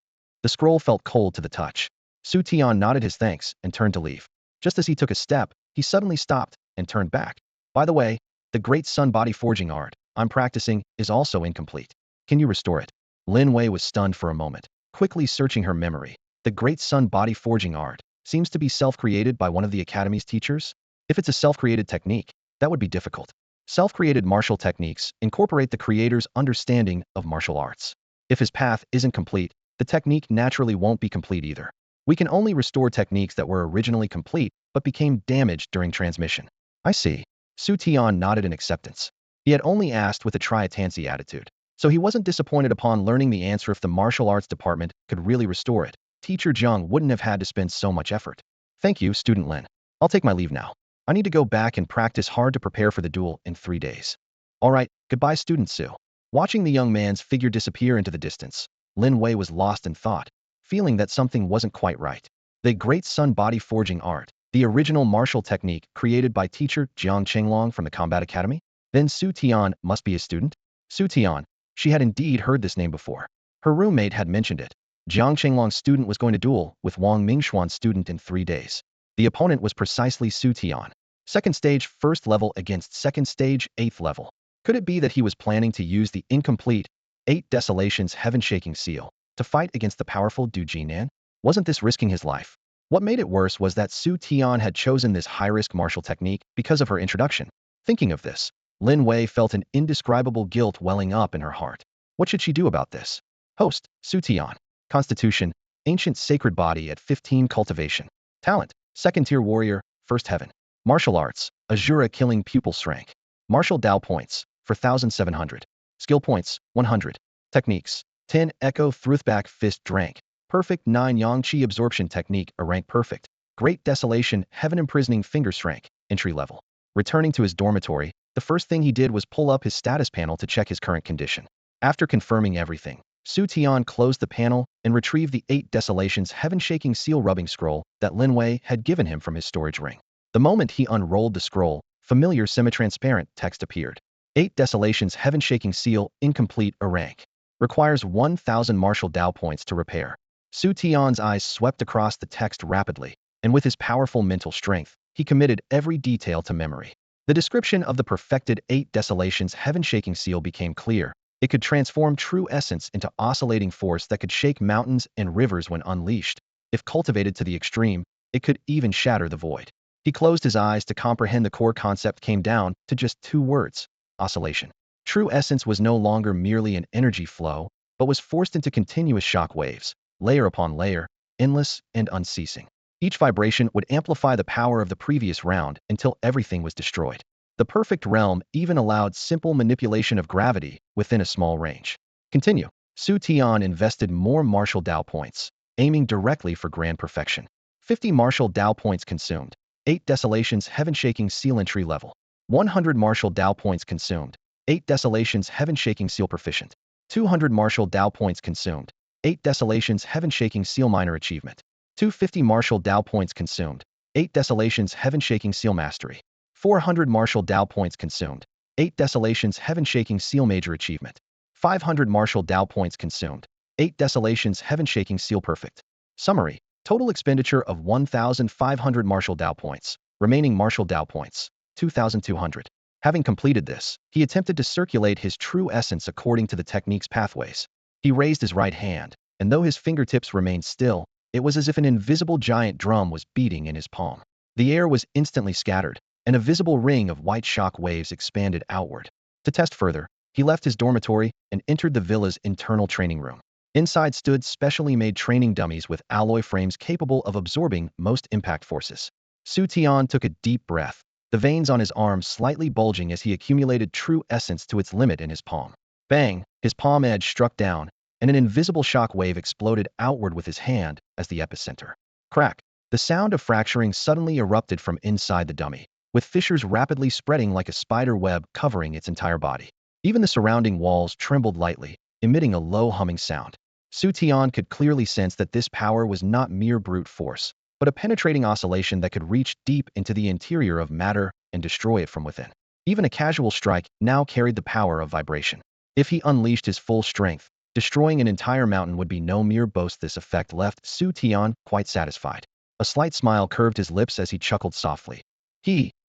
The scroll felt cold to the touch. Xu Tian nodded his thanks and turned to leave. Just as he took a step, he suddenly stopped and turned back. By the way, the great sun body forging art I'm practicing is also incomplete. Can you restore it? Lin Wei was stunned for a moment, quickly searching her memory. The great sun body forging art seems to be self-created by one of the academy's teachers. If it's a self-created technique, that would be difficult. Self-created martial techniques incorporate the creator's understanding of martial arts. If his path isn't complete, the technique naturally won't be complete either. We can only restore techniques that were originally complete but became damaged during transmission. I see. Xu Tian nodded in acceptance. He had only asked with a try-a-tansy attitude, so he wasn't disappointed upon learning the answer. If the martial arts department could really restore it, Teacher Zhang wouldn't have had to spend so much effort. Thank you, Student Lin. I'll take my leave now. I need to go back and practice hard to prepare for the duel in 3 days. All right, goodbye, Student Su. Watching the young man's figure disappear into the distance, Lin Wei was lost in thought, feeling that something wasn't quite right. The great sun body forging art, the original martial technique created by teacher Jiang Qinglong from the Combat Academy? Then Xu Tian must be a student? Xu Tian, she had indeed heard this name before. Her roommate had mentioned it. Jiang Qinglong's student was going to duel with Wang Mingxuan's student in 3 days. The opponent was precisely Xu Tian. Second stage, first level against second stage, 8th level. Could it be that he was planning to use the incomplete 8 Desolations Heaven-Shaking Seal to fight against the powerful Du Jinan? Wasn't this risking his life? What made it worse was that Xu Tian had chosen this high-risk martial technique because of her introduction. Thinking of this, Lin Wei felt an indescribable guilt welling up in her heart. What should she do about this? Host, Xu Tian. Constitution, Ancient Sacred Body at 15 Cultivation. Talent, Second Tier Warrior, First Heaven. Martial Arts, Asura Killing Pupils Rank. Martial Dao Points, 4,700. Skill Points, 100. Techniques, 10 Echo Thruthback Fist Drank. Perfect 9 Yang Qi Absorption Technique, a rank perfect. Great Desolation, Heaven-Imprisoning Finger Strength, entry level. Returning to his dormitory, the first thing he did was pull up his status panel to check his current condition. After confirming everything, Xu Tian closed the panel and retrieved the 8 Desolations Heaven-Shaking Seal rubbing scroll that Lin Wei had given him from his storage ring. The moment he unrolled the scroll, familiar semi-transparent text appeared. 8 Desolations Heaven-Shaking Seal, incomplete, a rank. Requires 1,000 martial Dao points to repair. Xu Tian's eyes swept across the text rapidly, and with his powerful mental strength, he committed every detail to memory. The description of the perfected 8 Desolations Heaven-Shaking Seal became clear. It could transform true essence into oscillating force that could shake mountains and rivers when unleashed. If cultivated to the extreme, it could even shatter the void. He closed his eyes to comprehend. The core concept came down to just 2 words: oscillation. True essence was no longer merely an energy flow, but was forced into continuous shock waves, layer upon layer, endless and unceasing. Each vibration would amplify the power of the previous round until everything was destroyed. The perfect realm even allowed simple manipulation of gravity within a small range. Continue. Xu Tian invested more martial Dao points, aiming directly for grand perfection. 50 martial Dao points consumed. 8 Desolations Heaven-Shaking Seal entry level. 100 martial Dao points consumed. 8 Desolations Heaven-Shaking Seal proficient. 200 martial Dao points consumed. 8 Desolations Heaven-Shaking Seal minor achievement. 250 martial Dao points consumed. 8 Desolations Heaven-Shaking Seal mastery. 400 martial Dao points consumed. 8 Desolations Heaven-Shaking Seal major achievement. 500 martial Dao points consumed. 8 Desolations Heaven-Shaking Seal perfect. Summary. Total expenditure of 1,500 martial Dao points. Remaining martial Dao points, 2,200. Having completed this, he attempted to circulate his true essence according to the technique's pathways. He raised his right hand, and though his fingertips remained still, it was as if an invisible giant drum was beating in his palm. The air was instantly scattered, and a visible ring of white shock waves expanded outward. To test further, he left his dormitory and entered the villa's internal training room. Inside stood specially made training dummies with alloy frames capable of absorbing most impact forces. Xu Tian took a deep breath, the veins on his arms slightly bulging as he accumulated true essence to its limit in his palm. Bang! His palm edge struck down, and an invisible shock wave exploded outward with his hand as the epicenter. Crack! The sound of fracturing suddenly erupted from inside the dummy, with fissures rapidly spreading like a spider web covering its entire body. Even the surrounding walls trembled lightly, emitting a low humming sound. Xu Tian could clearly sense that this power was not mere brute force, but a penetrating oscillation that could reach deep into the interior of matter and destroy it from within. Even a casual strike now carried the power of vibration. If he unleashed his full strength, destroying an entire mountain would be no mere boast. This effect left Xu Tian quite satisfied. A slight smile curved his lips as he chuckled softly.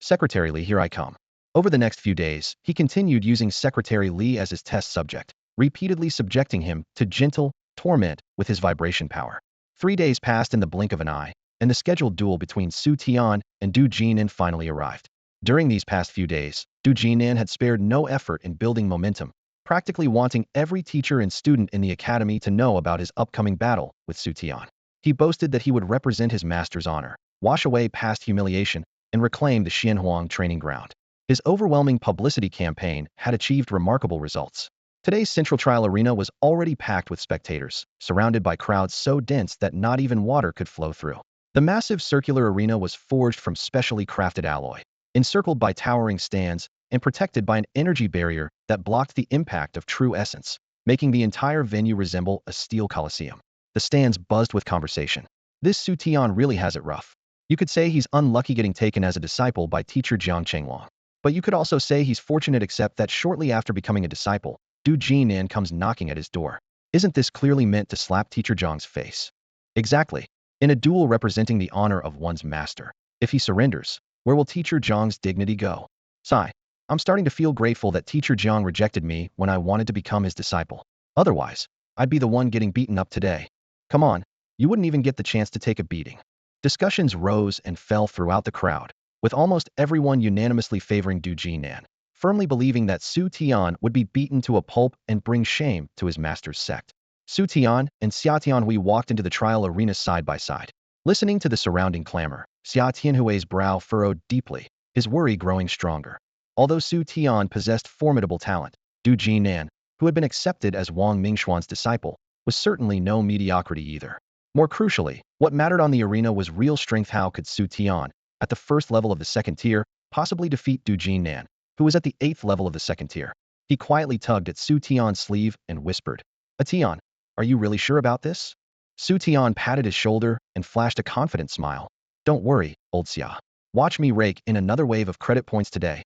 Secretary Li, here I come. Over the next few days, he continued using Secretary Li as his test subject, repeatedly subjecting him to gentle torment with his vibration power. 3 days passed in the blink of an eye, and the scheduled duel between Xu Tian and Du Jinan finally arrived. During these past few days, Du Jinan had spared no effort in building momentum, practically wanting every teacher and student in the academy to know about his upcoming battle with Xu Tian. He boasted that he would represent his master's honor, wash away past humiliation, and reclaim the Xianhuang training ground. His overwhelming publicity campaign had achieved remarkable results. Today's central trial arena was already packed with spectators, surrounded by crowds so dense that not even water could flow through. The massive circular arena was forged from specially crafted alloy, encircled by towering stands, and protected by an energy barrier that blocked the impact of true essence, making the entire venue resemble a steel coliseum. The stands buzzed with conversation. This Xu Tian really has it rough. You could say he's unlucky getting taken as a disciple by teacher Jiang Chenglong. But you could also say he's fortunate, except that shortly after becoming a disciple, Du Jinan comes knocking at his door. Isn't this clearly meant to slap teacher Zhang's face? Exactly. In a duel representing the honor of one's master, if he surrenders, where will teacher Zhang's dignity go? Sigh. I'm starting to feel grateful that teacher Zhang rejected me when I wanted to become his disciple. Otherwise, I'd be the one getting beaten up today. Come on, you wouldn't even get the chance to take a beating. Discussions rose and fell throughout the crowd, with almost everyone unanimously favoring Du Jinan, firmly believing that Xu Tian would be beaten to a pulp and bring shame to his master's sect. Xu Tian and Xia Tianhui walked into the trial arena side by side. Listening to the surrounding clamor, Xia Tianhui's brow furrowed deeply, his worry growing stronger. Although Xu Tian possessed formidable talent, Du Jinan, who had been accepted as Wang Mingxuan's disciple, was certainly no mediocrity either. More crucially, what mattered on the arena was real strength. How could Xu Tian, at the first level of the second tier, possibly defeat Du Jinan, who was at the 8th level of the second tier? He quietly tugged at Xu Tian's sleeve and whispered, Tian, are you really sure about this? Xu Tian patted his shoulder and flashed a confident smile. Don't worry, old Xia. Watch me rake in another wave of credit points today.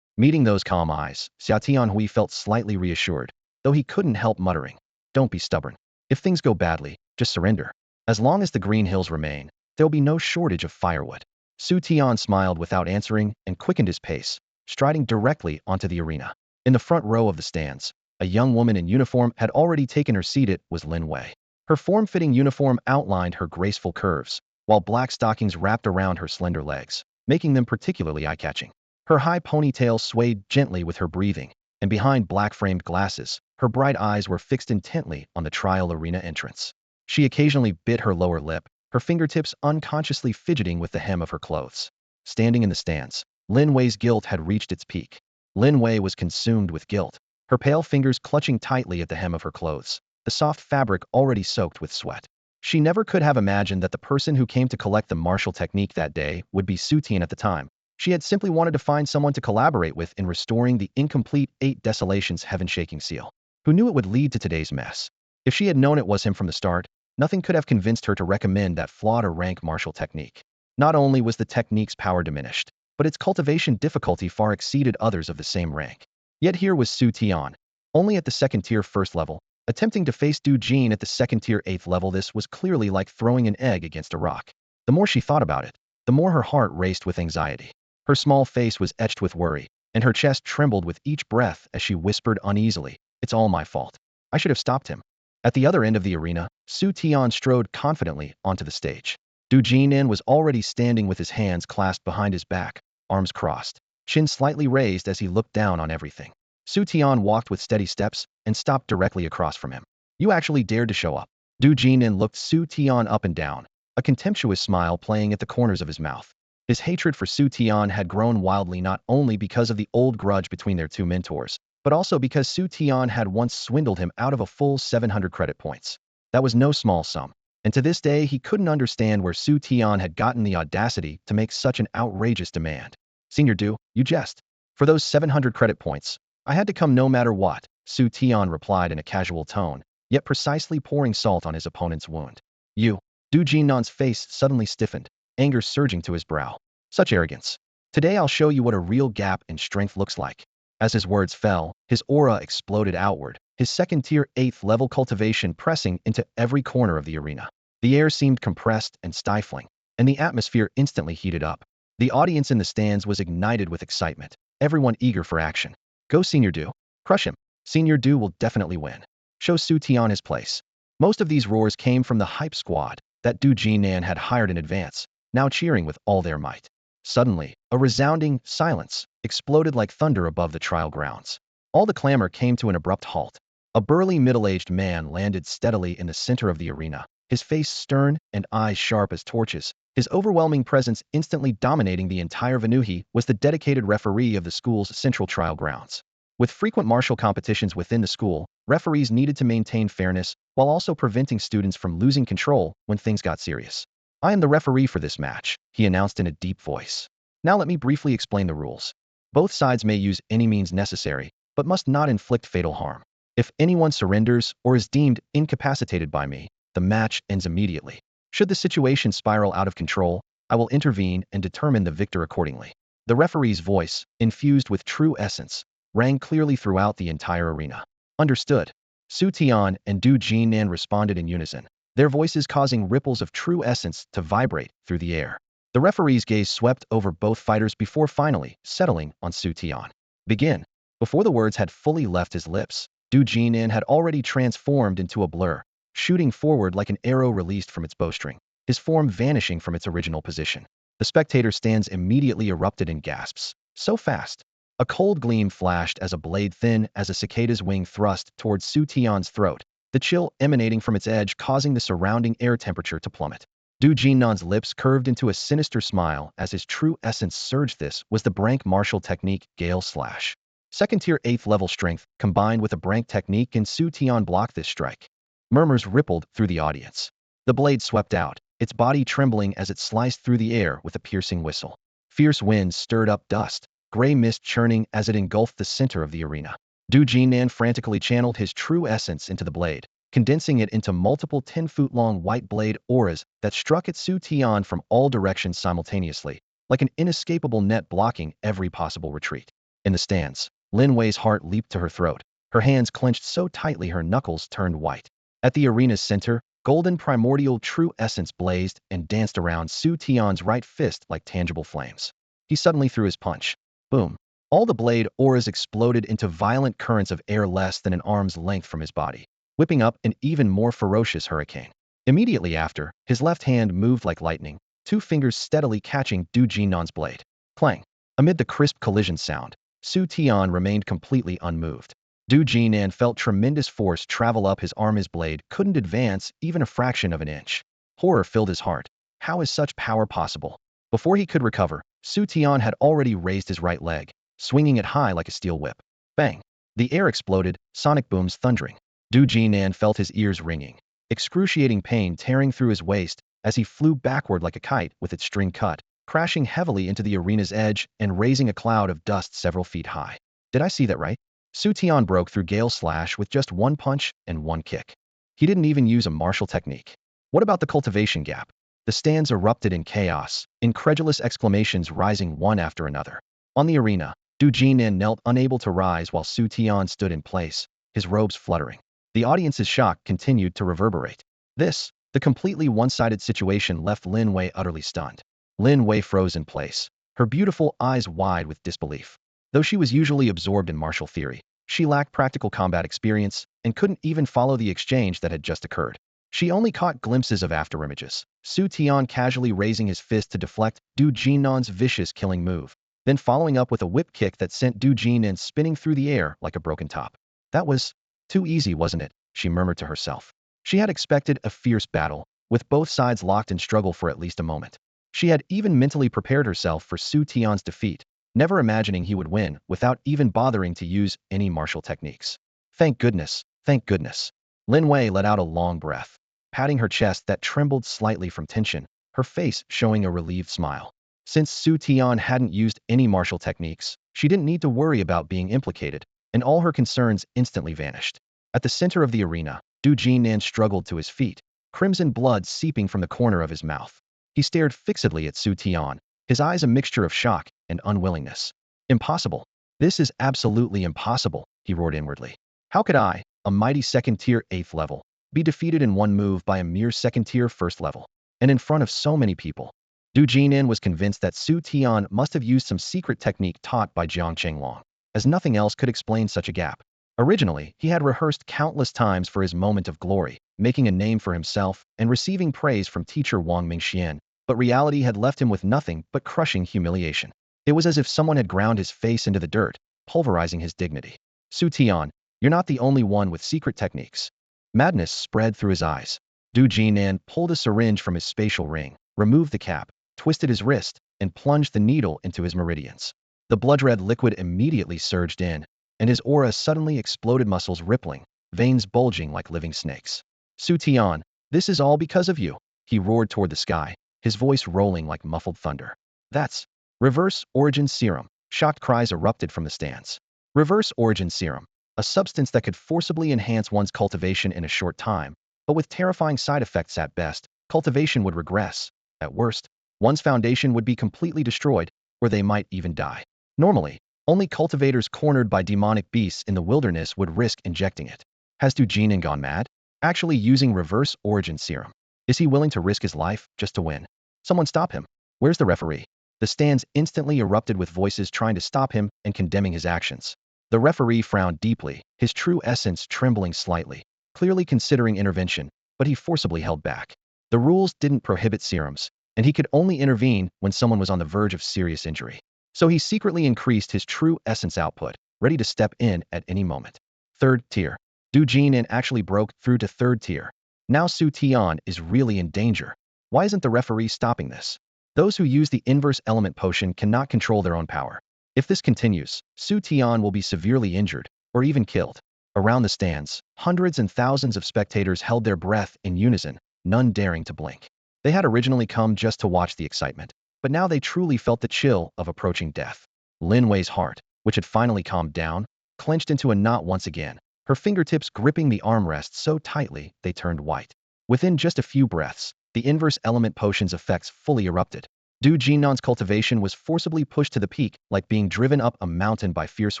Meeting those calm eyes, Xia Tianhui felt slightly reassured, though he couldn't help muttering, don't be stubborn. If things go badly, just surrender. As long as the green hills remain, there'll be no shortage of firewood. Xu Tian smiled without answering and quickened his pace, striding directly onto the arena. In the front row of the stands, a young woman in uniform had already taken her seat. It was Lin Wei. Her form-fitting uniform outlined her graceful curves, while black stockings wrapped around her slender legs, making them particularly eye-catching. Her high ponytail swayed gently with her breathing, and behind black-framed glasses, her bright eyes were fixed intently on the trial arena entrance. She occasionally bit her lower lip, her fingertips unconsciously fidgeting with the hem of her clothes. Standing in the stands, Lin Wei's guilt had reached its peak. Lin Wei was consumed with guilt, her pale fingers clutching tightly at the hem of her clothes, the soft fabric already soaked with sweat. She never could have imagined that the person who came to collect the martial technique that day would be Xu Tian at the time. She had simply wanted to find someone to collaborate with in restoring the incomplete 8 Desolations heaven-shaking seal. Who knew it would lead to today's mess? If she had known it was him from the start, nothing could have convinced her to recommend that flawed or rank martial technique. Not only was the technique's power diminished, but its cultivation difficulty far exceeded others of the same rank. Yet here was Xu Tian, only at the second tier 1st level, attempting to face Du Jin at the second tier 8th level. This was clearly like throwing an egg against a rock. The more she thought about it, the more her heart raced with anxiety. Her small face was etched with worry, and her chest trembled with each breath as she whispered uneasily, It's all my fault. I should have stopped him. At the other end of the arena, Xu Tian strode confidently onto the stage. Du Jinan was already standing with his hands clasped behind his back, arms crossed, chin slightly raised as he looked down on everything. Xu Tian walked with steady steps and stopped directly across from him. You actually dared to show up. Du Jinan looked Xu Tian up and down, a contemptuous smile playing at the corners of his mouth. His hatred for Xu Tian had grown wildly, not only because of the old grudge between their two mentors, but also because Xu Tian had once swindled him out of a full 700 credit points. That was no small sum, and to this day he couldn't understand where Xu Tian had gotten the audacity to make such an outrageous demand. Senior Du, you jest. For those 700 credit points, I had to come no matter what, Xu Tian replied in a casual tone, yet precisely pouring salt on his opponent's wound. You. Du Jinnan's face suddenly stiffened, anger surging to his brow. Such arrogance. Today I'll show you what a real gap in strength looks like. As his words fell, his aura exploded outward, his second-tier 8th level cultivation pressing into every corner of the arena. The air seemed compressed and stifling, and the atmosphere instantly heated up. The audience in the stands was ignited with excitement, everyone eager for action. Go Senior Du. Crush him. Senior Du will definitely win. Show Xu Tian his place. Most of these roars came from the hype squad that Du Jinnan had hired in advance, now cheering with all their might. Suddenly, a resounding silence exploded like thunder above the trial grounds. All the clamor came to an abrupt halt. A burly middle-aged man landed steadily in the center of the arena, his face stern and eyes sharp as torches. His overwhelming presence instantly dominating the entire venue. He was the dedicated referee of the school's central trial grounds. With frequent martial competitions within the school, referees needed to maintain fairness while also preventing students from losing control when things got serious. I am the referee for this match, he announced in a deep voice. Now let me briefly explain the rules. Both sides may use any means necessary, but must not inflict fatal harm. If anyone surrenders or is deemed incapacitated by me, the match ends immediately. Should the situation spiral out of control, I will intervene and determine the victor accordingly. The referee's voice, infused with true essence, rang clearly throughout the entire arena. Understood. Xu Tian and Du Jinnan responded in unison, their voices causing ripples of true essence to vibrate through the air. The referee's gaze swept over both fighters before finally settling on Xu Tian. Begin. Before the words had fully left his lips, Du Jinnan had already transformed into a blur, shooting forward like an arrow released from its bowstring, his form vanishing from its original position. The spectator stands immediately erupted in gasps. So fast. A cold gleam flashed as a blade thin as a cicada's wing thrust towards Xu Tian's throat, the chill emanating from its edge causing the surrounding air temperature to plummet. Du Jinnan's lips curved into a sinister smile as his true essence surged. This was the Brank martial technique, Gale Slash. Second-tier 8th level strength, combined with a Brank technique, and Xu Tian blocked this strike. Murmurs rippled through the audience. The blade swept out, its body trembling as it sliced through the air with a piercing whistle. Fierce winds stirred up dust, gray mist churning as it engulfed the center of the arena. Du Jinnan frantically channeled his true essence into the blade, condensing it into multiple 10-foot-long white blade auras that struck at Xu Tian from all directions simultaneously, like an inescapable net blocking every possible retreat. In the stands, Lin Wei's heart leaped to her throat, her hands clenched so tightly her knuckles turned white. At the arena's center, golden primordial true essence blazed and danced around Xu Tian's right fist like tangible flames. He suddenly threw his punch. Boom. All the blade auras exploded into violent currents of air less than an arm's length from his body, whipping up an even more ferocious hurricane. Immediately after, his left hand moved like lightning, two fingers steadily catching Du Jinnan's blade. Clang. Amid the crisp collision sound, Xu Tian remained completely unmoved. Du Jinnan felt tremendous force travel up his arm. His blade couldn't advance even a fraction of an inch. Horror filled his heart. How is such power possible? Before he could recover, Xu Tian had already raised his right leg, swinging it high like a steel whip. Bang! The air exploded, sonic booms thundering. Du Jinnan felt his ears ringing, excruciating pain tearing through his waist as he flew backward like a kite with its string cut, crashing heavily into the arena's edge and raising a cloud of dust several feet high. Did I see that right? Xu Tian broke through Gale Slash with just one punch and one kick. He didn't even use a martial technique. What about the cultivation gap? The stands erupted in chaos, incredulous exclamations rising one after another. On the arena, Du Jinnan knelt unable to rise while Xu Tian stood in place, his robes fluttering. The audience's shock continued to reverberate. The completely one-sided situation left Lin Wei utterly stunned. Lin Wei froze in place, her beautiful eyes wide with disbelief. Though she was usually absorbed in martial theory, she lacked practical combat experience and couldn't even follow the exchange that had just occurred. She only caught glimpses of afterimages. Xu Tian casually raising his fist to deflect Du Jinnan's vicious killing move, then following up with a whip kick that sent Du Jinnan spinning through the air like a broken top. That was too easy, wasn't it? She murmured to herself. She had expected a fierce battle, with both sides locked in struggle for at least a moment. She had even mentally prepared herself for Xu Tian's defeat, never imagining he would win without even bothering to use any martial techniques. Thank goodness, thank goodness. Lin Wei let out a long breath, patting her chest that trembled slightly from tension, her face showing a relieved smile. Since Xu Tian hadn't used any martial techniques, she didn't need to worry about being implicated, and all her concerns instantly vanished. At the center of the arena, Du Jinan struggled to his feet, crimson blood seeping from the corner of his mouth. He stared fixedly at Xu Tian, his eyes a mixture of shock and unwillingness. Impossible. This is absolutely impossible, he roared inwardly. How could I, a mighty second-tier 8th level, be defeated in one move by a mere second-tier 1st level, and in front of so many people? Du Jinan was convinced that Xu Tian must have used some secret technique taught by Jiang Chenglong, as nothing else could explain such a gap. Originally, he had rehearsed countless times for his moment of glory, making a name for himself and receiving praise from teacher Wang Mingxian, but reality had left him with nothing but crushing humiliation. It was as if someone had ground his face into the dirt, pulverizing his dignity. Xu Tian, you're not the only one with secret techniques. Madness spread through his eyes. Du Jinan pulled a syringe from his spatial ring, removed the cap, twisted his wrist, and plunged the needle into his meridians. The blood-red liquid immediately surged in, and his aura suddenly exploded, muscles rippling, veins bulging like living snakes. Xu Tian, this is all because of you, he roared toward the sky, his voice rolling like muffled thunder. That's reverse origin serum. Shocked cries erupted from the stands. Reverse origin serum, a substance that could forcibly enhance one's cultivation in a short time, but with terrifying side effects at best. Cultivation would regress. At worst, one's foundation would be completely destroyed, or they might even die. Normally, only cultivators cornered by demonic beasts in the wilderness would risk injecting it. Has Du Jinan gone mad? Actually using reverse origin serum. Is he willing to risk his life just to win? Someone stop him. Where's the referee? The stands instantly erupted with voices trying to stop him and condemning his actions. The referee frowned deeply, his true essence trembling slightly, clearly considering intervention, but he forcibly held back. The rules didn't prohibit serums, and he could only intervene when someone was on the verge of serious injury. So he secretly increased his true essence output, ready to step in at any moment. 3rd tier. Du Jinan actually broke through to 3rd tier. Now Xu Tian is really in danger. Why isn't the referee stopping this? Those who use the inverse element potion cannot control their own power. If this continues, Xu Tian will be severely injured, or even killed. Around the stands, hundreds and thousands of spectators held their breath in unison, none daring to blink. They had originally come just to watch the excitement, but now they truly felt the chill of approaching death. Lin Wei's heart, which had finally calmed down, clenched into a knot once again, her fingertips gripping the armrest so tightly they turned white. Within just a few breaths, the inverse element potion's effects fully erupted. Du Jinan's cultivation was forcibly pushed to the peak, like being driven up a mountain by fierce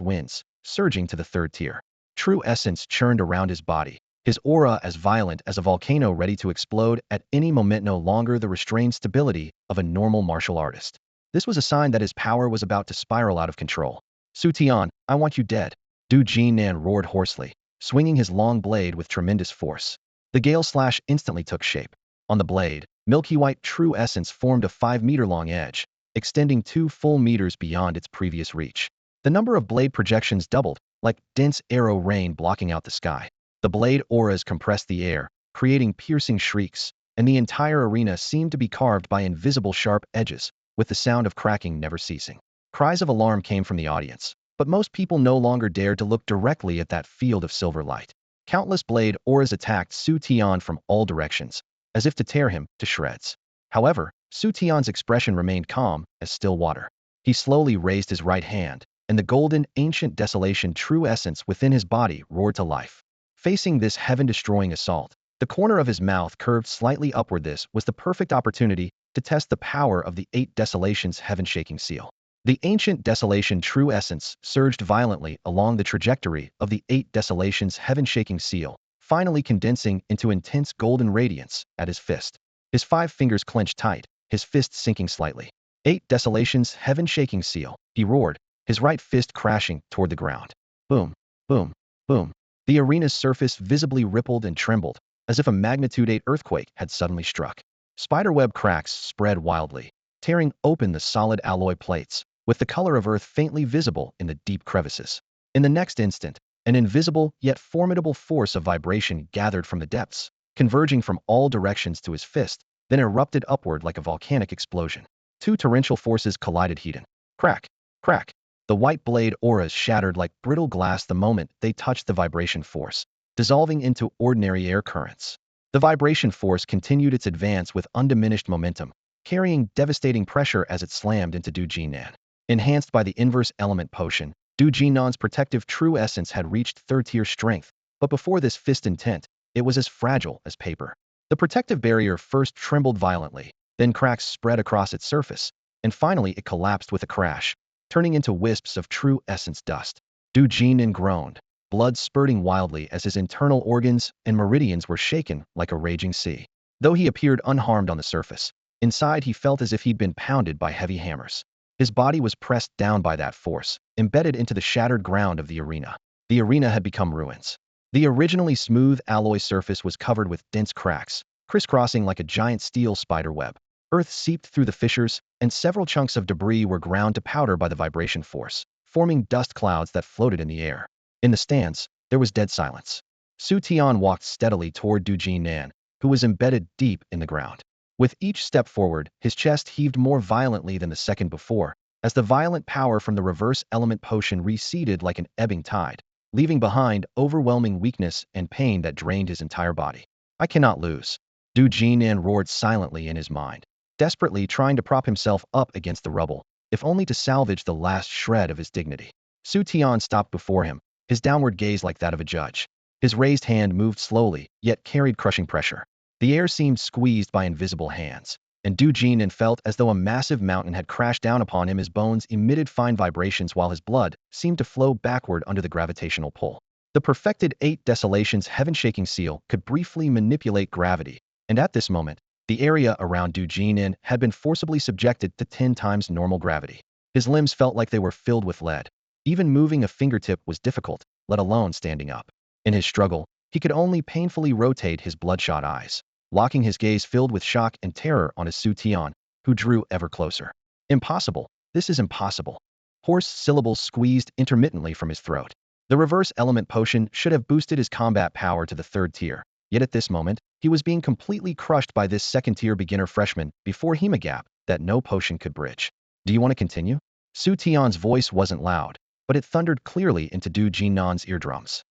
winds, surging to the 3rd tier. True essence churned around his body, his aura as violent as a volcano ready to explode at any moment, no longer the restrained stability of a normal martial artist. This was a sign that his power was about to spiral out of control. Xu Tian, I want you dead. Du Jinan roared hoarsely, swinging his long blade with tremendous force. The gale slash instantly took shape. On the blade, milky white true essence formed a 5-meter-long edge, extending 2 full meters beyond its previous reach. The number of blade projections doubled, like dense arrow rain blocking out the sky. The blade auras compressed the air, creating piercing shrieks, and the entire arena seemed to be carved by invisible sharp edges, with the sound of cracking never ceasing. Cries of alarm came from the audience, but most people no longer dared to look directly at that field of silver light. Countless blade auras attacked Xu Tian from all directions, as if to tear him to shreds. However, Xu Tian's expression remained calm as still water. He slowly raised his right hand, and the golden, ancient desolation true essence within his body roared to life. Facing this heaven-destroying assault, the corner of his mouth curved slightly upward. This was the perfect opportunity to test the power of the 8 Desolations heaven-shaking seal. The ancient desolation true essence surged violently along the trajectory of the 8 Desolations heaven-shaking seal, finally condensing into intense golden radiance at his fist. His 5 fingers clenched tight, his fist sinking slightly. 8 Desolations heaven-shaking seal, he roared, his right fist crashing toward the ground. Boom, boom, boom. The arena's surface visibly rippled and trembled, as if a magnitude 8 earthquake had suddenly struck. Spiderweb cracks spread wildly, tearing open the solid alloy plates, with the color of earth faintly visible in the deep crevices. In the next instant, an invisible yet formidable force of vibration gathered from the depths, converging from all directions to his fist, then erupted upward like a volcanic explosion. 2 torrential forces collided. Heat. Crack, crack. The white blade auras shattered like brittle glass the moment they touched the vibration force, dissolving into ordinary air currents. The vibration force continued its advance with undiminished momentum, carrying devastating pressure as it slammed into Du Jinan. Enhanced by the inverse element potion, Du Jinnan's protective true essence had reached third-tier strength, but before this fist intent, it was as fragile as paper. The protective barrier first trembled violently, then cracks spread across its surface, and finally it collapsed with a crash, turning into wisps of true essence dust. Du Jinnan groaned, blood spurting wildly as his internal organs and meridians were shaken like a raging sea. Though he appeared unharmed on the surface, inside he felt as if he'd been pounded by heavy hammers. His body was pressed down by that force, embedded into the shattered ground of the arena. The arena had become ruins. The originally smooth alloy surface was covered with dense cracks, crisscrossing like a giant steel spider web. Earth seeped through the fissures, and several chunks of debris were ground to powder by the vibration force, forming dust clouds that floated in the air. In the stands, there was dead silence. Xu Tian walked steadily toward Du Jinnan, who was embedded deep in the ground. With each step forward, his chest heaved more violently than the second before, as the violent power from the reverse element potion receded like an ebbing tide, leaving behind overwhelming weakness and pain that drained his entire body. I cannot lose. Du Jinnan roared silently in his mind, desperately trying to prop himself up against the rubble, if only to salvage the last shred of his dignity. Xu Tian stopped before him, his downward gaze like that of a judge. His raised hand moved slowly, yet carried crushing pressure. The air seemed squeezed by invisible hands, and Du Jinnan felt as though a massive mountain had crashed down upon him. His bones emitted fine vibrations while his blood seemed to flow backward under the gravitational pull. The perfected 8 Desolations heaven-shaking seal could briefly manipulate gravity, and at this moment, the area around Du Jinnan had been forcibly subjected to 10 times normal gravity. His limbs felt like they were filled with lead. Even moving a fingertip was difficult, let alone standing up. In his struggle, he could only painfully rotate his bloodshot eyes, locking his gaze filled with shock and terror on his Xu Tian, who drew ever closer. Impossible. This is impossible. Hoarse syllables squeezed intermittently from his throat. The reverse element potion should have boosted his combat power to the 3rd tier, yet at this moment, he was being completely crushed by this 2nd-tier beginner freshman before him, a gap that no potion could bridge. Do you want to continue? Xu Tian's voice wasn't loud, but it thundered clearly into Du Jinnan's eardrums.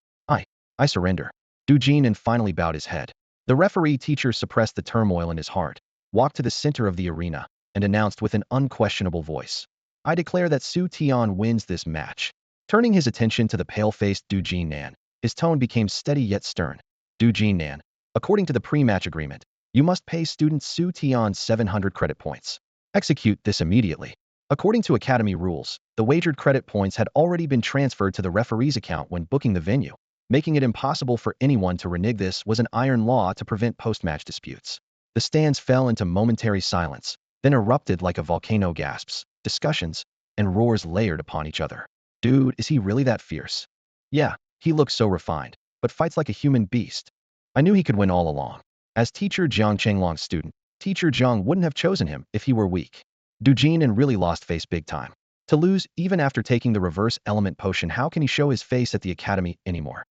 I surrender. Du Jinnan finally bowed his head. The referee teacher suppressed the turmoil in his heart, walked to the center of the arena, and announced with an unquestionable voice, I declare that Xu Tian wins this match. Turning his attention to the pale-faced Du Jinnan, his tone became steady yet stern. Du Jinnan, according to the pre-match agreement, you must pay student Xu Tian 700 credit points. Execute this immediately. According to Academy rules, the wagered credit points had already been transferred to the referee's account when booking the venue. Making it impossible for anyone to renege. This was an iron law to prevent post-match disputes. The stands fell into momentary silence, then erupted like a volcano. Gasps, discussions, and roars layered upon each other. Dude, is he really that fierce? Yeah, he looks so refined, but fights like a human beast. I knew he could win all along. As teacher Jiang Chenglong's student, teacher Jiang wouldn't have chosen him if he were weak. Du Jinnan really lost face big time. To lose even after taking the reverse element potion, how can he show his face at the academy anymore?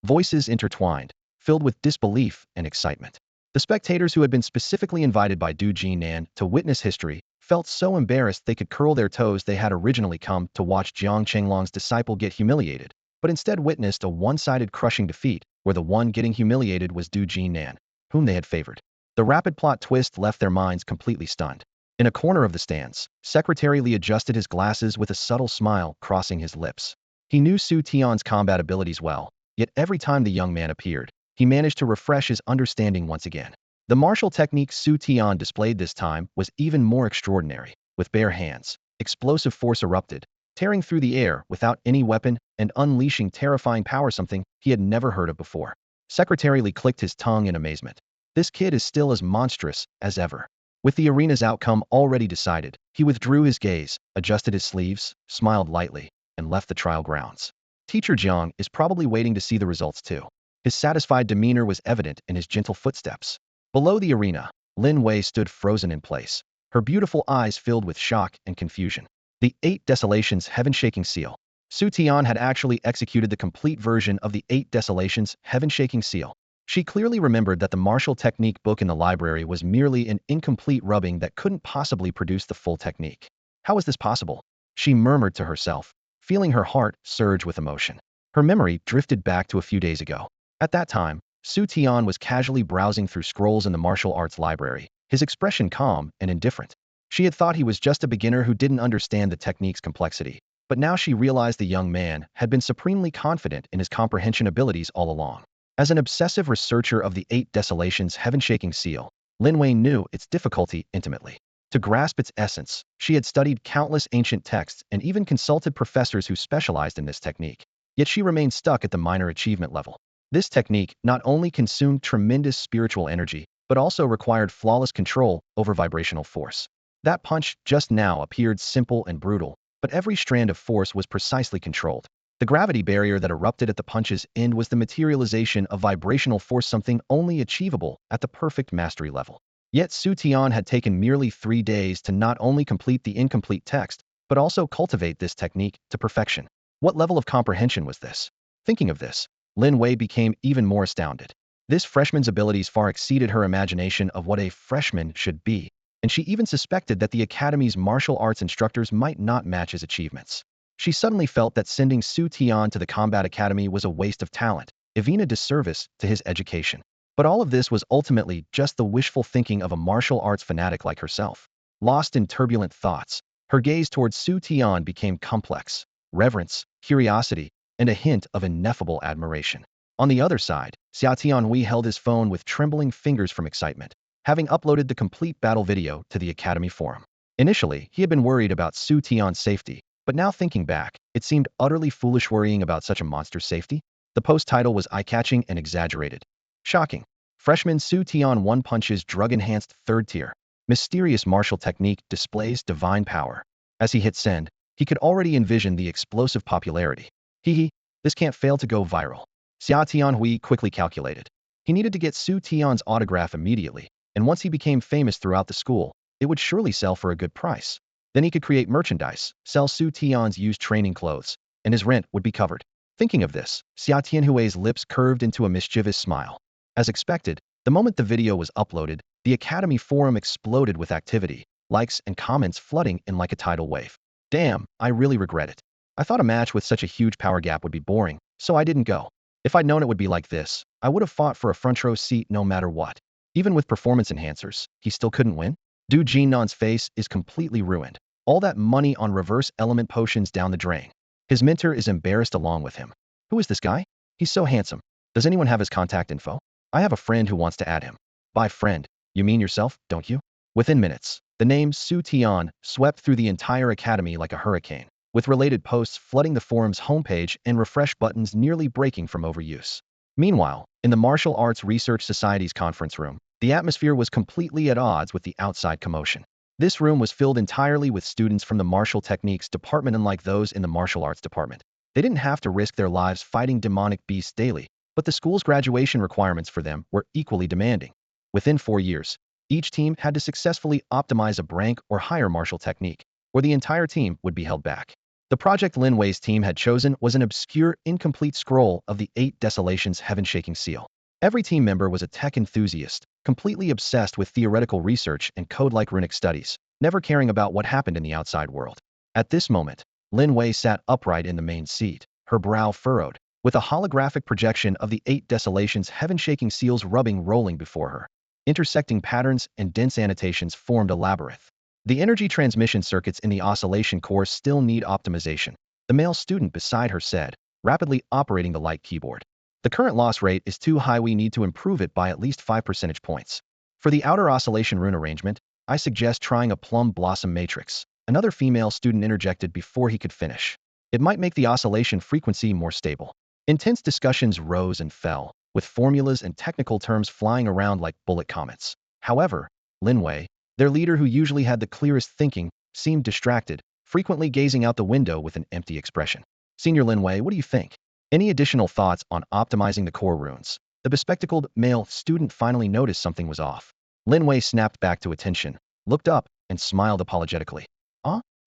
Voices intertwined, filled with disbelief and excitement. The spectators who had been specifically invited by Du Jinnan to witness history felt so embarrassed they could curl their toes. They had originally come to watch Jiang Chenglong's disciple get humiliated, but instead witnessed a one-sided crushing defeat where the one getting humiliated was Du Jinnan, whom they had favored. The rapid plot twist left their minds completely stunned. In a corner of the stands, Secretary Li adjusted his glasses with a subtle smile crossing his lips. He knew Xu Tian's combat abilities well, yet every time the young man appeared, he managed to refresh his understanding once again. The martial technique Xu Tian displayed this time was even more extraordinary. With bare hands, explosive force erupted, tearing through the air without any weapon and unleashing terrifying power, something he had never heard of before. Secretary Li clicked his tongue in amazement. This kid is still as monstrous as ever. With the arena's outcome already decided, he withdrew his gaze, adjusted his sleeves, smiled lightly, and left the trial grounds. Teacher Jiang is probably waiting to see the results too. His satisfied demeanor was evident in his gentle footsteps. Below the arena, Lin Wei stood frozen in place, her beautiful eyes filled with shock and confusion. The 8 Desolations heaven-shaking seal. Xu Tian had actually executed the complete version of the 8 Desolations heaven-shaking seal. She clearly remembered that the martial technique book in the library was merely an incomplete rubbing that couldn't possibly produce the full technique. How was this possible? She murmured to herself, feeling her heart surge with emotion. Her memory drifted back to a few days ago. At that time, Xu Tian was casually browsing through scrolls in the martial arts library, his expression calm and indifferent. She had thought he was just a beginner who didn't understand the technique's complexity. but now she realized the young man had been supremely confident in his comprehension abilities all along. As an obsessive researcher of the Eight Desolations heaven-shaking seal, Lin Wei knew its difficulty intimately. To grasp its essence, she had studied countless ancient texts and even consulted professors who specialized in this technique. Yet she remained stuck at the minor achievement level. This technique not only consumed tremendous spiritual energy, but also required flawless control over vibrational force. That punch just now appeared simple and brutal, but every strand of force was precisely controlled. The gravity barrier that erupted at the punch's end was the materialization of vibrational force, something only achievable at the perfect mastery level. Yet Xu Tian had taken merely 3 days to not only complete the incomplete text, but also cultivate this technique to perfection. What level of comprehension was this? Thinking of this, Lin Wei became even more astounded. This freshman's abilities far exceeded her imagination of what a freshman should be, and she even suspected that the Academy's martial arts instructors might not match his achievements. She suddenly felt that sending Xu Tian to the Combat Academy was a waste of talent, even a disservice to his education. But all of this was ultimately just the wishful thinking of a martial arts fanatic like herself. Lost in turbulent thoughts, her gaze towards Xu Tian became complex. Reverence, curiosity, and a hint of ineffable admiration. On the other side, Xia Tianhui held his phone with trembling fingers from excitement, having uploaded the complete battle video to the Academy forum. Initially, he had been worried about Xu Tian's safety, but now thinking back, it seemed utterly foolish worrying about such a monster's safety. The post title was eye-catching and exaggerated. Shocking. Freshman Xu Tian one punches drug-enhanced third tier. Mysterious martial technique displays divine power. As he hit send, he could already envision the explosive popularity. This can't fail to go viral. Xia Tianhui quickly calculated. He needed to get Xu Tian's autograph immediately, and once he became famous throughout the school, it would surely sell for a good price. Then he could create merchandise, sell Xu Tian's used training clothes, and his rent would be covered. Thinking of this, Xia Tianhui's lips curved into a mischievous smile. As expected, the moment the video was uploaded, the Academy forum exploded with activity, likes and comments flooding in like a tidal wave. Damn, I really regret it. I thought a match with such a huge power gap would be boring, so I didn't go. If I'd known it would be like this, I would have fought for a front row seat no matter what. Even with performance enhancers, he still couldn't win? Du Jinnan's face is completely ruined. All that money on reverse element potions down the drain. His mentor is embarrassed along with him. Who is this guy? He's so handsome. Does anyone have his contact info? I have a friend who wants to add him. By friend, you mean yourself, don't you? Within minutes, the name Xu Tian swept through the entire academy like a hurricane, with related posts flooding the forum's homepage and refresh buttons nearly breaking from overuse. Meanwhile, in the Martial Arts Research Society's conference room, the atmosphere was completely at odds with the outside commotion. This room was filled entirely with students from the Martial Techniques department, unlike those in the Martial Arts department. They didn't have to risk their lives fighting demonic beasts daily, but the school's graduation requirements for them were equally demanding. Within 4 years, each team had to successfully optimize a rank or higher martial technique, or the entire team would be held back. The project Lin Wei's team had chosen was an obscure, incomplete scroll of the 8 Desolations heaven-shaking seal. Every team member was a tech enthusiast, completely obsessed with theoretical research and code-like runic studies, never caring about what happened in the outside world. At this moment, Lin Wei sat upright in the main seat, her brow furrowed, with a holographic projection of the 8 Desolations heaven-shaking seals rolling before her. Intersecting patterns and dense annotations formed a labyrinth. The energy transmission circuits in the oscillation core still need optimization, the male student beside her said, rapidly operating the light keyboard. The current loss rate is too high, we need to improve it by at least 5 percentage points. For the outer oscillation rune arrangement, I suggest trying a plum blossom matrix, another female student interjected before he could finish. It might make the oscillation frequency more stable. Intense discussions rose and fell, with formulas and technical terms flying around like bullet comets. However, Lin Wei, their leader who usually had the clearest thinking, seemed distracted, frequently gazing out the window with an empty expression. Senior Lin Wei, what do you think? Any additional thoughts on optimizing the core runes? The bespectacled male student finally noticed something was off. Lin Wei snapped back to attention, looked up, and smiled apologetically.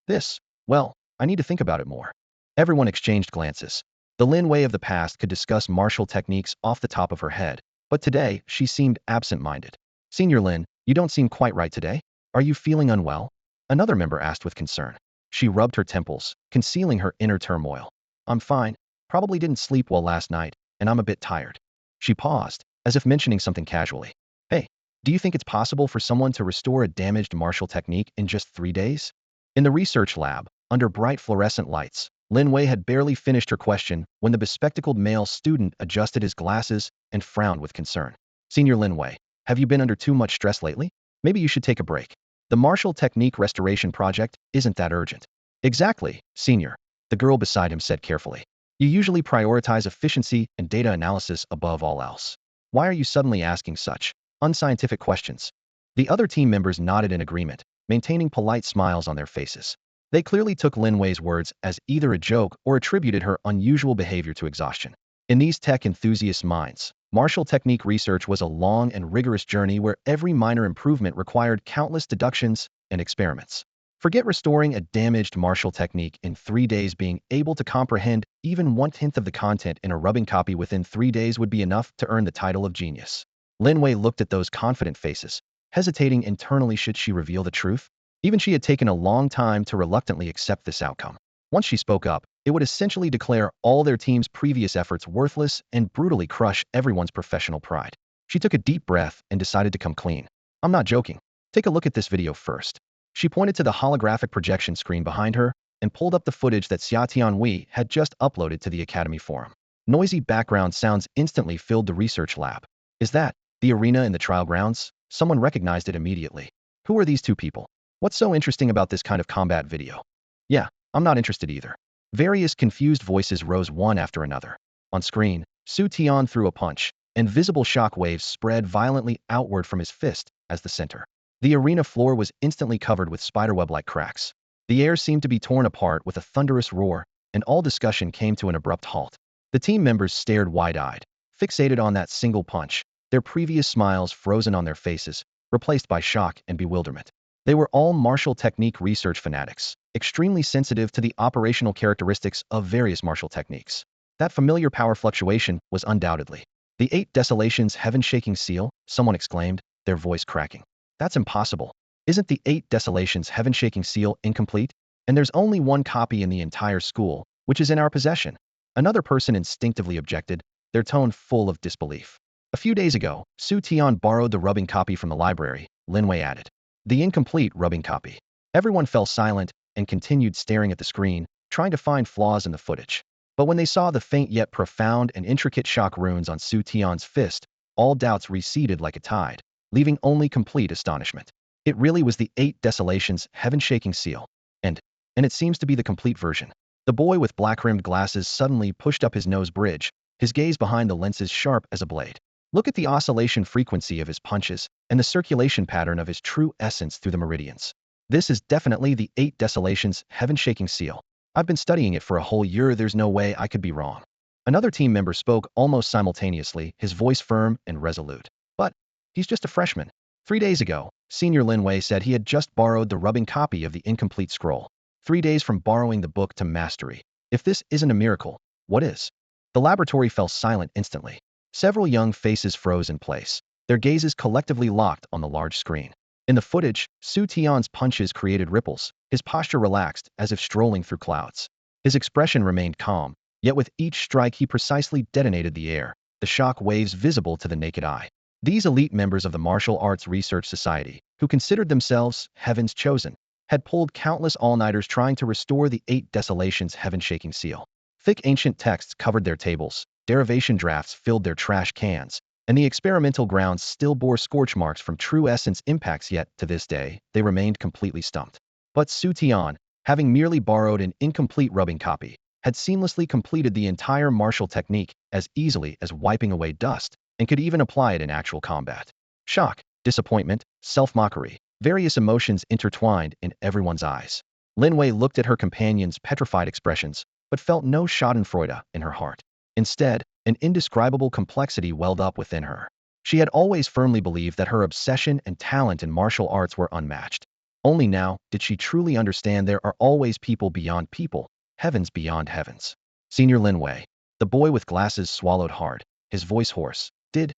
This? Well, I need to think about it more. Everyone exchanged glances. The Lin Wei of the past could discuss martial techniques off the top of her head, but today she seemed absent-minded. Senior Lin, you don't seem quite right today. Are you feeling unwell? Another member asked with concern. She rubbed her temples, concealing her inner turmoil. I'm fine. Probably didn't sleep well last night, and I'm a bit tired. She paused, as if mentioning something casually. Hey, do you think it's possible for someone to restore a damaged martial technique in just 3 days? In the research lab, under bright fluorescent lights, Lin Wei had barely finished her question when the bespectacled male student adjusted his glasses and frowned with concern. Senior Lin Wei, have you been under too much stress lately? Maybe you should take a break. The martial technique restoration project isn't that urgent. Exactly, Senior, the girl beside him said carefully. You usually prioritize efficiency and data analysis above all else. Why are you suddenly asking such unscientific questions? The other team members nodded in agreement, maintaining polite smiles on their faces. They clearly took Lin Wei's words as either a joke or attributed her unusual behavior to exhaustion. In these tech enthusiast minds, martial technique research was a long and rigorous journey where every minor improvement required countless deductions and experiments. Forget restoring a damaged martial technique in 3 days. Being able to comprehend even 1/10 of the content in a rubbing copy within 3 days would be enough to earn the title of genius. Lin Wei looked at those confident faces, hesitating internally should she reveal the truth. Even she had taken a long time to reluctantly accept this outcome. Once she spoke up, it would essentially declare all their team's previous efforts worthless and brutally crush everyone's professional pride. She took a deep breath and decided to come clean. I'm not joking. Take a look at this video first. She pointed to the holographic projection screen behind her and pulled up the footage that Xu Tian had just uploaded to the Academy forum. Noisy background sounds instantly filled the research lab. Is that the arena in the trial grounds? Someone recognized it immediately. Who are these two people? What's so interesting about this kind of combat video? Yeah, I'm not interested either. Various confused voices rose one after another. On screen, Xu Tian threw a punch, and visible shock waves spread violently outward from his fist as the center. The arena floor was instantly covered with spiderweb-like cracks. The air seemed to be torn apart with a thunderous roar, and all discussion came to an abrupt halt. The team members stared wide-eyed, fixated on that single punch, their previous smiles frozen on their faces, replaced by shock and bewilderment. They were all martial technique research fanatics, extremely sensitive to the operational characteristics of various martial techniques. That familiar power fluctuation was undoubtedly the 8 Desolations Heaven-Shaking Seal, someone exclaimed, their voice cracking. That's impossible. Isn't the 8 Desolations Heaven-Shaking Seal incomplete? And there's only one copy in the entire school, which is in our possession. Another person instinctively objected, their tone full of disbelief. A few days ago, Xu Tian borrowed the rubbing copy from the library, Lin Wei added. The incomplete rubbing copy. Everyone fell silent and continued staring at the screen, trying to find flaws in the footage. But when they saw the faint yet profound and intricate shock runes on Xu Tian's fist, all doubts receded like a tide, leaving only complete astonishment. It really was the 8 Desolations Heaven-Shaking Seal. And it seems to be the complete version. The boy with black-rimmed glasses suddenly pushed up his nose bridge, his gaze behind the lenses sharp as a blade. Look at the oscillation frequency of his punches and the circulation pattern of his true essence through the meridians. This is definitely the 8 Desolations Heaven-Shaking Seal. I've been studying it for a whole year, there's no way I could be wrong. Another team member spoke almost simultaneously, his voice firm and resolute. But he's just a freshman. 3 days ago, Senior Lin Wei said he had just borrowed the rubbing copy of the incomplete scroll. 3 days from borrowing the book to mastery. If this isn't a miracle, what is? The laboratory fell silent instantly. Several young faces froze in place, their gazes collectively locked on the large screen. In the footage, Xu Tian's punches created ripples, his posture relaxed as if strolling through clouds. His expression remained calm, yet with each strike he precisely detonated the air, the shock waves visible to the naked eye. These elite members of the Martial Arts Research Society, who considered themselves Heaven's Chosen, had pulled countless all-nighters trying to restore the 8 Desolations Heaven-Shaking Seal. Thick ancient texts covered their tables, derivation drafts filled their trash cans, and the experimental grounds still bore scorch marks from true essence impacts, yet, to this day, they remained completely stumped. But Xu Tian, having merely borrowed an incomplete rubbing copy, had seamlessly completed the entire martial technique as easily as wiping away dust, and could even apply it in actual combat. Shock, disappointment, self-mockery, various emotions intertwined in everyone's eyes. Lin Wei looked at her companion's petrified expressions, but felt no schadenfreude in her heart. Instead, an indescribable complexity welled up within her. She had always firmly believed that her obsession and talent in martial arts were unmatched. Only now did she truly understand there are always people beyond people, heavens beyond heavens. Senior Lin Wei, the boy with glasses, swallowed hard, his voice hoarse. Did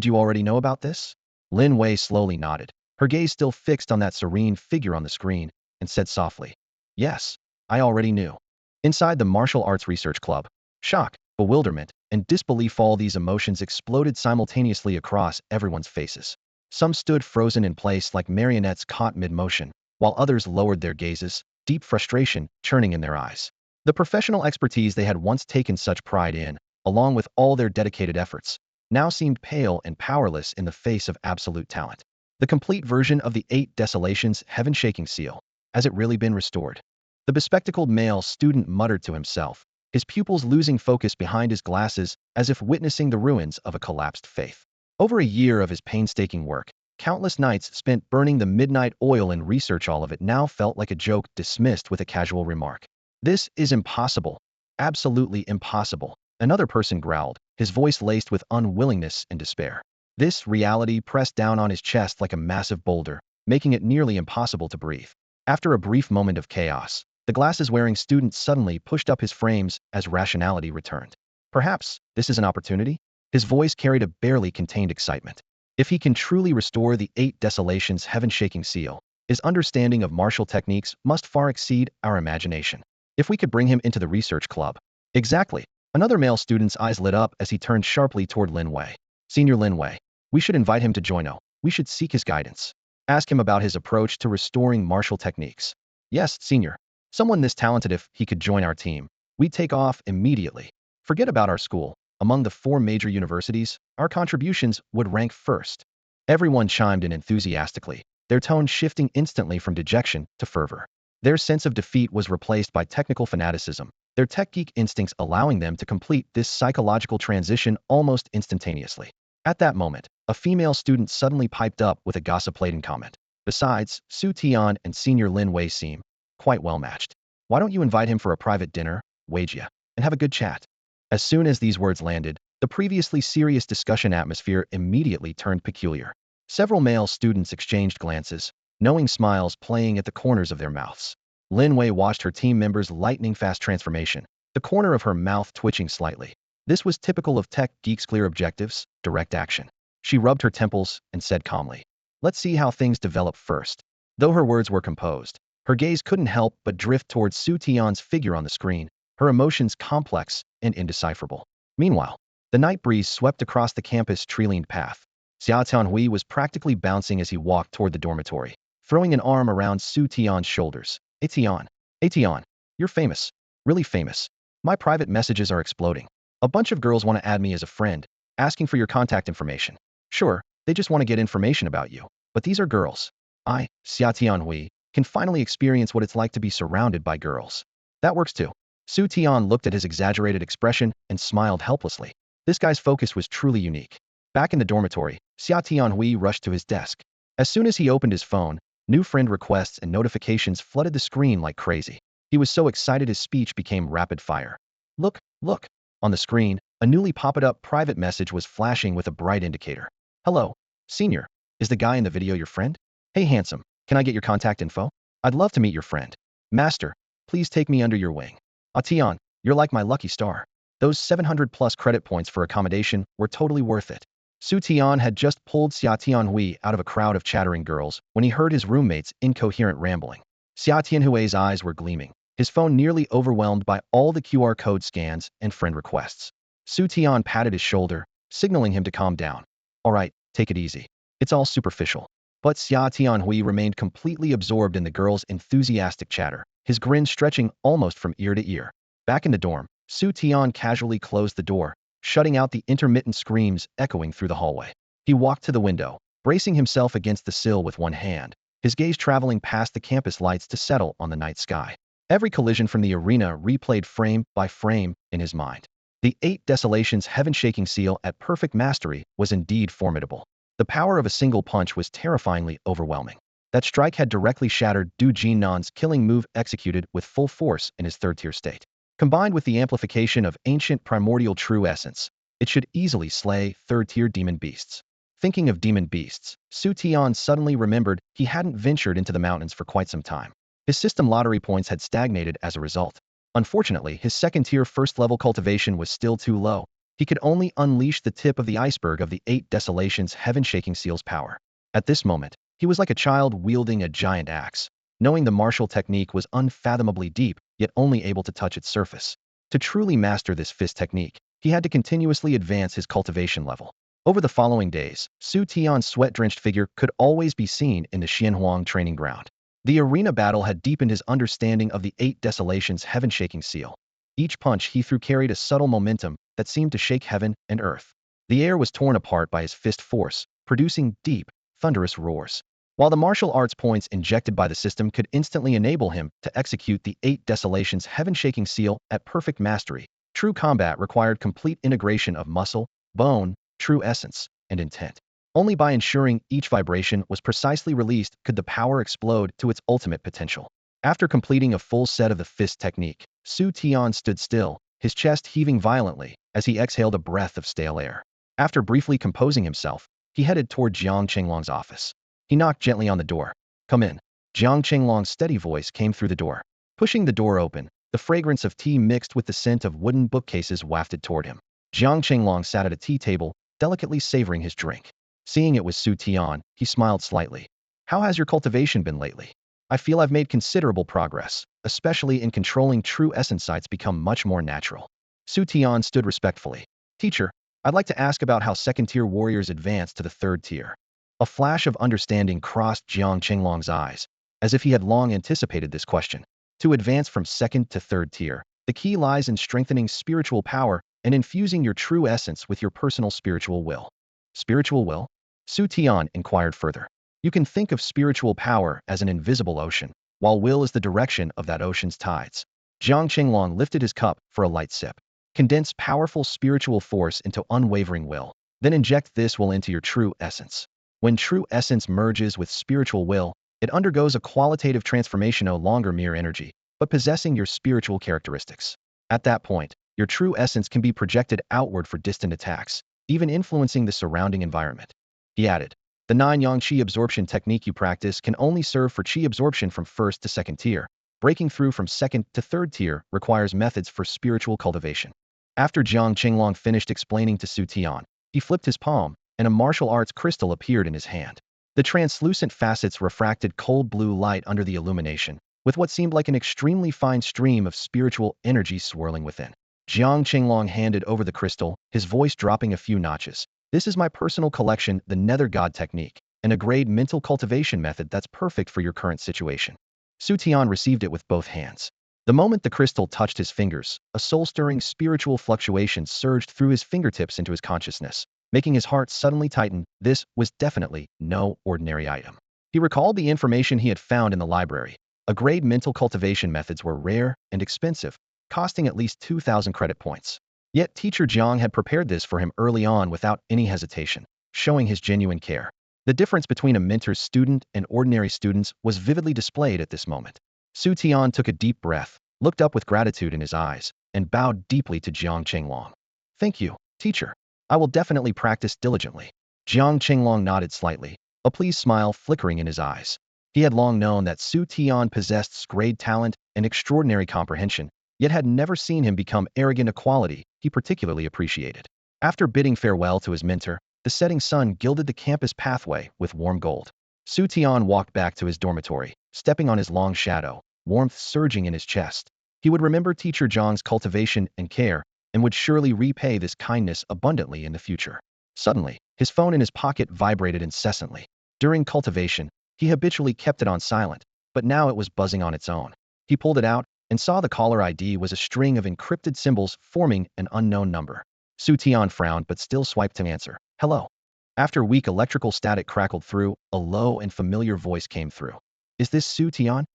you already know about this? Lin Wei slowly nodded, her gaze still fixed on that serene figure on the screen, and said softly, yes, I already knew. Inside the Martial Arts Research Club, shock, bewilderment, and disbelief, all these emotions exploded simultaneously across everyone's faces. Some stood frozen in place like marionettes caught mid-motion, while others lowered their gazes, deep frustration churning in their eyes. The professional expertise they had once taken such pride in, along with all their dedicated efforts, now seemed pale and powerless in the face of absolute talent. The complete version of the 8 Desolations Heaven-Shaking Seal. Has it really been restored? The bespectacled male student muttered to himself, his pupils losing focus behind his glasses as if witnessing the ruins of a collapsed faith. Over a year of his painstaking work, countless nights spent burning the midnight oil and research, all of it now felt like a joke dismissed with a casual remark. This is impossible. Absolutely impossible. Another person growled, his voice laced with unwillingness and despair. This reality pressed down on his chest like a massive boulder, making it nearly impossible to breathe. After a brief moment of chaos, the glasses-wearing student suddenly pushed up his frames as rationality returned. Perhaps this is an opportunity? His voice carried a barely contained excitement. If he can truly restore the 8 Desolations Heaven-Shaking Seal, his understanding of martial techniques must far exceed our imagination. If we could bring him into the research club. Exactly. Another male student's eyes lit up as he turned sharply toward Lin Wei. Senior Lin Wei. We should invite him to join us. We should seek his guidance. Ask him about his approach to restoring martial techniques. Yes, senior. Someone this talented, if he could join our team, we'd take off immediately. Forget about our school. Among the 4 major universities, our contributions would rank first. Everyone chimed in enthusiastically, their tone shifting instantly from dejection to fervor. Their sense of defeat was replaced by technical fanaticism, their tech geek instincts allowing them to complete this psychological transition almost instantaneously. At that moment, a female student suddenly piped up with a gossip-laden comment. Besides, Xu Tian and Senior Lin Wei seem quite well matched. Why don't you invite him for a private dinner, Weijia, and have a good chat? As soon as these words landed, the previously serious discussion atmosphere immediately turned peculiar. Several male students exchanged glances, knowing smiles playing at the corners of their mouths. Lin Wei watched her team member's lightning-fast transformation, the corner of her mouth twitching slightly. This was typical of tech geeks' clear objectives, direct action. She rubbed her temples and said calmly, "Let's see how things develop first." Though her words were composed, her gaze couldn't help but drift towards Xu Tian's figure on the screen, her emotions complex and indecipherable. Meanwhile, the night breeze swept across the campus' tree-lined path. Xia Tianhui was practically bouncing as he walked toward the dormitory, throwing an arm around Xu Tian's shoulders. Tian, Tian, you're famous. Really famous. My private messages are exploding. A bunch of girls want to add me as a friend, asking for your contact information. Sure, they just want to get information about you. But these are girls. I, Xia Tianhui, can finally experience what it's like to be surrounded by girls. That works too. Xu Tian looked at his exaggerated expression and smiled helplessly. This guy's focus was truly unique. Back in the dormitory, Xia Tianhui rushed to his desk. As soon as he opened his phone, new friend requests and notifications flooded the screen like crazy. He was so excited his speech became rapid fire. Look, look. On the screen, a newly popped-up private message was flashing with a bright indicator. Hello, senior. Is the guy in the video your friend? Hey handsome, can I get your contact info? I'd love to meet your friend. Master, please take me under your wing. Tian, you're like my lucky star. Those 700+ credit points for accommodation were totally worth it. Xu Tian had just pulled Xia Tianhui out of a crowd of chattering girls when he heard his roommate's incoherent rambling. Xia Tianhui's eyes were gleaming, his phone nearly overwhelmed by all the QR code scans and friend requests. Xu Tian patted his shoulder, signaling him to calm down. All right, take it easy. It's all superficial. But Xia Tianhui remained completely absorbed in the girls' enthusiastic chatter, his grin stretching almost from ear to ear. Back in the dorm, Xu Tian casually closed the door, shutting out the intermittent screams echoing through the hallway. He walked to the window, bracing himself against the sill with one hand, his gaze traveling past the campus lights to settle on the night sky. Every collision from the arena replayed frame by frame in his mind. The 8 Desolations Heaven-Shaking Seal at perfect mastery was indeed formidable. The power of a single punch was terrifyingly overwhelming. That strike had directly shattered Du Jinnan's killing move executed with full force in his third-tier state. Combined with the amplification of ancient primordial true essence, it should easily slay third-tier demon beasts. Thinking of demon beasts, Xu Tian suddenly remembered he hadn't ventured into the mountains for quite some time. His system lottery points had stagnated as a result. Unfortunately, his second-tier first-level cultivation was still too low. He could only unleash the tip of the iceberg of the 8 Desolations Heaven-Shaking Seal's power. At this moment, he was like a child wielding a giant axe, knowing the martial technique was unfathomably deep, yet only able to touch its surface. To truly master this fist technique, he had to continuously advance his cultivation level. Over the following days, Xu Tian's sweat-drenched figure could always be seen in the Xianhuang training ground. The arena battle had deepened his understanding of the 8 Desolations' heaven-shaking seal. Each punch he threw carried a subtle momentum that seemed to shake heaven and earth. The air was torn apart by his fist force, producing deep, thunderous roars. While the martial arts points injected by the system could instantly enable him to execute the 8 Desolations' heaven-shaking seal at perfect mastery, true combat required complete integration of muscle, bone, true essence, and intent. Only by ensuring each vibration was precisely released could the power explode to its ultimate potential. After completing a full set of the fist technique, Xu Tian stood still, his chest heaving violently as he exhaled a breath of stale air. After briefly composing himself, he headed toward Jiang Qinglong's office. He knocked gently on the door. "Come in." Jiang Qinglong's steady voice came through the door. Pushing the door open, the fragrance of tea mixed with the scent of wooden bookcases wafted toward him. Jiang Qinglong sat at a tea table, delicately savoring his drink. Seeing it was Xu Tian, he smiled slightly. "How has your cultivation been lately? I feel I've made considerable progress, especially in controlling true essence sites become much more natural." Xu Tian stood respectfully. "Teacher, I'd like to ask about how second-tier warriors advance to the third tier." A flash of understanding crossed Jiang Qinglong's eyes, as if he had long anticipated this question. To advance from second to third tier, the key lies in strengthening spiritual power and infusing your true essence with your personal spiritual will. Spiritual will? Xu Tian inquired further. You can think of spiritual power as an invisible ocean, while will is the direction of that ocean's tides. Jiang Qinglong lifted his cup for a light sip. Condense powerful spiritual force into unwavering will, then inject this will into your true essence. When true essence merges with spiritual will, it undergoes a qualitative transformation, no longer mere energy, but possessing your spiritual characteristics. At that point, your true essence can be projected outward for distant attacks, even influencing the surrounding environment. He added, "The 9-yang qi absorption technique you practice can only serve for qi absorption from first to second tier. Breaking through from second to third tier requires methods for spiritual cultivation." After Jiang Qinglong finished explaining to Xu Tian, he flipped his palm, and a martial arts crystal appeared in his hand. The translucent facets refracted cold blue light under the illumination, with what seemed like an extremely fine stream of spiritual energy swirling within. Jiang Qinglong handed over the crystal, his voice dropping a few notches. "This is my personal collection, the Nether God technique, an A-grade mental cultivation method that's perfect for your current situation." Xu Tian received it with both hands. The moment the crystal touched his fingers, a soul-stirring spiritual fluctuation surged through his fingertips into his consciousness, making his heart suddenly tighten. This was definitely no ordinary item. He recalled the information he had found in the library. A-grade mental cultivation methods were rare and expensive, costing at least 2,000 credit points. Yet teacher Jiang had prepared this for him early on without any hesitation, showing his genuine care. The difference between a mentor's student and ordinary students was vividly displayed at this moment. Xu Tian took a deep breath, looked up with gratitude in his eyes, and bowed deeply to Jiang Qinglong. "Thank you, teacher. I will definitely practice diligently." Jiang Qinglong nodded slightly, a pleased smile flickering in his eyes. He had long known that Xu Tian possessed great talent and extraordinary comprehension, yet had never seen him become arrogant, a quality he particularly appreciated. After bidding farewell to his mentor, the setting sun gilded the campus pathway with warm gold. Xu Tian walked back to his dormitory, stepping on his long shadow, warmth surging in his chest. He would remember teacher Jiang's cultivation and care, and would surely repay this kindness abundantly in the future. Suddenly, his phone in his pocket vibrated incessantly. During cultivation, he habitually kept it on silent, but now it was buzzing on its own. He pulled it out and saw the caller ID was a string of encrypted symbols forming an unknown number. Xu Tian frowned but still swiped to answer. "Hello." After weak electrical static crackled through, a low and familiar voice came through. "Is this Xu Tian?"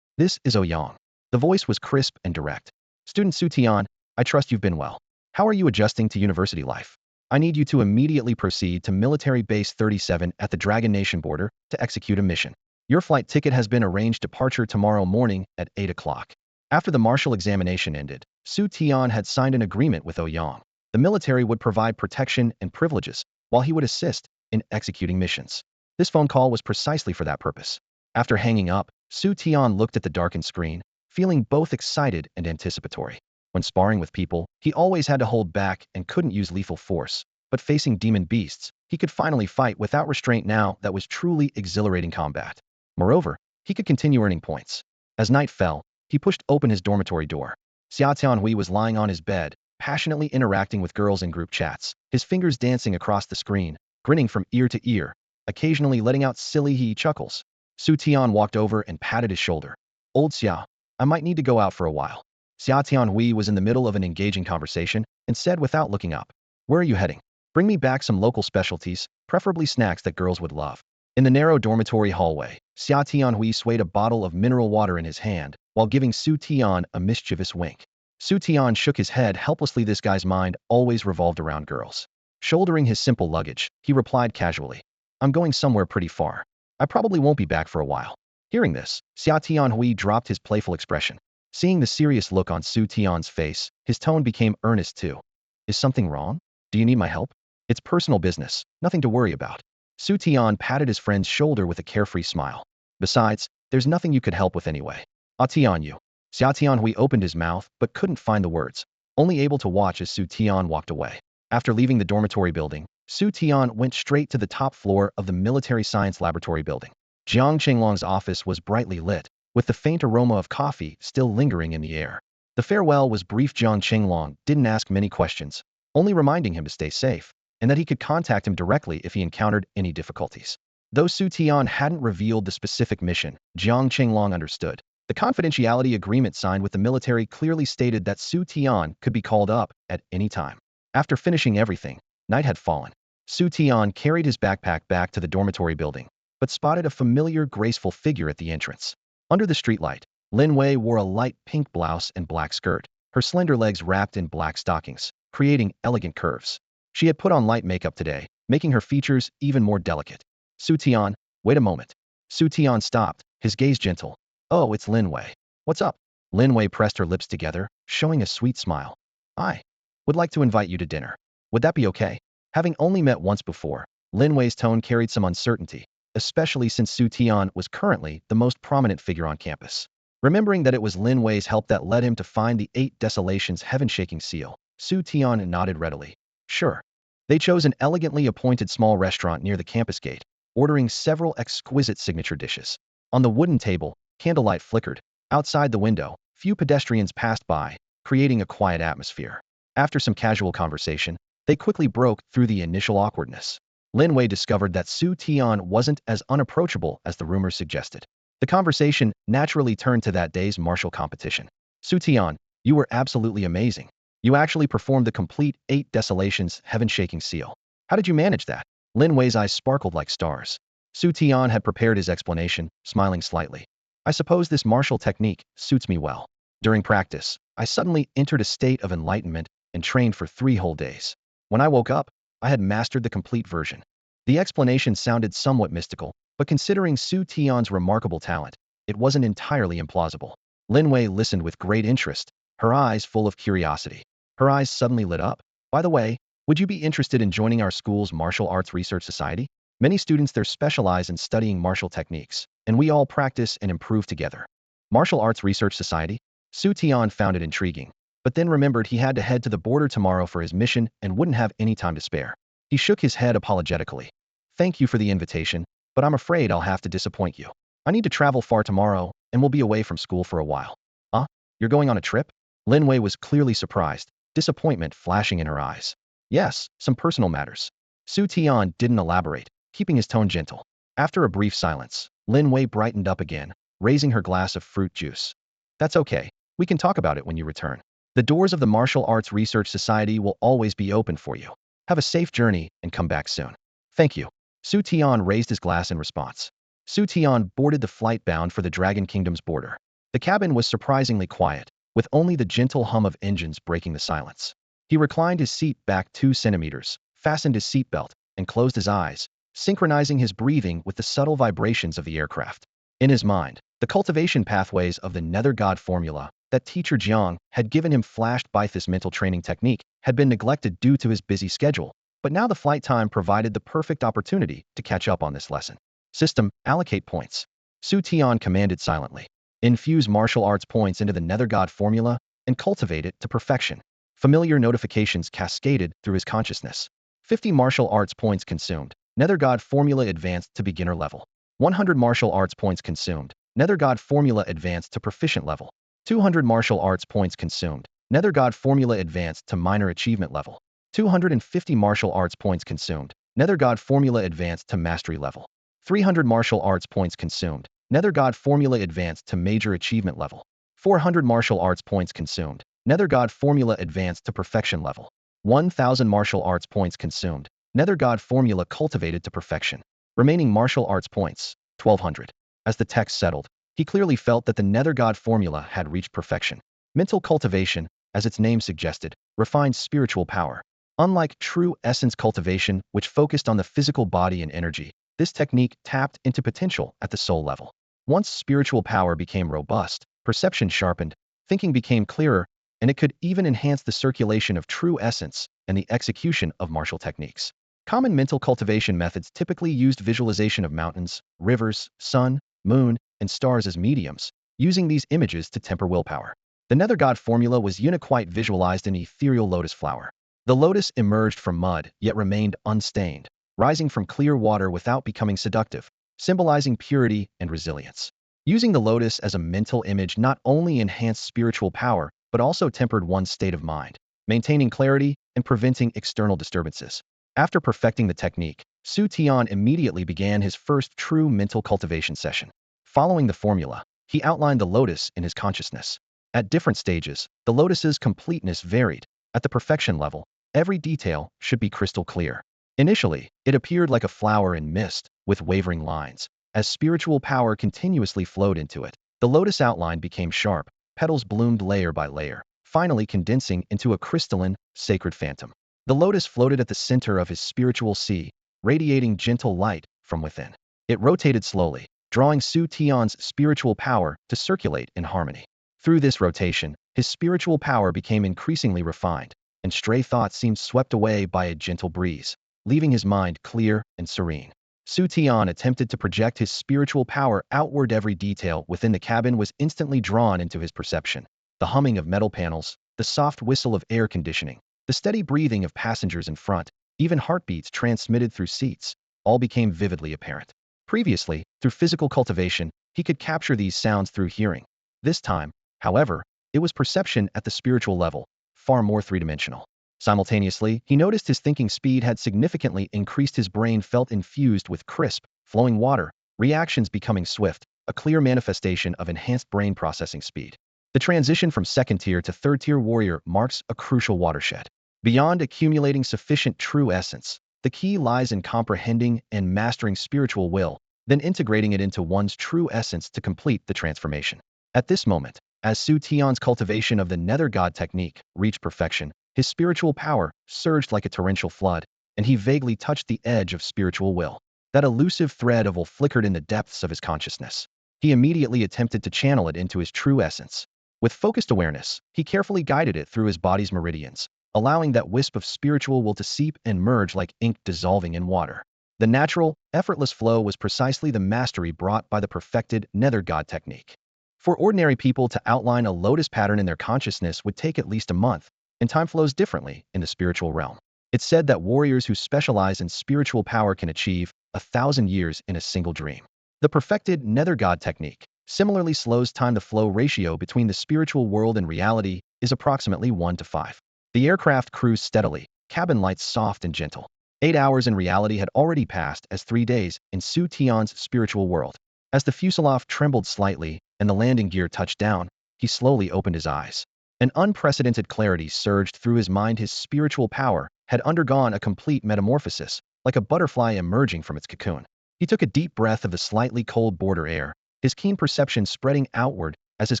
"This is Ouyang." The voice was crisp and direct. "Student Xu Tian, I trust you've been well. How are you adjusting to university life? I need you to immediately proceed to Military Base 37 at the Dragon Nation border to execute a mission. Your flight ticket has been arranged, departure tomorrow morning at 8 o'clock. After the martial examination ended, Xu Tian had signed an agreement with Ouyang. The military would provide protection and privileges, while he would assist in executing missions. This phone call was precisely for that purpose. After hanging up, Xu Tian looked at the darkened screen, feeling both excited and anticipatory. When sparring with people, he always had to hold back and couldn't use lethal force, but facing demon beasts, he could finally fight without restraint. Now that was truly exhilarating combat. Moreover, he could continue earning points. As night fell, he pushed open his dormitory door. Xia Tianhui was lying on his bed, passionately interacting with girls in group chats, his fingers dancing across the screen, grinning from ear to ear, occasionally letting out silly chuckles. Xu Tian walked over and patted his shoulder. Old Xia, I might need to go out for a while. Xia Tianhui was in the middle of an engaging conversation and said without looking up, Where are you heading? Bring me back some local specialties, preferably snacks that girls would love. In the narrow dormitory hallway, Xia Tianhui swayed a bottle of mineral water in his hand while giving Xu Tian a mischievous wink. Xu Tian shook his head helplessly. This guy's mind always revolved around girls. Shouldering his simple luggage, he replied casually, I'm going somewhere pretty far. I probably won't be back for a while. Hearing this, Xia Tianhui dropped his playful expression. Seeing the serious look on Xu Tian's face, his tone became earnest too. Is something wrong? Do you need my help? It's personal business, nothing to worry about. Xu Tian patted his friend's shoulder with a carefree smile. Besides, there's nothing you could help with anyway. Ah Tian you. Xia Tianhui opened his mouth but couldn't find the words, only able to watch as Xu Tian walked away. After leaving the dormitory building, Xu Tian went straight to the top floor of the military science laboratory building. Jiang Qinglong's office was brightly lit, with the faint aroma of coffee still lingering in the air. The farewell was brief. Jiang Qinglong didn't ask many questions, only reminding him to stay safe, and that he could contact him directly if he encountered any difficulties. Though Xu Tian hadn't revealed the specific mission, Jiang Qinglong understood. The confidentiality agreement signed with the military clearly stated that Xu Tian could be called up at any time. After finishing everything, night had fallen. Xu Tian carried his backpack back to the dormitory building, but spotted a familiar, graceful figure at the entrance. Under the streetlight, Lin Wei wore a light pink blouse and black skirt, her slender legs wrapped in black stockings, creating elegant curves. She had put on light makeup today, making her features even more delicate. Xu Tian, wait a moment. Xu Tian stopped, his gaze gentle. Oh, it's Lin Wei. What's up? Lin Wei pressed her lips together, showing a sweet smile. I would like to invite you to dinner. Would that be okay? Having only met once before, Lin Wei's tone carried some uncertainty, especially since Xu Tian was currently the most prominent figure on campus. Remembering that it was Lin Wei's help that led him to find the 8 Desolations heaven-shaking seal, Xu Tian nodded readily. Sure. They chose an elegantly appointed small restaurant near the campus gate, ordering several exquisite signature dishes. On the wooden table, candlelight flickered. Outside the window, few pedestrians passed by, creating a quiet atmosphere. After some casual conversation, they quickly broke through the initial awkwardness. Lin Wei discovered that Xu Tian wasn't as unapproachable as the rumors suggested. The conversation naturally turned to that day's martial competition. Xu Tian, you were absolutely amazing. You actually performed the complete 8 Desolations heaven-shaking seal. How did you manage that? Lin Wei's eyes sparkled like stars. Xu Tian had prepared his explanation, smiling slightly. I suppose this martial technique suits me well. During practice, I suddenly entered a state of enlightenment and trained for 3 whole days. When I woke up, I had mastered the complete version. The explanation sounded somewhat mystical, but considering Xu Tian's remarkable talent, it wasn't entirely implausible. Lin Wei listened with great interest, her eyes full of curiosity. Her eyes suddenly lit up. By the way, would you be interested in joining our school's martial arts research society? Many students there specialize in studying martial techniques, and we all practice and improve together. Martial Arts Research Society? Xu Tian found it intriguing, but then remembered he had to head to the border tomorrow for his mission and wouldn't have any time to spare. He shook his head apologetically. Thank you for the invitation, but I'm afraid I'll have to disappoint you. I need to travel far tomorrow and will be away from school for a while. Huh? You're going on a trip? Lin Wei was clearly surprised, disappointment flashing in her eyes. Yes, some personal matters. Xu Tian didn't elaborate, keeping his tone gentle. After a brief silence, Lin Wei brightened up again, raising her glass of fruit juice. That's okay. We can talk about it when you return. The doors of the Martial Arts Research Society will always be open for you. Have a safe journey and come back soon. Thank you. Xu Tian raised his glass in response. Xu Tian boarded the flight bound for the Dragon Kingdom's border. The cabin was surprisingly quiet, with only the gentle hum of engines breaking the silence. He reclined his seat back 2 centimeters, fastened his seatbelt, and closed his eyes, synchronizing his breathing with the subtle vibrations of the aircraft. In his mind, the cultivation pathways of the Nether God formula that teacher Jiang had given him flashed by this mental training technique had been neglected due to his busy schedule, but now the flight time provided the perfect opportunity to catch up on this lesson. System, allocate points. Xu Tian commanded silently. Infuse martial arts points into the Nether God formula and cultivate it to perfection. Familiar notifications cascaded through his consciousness. 50 martial arts points consumed. Nether God formula advanced to beginner level. 100 martial arts points consumed. Nether God formula advanced to proficient level. 200 martial arts points consumed. Nether God formula advanced to minor achievement level. 250 martial arts points consumed. Nether God formula advanced to mastery level. 300 martial arts points consumed. Nether God formula advanced to major achievement level. 400 martial arts points consumed. Nether God formula advanced to perfection level. 1000 martial arts points consumed. Nether God formula cultivated to perfection. Remaining martial arts points, 1200. As the text settled, he clearly felt that the Nether God formula had reached perfection. Mental cultivation, as its name suggested, refined spiritual power. Unlike true essence cultivation, which focused on the physical body and energy, this technique tapped into potential at the soul level. Once spiritual power became robust, perception sharpened, thinking became clearer, and it could even enhance the circulation of true essence and the execution of martial techniques. Common mental cultivation methods typically used visualization of mountains, rivers, sun, moon, and stars as mediums, using these images to temper willpower. The Nether God formula was uniquely visualized in ethereal lotus flower. The lotus emerged from mud, yet remained unstained, rising from clear water without becoming seductive, symbolizing purity and resilience. Using the lotus as a mental image not only enhanced spiritual power, but also tempered one's state of mind, maintaining clarity and preventing external disturbances. After perfecting the technique, Xu Tian immediately began his first true mental cultivation session. Following the formula, he outlined the lotus in his consciousness. At different stages, the lotus's completeness varied. At the perfection level, every detail should be crystal clear. Initially, it appeared like a flower in mist, with wavering lines. As spiritual power continuously flowed into it, the lotus outline became sharp, petals bloomed layer by layer, finally condensing into a crystalline, sacred phantom. The lotus floated at the center of his spiritual sea, radiating gentle light from within. It rotated slowly, drawing Xu Tian's spiritual power to circulate in harmony. Through this rotation, his spiritual power became increasingly refined, and stray thoughts seemed swept away by a gentle breeze, leaving his mind clear and serene. Xu Tian attempted to project his spiritual power outward. Every detail within the cabin was instantly drawn into his perception. The humming of metal panels, the soft whistle of air conditioning, the steady breathing of passengers in front, even heartbeats transmitted through seats, all became vividly apparent. Previously, through physical cultivation, he could capture these sounds through hearing. This time, however, it was perception at the spiritual level, far more three-dimensional. Simultaneously, he noticed his thinking speed had significantly increased. His brain felt infused with crisp, flowing water, reactions becoming swift, a clear manifestation of enhanced brain processing speed. The transition from second-tier to third-tier warrior marks a crucial watershed. Beyond accumulating sufficient true essence, the key lies in comprehending and mastering spiritual will, then integrating it into one's true essence to complete the transformation. At this moment, as Xu Tian's cultivation of the Nether God technique reached perfection, his spiritual power surged like a torrential flood, and he vaguely touched the edge of spiritual will. That elusive thread of will flickered in the depths of his consciousness. He immediately attempted to channel it into his true essence. With focused awareness, he carefully guided it through his body's meridians, allowing that wisp of spiritual will to seep and merge like ink dissolving in water. The natural, effortless flow was precisely the mastery brought by the perfected Nether God technique. For ordinary people to outline a lotus pattern in their consciousness would take at least a month, and time flows differently in the spiritual realm. It's said that warriors who specialize in spiritual power can achieve 1,000 years in a single dream. The perfected Nether God technique similarly slows time. The flow ratio between the spiritual world and reality is approximately 1 to 5. The aircraft cruised steadily, cabin lights soft and gentle. 8 hours in reality had already passed as 3 days in Xu Tian's spiritual world. As the fuselage trembled slightly and the landing gear touched down, he slowly opened his eyes. An unprecedented clarity surged through his mind. His spiritual power had undergone a complete metamorphosis, like a butterfly emerging from its cocoon. He took a deep breath of the slightly cold border air, his keen perception spreading outward as his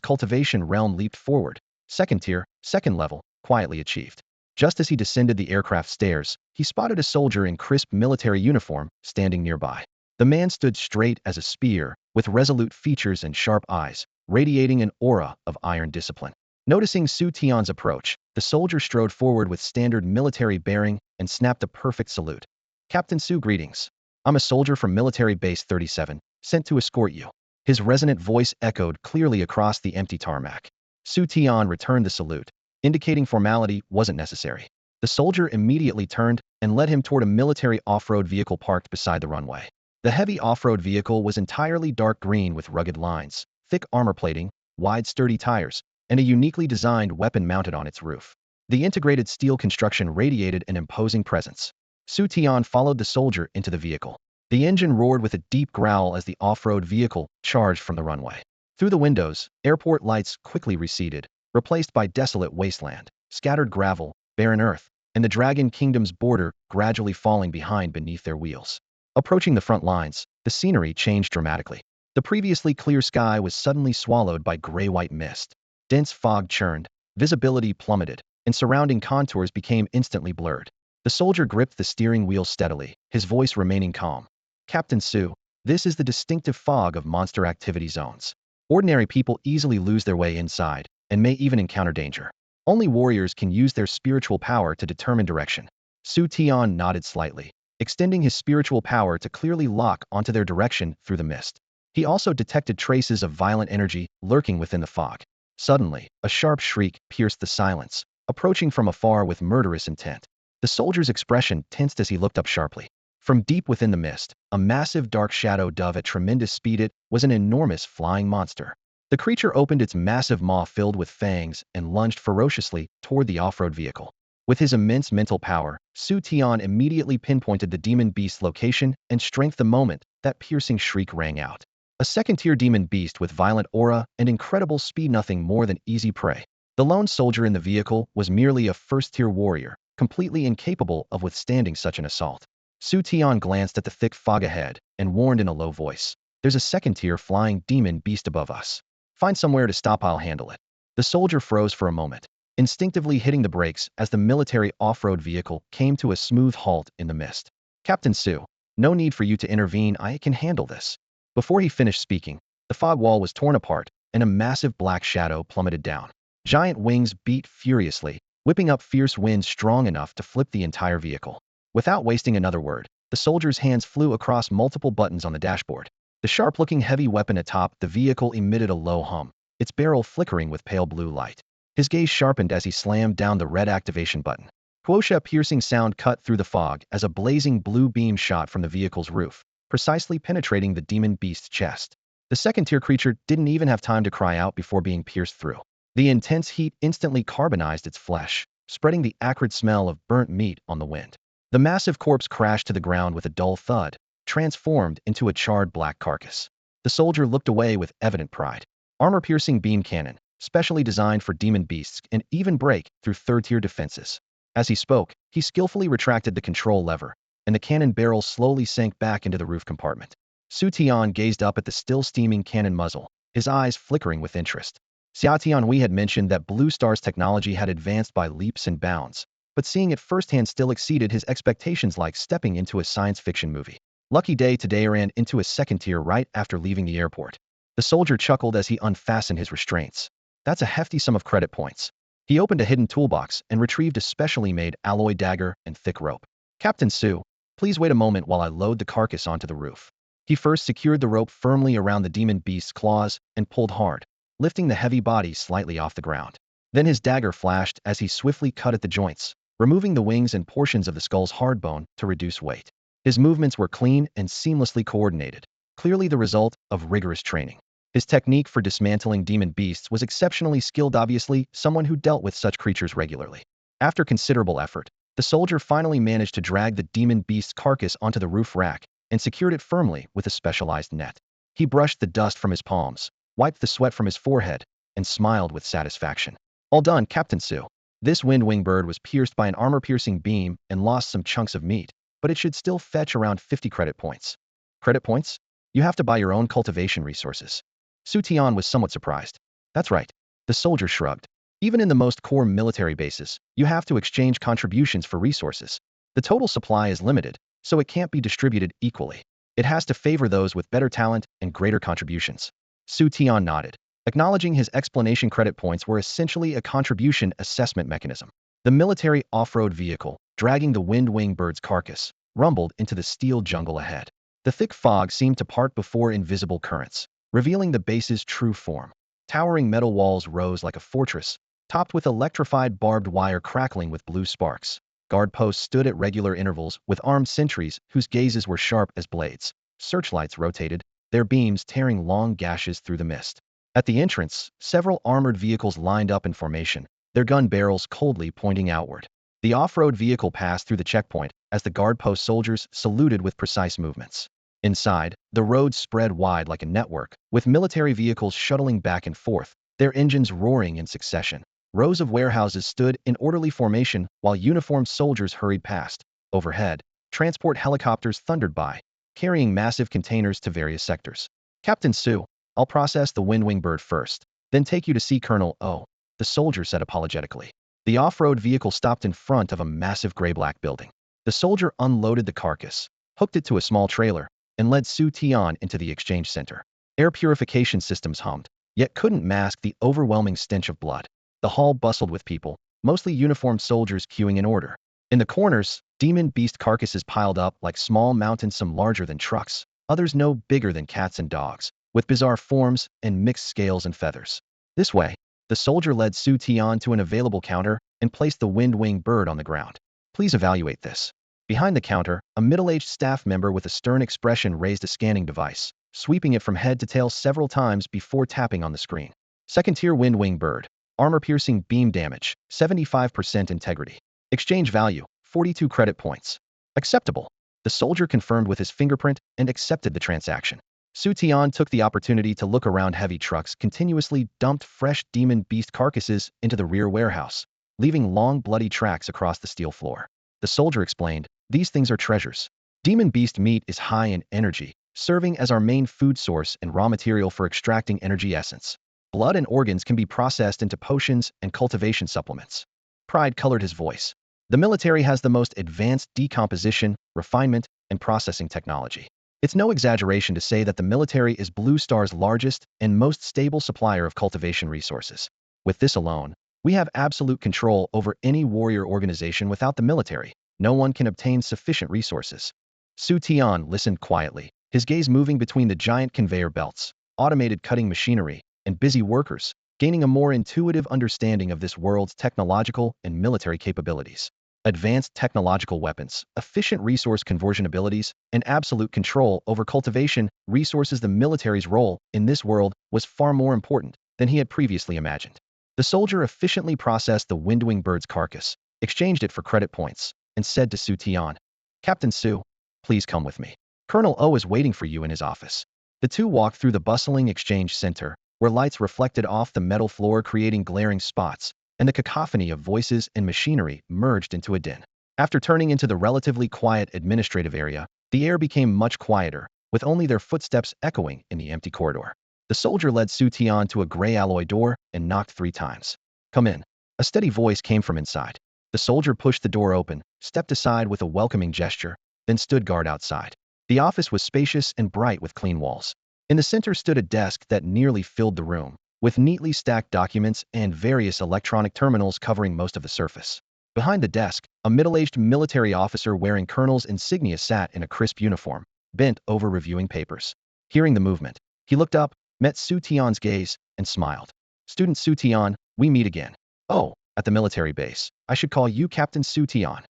cultivation realm leaped forward. Second tier, second level, quietly achieved. Just as he descended the aircraft stairs, he spotted a soldier in crisp military uniform standing nearby. The man stood straight as a spear, with resolute features and sharp eyes, radiating an aura of iron discipline. Noticing Xu Tian's approach, the soldier strode forward with standard military bearing and snapped a perfect salute. "Captain Xu, greetings. I'm a soldier from Military Base 37, sent to escort you." His resonant voice echoed clearly across the empty tarmac. Xu Tian returned the salute, indicating formality wasn't necessary. The soldier immediately turned and led him toward a military off-road vehicle parked beside the runway. The heavy off-road vehicle was entirely dark green with rugged lines, thick armor plating, wide sturdy tires, and a uniquely designed weapon mounted on its roof. The integrated steel construction radiated an imposing presence. Xu Tian followed the soldier into the vehicle. The engine roared with a deep growl as the off-road vehicle charged from the runway. Through the windows, airport lights quickly receded, replaced by desolate wasteland, scattered gravel, barren earth, and the Dragon Kingdom's border gradually falling behind beneath their wheels. Approaching the front lines, the scenery changed dramatically. The previously clear sky was suddenly swallowed by gray-white mist. Dense fog churned, visibility plummeted, and surrounding contours became instantly blurred. The soldier gripped the steering wheel steadily, his voice remaining calm. Captain Xu, this is the distinctive fog of monster activity zones. Ordinary people easily lose their way inside, and may even encounter danger. Only warriors can use their spiritual power to determine direction. Xu Tian nodded slightly, extending his spiritual power to clearly lock onto their direction through the mist. He also detected traces of violent energy lurking within the fog. Suddenly, a sharp shriek pierced the silence, approaching from afar with murderous intent. The soldier's expression tensed as he looked up sharply. From deep within the mist, a massive dark shadow dove at tremendous speed. It was an enormous flying monster. The creature opened its massive maw filled with fangs and lunged ferociously toward the off-road vehicle. With his immense mental power, Xu Tian immediately pinpointed the demon beast's location and strength the moment that piercing shriek rang out. A second-tier demon beast with violent aura and incredible speed, nothing more than easy prey. The lone soldier in the vehicle was merely a first-tier warrior, completely incapable of withstanding such an assault. Xu Tian glanced at the thick fog ahead and warned in a low voice, "There's a second-tier flying demon beast above us. Find somewhere to stop, I'll handle it." The soldier froze for a moment, instinctively hitting the brakes as the military off-road vehicle came to a smooth halt in the mist. "Captain Xu, no need for you to intervene, I can handle this." Before he finished speaking, the fog wall was torn apart, and a massive black shadow plummeted down. Giant wings beat furiously, whipping up fierce winds strong enough to flip the entire vehicle. Without wasting another word, the soldier's hands flew across multiple buttons on the dashboard. The sharp-looking heavy weapon atop the vehicle emitted a low hum, its barrel flickering with pale blue light. His gaze sharpened as he slammed down the red activation button. Quosha piercing sound cut through the fog as a blazing blue beam shot from the vehicle's roof, precisely penetrating the demon beast's chest. The second-tier creature didn't even have time to cry out before being pierced through. The intense heat instantly carbonized its flesh, spreading the acrid smell of burnt meat on the wind. The massive corpse crashed to the ground with a dull thud, transformed into a charred black carcass. The soldier looked away with evident pride. Armor-piercing beam cannon, specially designed for demon beasts, can even break through third-tier defenses. As he spoke, he skillfully retracted the control lever, and the cannon barrel slowly sank back into the roof compartment. Xu Tian gazed up at the still steaming cannon muzzle, his eyes flickering with interest. Xia Tianhui had mentioned that Blue Star's technology had advanced by leaps and bounds, but seeing it firsthand still exceeded his expectations, like stepping into a science fiction movie. Lucky day today, ran into a second tier right after leaving the airport. The soldier chuckled as he unfastened his restraints. That's a hefty sum of credit points. He opened a hidden toolbox and retrieved a specially made alloy dagger and thick rope. "Captain Xu, please wait a moment while I load the carcass onto the roof." He first secured the rope firmly around the demon beast's claws and pulled hard, lifting the heavy body slightly off the ground. Then his dagger flashed as he swiftly cut at the joints, removing the wings and portions of the skull's hard bone to reduce weight. His movements were clean and seamlessly coordinated, clearly the result of rigorous training. His technique for dismantling demon beasts was exceptionally skilled, obviously someone who dealt with such creatures regularly. After considerable effort, the soldier finally managed to drag the demon beast's carcass onto the roof rack and secured it firmly with a specialized net. He brushed the dust from his palms, wiped the sweat from his forehead, and smiled with satisfaction. "All done, Captain Xu." This wind-wing bird was pierced by an armor-piercing beam and lost some chunks of meat, but it should still fetch around 50 credit points. Credit points? You have to buy your own cultivation resources. Xu Tian was somewhat surprised. That's right. The soldier shrugged. Even in the most core military bases, you have to exchange contributions for resources. The total supply is limited, so it can't be distributed equally. It has to favor those with better talent and greater contributions. Xu Tian nodded, acknowledging his explanation. Credit points were essentially a contribution assessment mechanism. The military off-road vehicle, dragging the wind-wing bird's carcass, rumbled into the steel jungle ahead. The thick fog seemed to part before invisible currents, revealing the base's true form. Towering metal walls rose like a fortress, topped with electrified barbed wire crackling with blue sparks. Guard posts stood at regular intervals with armed sentries whose gazes were sharp as blades. Searchlights rotated, their beams tearing long gashes through the mist. At the entrance, several armored vehicles lined up in formation, their gun barrels coldly pointing outward. The off-road vehicle passed through the checkpoint as the guard post soldiers saluted with precise movements. Inside, the roads spread wide like a network, with military vehicles shuttling back and forth, their engines roaring in succession. Rows of warehouses stood in orderly formation while uniformed soldiers hurried past. Overhead, transport helicopters thundered by, carrying massive containers to various sectors. Captain Xu, I'll process the Windwing bird first, then take you to see Colonel O, the soldier said apologetically. The off-road vehicle stopped in front of a massive gray-black building. The soldier unloaded the carcass, hooked it to a small trailer, and led Xu Tian into the exchange center. Air purification systems hummed, yet couldn't mask the overwhelming stench of blood. The hall bustled with people, mostly uniformed soldiers queuing in order. In the corners, demon beast carcasses piled up like small mountains, some larger than trucks, others no bigger than cats and dogs, with bizarre forms and mixed scales and feathers. This way, the soldier led Xu Tian to an available counter and placed the wind-winged bird on the ground. Please evaluate this. Behind the counter, a middle-aged staff member with a stern expression raised a scanning device, sweeping it from head to tail several times before tapping on the screen. Second-tier wind-winged bird. Armor-piercing beam damage, 75% integrity. Exchange value, 42 credit points. Acceptable. The soldier confirmed with his fingerprint and accepted the transaction. Xu Tian took the opportunity to look around. Heavy trucks continuously dumped fresh demon beast carcasses into the rear warehouse, leaving long bloody tracks across the steel floor. The soldier explained, these things are treasures. Demon beast meat is high in energy, serving as our main food source and raw material for extracting energy essence. Blood and organs can be processed into potions and cultivation supplements. Pride colored his voice. The military has the most advanced decomposition, refinement, and processing technology. It's no exaggeration to say that the military is Blue Star's largest and most stable supplier of cultivation resources. With this alone, we have absolute control over any warrior organization. Without the military, no one can obtain sufficient resources. Xu Tian listened quietly, his gaze moving between the giant conveyor belts, automated cutting machinery, and busy workers, gaining a more intuitive understanding of this world's technological and military capabilities. Advanced technological weapons, efficient resource conversion abilities, and absolute control over cultivation resources. The military's role in this world was far more important than he had previously imagined. The soldier efficiently processed the windwing bird's carcass, exchanged it for credit points, and said to Xu Tian, Captain Xu, please come with me. Colonel O is waiting for you in his office. The two walked through the bustling exchange center, where lights reflected off the metal floor creating glaring spots, and the cacophony of voices and machinery merged into a din. After turning into the relatively quiet administrative area, the air became much quieter, with only their footsteps echoing in the empty corridor. The soldier led Xu Tian to a gray alloy door and knocked 3 times. Come in. A steady voice came from inside. The soldier pushed the door open, stepped aside with a welcoming gesture, then stood guard outside. The office was spacious and bright with clean walls. In the center stood a desk that nearly filled the room, with neatly stacked documents and various electronic terminals covering most of the surface. Behind the desk, a middle-aged military officer wearing colonel's insignia sat in a crisp uniform, bent over reviewing papers. Hearing the movement, he looked up, met Xu Tian's gaze, and smiled. Student Xu Tian, we meet again. Oh, at the military base. I should call you Captain Xu Tian.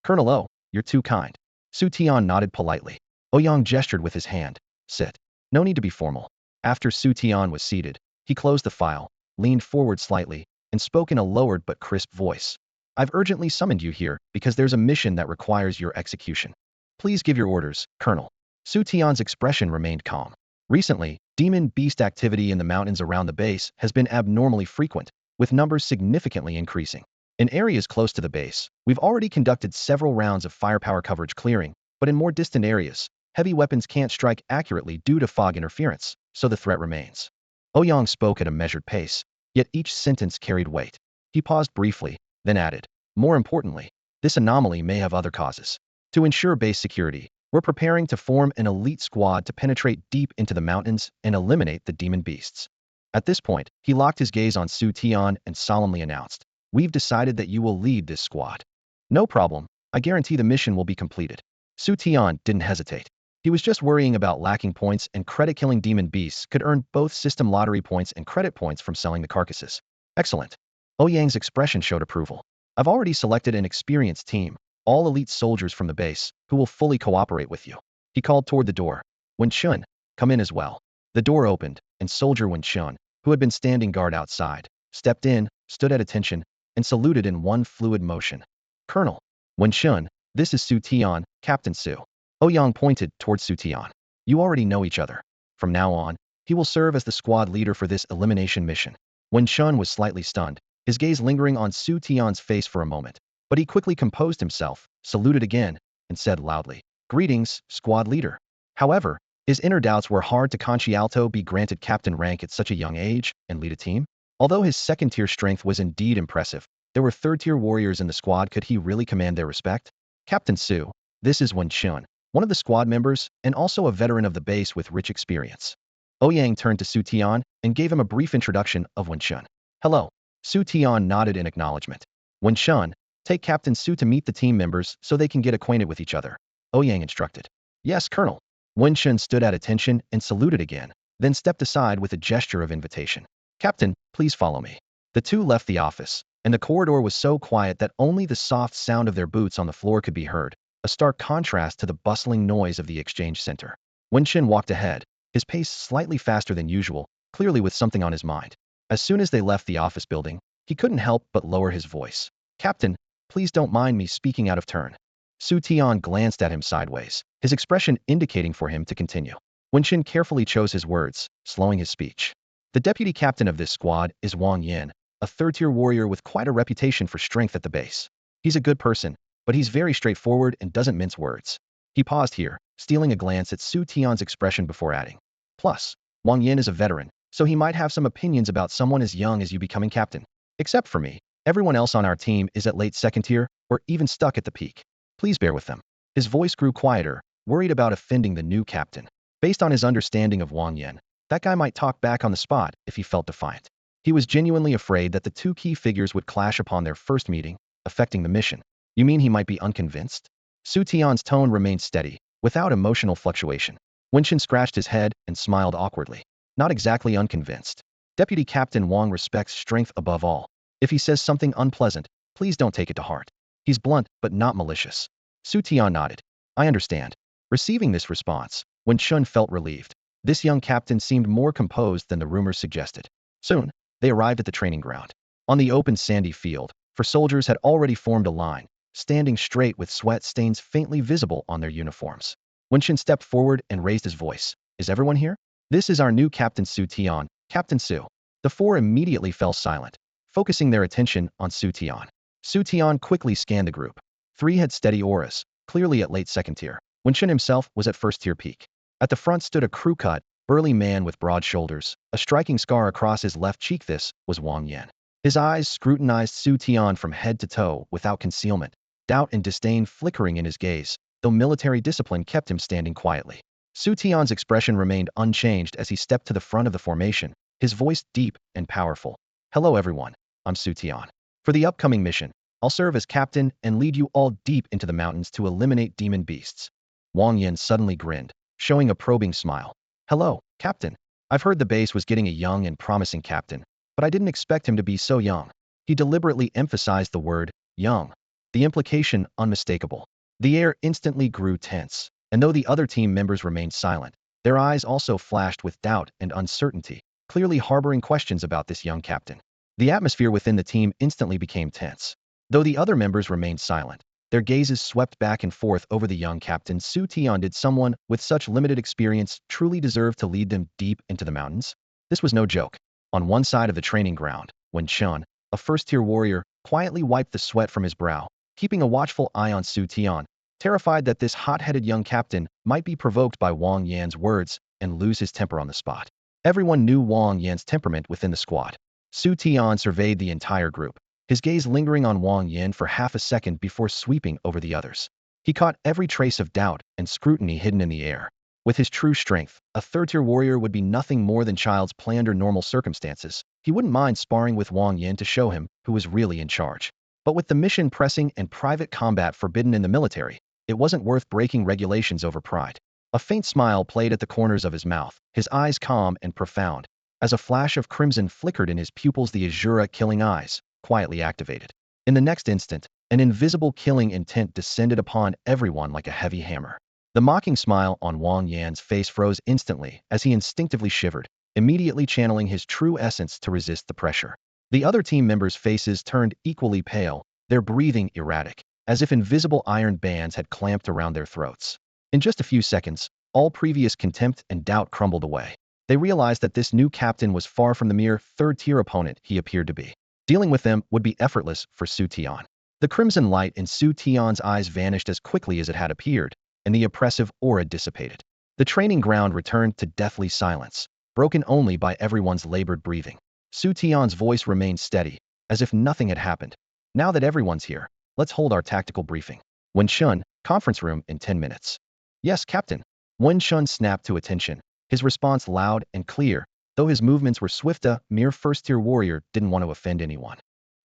Colonel O, you're too kind. Xu Tian nodded politely. Ouyang gestured with his hand. Sit. No need to be formal. After Xu Tian was seated, he closed the file, leaned forward slightly, and spoke in a lowered but crisp voice. I've urgently summoned you here because there's a mission that requires your execution. Please give your orders, Colonel. Xu Tian's expression remained calm. Recently, demon beast activity in the mountains around the base has been abnormally frequent, with numbers significantly increasing. In areas close to the base, we've already conducted several rounds of firepower coverage clearing, but in more distant areas, heavy weapons can't strike accurately due to fog interference, so the threat remains. Ouyang spoke at a measured pace, yet each sentence carried weight. He paused briefly, then added, more importantly, this anomaly may have other causes. To ensure base security, we're preparing to form an elite squad to penetrate deep into the mountains and eliminate the demon beasts. At this point, he locked his gaze on Xu Tian and solemnly announced, we've decided that you will lead this squad. No problem, I guarantee the mission will be completed. Xu Tian didn't hesitate. He was just worrying about lacking points, and credit-killing demon beasts could earn both system lottery points and credit points from selling the carcasses. Excellent. Ouyang's expression showed approval. I've already selected an experienced team, all elite soldiers from the base, who will fully cooperate with you. He called toward the door. Wenchun, come in as well. The door opened, and soldier Wenchun, who had been standing guard outside, stepped in, stood at attention, and saluted in one fluid motion. Colonel. Wenchun, this is Xu Tian, Captain Xu. Ouyang pointed towards Xu Tian. You already know each other. From now on, he will serve as the squad leader for this elimination mission. Wen Chun was slightly stunned, his gaze lingering on Xu Tian's face for a moment. But he quickly composed himself, saluted again, and said loudly, "Greetings, squad leader." However, his inner doubts were hard to Conchialto be granted captain rank at such a young age and lead a team? Although his second-tier strength was indeed impressive, there were third-tier warriors in the squad. Could he really command their respect? Captain Su, this is Wen Chun, one of the squad members and also a veteran of the base with rich experience. Ouyang turned to Xu Tian and gave him a brief introduction of Wen Chun. Hello. Xu Tian nodded in acknowledgement. Wen Chun, take Captain Su to meet the team members so they can get acquainted with each other. Ouyang instructed. Yes, Colonel. Wen Chun stood at attention and saluted again, then stepped aside with a gesture of invitation. Captain, please follow me. The two left the office, and the corridor was so quiet that only the soft sound of their boots on the floor could be heard, a stark contrast to the bustling noise of the exchange center. Wen Chun walked ahead, his pace slightly faster than usual, clearly with something on his mind. As soon as they left the office building, he couldn't help but lower his voice. Captain, please don't mind me speaking out of turn. Xu Tian glanced at him sideways, his expression indicating for him to continue. Wen Chun carefully chose his words, slowing his speech. The deputy captain of this squad is Wang Yin, a third-tier warrior with quite a reputation for strength at the base. He's a good person, but he's very straightforward and doesn't mince words. He paused here, stealing a glance at Xu Tian's expression before adding. Plus, Wang Yin is a veteran, so he might have some opinions about someone as young as you becoming captain. Except for me, everyone else on our team is at late second tier or even stuck at the peak. Please bear with them. His voice grew quieter, worried about offending the new captain. Based on his understanding of Wang Yin, that guy might talk back on the spot if he felt defiant. He was genuinely afraid that the two key figures would clash upon their first meeting, affecting the mission. You mean he might be unconvinced? Xu Tian's tone remained steady, without emotional fluctuation. Wen Chun scratched his head and smiled awkwardly. Not exactly unconvinced. Deputy Captain Wang respects strength above all. If he says something unpleasant, please don't take it to heart. He's blunt, but not malicious. Xu Tian nodded. I understand. Receiving this response, Wen Chun felt relieved. This young captain seemed more composed than the rumors suggested. Soon, they arrived at the training ground. On the open sandy field, for soldiers had already formed a line, standing straight with sweat stains faintly visible on their uniforms. Wen Chun stepped forward and raised his voice. Is everyone here? This is our new Captain Xu Tian, Captain Su. The four immediately fell silent, focusing their attention on Xu Tian. Xu Tian quickly scanned the group. Three had steady auras, clearly at late second tier. Wen Chun himself was at first tier peak. At the front stood a crew-cut, burly man with broad shoulders, a striking scar across his left cheek. This was Wang Yin. His eyes scrutinized Xu Tian from head to toe without concealment, doubt and disdain flickering in his gaze, though military discipline kept him standing quietly. Xu Tian's expression remained unchanged as he stepped to the front of the formation, his voice deep and powerful. Hello everyone, I'm Xu Tian. For the upcoming mission, I'll serve as captain and lead you all deep into the mountains to eliminate demon beasts. Wang Yin suddenly grinned, showing a probing smile. Hello, Captain. I've heard the base was getting a young and promising captain, but I didn't expect him to be so young. He deliberately emphasized the word, young. The implication unmistakable. The air instantly grew tense, and though the other team members remained silent, their eyes also flashed with doubt and uncertainty, clearly harboring questions about this young captain. The atmosphere within the team instantly became tense. Though the other members remained silent, their gazes swept back and forth over the young captain. Xu Tian, did someone with such limited experience truly deserve to lead them deep into the mountains? This was no joke. On one side of the training ground, Wen Chun, a first-tier warrior, quietly wiped the sweat from his brow, keeping a watchful eye on Xu Tian, terrified that this hot-headed young captain might be provoked by Wang Yan's words and lose his temper on the spot. Everyone knew Wang Yan's temperament within the squad. Xu Tian surveyed the entire group, his gaze lingering on Wang Yan for half a second before sweeping over the others. He caught every trace of doubt and scrutiny hidden in the air. With his true strength, a third-tier warrior would be nothing more than child's play under normal circumstances. He wouldn't mind sparring with Wang Yan to show him who was really in charge. But with the mission pressing and private combat forbidden in the military, it wasn't worth breaking regulations over pride. A faint smile played at the corners of his mouth, his eyes calm and profound. As a flash of crimson flickered in his pupils, the Asura Killing Eyes quietly activated. In the next instant, an invisible killing intent descended upon everyone like a heavy hammer. The mocking smile on Wang Yan's face froze instantly as he instinctively shivered, immediately channeling his true essence to resist the pressure. The other team members' faces turned equally pale, their breathing erratic, as if invisible iron bands had clamped around their throats. In just a few seconds, all previous contempt and doubt crumbled away. They realized that this new captain was far from the mere third-tier opponent he appeared to be. Dealing with them would be effortless for Xu Tian. The crimson light in Xu Tian's eyes vanished as quickly as it had appeared, and the oppressive aura dissipated. The training ground returned to deathly silence, broken only by everyone's labored breathing. Xu Tian's voice remained steady, as if nothing had happened. Now that everyone's here, let's hold our tactical briefing. Wen Shun, conference room in 10 minutes. Yes, Captain. Wen Shun snapped to attention, his response loud and clear, though his movements were swift. A mere first-tier warrior didn't want to offend anyone.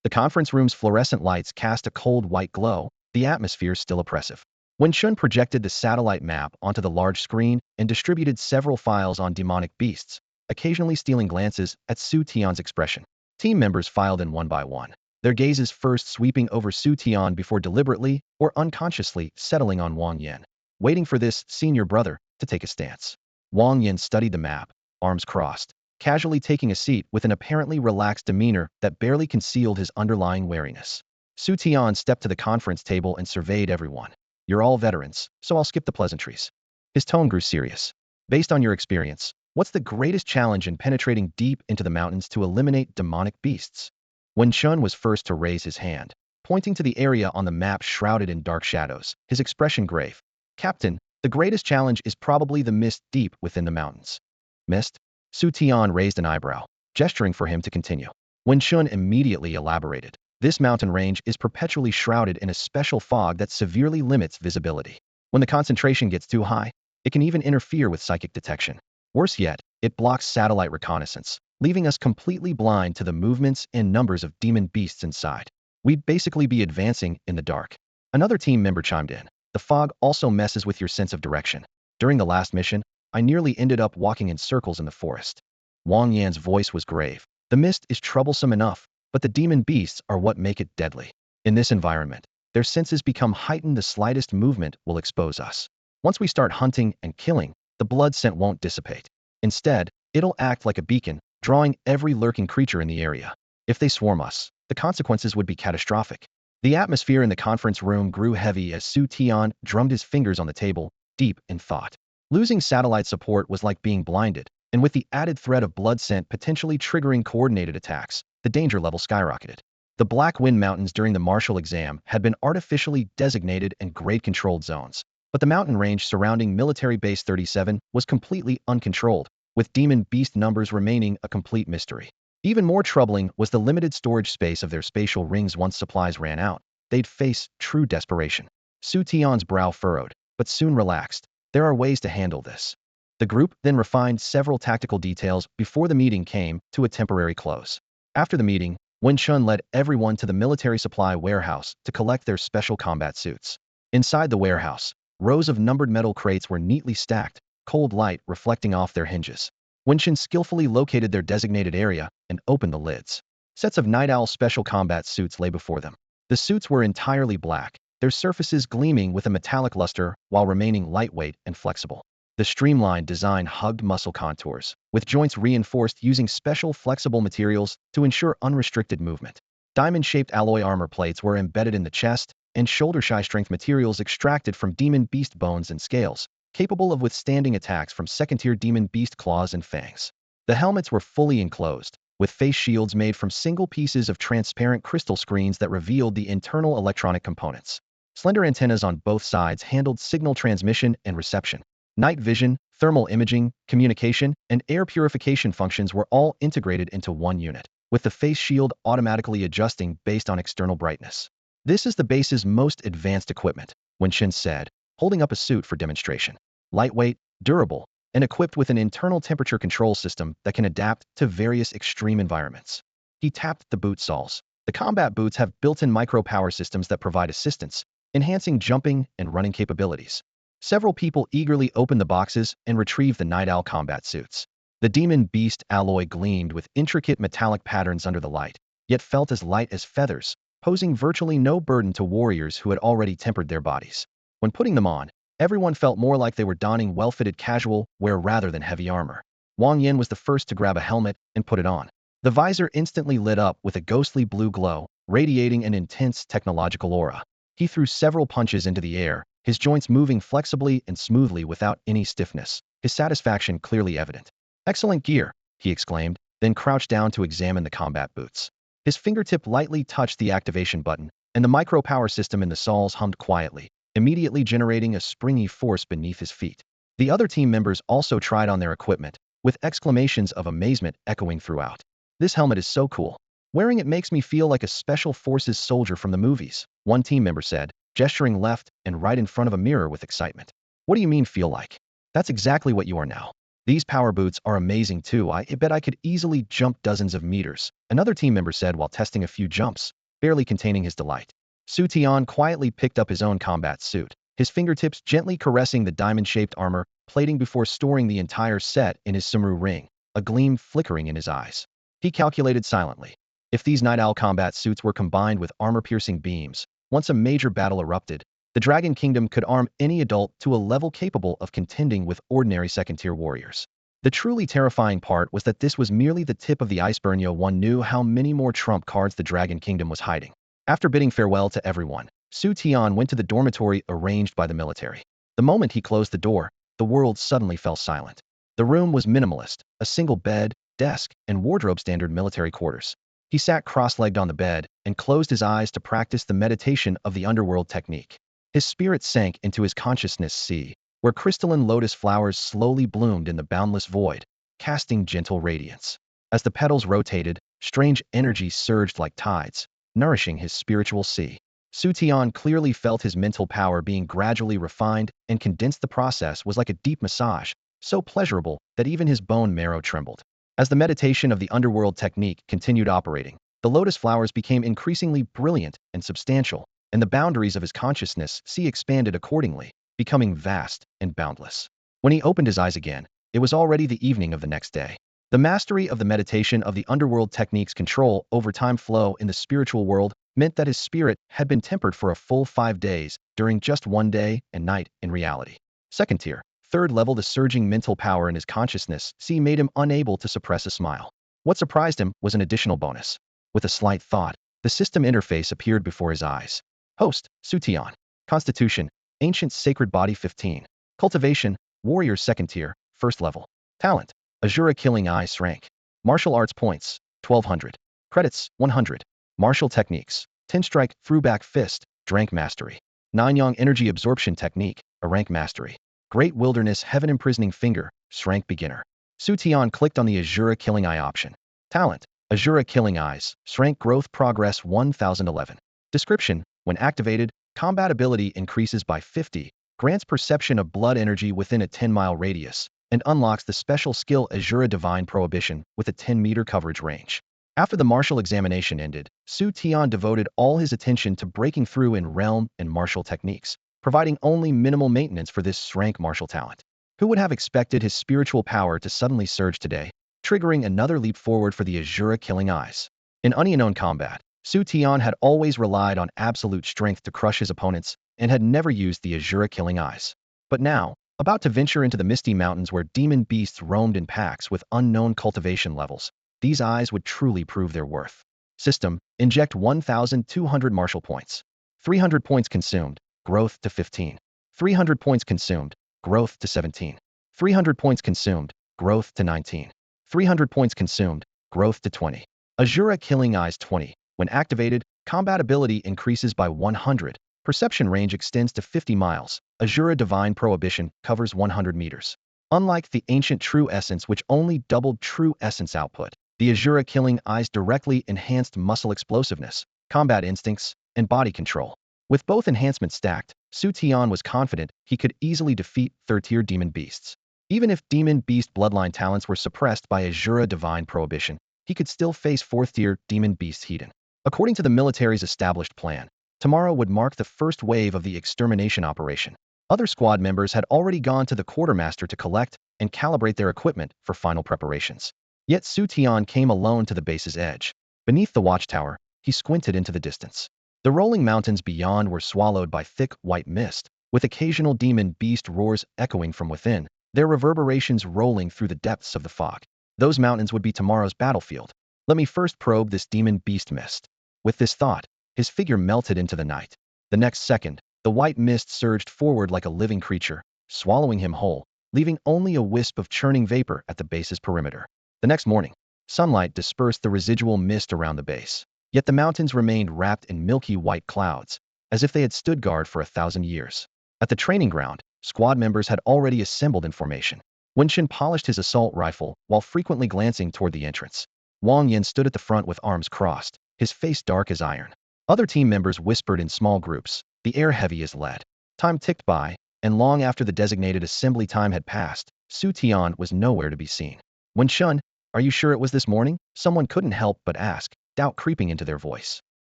The conference room's fluorescent lights cast a cold white glow, the atmosphere still oppressive. Wen Shun projected the satellite map onto the large screen and distributed several files on demonic beasts, occasionally stealing glances at Xu Tian's expression. Team members filed in one by one, their gazes first sweeping over Xu Tian before deliberately or unconsciously settling on Wang Yan, waiting for this senior brother to take a stance. Wang Yan studied the map, arms crossed, casually taking a seat with an apparently relaxed demeanor that barely concealed his underlying wariness. Xu Tian stepped to the conference table and surveyed everyone. You're all veterans, so I'll skip the pleasantries. His tone grew serious. Based on your experience, what's the greatest challenge in penetrating deep into the mountains to eliminate demonic beasts? Wen Shun was first to raise his hand, pointing to the area on the map shrouded in dark shadows, his expression grave. Captain, the greatest challenge is probably the mist deep within the mountains. Mist? Xu Tian raised an eyebrow, gesturing for him to continue. Wen Shun immediately elaborated. This mountain range is perpetually shrouded in a special fog that severely limits visibility. When the concentration gets too high, it can even interfere with psychic detection. Worse yet, it blocks satellite reconnaissance, leaving us completely blind to the movements and numbers of demon beasts inside. We'd basically be advancing in the dark. Another team member chimed in. The fog also messes with your sense of direction. During the last mission, I nearly ended up walking in circles in the forest. Wang Yan's voice was grave. The mist is troublesome enough, but the demon beasts are what make it deadly. In this environment, their senses become heightened. The slightest movement will expose us. Once we start hunting and killing, the blood scent won't dissipate. Instead, it'll act like a beacon, drawing every lurking creature in the area. If they swarm us, the consequences would be catastrophic. The atmosphere in the conference room grew heavy as Xu Tian drummed his fingers on the table, deep in thought. Losing satellite support was like being blinded, and with the added threat of blood scent potentially triggering coordinated attacks, the danger level skyrocketed. The Black Wind Mountains during the martial exam had been artificially designated and grade-controlled zones, but the mountain range surrounding Military Base 37 was completely uncontrolled, with demon beast numbers remaining a complete mystery. Even more troubling was the limited storage space of their spatial rings. Once supplies ran out, they'd face true desperation. Xu Tian's brow furrowed, but soon relaxed. There are ways to handle this. The group then refined several tactical details before the meeting came to a temporary close. After the meeting, Wen Shun led everyone to the military supply warehouse to collect their special combat suits. Inside the warehouse, rows of numbered metal crates were neatly stacked, cold light reflecting off their hinges. Wen Shun skillfully located their designated area and opened the lids. Sets of Night Owl special combat suits lay before them. The suits were entirely black, their surfaces gleaming with a metallic luster while remaining lightweight and flexible. The streamlined design hugged muscle contours, with joints reinforced using special flexible materials to ensure unrestricted movement. Diamond-shaped alloy armor plates were embedded in the chest, and shoulder-strength materials extracted from demon beast bones and scales, capable of withstanding attacks from second-tier demon beast claws and fangs. The helmets were fully enclosed, with face shields made from single pieces of transparent crystal screens that revealed the internal electronic components. Slender antennas on both sides handled signal transmission and reception. Night vision, thermal imaging, communication, and air purification functions were all integrated into one unit, with the face shield automatically adjusting based on external brightness. This is the base's most advanced equipment, Wen Shun said, holding up a suit for demonstration. Lightweight, durable, and equipped with an internal temperature control system that can adapt to various extreme environments. He tapped the boot soles. The combat boots have built-in micro-power systems that provide assistance, enhancing jumping and running capabilities. Several people eagerly opened the boxes and retrieved the Night Owl combat suits. The demon beast alloy gleamed with intricate metallic patterns under the light, yet felt as light as feathers, posing virtually no burden to warriors who had already tempered their bodies. When putting them on, everyone felt more like they were donning well-fitted casual wear rather than heavy armor. Wang Yan was the first to grab a helmet and put it on. The visor instantly lit up with a ghostly blue glow, radiating an intense technological aura. He threw several punches into the air, his joints moving flexibly and smoothly without any stiffness, his satisfaction clearly evident. "Excellent gear," he exclaimed, then crouched down to examine the combat boots. His fingertip lightly touched the activation button, and the micro-power system in the soles hummed quietly, immediately generating a springy force beneath his feet. The other team members also tried on their equipment, with exclamations of amazement echoing throughout. "This helmet is so cool. Wearing it makes me feel like a special forces soldier from the movies," one team member said, gesturing left and right in front of a mirror with excitement. "What do you mean feel like? That's exactly what you are now. These power boots are amazing too. I bet I could easily jump dozens of meters," another team member said while testing a few jumps, barely containing his delight. Xu Tian quietly picked up his own combat suit, his fingertips gently caressing the diamond-shaped armor plating before storing the entire set in his Sumru ring, a gleam flickering in his eyes. He calculated silently. If these Night Owl combat suits were combined with armor-piercing beams, once a major battle erupted, the Dragon Kingdom could arm any adult to a level capable of contending with ordinary second-tier warriors. The truly terrifying part was that this was merely the tip of the iceberg. One knew how many more trump cards the Dragon Kingdom was hiding. After bidding farewell to everyone, Xu Tian went to the dormitory arranged by the military. The moment he closed the door, the world suddenly fell silent. The room was minimalist, a single bed, desk, and wardrobe, standard military quarters. He sat cross-legged on the bed and closed his eyes to practice the meditation of the underworld technique. His spirit sank into his consciousness sea, where crystalline lotus flowers slowly bloomed in the boundless void, casting gentle radiance. As the petals rotated, strange energy surged like tides, nourishing his spiritual sea. Xu Tian clearly felt his mental power being gradually refined and condensed. The process was like a deep massage, so pleasurable that even his bone marrow trembled. As the meditation of the underworld technique continued operating, the lotus flowers became increasingly brilliant and substantial, and the boundaries of his consciousness sea expanded accordingly, becoming vast and boundless. When he opened his eyes again, it was already the evening of the next day. The mastery of the meditation of the underworld technique's control over time flow in the spiritual world meant that his spirit had been tempered for a full 5 days during just one day and night in reality. Second tier, third level. The surging mental power in his consciousness sea made him unable to suppress a smile. What surprised him was an additional bonus. With a slight thought, the system interface appeared before his eyes. Host, Xu Tian. Constitution, Ancient Sacred Body 15. Cultivation, Warrior second tier, first level. Talent, Asura Killing Eyes rank. Martial arts points, 1200. Credits, 100. Martial techniques, 10 strike, through back fist, rank mastery. 9 yang energy absorption technique, a rank mastery. Great wilderness Heaven-Imprisoning finger, rank beginner. Xu Tian clicked on the Asura Killing Eye option. Talent, Asura Killing Eyes, rank growth progress 1011. Description, when activated, combat ability increases by 50, grants perception of blood energy within a 10-mile radius, and unlocks the special skill Asura Divine Prohibition with a 10-meter coverage range. After the martial examination ended, Xu Tian devoted all his attention to breaking through in realm and martial techniques, providing only minimal maintenance for this rank martial talent. Who would have expected his spiritual power to suddenly surge today, triggering another leap forward for the Asura Killing Eyes? In unknown combat, Xu Tian had always relied on absolute strength to crush his opponents and had never used the Asura Killing Eyes. But now, about to venture into the misty mountains where demon beasts roamed in packs with unknown cultivation levels, these eyes would truly prove their worth. System, inject 1,200 martial points. 300 points consumed, growth to 15. 300 points consumed, growth to 17. 300 points consumed, growth to 19. 300 points consumed, growth to 20. Asura Killing Eyes 20. When activated, combat ability increases by 100. Perception range extends to 50 miles. Asura Divine Prohibition covers 100 meters. Unlike the ancient True Essence, which only doubled True Essence output, the Asura Killing Eyes directly enhanced muscle explosiveness, combat instincts, and body control. With both enhancements stacked, Xu Tian was confident he could easily defeat third-tier demon beasts. Even if demon beast bloodline talents were suppressed by Asura Divine Prohibition, he could still face fourth-tier demon beasts hidden. According to the military's established plan, tomorrow would mark the first wave of the extermination operation. Other squad members had already gone to the quartermaster to collect and calibrate their equipment for final preparations. Yet Xu Tian came alone to the base's edge. Beneath the watchtower, he squinted into the distance. The rolling mountains beyond were swallowed by thick, white mist, with occasional demon beast roars echoing from within, their reverberations rolling through the depths of the fog. Those mountains would be tomorrow's battlefield. Let me first probe this demon beast mist. With this thought, his figure melted into the night. The next second, The white mist surged forward like a living creature, swallowing him whole, leaving only a wisp of churning vapor at the base's perimeter. The next morning, sunlight dispersed the residual mist around the base. Yet the mountains remained wrapped in milky white clouds, as if they had stood guard for 1,000 years. At the training ground, squad members had already assembled in formation. Wenxin polished his assault rifle while frequently glancing toward the entrance. Wang Yan stood at the front with arms crossed, his face dark as iron. Other team members whispered in small groups, the air heavy as lead. Time ticked by, and long after the designated assembly time had passed, Xu Tian was nowhere to be seen. Wenxin, are you sure it was this morning? Someone couldn't help but ask, doubt creeping into their voice.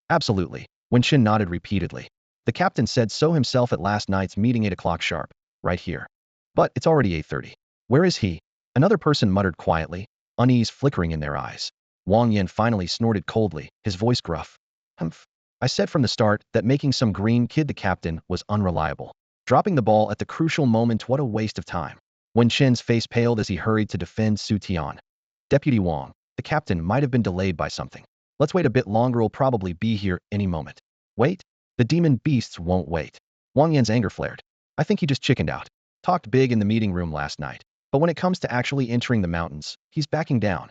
Absolutely. Wenxin nodded repeatedly. The captain said so himself at last night's meeting 8 o'clock sharp. Right here. But it's already 8:30. Where is he? Another person muttered quietly, unease flickering in their eyes. Wang Yan finally snorted coldly, his voice gruff. Humph. I said from the start that making some green kid the captain was unreliable. Dropping the ball at the crucial moment, what a waste of time. Wenxin's face paled as he hurried to defend Xu Tian. Deputy Wang, the captain might have been delayed by something. Let's wait a bit longer, he'll probably be here any moment. Wait? The demon beasts won't wait. Wang Yan's anger flared. I think he just chickened out. Talked big in the meeting room last night. But when it comes to actually entering the mountains, he's backing down.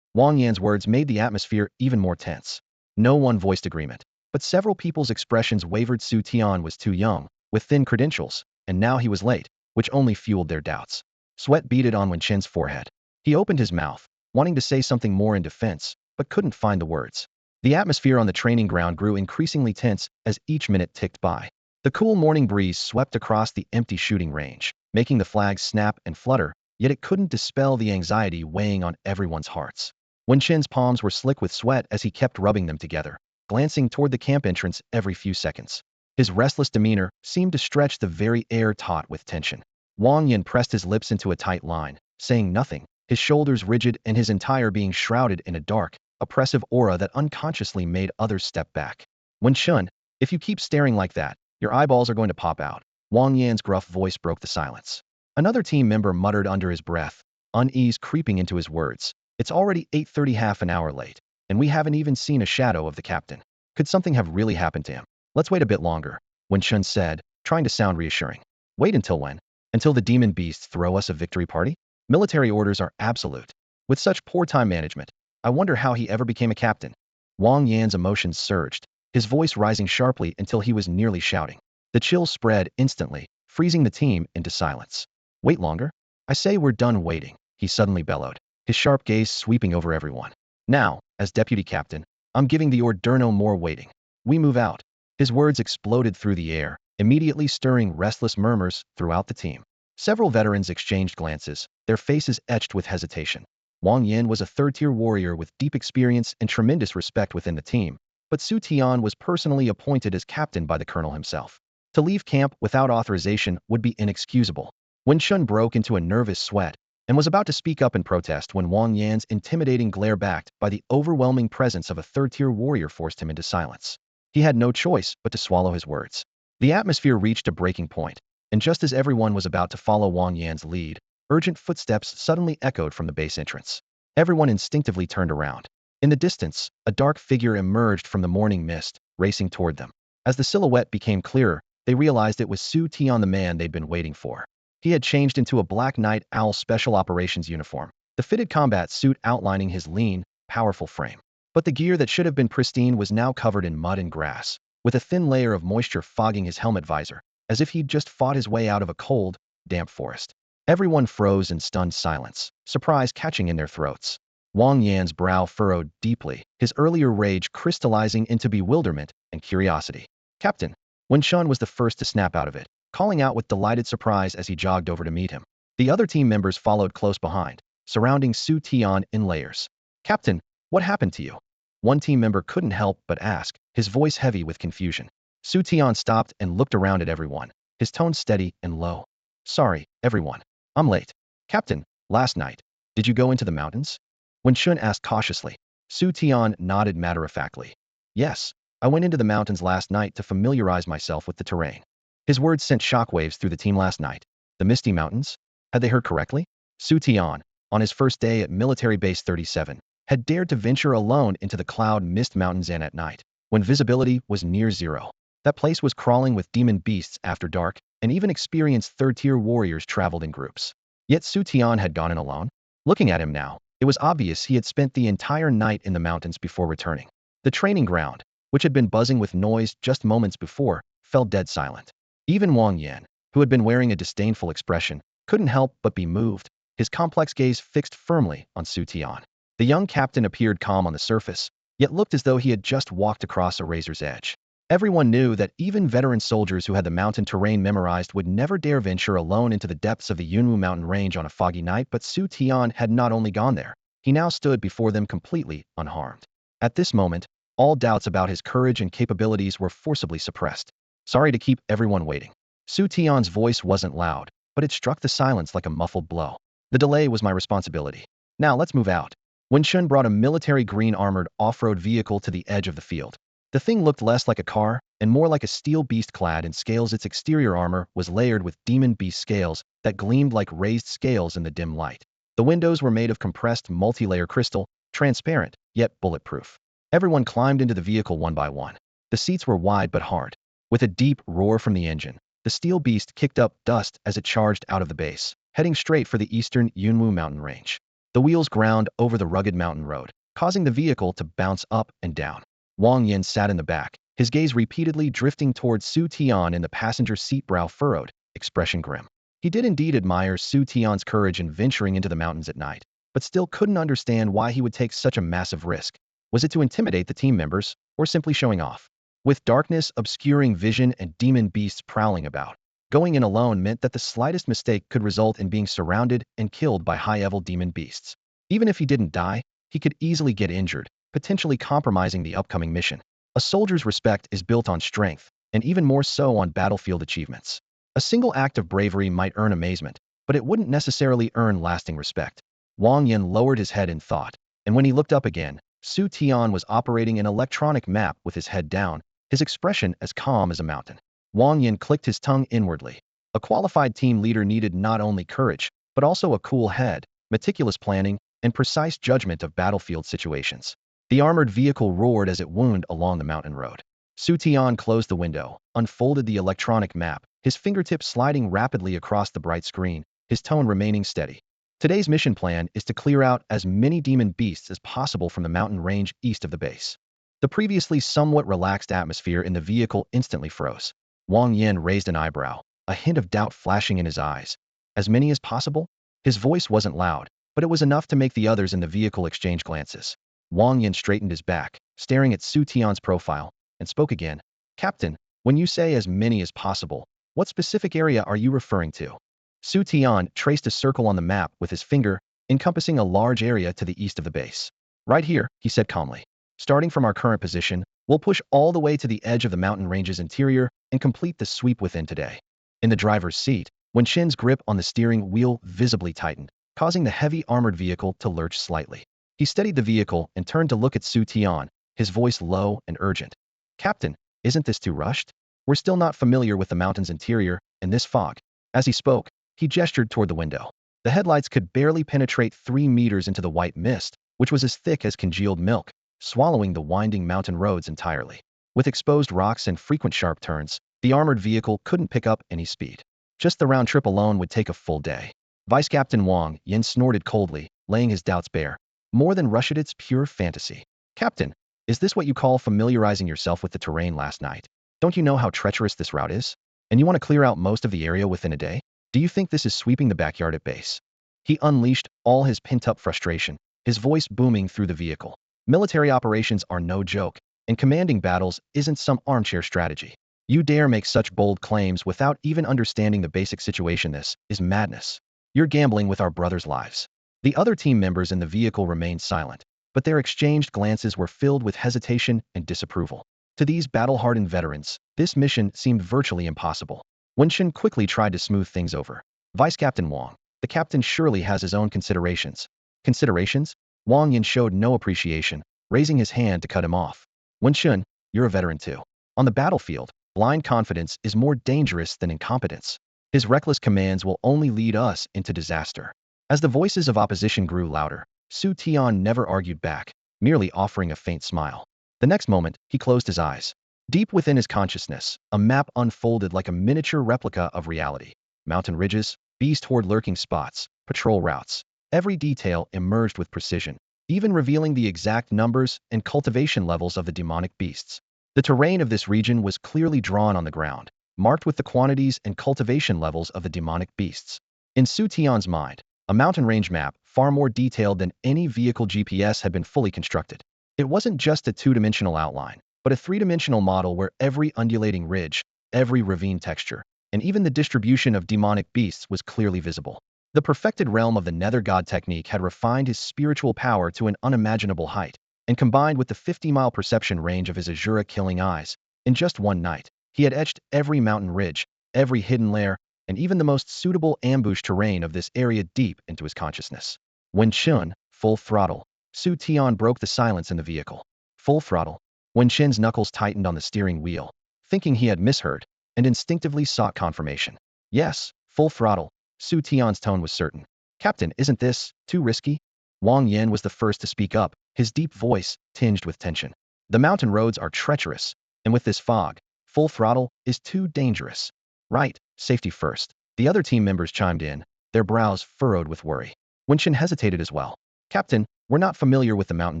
Wang Yan's words made the atmosphere even more tense. No one voiced agreement, but several people's expressions wavered. Xu Tian was too young, with thin credentials, and now he was late, which only fueled their doubts. Sweat beaded on Wenxin's forehead. He opened his mouth, wanting to say something more in defense, but couldn't find the words. The atmosphere on the training ground grew increasingly tense as each minute ticked by. The cool morning breeze swept across the empty shooting range, making the flags snap and flutter, yet it couldn't dispel the anxiety weighing on everyone's hearts. Wenxin's palms were slick with sweat as he kept rubbing them together, glancing toward the camp entrance every few seconds. His restless demeanor seemed to stretch the very air taut with tension. Wang Yan pressed his lips into a tight line, saying nothing, his shoulders rigid and his entire being shrouded in a dark, oppressive aura that unconsciously made others step back. Wenxin, if you keep staring like that, your eyeballs are going to pop out. Wang Yan's gruff voice broke the silence. Another team member muttered under his breath, unease creeping into his words. It's already 8:30, half an hour late, and we haven't even seen a shadow of the captain. Could something have really happened to him? Let's wait a bit longer, Wenxin said, trying to sound reassuring. Wait until when? Until the demon beasts throw us a victory party? Military orders are absolute. With such poor time management, I wonder how he ever became a captain. Wang Yan's emotions surged, his voice rising sharply until he was nearly shouting. The chills spread instantly, freezing the team into silence. Wait longer? I say we're done waiting, he suddenly bellowed, his sharp gaze sweeping over everyone. Now, as deputy captain, I'm giving the order no more waiting. We move out. His words exploded through the air, immediately stirring restless murmurs throughout the team. Several veterans exchanged glances, their faces etched with hesitation. Wang Yan was a third-tier warrior with deep experience and tremendous respect within the team, but Xu Tian was personally appointed as captain by the colonel himself. To leave camp without authorization would be inexcusable. Wenxin broke into a nervous sweat and was about to speak up in protest when Wang Yan's intimidating glare backed by the overwhelming presence of a third-tier warrior forced him into silence. He had no choice but to swallow his words. The atmosphere reached a breaking point, and just as everyone was about to follow Wang Yan's lead, urgent footsteps suddenly echoed from the base entrance. Everyone instinctively turned around. In the distance, a dark figure emerged from the morning mist, racing toward them. As the silhouette became clearer, they realized it was Xu Tian, the man they'd been waiting for. He had changed into a Black Night Owl Special Operations uniform, the fitted combat suit outlining his lean, powerful frame. But the gear that should have been pristine was now covered in mud and grass, with a thin layer of moisture fogging his helmet visor, as if he'd just fought his way out of a cold, damp forest. Everyone froze in stunned silence, surprise catching in their throats. Wang Yan's brow furrowed deeply, his earlier rage crystallizing into bewilderment and curiosity. Captain, Wenxin was the first to snap out of it, calling out with delighted surprise as he jogged over to meet him. The other team members followed close behind, surrounding Xu Tian in layers. Captain, what happened to you? One team member couldn't help but ask, his voice heavy with confusion. Xu Tian stopped and looked around at everyone, his tone steady and low. Sorry, everyone. I'm late. Captain, last night, did you go into the mountains? Wenxin asked cautiously. Xu Tian nodded matter-of-factly. Yes, I went into the mountains last night to familiarize myself with the terrain. His words sent shockwaves through the team last night. The Misty Mountains? Had they heard correctly? Xu Tian, on his first day at Military Base 37, had dared to venture alone into the cloud mist mountains and at night, when visibility was near zero. That place was crawling with demon beasts after dark, and even experienced third-tier warriors traveled in groups. Yet Xu Tian had gone in alone. Looking at him now, it was obvious he had spent the entire night in the mountains before returning. The training ground, which had been buzzing with noise just moments before, fell dead silent. Even Wang Yan, who had been wearing a disdainful expression, couldn't help but be moved, his complex gaze fixed firmly on Xu Tian. The young captain appeared calm on the surface, yet looked as though he had just walked across a razor's edge. Everyone knew that even veteran soldiers who had the mountain terrain memorized would never dare venture alone into the depths of the Yunwu mountain range on a foggy night, but Xu Tian had not only gone there, he now stood before them completely unharmed. At this moment, all doubts about his courage and capabilities were forcibly suppressed. Sorry to keep everyone waiting. Xu Tian's voice wasn't loud, but it struck the silence like a muffled blow. The delay was my responsibility. Now let's move out. Wen Shun brought a military green armored off-road vehicle to the edge of the field. The thing looked less like a car and more like a steel beast clad in scales. Its exterior armor was layered with demon beast scales that gleamed like raised scales in the dim light. The windows were made of compressed multi-layer crystal, transparent, yet bulletproof. Everyone climbed into the vehicle one by one. The seats were wide but hard. With a deep roar from the engine, the steel beast kicked up dust as it charged out of the base, heading straight for the eastern Yunwu mountain range. The wheels ground over the rugged mountain road, causing the vehicle to bounce up and down. Wang Yin sat in the back, his gaze repeatedly drifting towards Xu Tian in the passenger seat, brow furrowed, expression grim. He did indeed admire Xu Tian's courage in venturing into the mountains at night, but still couldn't understand why he would take such a massive risk. Was it to intimidate the team members, or simply showing off? With darkness obscuring vision and demon beasts prowling about, going in alone meant that the slightest mistake could result in being surrounded and killed by high-level demon beasts. Even if he didn't die, he could easily get injured, potentially compromising the upcoming mission. A soldier's respect is built on strength, and even more so on battlefield achievements. A single act of bravery might earn amazement, but it wouldn't necessarily earn lasting respect. Wang Yin lowered his head in thought, and when he looked up again, Xu Tian was operating an electronic map with his head down, his expression as calm as a mountain. Wang Yin clicked his tongue inwardly. A qualified team leader needed not only courage, but also a cool head, meticulous planning, and precise judgment of battlefield situations. The armored vehicle roared as it wound along the mountain road. Xu Tian closed the window, unfolded the electronic map, his fingertips sliding rapidly across the bright screen, his tone remaining steady. Today's mission plan is to clear out as many demon beasts as possible from the mountain range east of the base. The previously somewhat relaxed atmosphere in the vehicle instantly froze. Wang Yin raised an eyebrow, a hint of doubt flashing in his eyes. As many as possible? His voice wasn't loud, but it was enough to make the others in the vehicle exchange glances. Wang Yin straightened his back, staring at Xu Tian's profile, and spoke again. Captain, when you say as many as possible, what specific area are you referring to? Xu Tian traced a circle on the map with his finger, encompassing a large area to the east of the base. Right here, he said calmly. Starting from our current position, we'll push all the way to the edge of the mountain range's interior and complete the sweep within today. In the driver's seat, Wen Shen's grip on the steering wheel visibly tightened, causing the heavy armored vehicle to lurch slightly. He steadied the vehicle and turned to look at Xu Tian, his voice low and urgent. Captain, isn't this too rushed? We're still not familiar with the mountain's interior and this fog. As he spoke, he gestured toward the window. The headlights could barely penetrate 3 meters into the white mist, which was as thick as congealed milk, swallowing the winding mountain roads entirely. With exposed rocks and frequent sharp turns, the armored vehicle couldn't pick up any speed. Just the round trip alone would take a full day. Vice Captain Wang Yin snorted coldly, laying his doubts bare. More than rush it, it's pure fantasy. Captain, is this what you call familiarizing yourself with the terrain last night? Don't you know how treacherous this route is? And you want to clear out most of the area within a day? Do you think this is sweeping the backyard at base? He unleashed all his pent-up frustration, his voice booming through the vehicle. Military operations are no joke, and commanding battles isn't some armchair strategy. You dare make such bold claims without even understanding the basic situation. This is madness. You're gambling with our brothers' lives. The other team members in the vehicle remained silent, but their exchanged glances were filled with hesitation and disapproval. To these battle-hardened veterans, this mission seemed virtually impossible. Wen Shen quickly tried to smooth things over. Vice Captain Wang, the captain surely has his own considerations. Considerations? Wang Yin showed no appreciation, raising his hand to cut him off. Wen Shen, you're a veteran too. On the battlefield, blind confidence is more dangerous than incompetence. His reckless commands will only lead us into disaster. As the voices of opposition grew louder, Xu Tian never argued back, merely offering a faint smile. The next moment, he closed his eyes. Deep within his consciousness, a map unfolded like a miniature replica of reality. Mountain ridges, beast horde lurking spots, patrol routes. Every detail emerged with precision, even revealing the exact numbers and cultivation levels of the demonic beasts. The terrain of this region was clearly drawn on the ground, marked with the quantities and cultivation levels of the demonic beasts. In Xu Tian's mind, a mountain range map, far more detailed than any vehicle GPS, had been fully constructed. It wasn't just a two-dimensional outline, but a three-dimensional model where every undulating ridge, every ravine texture, and even the distribution of demonic beasts was clearly visible. The perfected realm of the Nether God technique had refined his spiritual power to an unimaginable height, and combined with the 50-mile perception range of his Asura Killing Eyes, in just one night, he had etched every mountain ridge, every hidden lair, and even the most suitable ambush terrain of this area deep into his consciousness. When Chun, full throttle, Xu Tian broke the silence in the vehicle. Full throttle. When Shin's knuckles tightened on the steering wheel, thinking he had misheard, and instinctively sought confirmation. Yes, full throttle. Xu Tian's tone was certain. Captain, isn't this too risky? Wang Yan was the first to speak up, his deep voice tinged with tension. The mountain roads are treacherous, and with this fog, full throttle is too dangerous. Right, safety first. The other team members chimed in, their brows furrowed with worry. Wen Shin hesitated as well. Captain, we're not familiar with the mountain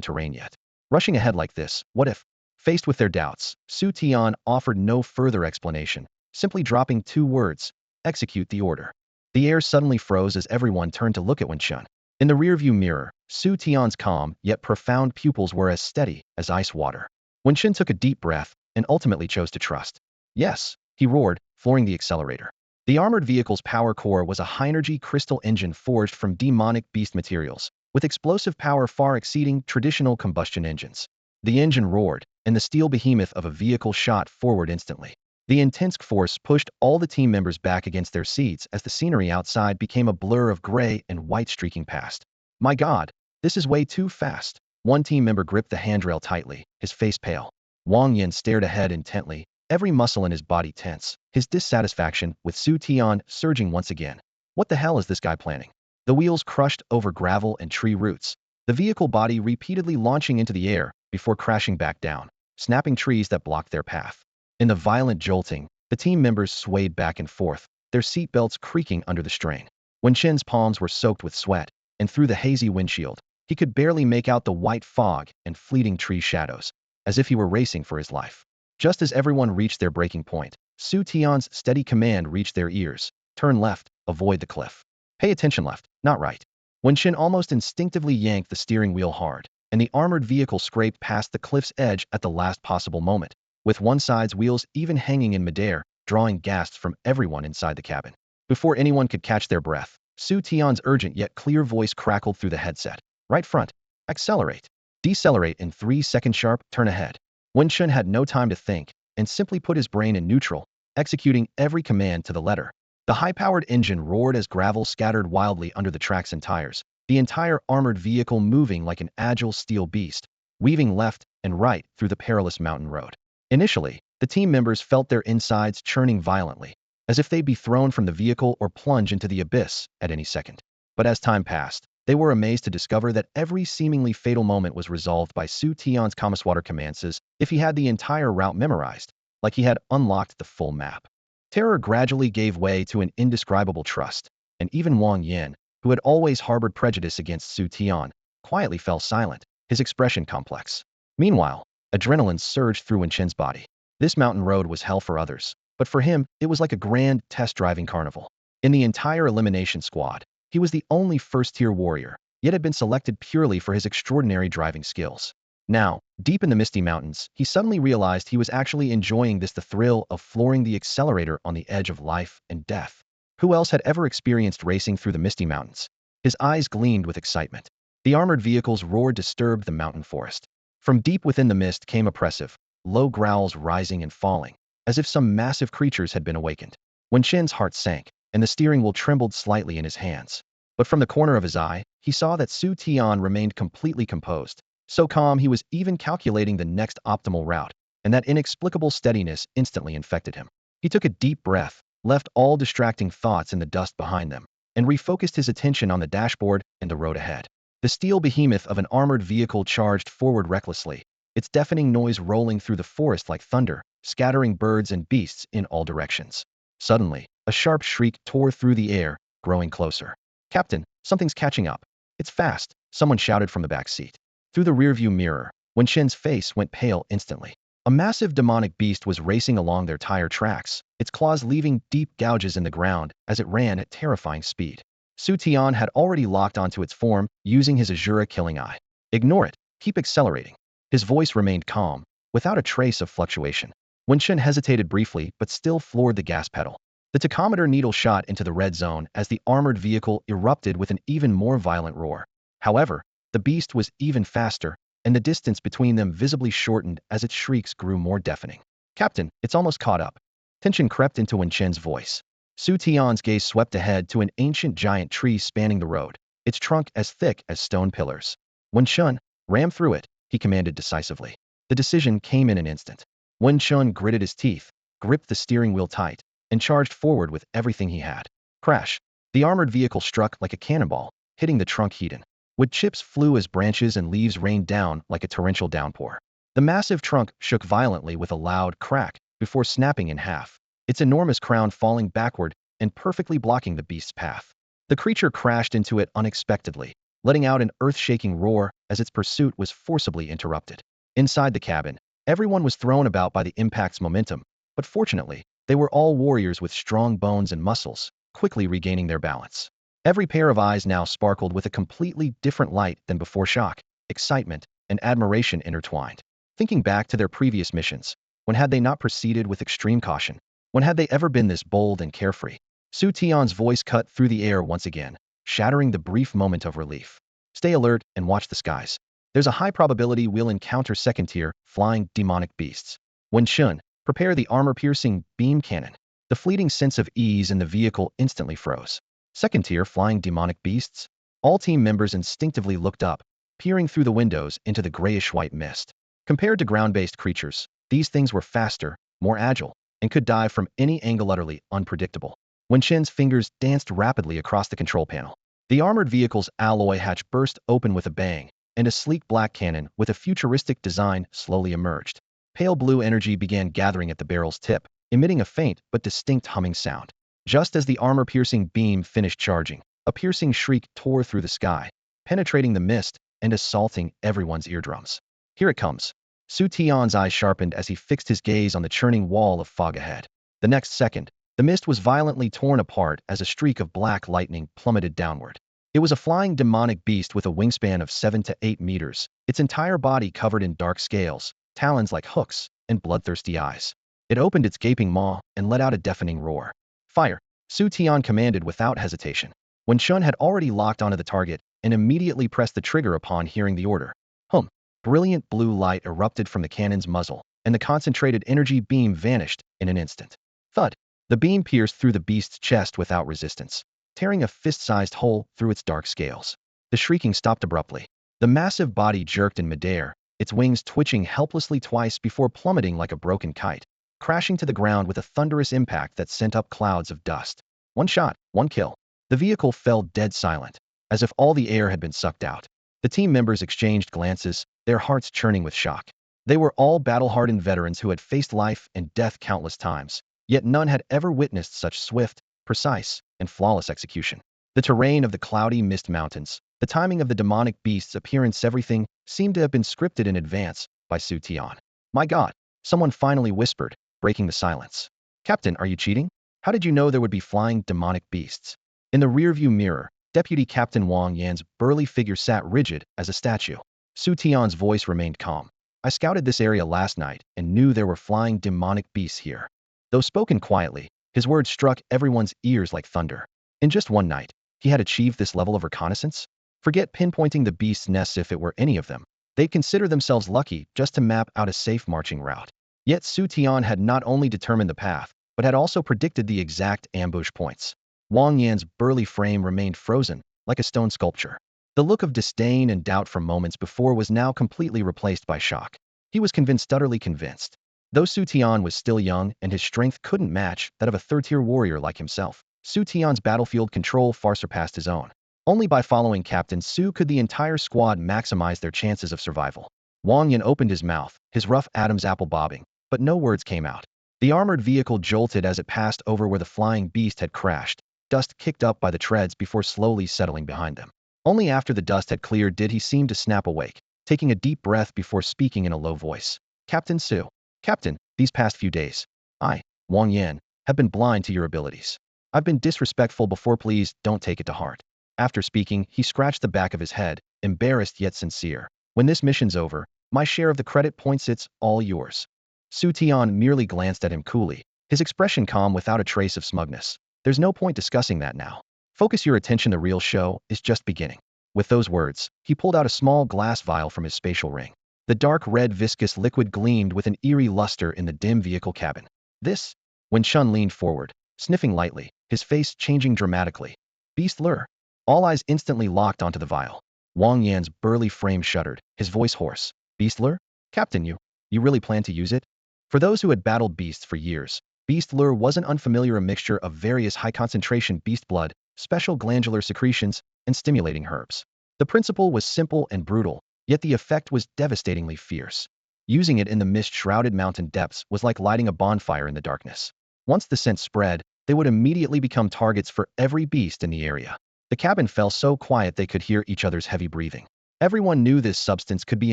terrain yet. Rushing ahead like this, what if? Faced with their doubts, Xu Tian offered no further explanation, simply dropping two words, execute the order. The air suddenly froze as everyone turned to look at Wen Shin. In the rearview mirror, Xu Tian's calm yet profound pupils were as steady as ice water. Wen Shin took a deep breath and ultimately chose to trust. Yes, he roared, flooring the accelerator. The armored vehicle's power core was a high-energy crystal engine forged from demonic beast materials, with explosive power far exceeding traditional combustion engines. The engine roared, and the steel behemoth of a vehicle shot forward instantly. The intense force pushed all the team members back against their seats as the scenery outside became a blur of gray and white streaking past. My God, this is way too fast. One team member gripped the handrail tightly, his face pale. Wang Yin stared ahead intently, every muscle in his body tense, his dissatisfaction with Xu Tian surging once again. What the hell is this guy planning? The wheels crushed over gravel and tree roots, the vehicle body repeatedly launching into the air before crashing back down, snapping trees that blocked their path. In the violent jolting, the team members swayed back and forth, their seatbelts creaking under the strain. Wen Shin's palms were soaked with sweat, and through the hazy windshield, he could barely make out the white fog and fleeting tree shadows, as if he were racing for his life. Just as everyone reached their breaking point, Xu Tian's steady command reached their ears. Turn left, avoid the cliff. Pay attention left, not right. Wen Shin almost instinctively yanked the steering wheel hard, and the armored vehicle scraped past the cliff's edge at the last possible moment, with one side's wheels even hanging in midair, drawing gasps from everyone inside the cabin. Before anyone could catch their breath, Xu Tian's urgent yet clear voice crackled through the headset. Right front. Accelerate. Decelerate in 3 seconds sharp, turn ahead. Wen Shin had no time to think, and simply put his brain in neutral, executing every command to the letter. The high-powered engine roared as gravel scattered wildly under the tracks and tires, the entire armored vehicle moving like an agile steel beast, weaving left and right through the perilous mountain road. Initially, the team members felt their insides churning violently, as if they'd be thrown from the vehicle or plunge into the abyss at any second. But as time passed, they were amazed to discover that every seemingly fatal moment was resolved by Xu Tian's Kamaswater commands as if he had the entire route memorized, like he had unlocked the full map. Terror gradually gave way to an indescribable trust, and even Wang Yin, who had always harbored prejudice against Xu Tian, quietly fell silent, his expression complex. Meanwhile, adrenaline surged through Wen Shin's body. This mountain road was hell for others, but for him, it was like a grand test-driving carnival. In the entire elimination squad, he was the only first-tier warrior, yet had been selected purely for his extraordinary driving skills. Now, deep in the misty mountains, he suddenly realized he was actually enjoying the thrill of flooring the accelerator on the edge of life and death. Who else had ever experienced racing through the misty mountains? His eyes gleamed with excitement. The armored vehicle's roar disturbed the mountain forest. From deep within the mist came oppressive, low growls rising and falling, as if some massive creatures had been awakened. Wen Shin's heart sank, and the steering wheel trembled slightly in his hands. But from the corner of his eye, he saw that Xu Tian remained completely composed, so calm he was even calculating the next optimal route, and that inexplicable steadiness instantly infected him. He took a deep breath, left all distracting thoughts in the dust behind them, and refocused his attention on the dashboard and the road ahead. The steel behemoth of an armored vehicle charged forward recklessly, its deafening noise rolling through the forest like thunder, scattering birds and beasts in all directions. Suddenly, a sharp shriek tore through the air, growing closer. "Captain, something's catching up. It's fast," someone shouted from the back seat. Through the rearview mirror, Wenqin's face went pale instantly. A massive demonic beast was racing along their tire tracks, its claws leaving deep gouges in the ground as it ran at terrifying speed. Xu Tian had already locked onto its form, using his Asura Killing Eye. "Ignore it. Keep accelerating." His voice remained calm, without a trace of fluctuation. Wenqin hesitated briefly but still floored the gas pedal. The tachometer needle shot into the red zone as the armored vehicle erupted with an even more violent roar. However, the beast was even faster, and the distance between them visibly shortened as its shrieks grew more deafening. "Captain, it's almost caught up." Tension crept into Wenqin's voice. Xu Tian's gaze swept ahead to an ancient giant tree spanning the road, its trunk as thick as stone pillars. "Wenqin, ram through it," he commanded decisively. The decision came in an instant. Wenqin gritted his teeth, gripped the steering wheel tight, and charged forward with everything he had. Crash! The armored vehicle struck like a cannonball, hitting the trunk head-on. Wood chips flew as branches and leaves rained down like a torrential downpour. The massive trunk shook violently with a loud crack before snapping in half, its enormous crown falling backward and perfectly blocking the beast's path. The creature crashed into it unexpectedly, letting out an earth-shaking roar as its pursuit was forcibly interrupted. Inside the cabin, everyone was thrown about by the impact's momentum, but fortunately, they were all warriors with strong bones and muscles, quickly regaining their balance. Every pair of eyes now sparkled with a completely different light than before. Shock, excitement, and admiration intertwined. Thinking back to their previous missions, when had they not proceeded with extreme caution? When had they ever been this bold and carefree? Xu Tian's voice cut through the air once again, shattering the brief moment of relief. "Stay alert and watch the skies. There's a high probability we'll encounter second-tier, flying demonic beasts. Wenqin, prepare the armor-piercing beam cannon." The fleeting sense of ease in the vehicle instantly froze. Second-tier flying demonic beasts? All team members instinctively looked up, peering through the windows into the grayish-white mist. Compared to ground-based creatures, these things were faster, more agile, and could dive from any angle utterly unpredictable. Wenqin's fingers danced rapidly across the control panel. The armored vehicle's alloy hatch burst open with a bang, and a sleek black cannon with a futuristic design slowly emerged. Pale blue energy began gathering at the barrel's tip, emitting a faint but distinct humming sound. Just as the armor-piercing beam finished charging, a piercing shriek tore through the sky, penetrating the mist and assaulting everyone's eardrums. "Here it comes." Xu Tian's eyes sharpened as he fixed his gaze on the churning wall of fog ahead. The next second, the mist was violently torn apart as a streak of black lightning plummeted downward. It was a flying demonic beast with a wingspan of 7 to 8 meters, its entire body covered in dark scales, talons like hooks, and bloodthirsty eyes. It opened its gaping maw and let out a deafening roar. "Fire!" Xu Tian commanded without hesitation. Wenqin had already locked onto the target and immediately pressed the trigger upon hearing the order. Hum! Brilliant blue light erupted from the cannon's muzzle, and the concentrated energy beam vanished in an instant. Thud! The beam pierced through the beast's chest without resistance, tearing a fist-sized hole through its dark scales. The shrieking stopped abruptly. The massive body jerked in midair, its wings twitching helplessly twice before plummeting like a broken kite, crashing to the ground with a thunderous impact that sent up clouds of dust. One shot, one kill. The vehicle fell dead silent, as if all the air had been sucked out. The team members exchanged glances, their hearts churning with shock. They were all battle-hardened veterans who had faced life and death countless times, yet none had ever witnessed such swift, precise, and flawless execution. The terrain of the cloudy mist mountains, the timing of the demonic beast's appearance, everything seemed to have been scripted in advance by Xu Tian. "My God," someone finally whispered, breaking the silence. "Captain, are you cheating? How did you know there would be flying demonic beasts?" In the rearview mirror, Deputy Captain Wang Yan's burly figure sat rigid as a statue. Xu Tian's voice remained calm. "I scouted this area last night and knew there were flying demonic beasts here." Though spoken quietly, his words struck everyone's ears like thunder. In just one night, he had achieved this level of reconnaissance? Forget pinpointing the beast's nests if it were any of them. They'd consider themselves lucky just to map out a safe marching route. Yet Xu Tian had not only determined the path, but had also predicted the exact ambush points. Wang Yan's burly frame remained frozen, like a stone sculpture. The look of disdain and doubt from moments before was now completely replaced by shock. He was convinced, utterly convinced. Though Xu Tian was still young and his strength couldn't match that of a third-tier warrior like himself, Xu Tian's battlefield control far surpassed his own. Only by following Captain Xu could the entire squad maximize their chances of survival. Wang Yan opened his mouth, his rough Adam's apple bobbing, but no words came out. The armored vehicle jolted as it passed over where the flying beast had crashed, dust kicked up by the treads before slowly settling behind them. Only after the dust had cleared did he seem to snap awake, taking a deep breath before speaking in a low voice. Captain Su. Captain, these past few days, I, Wang Yan, have been blind to your abilities. I've been disrespectful before, please don't take it to heart. After speaking, he scratched the back of his head, embarrassed yet sincere. When this mission's over, my share of the credit points, it's all yours. Xu Tian merely glanced at him coolly, his expression calm without a trace of smugness. There's no point discussing that now. Focus your attention, the real show is just beginning. With those words, he pulled out a small glass vial from his spatial ring. The dark red viscous liquid gleamed with an eerie luster in the dim vehicle cabin. This? Wen Shun leaned forward, sniffing lightly, his face changing dramatically. Beast lure. All eyes instantly locked onto the vial. Wang Yan's burly frame shuddered, his voice hoarse. Beast lure? Captain, you really plan to use it? For those who had battled beasts for years, beast lure wasn't unfamiliar, a mixture of various high-concentration beast blood, special glandular secretions, and stimulating herbs. The principle was simple and brutal, yet the effect was devastatingly fierce. Using it in the mist-shrouded mountain depths was like lighting a bonfire in the darkness. Once the scent spread, they would immediately become targets for every beast in the area. The cabin fell so quiet they could hear each other's heavy breathing. Everyone knew this substance could be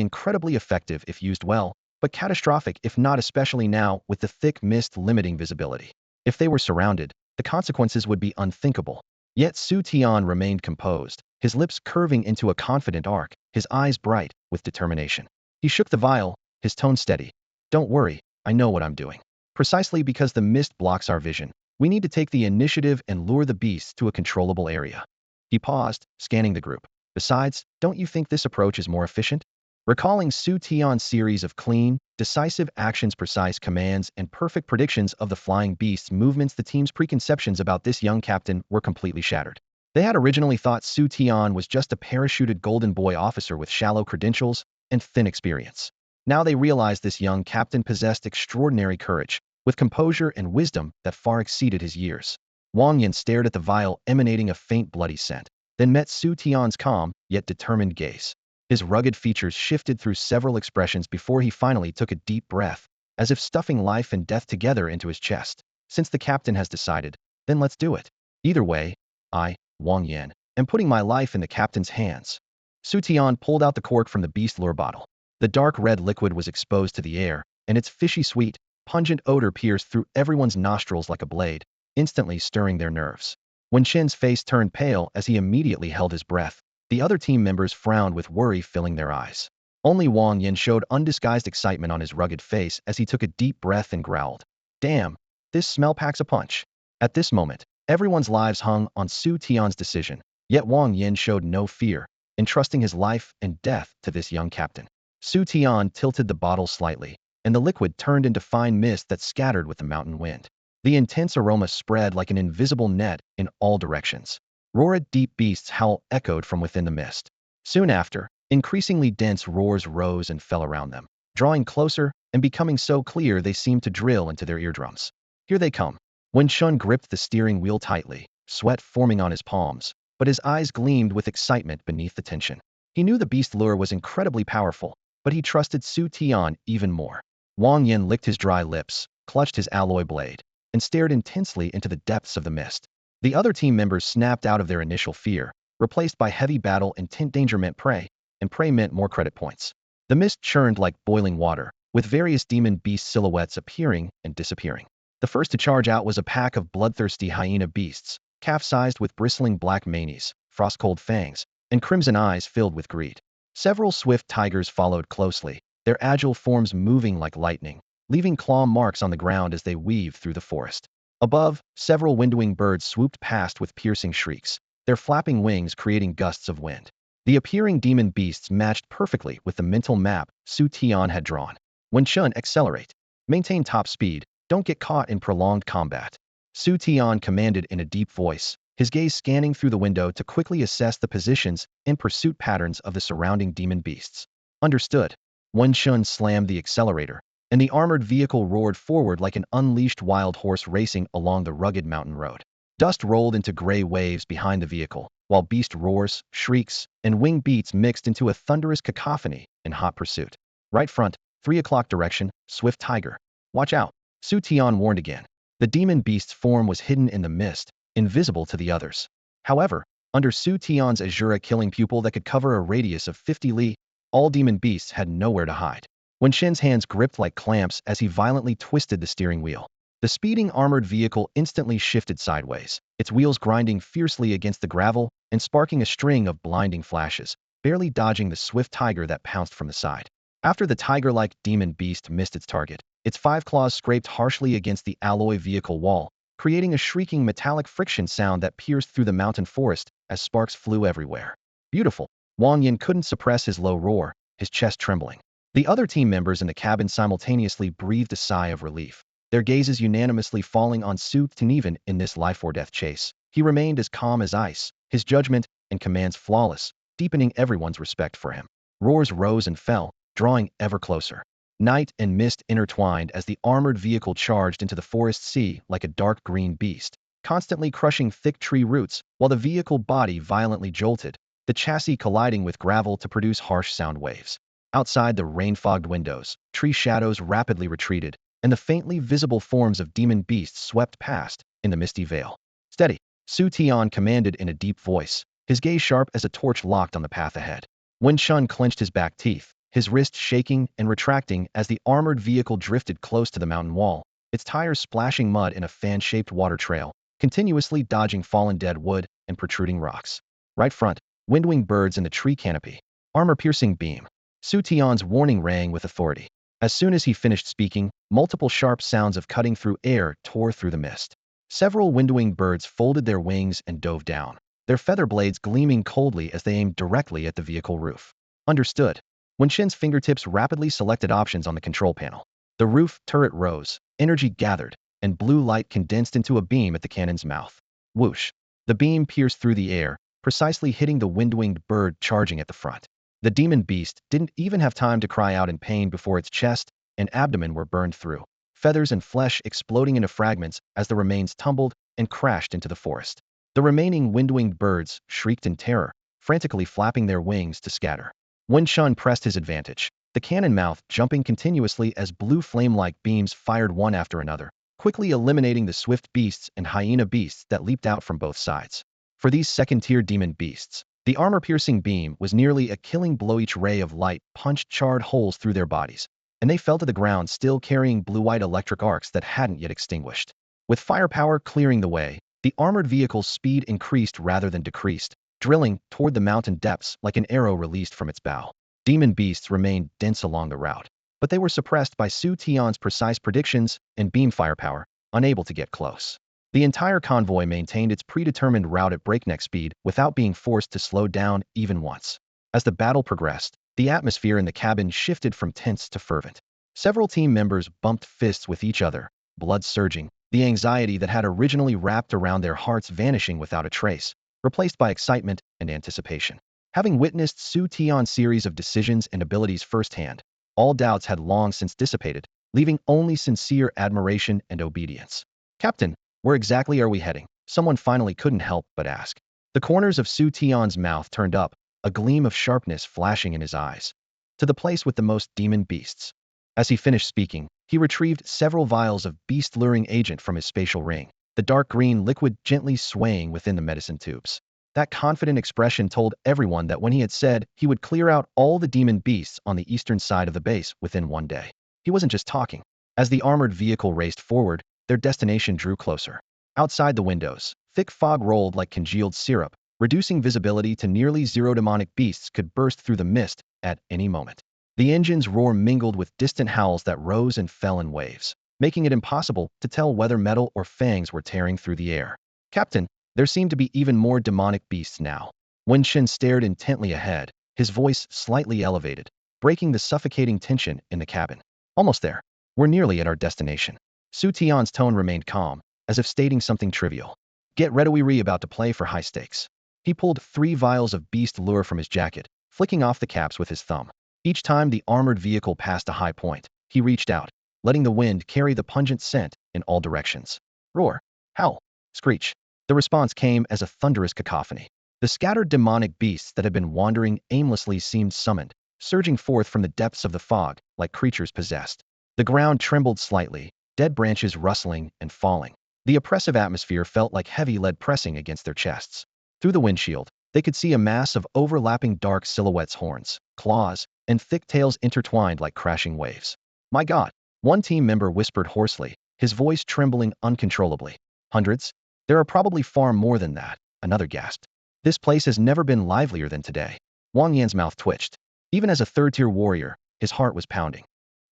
incredibly effective if used well, but catastrophic if not, especially now with the thick mist limiting visibility. If they were surrounded, the consequences would be unthinkable. Yet Xu Tian remained composed, his lips curving into a confident arc, his eyes bright with determination. He shook the vial, his tone steady. Don't worry, I know what I'm doing. Precisely because the mist blocks our vision, we need to take the initiative and lure the beasts to a controllable area. He paused, scanning the group. Besides, don't you think this approach is more efficient? Recalling Xu Tian's series of clean, decisive actions, precise commands, and perfect predictions of the flying beast's movements, the team's preconceptions about this young captain were completely shattered. They had originally thought Xu Tian was just a parachuted golden boy officer with shallow credentials and thin experience. Now they realized this young captain possessed extraordinary courage, with composure and wisdom that far exceeded his years. Wang Yan stared at the vial emanating a faint bloody scent, then met Xu Tian's calm, yet determined gaze. His rugged features shifted through several expressions before he finally took a deep breath, as if stuffing life and death together into his chest. Since the captain has decided, then let's do it. Either way, I, Wang Yan, am putting my life in the captain's hands. Xu Tian pulled out the cork from the beast lure bottle. The dark red liquid was exposed to the air, and its fishy sweet, pungent odor pierced through everyone's nostrils like a blade, instantly stirring their nerves. When Shen's face turned pale as he immediately held his breath, the other team members frowned with worry filling their eyes. Only Wang Yan showed undisguised excitement on his rugged face as he took a deep breath and growled. Damn, this smell packs a punch. At this moment, everyone's lives hung on Xu Tian's decision, yet Wang Yan showed no fear, entrusting his life and death to this young captain. Xu Tian tilted the bottle slightly, and the liquid turned into fine mist that scattered with the mountain wind. The intense aroma spread like an invisible net in all directions. Roared deep beasts' howl echoed from within the mist. Soon after, increasingly dense roars rose and fell around them, drawing closer and becoming so clear they seemed to drill into their eardrums. Here they come. Wen Shun gripped the steering wheel tightly, sweat forming on his palms, but his eyes gleamed with excitement beneath the tension. He knew the beast lure was incredibly powerful, but he trusted Xu Tian even more. Wang Yan licked his dry lips, clutched his alloy blade, and stared intensely into the depths of the mist. The other team members snapped out of their initial fear, replaced by heavy battle. Intent. Danger meant prey, and prey meant more credit points. The mist churned like boiling water, with various demon beast silhouettes appearing and disappearing. The first to charge out was a pack of bloodthirsty hyena beasts, calf-sized with bristling black manes, frost-cold fangs, and crimson eyes filled with greed. Several swift tigers followed closely, their agile forms moving like lightning, leaving claw marks on the ground as they weaved through the forest. Above, several windwing birds swooped past with piercing shrieks, their flapping wings creating gusts of wind. The appearing demon beasts matched perfectly with the mental map Xu Tian had drawn. Wen Shun, accelerate. Maintain top speed, don't get caught in prolonged combat. Xu Tian commanded in a deep voice, his gaze scanning through the window to quickly assess the positions and pursuit patterns of the surrounding demon beasts. Understood. Wen Shun slammed the accelerator, and the armored vehicle roared forward like an unleashed wild horse racing along the rugged mountain road. Dust rolled into gray waves behind the vehicle, while beast roars, shrieks, and wing beats mixed into a thunderous cacophony in hot pursuit. Right front, 3 o'clock direction, swift tiger. Watch out, Xu Tian warned again. The demon beast's form was hidden in the mist, invisible to the others. However, under Xu Tian's Asura killing pupil that could cover a radius of 50 li, all demon beasts had nowhere to hide. Wen Shen's hands gripped like clamps as he violently twisted the steering wheel. The speeding armored vehicle instantly shifted sideways, its wheels grinding fiercely against the gravel and sparking a string of blinding flashes, barely dodging the swift tiger that pounced from the side. After the tiger-like demon beast missed its target, its 5 claws scraped harshly against the alloy vehicle wall, creating a shrieking metallic friction sound that pierced through the mountain forest as sparks flew everywhere. Beautiful. Wang Yin couldn't suppress his low roar, his chest trembling. The other team members in the cabin simultaneously breathed a sigh of relief, their gazes unanimously falling on Xu Tian. Even in this life-or-death chase, he remained as calm as ice, his judgment and commands flawless, deepening everyone's respect for him. Roars rose and fell, drawing ever closer. Night and mist intertwined as the armored vehicle charged into the forest sea like a dark green beast, constantly crushing thick tree roots while the vehicle body violently jolted, the chassis colliding with gravel to produce harsh sound waves. Outside the rain-fogged windows, tree shadows rapidly retreated, and the faintly visible forms of demon beasts swept past in the misty veil. Steady, Xu Tian commanded in a deep voice, his gaze sharp as a torch locked on the path ahead. Wen Shen clenched his back teeth, his wrist shaking and retracting as the armored vehicle drifted close to the mountain wall, its tires splashing mud in a fan-shaped water trail, continuously dodging fallen dead wood and protruding rocks. Right front, windwing birds in the tree canopy, armor-piercing beam. Xu Tian's warning rang with authority. As soon as he finished speaking, multiple sharp sounds of cutting through air tore through the mist. Several windwing birds folded their wings and dove down, their feather blades gleaming coldly as they aimed directly at the vehicle roof. Understood. Wen Shen's fingertips rapidly selected options on the control panel. The roof turret rose, energy gathered, and blue light condensed into a beam at the cannon's mouth. Whoosh! The beam pierced through the air, precisely hitting the wind-winged bird charging at the front. The demon beast didn't even have time to cry out in pain before its chest and abdomen were burned through, feathers and flesh exploding into fragments as the remains tumbled and crashed into the forest. The remaining wind-winged birds shrieked in terror, frantically flapping their wings to scatter. Wen Shen pressed his advantage, the cannon mouth jumping continuously as blue flame-like beams fired one after another, quickly eliminating the swift beasts and hyena beasts that leaped out from both sides. For these second-tier demon beasts, the armor-piercing beam was nearly a killing blow. Each ray of light punched charred holes through their bodies, and they fell to the ground still carrying blue-white electric arcs that hadn't yet extinguished. With firepower clearing the way, the armored vehicle's speed increased rather than decreased, drilling toward the mountain depths like an arrow released from its bow. Demon beasts remained dense along the route, but they were suppressed by Xu Tian's precise predictions and beam firepower, unable to get close. The entire convoy maintained its predetermined route at breakneck speed without being forced to slow down even once. As the battle progressed, the atmosphere in the cabin shifted from tense to fervent. Several team members bumped fists with each other, blood surging, the anxiety that had originally wrapped around their hearts vanishing without a trace, replaced by excitement and anticipation. Having witnessed Xu Tian's series of decisions and abilities firsthand, all doubts had long since dissipated, leaving only sincere admiration and obedience. Captain, where exactly are we heading? Someone finally couldn't help but ask. The corners of Xu Tian's mouth turned up, a gleam of sharpness flashing in his eyes. To the place with the most demon beasts. As he finished speaking, he retrieved several vials of beast-luring agent from his spatial ring, the dark green liquid gently swaying within the medicine tubes. That confident expression told everyone that when he had said he would clear out all the demon beasts on the eastern side of the base within one day, he wasn't just talking. As the armored vehicle raced forward, their destination drew closer. Outside the windows, thick fog rolled like congealed syrup, reducing visibility to nearly zero. Demonic beasts could burst through the mist at any moment. The engine's roar mingled with distant howls that rose and fell in waves, making it impossible to tell whether metal or fangs were tearing through the air. Captain, there seemed to be even more demonic beasts now. Wen Shen stared intently ahead, his voice slightly elevated, breaking the suffocating tension in the cabin. Almost there. We're nearly at our destination. Xu Tian's tone remained calm, as if stating something trivial. Get ready, we're about to play for high stakes. He pulled 3 vials of beast lure from his jacket, flicking off the caps with his thumb. Each time the armored vehicle passed a high point, he reached out, letting the wind carry the pungent scent in all directions. Roar, howl, screech. The response came as a thunderous cacophony. The scattered demonic beasts that had been wandering aimlessly seemed summoned, surging forth from the depths of the fog like creatures possessed. The ground trembled slightly, dead branches rustling and falling. The oppressive atmosphere felt like heavy lead pressing against their chests. Through the windshield, they could see a mass of overlapping dark silhouettes, horns, claws, and thick tails intertwined like crashing waves. My God, one team member whispered hoarsely, his voice trembling uncontrollably. Hundreds? There are probably far more than that, another gasped. This place has never been livelier than today. Wang Yan's mouth twitched. Even as a third-tier warrior, his heart was pounding.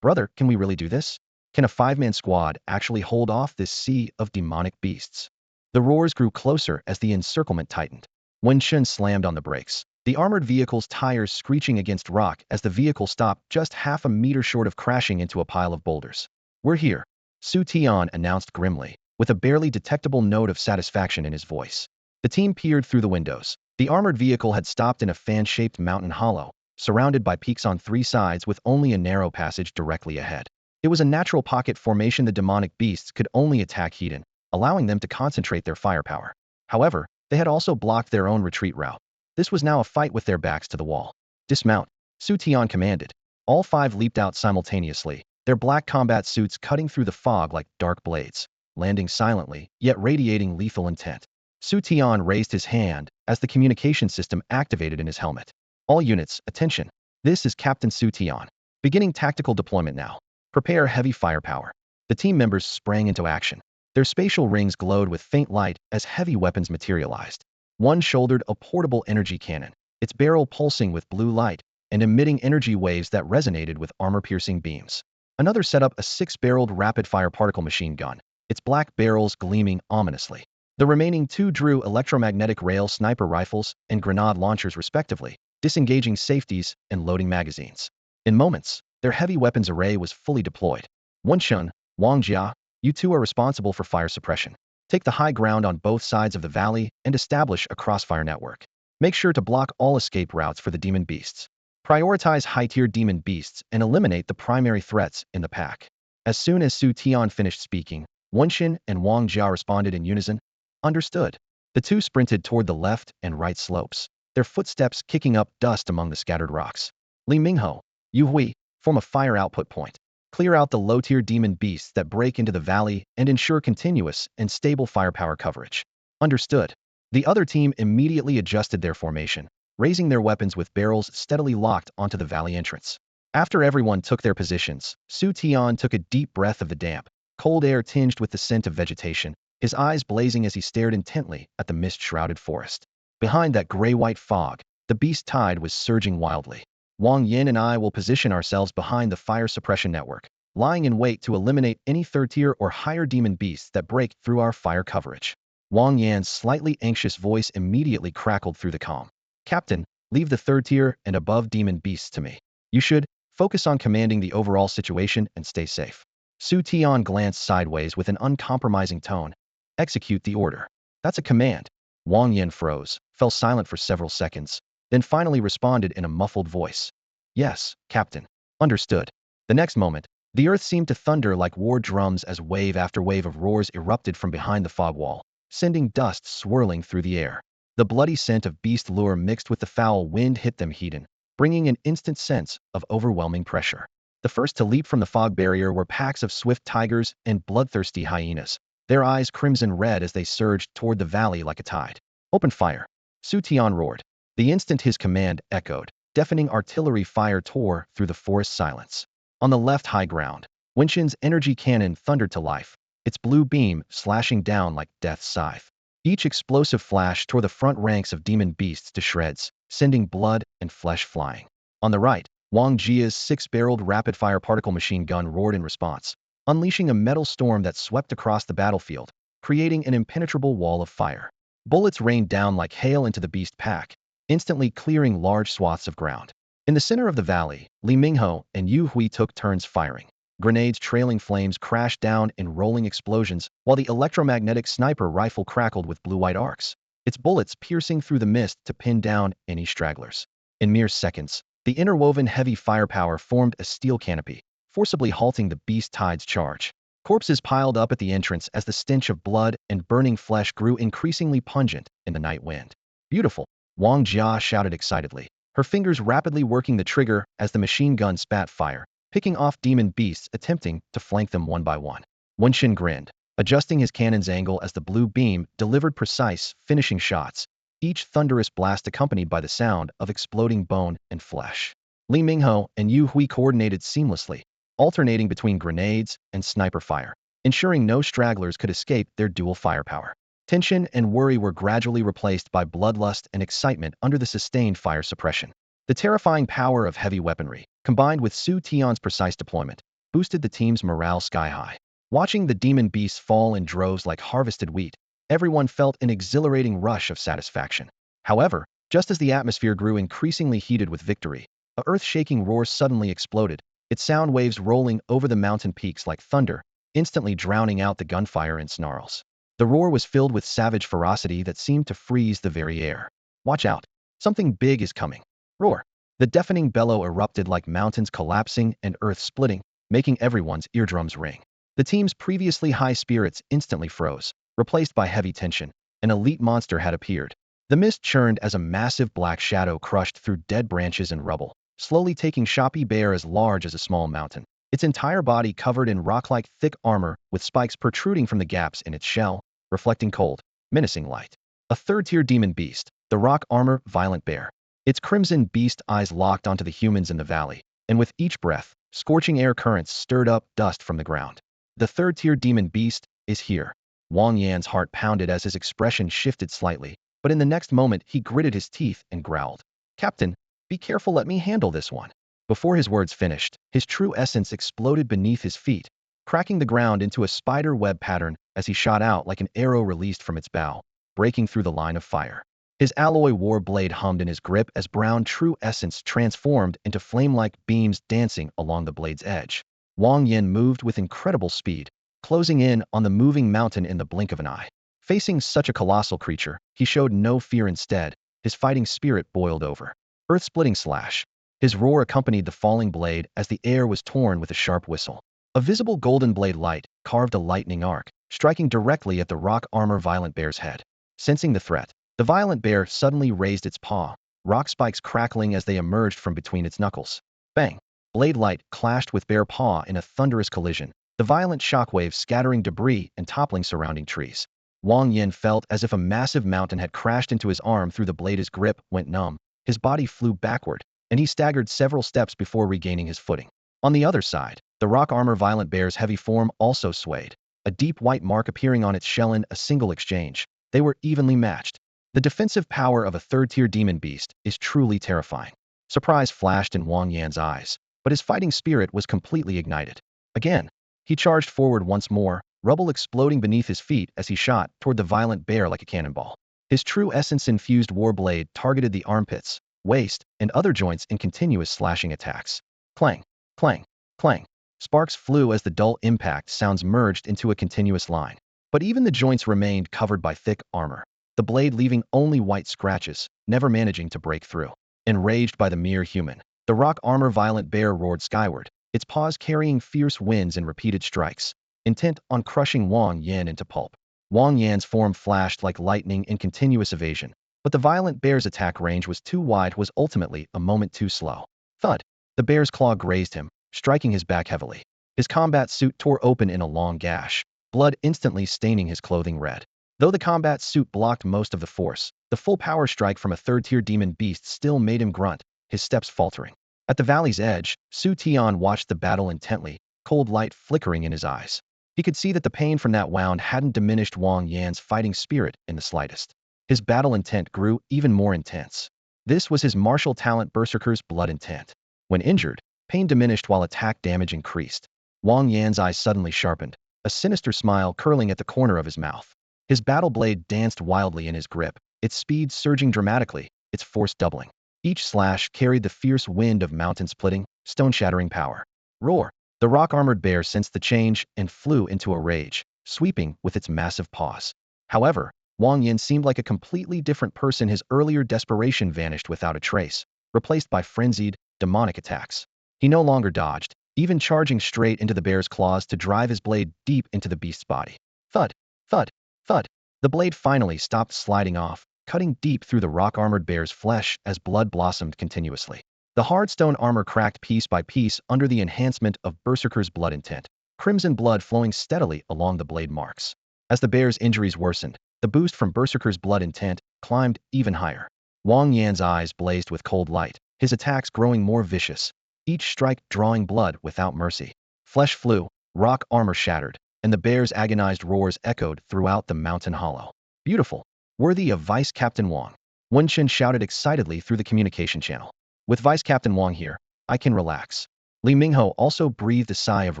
Brother, can we really do this? Can a five-man squad actually hold off this sea of demonic beasts? The roars grew closer as the encirclement tightened. Wen Shun slammed on the brakes, the armored vehicle's tires screeching against rock as the vehicle stopped just half a meter short of crashing into a pile of boulders. We're here, Xu Tian announced grimly, with a barely detectable note of satisfaction in his voice. The team peered through the windows. The armored vehicle had stopped in a fan-shaped mountain hollow, surrounded by peaks on three sides with only a narrow passage directly ahead. It was a natural pocket formation the demonic beasts could only attack hidden, allowing them to concentrate their firepower. However, they had also blocked their own retreat route. This was now a fight with their backs to the wall. Dismount, Xu Tian commanded. All five leaped out simultaneously, their black combat suits cutting through the fog like dark blades, landing silently, yet radiating lethal intent. Xu Tian raised his hand as the communication system activated in his helmet. All units, attention. This is Captain Xu Tian. Beginning tactical deployment now. Prepare heavy firepower. The team members sprang into action. Their spatial rings glowed with faint light as heavy weapons materialized. One shouldered a portable energy cannon, its barrel pulsing with blue light and emitting energy waves that resonated with armor-piercing beams. Another set up a six-barreled rapid-fire particle machine gun, its black barrels gleaming ominously. The remaining two drew electromagnetic rail sniper rifles and grenade launchers respectively, disengaging safeties and loading magazines. In moments, their heavy weapons array was fully deployed. Wenshun, Wang Jia, you two are responsible for fire suppression. Take the high ground on both sides of the valley and establish a crossfire network. Make sure to block all escape routes for the demon beasts. Prioritize high-tier demon beasts and eliminate the primary threats in the pack. As soon as Xu Tian finished speaking, Wenxin and Wang Jia responded in unison. Understood. The two sprinted toward the left and right slopes, their footsteps kicking up dust among the scattered rocks. Li Mingho, Yu Hui, form a fire output point. Clear out the low-tier demon beasts that break into the valley and ensure continuous and stable firepower coverage. Understood. The other team immediately adjusted their formation, raising their weapons with barrels steadily locked onto the valley entrance. After everyone took their positions, Xu Tian took a deep breath of the damp, cold air tinged with the scent of vegetation, his eyes blazing as he stared intently at the mist-shrouded forest. Behind that gray-white fog, the beast tide was surging wildly. Wang Yin and I will position ourselves behind the fire suppression network, lying in wait to eliminate any third-tier or higher demon beasts that break through our fire coverage. Wang Yan's slightly anxious voice immediately crackled through the calm. Captain, leave the third-tier and above demon beasts to me. You should focus on commanding the overall situation and stay safe. Xu Tian glanced sideways with an uncompromising tone. Execute the order. That's a command. Wang Yin froze, fell silent for several seconds, then finally responded in a muffled voice. Yes, Captain. Understood. The next moment, the earth seemed to thunder like war drums as wave after wave of roars erupted from behind the fog wall, sending dust swirling through the air. The bloody scent of beast lure mixed with the foul wind hit them heated, bringing an instant sense of overwhelming pressure. The first to leap from the fog barrier were packs of swift tigers and bloodthirsty hyenas, their eyes crimson red as they surged toward the valley like a tide. Open fire. Xu Tian roared. The instant his command echoed, deafening artillery fire tore through the forest silence. On the left high ground, Wenxin's energy cannon thundered to life, its blue beam slashing down like death's scythe. Each explosive flash tore the front ranks of demon beasts to shreds, sending blood and flesh flying. On the right, Wang Jia's six-barreled rapid-fire particle machine gun roared in response, unleashing a metal storm that swept across the battlefield, creating an impenetrable wall of fire. Bullets rained down like hail into the beast pack, instantly clearing large swaths of ground. In the center of the valley, Li Mingho and Yu Hui took turns firing. Grenades trailing flames crashed down in rolling explosions, while the electromagnetic sniper rifle crackled with blue-white arcs, its bullets piercing through the mist to pin down any stragglers. In mere seconds, the interwoven heavy firepower formed a steel canopy, forcibly halting the beast tide's charge. Corpses piled up at the entrance as the stench of blood and burning flesh grew increasingly pungent in the night wind. Beautiful, Wang Jia shouted excitedly, her fingers rapidly working the trigger as the machine gun spat fire, picking off demon beasts attempting to flank them one by one. Wenshin grinned, adjusting his cannon's angle as the blue beam delivered precise, finishing shots, each thunderous blast accompanied by the sound of exploding bone and flesh. Li Mingho and Yu Hui coordinated seamlessly, alternating between grenades and sniper fire, ensuring no stragglers could escape their dual firepower. Tension and worry were gradually replaced by bloodlust and excitement under the sustained fire suppression. The terrifying power of heavy weaponry, combined with Xu Tian's precise deployment, boosted the team's morale sky-high. Watching the demon beasts fall in droves like harvested wheat, everyone felt an exhilarating rush of satisfaction. However, just as the atmosphere grew increasingly heated with victory, a earth-shaking roar suddenly exploded, its sound waves rolling over the mountain peaks like thunder, instantly drowning out the gunfire and snarls. The roar was filled with savage ferocity that seemed to freeze the very air. Watch out! Something big is coming. Roar! The deafening bellow erupted like mountains collapsing and earth splitting, making everyone's eardrums ring. The team's previously high spirits instantly froze, replaced by heavy tension. An elite monster had appeared. The mist churned as a massive black shadow crushed through dead branches and rubble, slowly taking Shoppy Bear as large as a small mountain. Its entire body covered in rock-like thick armor with spikes protruding from the gaps in its shell, reflecting cold, menacing light. A third-tier demon beast, the rock armor Violent Bear. Its crimson beast eyes locked onto the humans in the valley, and with each breath, scorching air currents stirred up dust from the ground. The third-tier demon beast is here. Wang Yan's heart pounded as his expression shifted slightly, but in the next moment he gritted his teeth and growled. Captain, be careful, let me handle this one. Before his words finished, his true essence exploded beneath his feet, cracking the ground into a spider web pattern as he shot out like an arrow released from its bow, breaking through the line of fire. His alloy war blade hummed in his grip as brown true essence transformed into flame-like beams dancing along the blade's edge. Wang Yan moved with incredible speed, closing in on the moving mountain in the blink of an eye. Facing such a colossal creature, he showed no fear. Instead, his fighting spirit boiled over. Earth-splitting slash. His roar accompanied the falling blade as the air was torn with a sharp whistle. A visible golden blade light carved a lightning arc, striking directly at the rock armor Violent Bear's head. Sensing the threat, the Violent Bear suddenly raised its paw, rock spikes crackling as they emerged from between its knuckles. Bang! Blade light clashed with bare paw in a thunderous collision, the violent shockwaves scattering debris and toppling surrounding trees. Wang Yan felt as if a massive mountain had crashed into his arm through the blade. His grip went numb, his body flew backward, and he staggered several steps before regaining his footing. On the other side, the rock armor Violent Bear's heavy form also swayed, a deep white mark appearing on its shell. In a single exchange, they were evenly matched. The defensive power of a third-tier demon beast is truly terrifying. Surprise flashed in Wang Yan's eyes, but his fighting spirit was completely ignited. Again, he charged forward once more, rubble exploding beneath his feet as he shot toward the Violent Bear like a cannonball. His true essence-infused war blade targeted the armpits, waist, and other joints in continuous slashing attacks. Clang, clang, clang. Sparks flew as the dull impact sounds merged into a continuous line. But even the joints remained covered by thick armor, the blade leaving only white scratches, never managing to break through. Enraged by the mere human, the rock armor Violent Bear roared skyward, its paws carrying fierce winds and repeated strikes, intent on crushing Wang Yan into pulp. Wang Yan's form flashed like lightning in continuous evasion, but the Violent Bear's attack range was too wide, was ultimately a moment too slow. Thud! The bear's claw grazed him, striking his back heavily. His combat suit tore open in a long gash, blood instantly staining his clothing red. Though the combat suit blocked most of the force, the full power strike from a third-tier demon beast still made him grunt, his steps faltering. At the valley's edge, Xu Tian watched the battle intently, cold light flickering in his eyes. He could see that the pain from that wound hadn't diminished Wang Yan's fighting spirit in the slightest. His battle intent grew even more intense. This was his martial talent berserker's blood intent. When injured, pain diminished while attack damage increased. Wang Yan's eyes suddenly sharpened, a sinister smile curling at the corner of his mouth. His battle blade danced wildly in his grip, its speed surging dramatically, its force doubling. Each slash carried the fierce wind of mountain-splitting, stone-shattering power. Roar! The rock-armored bear sensed the change and flew into a rage, sweeping with its massive paws. However, Wang Yan seemed like a completely different person. His earlier desperation vanished without a trace, replaced by frenzied, demonic attacks. He no longer dodged, even charging straight into the bear's claws to drive his blade deep into the beast's body. Thud! Thud! Thud! The blade finally stopped sliding off, cutting deep through the rock-armored bear's flesh as blood blossomed continuously. The hard stone armor cracked piece by piece under the enhancement of Berserker's blood intent, crimson blood flowing steadily along the blade marks. As the bear's injuries worsened, the boost from Berserker's blood intent climbed even higher. Wang Yan's eyes blazed with cold light, his attacks growing more vicious, each strike drawing blood without mercy. Flesh flew, rock armor shattered, and the bear's agonized roars echoed throughout the mountain hollow. Beautiful. Worthy of Vice Captain Wang. Wen Chen shouted excitedly through the communication channel. With Vice Captain Wang here, I can relax. Li Mingho also breathed a sigh of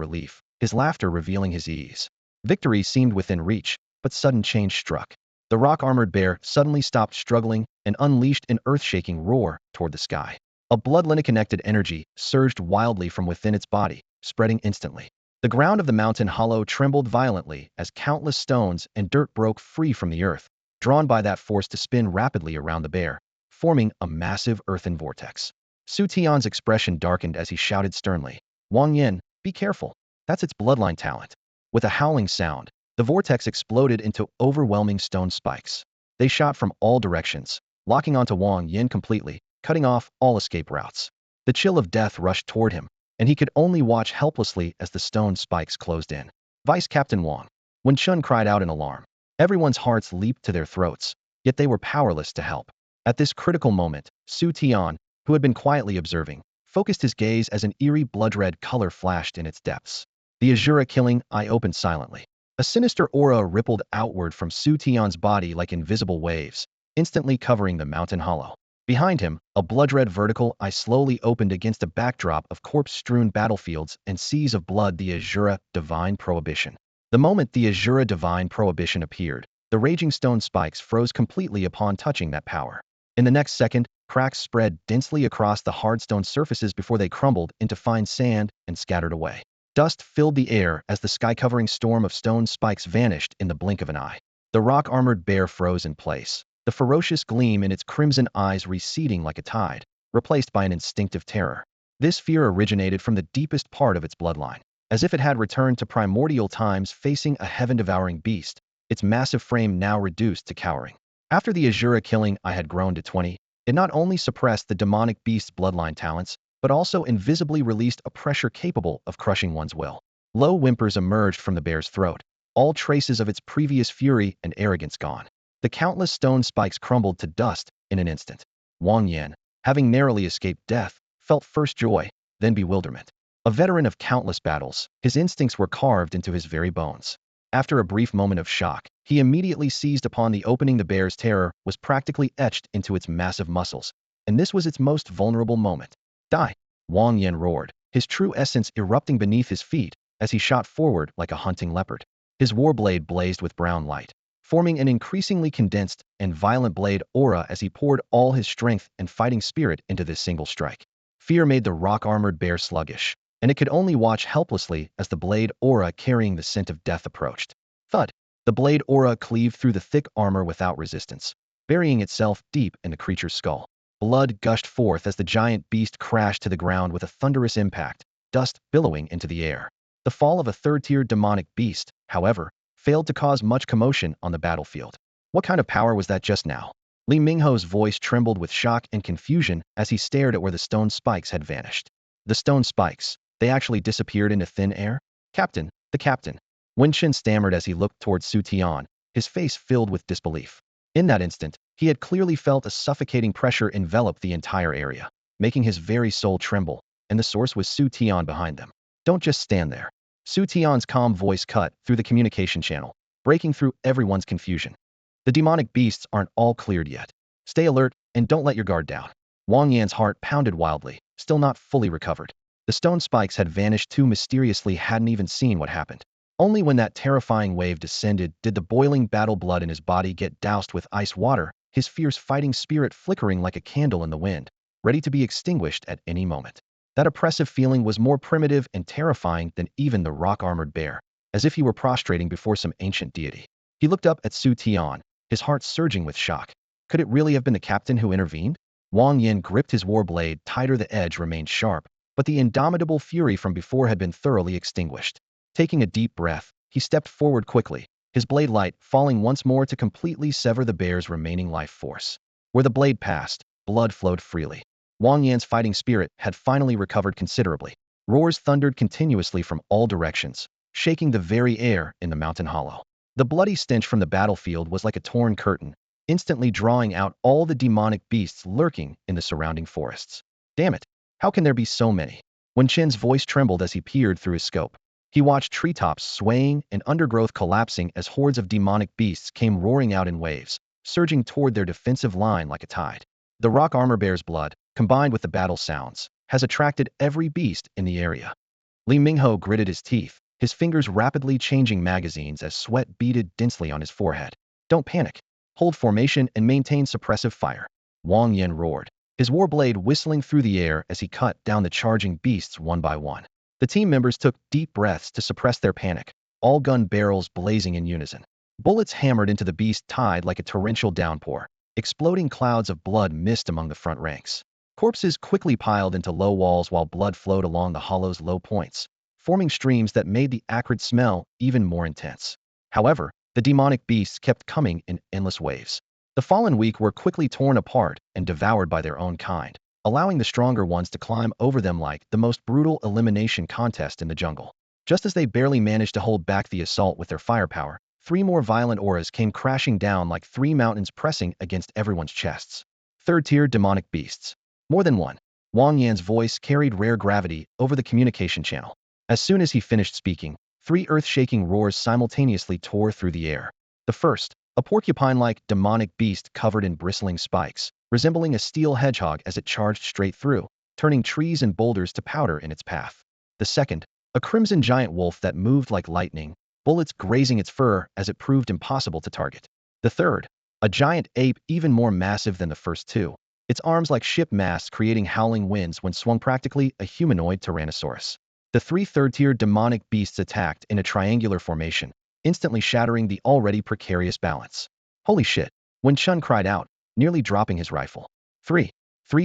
relief, his laughter revealing his ease. Victory seemed within reach, but sudden change struck. The rock-armored bear suddenly stopped struggling and unleashed an earth-shaking roar toward the sky. A bloodline-connected energy surged wildly from within its body, spreading instantly. The ground of the mountain hollow trembled violently as countless stones and dirt broke free from the earth, drawn by that force to spin rapidly around the bear, forming a massive earthen vortex. Xu Tian's expression darkened as he shouted sternly, "Wang Yin, be careful. That's its bloodline talent." With a howling sound, the vortex exploded into overwhelming stone spikes. They shot from all directions, locking onto Wang Yin completely, cutting off all escape routes. The chill of death rushed toward him, and he could only watch helplessly as the stone spikes closed in. Vice Captain Wang. When Chun cried out in alarm, everyone's hearts leaped to their throats, yet they were powerless to help. At this critical moment, Xu Tian, who had been quietly observing, focused his gaze as an eerie blood-red color flashed in its depths. The Asura Killing Eye opened silently. A sinister aura rippled outward from Xu Tian's body like invisible waves, instantly covering the mountain hollow. Behind him, a blood-red vertical eye slowly opened against a backdrop of corpse-strewn battlefields and seas of blood. The Asura Divine Prohibition. The moment the Asura Divine Prohibition appeared, the raging stone spikes froze completely upon touching that power. In the next second, cracks spread densely across the hard stone surfaces before they crumbled into fine sand and scattered away. Dust filled the air as the sky-covering storm of stone spikes vanished in the blink of an eye. The rock-armored bear froze in place, the ferocious gleam in its crimson eyes receding like a tide, replaced by an instinctive terror. This fear originated from the deepest part of its bloodline, as if it had returned to primordial times facing a heaven-devouring beast, its massive frame now reduced to cowering. After the Asura Killing Eye had grown to 20, it not only suppressed the demonic beast's bloodline talents, but also invisibly released a pressure capable of crushing one's will. Low whimpers emerged from the bear's throat, all traces of its previous fury and arrogance gone. The countless stone spikes crumbled to dust in an instant. Wang Yan, having narrowly escaped death, felt first joy, then bewilderment. A veteran of countless battles, his instincts were carved into his very bones. After a brief moment of shock, he immediately seized upon the opening. The bear's terror was practically etched into its massive muscles, and this was its most vulnerable moment. Die! Wang Yan roared, his true essence erupting beneath his feet as he shot forward like a hunting leopard. His war blade blazed with brown light, forming an increasingly condensed and violent blade aura as he poured all his strength and fighting spirit into this single strike. Fear made the rock-armored bear sluggish, and it could only watch helplessly as the blade aura carrying the scent of death approached. Thud! The blade aura cleaved through the thick armor without resistance, burying itself deep in the creature's skull. Blood gushed forth as the giant beast crashed to the ground with a thunderous impact, dust billowing into the air. The fall of a third-tier demonic beast, however, failed to cause much commotion on the battlefield. What kind of power was that just now? Li Mingho's voice trembled with shock and confusion as he stared at where the stone spikes had vanished. The stone spikes, they actually disappeared into thin air? Captain, the captain. Wen Chen stammered as he looked towards Xu Tian, his face filled with disbelief. In that instant, he had clearly felt a suffocating pressure envelop the entire area, making his very soul tremble, and the source was Xu Tian behind them. Don't just stand there. Xu Tian's calm voice cut through the communication channel, breaking through everyone's confusion. The demonic beasts aren't all cleared yet. Stay alert and don't let your guard down. Wang Yan's heart pounded wildly, still not fully recovered. The stone spikes had vanished too mysteriously, hadn't even seen what happened. Only when that terrifying wave descended did the boiling battle blood in his body get doused with ice water, his fierce fighting spirit flickering like a candle in the wind, ready to be extinguished at any moment. That oppressive feeling was more primitive and terrifying than even the rock-armored bear, as if he were prostrating before some ancient deity. He looked up at Xu Tian, his heart surging with shock. Could it really have been the captain who intervened? Wang Yin gripped his war blade tighter. The edge remained sharp, but the indomitable fury from before had been thoroughly extinguished. Taking a deep breath, he stepped forward quickly, his blade light falling once more to completely sever the bear's remaining life force. Where the blade passed, blood flowed freely. Wang Yan's fighting spirit had finally recovered considerably. Roars thundered continuously from all directions, shaking the very air in the mountain hollow. The bloody stench from the battlefield was like a torn curtain, instantly drawing out all the demonic beasts lurking in the surrounding forests. Damn it! How can there be so many? Wen Chen's voice trembled as he peered through his scope. He watched treetops swaying and undergrowth collapsing as hordes of demonic beasts came roaring out in waves, surging toward their defensive line like a tide. The rock armor bear's blood, combined with the battle sounds, has attracted every beast in the area. Li Mingho gritted his teeth, his fingers rapidly changing magazines as sweat beaded densely on his forehead. Don't panic. Hold formation and maintain suppressive fire. Wang Yan roared, his warblade whistling through the air as he cut down the charging beasts one by one. The team members took deep breaths to suppress their panic, all gun barrels blazing in unison. Bullets hammered into the beast tide like a torrential downpour, exploding clouds of blood mist among the front ranks. Corpses quickly piled into low walls while blood flowed along the hollow's low points, forming streams that made the acrid smell even more intense. However, the demonic beasts kept coming in endless waves. The fallen weak were quickly torn apart and devoured by their own kind, allowing the stronger ones to climb over them like the most brutal elimination contest in the jungle. Just as they barely managed to hold back the assault with their firepower, 3 more violent auras came crashing down like 3 mountains pressing against everyone's chests. Third-tier demonic beasts. More than one. Wang Yan's voice carried rare gravity over the communication channel. As soon as he finished speaking, 3 earth-shaking roars simultaneously tore through the air. The first, a porcupine-like demonic beast covered in bristling spikes, resembling a steel hedgehog as it charged straight through, turning trees and boulders to powder in its path. The second, a crimson giant wolf that moved like lightning, bullets grazing its fur as it proved impossible to target. The third, a giant ape even more massive than the first 2, its arms like ship masts creating howling winds when swung, practically a humanoid tyrannosaurus. The 3 third-tier demonic beasts attacked in a triangular formation, instantly shattering the already precarious balance. Holy shit! Wen Chun cried out, nearly dropping his rifle. 3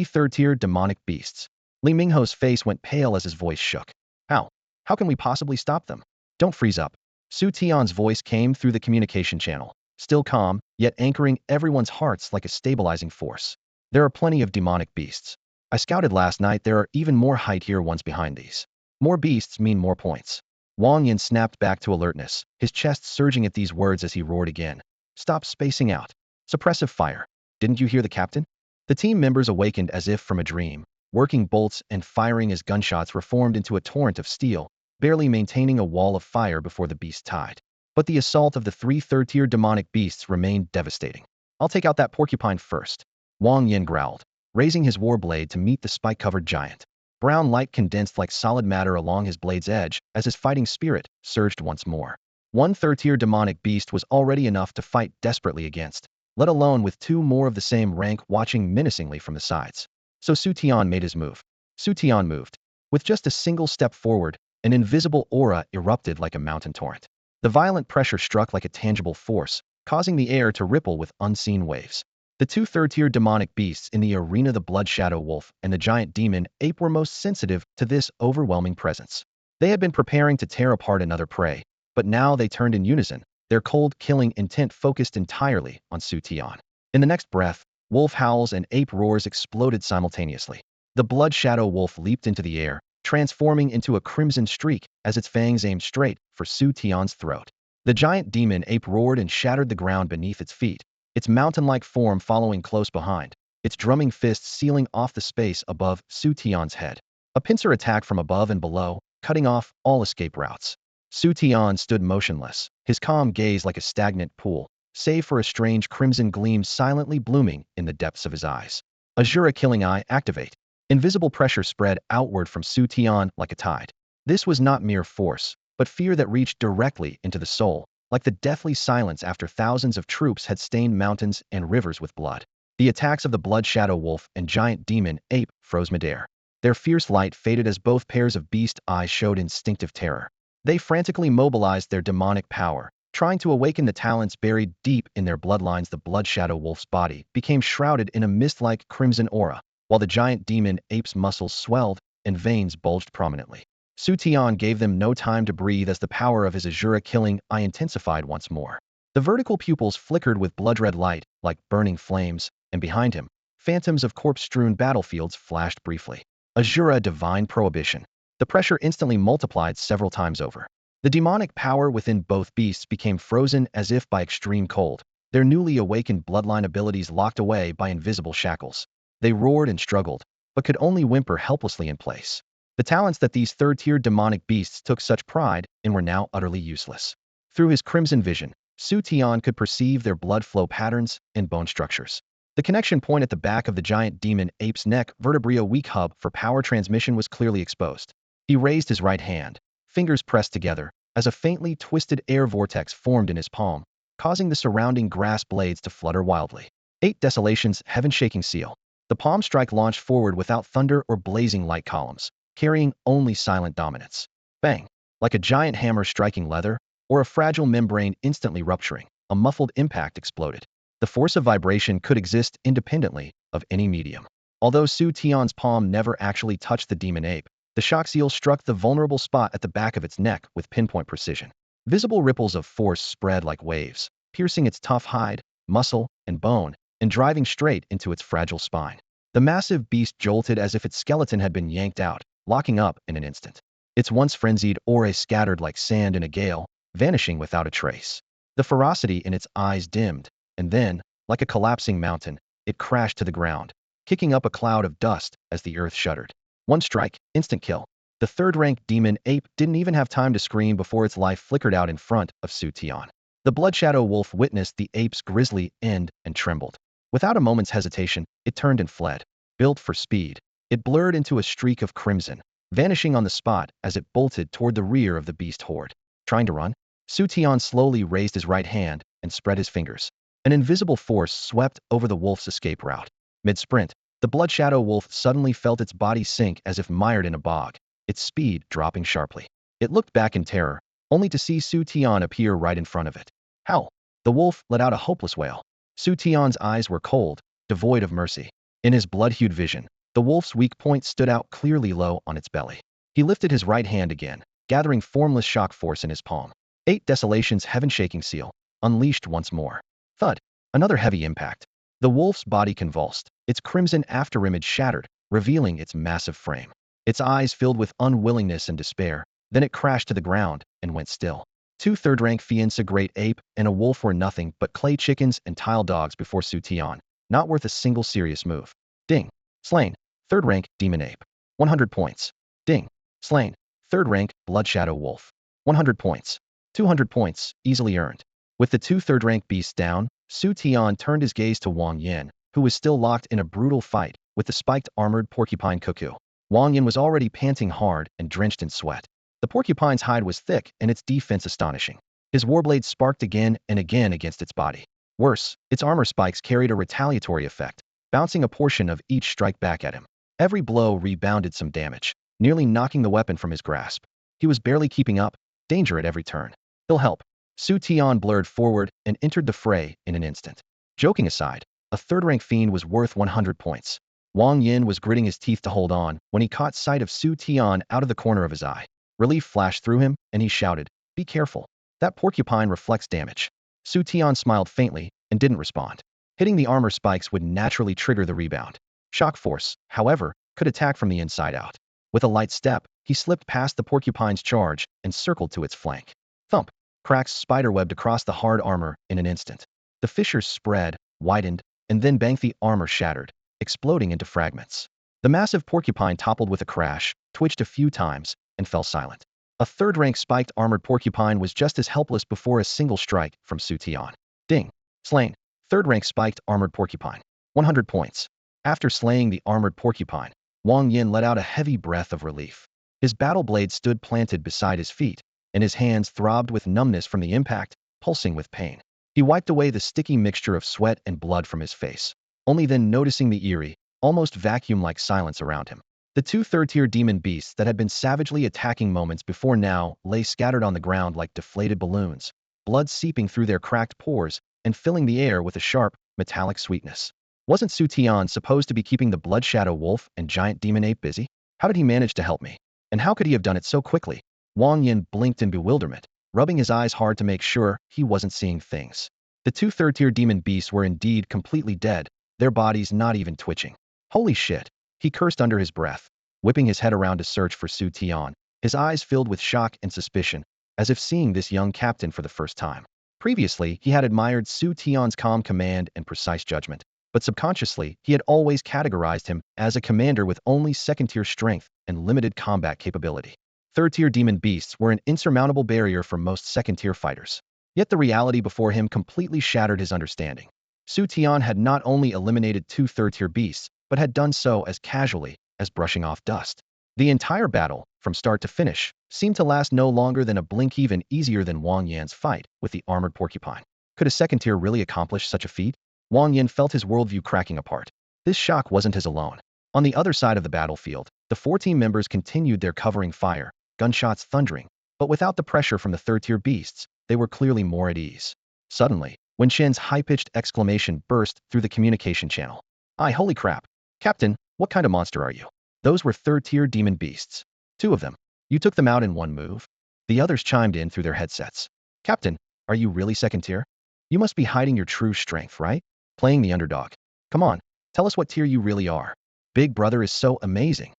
third-tier demonic beasts. Li Mingho's face went pale as his voice shook. How? How can we possibly stop them? Don't freeze up. Xu Tian's voice came through the communication channel, still calm, yet anchoring everyone's hearts like a stabilizing force. There are plenty of demonic beasts. I scouted last night, there are even more high-tier ones behind these. More beasts mean more points. Wang Yan snapped back to alertness, his chest surging at these words as he roared again. Stop spacing out. Suppressive fire. Didn't you hear the captain? The team members awakened as if from a dream, working bolts and firing as gunshots reformed into a torrent of steel, barely maintaining a wall of fire before the beast tide. But the assault of the 3 third-tier demonic beasts remained devastating. I'll take out that porcupine first. Wang Yan growled, raising his war blade to meet the spike-covered giant. Brown light condensed like solid matter along his blade's edge as his fighting spirit surged once more. 1 third-tier demonic beast was already enough to fight desperately against, let alone with 2 more of the same rank watching menacingly from the sides. So Xu Tian made his move. Xu Tian moved. With just a single step forward, an invisible aura erupted like a mountain torrent. The violent pressure struck like a tangible force, causing the air to ripple with unseen waves. The 2 third-tier demonic beasts in the arena, the blood shadow wolf and the giant demon ape, were most sensitive to this overwhelming presence. They had been preparing to tear apart another prey, but now they turned in unison, their cold, killing intent focused entirely on Xu Tian. In the next breath, wolf howls and ape roars exploded simultaneously. The blood shadow wolf leaped into the air, transforming into a crimson streak as its fangs aimed straight for Xu Tian's throat. The giant demon ape roared and shattered the ground beneath its feet, its mountain-like form following close behind, its drumming fists sealing off the space above Xu Tian's head. A pincer attack from above and below, cutting off all escape routes. Xu Tian stood motionless, his calm gaze like a stagnant pool, save for a strange crimson gleam silently blooming in the depths of his eyes. Asura Killing Eye, activate. Invisible pressure spread outward from Xu Tian like a tide. This was not mere force, but fear that reached directly into the soul, like the deathly silence after thousands of troops had stained mountains and rivers with blood. The attacks of the blood shadow wolf and giant demon ape froze midair. Their fierce light faded as both pairs of beast eyes showed instinctive terror. They frantically mobilized their demonic power, trying to awaken the talents buried deep in their bloodlines. The blood shadow wolf's body became shrouded in a mist-like crimson aura, while the giant demon ape's muscles swelled and veins bulged prominently. Xu Tian gave them no time to breathe as the power of his Asura Killing Eye intensified once more. The vertical pupils flickered with blood-red light like burning flames, and behind him, Phantoms of corpse-strewn battlefields flashed briefly. Asura divine prohibition. The pressure instantly multiplied several times over. The demonic power within both beasts became frozen as if by extreme cold, their newly awakened bloodline abilities locked away by invisible shackles. They roared and struggled, but could only whimper helplessly in place. The talents that these third-tier demonic beasts took such pride in were now utterly useless. Through his crimson vision, Xu Tian could perceive their blood flow patterns and bone structures. The connection point at the back of the giant demon ape's neck vertebrae, a weak hub for power transmission, was clearly exposed. He raised his right hand, fingers pressed together, as a faintly twisted air vortex formed in his palm, causing the surrounding grass blades to flutter wildly. 8 Desolation's heaven-shaking seal. The palm strike launched forward without thunder or blazing light columns, carrying only silent dominance. Bang! Like a giant hammer striking leather, or a fragile membrane instantly rupturing, a muffled impact exploded. The force of vibration could exist independently of any medium. Although Xu Tian's palm never actually touched the demon ape, the shock seal struck the vulnerable spot at the back of its neck with pinpoint precision. Visible ripples of force spread like waves, piercing its tough hide, muscle, and bone, and driving straight into its fragile spine. The massive beast jolted as if its skeleton had been yanked out, locking up in an instant. Its once frenzied aura scattered like sand in a gale, vanishing without a trace. The ferocity in its eyes dimmed, and then, like a collapsing mountain, it crashed to the ground, kicking up a cloud of dust as the earth shuddered. One strike, instant kill. The third-rank demon ape didn't even have time to scream before its life flickered out in front of Xu Tian. The Bloodshadow Wolf witnessed the ape's grisly end and trembled. Without a moment's hesitation, it turned and fled. Built for speed, it blurred into a streak of crimson, vanishing on the spot as it bolted toward the rear of the beast horde. Trying to run? Xu Tian slowly raised his right hand and spread his fingers. An invisible force swept over the wolf's escape route. Mid-sprint, the Bloodshadow Wolf suddenly felt its body sink as if mired in a bog, its speed dropping sharply. It looked back in terror, only to see Xu Tian appear right in front of it. How? The wolf let out a hopeless wail. Xu Tian's eyes were cold, devoid of mercy. In his blood-hued vision, the wolf's weak point stood out clearly low on its belly. He lifted his right hand again, gathering formless shock force in his palm. 8 Desolation's heaven-shaking seal, unleashed once more. Thud! Another heavy impact. The wolf's body convulsed, its crimson afterimage shattered, revealing its massive frame. Its eyes filled with unwillingness and despair, then it crashed to the ground and went still. 2 third-rank fiends, a great ape and a wolf, were nothing but clay chickens and tile dogs before Xu Tian, not worth a single serious move. Ding! Slain. Third-rank demon ape. 100 points. Ding! Slain. Third-rank Bloodshadow Wolf. 100 points. 200 points, easily earned. With the 2 third-rank beasts down, Xu Tian turned his gaze to Wang Yin, who was still locked in a brutal fight with the spiked armored porcupine cuckoo. Wang Yin was already panting hard and drenched in sweat. The porcupine's hide was thick and its defense astonishing. His warblade sparked again and again against its body. Worse, its armor spikes carried a retaliatory effect, bouncing a portion of each strike back at him. Every blow rebounded some damage, nearly knocking the weapon from his grasp. He was barely keeping up, danger at every turn. He'll help. Xu Tian blurred forward and entered the fray in an instant. Joking aside, a third-rank fiend was worth 100 points. Wang Yin was gritting his teeth to hold on when he caught sight of Xu Tian out of the corner of his eye. Relief flashed through him, and he shouted, "Be careful. That porcupine reflects damage." Xu Tian smiled faintly and didn't respond. Hitting the armor spikes would naturally trigger the rebound. Shock force, however, could attack from the inside out. With a light step, he slipped past the porcupine's charge and circled to its flank. Thump! Cracks spiderwebbed across the hard armor in an instant. The fissures spread, widened, and then bang, the armor shattered, exploding into fragments. The massive porcupine toppled with a crash, twitched a few times, and fell silent. A third-rank spiked armored porcupine was just as helpless before a single strike from Xu Tian. Ding! Slain. Third-rank spiked armored porcupine. 100 points. After slaying the armored porcupine, Wang Yin let out a heavy breath of relief. His battle blade stood planted beside his feet, and his hands throbbed with numbness from the impact, pulsing with pain. He wiped away the sticky mixture of sweat and blood from his face, only then noticing the eerie, almost vacuum-like silence around him. The 2 third-tier demon beasts that had been savagely attacking moments before now lay scattered on the ground like deflated balloons, blood seeping through their cracked pores and filling the air with a sharp, metallic sweetness. Wasn't Xu Tian supposed to be keeping the Bloodshadow Wolf and giant demon ape busy? How did he manage to help me? And how could he have done it so quickly? Wang Yin blinked in bewilderment, rubbing his eyes hard to make sure he wasn't seeing things. The 2 third-tier demon beasts were indeed completely dead, their bodies not even twitching. Holy shit! He cursed under his breath, whipping his head around to search for Xu Tian, his eyes filled with shock and suspicion, as if seeing this young captain for the first time. Previously, he had admired Xu Tian's calm command and precise judgment, but subconsciously, he had always categorized him as a commander with only second-tier strength and limited combat capability. Third-tier demon beasts were an insurmountable barrier for most second-tier fighters. Yet the reality before him completely shattered his understanding. Xu Tian had not only eliminated 2 third-tier beasts, but had done so as casually as brushing off dust. The entire battle, from start to finish, seemed to last no longer than a blink, even easier than Wang Yan's fight with the armored porcupine. Could a second tier really accomplish such a feat? Wang Yan felt his worldview cracking apart. This shock wasn't his alone. On the other side of the battlefield, the 4 team members continued their covering fire, gunshots thundering, but without the pressure from the third-tier beasts, they were clearly more at ease. Suddenly, Wen Shen's high-pitched exclamation burst through the communication channel. Holy crap! Captain, what kind of monster are you? Those were third-tier demon beasts. 2 of them. You took them out in one move? The others chimed in through their headsets. Captain, are you really second tier? You must be hiding your true strength, right? Playing the underdog. Come on, tell us what tier you really are. Big brother is so amazing.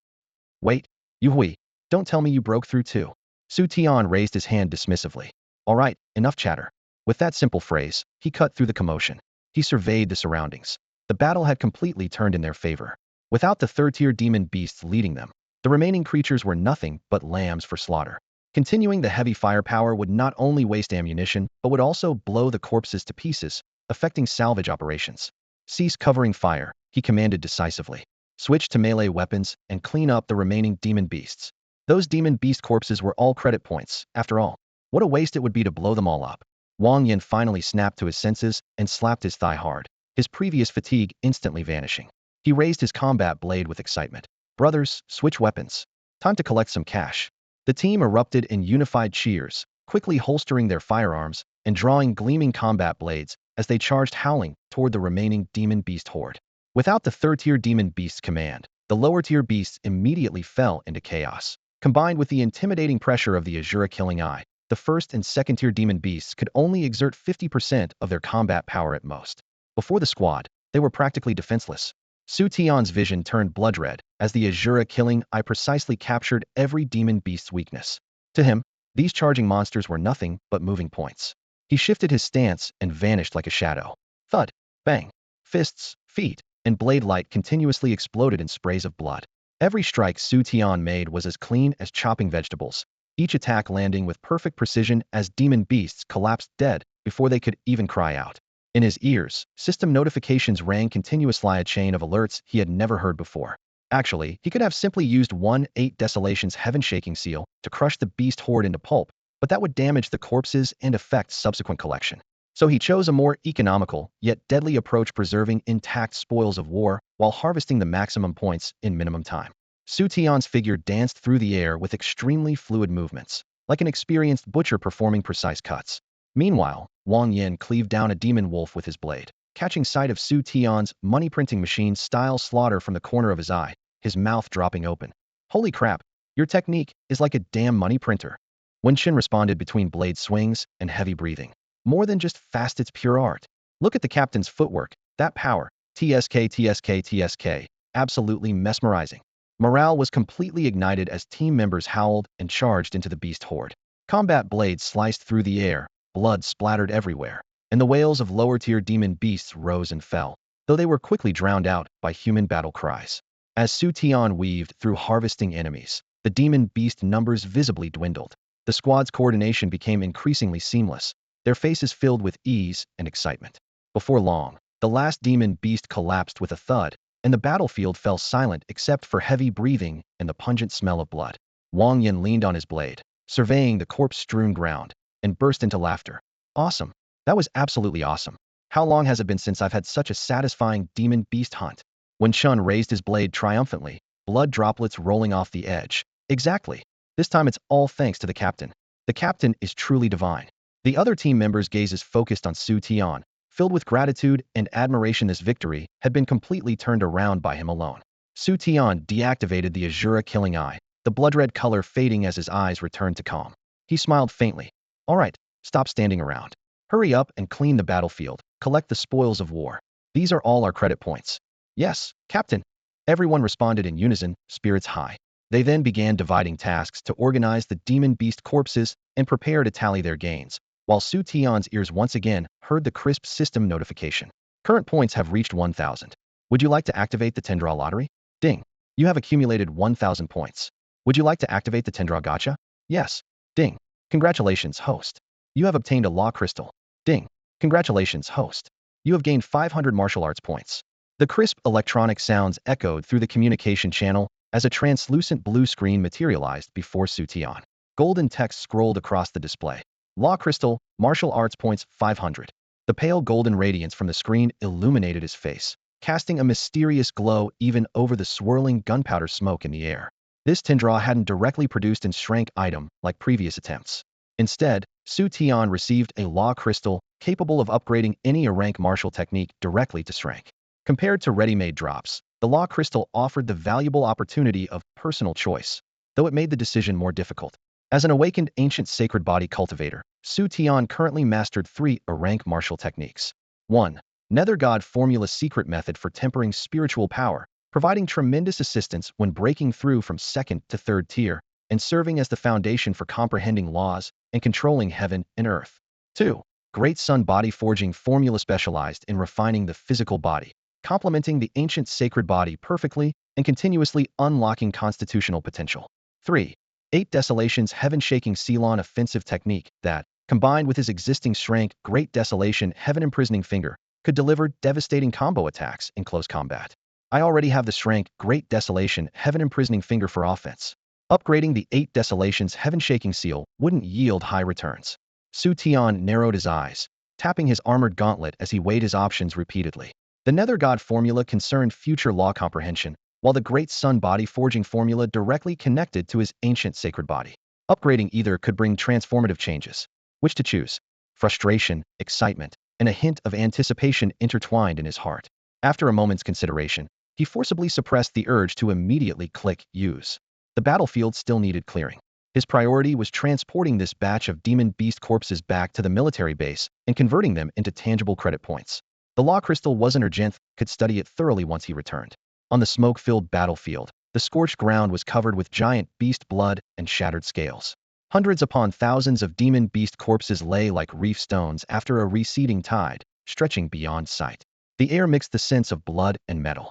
Wait, Hui, don't tell me you broke through too. Xu Tian raised his hand dismissively. All right, enough chatter. With that simple phrase, he cut through the commotion. He surveyed the surroundings. The battle had completely turned in their favor. Without the third-tier demon beasts leading them, the remaining creatures were nothing but lambs for slaughter. Continuing the heavy firepower would not only waste ammunition, but would also blow the corpses to pieces, affecting salvage operations. Cease covering fire, he commanded decisively. Switch to melee weapons and clean up the remaining demon beasts. Those demon beast corpses were all credit points, after all. What a waste it would be to blow them all up. Wang Yan finally snapped to his senses and slapped his thigh hard, his previous fatigue instantly vanishing. He raised his combat blade with excitement. Brothers, switch weapons. Time to collect some cash. The team erupted in unified cheers, quickly holstering their firearms and drawing gleaming combat blades as they charged howling toward the remaining demon beast horde. Without the third-tier demon beast's command, the lower-tier beasts immediately fell into chaos. Combined with the intimidating pressure of the Asura Killing Eye, the first and second-tier demon beasts could only exert 50% of their combat power at most. Before the squad, they were practically defenseless. Xu Tian's vision turned blood red as the Asura Killing Eye precisely captured every demon beast's weakness. To him, these charging monsters were nothing but moving points. He shifted his stance and vanished like a shadow. Thud, bang, fists, feet, and blade light continuously exploded in sprays of blood. Every strike Xu Tian made was as clean as chopping vegetables, each attack landing with perfect precision as demon beasts collapsed dead before they could even cry out. In his ears, system notifications rang continuously, a chain of alerts he had never heard before. Actually, he could have simply used 1-8 Desolation's heaven-shaking seal to crush the beast horde into pulp, but that would damage the corpses and affect subsequent collection. So he chose a more economical, yet deadly approach, preserving intact spoils of war while harvesting the maximum points in minimum time. Xu Tian's figure danced through the air with extremely fluid movements, like an experienced butcher performing precise cuts. Meanwhile, Wang Yan cleaved down a demon wolf with his blade, catching sight of Xu Tian's money-printing machine-style slaughter from the corner of his eye, his mouth dropping open. Holy crap, your technique is like a damn money printer. Wen Shen responded between blade swings and heavy breathing. More than just fast, it's pure art. Look at the captain's footwork, that power. TSK, TSK, TSK. Absolutely mesmerizing. Morale was completely ignited as team members howled and charged into the beast horde. Combat blades sliced through the air, blood splattered everywhere, and the wails of lower-tier demon beasts rose and fell, though they were quickly drowned out by human battle cries. As Xu Tian weaved through harvesting enemies, the demon beast numbers visibly dwindled. The squad's coordination became increasingly seamless, their faces filled with ease and excitement. Before long, the last demon beast collapsed with a thud, and the battlefield fell silent except for heavy breathing and the pungent smell of blood. Wang Yan leaned on his blade, surveying the corpse-strewn ground, and burst into laughter. Awesome. That was absolutely awesome. How long has it been since I've had such a satisfying demon beast hunt? Wen Chun raised his blade triumphantly, blood droplets rolling off the edge. Exactly. This time it's all thanks to the captain. The captain is truly divine. The other team members' gazes focused on Xu Tian, filled with gratitude and admiration. This victory had been completely turned around by him alone. Xu Tian deactivated the Asura Killing Eye, the blood-red color fading as his eyes returned to calm. He smiled faintly. All right, stop standing around. Hurry up and clean the battlefield, collect the spoils of war. These are all our credit points. Yes, Captain. Everyone responded in unison, spirits high. They then began dividing tasks to organize the demon beast corpses and prepare to tally their gains, while Xu Tian's ears once again heard the crisp system notification. Current points have reached 1,000. Would you like to activate the 10-draw lottery? Ding. You have accumulated 1,000 points. Would you like to activate the 10-draw gacha? Yes. Ding. Congratulations, host. You have obtained a law crystal. Ding. Congratulations, host. You have gained 500 martial arts points. The crisp electronic sounds echoed through the communication channel as a translucent blue screen materialized before Xu Tian. Golden text scrolled across the display. Law crystal, martial arts points 500. The pale golden radiance from the screen illuminated his face, casting a mysterious glow even over the swirling gunpowder smoke in the air. This Tindra hadn't directly produced in strength item like previous attempts. Instead, Xu Tian received a law crystal capable of upgrading any rank martial technique directly to strength. Compared to ready-made drops, the law crystal offered the valuable opportunity of personal choice, though it made the decision more difficult. As an awakened ancient sacred body cultivator, Xu Tian currently mastered 3 rank martial techniques. 1. Nether God Formula secret method for tempering spiritual power, providing tremendous assistance when breaking through from 2nd to 3rd tier, and serving as the foundation for comprehending laws and controlling heaven and earth. 2. Great Sun Body Forging Formula specialized in refining the physical body, complementing the ancient sacred body perfectly and continuously unlocking constitutional potential. 3. 8 Desolation's Heaven-Shaking Ceylon offensive technique that, combined with his existing strength, Great Desolation Heaven-Imprisoning Finger, could deliver devastating combo attacks in close combat. I already have the strength Great Desolation Heaven-Imprisoning Finger for offense. Upgrading the 8 Desolation's Heaven-Shaking Seal wouldn't yield high returns. Xu Tian narrowed his eyes, tapping his armored gauntlet as he weighed his options repeatedly. The Nether God formula concerned future law comprehension, while the Great Sun Body Forging formula directly connected to his ancient sacred body. Upgrading either could bring transformative changes. Which to choose? Frustration, excitement, and a hint of anticipation intertwined in his heart. After a moment's consideration, he forcibly suppressed the urge to immediately click Use. The battlefield still needed clearing. His priority was transporting this batch of demon beast corpses back to the military base and converting them into tangible credit points. The law crystal wasn't urgent, could study it thoroughly once he returned. On the smoke-filled battlefield, the scorched ground was covered with giant beast blood and shattered scales. Hundreds upon thousands of demon beast corpses lay like reef stones after a receding tide, stretching beyond sight. The air mixed the scents of blood and metal.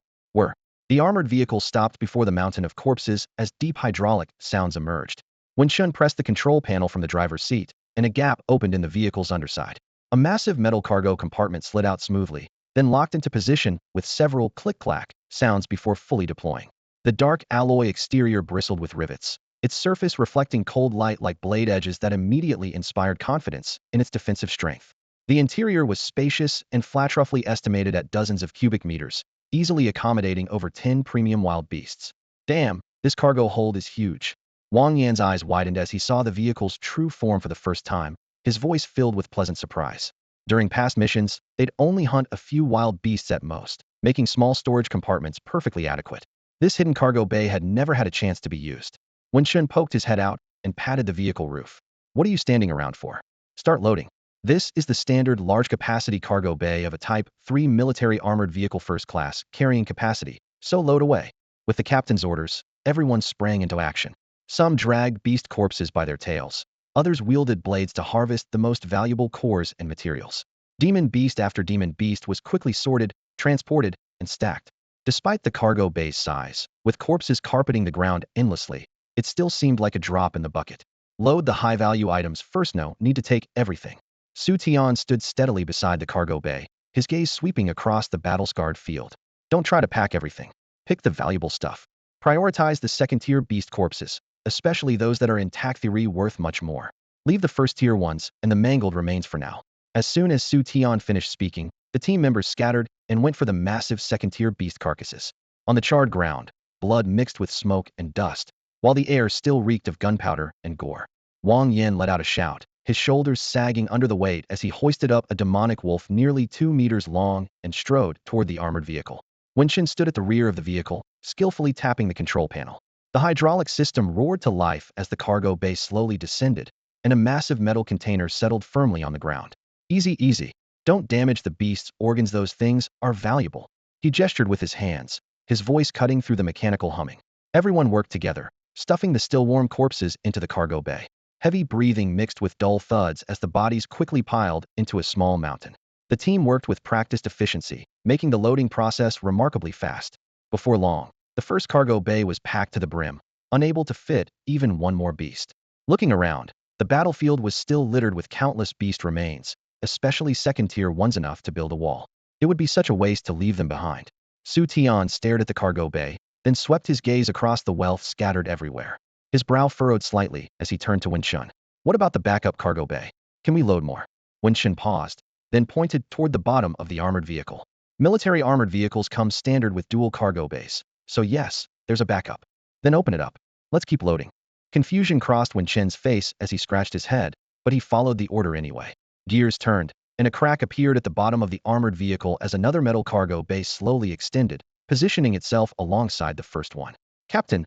The armored vehicle stopped before the mountain of corpses as deep hydraulic sounds emerged. Wenshun pressed the control panel from the driver's seat, and a gap opened in the vehicle's underside. A massive metal cargo compartment slid out smoothly, then locked into position with several click-clack sounds before fully deploying. The dark alloy exterior bristled with rivets, its surface reflecting cold light like blade edges that immediately inspired confidence in its defensive strength. The interior was spacious and flat, roughly estimated at dozens of cubic meters, easily accommodating over 10 premium wild beasts. Damn, this cargo hold is huge. Wang Yan's eyes widened as he saw the vehicle's true form for the first time, his voice filled with pleasant surprise. During past missions, they'd only hunt a few wild beasts at most, making small storage compartments perfectly adequate. This hidden cargo bay had never had a chance to be used. Wenshun poked his head out and patted the vehicle roof. What are you standing around for? Start loading. This is the standard large-capacity cargo bay of a Type 3 military armored vehicle first class carrying capacity, so load away. With the captain's orders, everyone sprang into action. Some dragged beast corpses by their tails. Others wielded blades to harvest the most valuable cores and materials. Demon beast after demon beast was quickly sorted, transported, and stacked. Despite the cargo bay's size, with corpses carpeting the ground endlessly, it still seemed like a drop in the bucket. Load the high-value items first. No need to take everything. Xu Tian stood steadily beside the cargo bay, his gaze sweeping across the battle-scarred field. Don't try to pack everything. Pick the valuable stuff. Prioritize the second-tier beast corpses, especially those that are in tech theory worth much more. Leave the first-tier ones and the mangled remains for now. As soon as Xu Tian finished speaking, the team members scattered and went for the massive second-tier beast carcasses. On the charred ground, blood mixed with smoke and dust, while the air still reeked of gunpowder and gore. Wang Yan let out a shout, his shoulders sagging under the weight as he hoisted up a demonic wolf nearly 2 meters long and strode toward the armored vehicle. Wenshun stood at the rear of the vehicle, skillfully tapping the control panel. The hydraulic system roared to life as the cargo bay slowly descended, and a massive metal container settled firmly on the ground. Easy, easy. Don't damage the beast's organs, those things are valuable. He gestured with his hands, his voice cutting through the mechanical humming. Everyone worked together, stuffing the still warm corpses into the cargo bay. Heavy breathing mixed with dull thuds as the bodies quickly piled into a small mountain. The team worked with practiced efficiency, making the loading process remarkably fast. Before long, the first cargo bay was packed to the brim, unable to fit even one more beast. Looking around, the battlefield was still littered with countless beast remains, especially second-tier ones enough to build a wall. It would be such a waste to leave them behind. Xu Tian stared at the cargo bay, then swept his gaze across the wealth scattered everywhere. His brow furrowed slightly as he turned to Wenshun. What about the backup cargo bay? Can we load more? Wenshun paused, then pointed toward the bottom of the armored vehicle. Military armored vehicles come standard with dual cargo bays, so yes, there's a backup. Then open it up. Let's keep loading. Confusion crossed Wenshun's face as he scratched his head, but he followed the order anyway. Gears turned, and a crack appeared at the bottom of the armored vehicle as another metal cargo bay slowly extended, positioning itself alongside the first one. Captain,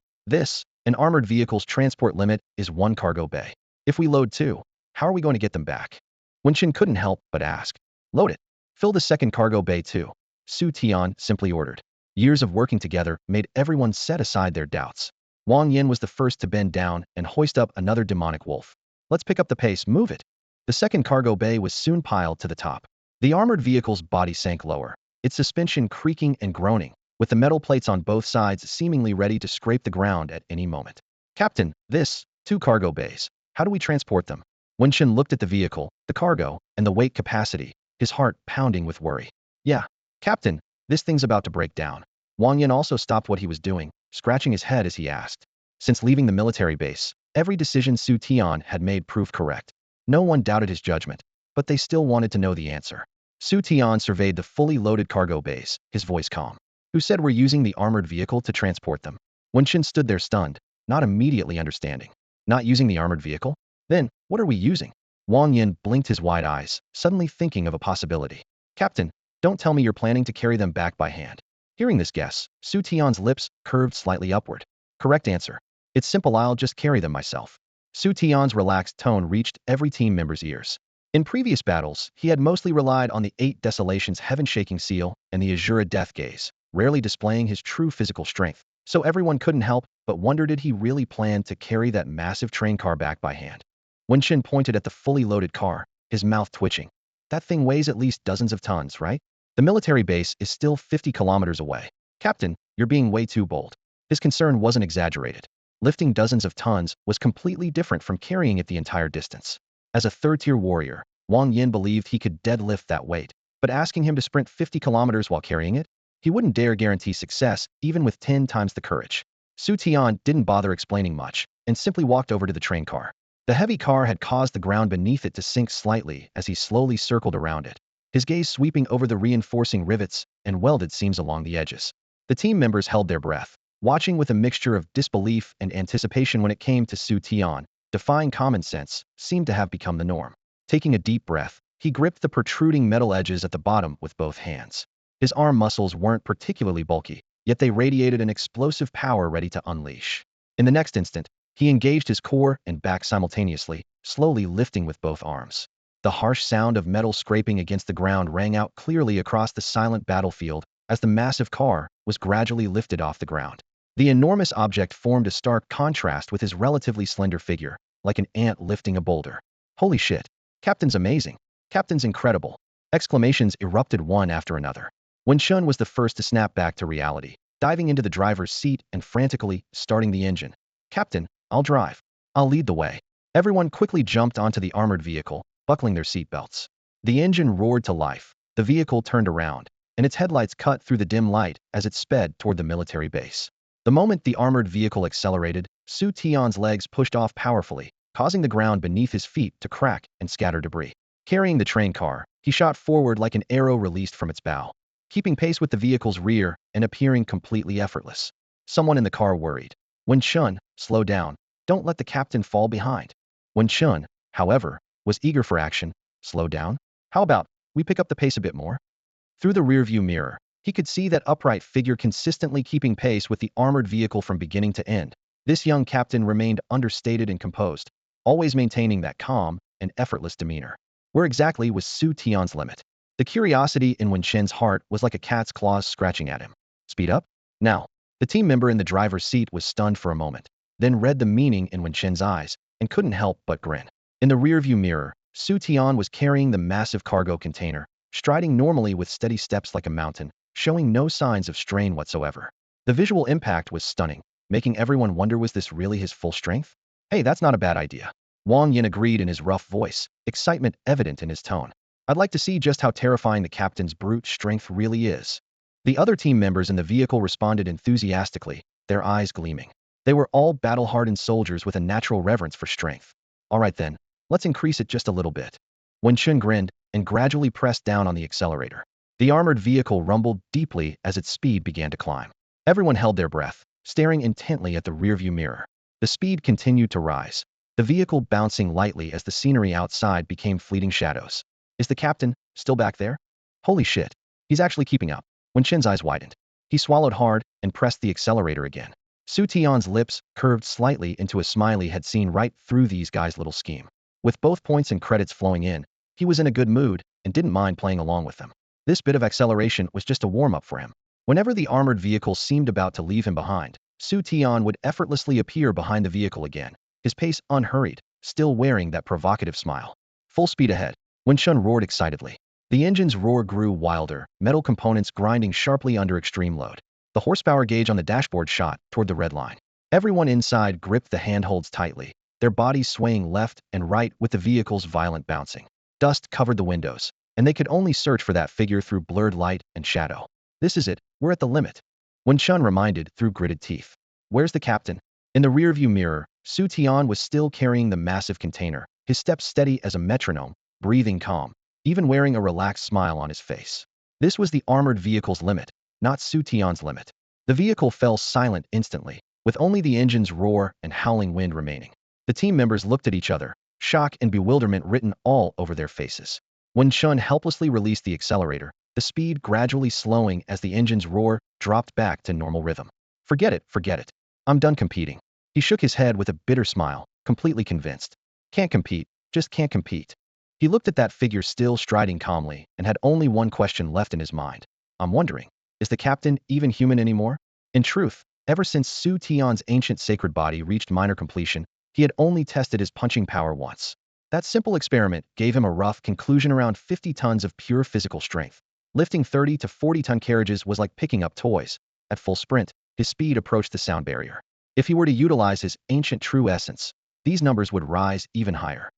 an armored vehicle's transport limit is 1 cargo bay. If we load 2, how are we going to get them back? Wenshun couldn't help but ask. Load it. Fill the second cargo bay too. Xu Tian simply ordered. Years of working together made everyone set aside their doubts. Wang Yin was the first to bend down and hoist up another demonic wolf. Let's pick up the pace, move it. The second cargo bay was soon piled to the top. The armored vehicle's body sank lower, its suspension creaking and groaning, with the metal plates on both sides seemingly ready to scrape the ground at any moment. Captain, 2 cargo bays. How do we transport them? Wenshun looked at the vehicle, the cargo, and the weight capacity, his heart pounding with worry. Yeah, Captain, this thing's about to break down. Wang Yin also stopped what he was doing, scratching his head as he asked. Since leaving the military base, every decision Xu Tian had made proved correct. No one doubted his judgment, but they still wanted to know the answer. Xu Tian surveyed the fully loaded cargo bays, his voice calm. Who said we're using the armored vehicle to transport them? Wenshun stood there stunned, not immediately understanding. Not using the armored vehicle? Then, what are we using? Wang Yin blinked his wide eyes, suddenly thinking of a possibility. Captain, don't tell me you're planning to carry them back by hand. Hearing this guess, Xu Tian's lips curved slightly upward. Correct answer. It's simple, I'll just carry them myself. Xu Tian's relaxed tone reached every team member's ears. In previous battles, he had mostly relied on the 8 Desolations Heaven-Shaking Seal and the Asura Death Gaze, rarely displaying his true physical strength. So everyone couldn't help but wonder, did he really plan to carry that massive train car back by hand? Wenshun pointed at the fully loaded car, his mouth twitching. That thing weighs at least dozens of tons, right? The military base is still 50 kilometers away. Captain, you're being way too bold. His concern wasn't exaggerated. Lifting dozens of tons was completely different from carrying it the entire distance. As a third-tier warrior, Wang Yin believed he could deadlift that weight, but asking him to sprint 50 kilometers while carrying it? He wouldn't dare guarantee success, even with 10 times the courage. Xu Tian didn't bother explaining much, and simply walked over to the train car. The heavy car had caused the ground beneath it to sink slightly as he slowly circled around it, his gaze sweeping over the reinforcing rivets and welded seams along the edges. The team members held their breath, watching with a mixture of disbelief and anticipation. When it came to Xu Tian, defying common sense seemed to have become the norm. Taking a deep breath, he gripped the protruding metal edges at the bottom with both hands. His arm muscles weren't particularly bulky, yet they radiated an explosive power ready to unleash. In the next instant, he engaged his core and back simultaneously, slowly lifting with both arms. The harsh sound of metal scraping against the ground rang out clearly across the silent battlefield as the massive car was gradually lifted off the ground. The enormous object formed a stark contrast with his relatively slender figure, like an ant lifting a boulder. Holy shit! Captain's amazing! Captain's incredible! Exclamations erupted one after another. Wenshun was the first to snap back to reality, diving into the driver's seat and frantically starting the engine. Captain, I'll drive. I'll lead the way. Everyone quickly jumped onto the armored vehicle, buckling their seatbelts. The engine roared to life, the vehicle turned around, and its headlights cut through the dim light as it sped toward the military base. The moment the armored vehicle accelerated, Xu Tian's legs pushed off powerfully, causing the ground beneath his feet to crack and scatter debris. Carrying the train car, he shot forward like an arrow released from its bow, keeping pace with the vehicle's rear and appearing completely effortless. Someone in the car worried. Wenshun, slow down. Don't let the captain fall behind. Wenshun, however, was eager for action. Slow down? How about we pick up the pace a bit more? Through the rearview mirror, he could see that upright figure consistently keeping pace with the armored vehicle from beginning to end. This young captain remained understated and composed, always maintaining that calm and effortless demeanor. Where exactly was Xu Tian's limit? The curiosity in Wen Chen's heart was like a cat's claws scratching at him. Speed up? Now. The team member in the driver's seat was stunned for a moment, then read the meaning in Wen Chen's eyes and couldn't help but grin. In the rearview mirror, Xu Tian was carrying the massive cargo container, striding normally with steady steps like a mountain, showing no signs of strain whatsoever. The visual impact was stunning, making everyone wonder, was this really his full strength? Hey, that's not a bad idea. Wang Yin agreed in his rough voice, excitement evident in his tone. I'd like to see just how terrifying the captain's brute strength really is. The other team members in the vehicle responded enthusiastically, their eyes gleaming. They were all battle-hardened soldiers with a natural reverence for strength. All right then, let's increase it just a little bit. Wen Chun grinned and gradually pressed down on the accelerator. The armored vehicle rumbled deeply as its speed began to climb. Everyone held their breath, staring intently at the rearview mirror. The speed continued to rise, the vehicle bouncing lightly as the scenery outside became fleeting shadows. Is the captain still back there? Holy shit, he's actually keeping up. Wen Chen's eyes widened. He swallowed hard and pressed the accelerator again. Xu Tian's lips curved slightly into a smile. He had seen right through these guys' little scheme. With both points and credits flowing in, he was in a good mood and didn't mind playing along with them. This bit of acceleration was just a warm-up for him. Whenever the armored vehicle seemed about to leave him behind, Xu Tian would effortlessly appear behind the vehicle again, his pace unhurried, still wearing that provocative smile. Full speed ahead. Wen Chun roared excitedly. The engine's roar grew wilder, metal components grinding sharply under extreme load. The horsepower gauge on the dashboard shot toward the red line. Everyone inside gripped the handholds tightly, their bodies swaying left and right with the vehicle's violent bouncing. Dust covered the windows, and they could only search for that figure through blurred light and shadow. This is it, we're at the limit. Wen Chun reminded through gritted teeth. Where's the captain? In the rearview mirror, Xu Tian was still carrying the massive container, his steps steady as a metronome, breathing calm, even wearing a relaxed smile on his face. This was the armored vehicle's limit, not Xu Tian's limit. The vehicle fell silent instantly, with only the engine's roar and howling wind remaining. The team members looked at each other, shock and bewilderment written all over their faces. Wen Chun helplessly released the accelerator, the speed gradually slowing as the engine's roar dropped back to normal rhythm. Forget it, forget it. I'm done competing. He shook his head with a bitter smile, completely convinced. Can't compete, just can't compete. He looked at that figure still striding calmly and had only one question left in his mind. I'm wondering, is the captain even human anymore? In truth, ever since Xu Tian's ancient sacred body reached minor completion, he had only tested his punching power once. That simple experiment gave him a rough conclusion: around 50 tons of pure physical strength. Lifting 30 to 40-ton carriages was like picking up toys. At full sprint, his speed approached the sound barrier. If he were to utilize his ancient true essence, these numbers would rise even higher.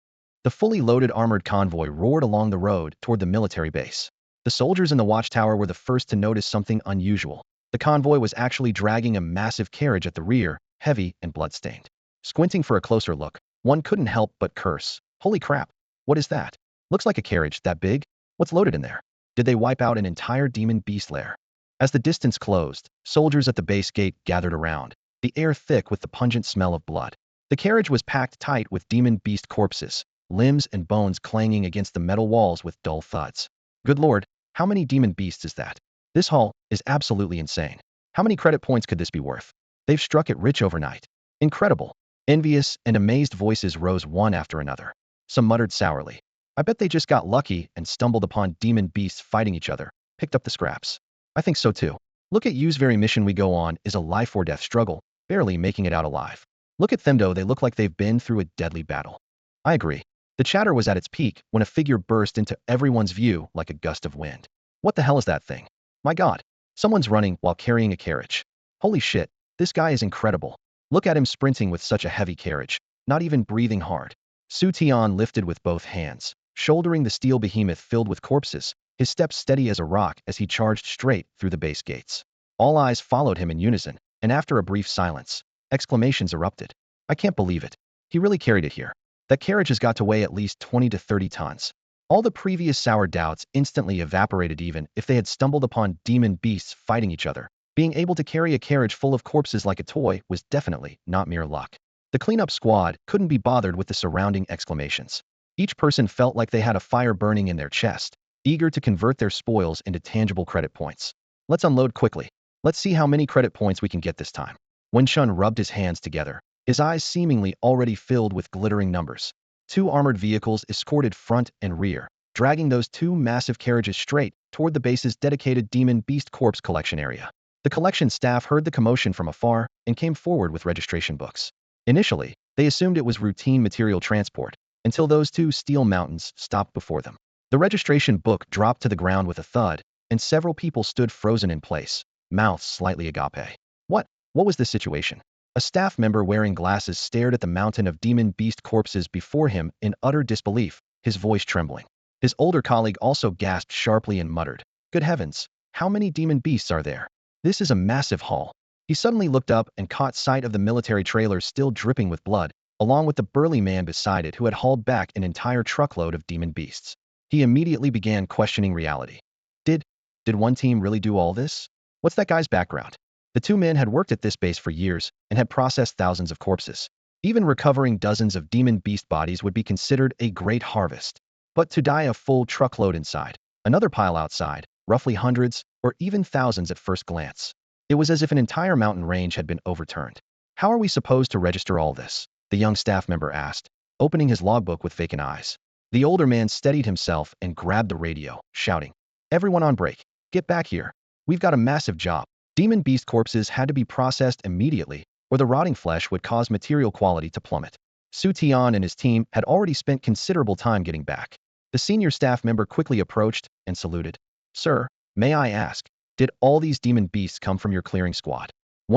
The fully loaded armored convoy roared along the road toward the military base. The soldiers in the watchtower were the first to notice something unusual. The convoy was actually dragging a massive carriage at the rear, heavy and bloodstained. Squinting for a closer look, one couldn't help but curse. Holy crap, what is that? Looks like a carriage that big? What's loaded in there? Did they wipe out an entire demon beast lair? As the distance closed, soldiers at the base gate gathered around, the air thick with the pungent smell of blood. The carriage was packed tight with demon beast corpses, limbs and bones clanging against the metal walls with dull thuds. Good lord, how many demon beasts is that? This haul is absolutely insane. How many credit points could this be worth? They've struck it rich overnight. Incredible. Envious and amazed voices rose one after another. Some muttered sourly. I bet they just got lucky and stumbled upon demon beasts fighting each other, picked up the scraps. I think so too. Look at Yu's very mission we go on is a life or death struggle, barely making it out alive. Look at them though, they look like they've been through a deadly battle. I agree. The chatter was at its peak when a figure burst into everyone's view like a gust of wind. What the hell is that thing? My god. Someone's running while carrying a carriage. Holy shit, this guy is incredible. Look at him sprinting with such a heavy carriage, not even breathing hard. Xu Tian lifted with both hands, shouldering the steel behemoth filled with corpses, his steps steady as a rock as he charged straight through the base gates. All eyes followed him in unison, and after a brief silence, exclamations erupted. I can't believe it. He really carried it here. That carriage has got to weigh at least 20 to 30 tons. All the previous sour doubts instantly evaporated. Even if they had stumbled upon demon beasts fighting each other, being able to carry a carriage full of corpses like a toy was definitely not mere luck. The cleanup squad couldn't be bothered with the surrounding exclamations. Each person felt like they had a fire burning in their chest, eager to convert their spoils into tangible credit points. Let's unload quickly. Let's see how many credit points we can get this time. Wen Chun rubbed his hands together, his eyes seemingly already filled with glittering numbers. 2 armored vehicles escorted front and rear, dragging those two massive carriages straight toward the base's dedicated demon beast corpse collection area. The collection staff heard the commotion from afar and came forward with registration books. Initially, they assumed it was routine material transport, until those two steel mountains stopped before them. The registration book dropped to the ground with a thud, and several people stood frozen in place, mouths slightly agape. What was the situation? A staff member wearing glasses stared at the mountain of demon beast corpses before him in utter disbelief, his voice trembling. His older colleague also gasped sharply and muttered, "Good heavens, how many demon beasts are there? This is a massive haul." He suddenly looked up and caught sight of the military trailer still dripping with blood, along with the burly man beside it who had hauled back an entire truckload of demon beasts. He immediately began questioning reality. Did one team really do all this? What's that guy's background? The two men had worked at this base for years and had processed thousands of corpses. Even recovering dozens of demon beast bodies would be considered a great harvest. But to die a full truckload inside, another pile outside, roughly hundreds or even thousands at first glance. It was as if an entire mountain range had been overturned. How are we supposed to register all this? The young staff member asked, opening his logbook with vacant eyes. The older man steadied himself and grabbed the radio, shouting, "Everyone on break. Get back here. We've got a massive job." Demon beast corpses had to be processed immediately, or the rotting flesh would cause material quality to plummet. Xu Tian and his team had already spent considerable time getting back. The senior staff member quickly approached and saluted. "Sir, may I ask, did all these demon beasts come from your clearing squad?"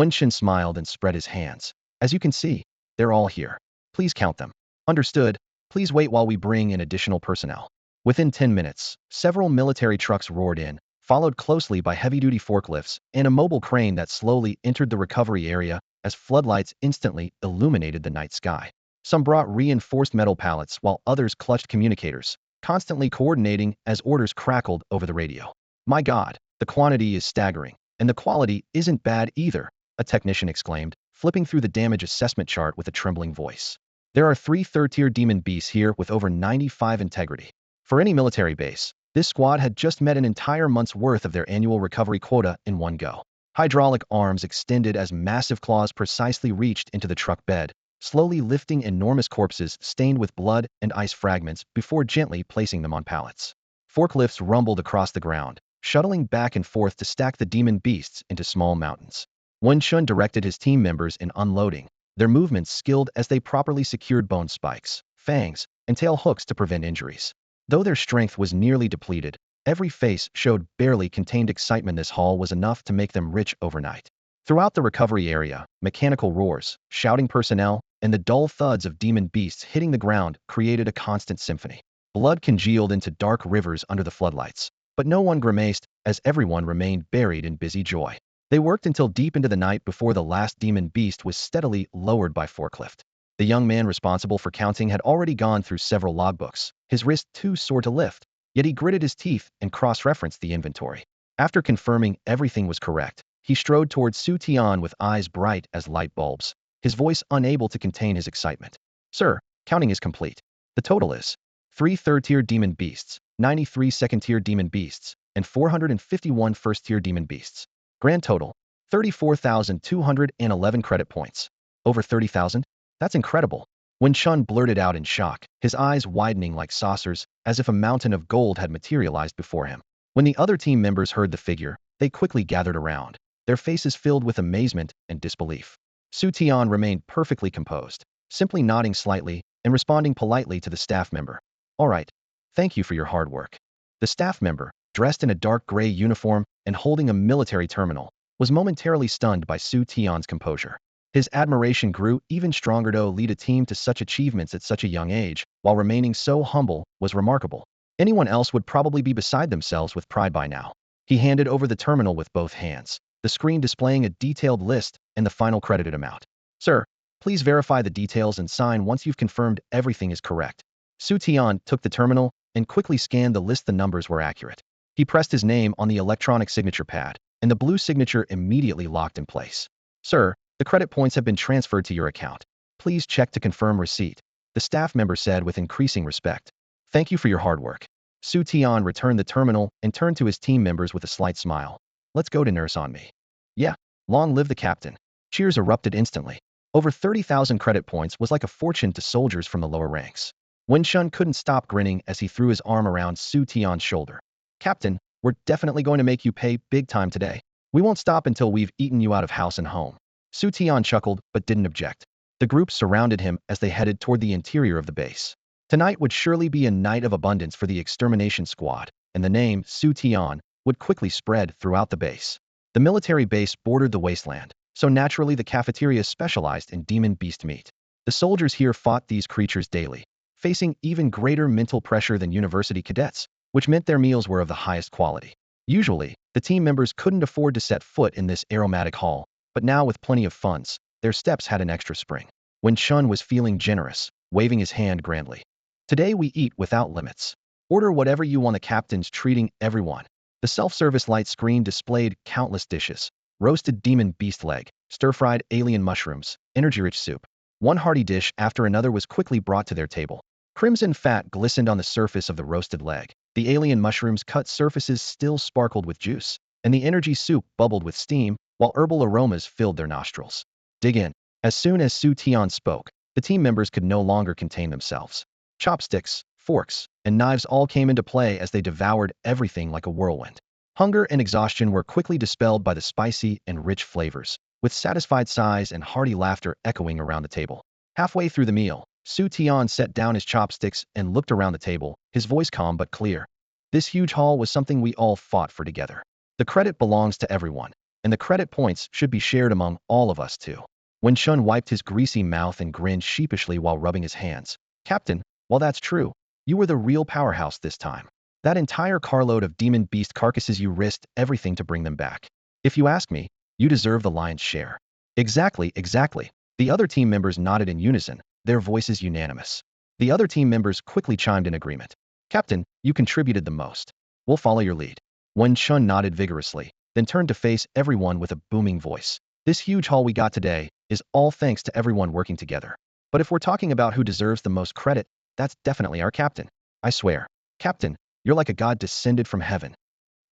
Shin smiled and spread his hands. "As you can see, they're all here. Please count them." "Understood. Please wait while we bring in additional personnel." Within 10 minutes, several military trucks roared in, followed closely by heavy-duty forklifts and a mobile crane that slowly entered the recovery area as floodlights instantly illuminated the night sky. Some brought reinforced metal pallets while others clutched communicators, constantly coordinating as orders crackled over the radio. "My God, the quantity is staggering, and the quality isn't bad either," a technician exclaimed, flipping through the damage assessment chart with a trembling voice. "There are 3 third-tier demon beasts here with over 95 integrity. For any military base, this squad had just met an entire month's worth of their annual recovery quota in one go." Hydraulic arms extended as massive claws precisely reached into the truck bed, slowly lifting enormous corpses stained with blood and ice fragments before gently placing them on pallets. Forklifts rumbled across the ground, shuttling back and forth to stack the demon beasts into small mountains. Shun directed his team members in unloading, their movements skilled as they properly secured bone spikes, fangs, and tail hooks to prevent injuries. Though their strength was nearly depleted, every face showed barely contained excitement. This haul was enough to make them rich overnight. Throughout the recovery area, mechanical roars, shouting personnel, and the dull thuds of demon beasts hitting the ground created a constant symphony. Blood congealed into dark rivers under the floodlights, but no one grimaced as everyone remained buried in busy joy. They worked until deep into the night before the last demon beast was steadily lowered by forklift. The young man responsible for counting had already gone through several logbooks, his wrist too sore to lift, yet he gritted his teeth and cross-referenced the inventory. After confirming everything was correct, he strode towards Xu Tian with eyes bright as light bulbs, his voice unable to contain his excitement. "Sir, counting is complete. The total is 3 third-tier demon beasts, 93 second-tier demon beasts, and 451 first-tier demon beasts. Grand total, 34,211 credit points. Over 30,000? That's incredible." Shun blurted out in shock, his eyes widening like saucers, as if a mountain of gold had materialized before him. When the other team members heard the figure, they quickly gathered around, their faces filled with amazement and disbelief. Xu Tian remained perfectly composed, simply nodding slightly and responding politely to the staff member. "All right. Thank you for your hard work." The staff member, dressed in a dark gray uniform and holding a military terminal, was momentarily stunned by Xu Tian's composure. His admiration grew even stronger. To lead a team to such achievements at such a young age, while remaining so humble, was remarkable. Anyone else would probably be beside themselves with pride by now. He handed over the terminal with both hands, the screen displaying a detailed list and the final credited amount. "Sir, please verify the details and sign once you've confirmed everything is correct." Xu Tian took the terminal and quickly scanned the list. The numbers were accurate. He pressed his name on the electronic signature pad, and the blue signature immediately locked in place. "Sir, the credit points have been transferred to your account. Please check to confirm receipt," the staff member said with increasing respect. "Thank you for your hard work." Xu Tian returned the terminal and turned to his team members with a slight smile. "Let's go to nurse on me." "Yeah, long live the captain." Cheers erupted instantly. Over 30,000 credit points was like a fortune to soldiers from the lower ranks. Wen Shun couldn't stop grinning as he threw his arm around Xu Tian's shoulder. Captain, we're definitely going to make you pay big time today. We won't stop until we've eaten you out of house and home. Xu Tian chuckled but didn't object. The group surrounded him as they headed toward the interior of the base. Tonight would surely be a night of abundance for the extermination squad, and the name Xu Tian would quickly spread throughout the base. The military base bordered the wasteland, so naturally the cafeteria specialized in demon beast meat. The soldiers here fought these creatures daily, facing even greater mental pressure than university cadets, which meant their meals were of the highest quality. Usually, the team members couldn't afford to set foot in this aromatic hall, but now with plenty of funds, their steps had an extra spring. When Chun was feeling generous, waving his hand grandly. Today we eat without limits. Order whatever you want. The captain's treating everyone. The self-service light screen displayed countless dishes. Roasted demon beast leg, stir-fried alien mushrooms, energy-rich soup. One hearty dish after another was quickly brought to their table. Crimson fat glistened on the surface of the roasted leg. The alien mushrooms' cut surfaces still sparkled with juice, and the energy soup bubbled with steam, while herbal aromas filled their nostrils. Dig in. As soon as Xu Tian spoke, the team members could no longer contain themselves. Chopsticks, forks, and knives all came into play as they devoured everything like a whirlwind. Hunger and exhaustion were quickly dispelled by the spicy and rich flavors, with satisfied sighs and hearty laughter echoing around the table. Halfway through the meal, Xu Tian set down his chopsticks and looked around the table, his voice calm but clear. This huge haul was something we all fought for together. The credit belongs to everyone, and the credit points should be shared among all of us too. When Shun wiped his greasy mouth and grinned sheepishly while rubbing his hands. Captain, while that's true, you were the real powerhouse this time. That entire carload of demon beast carcasses, you risked everything to bring them back. If you ask me, you deserve the lion's share. Exactly, exactly. The other team members nodded in unison, their voices unanimous. The other team members quickly chimed in agreement. Captain, you contributed the most. We'll follow your lead. Wen Chun nodded vigorously, then turned to face everyone with a booming voice. This huge haul we got today is all thanks to everyone working together. But if we're talking about who deserves the most credit, that's definitely our captain. I swear. Captain, you're like a god descended from heaven.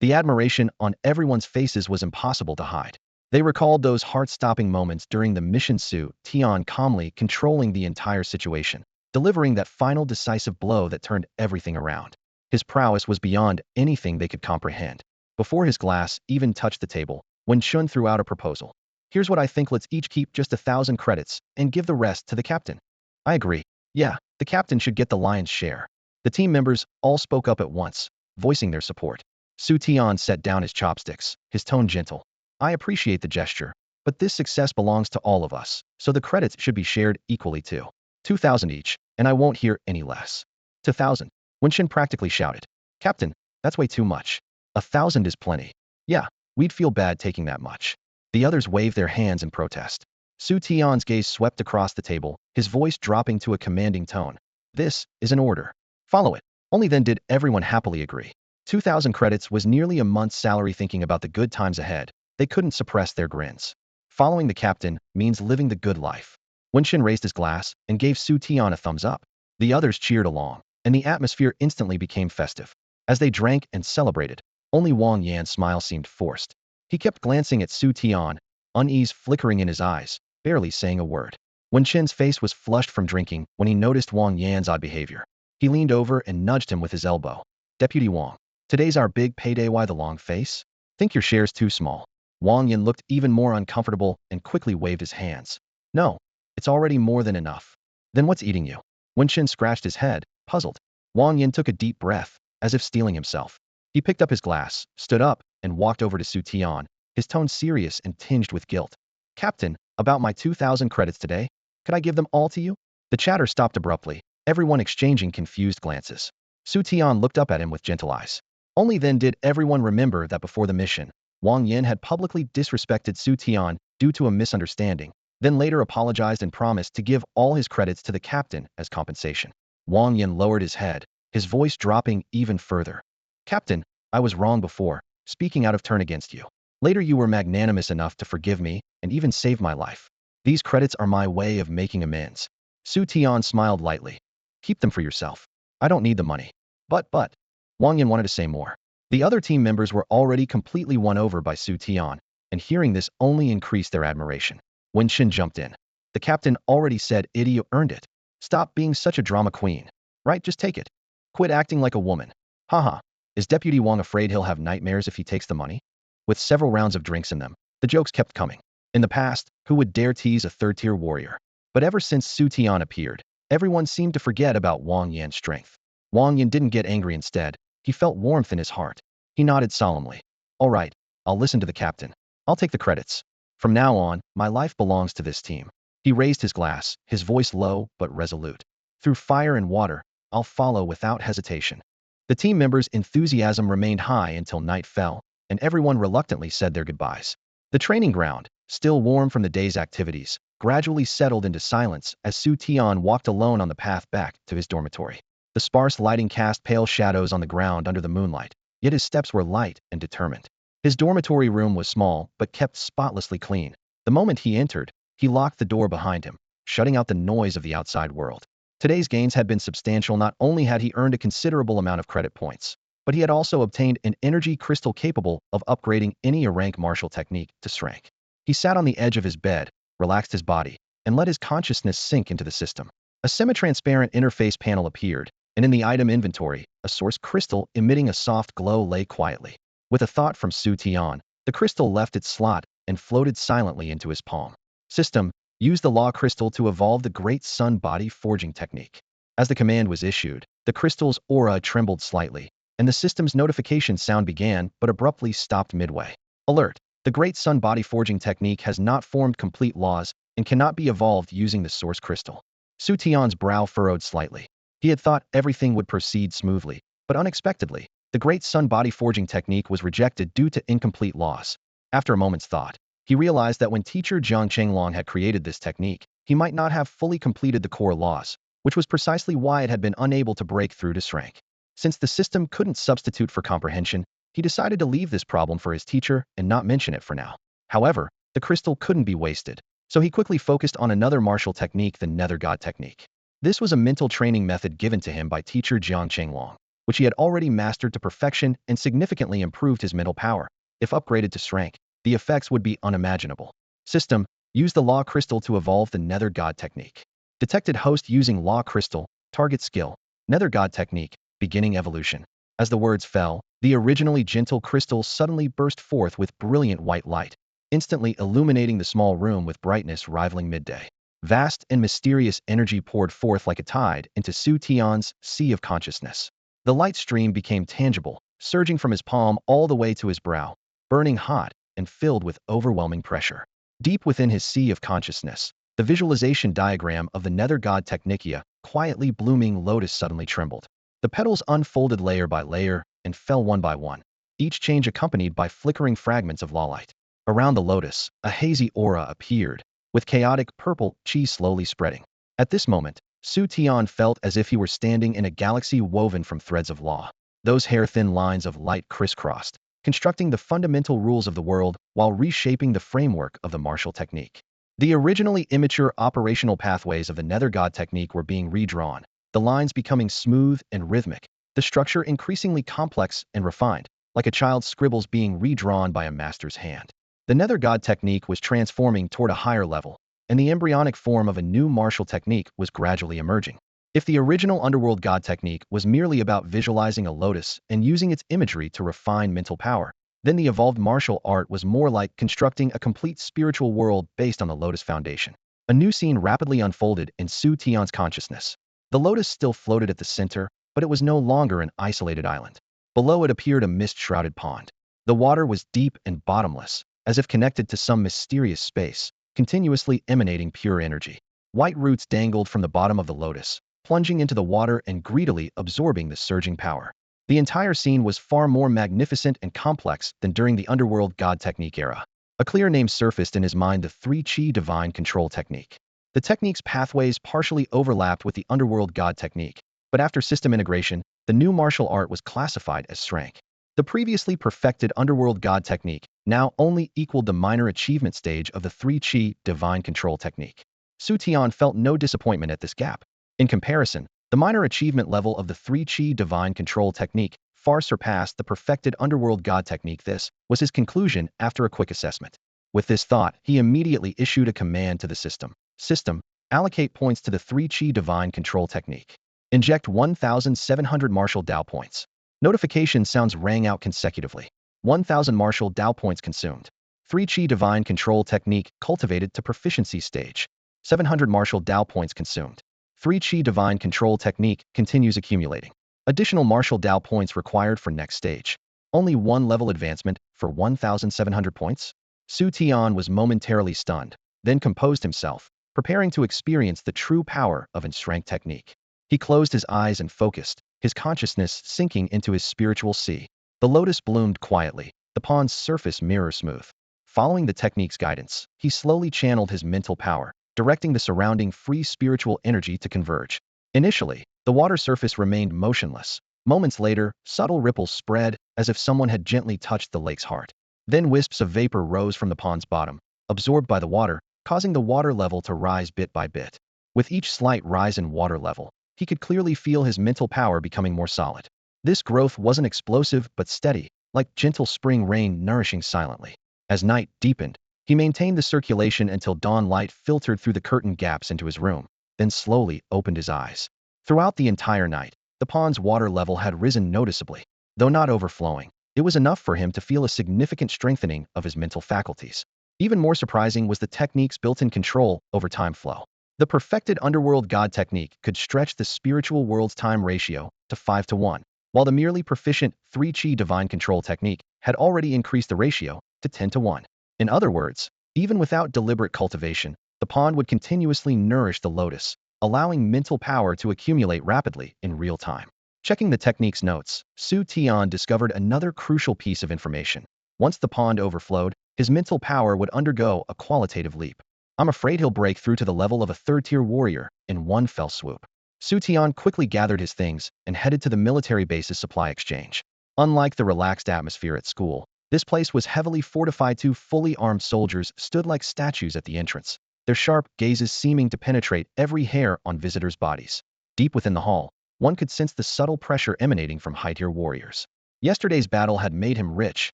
The admiration on everyone's faces was impossible to hide. They recalled those heart-stopping moments during the mission. Xu Tian calmly controlling the entire situation, delivering that final decisive blow that turned everything around. His prowess was beyond anything they could comprehend. Before his glass even touched the table, Wen Shun threw out a proposal. Here's what I think, let's each keep just 1,000 credits and give the rest to the captain. I agree. Yeah, the captain should get the lion's share. The team members all spoke up at once, voicing their support. Xu Tian set down his chopsticks, his tone gentle. I appreciate the gesture, but this success belongs to all of us, so the credits should be shared equally too. 2,000 each, and I won't hear any less. 2,000. Wenshin practically shouted. Captain, that's way too much. 1,000 is plenty. Yeah, we'd feel bad taking that much. The others waved their hands in protest. Xu Tian's gaze swept across the table, his voice dropping to a commanding tone. This is an order. Follow it. Only then did everyone happily agree. 2,000 credits was nearly a month's salary. Thinking about the good times ahead, they couldn't suppress their grins. Following the captain means living the good life. Wenshin raised his glass and gave Xu Tian a thumbs up. The others cheered along, and the atmosphere instantly became festive. As they drank and celebrated, only Wang Yan's smile seemed forced. He kept glancing at Xu Tian, unease flickering in his eyes, barely saying a word. Wenshin's face was flushed from drinking when he noticed Wang Yan's odd behavior. He leaned over and nudged him with his elbow. Deputy Wang, today's our big payday. Why the long face? Think your share's too small. Wang Yan looked even more uncomfortable and quickly waved his hands. No, it's already more than enough. Then what's eating you? Wenshin scratched his head, puzzled. Wang Yan took a deep breath, as if steeling himself. He picked up his glass, stood up, and walked over to Xu Tian, his tone serious and tinged with guilt. Captain, about my 2,000 credits today? Could I give them all to you? The chatter stopped abruptly, everyone exchanging confused glances. Xu Tian looked up at him with gentle eyes. Only then did everyone remember that before the mission, Wang Yan had publicly disrespected Xu Tian due to a misunderstanding, then later apologized and promised to give all his credits to the captain as compensation. Wang Yan lowered his head, his voice dropping even further. Captain, I was wrong before, speaking out of turn against you. Later you were magnanimous enough to forgive me and even save my life. These credits are my way of making amends. Xu Tian smiled lightly. Keep them for yourself. I don't need the money. But, Wang Yan wanted to say more. The other team members were already completely won over by Xu Tian, and hearing this only increased their admiration. Wen Shin jumped in. The captain already said it, you earned it. Stop being such a drama queen. Right, just take it. Quit acting like a woman. Haha. Is Deputy Wong afraid he'll have nightmares if he takes the money? With several rounds of drinks in them, the jokes kept coming. In the past, who would dare tease a third-tier warrior? But ever since Xu Tian appeared, everyone seemed to forget about Wang Yan's strength. Wang Yan didn't get angry instead. He felt warmth in his heart. He nodded solemnly. All right, I'll listen to the captain. I'll take the credits. From now on, my life belongs to this team. He raised his glass, his voice low but resolute. Through fire and water, I'll follow without hesitation. The team members' enthusiasm remained high until night fell, and everyone reluctantly said their goodbyes. The training ground, still warm from the day's activities, gradually settled into silence as Xu Tian walked alone on the path back to his dormitory. The sparse lighting cast pale shadows on the ground under the moonlight, yet his steps were light and determined. His dormitory room was small, but kept spotlessly clean. The moment he entered, he locked the door behind him, shutting out the noise of the outside world. Today's gains had been substantial. Not only had he earned a considerable amount of credit points, but he had also obtained an energy crystal capable of upgrading any rank martial technique to strength. He sat on the edge of his bed, relaxed his body, and let his consciousness sink into the system. A semi-transparent interface panel appeared, and in the item inventory, a source crystal emitting a soft glow lay quietly. With a thought from Xu Tian, the crystal left its slot and floated silently into his palm. System: use the law crystal to evolve the Great Sun Body forging technique. As the command was issued, the crystal's aura trembled slightly, and the system's notification sound began but abruptly stopped midway. Alert! The Great Sun Body forging technique has not formed complete laws and cannot be evolved using the source crystal. Xu Tian's brow furrowed slightly. He had thought everything would proceed smoothly, but unexpectedly, the Great Sun Body forging technique was rejected due to incomplete laws. After a moment's thought, he realized that when teacher Zhang Chenglong had created this technique, he might not have fully completed the core laws, which was precisely why it had been unable to break through to strength. Since the system couldn't substitute for comprehension, he decided to leave this problem for his teacher and not mention it for now. However, the crystal couldn't be wasted, so he quickly focused on another martial technique, the Nether God technique. This was a mental training method given to him by teacher Zhang Chenglong, which he had already mastered to perfection and significantly improved his mental power. If upgraded to strength, the effects would be unimaginable. System: use the law crystal to evolve the Nether God technique. Detected host using law crystal, target skill, Nether God technique, beginning evolution. As the words fell, the originally gentle crystal suddenly burst forth with brilliant white light, instantly illuminating the small room with brightness rivaling midday. Vast and mysterious energy poured forth like a tide into Xu Tian's sea of consciousness. The light stream became tangible, surging from his palm all the way to his brow, burning hot and filled with overwhelming pressure. Deep within his sea of consciousness, the visualization diagram of the Nether God Technicia, quietly blooming lotus, suddenly trembled. The petals unfolded layer by layer and fell one by one, each change accompanied by flickering fragments of law light. Around the lotus, a hazy aura appeared, with chaotic purple chi slowly spreading. At this moment, Xu Tian felt as if he were standing in a galaxy woven from threads of law. Those hair-thin lines of light crisscrossed, constructing the fundamental rules of the world while reshaping the framework of the martial technique. The originally immature operational pathways of the Nether God technique were being redrawn, the lines becoming smooth and rhythmic, the structure increasingly complex and refined, like a child's scribbles being redrawn by a master's hand. The Nether God technique was transforming toward a higher level, and the embryonic form of a new martial technique was gradually emerging. If the original Underworld God technique was merely about visualizing a lotus and using its imagery to refine mental power, then the evolved martial art was more like constructing a complete spiritual world based on the lotus foundation. A new scene rapidly unfolded in Xu Tian's consciousness. The lotus still floated at the center, but it was no longer an isolated island. Below it appeared a mist-shrouded pond. The water was deep and bottomless, as if connected to some mysterious space, continuously emanating pure energy. White roots dangled from the bottom of the lotus, plunging into the water and greedily absorbing the surging power. The entire scene was far more magnificent and complex than during the Underworld God technique era. A clear name surfaced in his mind: the 3-Chi divine control technique. The technique's pathways partially overlapped with the Underworld God technique, but after system integration, the new martial art was classified as strength. The previously perfected Underworld God technique now only equaled the minor achievement stage of the 3-Chi divine control technique. Xu Tian felt no disappointment at this gap. In comparison, the minor achievement level of the 3-Chi divine control technique far surpassed the perfected Underworld God technique. This was his conclusion after a quick assessment. With this thought, he immediately issued a command to the system. System: allocate points to the 3-Chi divine control technique. Inject 1,700 martial Dao points. Notification sounds rang out consecutively. 1,000 martial Dao points consumed. 3 Qi Divine Control Technique cultivated to proficiency stage. 700 martial Dao points consumed. 3 Qi Divine Control Technique continues accumulating. Additional martial Dao points required for next stage. Only 1 level advancement for 1,700 points? Xu Tian was momentarily stunned, then composed himself, preparing to experience the true power of strength technique. He closed his eyes and focused, his consciousness sinking into his spiritual sea. The lotus bloomed quietly, the pond's surface mirror smooth. Following the technique's guidance, he slowly channeled his mental power, directing the surrounding free spiritual energy to converge. Initially, the water surface remained motionless. Moments later, subtle ripples spread, as if someone had gently touched the lake's heart. Then wisps of vapor rose from the pond's bottom, absorbed by the water, causing the water level to rise bit by bit. With each slight rise in water level, he could clearly feel his mental power becoming more solid. This growth wasn't explosive but steady, like gentle spring rain nourishing silently. As night deepened, he maintained the circulation until dawn light filtered through the curtain gaps into his room, then slowly opened his eyes. Throughout the entire night, the pond's water level had risen noticeably. Though not overflowing, it was enough for him to feel a significant strengthening of his mental faculties. Even more surprising was the technique's built-in control over time flow. The perfected underworld god technique could stretch the spiritual world's time ratio to 5:1, while the merely proficient 3 Qi divine control technique had already increased the ratio to 10:1. In other words, even without deliberate cultivation, the pond would continuously nourish the lotus, allowing mental power to accumulate rapidly in real time. Checking the technique's notes, Xu Tian discovered another crucial piece of information. Once the pond overflowed, his mental power would undergo a qualitative leap. I'm afraid he'll break through to the level of a third-tier warrior in one fell swoop. Xu Tian quickly gathered his things and headed to the military base's supply exchange. Unlike the relaxed atmosphere at school, this place was heavily fortified. 2 fully armed soldiers stood like statues at the entrance, their sharp gazes seeming to penetrate every hair on visitors' bodies. Deep within the hall, one could sense the subtle pressure emanating from high-tier warriors. Yesterday's battle had made him rich,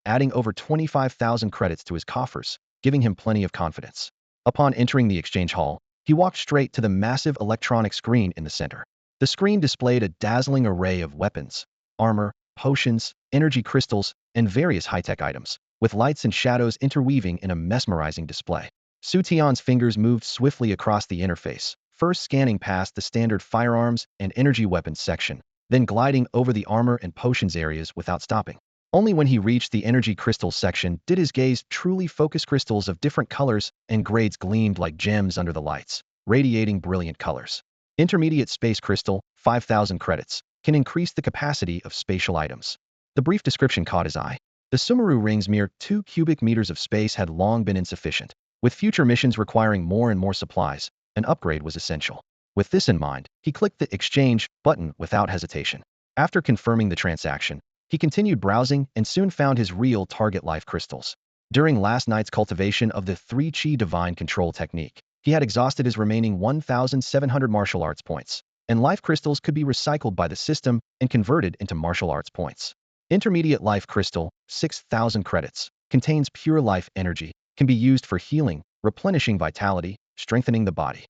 adding over 25,000 credits to his coffers, giving him plenty of confidence. Upon entering the exchange hall, he walked straight to the massive electronic screen in the center. The screen displayed a dazzling array of weapons, armor, potions, energy crystals, and various high-tech items, with lights and shadows interweaving in a mesmerizing display. Xu Tian's fingers moved swiftly across the interface, first scanning past the standard firearms and energy weapons section, then gliding over the armor and potions areas without stopping. Only when he reached the energy crystals section did his gaze truly focus. Crystals of different colors and grades gleamed like gems under the lights, radiating brilliant colors. Intermediate space crystal, 5,000 credits, can increase the capacity of spatial items. The brief description caught his eye. The Sumeru ring's mere 2 cubic meters of space had long been insufficient. With future missions requiring more and more supplies, an upgrade was essential. With this in mind, he clicked the exchange button without hesitation. After confirming the transaction, he continued browsing and soon found his real target: life crystals. During last night's cultivation of the 3 Qi divine control technique, he had exhausted his remaining 1,700 martial arts points, and life crystals could be recycled by the system and converted into martial arts points. Intermediate life crystal, 6,000 credits, contains pure life energy, can be used for healing, replenishing vitality, strengthening the body.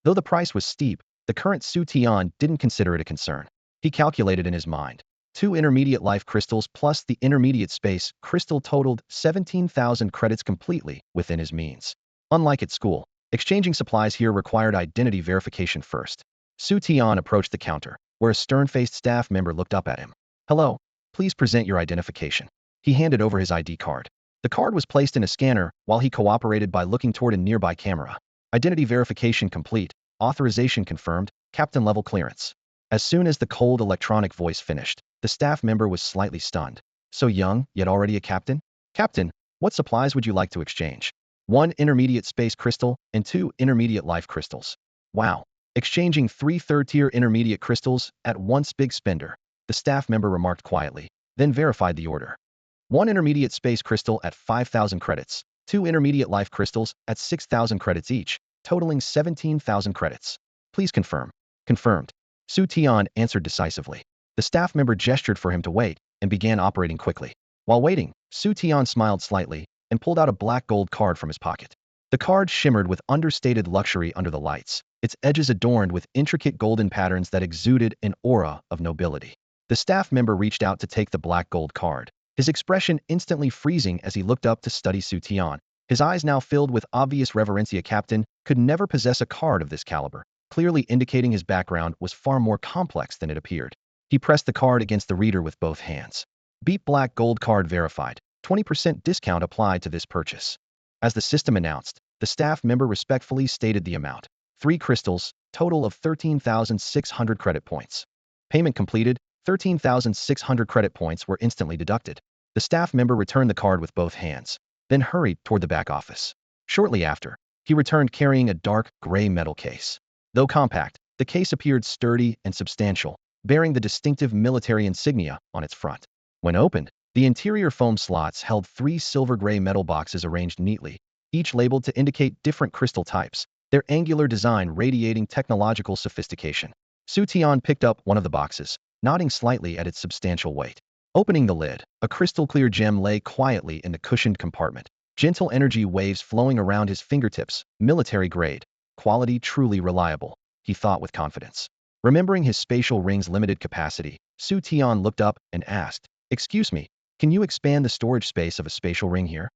Though the price was steep, the current Xu Tian didn't consider it a concern. He calculated in his mind. 2 intermediate life crystals plus the intermediate space crystal totaled 17,000 credits, completely within his means. Unlike at school, exchanging supplies here required identity verification first. Xu Tian approached the counter, where a stern-faced staff member looked up at him. "Hello, please present your identification." He handed over his ID card. The card was placed in a scanner while he cooperated by looking toward a nearby camera. Identity verification complete, authorization confirmed, captain level clearance. As soon as the cold electronic voice finished, the staff member was slightly stunned. "So young, yet already a captain? Captain, what supplies would you like to exchange?" 1 intermediate space crystal and 2 intermediate life crystals. Wow. Exchanging 3 third-tier intermediate crystals at once, big spender, the staff member remarked quietly, then verified the order. 1 intermediate space crystal at 5,000 credits, 2 intermediate life crystals at 6,000 credits each, totaling 17,000 credits. Please confirm. Confirmed. Xu Tian answered decisively. The staff member gestured for him to wait and began operating quickly. While waiting, Xu Tian smiled slightly and pulled out a black gold card from his pocket. The card shimmered with understated luxury under the lights, its edges adorned with intricate golden patterns that exuded an aura of nobility. The staff member reached out to take the black gold card, his expression instantly freezing as he looked up to study Xu Tian. His eyes now filled with obvious reverencia. Captain could never possess a card of this caliber, clearly indicating his background was far more complex than it appeared. He pressed the card against the reader with both hands. Beat black gold card verified. 20% discount applied to this purchase. As the system announced, the staff member respectfully stated the amount. 3 crystals, total of 13,600 credit points. Payment completed. 13,600 credit points were instantly deducted. The staff member returned the card with both hands, then hurried toward the back office. Shortly after, he returned carrying a dark gray metal case. Though compact, the case appeared sturdy and substantial, bearing the distinctive military insignia on its front. When opened, the interior foam slots held 3 silver-gray metal boxes arranged neatly, each labeled to indicate different crystal types, their angular design radiating technological sophistication. Xu Tian picked up one of the boxes, nodding slightly at its substantial weight. Opening the lid, a crystal-clear gem lay quietly in the cushioned compartment, gentle energy waves flowing around his fingertips, military-grade, quality truly reliable, he thought with confidence. Remembering his spatial ring's limited capacity, Xu Tian looked up and asked, "Excuse me, can you expand the storage space of a spatial ring here?"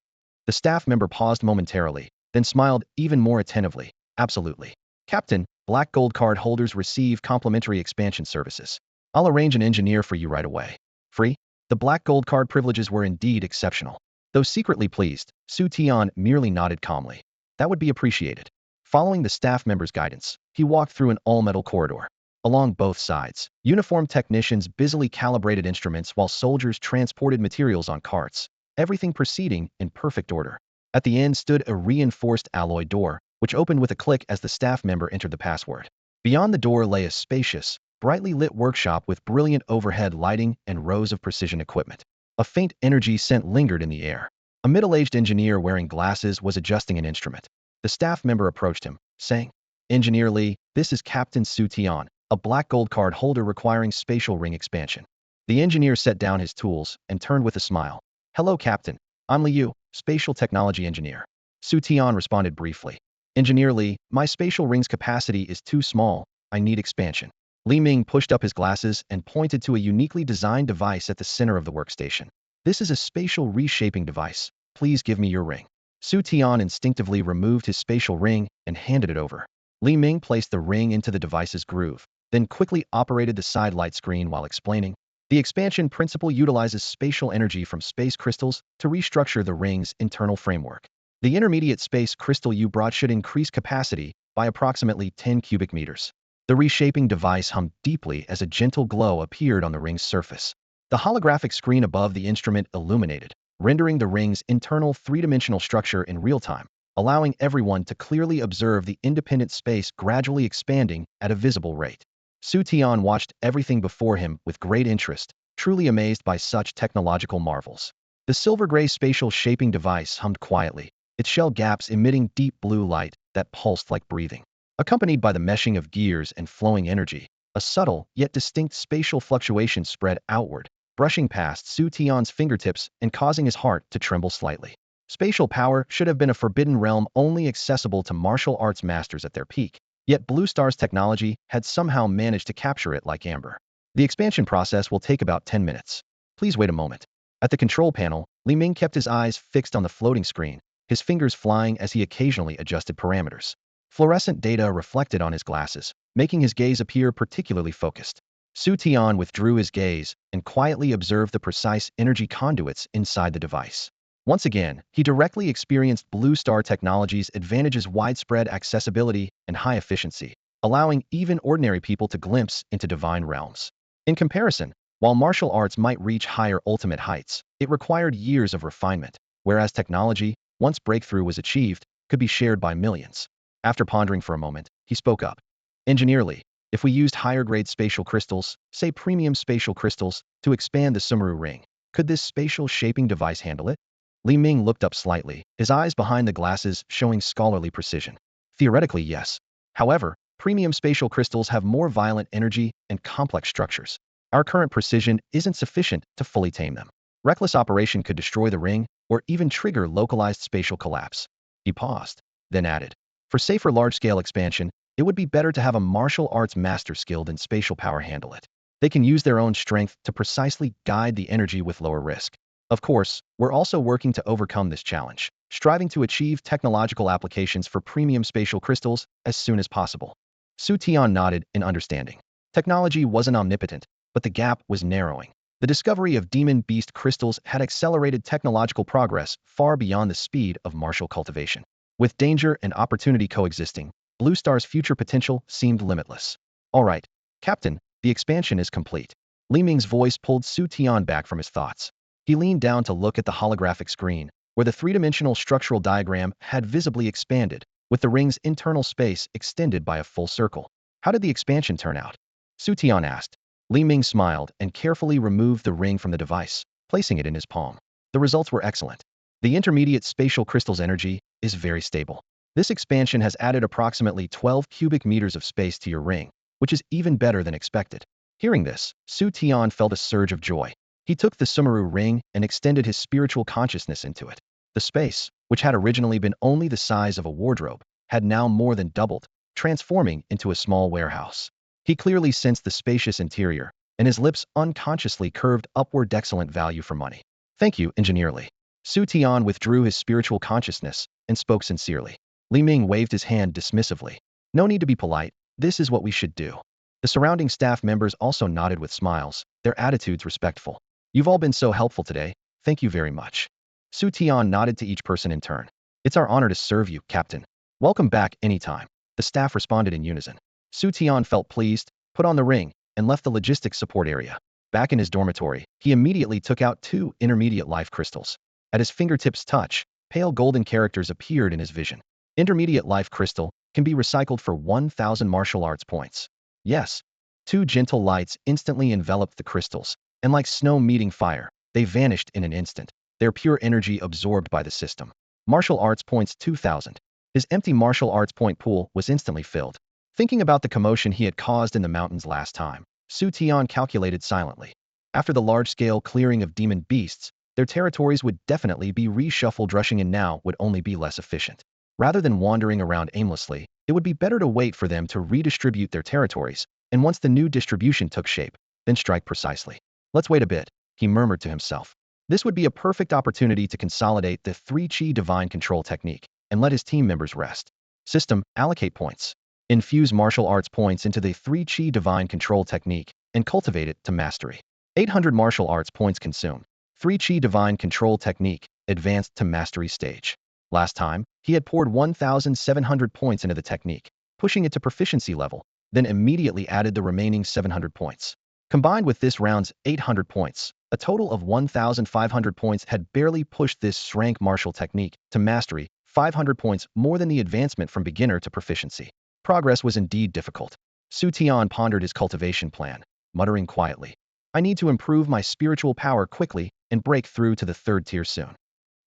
The staff member paused momentarily, then smiled even more attentively. "Absolutely. Captain, black gold card holders receive complimentary expansion services. I'll arrange an engineer for you right away. Free?" The black gold card privileges were indeed exceptional. Though secretly pleased, Xu Tian merely nodded calmly. That would be appreciated. Following the staff member's guidance, he walked through an all-metal corridor. Along both sides, uniformed technicians busily calibrated instruments while soldiers transported materials on carts, everything proceeding in perfect order. At the end stood a reinforced alloy door, which opened with a click as the staff member entered the password. Beyond the door lay a spacious, brightly lit workshop with brilliant overhead lighting and rows of precision equipment. A faint energy scent lingered in the air. A middle-aged engineer wearing glasses was adjusting an instrument. The staff member approached him, saying, "Engineer Li, this is Captain Xu Tian, a black gold card holder requiring spatial ring expansion." The engineer set down his tools and turned with a smile. "Hello, Captain. I'm Li Yu, spatial technology engineer." Xu Tian responded briefly. "Engineer Li, my spatial ring's capacity is too small. I need expansion." Li Ming pushed up his glasses and pointed to a uniquely designed device at the center of the workstation. "This is a spatial reshaping device. Please give me your ring." Xu Tian instinctively removed his spatial ring and handed it over. Li Ming placed the ring into the device's groove, then quickly operated the side light screen while explaining, "The expansion principle utilizes spatial energy from space crystals to restructure the ring's internal framework. The intermediate space crystal you brought should increase capacity by approximately 10 cubic meters." The reshaping device hummed deeply as a gentle glow appeared on the ring's surface. The holographic screen above the instrument illuminated, rendering the ring's internal three-dimensional structure in real time, allowing everyone to clearly observe the independent space gradually expanding at a visible rate. Xu Tian watched everything before him with great interest, truly amazed by such technological marvels. The silver-gray spatial shaping device hummed quietly, its shell gaps emitting deep blue light that pulsed like breathing. Accompanied by the meshing of gears and flowing energy, a subtle yet distinct spatial fluctuation spread outward, brushing past Xu Tian's fingertips and causing his heart to tremble slightly. Spatial power should have been a forbidden realm only accessible to martial arts masters at their peak, yet Blue Star's technology had somehow managed to capture it like amber. "The expansion process will take about 10 minutes. Please wait a moment." At the control panel, Li Ming kept his eyes fixed on the floating screen, his fingers flying as he occasionally adjusted parameters. Fluorescent data reflected on his glasses, making his gaze appear particularly focused. Xu Tian withdrew his gaze and quietly observed the precise energy conduits inside the device. Once again, he directly experienced Blue Star Technology's advantages: widespread accessibility and high efficiency, allowing even ordinary people to glimpse into divine realms. In comparison, while martial arts might reach higher ultimate heights, it required years of refinement, whereas technology, once breakthrough was achieved, could be shared by millions. After pondering for a moment, he spoke up. "Engineer Li, if we used higher-grade spatial crystals, say premium spatial crystals, to expand the Sumeru ring, could this spatial shaping device handle it?" Li Ming looked up slightly, his eyes behind the glasses showing scholarly precision. "Theoretically, yes. However, premium spatial crystals have more violent energy and complex structures. Our current precision isn't sufficient to fully tame them. Reckless operation could destroy the ring or even trigger localized spatial collapse." He paused. then added, "For safer large-scale expansion, it would be better to have a martial arts master skilled in spatial power handle it. They can use their own strength to precisely guide the energy with lower risk. Of course, we're also working to overcome this challenge, striving to achieve technological applications for premium spatial crystals as soon as possible." Xu Tian nodded in understanding. Technology wasn't omnipotent, but the gap was narrowing. The discovery of demon beast crystals had accelerated technological progress far beyond the speed of martial cultivation. With danger and opportunity coexisting, Blue Star's future potential seemed limitless. "All right, Captain, the expansion is complete." Li Ming's voice pulled Xu Tian back from his thoughts. He leaned down to look at the holographic screen, where the three-dimensional structural diagram had visibly expanded, with the ring's internal space extended by a full circle. "How did the expansion turn out?" Xu Tian asked. Li Ming smiled and carefully removed the ring from the device, placing it in his palm. "The results were excellent. The intermediate spatial crystal's energy is very stable. This expansion has added approximately 12 cubic meters of space to your ring, which is even better than expected." Hearing this, Xu Tian felt a surge of joy. He took the Sumeru ring and extended his spiritual consciousness into it. The space, which had originally been only the size of a wardrobe, had now more than doubled, transforming into a small warehouse. He clearly sensed the spacious interior, and his lips unconsciously curved upward. "Excellent value for money. Thank you, Engineer Li." Xu Tian withdrew his spiritual consciousness and spoke sincerely. Li Ming waved his hand dismissively. "No need to be polite. This is what we should do." The surrounding staff members also nodded with smiles, their attitudes respectful. "You've all been so helpful today. Thank you very much." Xu Tian nodded to each person in turn. "It's our honor to serve you, Captain. Welcome back anytime." The staff responded in unison. Xu Tian felt pleased, put on the ring, and left the logistics support area. Back in his dormitory, he immediately took out 2 intermediate life crystals. At his fingertips' touch, pale golden characters appeared in his vision. "Intermediate life crystal can be recycled for 1,000 martial arts points." Yes. 2 gentle lights instantly enveloped the crystals, and like snow meeting fire, they vanished in an instant, their pure energy absorbed by the system. Martial arts points 2,000. His empty martial arts point pool was instantly filled. Thinking about the commotion he had caused in the mountains last time, Xu Tian calculated silently. After the large-scale clearing of demon beasts, their territories would definitely be reshuffled. Rushing in now would only be less efficient. Rather than wandering around aimlessly, it would be better to wait for them to redistribute their territories, and once the new distribution took shape, then strike precisely. "Let's wait a bit," he murmured to himself. This would be a perfect opportunity to consolidate the 3-Chi divine control technique and let his team members rest. System, allocate points. Infuse martial arts points into the 3-Chi divine control technique and cultivate it to mastery. 800 martial arts points consumed. 3-Chi divine control technique advanced to mastery stage. Last time, he had poured 1,700 points into the technique, pushing it to proficiency level, then immediately added the remaining 700 points. Combined with this round's 800 points, a total of 1,500 points had barely pushed this rank martial technique to mastery, 500 points more than the advancement from beginner to proficiency. Progress was indeed difficult. Xu Tian pondered his cultivation plan, muttering quietly, "I need to improve my spiritual power quickly and break through to the 3rd tier soon."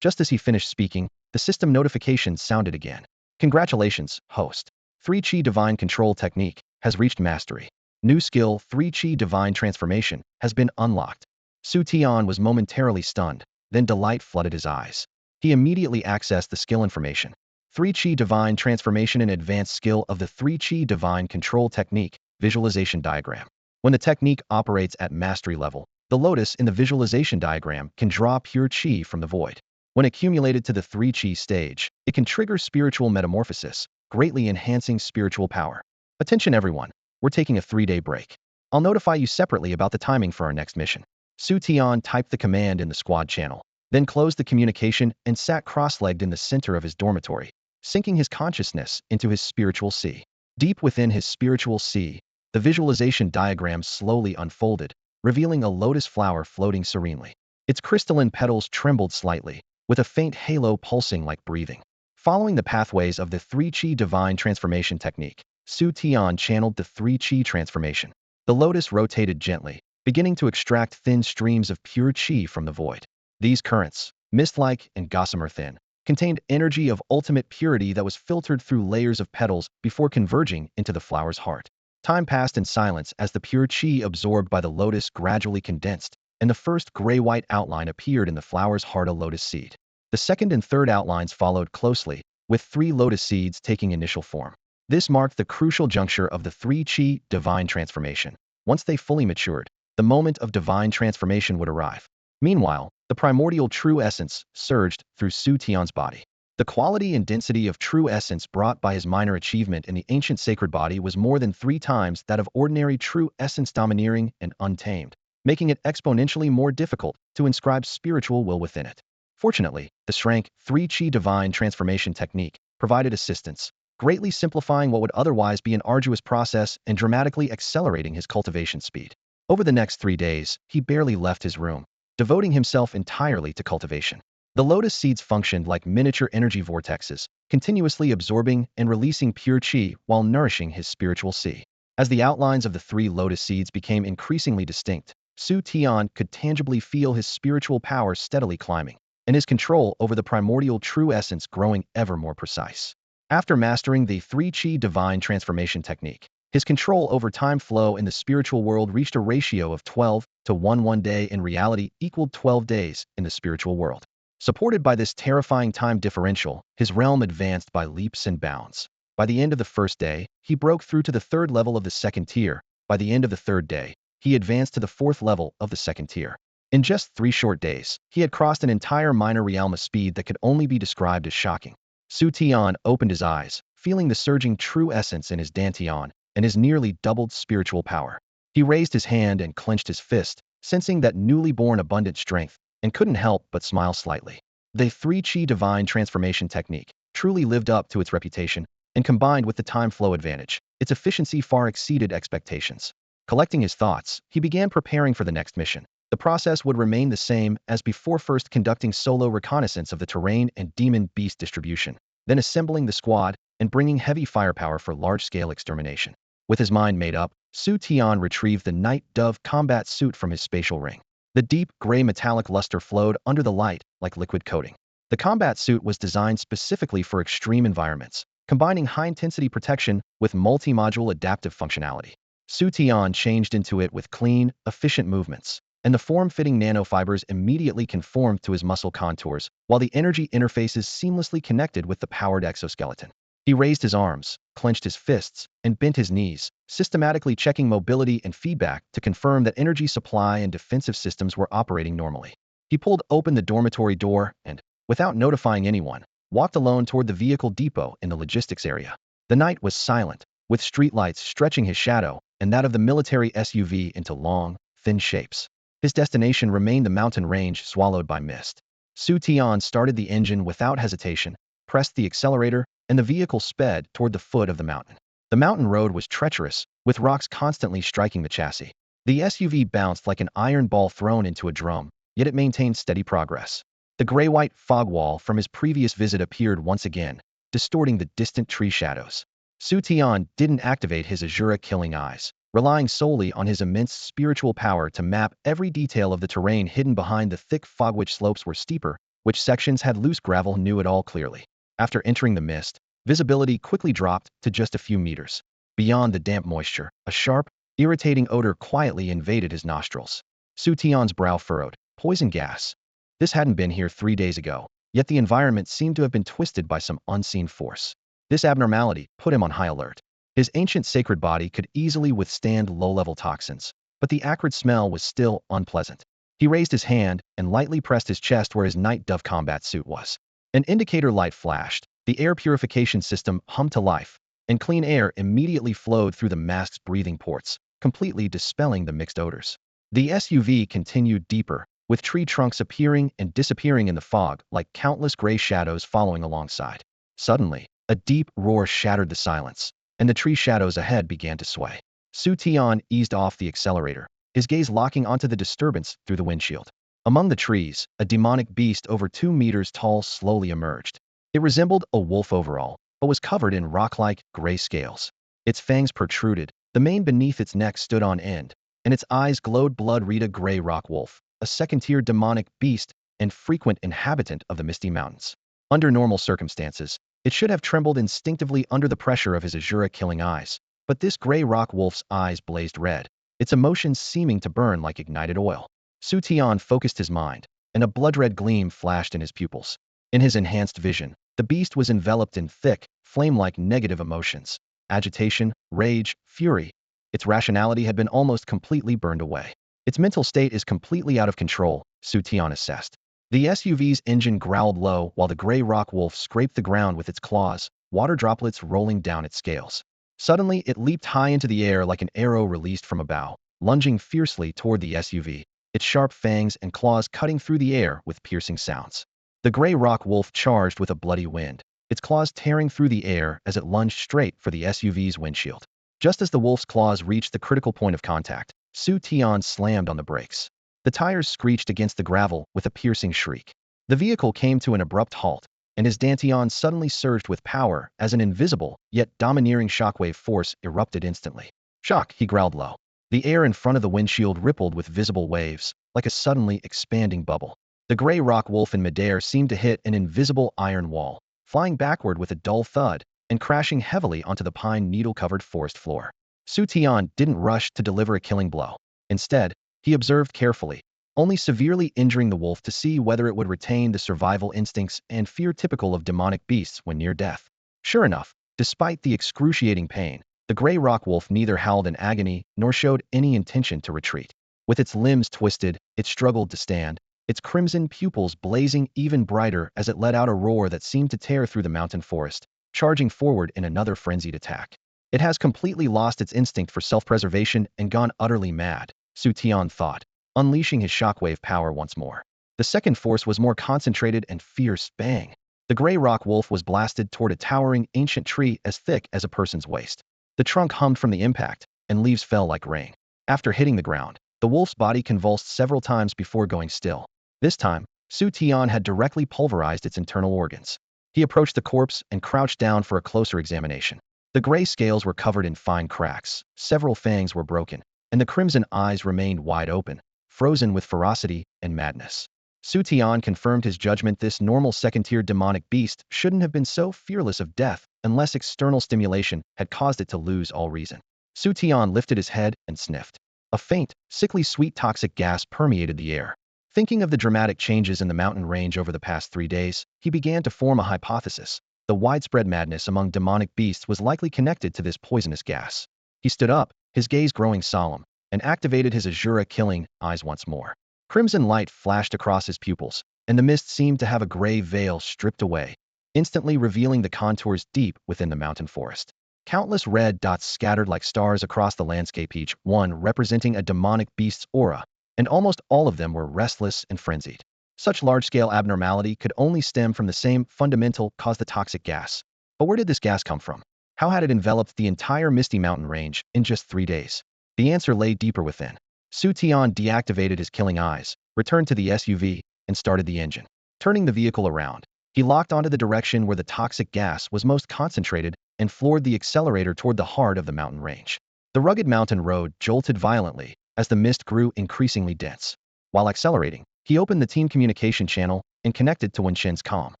Just as he finished speaking, the system notification sounded again. "Congratulations, host. 3-Chi divine control technique has reached mastery. New skill 3-Chi divine transformation has been unlocked." Xu Tian was momentarily stunned, then delight flooded his eyes. He immediately accessed the skill information. 3-Chi divine transformation, an advanced skill of the 3-Chi divine control technique, visualization diagram. When the technique operates at mastery level, the lotus in the visualization diagram can draw pure chi from the void. When accumulated to the 3-Chi stage, it can trigger spiritual metamorphosis, greatly enhancing spiritual power. "Attention everyone, we're taking a 3-day break. I'll notify you separately about the timing for our next mission." Xu Tian typed the command in the squad channel, then closed the communication and sat cross-legged in the center of his dormitory, sinking his consciousness into his spiritual sea. Deep within his spiritual sea, the visualization diagram slowly unfolded, revealing a lotus flower floating serenely. Its crystalline petals trembled slightly, with a faint halo pulsing like breathing. Following the pathways of the 3-Chi divine transformation technique, Xu Tian channeled the 3-Chi transformation. The lotus rotated gently, beginning to extract thin streams of pure chi from the void. These currents, mist-like and gossamer thin, contained energy of ultimate purity that was filtered through layers of petals before converging into the flower's heart. Time passed in silence as the pure chi absorbed by the lotus gradually condensed, and the first gray-white outline appeared in the flower's heart, a lotus seed. The second and third outlines followed closely, with 3 lotus seeds taking initial form. This marked the crucial juncture of the 3 Qi divine transformation. Once they fully matured, the moment of divine transformation would arrive. Meanwhile, the primordial true essence surged through Xu Tian's body. The quality and density of true essence brought by his minor achievement in the ancient sacred body was more than 3 times that of ordinary true essence, domineering and untamed, making it exponentially more difficult to inscribe spiritual will within it. Fortunately, the Shrank 3 Qi divine transformation technique provided assistance, greatly simplifying what would otherwise be an arduous process and dramatically accelerating his cultivation speed. Over the next 3 days, he barely left his room, devoting himself entirely to cultivation. The lotus seeds functioned like miniature energy vortexes, continuously absorbing and releasing pure qi while nourishing his spiritual sea. As the outlines of the 3 lotus seeds became increasingly distinct, Xu Tian could tangibly feel his spiritual power steadily climbing, and his control over the primordial true essence growing ever more precise. After mastering the 3 Qi divine transformation technique, his control over time flow in the spiritual world reached a ratio of 12 to 1. 1 day in reality equaled 12 days in the spiritual world. Supported by this terrifying time differential, his realm advanced by leaps and bounds. By the end of the first day, he broke through to the 3rd level of the 2nd tier. By the end of the 3rd day, he advanced to the 4th level of the 2nd tier. In just 3 short days, he had crossed an entire minor realm, a speed that could only be described as shocking. Xu Tian opened his eyes, feeling the surging true essence in his dantian and his nearly doubled spiritual power. He raised his hand and clenched his fist, sensing that newly born abundant strength, and couldn't help but smile slightly. The 3 Qi divine transformation technique truly lived up to its reputation, and combined with the time flow advantage, its efficiency far exceeded expectations. Collecting his thoughts, he began preparing for the next mission. The process would remain the same as before, first conducting solo reconnaissance of the terrain and demon beast distribution, then assembling the squad and bringing heavy firepower for large-scale extermination. With his mind made up, Xu Tian retrieved the Night Dove combat suit from his spatial ring. The deep, gray metallic luster flowed under the light like liquid coating. The combat suit was designed specifically for extreme environments, combining high-intensity protection with multi-module adaptive functionality. Xu Tian changed into it with clean, efficient movements, and the form-fitting nanofibers immediately conformed to his muscle contours, while the energy interfaces seamlessly connected with the powered exoskeleton. He raised his arms, clenched his fists, and bent his knees, systematically checking mobility and feedback to confirm that energy supply and defensive systems were operating normally. He pulled open the dormitory door and, without notifying anyone, walked alone toward the vehicle depot in the logistics area. The night was silent, with streetlights stretching his shadow and that of the military SUV into long, thin shapes. His destination remained the mountain range swallowed by mist. Xu Tian started the engine without hesitation, pressed the accelerator, and the vehicle sped toward the foot of the mountain. The mountain road was treacherous, with rocks constantly striking the chassis. The SUV bounced like an iron ball thrown into a drum, yet it maintained steady progress. The gray-white fog wall from his previous visit appeared once again, distorting the distant tree shadows. Xu Tian didn't activate his Asura Killing Eyes, relying solely on his immense spiritual power to map every detail of the terrain hidden behind the thick fog. Which slopes were steeper, which sections had loose gravel, knew it all clearly. After entering the mist, visibility quickly dropped to just a few meters. Beyond the damp moisture, a sharp, irritating odor quietly invaded his nostrils. Xu Tian's brow furrowed. Poison gas. This hadn't been here 3 days ago, yet the environment seemed to have been twisted by some unseen force. This abnormality put him on high alert. His ancient sacred body could easily withstand low-level toxins, but the acrid smell was still unpleasant. He raised his hand and lightly pressed his chest where his Night Dove combat suit was. An indicator light flashed, the air purification system hummed to life, and clean air immediately flowed through the mask's breathing ports, completely dispelling the mixed odors. The SUV continued deeper, with tree trunks appearing and disappearing in the fog like countless gray shadows following alongside. Suddenly, a deep roar shattered the silence, and the tree shadows ahead began to sway. Xu Tian eased off the accelerator, his gaze locking onto the disturbance through the windshield. Among the trees, a demonic beast over 2 meters tall slowly emerged. It resembled a wolf overall, but was covered in rock-like gray scales. Its fangs protruded, the mane beneath its neck stood on end, and its eyes glowed blood. Red gray rock wolf, a second-tier demonic beast and frequent inhabitant of the Misty Mountains. Under normal circumstances, it should have trembled instinctively under the pressure of his Asura Killing Eyes, but this gray rock wolf's eyes blazed red, its emotions seeming to burn like ignited oil. Xu Tian focused his mind, and a blood-red gleam flashed in his pupils. In his enhanced vision, The beast was enveloped in thick, flame-like negative emotions. Agitation, rage, fury. Its rationality had been almost completely burned away. Its mental state is completely out of control, Xu Tian assessed. The SUV's engine growled low while the gray rock wolf scraped the ground with its claws, water droplets rolling down its scales. Suddenly, it leaped high into the air like an arrow released from a bow, lunging fiercely toward the SUV, its sharp fangs and claws cutting through the air with piercing sounds. The gray rock wolf charged with a bloody wind, its claws tearing through the air as it lunged straight for the SUV's windshield. Just as the wolf's claws reached the critical point of contact, Xu Tian slammed on the brakes. The tires screeched against the gravel with a piercing shriek. The vehicle came to an abrupt halt, and his Dantian suddenly surged with power as an invisible, yet domineering shockwave force erupted instantly. Shock, he growled low. The air in front of the windshield rippled with visible waves, like a suddenly expanding bubble. The gray rock wolf in midair seemed to hit an invisible iron wall, flying backward with a dull thud and crashing heavily onto the pine needle-covered forest floor. Xu Tian didn't rush to deliver a killing blow. Instead, he observed carefully, only severely injuring the wolf to see whether it would retain the survival instincts and fear typical of demonic beasts when near death. Sure enough, despite the excruciating pain, the gray rock wolf neither howled in agony nor showed any intention to retreat. With its limbs twisted, it struggled to stand, its crimson pupils blazing even brighter as it let out a roar that seemed to tear through the mountain forest, charging forward in another frenzied attack. It has completely lost its instinct for self-preservation and gone utterly mad, Xu Tian thought, unleashing his shockwave power once more. The second force was more concentrated and fierce. Bang! The gray rock wolf was blasted toward a towering ancient tree as thick as a person's waist. The trunk hummed from the impact, and leaves fell like rain. After hitting the ground, the wolf's body convulsed several times before going still. This time, Xu Tian had directly pulverized its internal organs. He approached the corpse and crouched down for a closer examination. The gray scales were covered in fine cracks, several fangs were broken, and the crimson eyes remained wide open, frozen with ferocity and madness. Xu Tian confirmed his judgment: this normal second-tier demonic beast shouldn't have been so fearless of death unless external stimulation had caused it to lose all reason. Xu Tian lifted his head and sniffed. A faint, sickly sweet toxic gas permeated the air. Thinking of the dramatic changes in the mountain range over the past 3 days, he began to form a hypothesis. The widespread madness among demonic beasts was likely connected to this poisonous gas. He stood up, his gaze growing solemn, and activated his Asura Killing Eyes once more. Crimson light flashed across his pupils, and the mist seemed to have a gray veil stripped away, instantly revealing the contours deep within the mountain forest. Countless red dots scattered like stars across the landscape, each one representing a demonic beast's aura, and almost all of them were restless and frenzied. Such large-scale abnormality could only stem from the same fundamental cause: the toxic gas. But where did this gas come from? How had it enveloped the entire misty mountain range in just 3 days? The answer lay deeper within. Xu Tian deactivated his killing eyes, returned to the SUV, and started the engine. Turning the vehicle around, he locked onto the direction where the toxic gas was most concentrated and floored the accelerator toward the heart of the mountain range. The rugged mountain road jolted violently as the mist grew increasingly dense. While accelerating, he opened the team communication channel and connected to Wenshen's comm.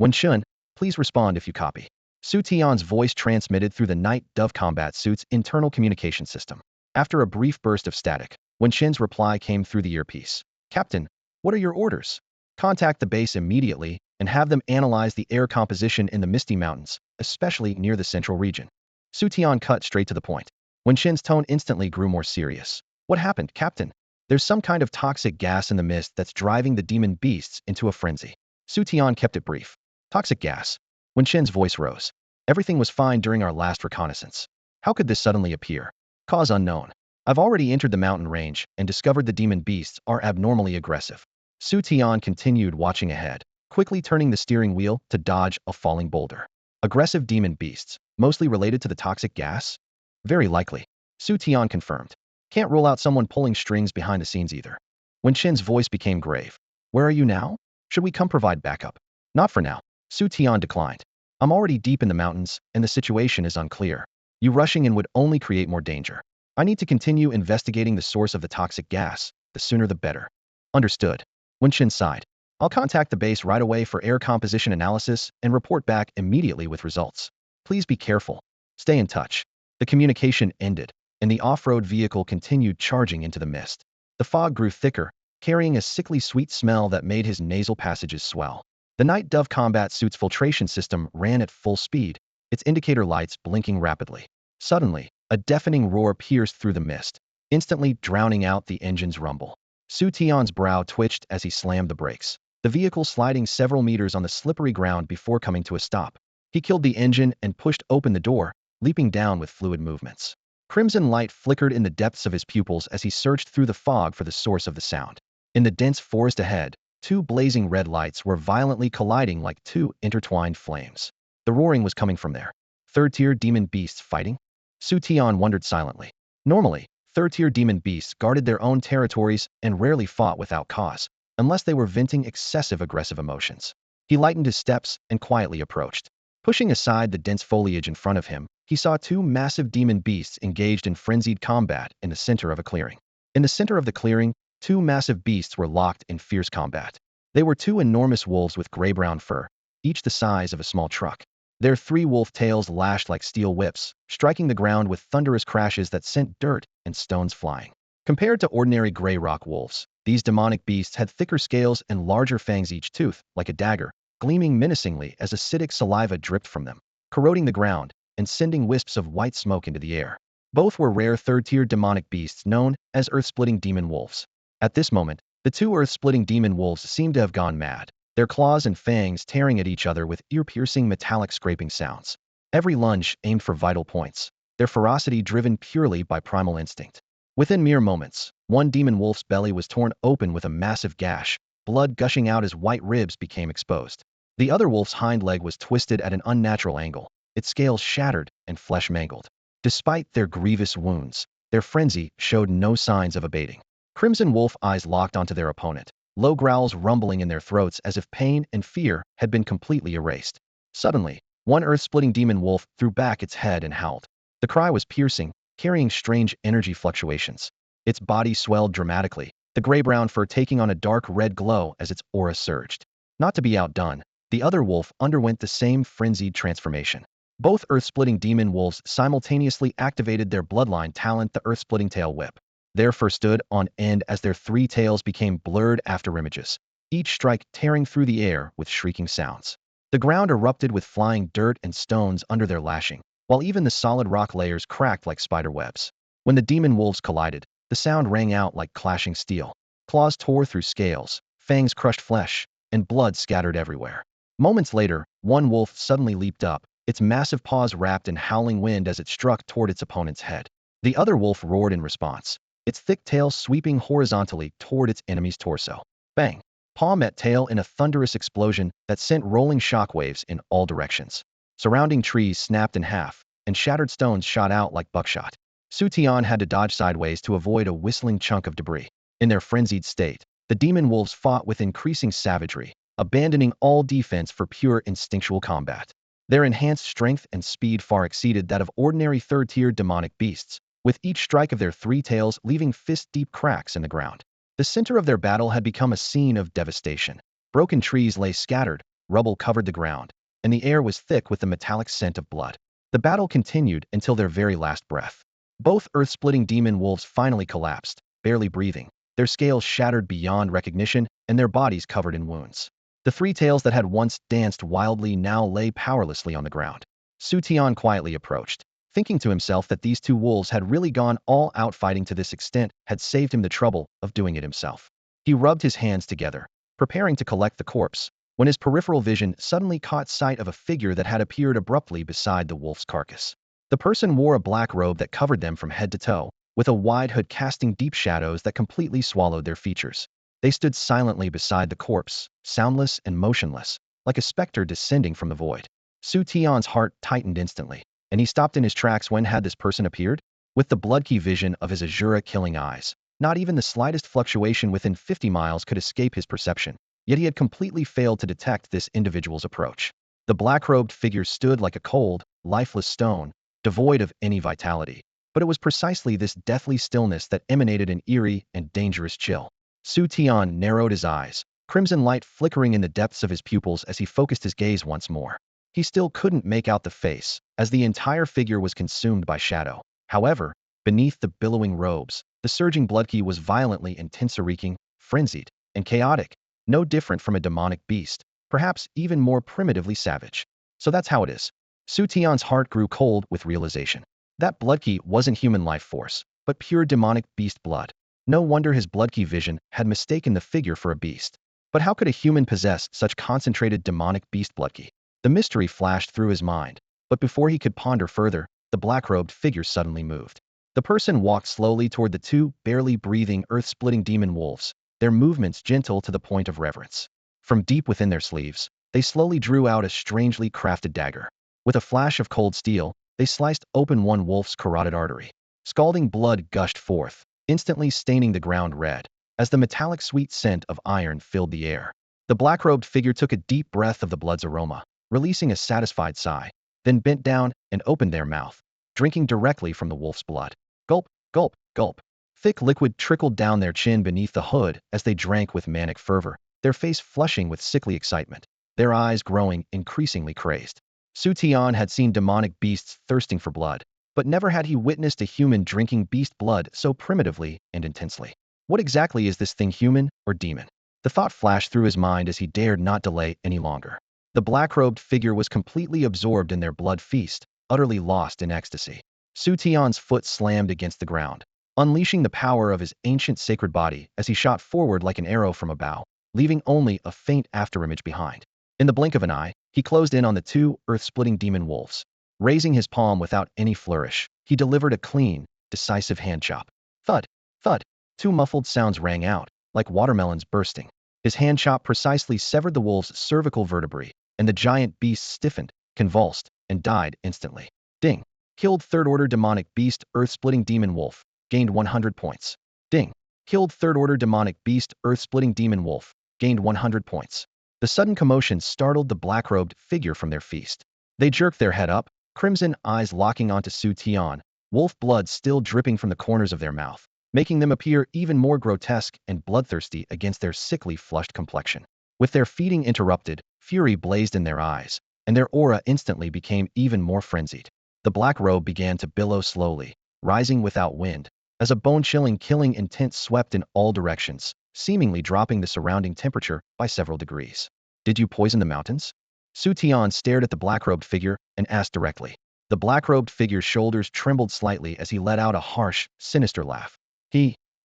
"Wenshen, please respond if you copy." Xu Tian's voice transmitted through the Night Dove combat suit's internal communication system. After a brief burst of static, Wenshen's reply came through the earpiece. "Captain, what are your orders? Contact the base immediately and have them analyze the air composition in the Misty Mountains, especially near the central region." Xu Tian cut straight to the point. Wenshen's tone instantly grew more serious. "What happened, Captain?" "There's some kind of toxic gas in the mist that's driving the demon beasts into a frenzy." Xu Tian kept it brief. "Toxic gas?" Wenshen's voice rose. "Everything was fine during our last reconnaissance. How could this suddenly appear? Cause unknown. I've already entered the mountain range and discovered the demon beasts are abnormally aggressive." Xu Tian continued, watching ahead, quickly turning the steering wheel to dodge a falling boulder. "Aggressive demon beasts, mostly related to the toxic gas?" "Very likely," Xu Tian confirmed. "Can't rule out someone pulling strings behind the scenes either." Wenshen's voice became grave. "Where are you now? Should we come provide backup?" "Not for now," Xu Tian declined. "I'm already deep in the mountains, and the situation is unclear. You rushing in would only create more danger. I need to continue investigating the source of the toxic gas. The sooner the better." "Understood." Wenshen sighed. "I'll contact the base right away for air composition analysis and report back immediately with results. Please be careful. Stay in touch." The communication ended, and the off-road vehicle continued charging into the mist. The fog grew thicker, carrying a sickly sweet smell that made his nasal passages swell. The Night Dove combat suit's filtration system ran at full speed, its indicator lights blinking rapidly. Suddenly, a deafening roar pierced through the mist, instantly drowning out the engine's rumble. Xu Tian's brow twitched as he slammed the brakes, the vehicle sliding several meters on the slippery ground before coming to a stop. He killed the engine and pushed open the door, leaping down with fluid movements. Crimson light flickered in the depths of his pupils as he searched through the fog for the source of the sound. In the dense forest ahead, two blazing red lights were violently colliding like two intertwined flames. The roaring was coming from there. Third-tier demon beasts fighting? Xu Tian wondered silently. Normally, third-tier demon beasts guarded their own territories and rarely fought without cause, unless they were venting excessive aggressive emotions. He lightened his steps and quietly approached. Pushing aside the dense foliage in front of him, he saw two massive demon beasts engaged in frenzied combat in the center of a clearing. In the center of the clearing, two massive beasts were locked in fierce combat. They were two enormous wolves with gray-brown fur, each the size of a small truck. Their three wolf tails lashed like steel whips, striking the ground with thunderous crashes that sent dirt and stones flying. Compared to ordinary gray rock wolves, these demonic beasts had thicker scales and larger fangs, each tooth, like a dagger, gleaming menacingly as acidic saliva dripped from them, corroding the ground and sending wisps of white smoke into the air. Both were rare third-tier demonic beasts known as earth-splitting demon wolves. At this moment, the two earth-splitting demon wolves seemed to have gone mad, their claws and fangs tearing at each other with ear-piercing metallic scraping sounds. Every lunge aimed for vital points, their ferocity driven purely by primal instinct. Within mere moments, one demon wolf's belly was torn open with a massive gash, blood gushing out as white ribs became exposed. The other wolf's hind leg was twisted at an unnatural angle, its scales shattered and flesh mangled. Despite their grievous wounds, their frenzy showed no signs of abating. Crimson wolf eyes locked onto their opponent, low growls rumbling in their throats as if pain and fear had been completely erased. Suddenly, one earth-splitting demon wolf threw back its head and howled. The cry was piercing, carrying strange energy fluctuations. Its body swelled dramatically, the gray-brown fur taking on a dark red glow as its aura surged. Not to be outdone, the other wolf underwent the same frenzied transformation. Both earth-splitting demon wolves simultaneously activated their bloodline talent, the earth-splitting tail whip. Their fur stood on end as their three tails became blurred afterimages, each strike tearing through the air with shrieking sounds. The ground erupted with flying dirt and stones under their lashing, while even the solid rock layers cracked like spider webs. When the demon wolves collided, the sound rang out like clashing steel. Claws tore through scales, fangs crushed flesh, and blood scattered everywhere. Moments later, one wolf suddenly leaped up, its massive paws wrapped in howling wind as it struck toward its opponent's head. The other wolf roared in response, its thick tail sweeping horizontally toward its enemy's torso. Bang! Paw met tail in a thunderous explosion that sent rolling shockwaves in all directions. Surrounding trees snapped in half, and shattered stones shot out like buckshot. Xu Tian had to dodge sideways to avoid a whistling chunk of debris. In their frenzied state, the demon wolves fought with increasing savagery, abandoning all defense for pure instinctual combat. Their enhanced strength and speed far exceeded that of ordinary third-tier demonic beasts, with each strike of their three tails leaving fist-deep cracks in the ground. The center of their battle had become a scene of devastation. Broken trees lay scattered, rubble covered the ground, and the air was thick with the metallic scent of blood. The battle continued until their very last breath. Both earth-splitting demon wolves finally collapsed, barely breathing, their scales shattered beyond recognition and their bodies covered in wounds. The three tails that had once danced wildly now lay powerlessly on the ground. Xu Tian quietly approached, thinking to himself that these two wolves had really gone all out. Fighting to this extent had saved him the trouble of doing it himself. He rubbed his hands together, preparing to collect the corpse, when his peripheral vision suddenly caught sight of a figure that had appeared abruptly beside the wolf's carcass. The person wore a black robe that covered them from head to toe, with a wide hood casting deep shadows that completely swallowed their features. They stood silently beside the corpse, soundless and motionless, like a specter descending from the void. Xu Tian's heart tightened instantly, and he stopped in his tracks. When had this person appeared? With the blood-key vision of his Asura Killing Eyes, not even the slightest fluctuation within 50 miles could escape his perception, yet he had completely failed to detect this individual's approach. The black-robed figure stood like a cold, lifeless stone, devoid of any vitality, but it was precisely this deathly stillness that emanated an eerie and dangerous chill. Xu Tian narrowed his eyes, crimson light flickering in the depths of his pupils as he focused his gaze once more. He still couldn't make out the face, as the entire figure was consumed by shadow. However, beneath the billowing robes, the surging blood-key was violently intense, reeking, frenzied, and chaotic, no different from a demonic beast, perhaps even more primitively savage. So that's how it is. Xu Tian's heart grew cold with realization. That bloodkey wasn't human life force, but pure demonic beast blood. No wonder his bloodkey vision had mistaken the figure for a beast. But how could a human possess such concentrated demonic beast bloodkey? The mystery flashed through his mind, but before he could ponder further, the black-robed figure suddenly moved. The person walked slowly toward the two barely breathing, earth-splitting demon wolves, their movements gentle to the point of reverence. From deep within their sleeves, they slowly drew out a strangely crafted dagger. With a flash of cold steel, they sliced open one wolf's carotid artery. Scalding blood gushed forth, instantly staining the ground red, as the metallic sweet scent of iron filled the air. The black-robed figure took a deep breath of the blood's aroma, releasing a satisfied sigh, then bent down and opened their mouth, drinking directly from the wolf's blood. Gulp, gulp, gulp. Thick liquid trickled down their chin beneath the hood as they drank with manic fervor, their face flushing with sickly excitement, their eyes growing increasingly crazed. Xu Tian had seen demonic beasts thirsting for blood, but never had he witnessed a human drinking beast blood so primitively and intensely. What exactly is this thing, human or demon? The thought flashed through his mind as he dared not delay any longer. The black-robed figure was completely absorbed in their blood feast, utterly lost in ecstasy. Xu Tian's foot slammed against the ground, unleashing the power of his ancient sacred body as he shot forward like an arrow from a bow, leaving only a faint afterimage behind. In the blink of an eye, he closed in on the two earth-splitting demon wolves. Raising his palm without any flourish, he delivered a clean, decisive hand chop. Thud, thud. Two muffled sounds rang out, like watermelons bursting. His hand chop precisely severed the wolf's cervical vertebrae, and the giant beast stiffened, convulsed, and died instantly. Ding. Killed third-order demonic beast, earth-splitting demon wolf. Gained 100 points. Ding. Killed third-order demonic beast, earth-splitting demon wolf. Gained 100 points. The sudden commotion startled the black-robed figure from their feast. They jerked their head up, crimson eyes locking onto Xu Tian, wolf blood still dripping from the corners of their mouth, making them appear even more grotesque and bloodthirsty against their sickly flushed complexion. With their feeding interrupted, fury blazed in their eyes, and their aura instantly became even more frenzied. The black robe began to billow slowly, rising without wind, as a bone-chilling killing intent swept in all directions, seemingly dropping the surrounding temperature by several degrees. Did you poison the mountains? Xu Tian stared at the black-robed figure and asked directly. The black-robed figure's shoulders trembled slightly as he let out a harsh, sinister laugh.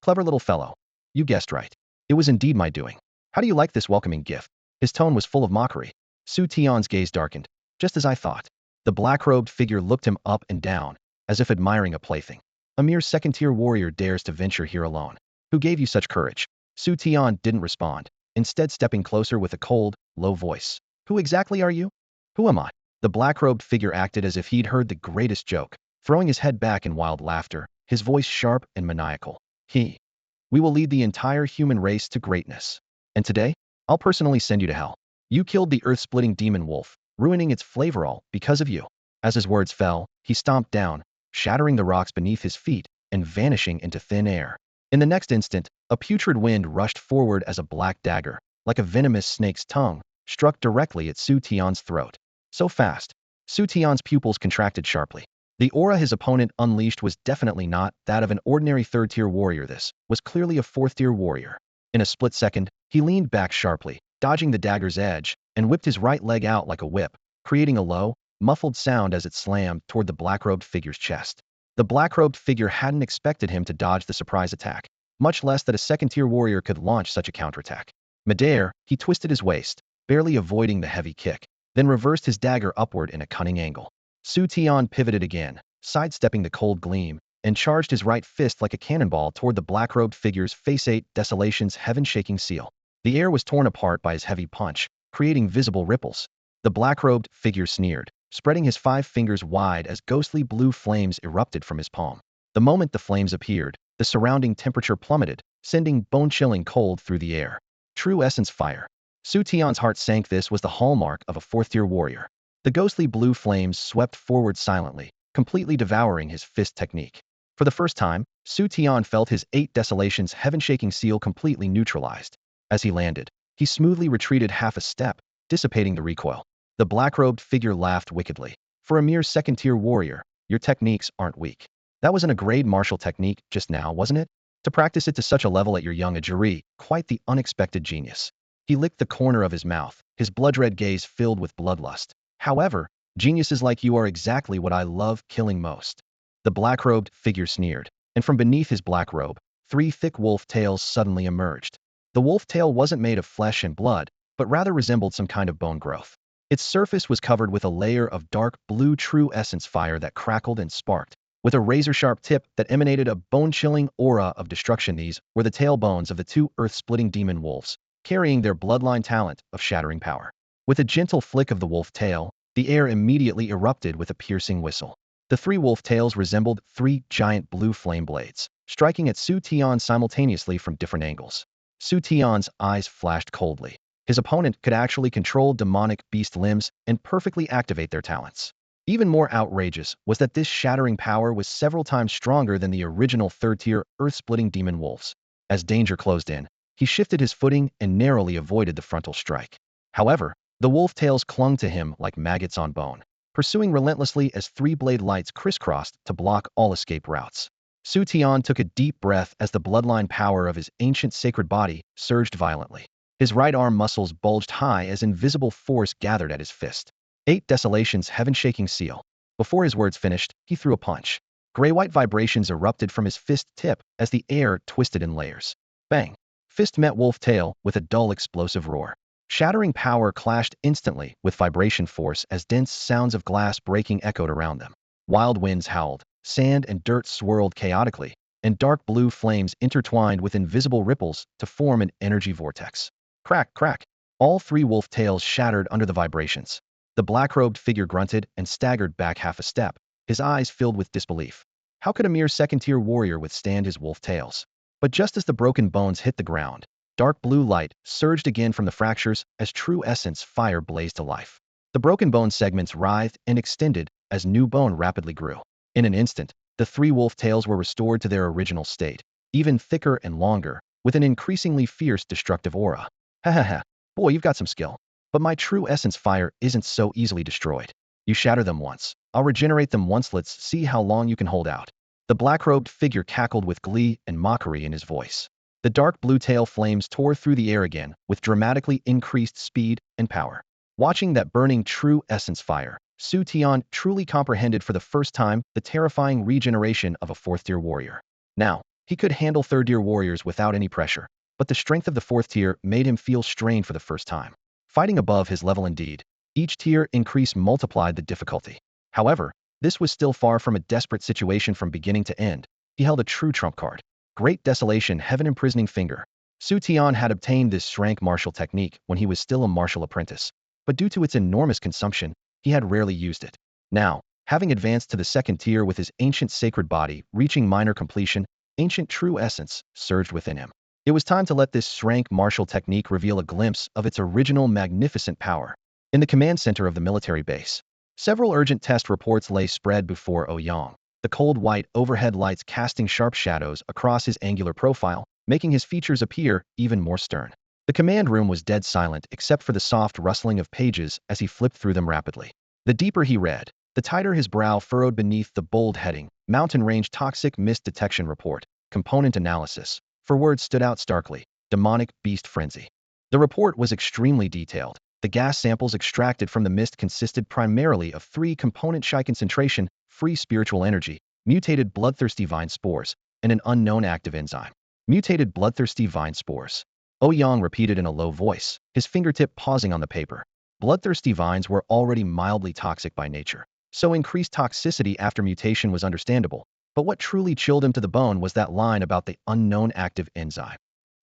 Clever little fellow. You guessed right. It was indeed my doing. How do you like this welcoming gift? His tone was full of mockery. Xu Tian's gaze darkened. Just as I thought. The black-robed figure looked him up and down, as if admiring a plaything. A mere second-tier warrior dares to venture here alone. Who gave you such courage? Xu Tian didn't respond, instead stepping closer with a cold, low voice. Who exactly are you? Who am I? The black-robed figure acted as if he'd heard the greatest joke, throwing his head back in wild laughter, his voice sharp and maniacal. We will lead the entire human race to greatness. And today, I'll personally send you to hell. You killed the earth-splitting demon wolf, ruining its flavor all because of you. As his words fell, he stomped down, shattering the rocks beneath his feet and vanishing into thin air. In the next instant, a putrid wind rushed forward as a black dagger, like a venomous snake's tongue, struck directly at Xu Tian's throat. So fast, Xu Tian's pupils contracted sharply. The aura his opponent unleashed was definitely not that of an ordinary third-tier warrior. This was clearly a fourth-tier warrior. In a split second, he leaned back sharply, dodging the dagger's edge, and whipped his right leg out like a whip, creating a low, muffled sound as it slammed toward the black-robed figure's chest. The black-robed figure hadn't expected him to dodge the surprise attack, much less that a second-tier warrior could launch such a counterattack. Midair, he twisted his waist, barely avoiding the heavy kick, then reversed his dagger upward in a cunning angle. Xu Tian pivoted again, sidestepping the cold gleam, and charged his right fist like a cannonball toward the black-robed figure's face. Desolation's heaven-shaking seal. The air was torn apart by his heavy punch, creating visible ripples. The black-robed figure sneered, spreading his 5 fingers wide as ghostly blue flames erupted from his palm. The moment the flames appeared, the surrounding temperature plummeted, sending bone-chilling cold through the air. True essence fire. Xu Tian's heart sank. This was the hallmark of a fourth-tier warrior. The ghostly blue flames swept forward silently, completely devouring his fist technique. For the first time, Xu Tian felt his 8 Desolation's heaven-shaking seal completely neutralized. As he landed, he smoothly retreated half a step, dissipating the recoil. The black-robed figure laughed wickedly. For a mere second-tier warrior, your techniques aren't weak. That wasn't a grade martial technique just now, wasn't it? To practice it to such a level at your young age, quite the unexpected genius. He licked the corner of his mouth, his blood-red gaze filled with bloodlust. However, geniuses like you are exactly what I love killing most. The black-robed figure sneered, and from beneath his black robe, 3 thick wolf tails suddenly emerged. The wolf tail wasn't made of flesh and blood, but rather resembled some kind of bone growth. Its surface was covered with a layer of dark blue true essence fire that crackled and sparked, with a razor-sharp tip that emanated a bone-chilling aura of destruction. These were the tailbones of the 2 earth-splitting demon wolves, carrying their bloodline talent of shattering power. With a gentle flick of the wolf tail, the air immediately erupted with a piercing whistle. The 3 wolf tails resembled 3 giant blue flame blades, striking at Xu Tian simultaneously from different angles. Xu Tian's eyes flashed coldly. His opponent could actually control demonic beast limbs and perfectly activate their talents. Even more outrageous was that this shattering power was several times stronger than the original 3rd-tier earth-splitting demon wolves. As danger closed in, he shifted his footing and narrowly avoided the frontal strike. However, the wolf tails clung to him like maggots on bone, pursuing relentlessly as 3 blade lights crisscrossed to block all escape routes. Xu Tian took a deep breath as the bloodline power of his ancient sacred body surged violently. His right arm muscles bulged high as invisible force gathered at his fist. 8 Desolation's heaven-shaking seal. Before his words finished, he threw a punch. Gray-white vibrations erupted from his fist tip as the air twisted in layers. Bang! Fist met wolf tail with a dull explosive roar. Shattering power clashed instantly with vibration force as dense sounds of glass breaking echoed around them. Wild winds howled, sand and dirt swirled chaotically, and dark blue flames intertwined with invisible ripples to form an energy vortex. Crack, crack! All 3 wolf tails shattered under the vibrations. The black-robed figure grunted and staggered back half a step, his eyes filled with disbelief. How could a mere 2nd-tier warrior withstand his wolf tails? But just as the broken bones hit the ground, dark blue light surged again from the fractures as true essence fire blazed to life. The broken bone segments writhed and extended as new bone rapidly grew. In an instant, the 3 wolf tails were restored to their original state, even thicker and longer, with an increasingly fierce destructive aura. Ha ha ha, boy, you've got some skill. But my true essence fire isn't so easily destroyed. You shatter them once. I'll regenerate them once. Let's see how long you can hold out. The black-robed figure cackled with glee and mockery in his voice. The dark blue tail flames tore through the air again with dramatically increased speed and power. Watching that burning true essence fire, Xu Tian truly comprehended for the first time the terrifying regeneration of a 4th-tier warrior. Now, he could handle 3rd-tier warriors without any pressure, but the strength of the 4th tier made him feel strained for the first time. Fighting above his level indeed, each tier increase multiplied the difficulty. However, this was still far from a desperate situation from beginning to end. He held a true trump card. Great Desolation Heaven-Imprisoning Finger. Xu Tian had obtained this rank martial technique when he was still a martial apprentice, but due to its enormous consumption, he had rarely used it. Now, having advanced to the 2nd tier with his ancient sacred body reaching minor completion, ancient true essence surged within him. It was time to let this rank martial technique reveal a glimpse of its original magnificent power. In the command center of the military base, several urgent test reports lay spread before Ouyang, the cold white overhead lights casting sharp shadows across his angular profile, making his features appear even more stern. The command room was dead silent except for the soft rustling of pages as he flipped through them rapidly. The deeper he read, the tighter his brow furrowed beneath the bold heading, Mountain Range Toxic Mist Detection Report, Component Analysis. 4 words stood out starkly: demonic beast frenzy. The report was extremely detailed. The gas samples extracted from the mist consisted primarily of 3 components: high concentration, free spiritual energy, mutated bloodthirsty vine spores, and an unknown active enzyme. Mutated bloodthirsty vine spores. Ouyang repeated in a low voice, his fingertip pausing on the paper. Bloodthirsty vines were already mildly toxic by nature, so increased toxicity after mutation was understandable. But what truly chilled him to the bone was that line about the unknown active enzyme.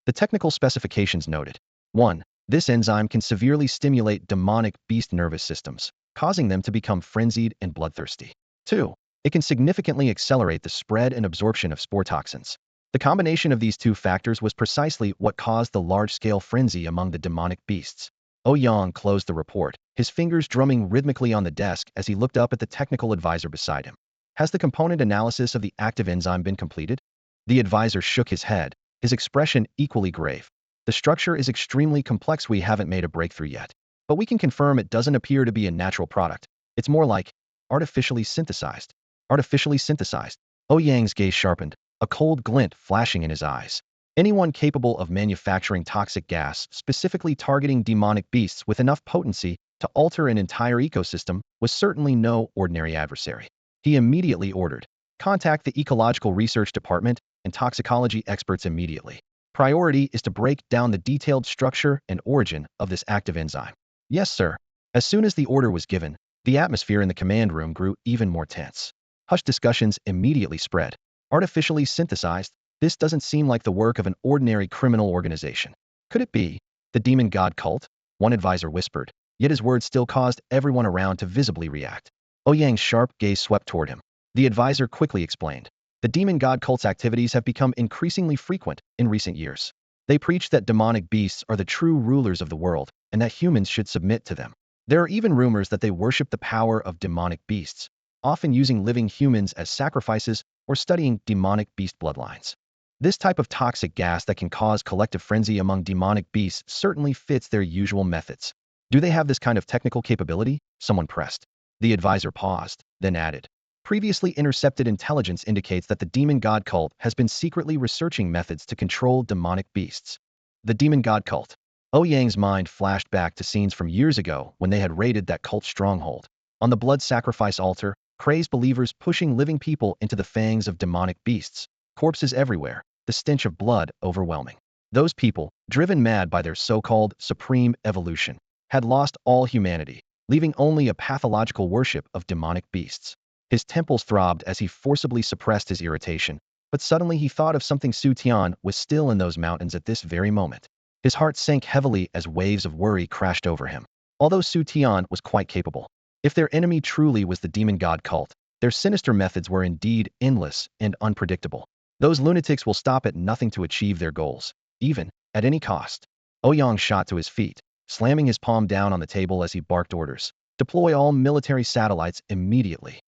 The technical specifications noted: 1. This enzyme can severely stimulate demonic beast nervous systems, causing them to become frenzied and bloodthirsty. 2. It can significantly accelerate the spread and absorption of spore toxins. The combination of these 2 factors was precisely what caused the large-scale frenzy among the demonic beasts. Ouyang closed the report, his fingers drumming rhythmically on the desk as he looked up at the technical advisor beside him. Has the component analysis of the active enzyme been completed? The advisor shook his head, his expression equally grave. The structure is extremely complex. We haven't made a breakthrough yet, but we can confirm it doesn't appear to be a natural product. It's more like artificially synthesized. Artificially synthesized. Ouyang's gaze sharpened, a cold glint flashing in his eyes. Anyone capable of manufacturing toxic gas, specifically targeting demonic beasts with enough potency to alter an entire ecosystem, was certainly no ordinary adversary. He immediately ordered, "Contact the Ecological Research Department and toxicology experts immediately. Priority is to break down the detailed structure and origin of this active enzyme." "Yes, sir." As soon as the order was given, the atmosphere in the command room grew even more tense. Hushed discussions immediately spread. "Artificially synthesized? This doesn't seem like the work of an ordinary criminal organization. Could it be the demon god cult?" one advisor whispered, yet his words still caused everyone around to visibly react. Ouyang's sharp gaze swept toward him. The advisor quickly explained, "The demon god cult's activities have become increasingly frequent in recent years. They preach that demonic beasts are the true rulers of the world and that humans should submit to them. There are even rumors that they worship the power of demonic beasts, often using living humans as sacrifices or studying demonic beast bloodlines. This type of toxic gas that can cause collective frenzy among demonic beasts certainly fits their usual methods." "Do they have this kind of technical capability?" someone pressed. The advisor paused, then added, "Previously intercepted intelligence indicates that the demon god cult has been secretly researching methods to control demonic beasts." The demon god cult. Ouyang's mind flashed back to scenes from years ago when they had raided that cult stronghold. On the blood sacrifice altar, crazed believers pushing living people into the fangs of demonic beasts. Corpses everywhere, the stench of blood overwhelming. Those people, driven mad by their so-called supreme evolution, had lost all humanity, leaving only a pathological worship of demonic beasts. His temples throbbed as he forcibly suppressed his irritation, but suddenly he thought of something. Xu Tian was still in those mountains at this very moment. His heart sank heavily as waves of worry crashed over him. Although Xu Tian was quite capable, if their enemy truly was the demon god cult, their sinister methods were indeed endless and unpredictable. Those lunatics will stop at nothing to achieve their goals, even at any cost. Ouyang shot to his feet, slamming his palm down on the table as he barked orders. "Deploy all military satellites immediately."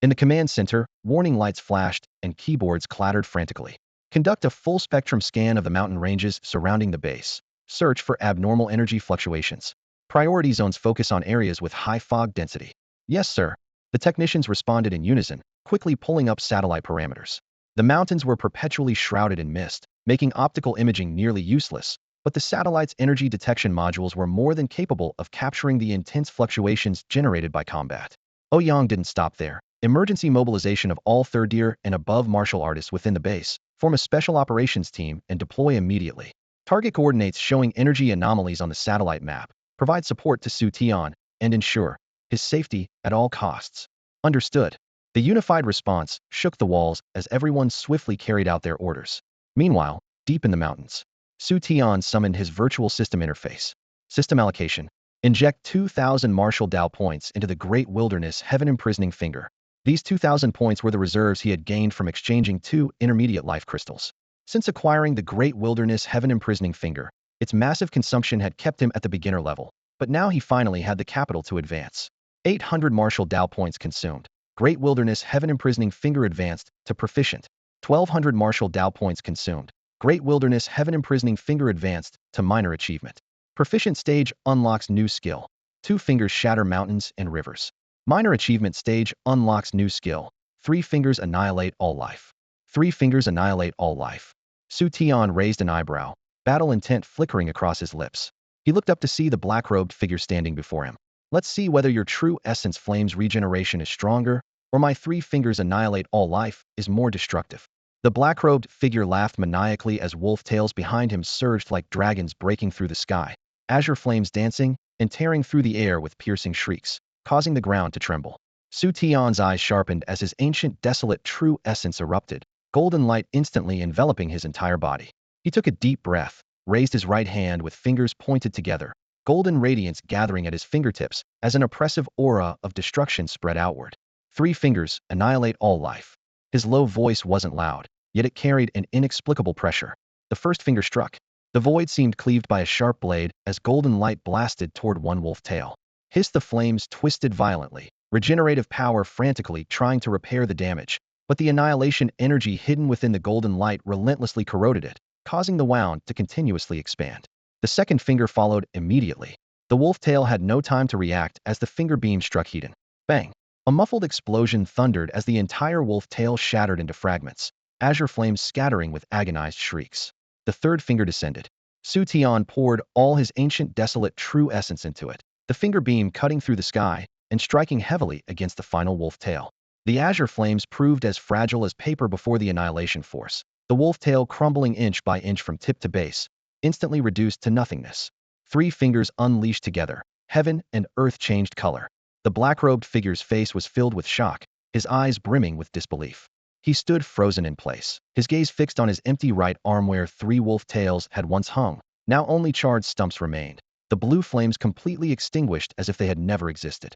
In the command center, warning lights flashed and keyboards clattered frantically. "Conduct a full-spectrum scan of the mountain ranges surrounding the base. Search for abnormal energy fluctuations. Priority zones focus on areas with high fog density." "Yes, sir." The technicians responded in unison, quickly pulling up satellite parameters. The mountains were perpetually shrouded in mist, making optical imaging nearly useless, but the satellite's energy detection modules were more than capable of capturing the intense fluctuations generated by combat. Ouyang didn't stop there. Emergency mobilization of all third-tier and above martial artists within the base, form a special operations team and deploy immediately. Target coordinates showing energy anomalies on the satellite map, provide support to Xu Tian, and ensure his safety at all costs. Understood. The unified response shook the walls as everyone swiftly carried out their orders. Meanwhile, deep in the mountains, Xu Tian summoned his virtual system interface. System allocation. Inject 2,000 martial Dao points into the Great Wilderness Heaven-Imprisoning Finger. These 2,000 points were the reserves he had gained from exchanging 2 intermediate life crystals. Since acquiring the Great Wilderness Heaven-Imprisoning Finger, its massive consumption had kept him at the beginner level, but now he finally had the capital to advance. 800 martial Dao points consumed. Great Wilderness Heaven-Imprisoning Finger advanced to proficient. 1,200 martial Dao points consumed. Great Wilderness Heaven-Imprisoning Finger advanced to minor achievement. Proficient stage unlocks new skill. 2 fingers shatter mountains and rivers. Minor achievement stage unlocks new skill. 3 fingers annihilate all life. 3 fingers annihilate all life. Xu Tian raised an eyebrow, battle intent flickering across his lips. He looked up to see the black-robed figure standing before him. "Let's see whether your true essence flame's regeneration is stronger, or my 3 fingers annihilate all life is more destructive." The black-robed figure laughed maniacally as wolf tails behind him surged like dragons breaking through the sky, azure flames dancing and tearing through the air with piercing shrieks, causing the ground to tremble. Xu Tian's eyes sharpened as his ancient desolate true essence erupted, golden light instantly enveloping his entire body. He took a deep breath, raised his right hand with fingers pointed together, golden radiance gathering at his fingertips as an oppressive aura of destruction spread outward. 3 fingers annihilate all life. His low voice wasn't loud, yet it carried an inexplicable pressure. The first finger struck. The void seemed cleaved by a sharp blade as golden light blasted toward one wolf tail. Hissed the flames twisted violently, regenerative power frantically trying to repair the damage, but the annihilation energy hidden within the golden light relentlessly corroded it, causing the wound to continuously expand. The second finger followed immediately. The wolf tail had no time to react as the finger beam struck Heaton. Bang! A muffled explosion thundered as the entire wolf tail shattered into fragments, azure flames scattering with agonized shrieks. the third finger descended. Xu Tian poured all his ancient desolate true essence into it, the finger beam cutting through the sky and striking heavily against the final wolf tail. The azure flames proved as fragile as paper before the annihilation force, the wolf tail crumbling inch by inch from tip to base, instantly reduced to nothingness. Three fingers unleashed together, heaven and earth changed color. The black-robed figure's face was filled with shock, his eyes brimming with disbelief. He stood frozen in place, his gaze fixed on his empty right arm where three wolf tails had once hung. Now only charred stumps remained, the blue flames completely extinguished as if they had never existed.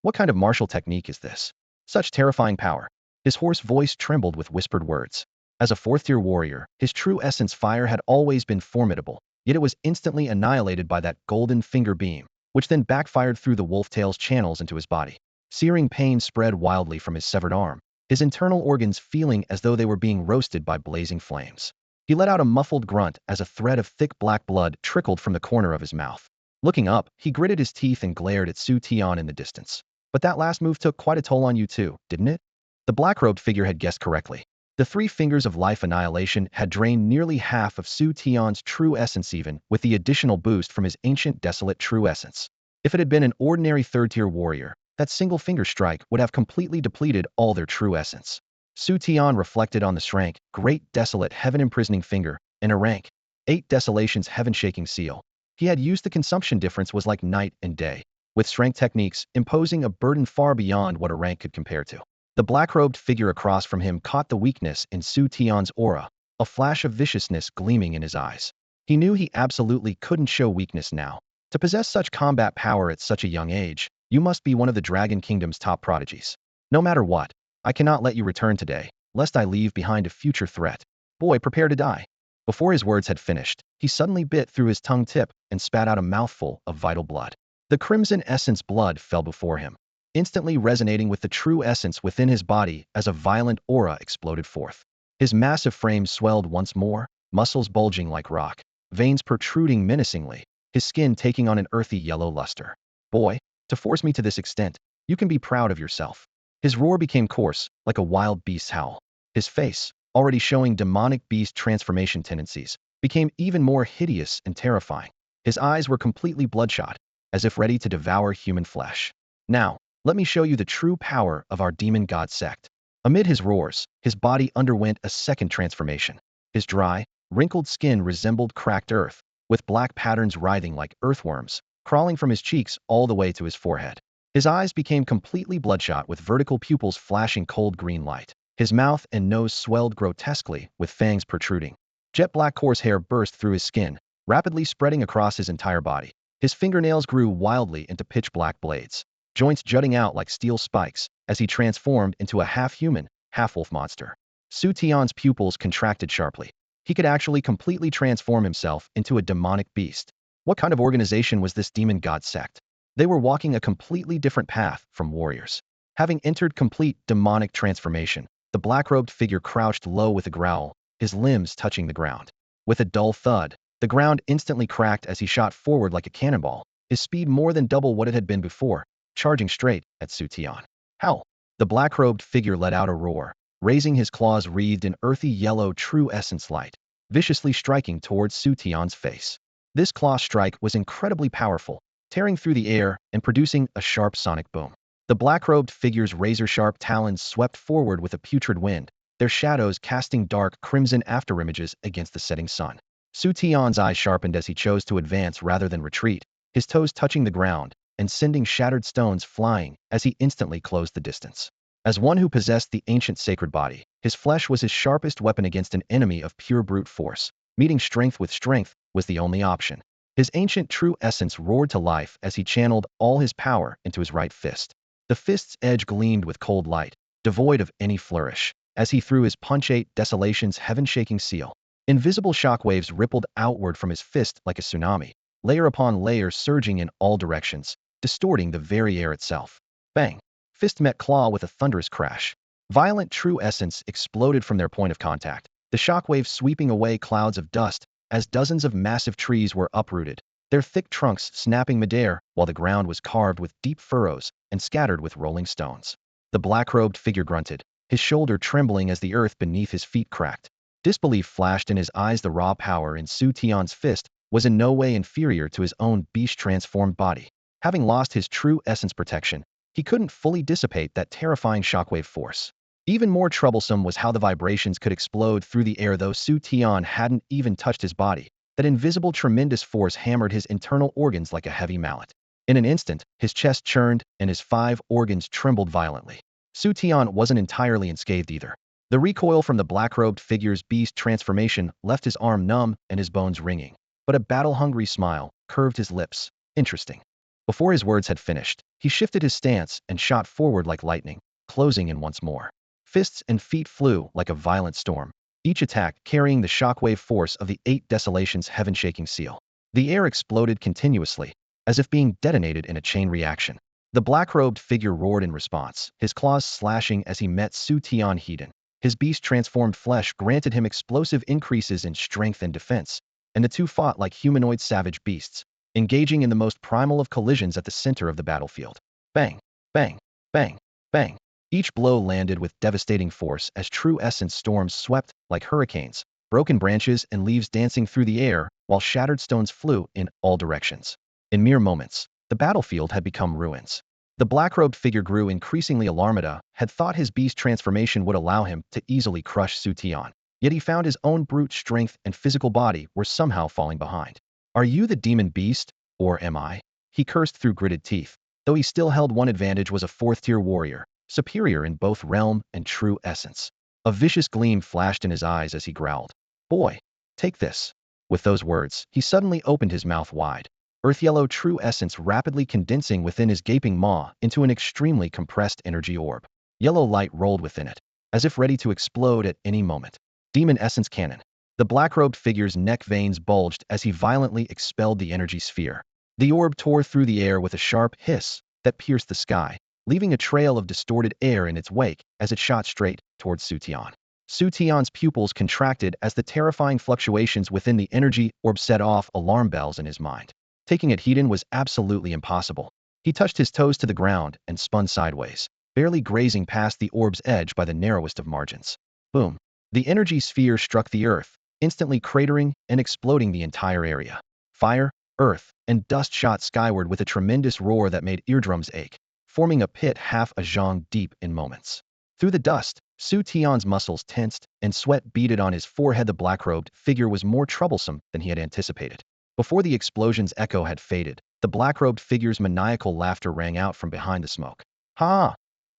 What kind of martial technique is this? Such terrifying power. His hoarse voice trembled with whispered words. As a fourth-tier warrior, his true essence fire had always been formidable, yet it was instantly annihilated by that golden finger beam, which then backfired through the wolf tail's channels into his body. Searing pain spread wildly from his severed arm, his internal organs feeling as though they were being roasted by blazing flames. He let out a muffled grunt as a thread of thick black blood trickled from the corner of his mouth. Looking up, he gritted his teeth and glared at Xu Tian in the distance. But that last move took quite a toll on you too, didn't it? The black-robed figure had guessed correctly. The three fingers of life annihilation had drained nearly half of Xu Tian's true essence even with the additional boost from his ancient desolate true essence. If it had been an ordinary third-tier warrior, that single finger strike would have completely depleted all their true essence. Xu Tian reflected on the shrank, great desolate heaven-imprisoning finger, in a rank 8 desolation's heaven-shaking seal. He had used the consumption difference was like night and day, with strength techniques imposing a burden far beyond what a rank could compare to. The black-robed figure across from him caught the weakness in Xu Tian's aura, a flash of viciousness gleaming in his eyes. He knew he absolutely couldn't show weakness now. To possess such combat power at such a young age, you must be one of the Dragon Kingdom's top prodigies. No matter what, I cannot let you return today, lest I leave behind a future threat. Boy, prepare to die. Before his words had finished, he suddenly bit through his tongue tip and spat out a mouthful of vital blood. The crimson essence blood fell before him, instantly resonating with the true essence within his body as a violent aura exploded forth. His massive frame swelled once more, muscles bulging like rock, veins protruding menacingly, his skin taking on an earthy yellow luster. Boy, to force me to this extent, you can be proud of yourself. His roar became coarse, like a wild beast's howl. His face, already showing demonic beast transformation tendencies, became even more hideous and terrifying. His eyes were completely bloodshot, as if ready to devour human flesh. Now, let me show you the true power of our demon god sect. Amid his roars, his body underwent a second transformation. His dry, wrinkled skin resembled cracked earth, with black patterns writhing like earthworms, crawling from his cheeks all the way to his forehead. His eyes became completely bloodshot with vertical pupils flashing cold green light. His mouth and nose swelled grotesquely with fangs protruding. Jet black coarse hair burst through his skin, rapidly spreading across his entire body. His fingernails grew wildly into pitch black blades, joints jutting out like steel spikes as he transformed into a half-human, half-wolf monster. Xu Tian's pupils contracted sharply. He could actually completely transform himself into a demonic beast. What kind of organization was this demon god sect? They were walking a completely different path from warriors. Having entered complete demonic transformation, the black-robed figure crouched low with a growl, his limbs touching the ground. With a dull thud, the ground instantly cracked as he shot forward like a cannonball, his speed more than double what it had been before, charging straight at Xu Tian. Howl! The black-robed figure let out a roar, raising his claws wreathed in earthy yellow true essence light, viciously striking towards Xu Tian's face. This claw strike was incredibly powerful, tearing through the air and producing a sharp sonic boom. The black-robed figure's razor-sharp talons swept forward with a putrid wind, their shadows casting dark crimson afterimages against the setting sun. Xu Tian's eyes sharpened as he chose to advance rather than retreat, his toes touching the ground and sending shattered stones flying as he instantly closed the distance. As one who possessed the ancient sacred body, his flesh was his sharpest weapon against an enemy of pure brute force. Meeting strength with strength was the only option. His ancient true essence roared to life as he channeled all his power into his right fist. The fist's edge gleamed with cold light, devoid of any flourish, as he threw his punch-8 desolation's heaven-shaking seal. Invisible shockwaves rippled outward from his fist like a tsunami, layer upon layer surging in all directions, distorting the very air itself. Bang! Fist met claw with a thunderous crash. Violent true essence exploded from their point of contact, the shockwaves sweeping away clouds of dust as dozens of massive trees were uprooted, their thick trunks snapping midair while the ground was carved with deep furrows and scattered with rolling stones. The black-robed figure grunted, his shoulder trembling as the earth beneath his feet cracked. Disbelief flashed in his eyes. The raw power in Xu Tian's fist was in no way inferior to his own beast-transformed body. Having lost his true essence protection, he couldn't fully dissipate that terrifying shockwave force. Even more troublesome was how the vibrations could explode through the air though Xu Tian hadn't even touched his body. That invisible tremendous force hammered his internal organs like a heavy mallet. In an instant, his chest churned and his 5 organs trembled violently. Xu Tian wasn't entirely unscathed either. The recoil from the black-robed figure's beast transformation left his arm numb and his bones ringing. But a battle-hungry smile curved his lips. Interesting. Before his words had finished, he shifted his stance and shot forward like lightning, closing in once more. Fists and feet flew like a violent storm, each attack carrying the shockwave force of the 8 Desolation's heaven-shaking seal. The air exploded continuously, as if being detonated in a chain reaction. The black-robed figure roared in response, his claws slashing as he met Xu Tian head-on. His beast-transformed flesh granted him explosive increases in strength and defense, and the two fought like humanoid savage beasts, engaging in the most primal of collisions at the center of the battlefield. Bang, bang, bang, bang. Each blow landed with devastating force as true essence storms swept like hurricanes, broken branches and leaves dancing through the air while shattered stones flew in all directions. In mere moments, the battlefield had become ruins. The black-robed figure grew increasingly alarmed. Had thought his beast transformation would allow him to easily crush Xu Tian. Yet he found his own brute strength and physical body were somehow falling behind. Are you the demon beast, or am I? He cursed through gritted teeth. Though he still held one advantage, was a 4th-tier warrior, superior in both realm and true essence. A vicious gleam flashed in his eyes as he growled. Boy, take this. With those words, he suddenly opened his mouth wide. Earth-yellow true essence rapidly condensing within his gaping maw into an extremely compressed energy orb. Yellow light rolled within it, as if ready to explode at any moment. Demon essence cannon. The black-robed figure's neck veins bulged as he violently expelled the energy sphere. The orb tore through the air with a sharp hiss that pierced the sky, leaving a trail of distorted air in its wake as it shot straight towards Xu Tian. Xu Tian's pupils contracted as the terrifying fluctuations within the energy orb set off alarm bells in his mind. Taking it head-on was absolutely impossible. He touched his toes to the ground and spun sideways, barely grazing past the orb's edge by the narrowest of margins. Boom. The energy sphere struck the earth, instantly cratering and exploding the entire area. Fire, earth, and dust shot skyward with a tremendous roar that made eardrums ache, forming a pit half a zhang deep in moments. Through the dust, Xu Tian's muscles tensed and sweat beaded on his forehead. The black-robed figure was more troublesome than he had anticipated. Before the explosion's echo had faded, the black-robed figure's maniacal laughter rang out from behind the smoke. Ha!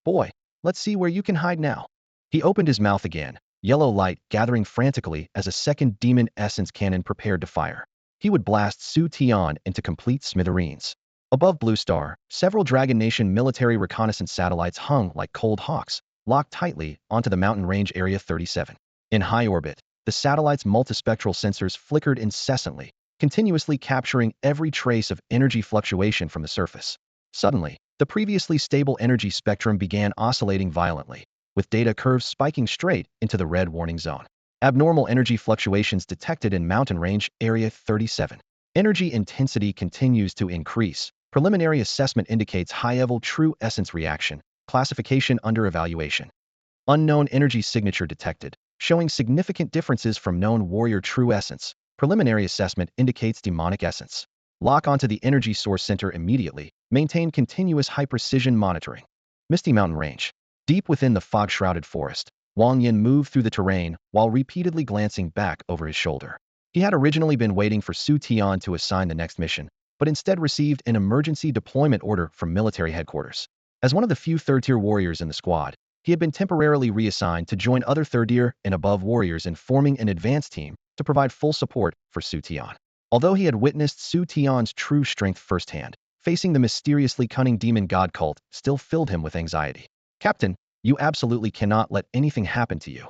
Boy, let's see where you can hide now. He opened his mouth again, yellow light gathering frantically as a second demon essence cannon prepared to fire. He would blast Xu Tian into complete smithereens. Above Blue Star, several Dragon Nation military reconnaissance satellites hung like cold hawks, locked tightly onto the mountain range Area 37. In high orbit, the satellite's multispectral sensors flickered incessantly, continuously capturing every trace of energy fluctuation from the surface. Suddenly, the previously stable energy spectrum began oscillating violently, with data curves spiking straight into the red warning zone. Abnormal energy fluctuations detected in mountain range Area 37. Energy intensity continues to increase. Preliminary assessment indicates high-level true essence reaction. Classification under evaluation. Unknown energy signature detected, showing significant differences from known warrior true essence. Preliminary assessment indicates demonic essence. Lock onto the energy source center immediately. Maintain continuous high-precision monitoring. Misty Mountain Range. Deep within the fog-shrouded forest, Wang Yin moved through the terrain while repeatedly glancing back over his shoulder. He had originally been waiting for Xu Tian to assign the next mission, but instead received an emergency deployment order from military headquarters. As one of the few 3rd-tier warriors in the squad, he had been temporarily reassigned to join other 3rd-tier and above warriors in forming an advance team to provide full support for Xu Tian. Although he had witnessed Xu Tian's true strength firsthand, facing the mysteriously cunning demon god cult still filled him with anxiety. Captain, you absolutely cannot let anything happen to you.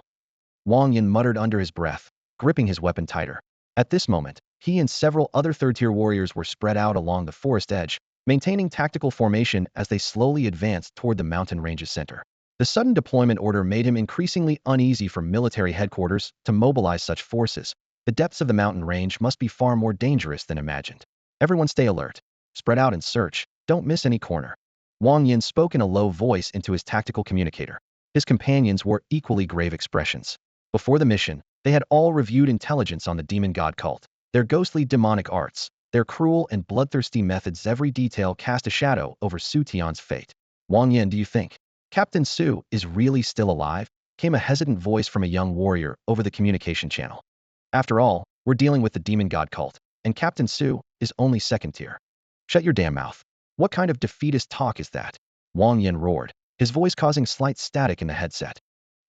Wang Yin muttered under his breath, gripping his weapon tighter. At this moment, he and several other 3rd-tier warriors were spread out along the forest edge, maintaining tactical formation as they slowly advanced toward the mountain range's center. The sudden deployment order made him increasingly uneasy for military headquarters to mobilize such forces. The depths of the mountain range must be far more dangerous than imagined. Everyone stay alert. Spread out and search. Don't miss any corner. Wang Yin spoke in a low voice into his tactical communicator. His companions wore equally grave expressions. Before the mission, They had all reviewed intelligence on the demon god cult, their ghostly demonic arts, their cruel and bloodthirsty methods. Every detail cast a shadow over Xu Tian's fate. Wang Yin, do you think Captain Xu is really still alive? Came a hesitant voice from a young warrior over the communication channel. After all, we're dealing with the demon god cult, and Captain Xu is only second tier. Shut your damn mouth. What kind of defeatist talk is that? Wang Yin roared, his voice causing slight static in the headset.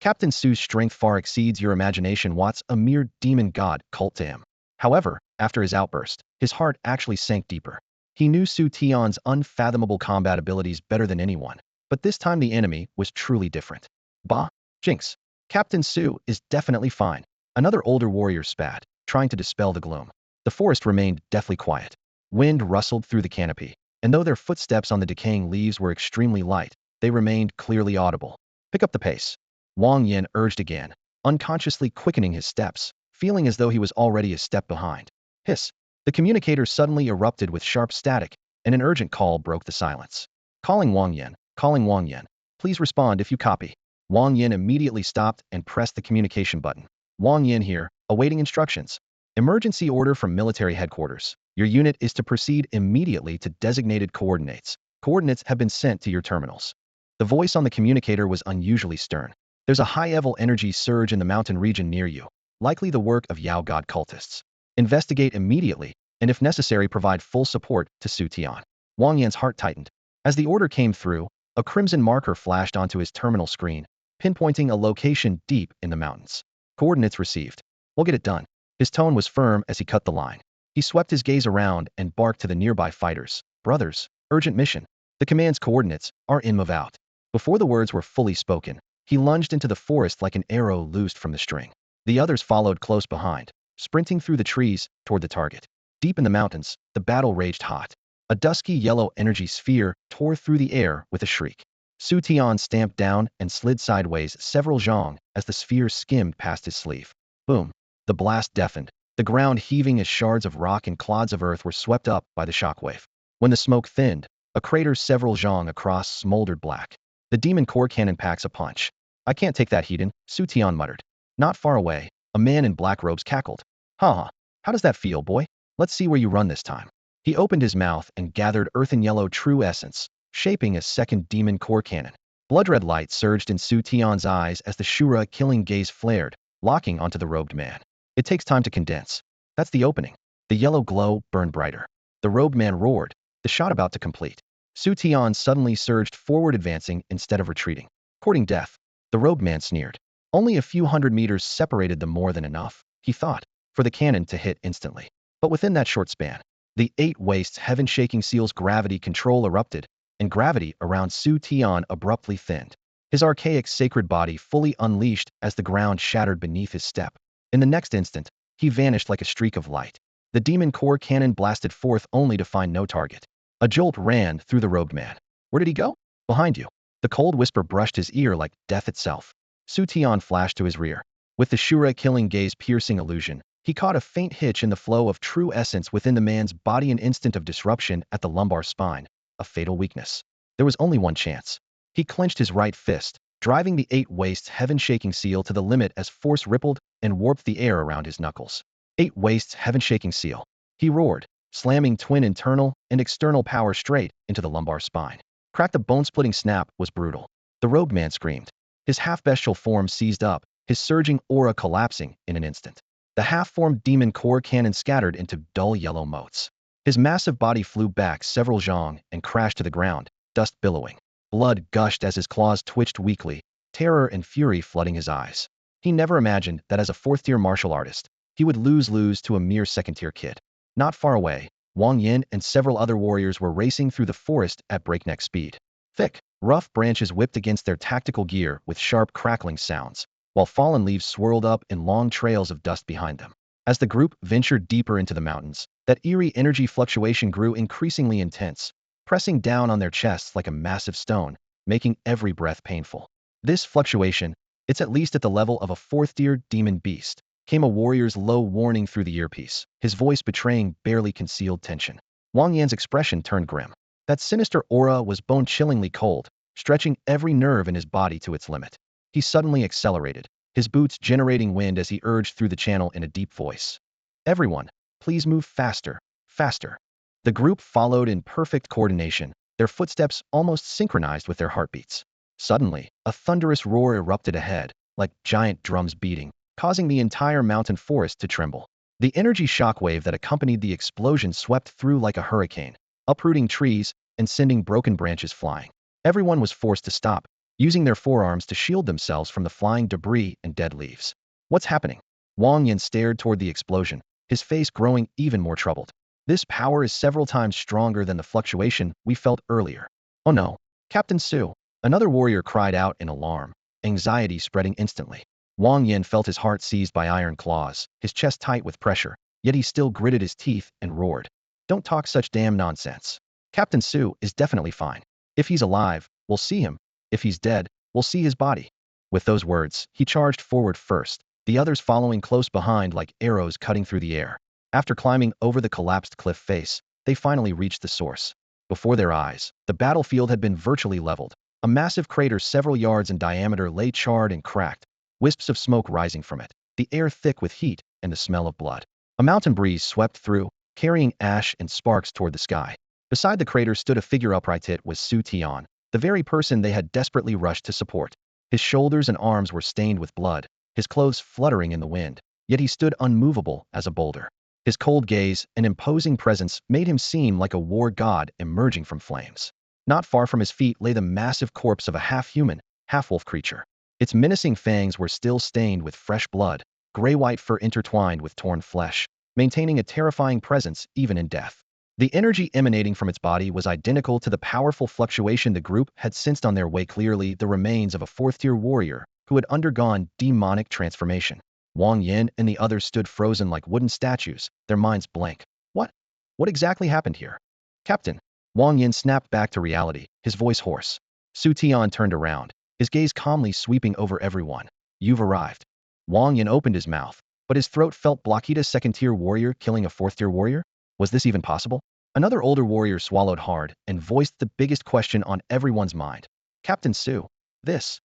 Captain Su's strength far exceeds your imagination. What's a mere demon god cult to him? However, after his outburst, his heart actually sank deeper. He knew Xu Tian's unfathomable combat abilities better than anyone, but this time the enemy was truly different. Bah, Jinx. Captain Xu is definitely fine. Another older warrior spat, trying to dispel the gloom. The forest remained deathly quiet. Wind rustled through the canopy, and though their footsteps on the decaying leaves were extremely light, they remained clearly audible. Pick up the pace. Wang Yin urged again, unconsciously quickening his steps, feeling as though he was already a step behind. Hiss. The communicator suddenly erupted with sharp static, and an urgent call broke the silence. Calling Wang Yin. Please respond if you copy. Wang Yin immediately stopped and pressed the communication button. Wang Yin here, awaiting instructions. Emergency order from military headquarters. Your unit is to proceed immediately to designated coordinates. Coordinates have been sent to your terminals. The voice on the communicator was unusually stern. There's a high-level energy surge in the mountain region near you, likely the work of Yao God cultists. Investigate immediately, and if necessary provide full support to Xu Tian. Wang Yan's heart tightened. As the order came through, a crimson marker flashed onto his terminal screen, pinpointing a location deep in the mountains. Coordinates received. We'll get it done. His tone was firm as he cut the line. He swept his gaze around and barked to the nearby fighters. Brothers, urgent mission. The command's coordinates are in, move out. Before the words were fully spoken, he lunged into the forest like an arrow loosed from the string. The others followed close behind, sprinting through the trees toward the target. Deep in the mountains, the battle raged hot. A dusky yellow energy sphere tore through the air with a shriek. Xu Tian stamped down and slid sideways several zhong as the sphere skimmed past his sleeve. Boom. The blast deafened, the ground heaving as shards of rock and clods of earth were swept up by the shockwave. When the smoke thinned, a crater several zhong across smoldered black. The demon core cannon packs a punch. I can't take that, Hedon, Xu Tian muttered. Not far away, a man in black robes cackled. Ha! How does that feel, boy? Let's see where you run this time. He opened his mouth and gathered earthen yellow true essence, shaping a second demon core cannon. Blood-red light surged in Xu Tian's eyes as the Asura Killing Gaze flared, locking onto the robed man. It takes time to condense. That's the opening. The yellow glow burned brighter. The robed man roared, the shot about to complete. Xu Tian suddenly surged forward, advancing instead of retreating. Courting death. The robed man sneered. Only a few hundred meters separated them, more than enough, he thought, for the cannon to hit instantly. But within that short span, the 8 wastes heaven-shaking seal's gravity control erupted, and gravity around Xu Tian abruptly thinned. His archaic sacred body fully unleashed as the ground shattered beneath his step. In the next instant, he vanished like a streak of light. The demon core cannon blasted forth only to find no target. A jolt ran through the robed man. Where did he go? Behind you. The cold whisper brushed his ear like death itself. Xu Tian flashed to his rear. With the Asura Killing Gaze piercing illusion, he caught a faint hitch in the flow of true essence within the man's body, an instant of disruption at the lumbar spine, a fatal weakness. There was only one chance. He clenched his right fist, driving the 8 wastes heaven-shaking seal to the limit as force rippled and warped the air around his knuckles. 8 wastes heaven-shaking seal. He roared, slamming twin internal and external power straight into the lumbar spine. Crack! The bone-splitting snap was brutal. The robed man screamed. His half-bestial form seized up, his surging aura collapsing in an instant. The half-formed demon core cannon scattered into dull yellow motes. His massive body flew back several zhong and crashed to the ground, dust billowing. Blood gushed as his claws twitched weakly, terror and fury flooding his eyes. He never imagined that as a 4th-tier martial artist, he would lose to a mere 2nd-tier kid. Not far away, Wang Yin and several other warriors were racing through the forest at breakneck speed. Thick, rough branches whipped against their tactical gear with sharp crackling sounds, while fallen leaves swirled up in long trails of dust behind them. As the group ventured deeper into the mountains, that eerie energy fluctuation grew increasingly intense, pressing down on their chests like a massive stone, making every breath painful. This fluctuation, it's at least at the level of a 4th-tier demon beast, came a warrior's low warning through the earpiece, his voice betraying barely concealed tension. Wang Yan's expression turned grim. That sinister aura was bone-chillingly cold, stretching every nerve in his body to its limit. He suddenly accelerated, his boots generating wind as he urged through the channel in a deep voice. Everyone, please move faster, faster. The group followed in perfect coordination, their footsteps almost synchronized with their heartbeats. Suddenly, a thunderous roar erupted ahead, like giant drums beating, causing the entire mountain forest to tremble. The energy shockwave that accompanied the explosion swept through like a hurricane, uprooting trees and sending broken branches flying. Everyone was forced to stop, using their forearms to shield themselves from the flying debris and dead leaves. What's happening? Wang Yin stared toward the explosion, his face growing even more troubled. This power is several times stronger than the fluctuation we felt earlier. Oh no, Captain Su! Another warrior cried out in alarm, anxiety spreading instantly. Wang Yin felt his heart seized by iron claws, his chest tight with pressure, yet he still gritted his teeth and roared. Don't talk such damn nonsense. Captain Su is definitely fine. If he's alive, we'll see him. If he's dead, we'll see his body. With those words, he charged forward first, the others following close behind like arrows cutting through the air. After climbing over the collapsed cliff face, they finally reached the source. Before their eyes, the battlefield had been virtually leveled. A massive crater several yards in diameter lay charred and cracked, wisps of smoke rising from it, the air thick with heat and the smell of blood. A mountain breeze swept through, carrying ash and sparks toward the sky. Beside the crater stood a figure upright. It was Xu Tian, the very person they had desperately rushed to support. His shoulders and arms were stained with blood, his clothes fluttering in the wind, yet he stood unmovable as a boulder. His cold gaze and imposing presence made him seem like a war god emerging from flames. Not far from his feet lay the massive corpse of a half-human, half-wolf creature. Its menacing fangs were still stained with fresh blood, gray-white fur intertwined with torn flesh, maintaining a terrifying presence even in death. The energy emanating from its body was identical to the powerful fluctuation the group had sensed on their way, clearly the remains of a fourth-tier warrior who had undergone demonic transformation. Wang Yin and the others stood frozen like wooden statues, their minds blank. What? What exactly happened here? Captain. Wang Yin snapped back to reality, his voice hoarse. Xu Tian turned around, his gaze calmly sweeping over everyone. You've arrived. Wang Yin opened his mouth, but his throat felt blocked. A second-tier warrior killing a fourth-tier warrior? Was this even possible? Another older warrior swallowed hard and voiced the biggest question on everyone's mind. Captain Su, this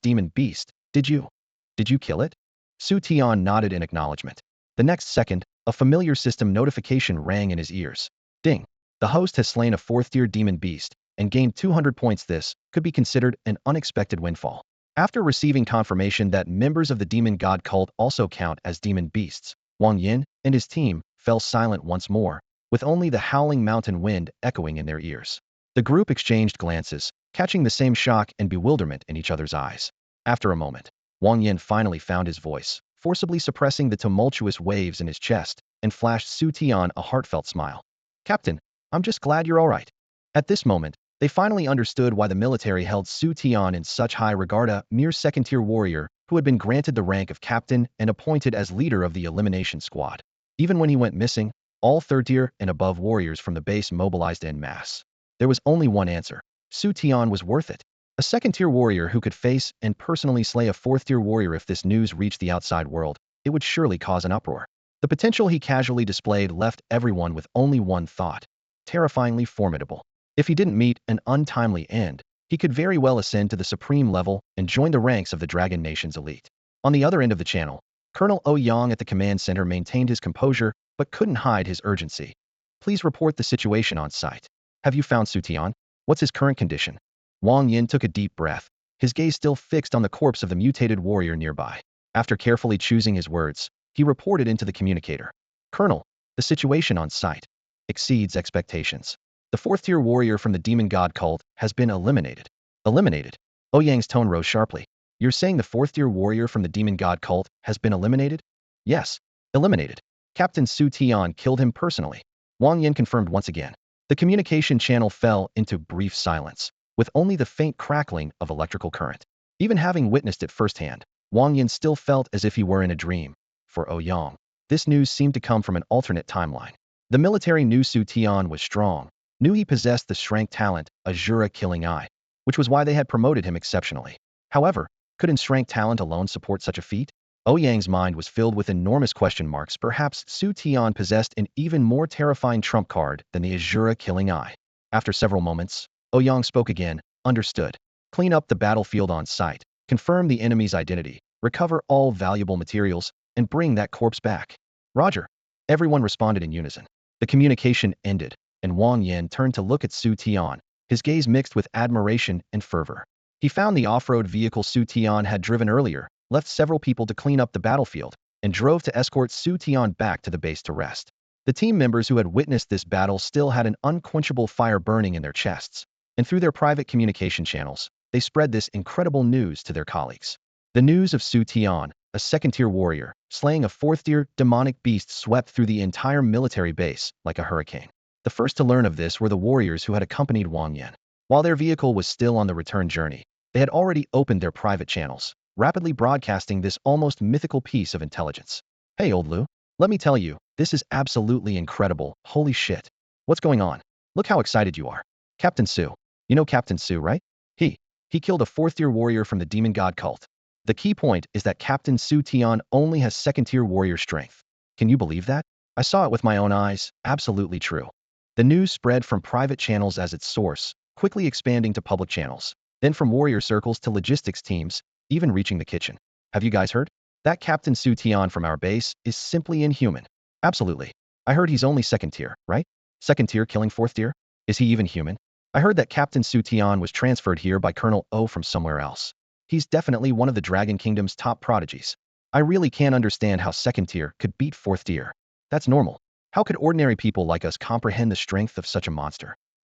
demon beast, did you kill it? Xu Tian nodded in acknowledgement. The next second, a familiar system notification rang in his ears. Ding! The host has slain a fourth-tier demon beast and gained 200 points. This could be considered an unexpected windfall. After receiving confirmation that members of the demon god cult also count as demon beasts, Wang Yin and his team fell silent once more, with only the howling mountain wind echoing in their ears. The group exchanged glances, catching the same shock and bewilderment in each other's eyes. After a moment, Wang Yin finally found his voice, forcibly suppressing the tumultuous waves in his chest, and flashed Xu Tian a heartfelt smile. Captain, I'm just glad you're all right. At this moment, they finally understood why the military held Xu Tian in such high regard, a mere second-tier warrior who had been granted the rank of captain and appointed as leader of the elimination squad. Even when he went missing, all third-tier and above warriors from the base mobilized en masse. There was only one answer. Xu Tian was worth it. A second-tier warrior who could face and personally slay a fourth-tier warrior. If this news reached the outside world, it would surely cause an uproar. The potential he casually displayed left everyone with only one thought: terrifyingly formidable. If he didn't meet an untimely end, he could very well ascend to the supreme level and join the ranks of the Dragon Nation's elite. On the other end of the channel, Colonel Ouyang at the command center maintained his composure but couldn't hide his urgency. Please report the situation on site. Have you found Xu Tian? What's his current condition? Wang Yin took a deep breath, his gaze still fixed on the corpse of the mutated warrior nearby. After carefully choosing his words, he reported into the communicator. Colonel, the situation on site exceeds expectations. The fourth-tier warrior from the demon god cult has been eliminated. Eliminated? Ouyang's tone rose sharply. You're saying the fourth-tier warrior from the demon god cult has been eliminated? Yes, eliminated. Captain Xu Tian killed him personally. Wang Yin confirmed once again. The communication channel fell into brief silence, with only the faint crackling of electrical current. Even having witnessed it firsthand, Wang Yin still felt as if he were in a dream. For Ouyang, this news seemed to come from an alternate timeline. The military knew Xu Tian was strong, knew he possessed the strength talent, Asura Killing Eye, which was why they had promoted him exceptionally. However, couldn't strength talent alone support such a feat? Ouyang's mind was filled with enormous question marks. Perhaps Xu Tian possessed an even more terrifying trump card than the Asura Killing Eye. After several moments, Ouyang spoke again. Understood. Clean up the battlefield on site. Confirm the enemy's identity. recover all valuable materials, and bring that corpse back. Roger. Everyone responded in unison. The communication ended, and Wang Yan turned to look at Xu Tian, his gaze mixed with admiration and fervor. He found the off-road vehicle Xu Tian had driven earlier, left several people to clean up the battlefield, and drove to escort Xu Tian back to the base to rest. The team members who had witnessed this battle still had an unquenchable fire burning in their chests, and through their private communication channels, they spread this incredible news to their colleagues. The news of Xu Tian, a second-tier warrior, slaying a fourth-tier demonic beast swept through the entire military base like a hurricane. The first to learn of this were the warriors who had accompanied Wang Yan. While their vehicle was still on the return journey, they had already opened their private channels, rapidly broadcasting this almost mythical piece of intelligence. Hey, old Lu, let me tell you, this is absolutely incredible. Holy shit. What's going on? Look how excited you are. Captain Su. You know Captain Su, right? He killed a fourth-tier warrior from the demon god cult. The key point is that Captain Xu Tian only has second-tier warrior strength. Can you believe that? I saw it with my own eyes. Absolutely true. The news spread from private channels as its source, quickly expanding to public channels, then from warrior circles to logistics teams, even reaching the kitchen. Have you guys heard? That Captain Xu Tian from our base is simply inhuman. Absolutely. I heard he's only second tier, right? Second tier killing fourth tier? Is he even human? I heard that Captain Xu Tian was transferred here by Colonel O from somewhere else. He's definitely one of the Dragon Kingdom's top prodigies. I really can't understand how second tier could beat fourth tier. That's normal. How could ordinary people like us comprehend the strength of such a monster?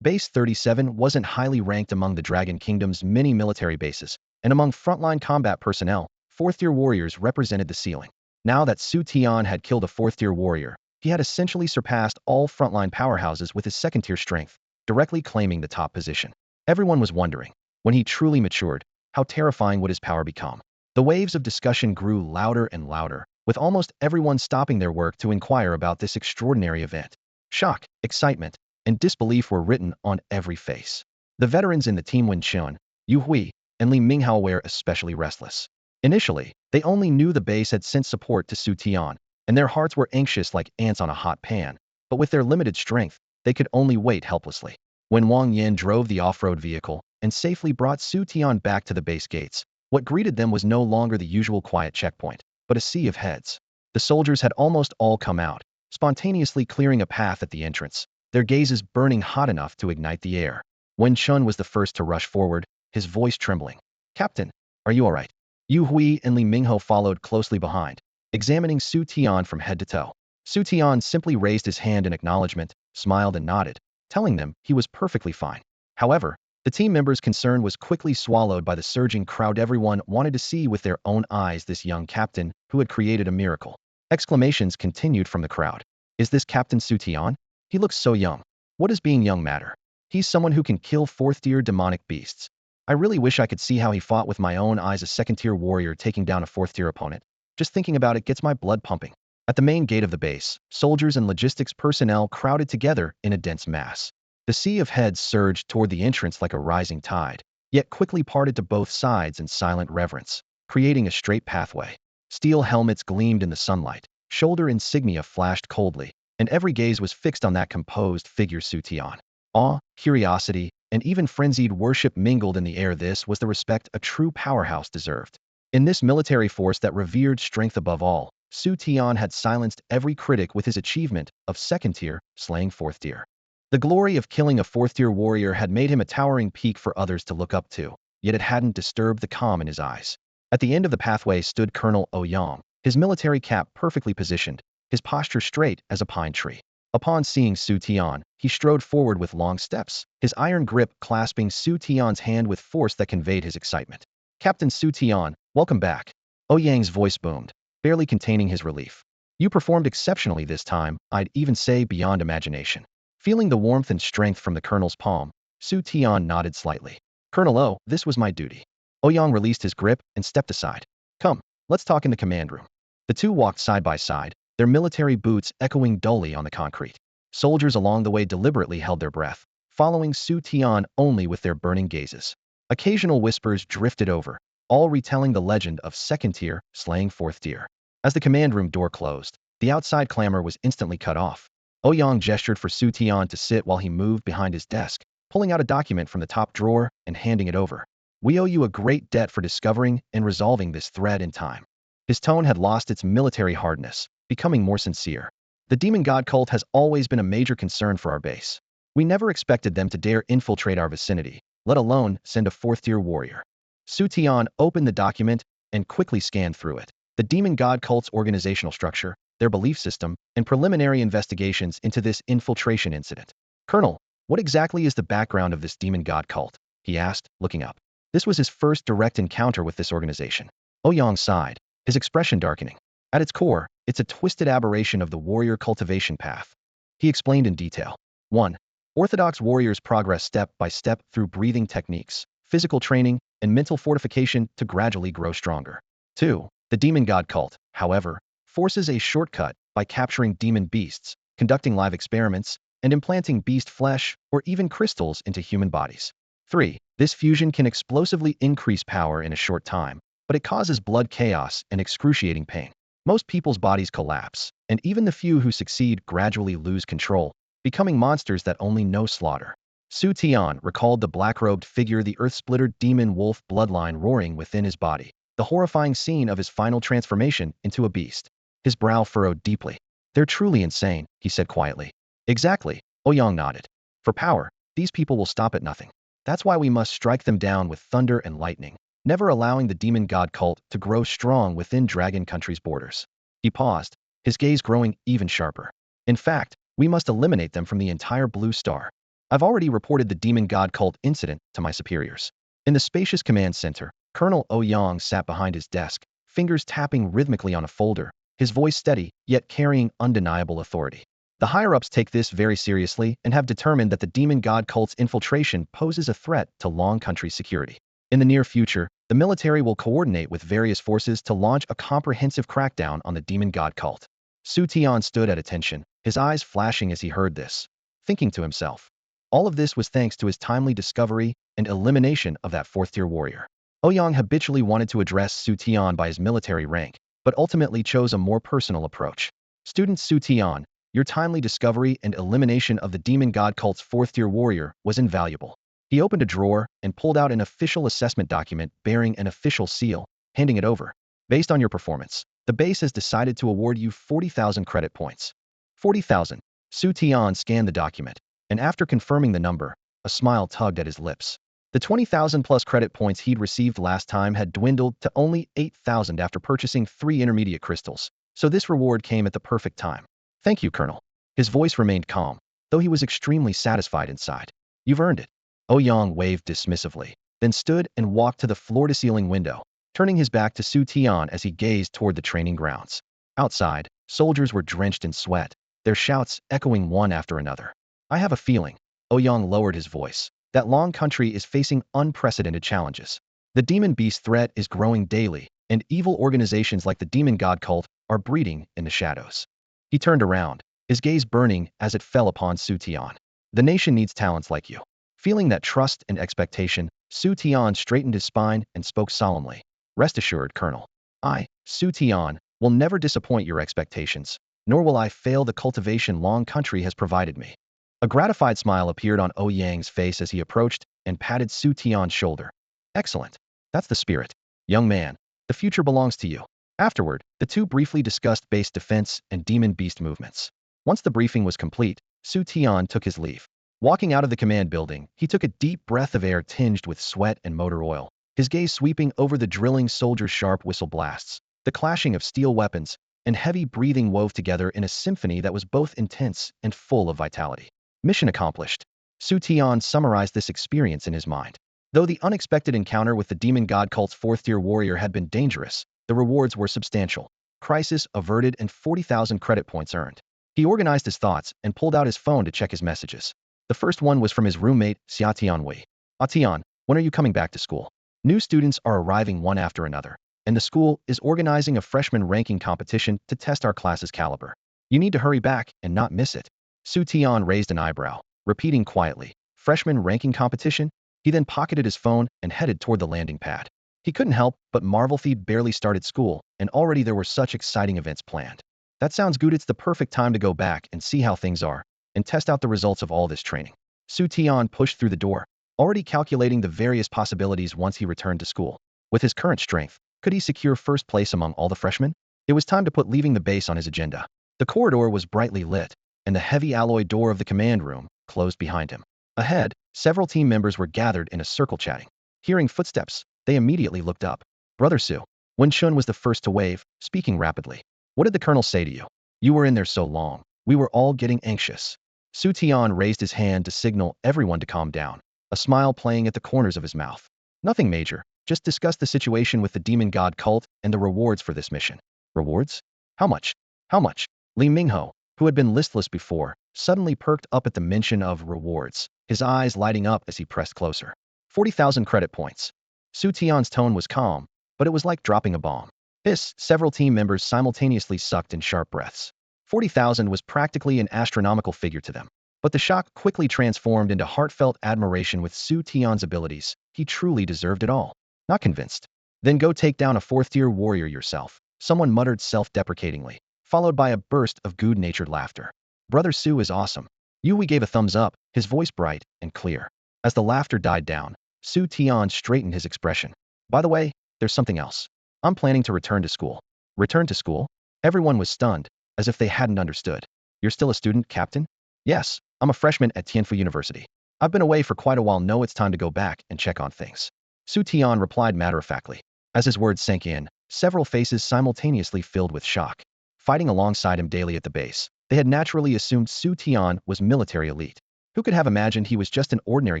Base 37 wasn't highly ranked among the Dragon Kingdom's many military bases, and among frontline combat personnel, fourth-tier warriors represented the ceiling. Now that Xu Tian had killed a fourth-tier warrior, he had essentially surpassed all frontline powerhouses with his second-tier strength, directly claiming the top position. Everyone was wondering, when he truly matured, how terrifying would his power become? The waves of discussion grew louder and louder, with almost everyone stopping their work to inquire about this extraordinary event. Shock, excitement, and disbelief were written on every face. The veterans in the team Wen Chun, Yu Hui, and Li Minghao were especially restless. Initially, they only knew the base had sent support to Xu Tian, and their hearts were anxious like ants on a hot pan, but with their limited strength, they could only wait helplessly. When Wang Yan drove the off-road vehicle and safely brought Xu Tian back to the base gates, what greeted them was no longer the usual quiet checkpoint, but a sea of heads. The soldiers had almost all come out, spontaneously clearing a path at the entrance, their gazes burning hot enough to ignite the air. Wen Chun was the first to rush forward, his voice trembling. Captain, are you all right? Yu Hui and Li Minghao followed closely behind, examining Xu Tian from head to toe. Xu Tian simply raised his hand in acknowledgement, smiled and nodded, telling them he was perfectly fine. However, the team members' concern was quickly swallowed by the surging crowd. Everyone wanted to see with their own eyes this young captain who had created a miracle. Exclamations continued from the crowd. Is this Captain Xu Tian? He looks so young. What does being young matter? He's someone who can kill fourth-tier demonic beasts. I really wish I could see how he fought with my own eyes, a second-tier warrior taking down a fourth-tier opponent. Just thinking about it gets my blood pumping. At the main gate of the base, soldiers and logistics personnel crowded together in a dense mass. The sea of heads surged toward the entrance like a rising tide, yet quickly parted to both sides in silent reverence, creating a straight pathway. Steel helmets gleamed in the sunlight, shoulder insignia flashed coldly, and every gaze was fixed on that composed figure Xu Tian. Awe, curiosity, and even frenzied worship mingled in the air. This was the respect a true powerhouse deserved. In this military force that revered strength above all, Xu Tian had silenced every critic with his achievement of second tier, slaying fourth tier. The glory of killing a fourth-tier warrior had made him a towering peak for others to look up to, yet it hadn't disturbed the calm in his eyes. At the end of the pathway stood Colonel Ouyang, his military cap perfectly positioned, his posture straight as a pine tree. Upon seeing Xu Tian, he strode forward with long steps, his iron grip clasping Xu Tian's hand with force that conveyed his excitement. Captain Xu Tian, welcome back. Ouyang's voice boomed, barely containing his relief. You performed exceptionally this time, I'd even say beyond imagination. Feeling the warmth and strength from the colonel's palm, Xu Tian nodded slightly. Colonel O, this was my duty. Ouyang released his grip and stepped aside. Come, let's talk in the command room. The two walked side by side, their military boots echoing dully on the concrete. Soldiers along the way deliberately held their breath, following Xu Tian only with their burning gazes. Occasional whispers drifted over, all retelling the legend of second tier slaying fourth tier. As the command room door closed, the outside clamor was instantly cut off. Ouyang gestured for Xu Tian to sit while he moved behind his desk, pulling out a document from the top drawer and handing it over. We owe you a great debt for discovering and resolving this thread in time. His tone had lost its military hardness, becoming more sincere. The demon god cult has always been a major concern for our base. We never expected them to dare infiltrate our vicinity, let alone send a fourth-tier warrior. Xu Tian opened the document and quickly scanned through it. The demon god cult's organizational structure, their belief system, and preliminary investigations into this infiltration incident. Colonel, what exactly is the background of this demon god cult? He asked, looking up. This was his first direct encounter with this organization. Ouyang sighed, his expression darkening. At its core, it's a twisted aberration of the warrior cultivation path. He explained in detail. 1. Orthodox warriors progress step by step through breathing techniques, physical training, and mental fortification to gradually grow stronger. 2. The demon god cult, however, forces a shortcut by capturing demon beasts, conducting live experiments, and implanting beast flesh or even crystals into human bodies. 3. This fusion can explosively increase power in a short time, but it causes blood chaos and excruciating pain. Most people's bodies collapse, and even the few who succeed gradually lose control, becoming monsters that only know slaughter. Xu Tian recalled the black-robed figure, the earth-splitter demon wolf bloodline roaring within his body, the horrifying scene of his final transformation into a beast. His brow furrowed deeply. They're truly insane, he said quietly. Exactly, Ouyang nodded. For power, these people will stop at nothing. That's why we must strike them down with thunder and lightning, never allowing the demon god cult to grow strong within Dragon Country's borders. He paused, his gaze growing even sharper. In fact, we must eliminate them from the entire Blue Star. I've already reported the demon god cult incident to my superiors. In the spacious command center, Colonel Ouyang sat behind his desk, fingers tapping rhythmically on a folder, his voice steady, yet carrying undeniable authority. The higher-ups take this very seriously and have determined that the demon god cult's infiltration poses a threat to Long Country's security. In the near future, the military will coordinate with various forces to launch a comprehensive crackdown on the demon god cult. Xu Tian stood at attention, his eyes flashing as he heard this, thinking to himself. All of this was thanks to his timely discovery and elimination of that fourth-tier warrior. Ouyang habitually wanted to address Xu Tian by his military rank, but ultimately chose a more personal approach. Student Xu Tian, your timely discovery and elimination of the demon god cult's fourth-tier warrior was invaluable. He opened a drawer and pulled out an official assessment document bearing an official seal, handing it over. Based on your performance, the base has decided to award you 40,000 credit points. 40,000. Xu Tian scanned the document, and after confirming the number, a smile tugged at his lips. The 20,000 plus credit points he'd received last time had dwindled to only 8,000 after purchasing 3 intermediate crystals, so this reward came at the perfect time. Thank you, Colonel. His voice remained calm, though he was extremely satisfied inside. You've earned it. Ouyang waved dismissively, then stood and walked to the floor-to-ceiling window, turning his back to Xu Tian as he gazed toward the training grounds. Outside, soldiers were drenched in sweat, their shouts echoing one after another. I have a feeling, Ouyang lowered his voice, that Long Country is facing unprecedented challenges. The demon beast threat is growing daily, and evil organizations like the demon god cult are breeding in the shadows. He turned around, his gaze burning as it fell upon Xu Tian. The nation needs talents like you. Feeling that trust and expectation, Xu Tian straightened his spine and spoke solemnly. Rest assured, Colonel. I, Xu Tian, will never disappoint your expectations, nor will I fail the cultivation Long Country has provided me. A gratified smile appeared on Ouyang's face as he approached and patted Xu Tian's shoulder. Excellent. That's the spirit. Young man, the future belongs to you. Afterward, the two briefly discussed base defense and demon beast movements. Once the briefing was complete, Xu Tian took his leave. Walking out of the command building, he took a deep breath of air tinged with sweat and motor oil, his gaze sweeping over the drilling soldiers' sharp whistle blasts, the clashing of steel weapons, and heavy breathing wove together in a symphony that was both intense and full of vitality. Mission accomplished. Xu Tian summarized this experience in his mind. Though the unexpected encounter with the demon god cult's fourth-tier warrior had been dangerous, the rewards were substantial. Crisis averted and 40,000 credit points earned. He organized his thoughts and pulled out his phone to check his messages. The first one was from his roommate, Xia Tianwei. Tian, when are you coming back to school? New students are arriving one after another, and the school is organizing a freshman ranking competition to test our class's caliber. You need to hurry back and not miss it. Xu Tian raised an eyebrow, repeating quietly, freshman ranking competition? He then pocketed his phone and headed toward the landing pad. He couldn't help but marvel he'd barely started school, and already there were such exciting events planned. That sounds good. It's the perfect time to go back and see how things are, and test out the results of all this training. Xu Tian pushed through the door, already calculating the various possibilities once he returned to school. With his current strength, could he secure first place among all the freshmen? It was time to put leaving the base on his agenda. The corridor was brightly lit, and the heavy alloy door of the command room closed behind him. Ahead, several team members were gathered in a circle chatting. Hearing footsteps, they immediately looked up. Brother Su. Wen Shun was the first to wave, speaking rapidly. What did the colonel say to you? You were in there so long. We were all getting anxious. Xu Tian raised his hand to signal everyone to calm down, a smile playing at the corners of his mouth. Nothing major, just discuss the situation with the demon god cult and the rewards for this mission. Rewards? How much? How much? Li Mingho, who had been listless before, suddenly perked up at the mention of rewards, his eyes lighting up as he pressed closer. 40,000 credit points. Xu Tian's tone was calm, but it was like dropping a bomb. Several team members simultaneously sucked in sharp breaths. 40,000 was practically an astronomical figure to them. But the shock quickly transformed into heartfelt admiration with Xu Tian's abilities. He truly deserved it all. Not convinced? Then go take down a fourth-tier warrior yourself, someone muttered self-deprecatingly, followed by a burst of good-natured laughter. Brother Su is awesome. Yui gave a thumbs up, his voice bright and clear. As the laughter died down, Xu Tian straightened his expression. By the way, there's something else. I'm planning to return to school. Return to school? Everyone was stunned, as if they hadn't understood. You're still a student, Captain? Yes, I'm a freshman at Tianfu University. I've been away for quite a while. No, it's time to go back and check on things. Xu Tian replied matter-of-factly. As his words sank in, several faces simultaneously filled with shock. Fighting alongside him daily at the base, they had naturally assumed Xu Tian was military elite. Who could have imagined he was just an ordinary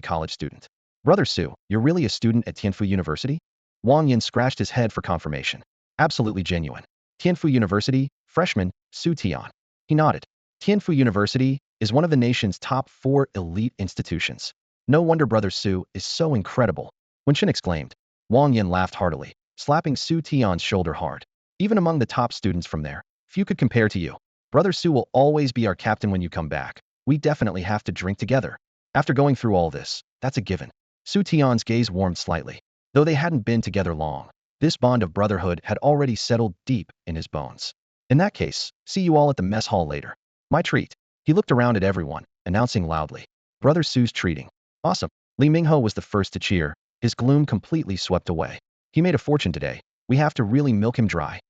college student? Brother Su, you're really a student at Tianfu University? Wang Yin scratched his head for confirmation. Absolutely genuine. Tianfu University, freshman, Xu Tian. He nodded. Tianfu University is one of the nation's top 4 elite institutions. No wonder Brother Su is so incredible. Wen Shin exclaimed. Wang Yin laughed heartily, slapping Xu Tian's shoulder hard. Even among the top students from there, few could compare to you. Brother Su will always be our captain when you come back. We definitely have to drink together. After going through all this, that's a given. Xu Tian's gaze warmed slightly. Though they hadn't been together long, this bond of brotherhood had already settled deep in his bones. In that case, see you all at the mess hall later. My treat. He looked around at everyone, announcing loudly. Brother Su's treating. Awesome. Li Mingho was the first to cheer, his gloom completely swept away. He made a fortune today. We have to really milk him dry.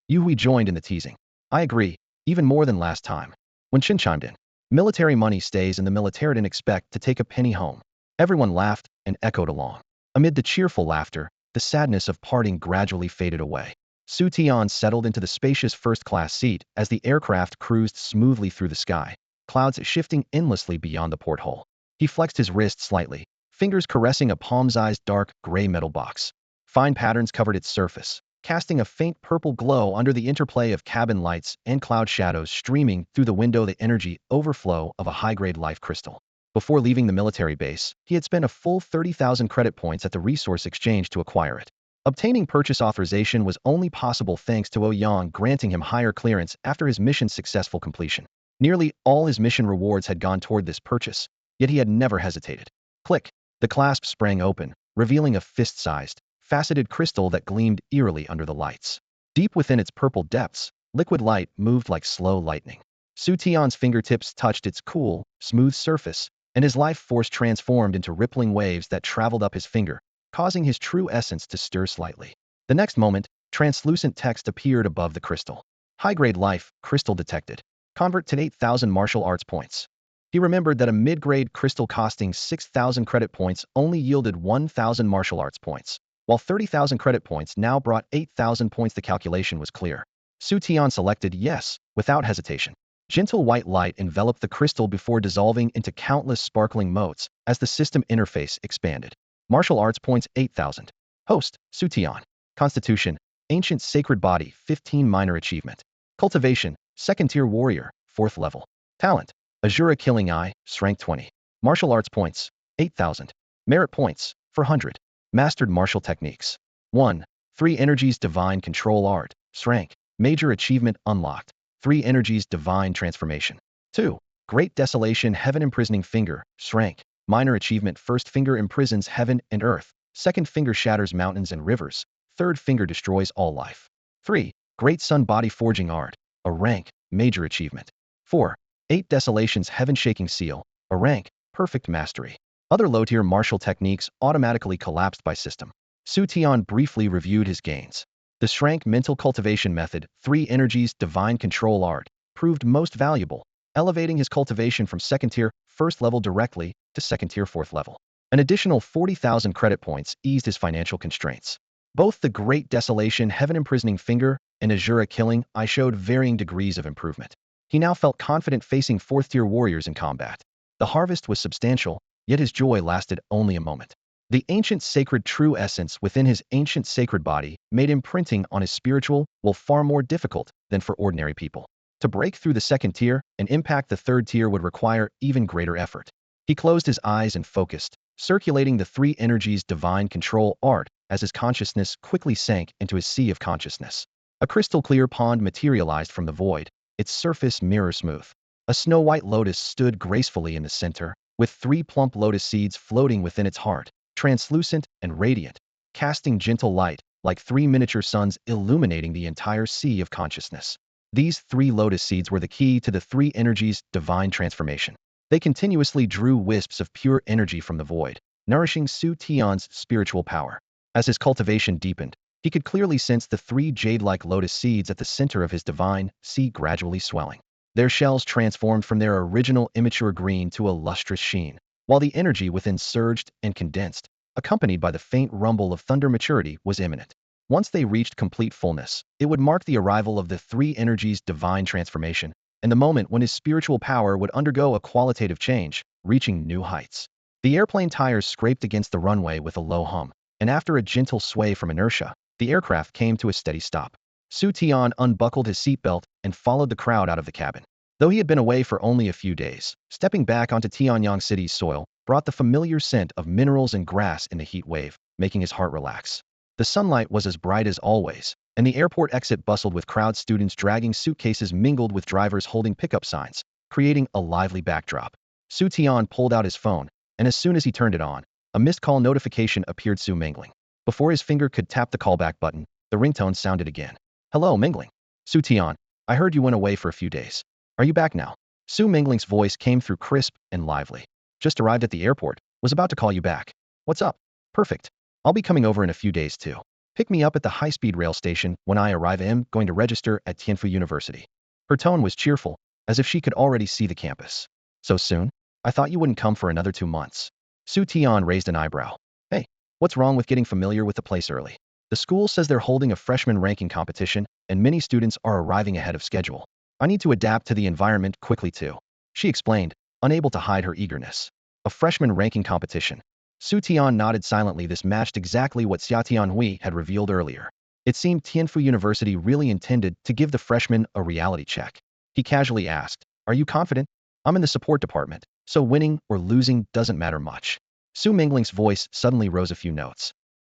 Yui joined in the teasing. I agree, even more than last time. When Shin chimed in. Military money stays and the military didn't expect to take a penny home. Everyone laughed and echoed along. Amid the cheerful laughter, the sadness of parting gradually faded away. Xu Tian settled into the spacious first-class seat as the aircraft cruised smoothly through the sky, clouds shifting endlessly beyond the porthole. He flexed his wrist slightly, fingers caressing a palm-sized dark gray metal box. Fine patterns covered its surface, casting a faint purple glow under the interplay of cabin lights and cloud shadows streaming through the window, the energy overflow of a high-grade life crystal. Before leaving the military base, he had spent a full 30,000 credit points at the resource exchange to acquire it. Obtaining purchase authorization was only possible thanks to Ouyang granting him higher clearance after his mission's successful completion. Nearly all his mission rewards had gone toward this purchase, yet he had never hesitated. Click! The clasp sprang open, revealing a fist-sized, faceted crystal that gleamed eerily under the lights. Deep within its purple depths, liquid light moved like slow lightning. Xu Tian's fingertips touched its cool, smooth surface, and his life force transformed into rippling waves that traveled up his finger, causing his true essence to stir slightly. The next moment, translucent text appeared above the crystal. High-grade life, crystal detected. Convert to 8,000 martial arts points. He remembered that a mid-grade crystal costing 6,000 credit points only yielded 1,000 martial arts points, while 30,000 credit points now brought 8,000 points. The calculation was clear. Xu Tian selected yes, without hesitation. Gentle white light enveloped the crystal before dissolving into countless sparkling motes as the system interface expanded. Martial arts points 8,000. Host, Xu Tian. Constitution, Ancient Sacred Body, 15 minor achievement. Cultivation, second-tier warrior, 4th level. Talent, Asura Killing Eye, strength 20. Martial arts points, 8,000. Merit points, 400. Mastered martial techniques. 1. 3 energies divine control art, strength, major achievement unlocked. 3 energies divine transformation. 2. Great desolation Heaven-Imprisoning finger, strength, minor achievement. First finger imprisons heaven and earth, second finger shatters mountains and rivers, third finger destroys all life. 3. Great sun body forging art, a rank, major achievement. 4. 8 desolations heaven shaking seal, a rank, perfect mastery. Other low-tier martial techniques automatically collapsed by system. Xu Tian briefly reviewed his gains. The Shrank mental cultivation method, 3 energies divine control art, proved most valuable, elevating his cultivation from second tier, first level directly to second tier, fourth level. An additional 40,000 credit points eased his financial constraints. Both the Great Desolation Heaven-Imprisoning Finger and Asura Killing Eyes showed varying degrees of improvement. He now felt confident facing fourth-tier warriors in combat. The harvest was substantial, yet his joy lasted only a moment. The ancient sacred true essence within his ancient sacred body made imprinting on his spiritual will far more difficult than for ordinary people. To break through the second tier and impact the third tier would require even greater effort. He closed his eyes and focused, circulating the 3 energies divine control art as his consciousness quickly sank into his sea of consciousness. A crystal-clear pond materialized from the void, its surface mirror-smooth. A snow-white lotus stood gracefully in the center, with 3 plump lotus seeds floating within its heart, translucent and radiant, casting gentle light like 3 miniature suns illuminating the entire sea of consciousness. These 3 lotus seeds were the key to the 3 energies' divine transformation. They continuously drew wisps of pure energy from the void, nourishing Xu Tian's spiritual power. As his cultivation deepened, he could clearly sense the 3 jade-like lotus seeds at the center of his divine sea gradually swelling. Their shells transformed from their original immature green to a lustrous sheen, while the energy within surged and condensed, accompanied by the faint rumble of thunder. Maturity was imminent. Once they reached complete fullness, it would mark the arrival of the 3 energies' divine transformation, and the moment when his spiritual power would undergo a qualitative change, reaching new heights. The airplane tires scraped against the runway with a low hum, and after a gentle sway from inertia, the aircraft came to a steady stop. Xu Tian unbuckled his seatbelt and followed the crowd out of the cabin. Though he had been away for only a few days, stepping back onto Tianyang City's soil brought the familiar scent of minerals and grass in the heat wave, making his heart relax. The sunlight was as bright as always, and the airport exit bustled with crowd. Students dragging suitcases mingled with drivers holding pickup signs, creating a lively backdrop. Xu Tian pulled out his phone, and as soon as he turned it on, a missed call notification appeared. Su Mingling. Before his finger could tap the callback button, the ringtone sounded again. Hello, Mingling. Xu Tian, I heard you went away for a few days. Are you back now? Su Mingling's voice came through crisp and lively. Just arrived at the airport, was about to call you back. What's up? Perfect. I'll be coming over in a few days too. Pick me up at the high-speed rail station when I arrive. I'm going to register at Tianfu University. Her tone was cheerful, as if she could already see the campus. So soon? I thought you wouldn't come for another 2 months. Xu Tian raised an eyebrow. Hey, what's wrong with getting familiar with the place early? The school says they're holding a freshman ranking competition, and many students are arriving ahead of schedule. I need to adapt to the environment quickly too. She explained, unable to hide her eagerness. A freshman ranking competition. Xu Tian nodded silently. This matched exactly what Xia Tianhui had revealed earlier. It seemed Tianfu University really intended to give the freshmen a reality check. He casually asked, are you confident? I'm in the support department, so winning or losing doesn't matter much. Su Mingling's voice suddenly rose a few notes.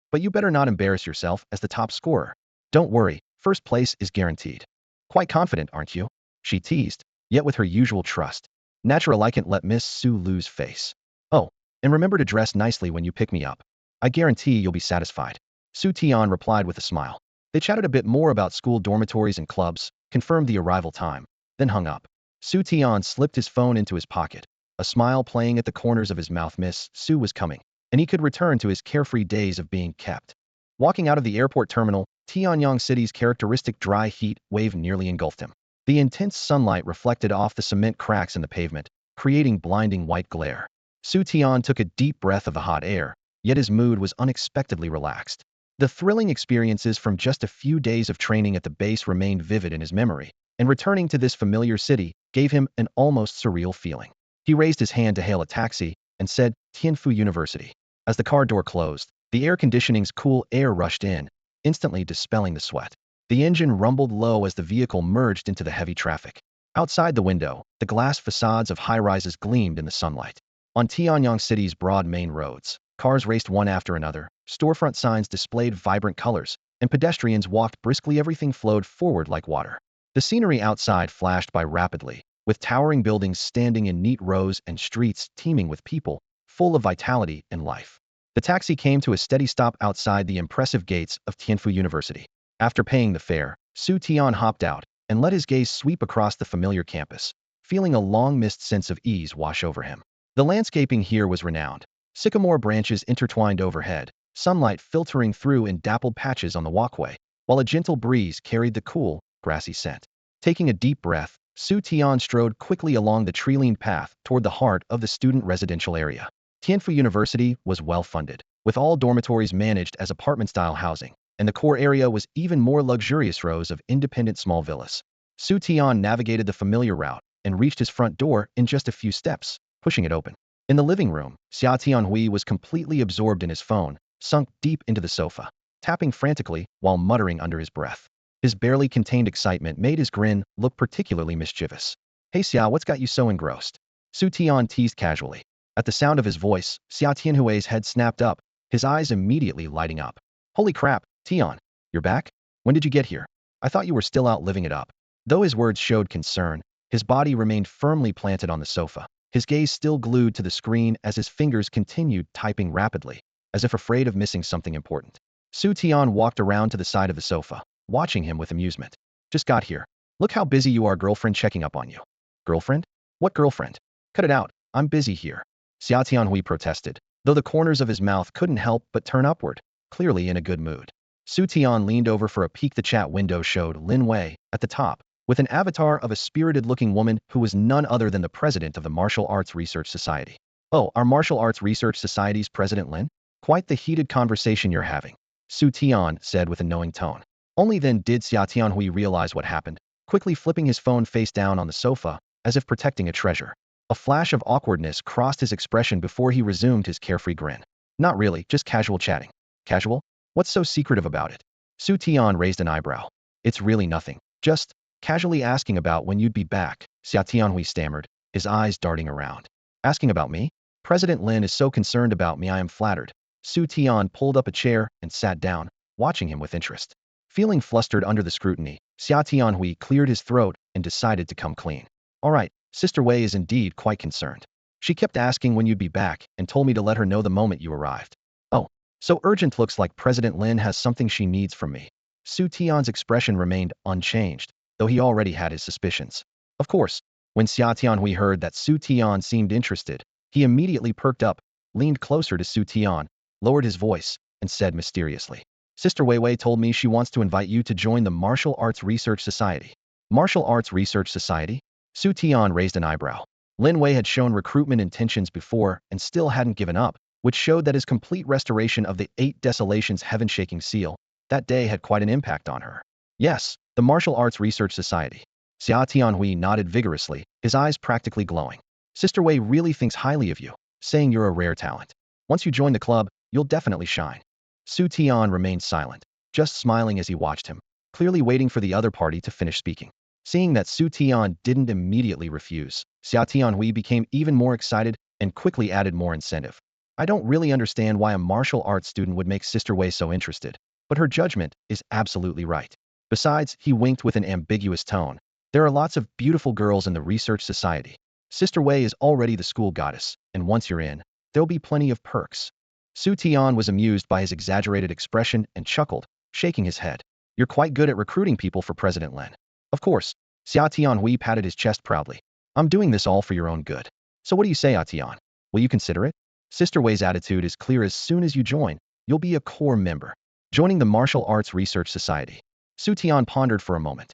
But you better not embarrass yourself as the top scorer. Don't worry, first place is guaranteed. Quite confident, aren't you? She teased, yet with her usual trust. Natural, I can't let Miss Su lose face. Oh, and remember to dress nicely when you pick me up. I guarantee you'll be satisfied. Xu Tian replied with a smile. They chatted a bit more about school dormitories and clubs, confirmed the arrival time, then hung up. Xu Tian slipped his phone into his pocket, a smile playing at the corners of his mouth. Miss Su was coming, and he could return to his carefree days of being kept. Walking out of the airport terminal, Tianyang City's characteristic dry heat wave nearly engulfed him. The intense sunlight reflected off the cement cracks in the pavement, creating blinding white glare. Xu Tian took a deep breath of the hot air, yet his mood was unexpectedly relaxed. The thrilling experiences from just a few days of training at the base remained vivid in his memory, and returning to this familiar city gave him an almost surreal feeling. He raised his hand to hail a taxi and said, Tianfu University. As the car door closed, the air conditioning's cool air rushed in, instantly dispelling the sweat. The engine rumbled low as the vehicle merged into the heavy traffic. Outside the window, the glass facades of high-rises gleamed in the sunlight. On Tianyang City's broad main roads, cars raced one after another, storefront signs displayed vibrant colors, and pedestrians walked briskly. Everything flowed forward like water. The scenery outside flashed by rapidly, with towering buildings standing in neat rows and streets teeming with people, full of vitality and life. The taxi came to a steady stop outside the impressive gates of Tianfu University. After paying the fare, Xu Tian hopped out and let his gaze sweep across the familiar campus, feeling a long-missed sense of ease wash over him. The landscaping here was renowned. Sycamore branches intertwined overhead, sunlight filtering through in dappled patches on the walkway, while a gentle breeze carried the cool, grassy scent. Taking a deep breath, Xu Tian strode quickly along the tree-lined path toward the heart of the student residential area. Tianfu University was well-funded, with all dormitories managed as apartment-style housing, and the core area was even more luxurious rows of independent small villas. Xu Tian navigated the familiar route and reached his front door in just a few steps, pushing it open. In the living room, Xia Tianhui was completely absorbed in his phone, sunk deep into the sofa, tapping frantically while muttering under his breath. His barely contained excitement made his grin look particularly mischievous. "Hey Xia, what's got you so engrossed?" Xu Tian teased casually. At the sound of his voice, Xia Tianhui's head snapped up, his eyes immediately lighting up. "Holy crap, Tian, you're back? When did you get here? I thought you were still out living it up." Though his words showed concern, his body remained firmly planted on the sofa, his gaze still glued to the screen as his fingers continued typing rapidly, as if afraid of missing something important. Xu Tian walked around to the side of the sofa, watching him with amusement. "Just got here. Look how busy you are, girlfriend checking up on you." "Girlfriend? What girlfriend? Cut it out, I'm busy here." Xia Tianhui protested, though the corners of his mouth couldn't help but turn upward, clearly in a good mood. Xu Tian leaned over for a peek. The chat window showed Lin Wei at the top, with an avatar of a spirited-looking woman who was none other than the president of the Martial Arts Research Society. "Oh, our Martial Arts Research Society's President Lin? Quite the heated conversation you're having," Xu Tian said with a knowing tone. Only then did Xia Tianhui realize what happened, quickly flipping his phone face down on the sofa, as if protecting a treasure. A flash of awkwardness crossed his expression before he resumed his carefree grin. "Not really, just casual chatting." "Casual? What's so secretive about it?" Xu Tian raised an eyebrow. "It's really nothing. Just casually asking about when you'd be back," Xia Tianhui stammered, his eyes darting around. "Asking about me? President Lin is so concerned about me, I am flattered." Xu Tian pulled up a chair and sat down, watching him with interest. Feeling flustered under the scrutiny, Xia Tianhui cleared his throat and decided to come clean. "All right, Sister Wei is indeed quite concerned. She kept asking when you'd be back and told me to let her know the moment you arrived." "Oh, so urgent. Looks like President Lin has something she needs from me." Xu Tian's expression remained unchanged, though he already had his suspicions. Of course, when Xia Tianhui heard that Xu Tian seemed interested, he immediately perked up, leaned closer to Xu Tian, lowered his voice, and said mysteriously, "Sister Weiwei told me she wants to invite you to join the Martial Arts Research Society." "Martial Arts Research Society?" Xu Tian raised an eyebrow. Lin Wei had shown recruitment intentions before and still hadn't given up, which showed that his complete restoration of the 8 Desolations heaven-shaking seal that day had quite an impact on her. "Yes, the Martial Arts Research Society." Xia Tianhui nodded vigorously, his eyes practically glowing. "Sister Wei really thinks highly of you, saying you're a rare talent. Once you join the club, you'll definitely shine." Xu Tian remained silent, just smiling as he watched him, clearly waiting for the other party to finish speaking. Seeing that Xu Tian didn't immediately refuse, Xia Tianhui became even more excited and quickly added more incentive. "I don't really understand why a martial arts student would make Sister Wei so interested, but her judgment is absolutely right. Besides," he winked with an ambiguous tone, "there are lots of beautiful girls in the research society. Sister Wei is already the school goddess, and once you're in, there'll be plenty of perks." Xu Tian was amused by his exaggerated expression and chuckled, shaking his head. "You're quite good at recruiting people for President Lin." "Of course." Xia Tianhui patted his chest proudly. "I'm doing this all for your own good. So what do you say, Tian? Will you consider it? Sister Wei's attitude is clear. As soon as you join, you'll be a core member, joining the Martial Arts Research Society." Xu Tian pondered for a moment.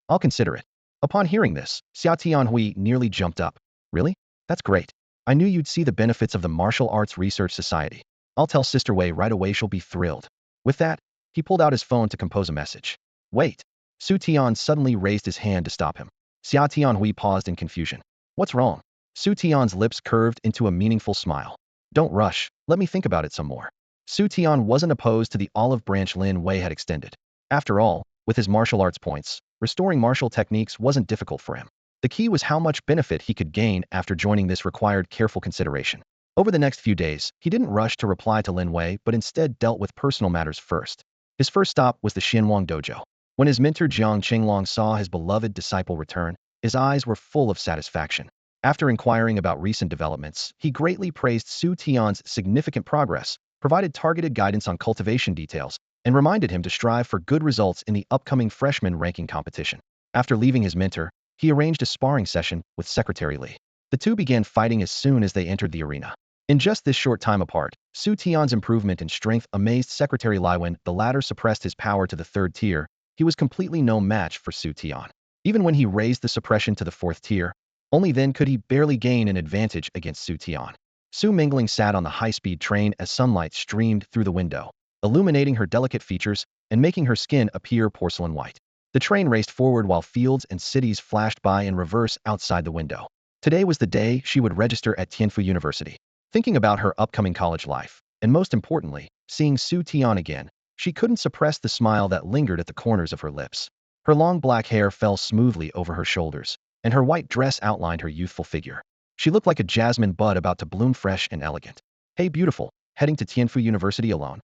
"I'll consider it." Upon hearing this, Xia Tianhui nearly jumped up. "Really? That's great. I knew you'd see the benefits of the Martial Arts Research Society. I'll tell Sister Wei right away. She'll be thrilled." With that, he pulled out his phone to compose a message. "Wait." Xu Tian suddenly raised his hand to stop him. Xia Tianhui paused in confusion. "What's wrong?" Xu Tian's lips curved into a meaningful smile. "Don't rush, let me think about it some more." Xu Tian wasn't opposed to the olive branch Lin Wei had extended. After all, with his martial arts points, restoring martial techniques wasn't difficult for him. The key was how much benefit he could gain after joining. This required careful consideration. Over the next few days, he didn't rush to reply to Lin Wei but instead dealt with personal matters first. His first stop was the Xianwang Dojo. When his mentor Jiang Qinglong saw his beloved disciple return, his eyes were full of satisfaction. After inquiring about recent developments, he greatly praised Xu Tian's significant progress, provided targeted guidance on cultivation details, and reminded him to strive for good results in the upcoming freshman ranking competition. After leaving his mentor, he arranged a sparring session with Secretary Li. The two began fighting as soon as they entered the arena. In just this short time apart, Xu Tian's improvement in strength amazed Secretary Lai. When the latter suppressed his power to the third tier, he was completely no match for Xu Tian. Even when he raised the suppression to the fourth tier, only then could he barely gain an advantage against Xu Tian. Xu Mingling sat on the high-speed train as sunlight streamed through the window, illuminating her delicate features and making her skin appear porcelain white. The train raced forward while fields and cities flashed by in reverse outside the window. Today was the day she would register at Tianfu University. Thinking about her upcoming college life, and most importantly, seeing Xu Tian again, she couldn't suppress the smile that lingered at the corners of her lips. Her long black hair fell smoothly over her shoulders, and her white dress outlined her youthful figure. She looked like a jasmine bud about to bloom, fresh and elegant. "Hey beautiful, heading to Tianfu University alone?"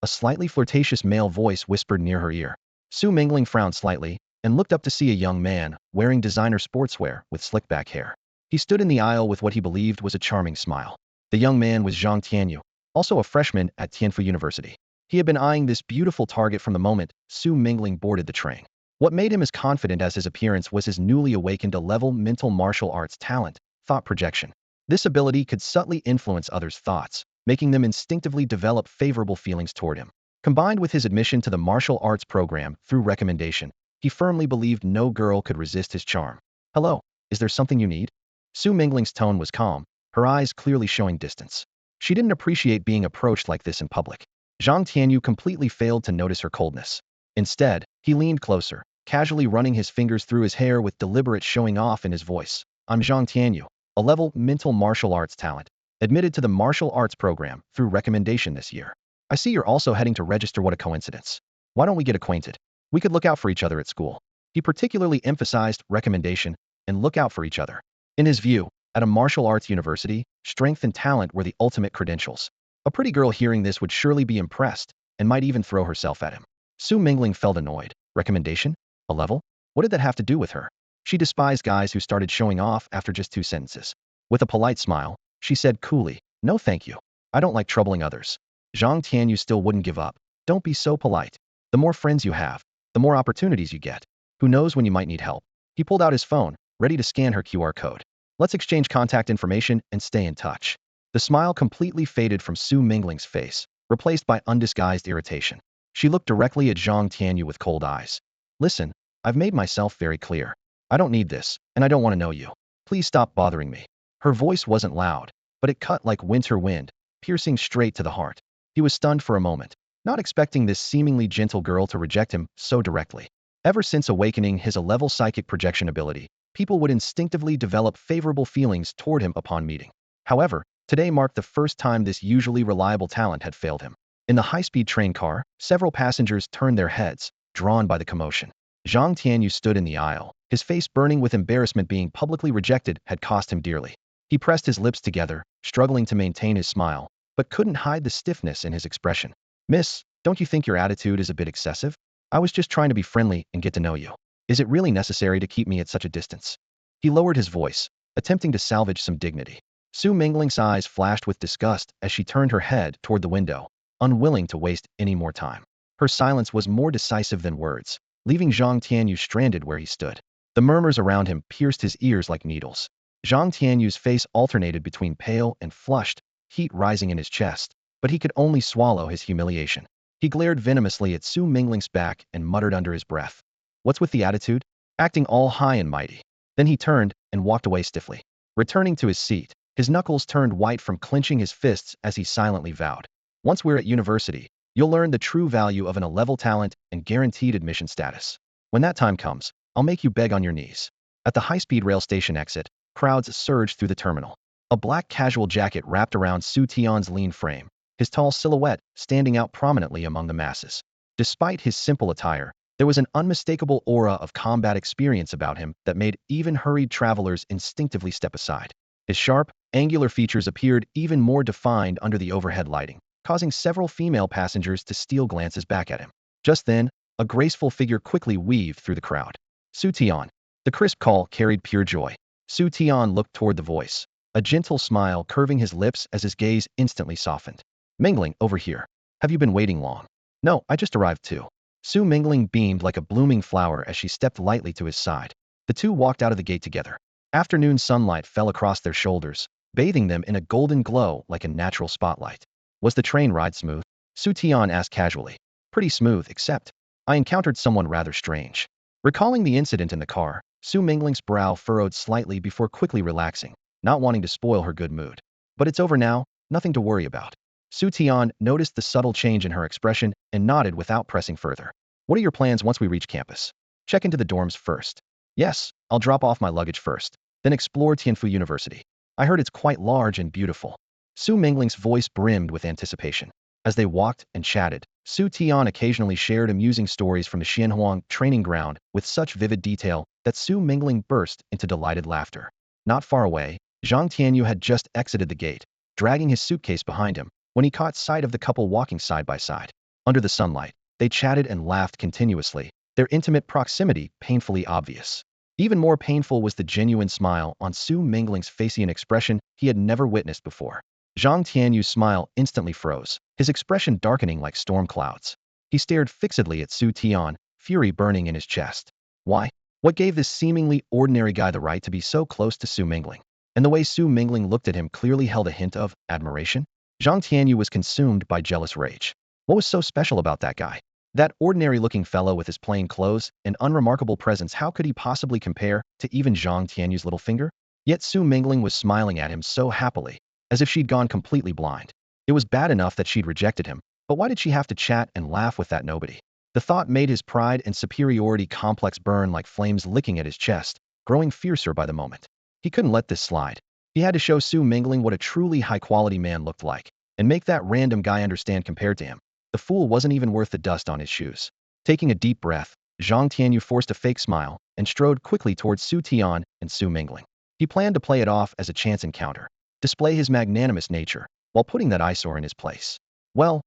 A slightly flirtatious male voice whispered near her ear. Xu Mingling frowned slightly, and looked up to see a young man, wearing designer sportswear with slick back hair. He stood in the aisle with what he believed was a charming smile. The young man was Zhang Tianyu, also a freshman at Tianfu University. He had been eyeing this beautiful target from the moment Xu Mingling boarded the train. What made him as confident as his appearance was his newly awakened level mental martial arts talent, thought projection. This ability could subtly influence others' thoughts, making them instinctively develop favorable feelings toward him. Combined with his admission to the martial arts program through recommendation, he firmly believed no girl could resist his charm. "Hello, is there something you need?" Xu Mingling's tone was calm, her eyes clearly showing distance. She didn't appreciate being approached like this in public. Zhang Tianyu completely failed to notice her coldness. Instead, he leaned closer, casually running his fingers through his hair with deliberate showing off in his voice. "I'm Zhang Tianyu, a level mental martial arts talent, admitted to the martial arts program through recommendation this year. I see you're also heading to register. What a coincidence. Why don't we get acquainted? We could look out for each other at school." He particularly emphasized recommendation and look out for each other. In his view, at a martial arts university, strength and talent were the ultimate credentials. A pretty girl hearing this would surely be impressed and might even throw herself at him. Xu Mingling felt annoyed. Recommendation? A level? What did that have to do with her? She despised guys who started showing off after just 2 sentences. With a polite smile, she said coolly, "No thank you. I don't like troubling others." Zhang Tianyu still wouldn't give up. "Don't be so polite. The more friends you have, the more opportunities you get. Who knows when you might need help." He pulled out his phone, ready to scan her QR code. "Let's exchange contact information and stay in touch." The smile completely faded from Xu Mingling's face, replaced by undisguised irritation. She looked directly at Zhang Tianyu with cold eyes. "Listen, I've made myself very clear. I don't need this, and I don't want to know you. Please stop bothering me." Her voice wasn't loud, but it cut like winter wind, piercing straight to the heart. He was stunned for a moment, not expecting this seemingly gentle girl to reject him so directly. Ever since awakening his A-level psychic projection ability, people would instinctively develop favorable feelings toward him upon meeting. However, today marked the first time this usually reliable talent had failed him. In the high-speed train car, several passengers turned their heads, drawn by the commotion. Zhang Tianyu stood in the aisle, his face burning with embarrassment. Being publicly rejected had cost him dearly. He pressed his lips together, struggling to maintain his smile, but couldn't hide the stiffness in his expression. "Miss, don't you think your attitude is a bit excessive? I was just trying to be friendly and get to know you. Is it really necessary to keep me at such a distance?" He lowered his voice, attempting to salvage some dignity. Xu Mingling's eyes flashed with disgust as she turned her head toward the window, unwilling to waste any more time. Her silence was more decisive than words, leaving Zhang Tianyu stranded where he stood. The murmurs around him pierced his ears like needles. Zhang Tianyu's face alternated between pale and flushed, heat rising in his chest, but he could only swallow his humiliation. He glared venomously at Xu Mingling's back and muttered under his breath, "What's with the attitude? Acting all high and mighty." Then he turned and walked away stiffly. Returning to his seat, his knuckles turned white from clenching his fists as he silently vowed, "Once we're at university, you'll learn the true value of an A-level talent and guaranteed admission status. When that time comes, I'll make you beg on your knees." At the high-speed rail station exit, crowds surged through the terminal. A black casual jacket wrapped around Xu Tian's lean frame, his tall silhouette standing out prominently among the masses. Despite his simple attire, there was an unmistakable aura of combat experience about him that made even hurried travelers instinctively step aside. His sharp, angular features appeared even more defined under the overhead lighting, causing several female passengers to steal glances back at him. Just then, a graceful figure quickly weaved through the crowd. "Xu Tian." The crisp call carried pure joy. Xu Tian looked toward the voice, a gentle smile curving his lips as his gaze instantly softened. "Mingling, over here. Have you been waiting long?" "No, I just arrived too." Xu Mingling beamed like a blooming flower as she stepped lightly to his side. The two walked out of the gate together. Afternoon sunlight fell across their shoulders, bathing them in a golden glow like a natural spotlight. Was the train ride smooth? Xu Tian asked casually. Pretty smooth, except I encountered someone rather strange. Recalling the incident in the car, Su Mingling's brow furrowed slightly before quickly relaxing, not wanting to spoil her good mood. But it's over now, nothing to worry about. Su Tian noticed the subtle change in her expression and nodded without pressing further. What are your plans once we reach campus? Check into the dorms first. Yes, I'll drop off my luggage first, then explore Tianfu University. I heard it's quite large and beautiful. Su Mingling's voice brimmed with anticipation. As they walked and chatted, Su Tian occasionally shared amusing stories from the Xianhuang training ground with such vivid detail that Su Mingling burst into delighted laughter. Not far away, Zhang Tianyu had just exited the gate, dragging his suitcase behind him, when he caught sight of the couple walking side by side. Under the sunlight, they chatted and laughed continuously, their intimate proximity painfully obvious. Even more painful was the genuine smile on Su Mingling's face, an expression he had never witnessed before. Zhang Tianyu's smile instantly froze, his expression darkening like storm clouds. He stared fixedly at Su Tian, fury burning in his chest. Why? What gave this seemingly ordinary guy the right to be so close to Su Mingling? And the way Su Mingling looked at him clearly held a hint of admiration. Zhang Tianyu was consumed by jealous rage. What was so special about that guy? That ordinary-looking fellow with his plain clothes and unremarkable presence, how could he possibly compare to even Zhang Tianyu's little finger? Yet Su Mingling was smiling at him so happily, as if she'd gone completely blind. It was bad enough that she'd rejected him, but why did she have to chat and laugh with that nobody? The thought made his pride and superiority complex burn like flames licking at his chest, growing fiercer by the moment. He couldn't let this slide. He had to show Su Mingling what a truly high-quality man looked like, and make that random guy understand compared to him. The fool wasn't even worth the dust on his shoes. Taking a deep breath, Zhang Tianyu forced a fake smile and strode quickly towards Su Tian and Su Mingling. He planned to play it off as a chance encounter, display his magnanimous nature, while putting that eyesore in his place. Well,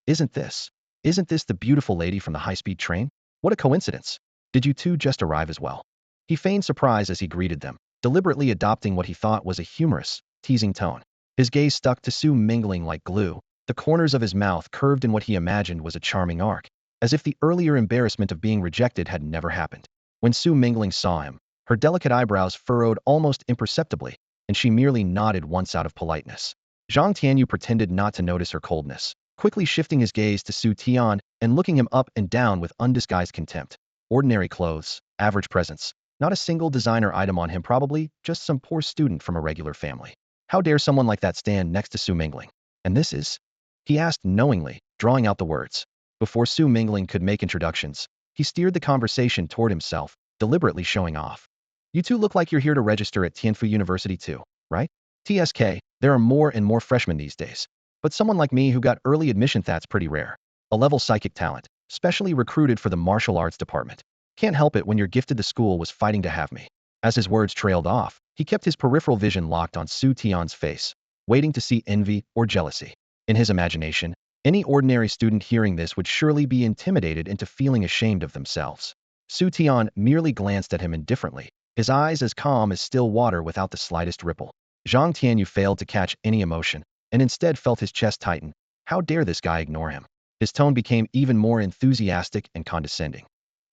isn't this the beautiful lady from the high-speed train? What a coincidence. Did you two just arrive as well? He feigned surprise as he greeted them, deliberately adopting what he thought was a humorous, teasing tone. His gaze stuck to Su Mingling like glue, the corners of his mouth curved in what he imagined was a charming arc, as if the earlier embarrassment of being rejected had never happened. When Su Mingling saw him, her delicate eyebrows furrowed almost imperceptibly, and she merely nodded once out of politeness. Zhang Tianyu pretended not to notice her coldness, quickly shifting his gaze to Su Tian and looking him up and down with undisguised contempt. Ordinary clothes, average presence, not a single designer item on him, probably just some poor student from a regular family. How dare someone like that stand next to Su Mingling? And this is? He asked knowingly, drawing out the words. Before Su Mingling could make introductions, he steered the conversation toward himself, deliberately showing off. You two look like you're here to register at Tianfu University too, right? TSK, there are more and more freshmen these days. But someone like me who got early admission, that's pretty rare. A level psychic talent, specially recruited for the martial arts department. Can't help it when you're gifted. The school was fighting to have me. As his words trailed off, he kept his peripheral vision locked on Su Tian's face, waiting to see envy or jealousy. In his imagination, any ordinary student hearing this would surely be intimidated into feeling ashamed of themselves. Su Tian merely glanced at him indifferently, his eyes as calm as still water without the slightest ripple. Zhang Tianyu failed to catch any emotion, and instead felt his chest tighten. How dare this guy ignore him? His tone became even more enthusiastic and condescending.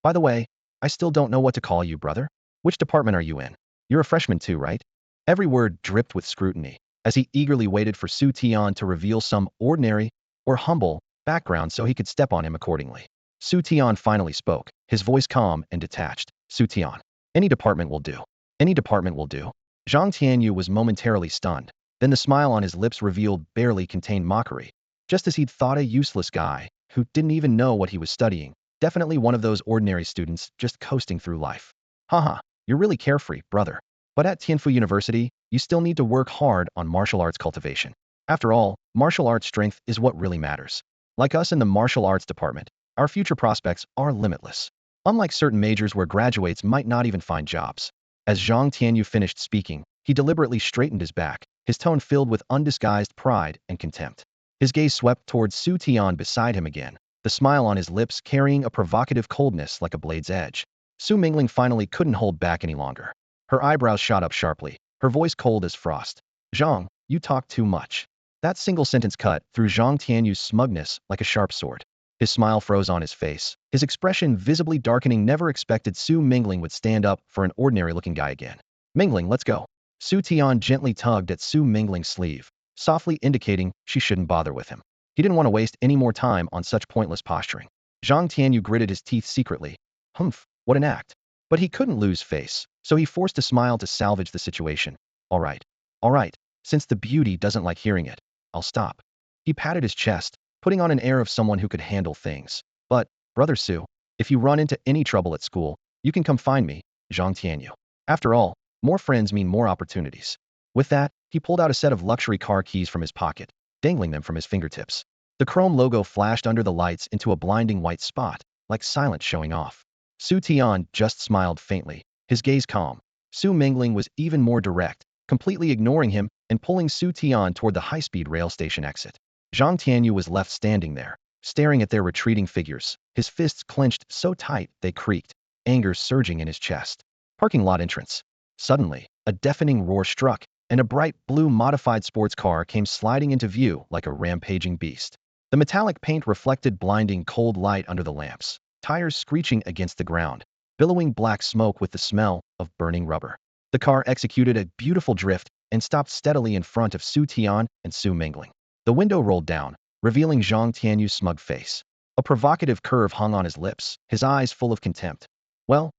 By the way, I still don't know what to call you, brother. Which department are you in? You're a freshman too, right? Every word dripped with scrutiny, as he eagerly waited for Su Tian to reveal some ordinary or humble background so he could step on him accordingly. Su Tian finally spoke, his voice calm and detached. Su Tian. Any department will do. Any department will do. Zhang Tianyu was momentarily stunned, then the smile on his lips revealed barely contained mockery, just as he'd thought a useless guy, who didn't even know what he was studying, definitely one of those ordinary students just coasting through life. Haha, you're really carefree, brother. But at Tianfu University, you still need to work hard on martial arts cultivation. After all, martial arts strength is what really matters. Like us in the martial arts department, our future prospects are limitless. Unlike certain majors where graduates might not even find jobs. As Zhang Tianyu finished speaking, he deliberately straightened his back, his tone filled with undisguised pride and contempt. His gaze swept towards Su Tian beside him again, the smile on his lips carrying a provocative coldness like a blade's edge. Su Mingling finally couldn't hold back any longer. Her eyebrows shot up sharply, her voice cold as frost. Zhang, you talk too much. That single sentence cut through Zhang Tianyu's smugness like a sharp sword. His smile froze on his face, his expression visibly darkening. Never expected Su Mingling would stand up for an ordinary-looking guy again. Mingling, let's go. Xu Tian gently tugged at Su Mingling's sleeve, softly indicating she shouldn't bother with him. He didn't want to waste any more time on such pointless posturing. Zhang Tianyu gritted his teeth secretly. Humph, what an act. But he couldn't lose face, so he forced a smile to salvage the situation. All right, since the beauty doesn't like hearing it, I'll stop. He patted his chest, putting on an air of someone who could handle things. But, Brother Su, if you run into any trouble at school, you can come find me, Zhang Tianyu. After all, more friends mean more opportunities. With that, he pulled out a set of luxury car keys from his pocket, dangling them from his fingertips. The chrome logo flashed under the lights into a blinding white spot, like silence showing off. Xu Tian just smiled faintly, his gaze calm. Su Mingling was even more direct, completely ignoring him and pulling Xu Tian toward the high-speed rail station exit. Zhang Tianyu was left standing there, staring at their retreating figures, his fists clenched so tight they creaked, anger surging in his chest. Parking lot entrance. Suddenly, a deafening roar struck, and a bright blue modified sports car came sliding into view like a rampaging beast. The metallic paint reflected blinding cold light under the lamps, tires screeching against the ground, billowing black smoke with the smell of burning rubber. The car executed a beautiful drift and stopped steadily in front of Xu Tian and Su Mingling. The window rolled down, revealing Zhang Tianyu's smug face. A provocative curve hung on his lips, his eyes full of contempt. Well,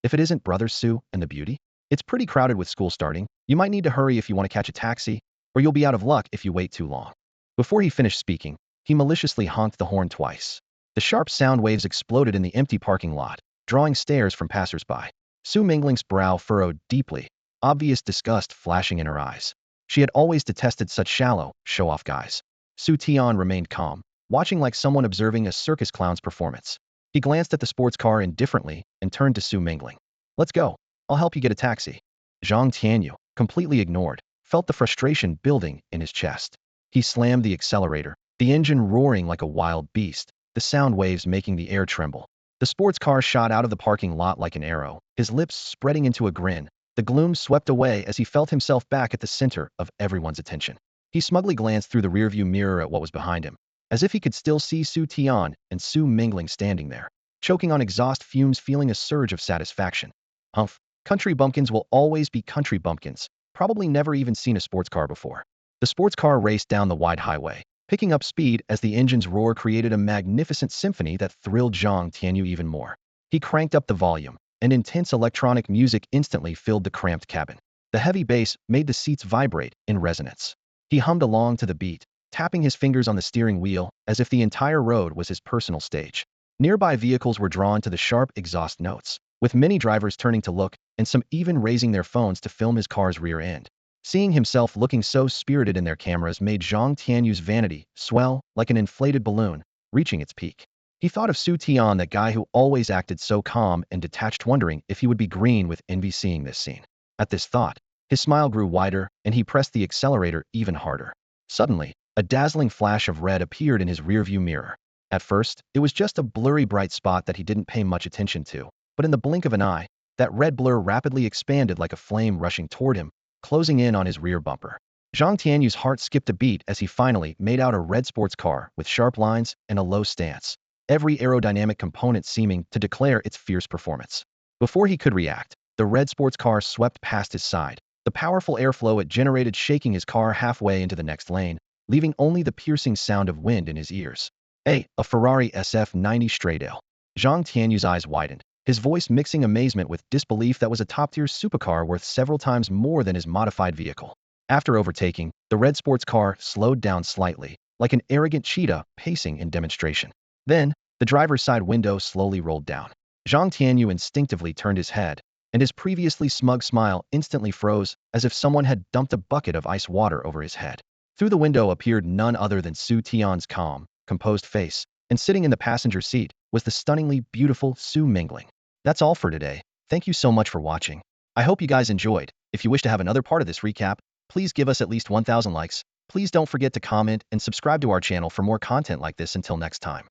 if it isn't Brother Su and the beauty? It's pretty crowded with school starting. You might need to hurry if you want to catch a taxi, or you'll be out of luck if you wait too long. Before he finished speaking, he maliciously honked the horn twice. The sharp sound waves exploded in the empty parking lot, drawing stares from passersby. Su Mingling's brow furrowed deeply, obvious disgust flashing in her eyes. She had always detested such shallow, show-off guys. Xu Tian remained calm, watching like someone observing a circus clown's performance. He glanced at the sports car indifferently and turned to Su Mingling. Let's go. I'll help you get a taxi. Zhang Tianyu, completely ignored, felt the frustration building in his chest. He slammed the accelerator, the engine roaring like a wild beast, the sound waves making the air tremble. The sports car shot out of the parking lot like an arrow, his lips spreading into a grin. The gloom swept away as he felt himself back at the center of everyone's attention. He smugly glanced through the rearview mirror at what was behind him, as if he could still see Xu Tian and Su Mingling standing there, choking on exhaust fumes, feeling a surge of satisfaction. Humph, country bumpkins will always be country bumpkins, probably never even seen a sports car before. The sports car raced down the wide highway, picking up speed as the engine's roar created a magnificent symphony that thrilled Zhang Tianyu even more. He cranked up the volume, and intense electronic music instantly filled the cramped cabin. The heavy bass made the seats vibrate in resonance. He hummed along to the beat, tapping his fingers on the steering wheel as if the entire road was his personal stage. Nearby vehicles were drawn to the sharp exhaust notes, with many drivers turning to look and some even raising their phones to film his car's rear end. Seeing himself looking so spirited in their cameras made Zhang Tianyu's vanity swell like an inflated balloon, reaching its peak. He thought of Xu Tian, that guy who always acted so calm and detached, wondering if he would be green with envy seeing this scene. At this thought, his smile grew wider and he pressed the accelerator even harder. Suddenly, a dazzling flash of red appeared in his rearview mirror. At first, it was just a blurry bright spot that he didn't pay much attention to, but in the blink of an eye, that red blur rapidly expanded like a flame rushing toward him, closing in on his rear bumper. Zhang Tianyu's heart skipped a beat as he finally made out a red sports car with sharp lines and a low stance, every aerodynamic component seeming to declare its fierce performance. Before he could react, the red sports car swept past his side, the powerful airflow it generated shaking his car halfway into the next lane, leaving only the piercing sound of wind in his ears. A Ferrari SF90 Straydale. Zhang Tianyu's eyes widened, his voice mixing amazement with disbelief that was a top-tier supercar worth several times more than his modified vehicle. After overtaking, the red sports car slowed down slightly, like an arrogant cheetah pacing in demonstration. Then, the driver's side window slowly rolled down. Zhang Tianyu instinctively turned his head, and his previously smug smile instantly froze, as if someone had dumped a bucket of ice water over his head. Through the window appeared none other than Xu Tian's calm, composed face, and sitting in the passenger seat was the stunningly beautiful Su Mingling. That's all for today. Thank you so much for watching. I hope you guys enjoyed. If you wish to have another part of this recap, please give us at least 1,000 likes. Please don't forget to comment and subscribe to our channel for more content like this. Until next time.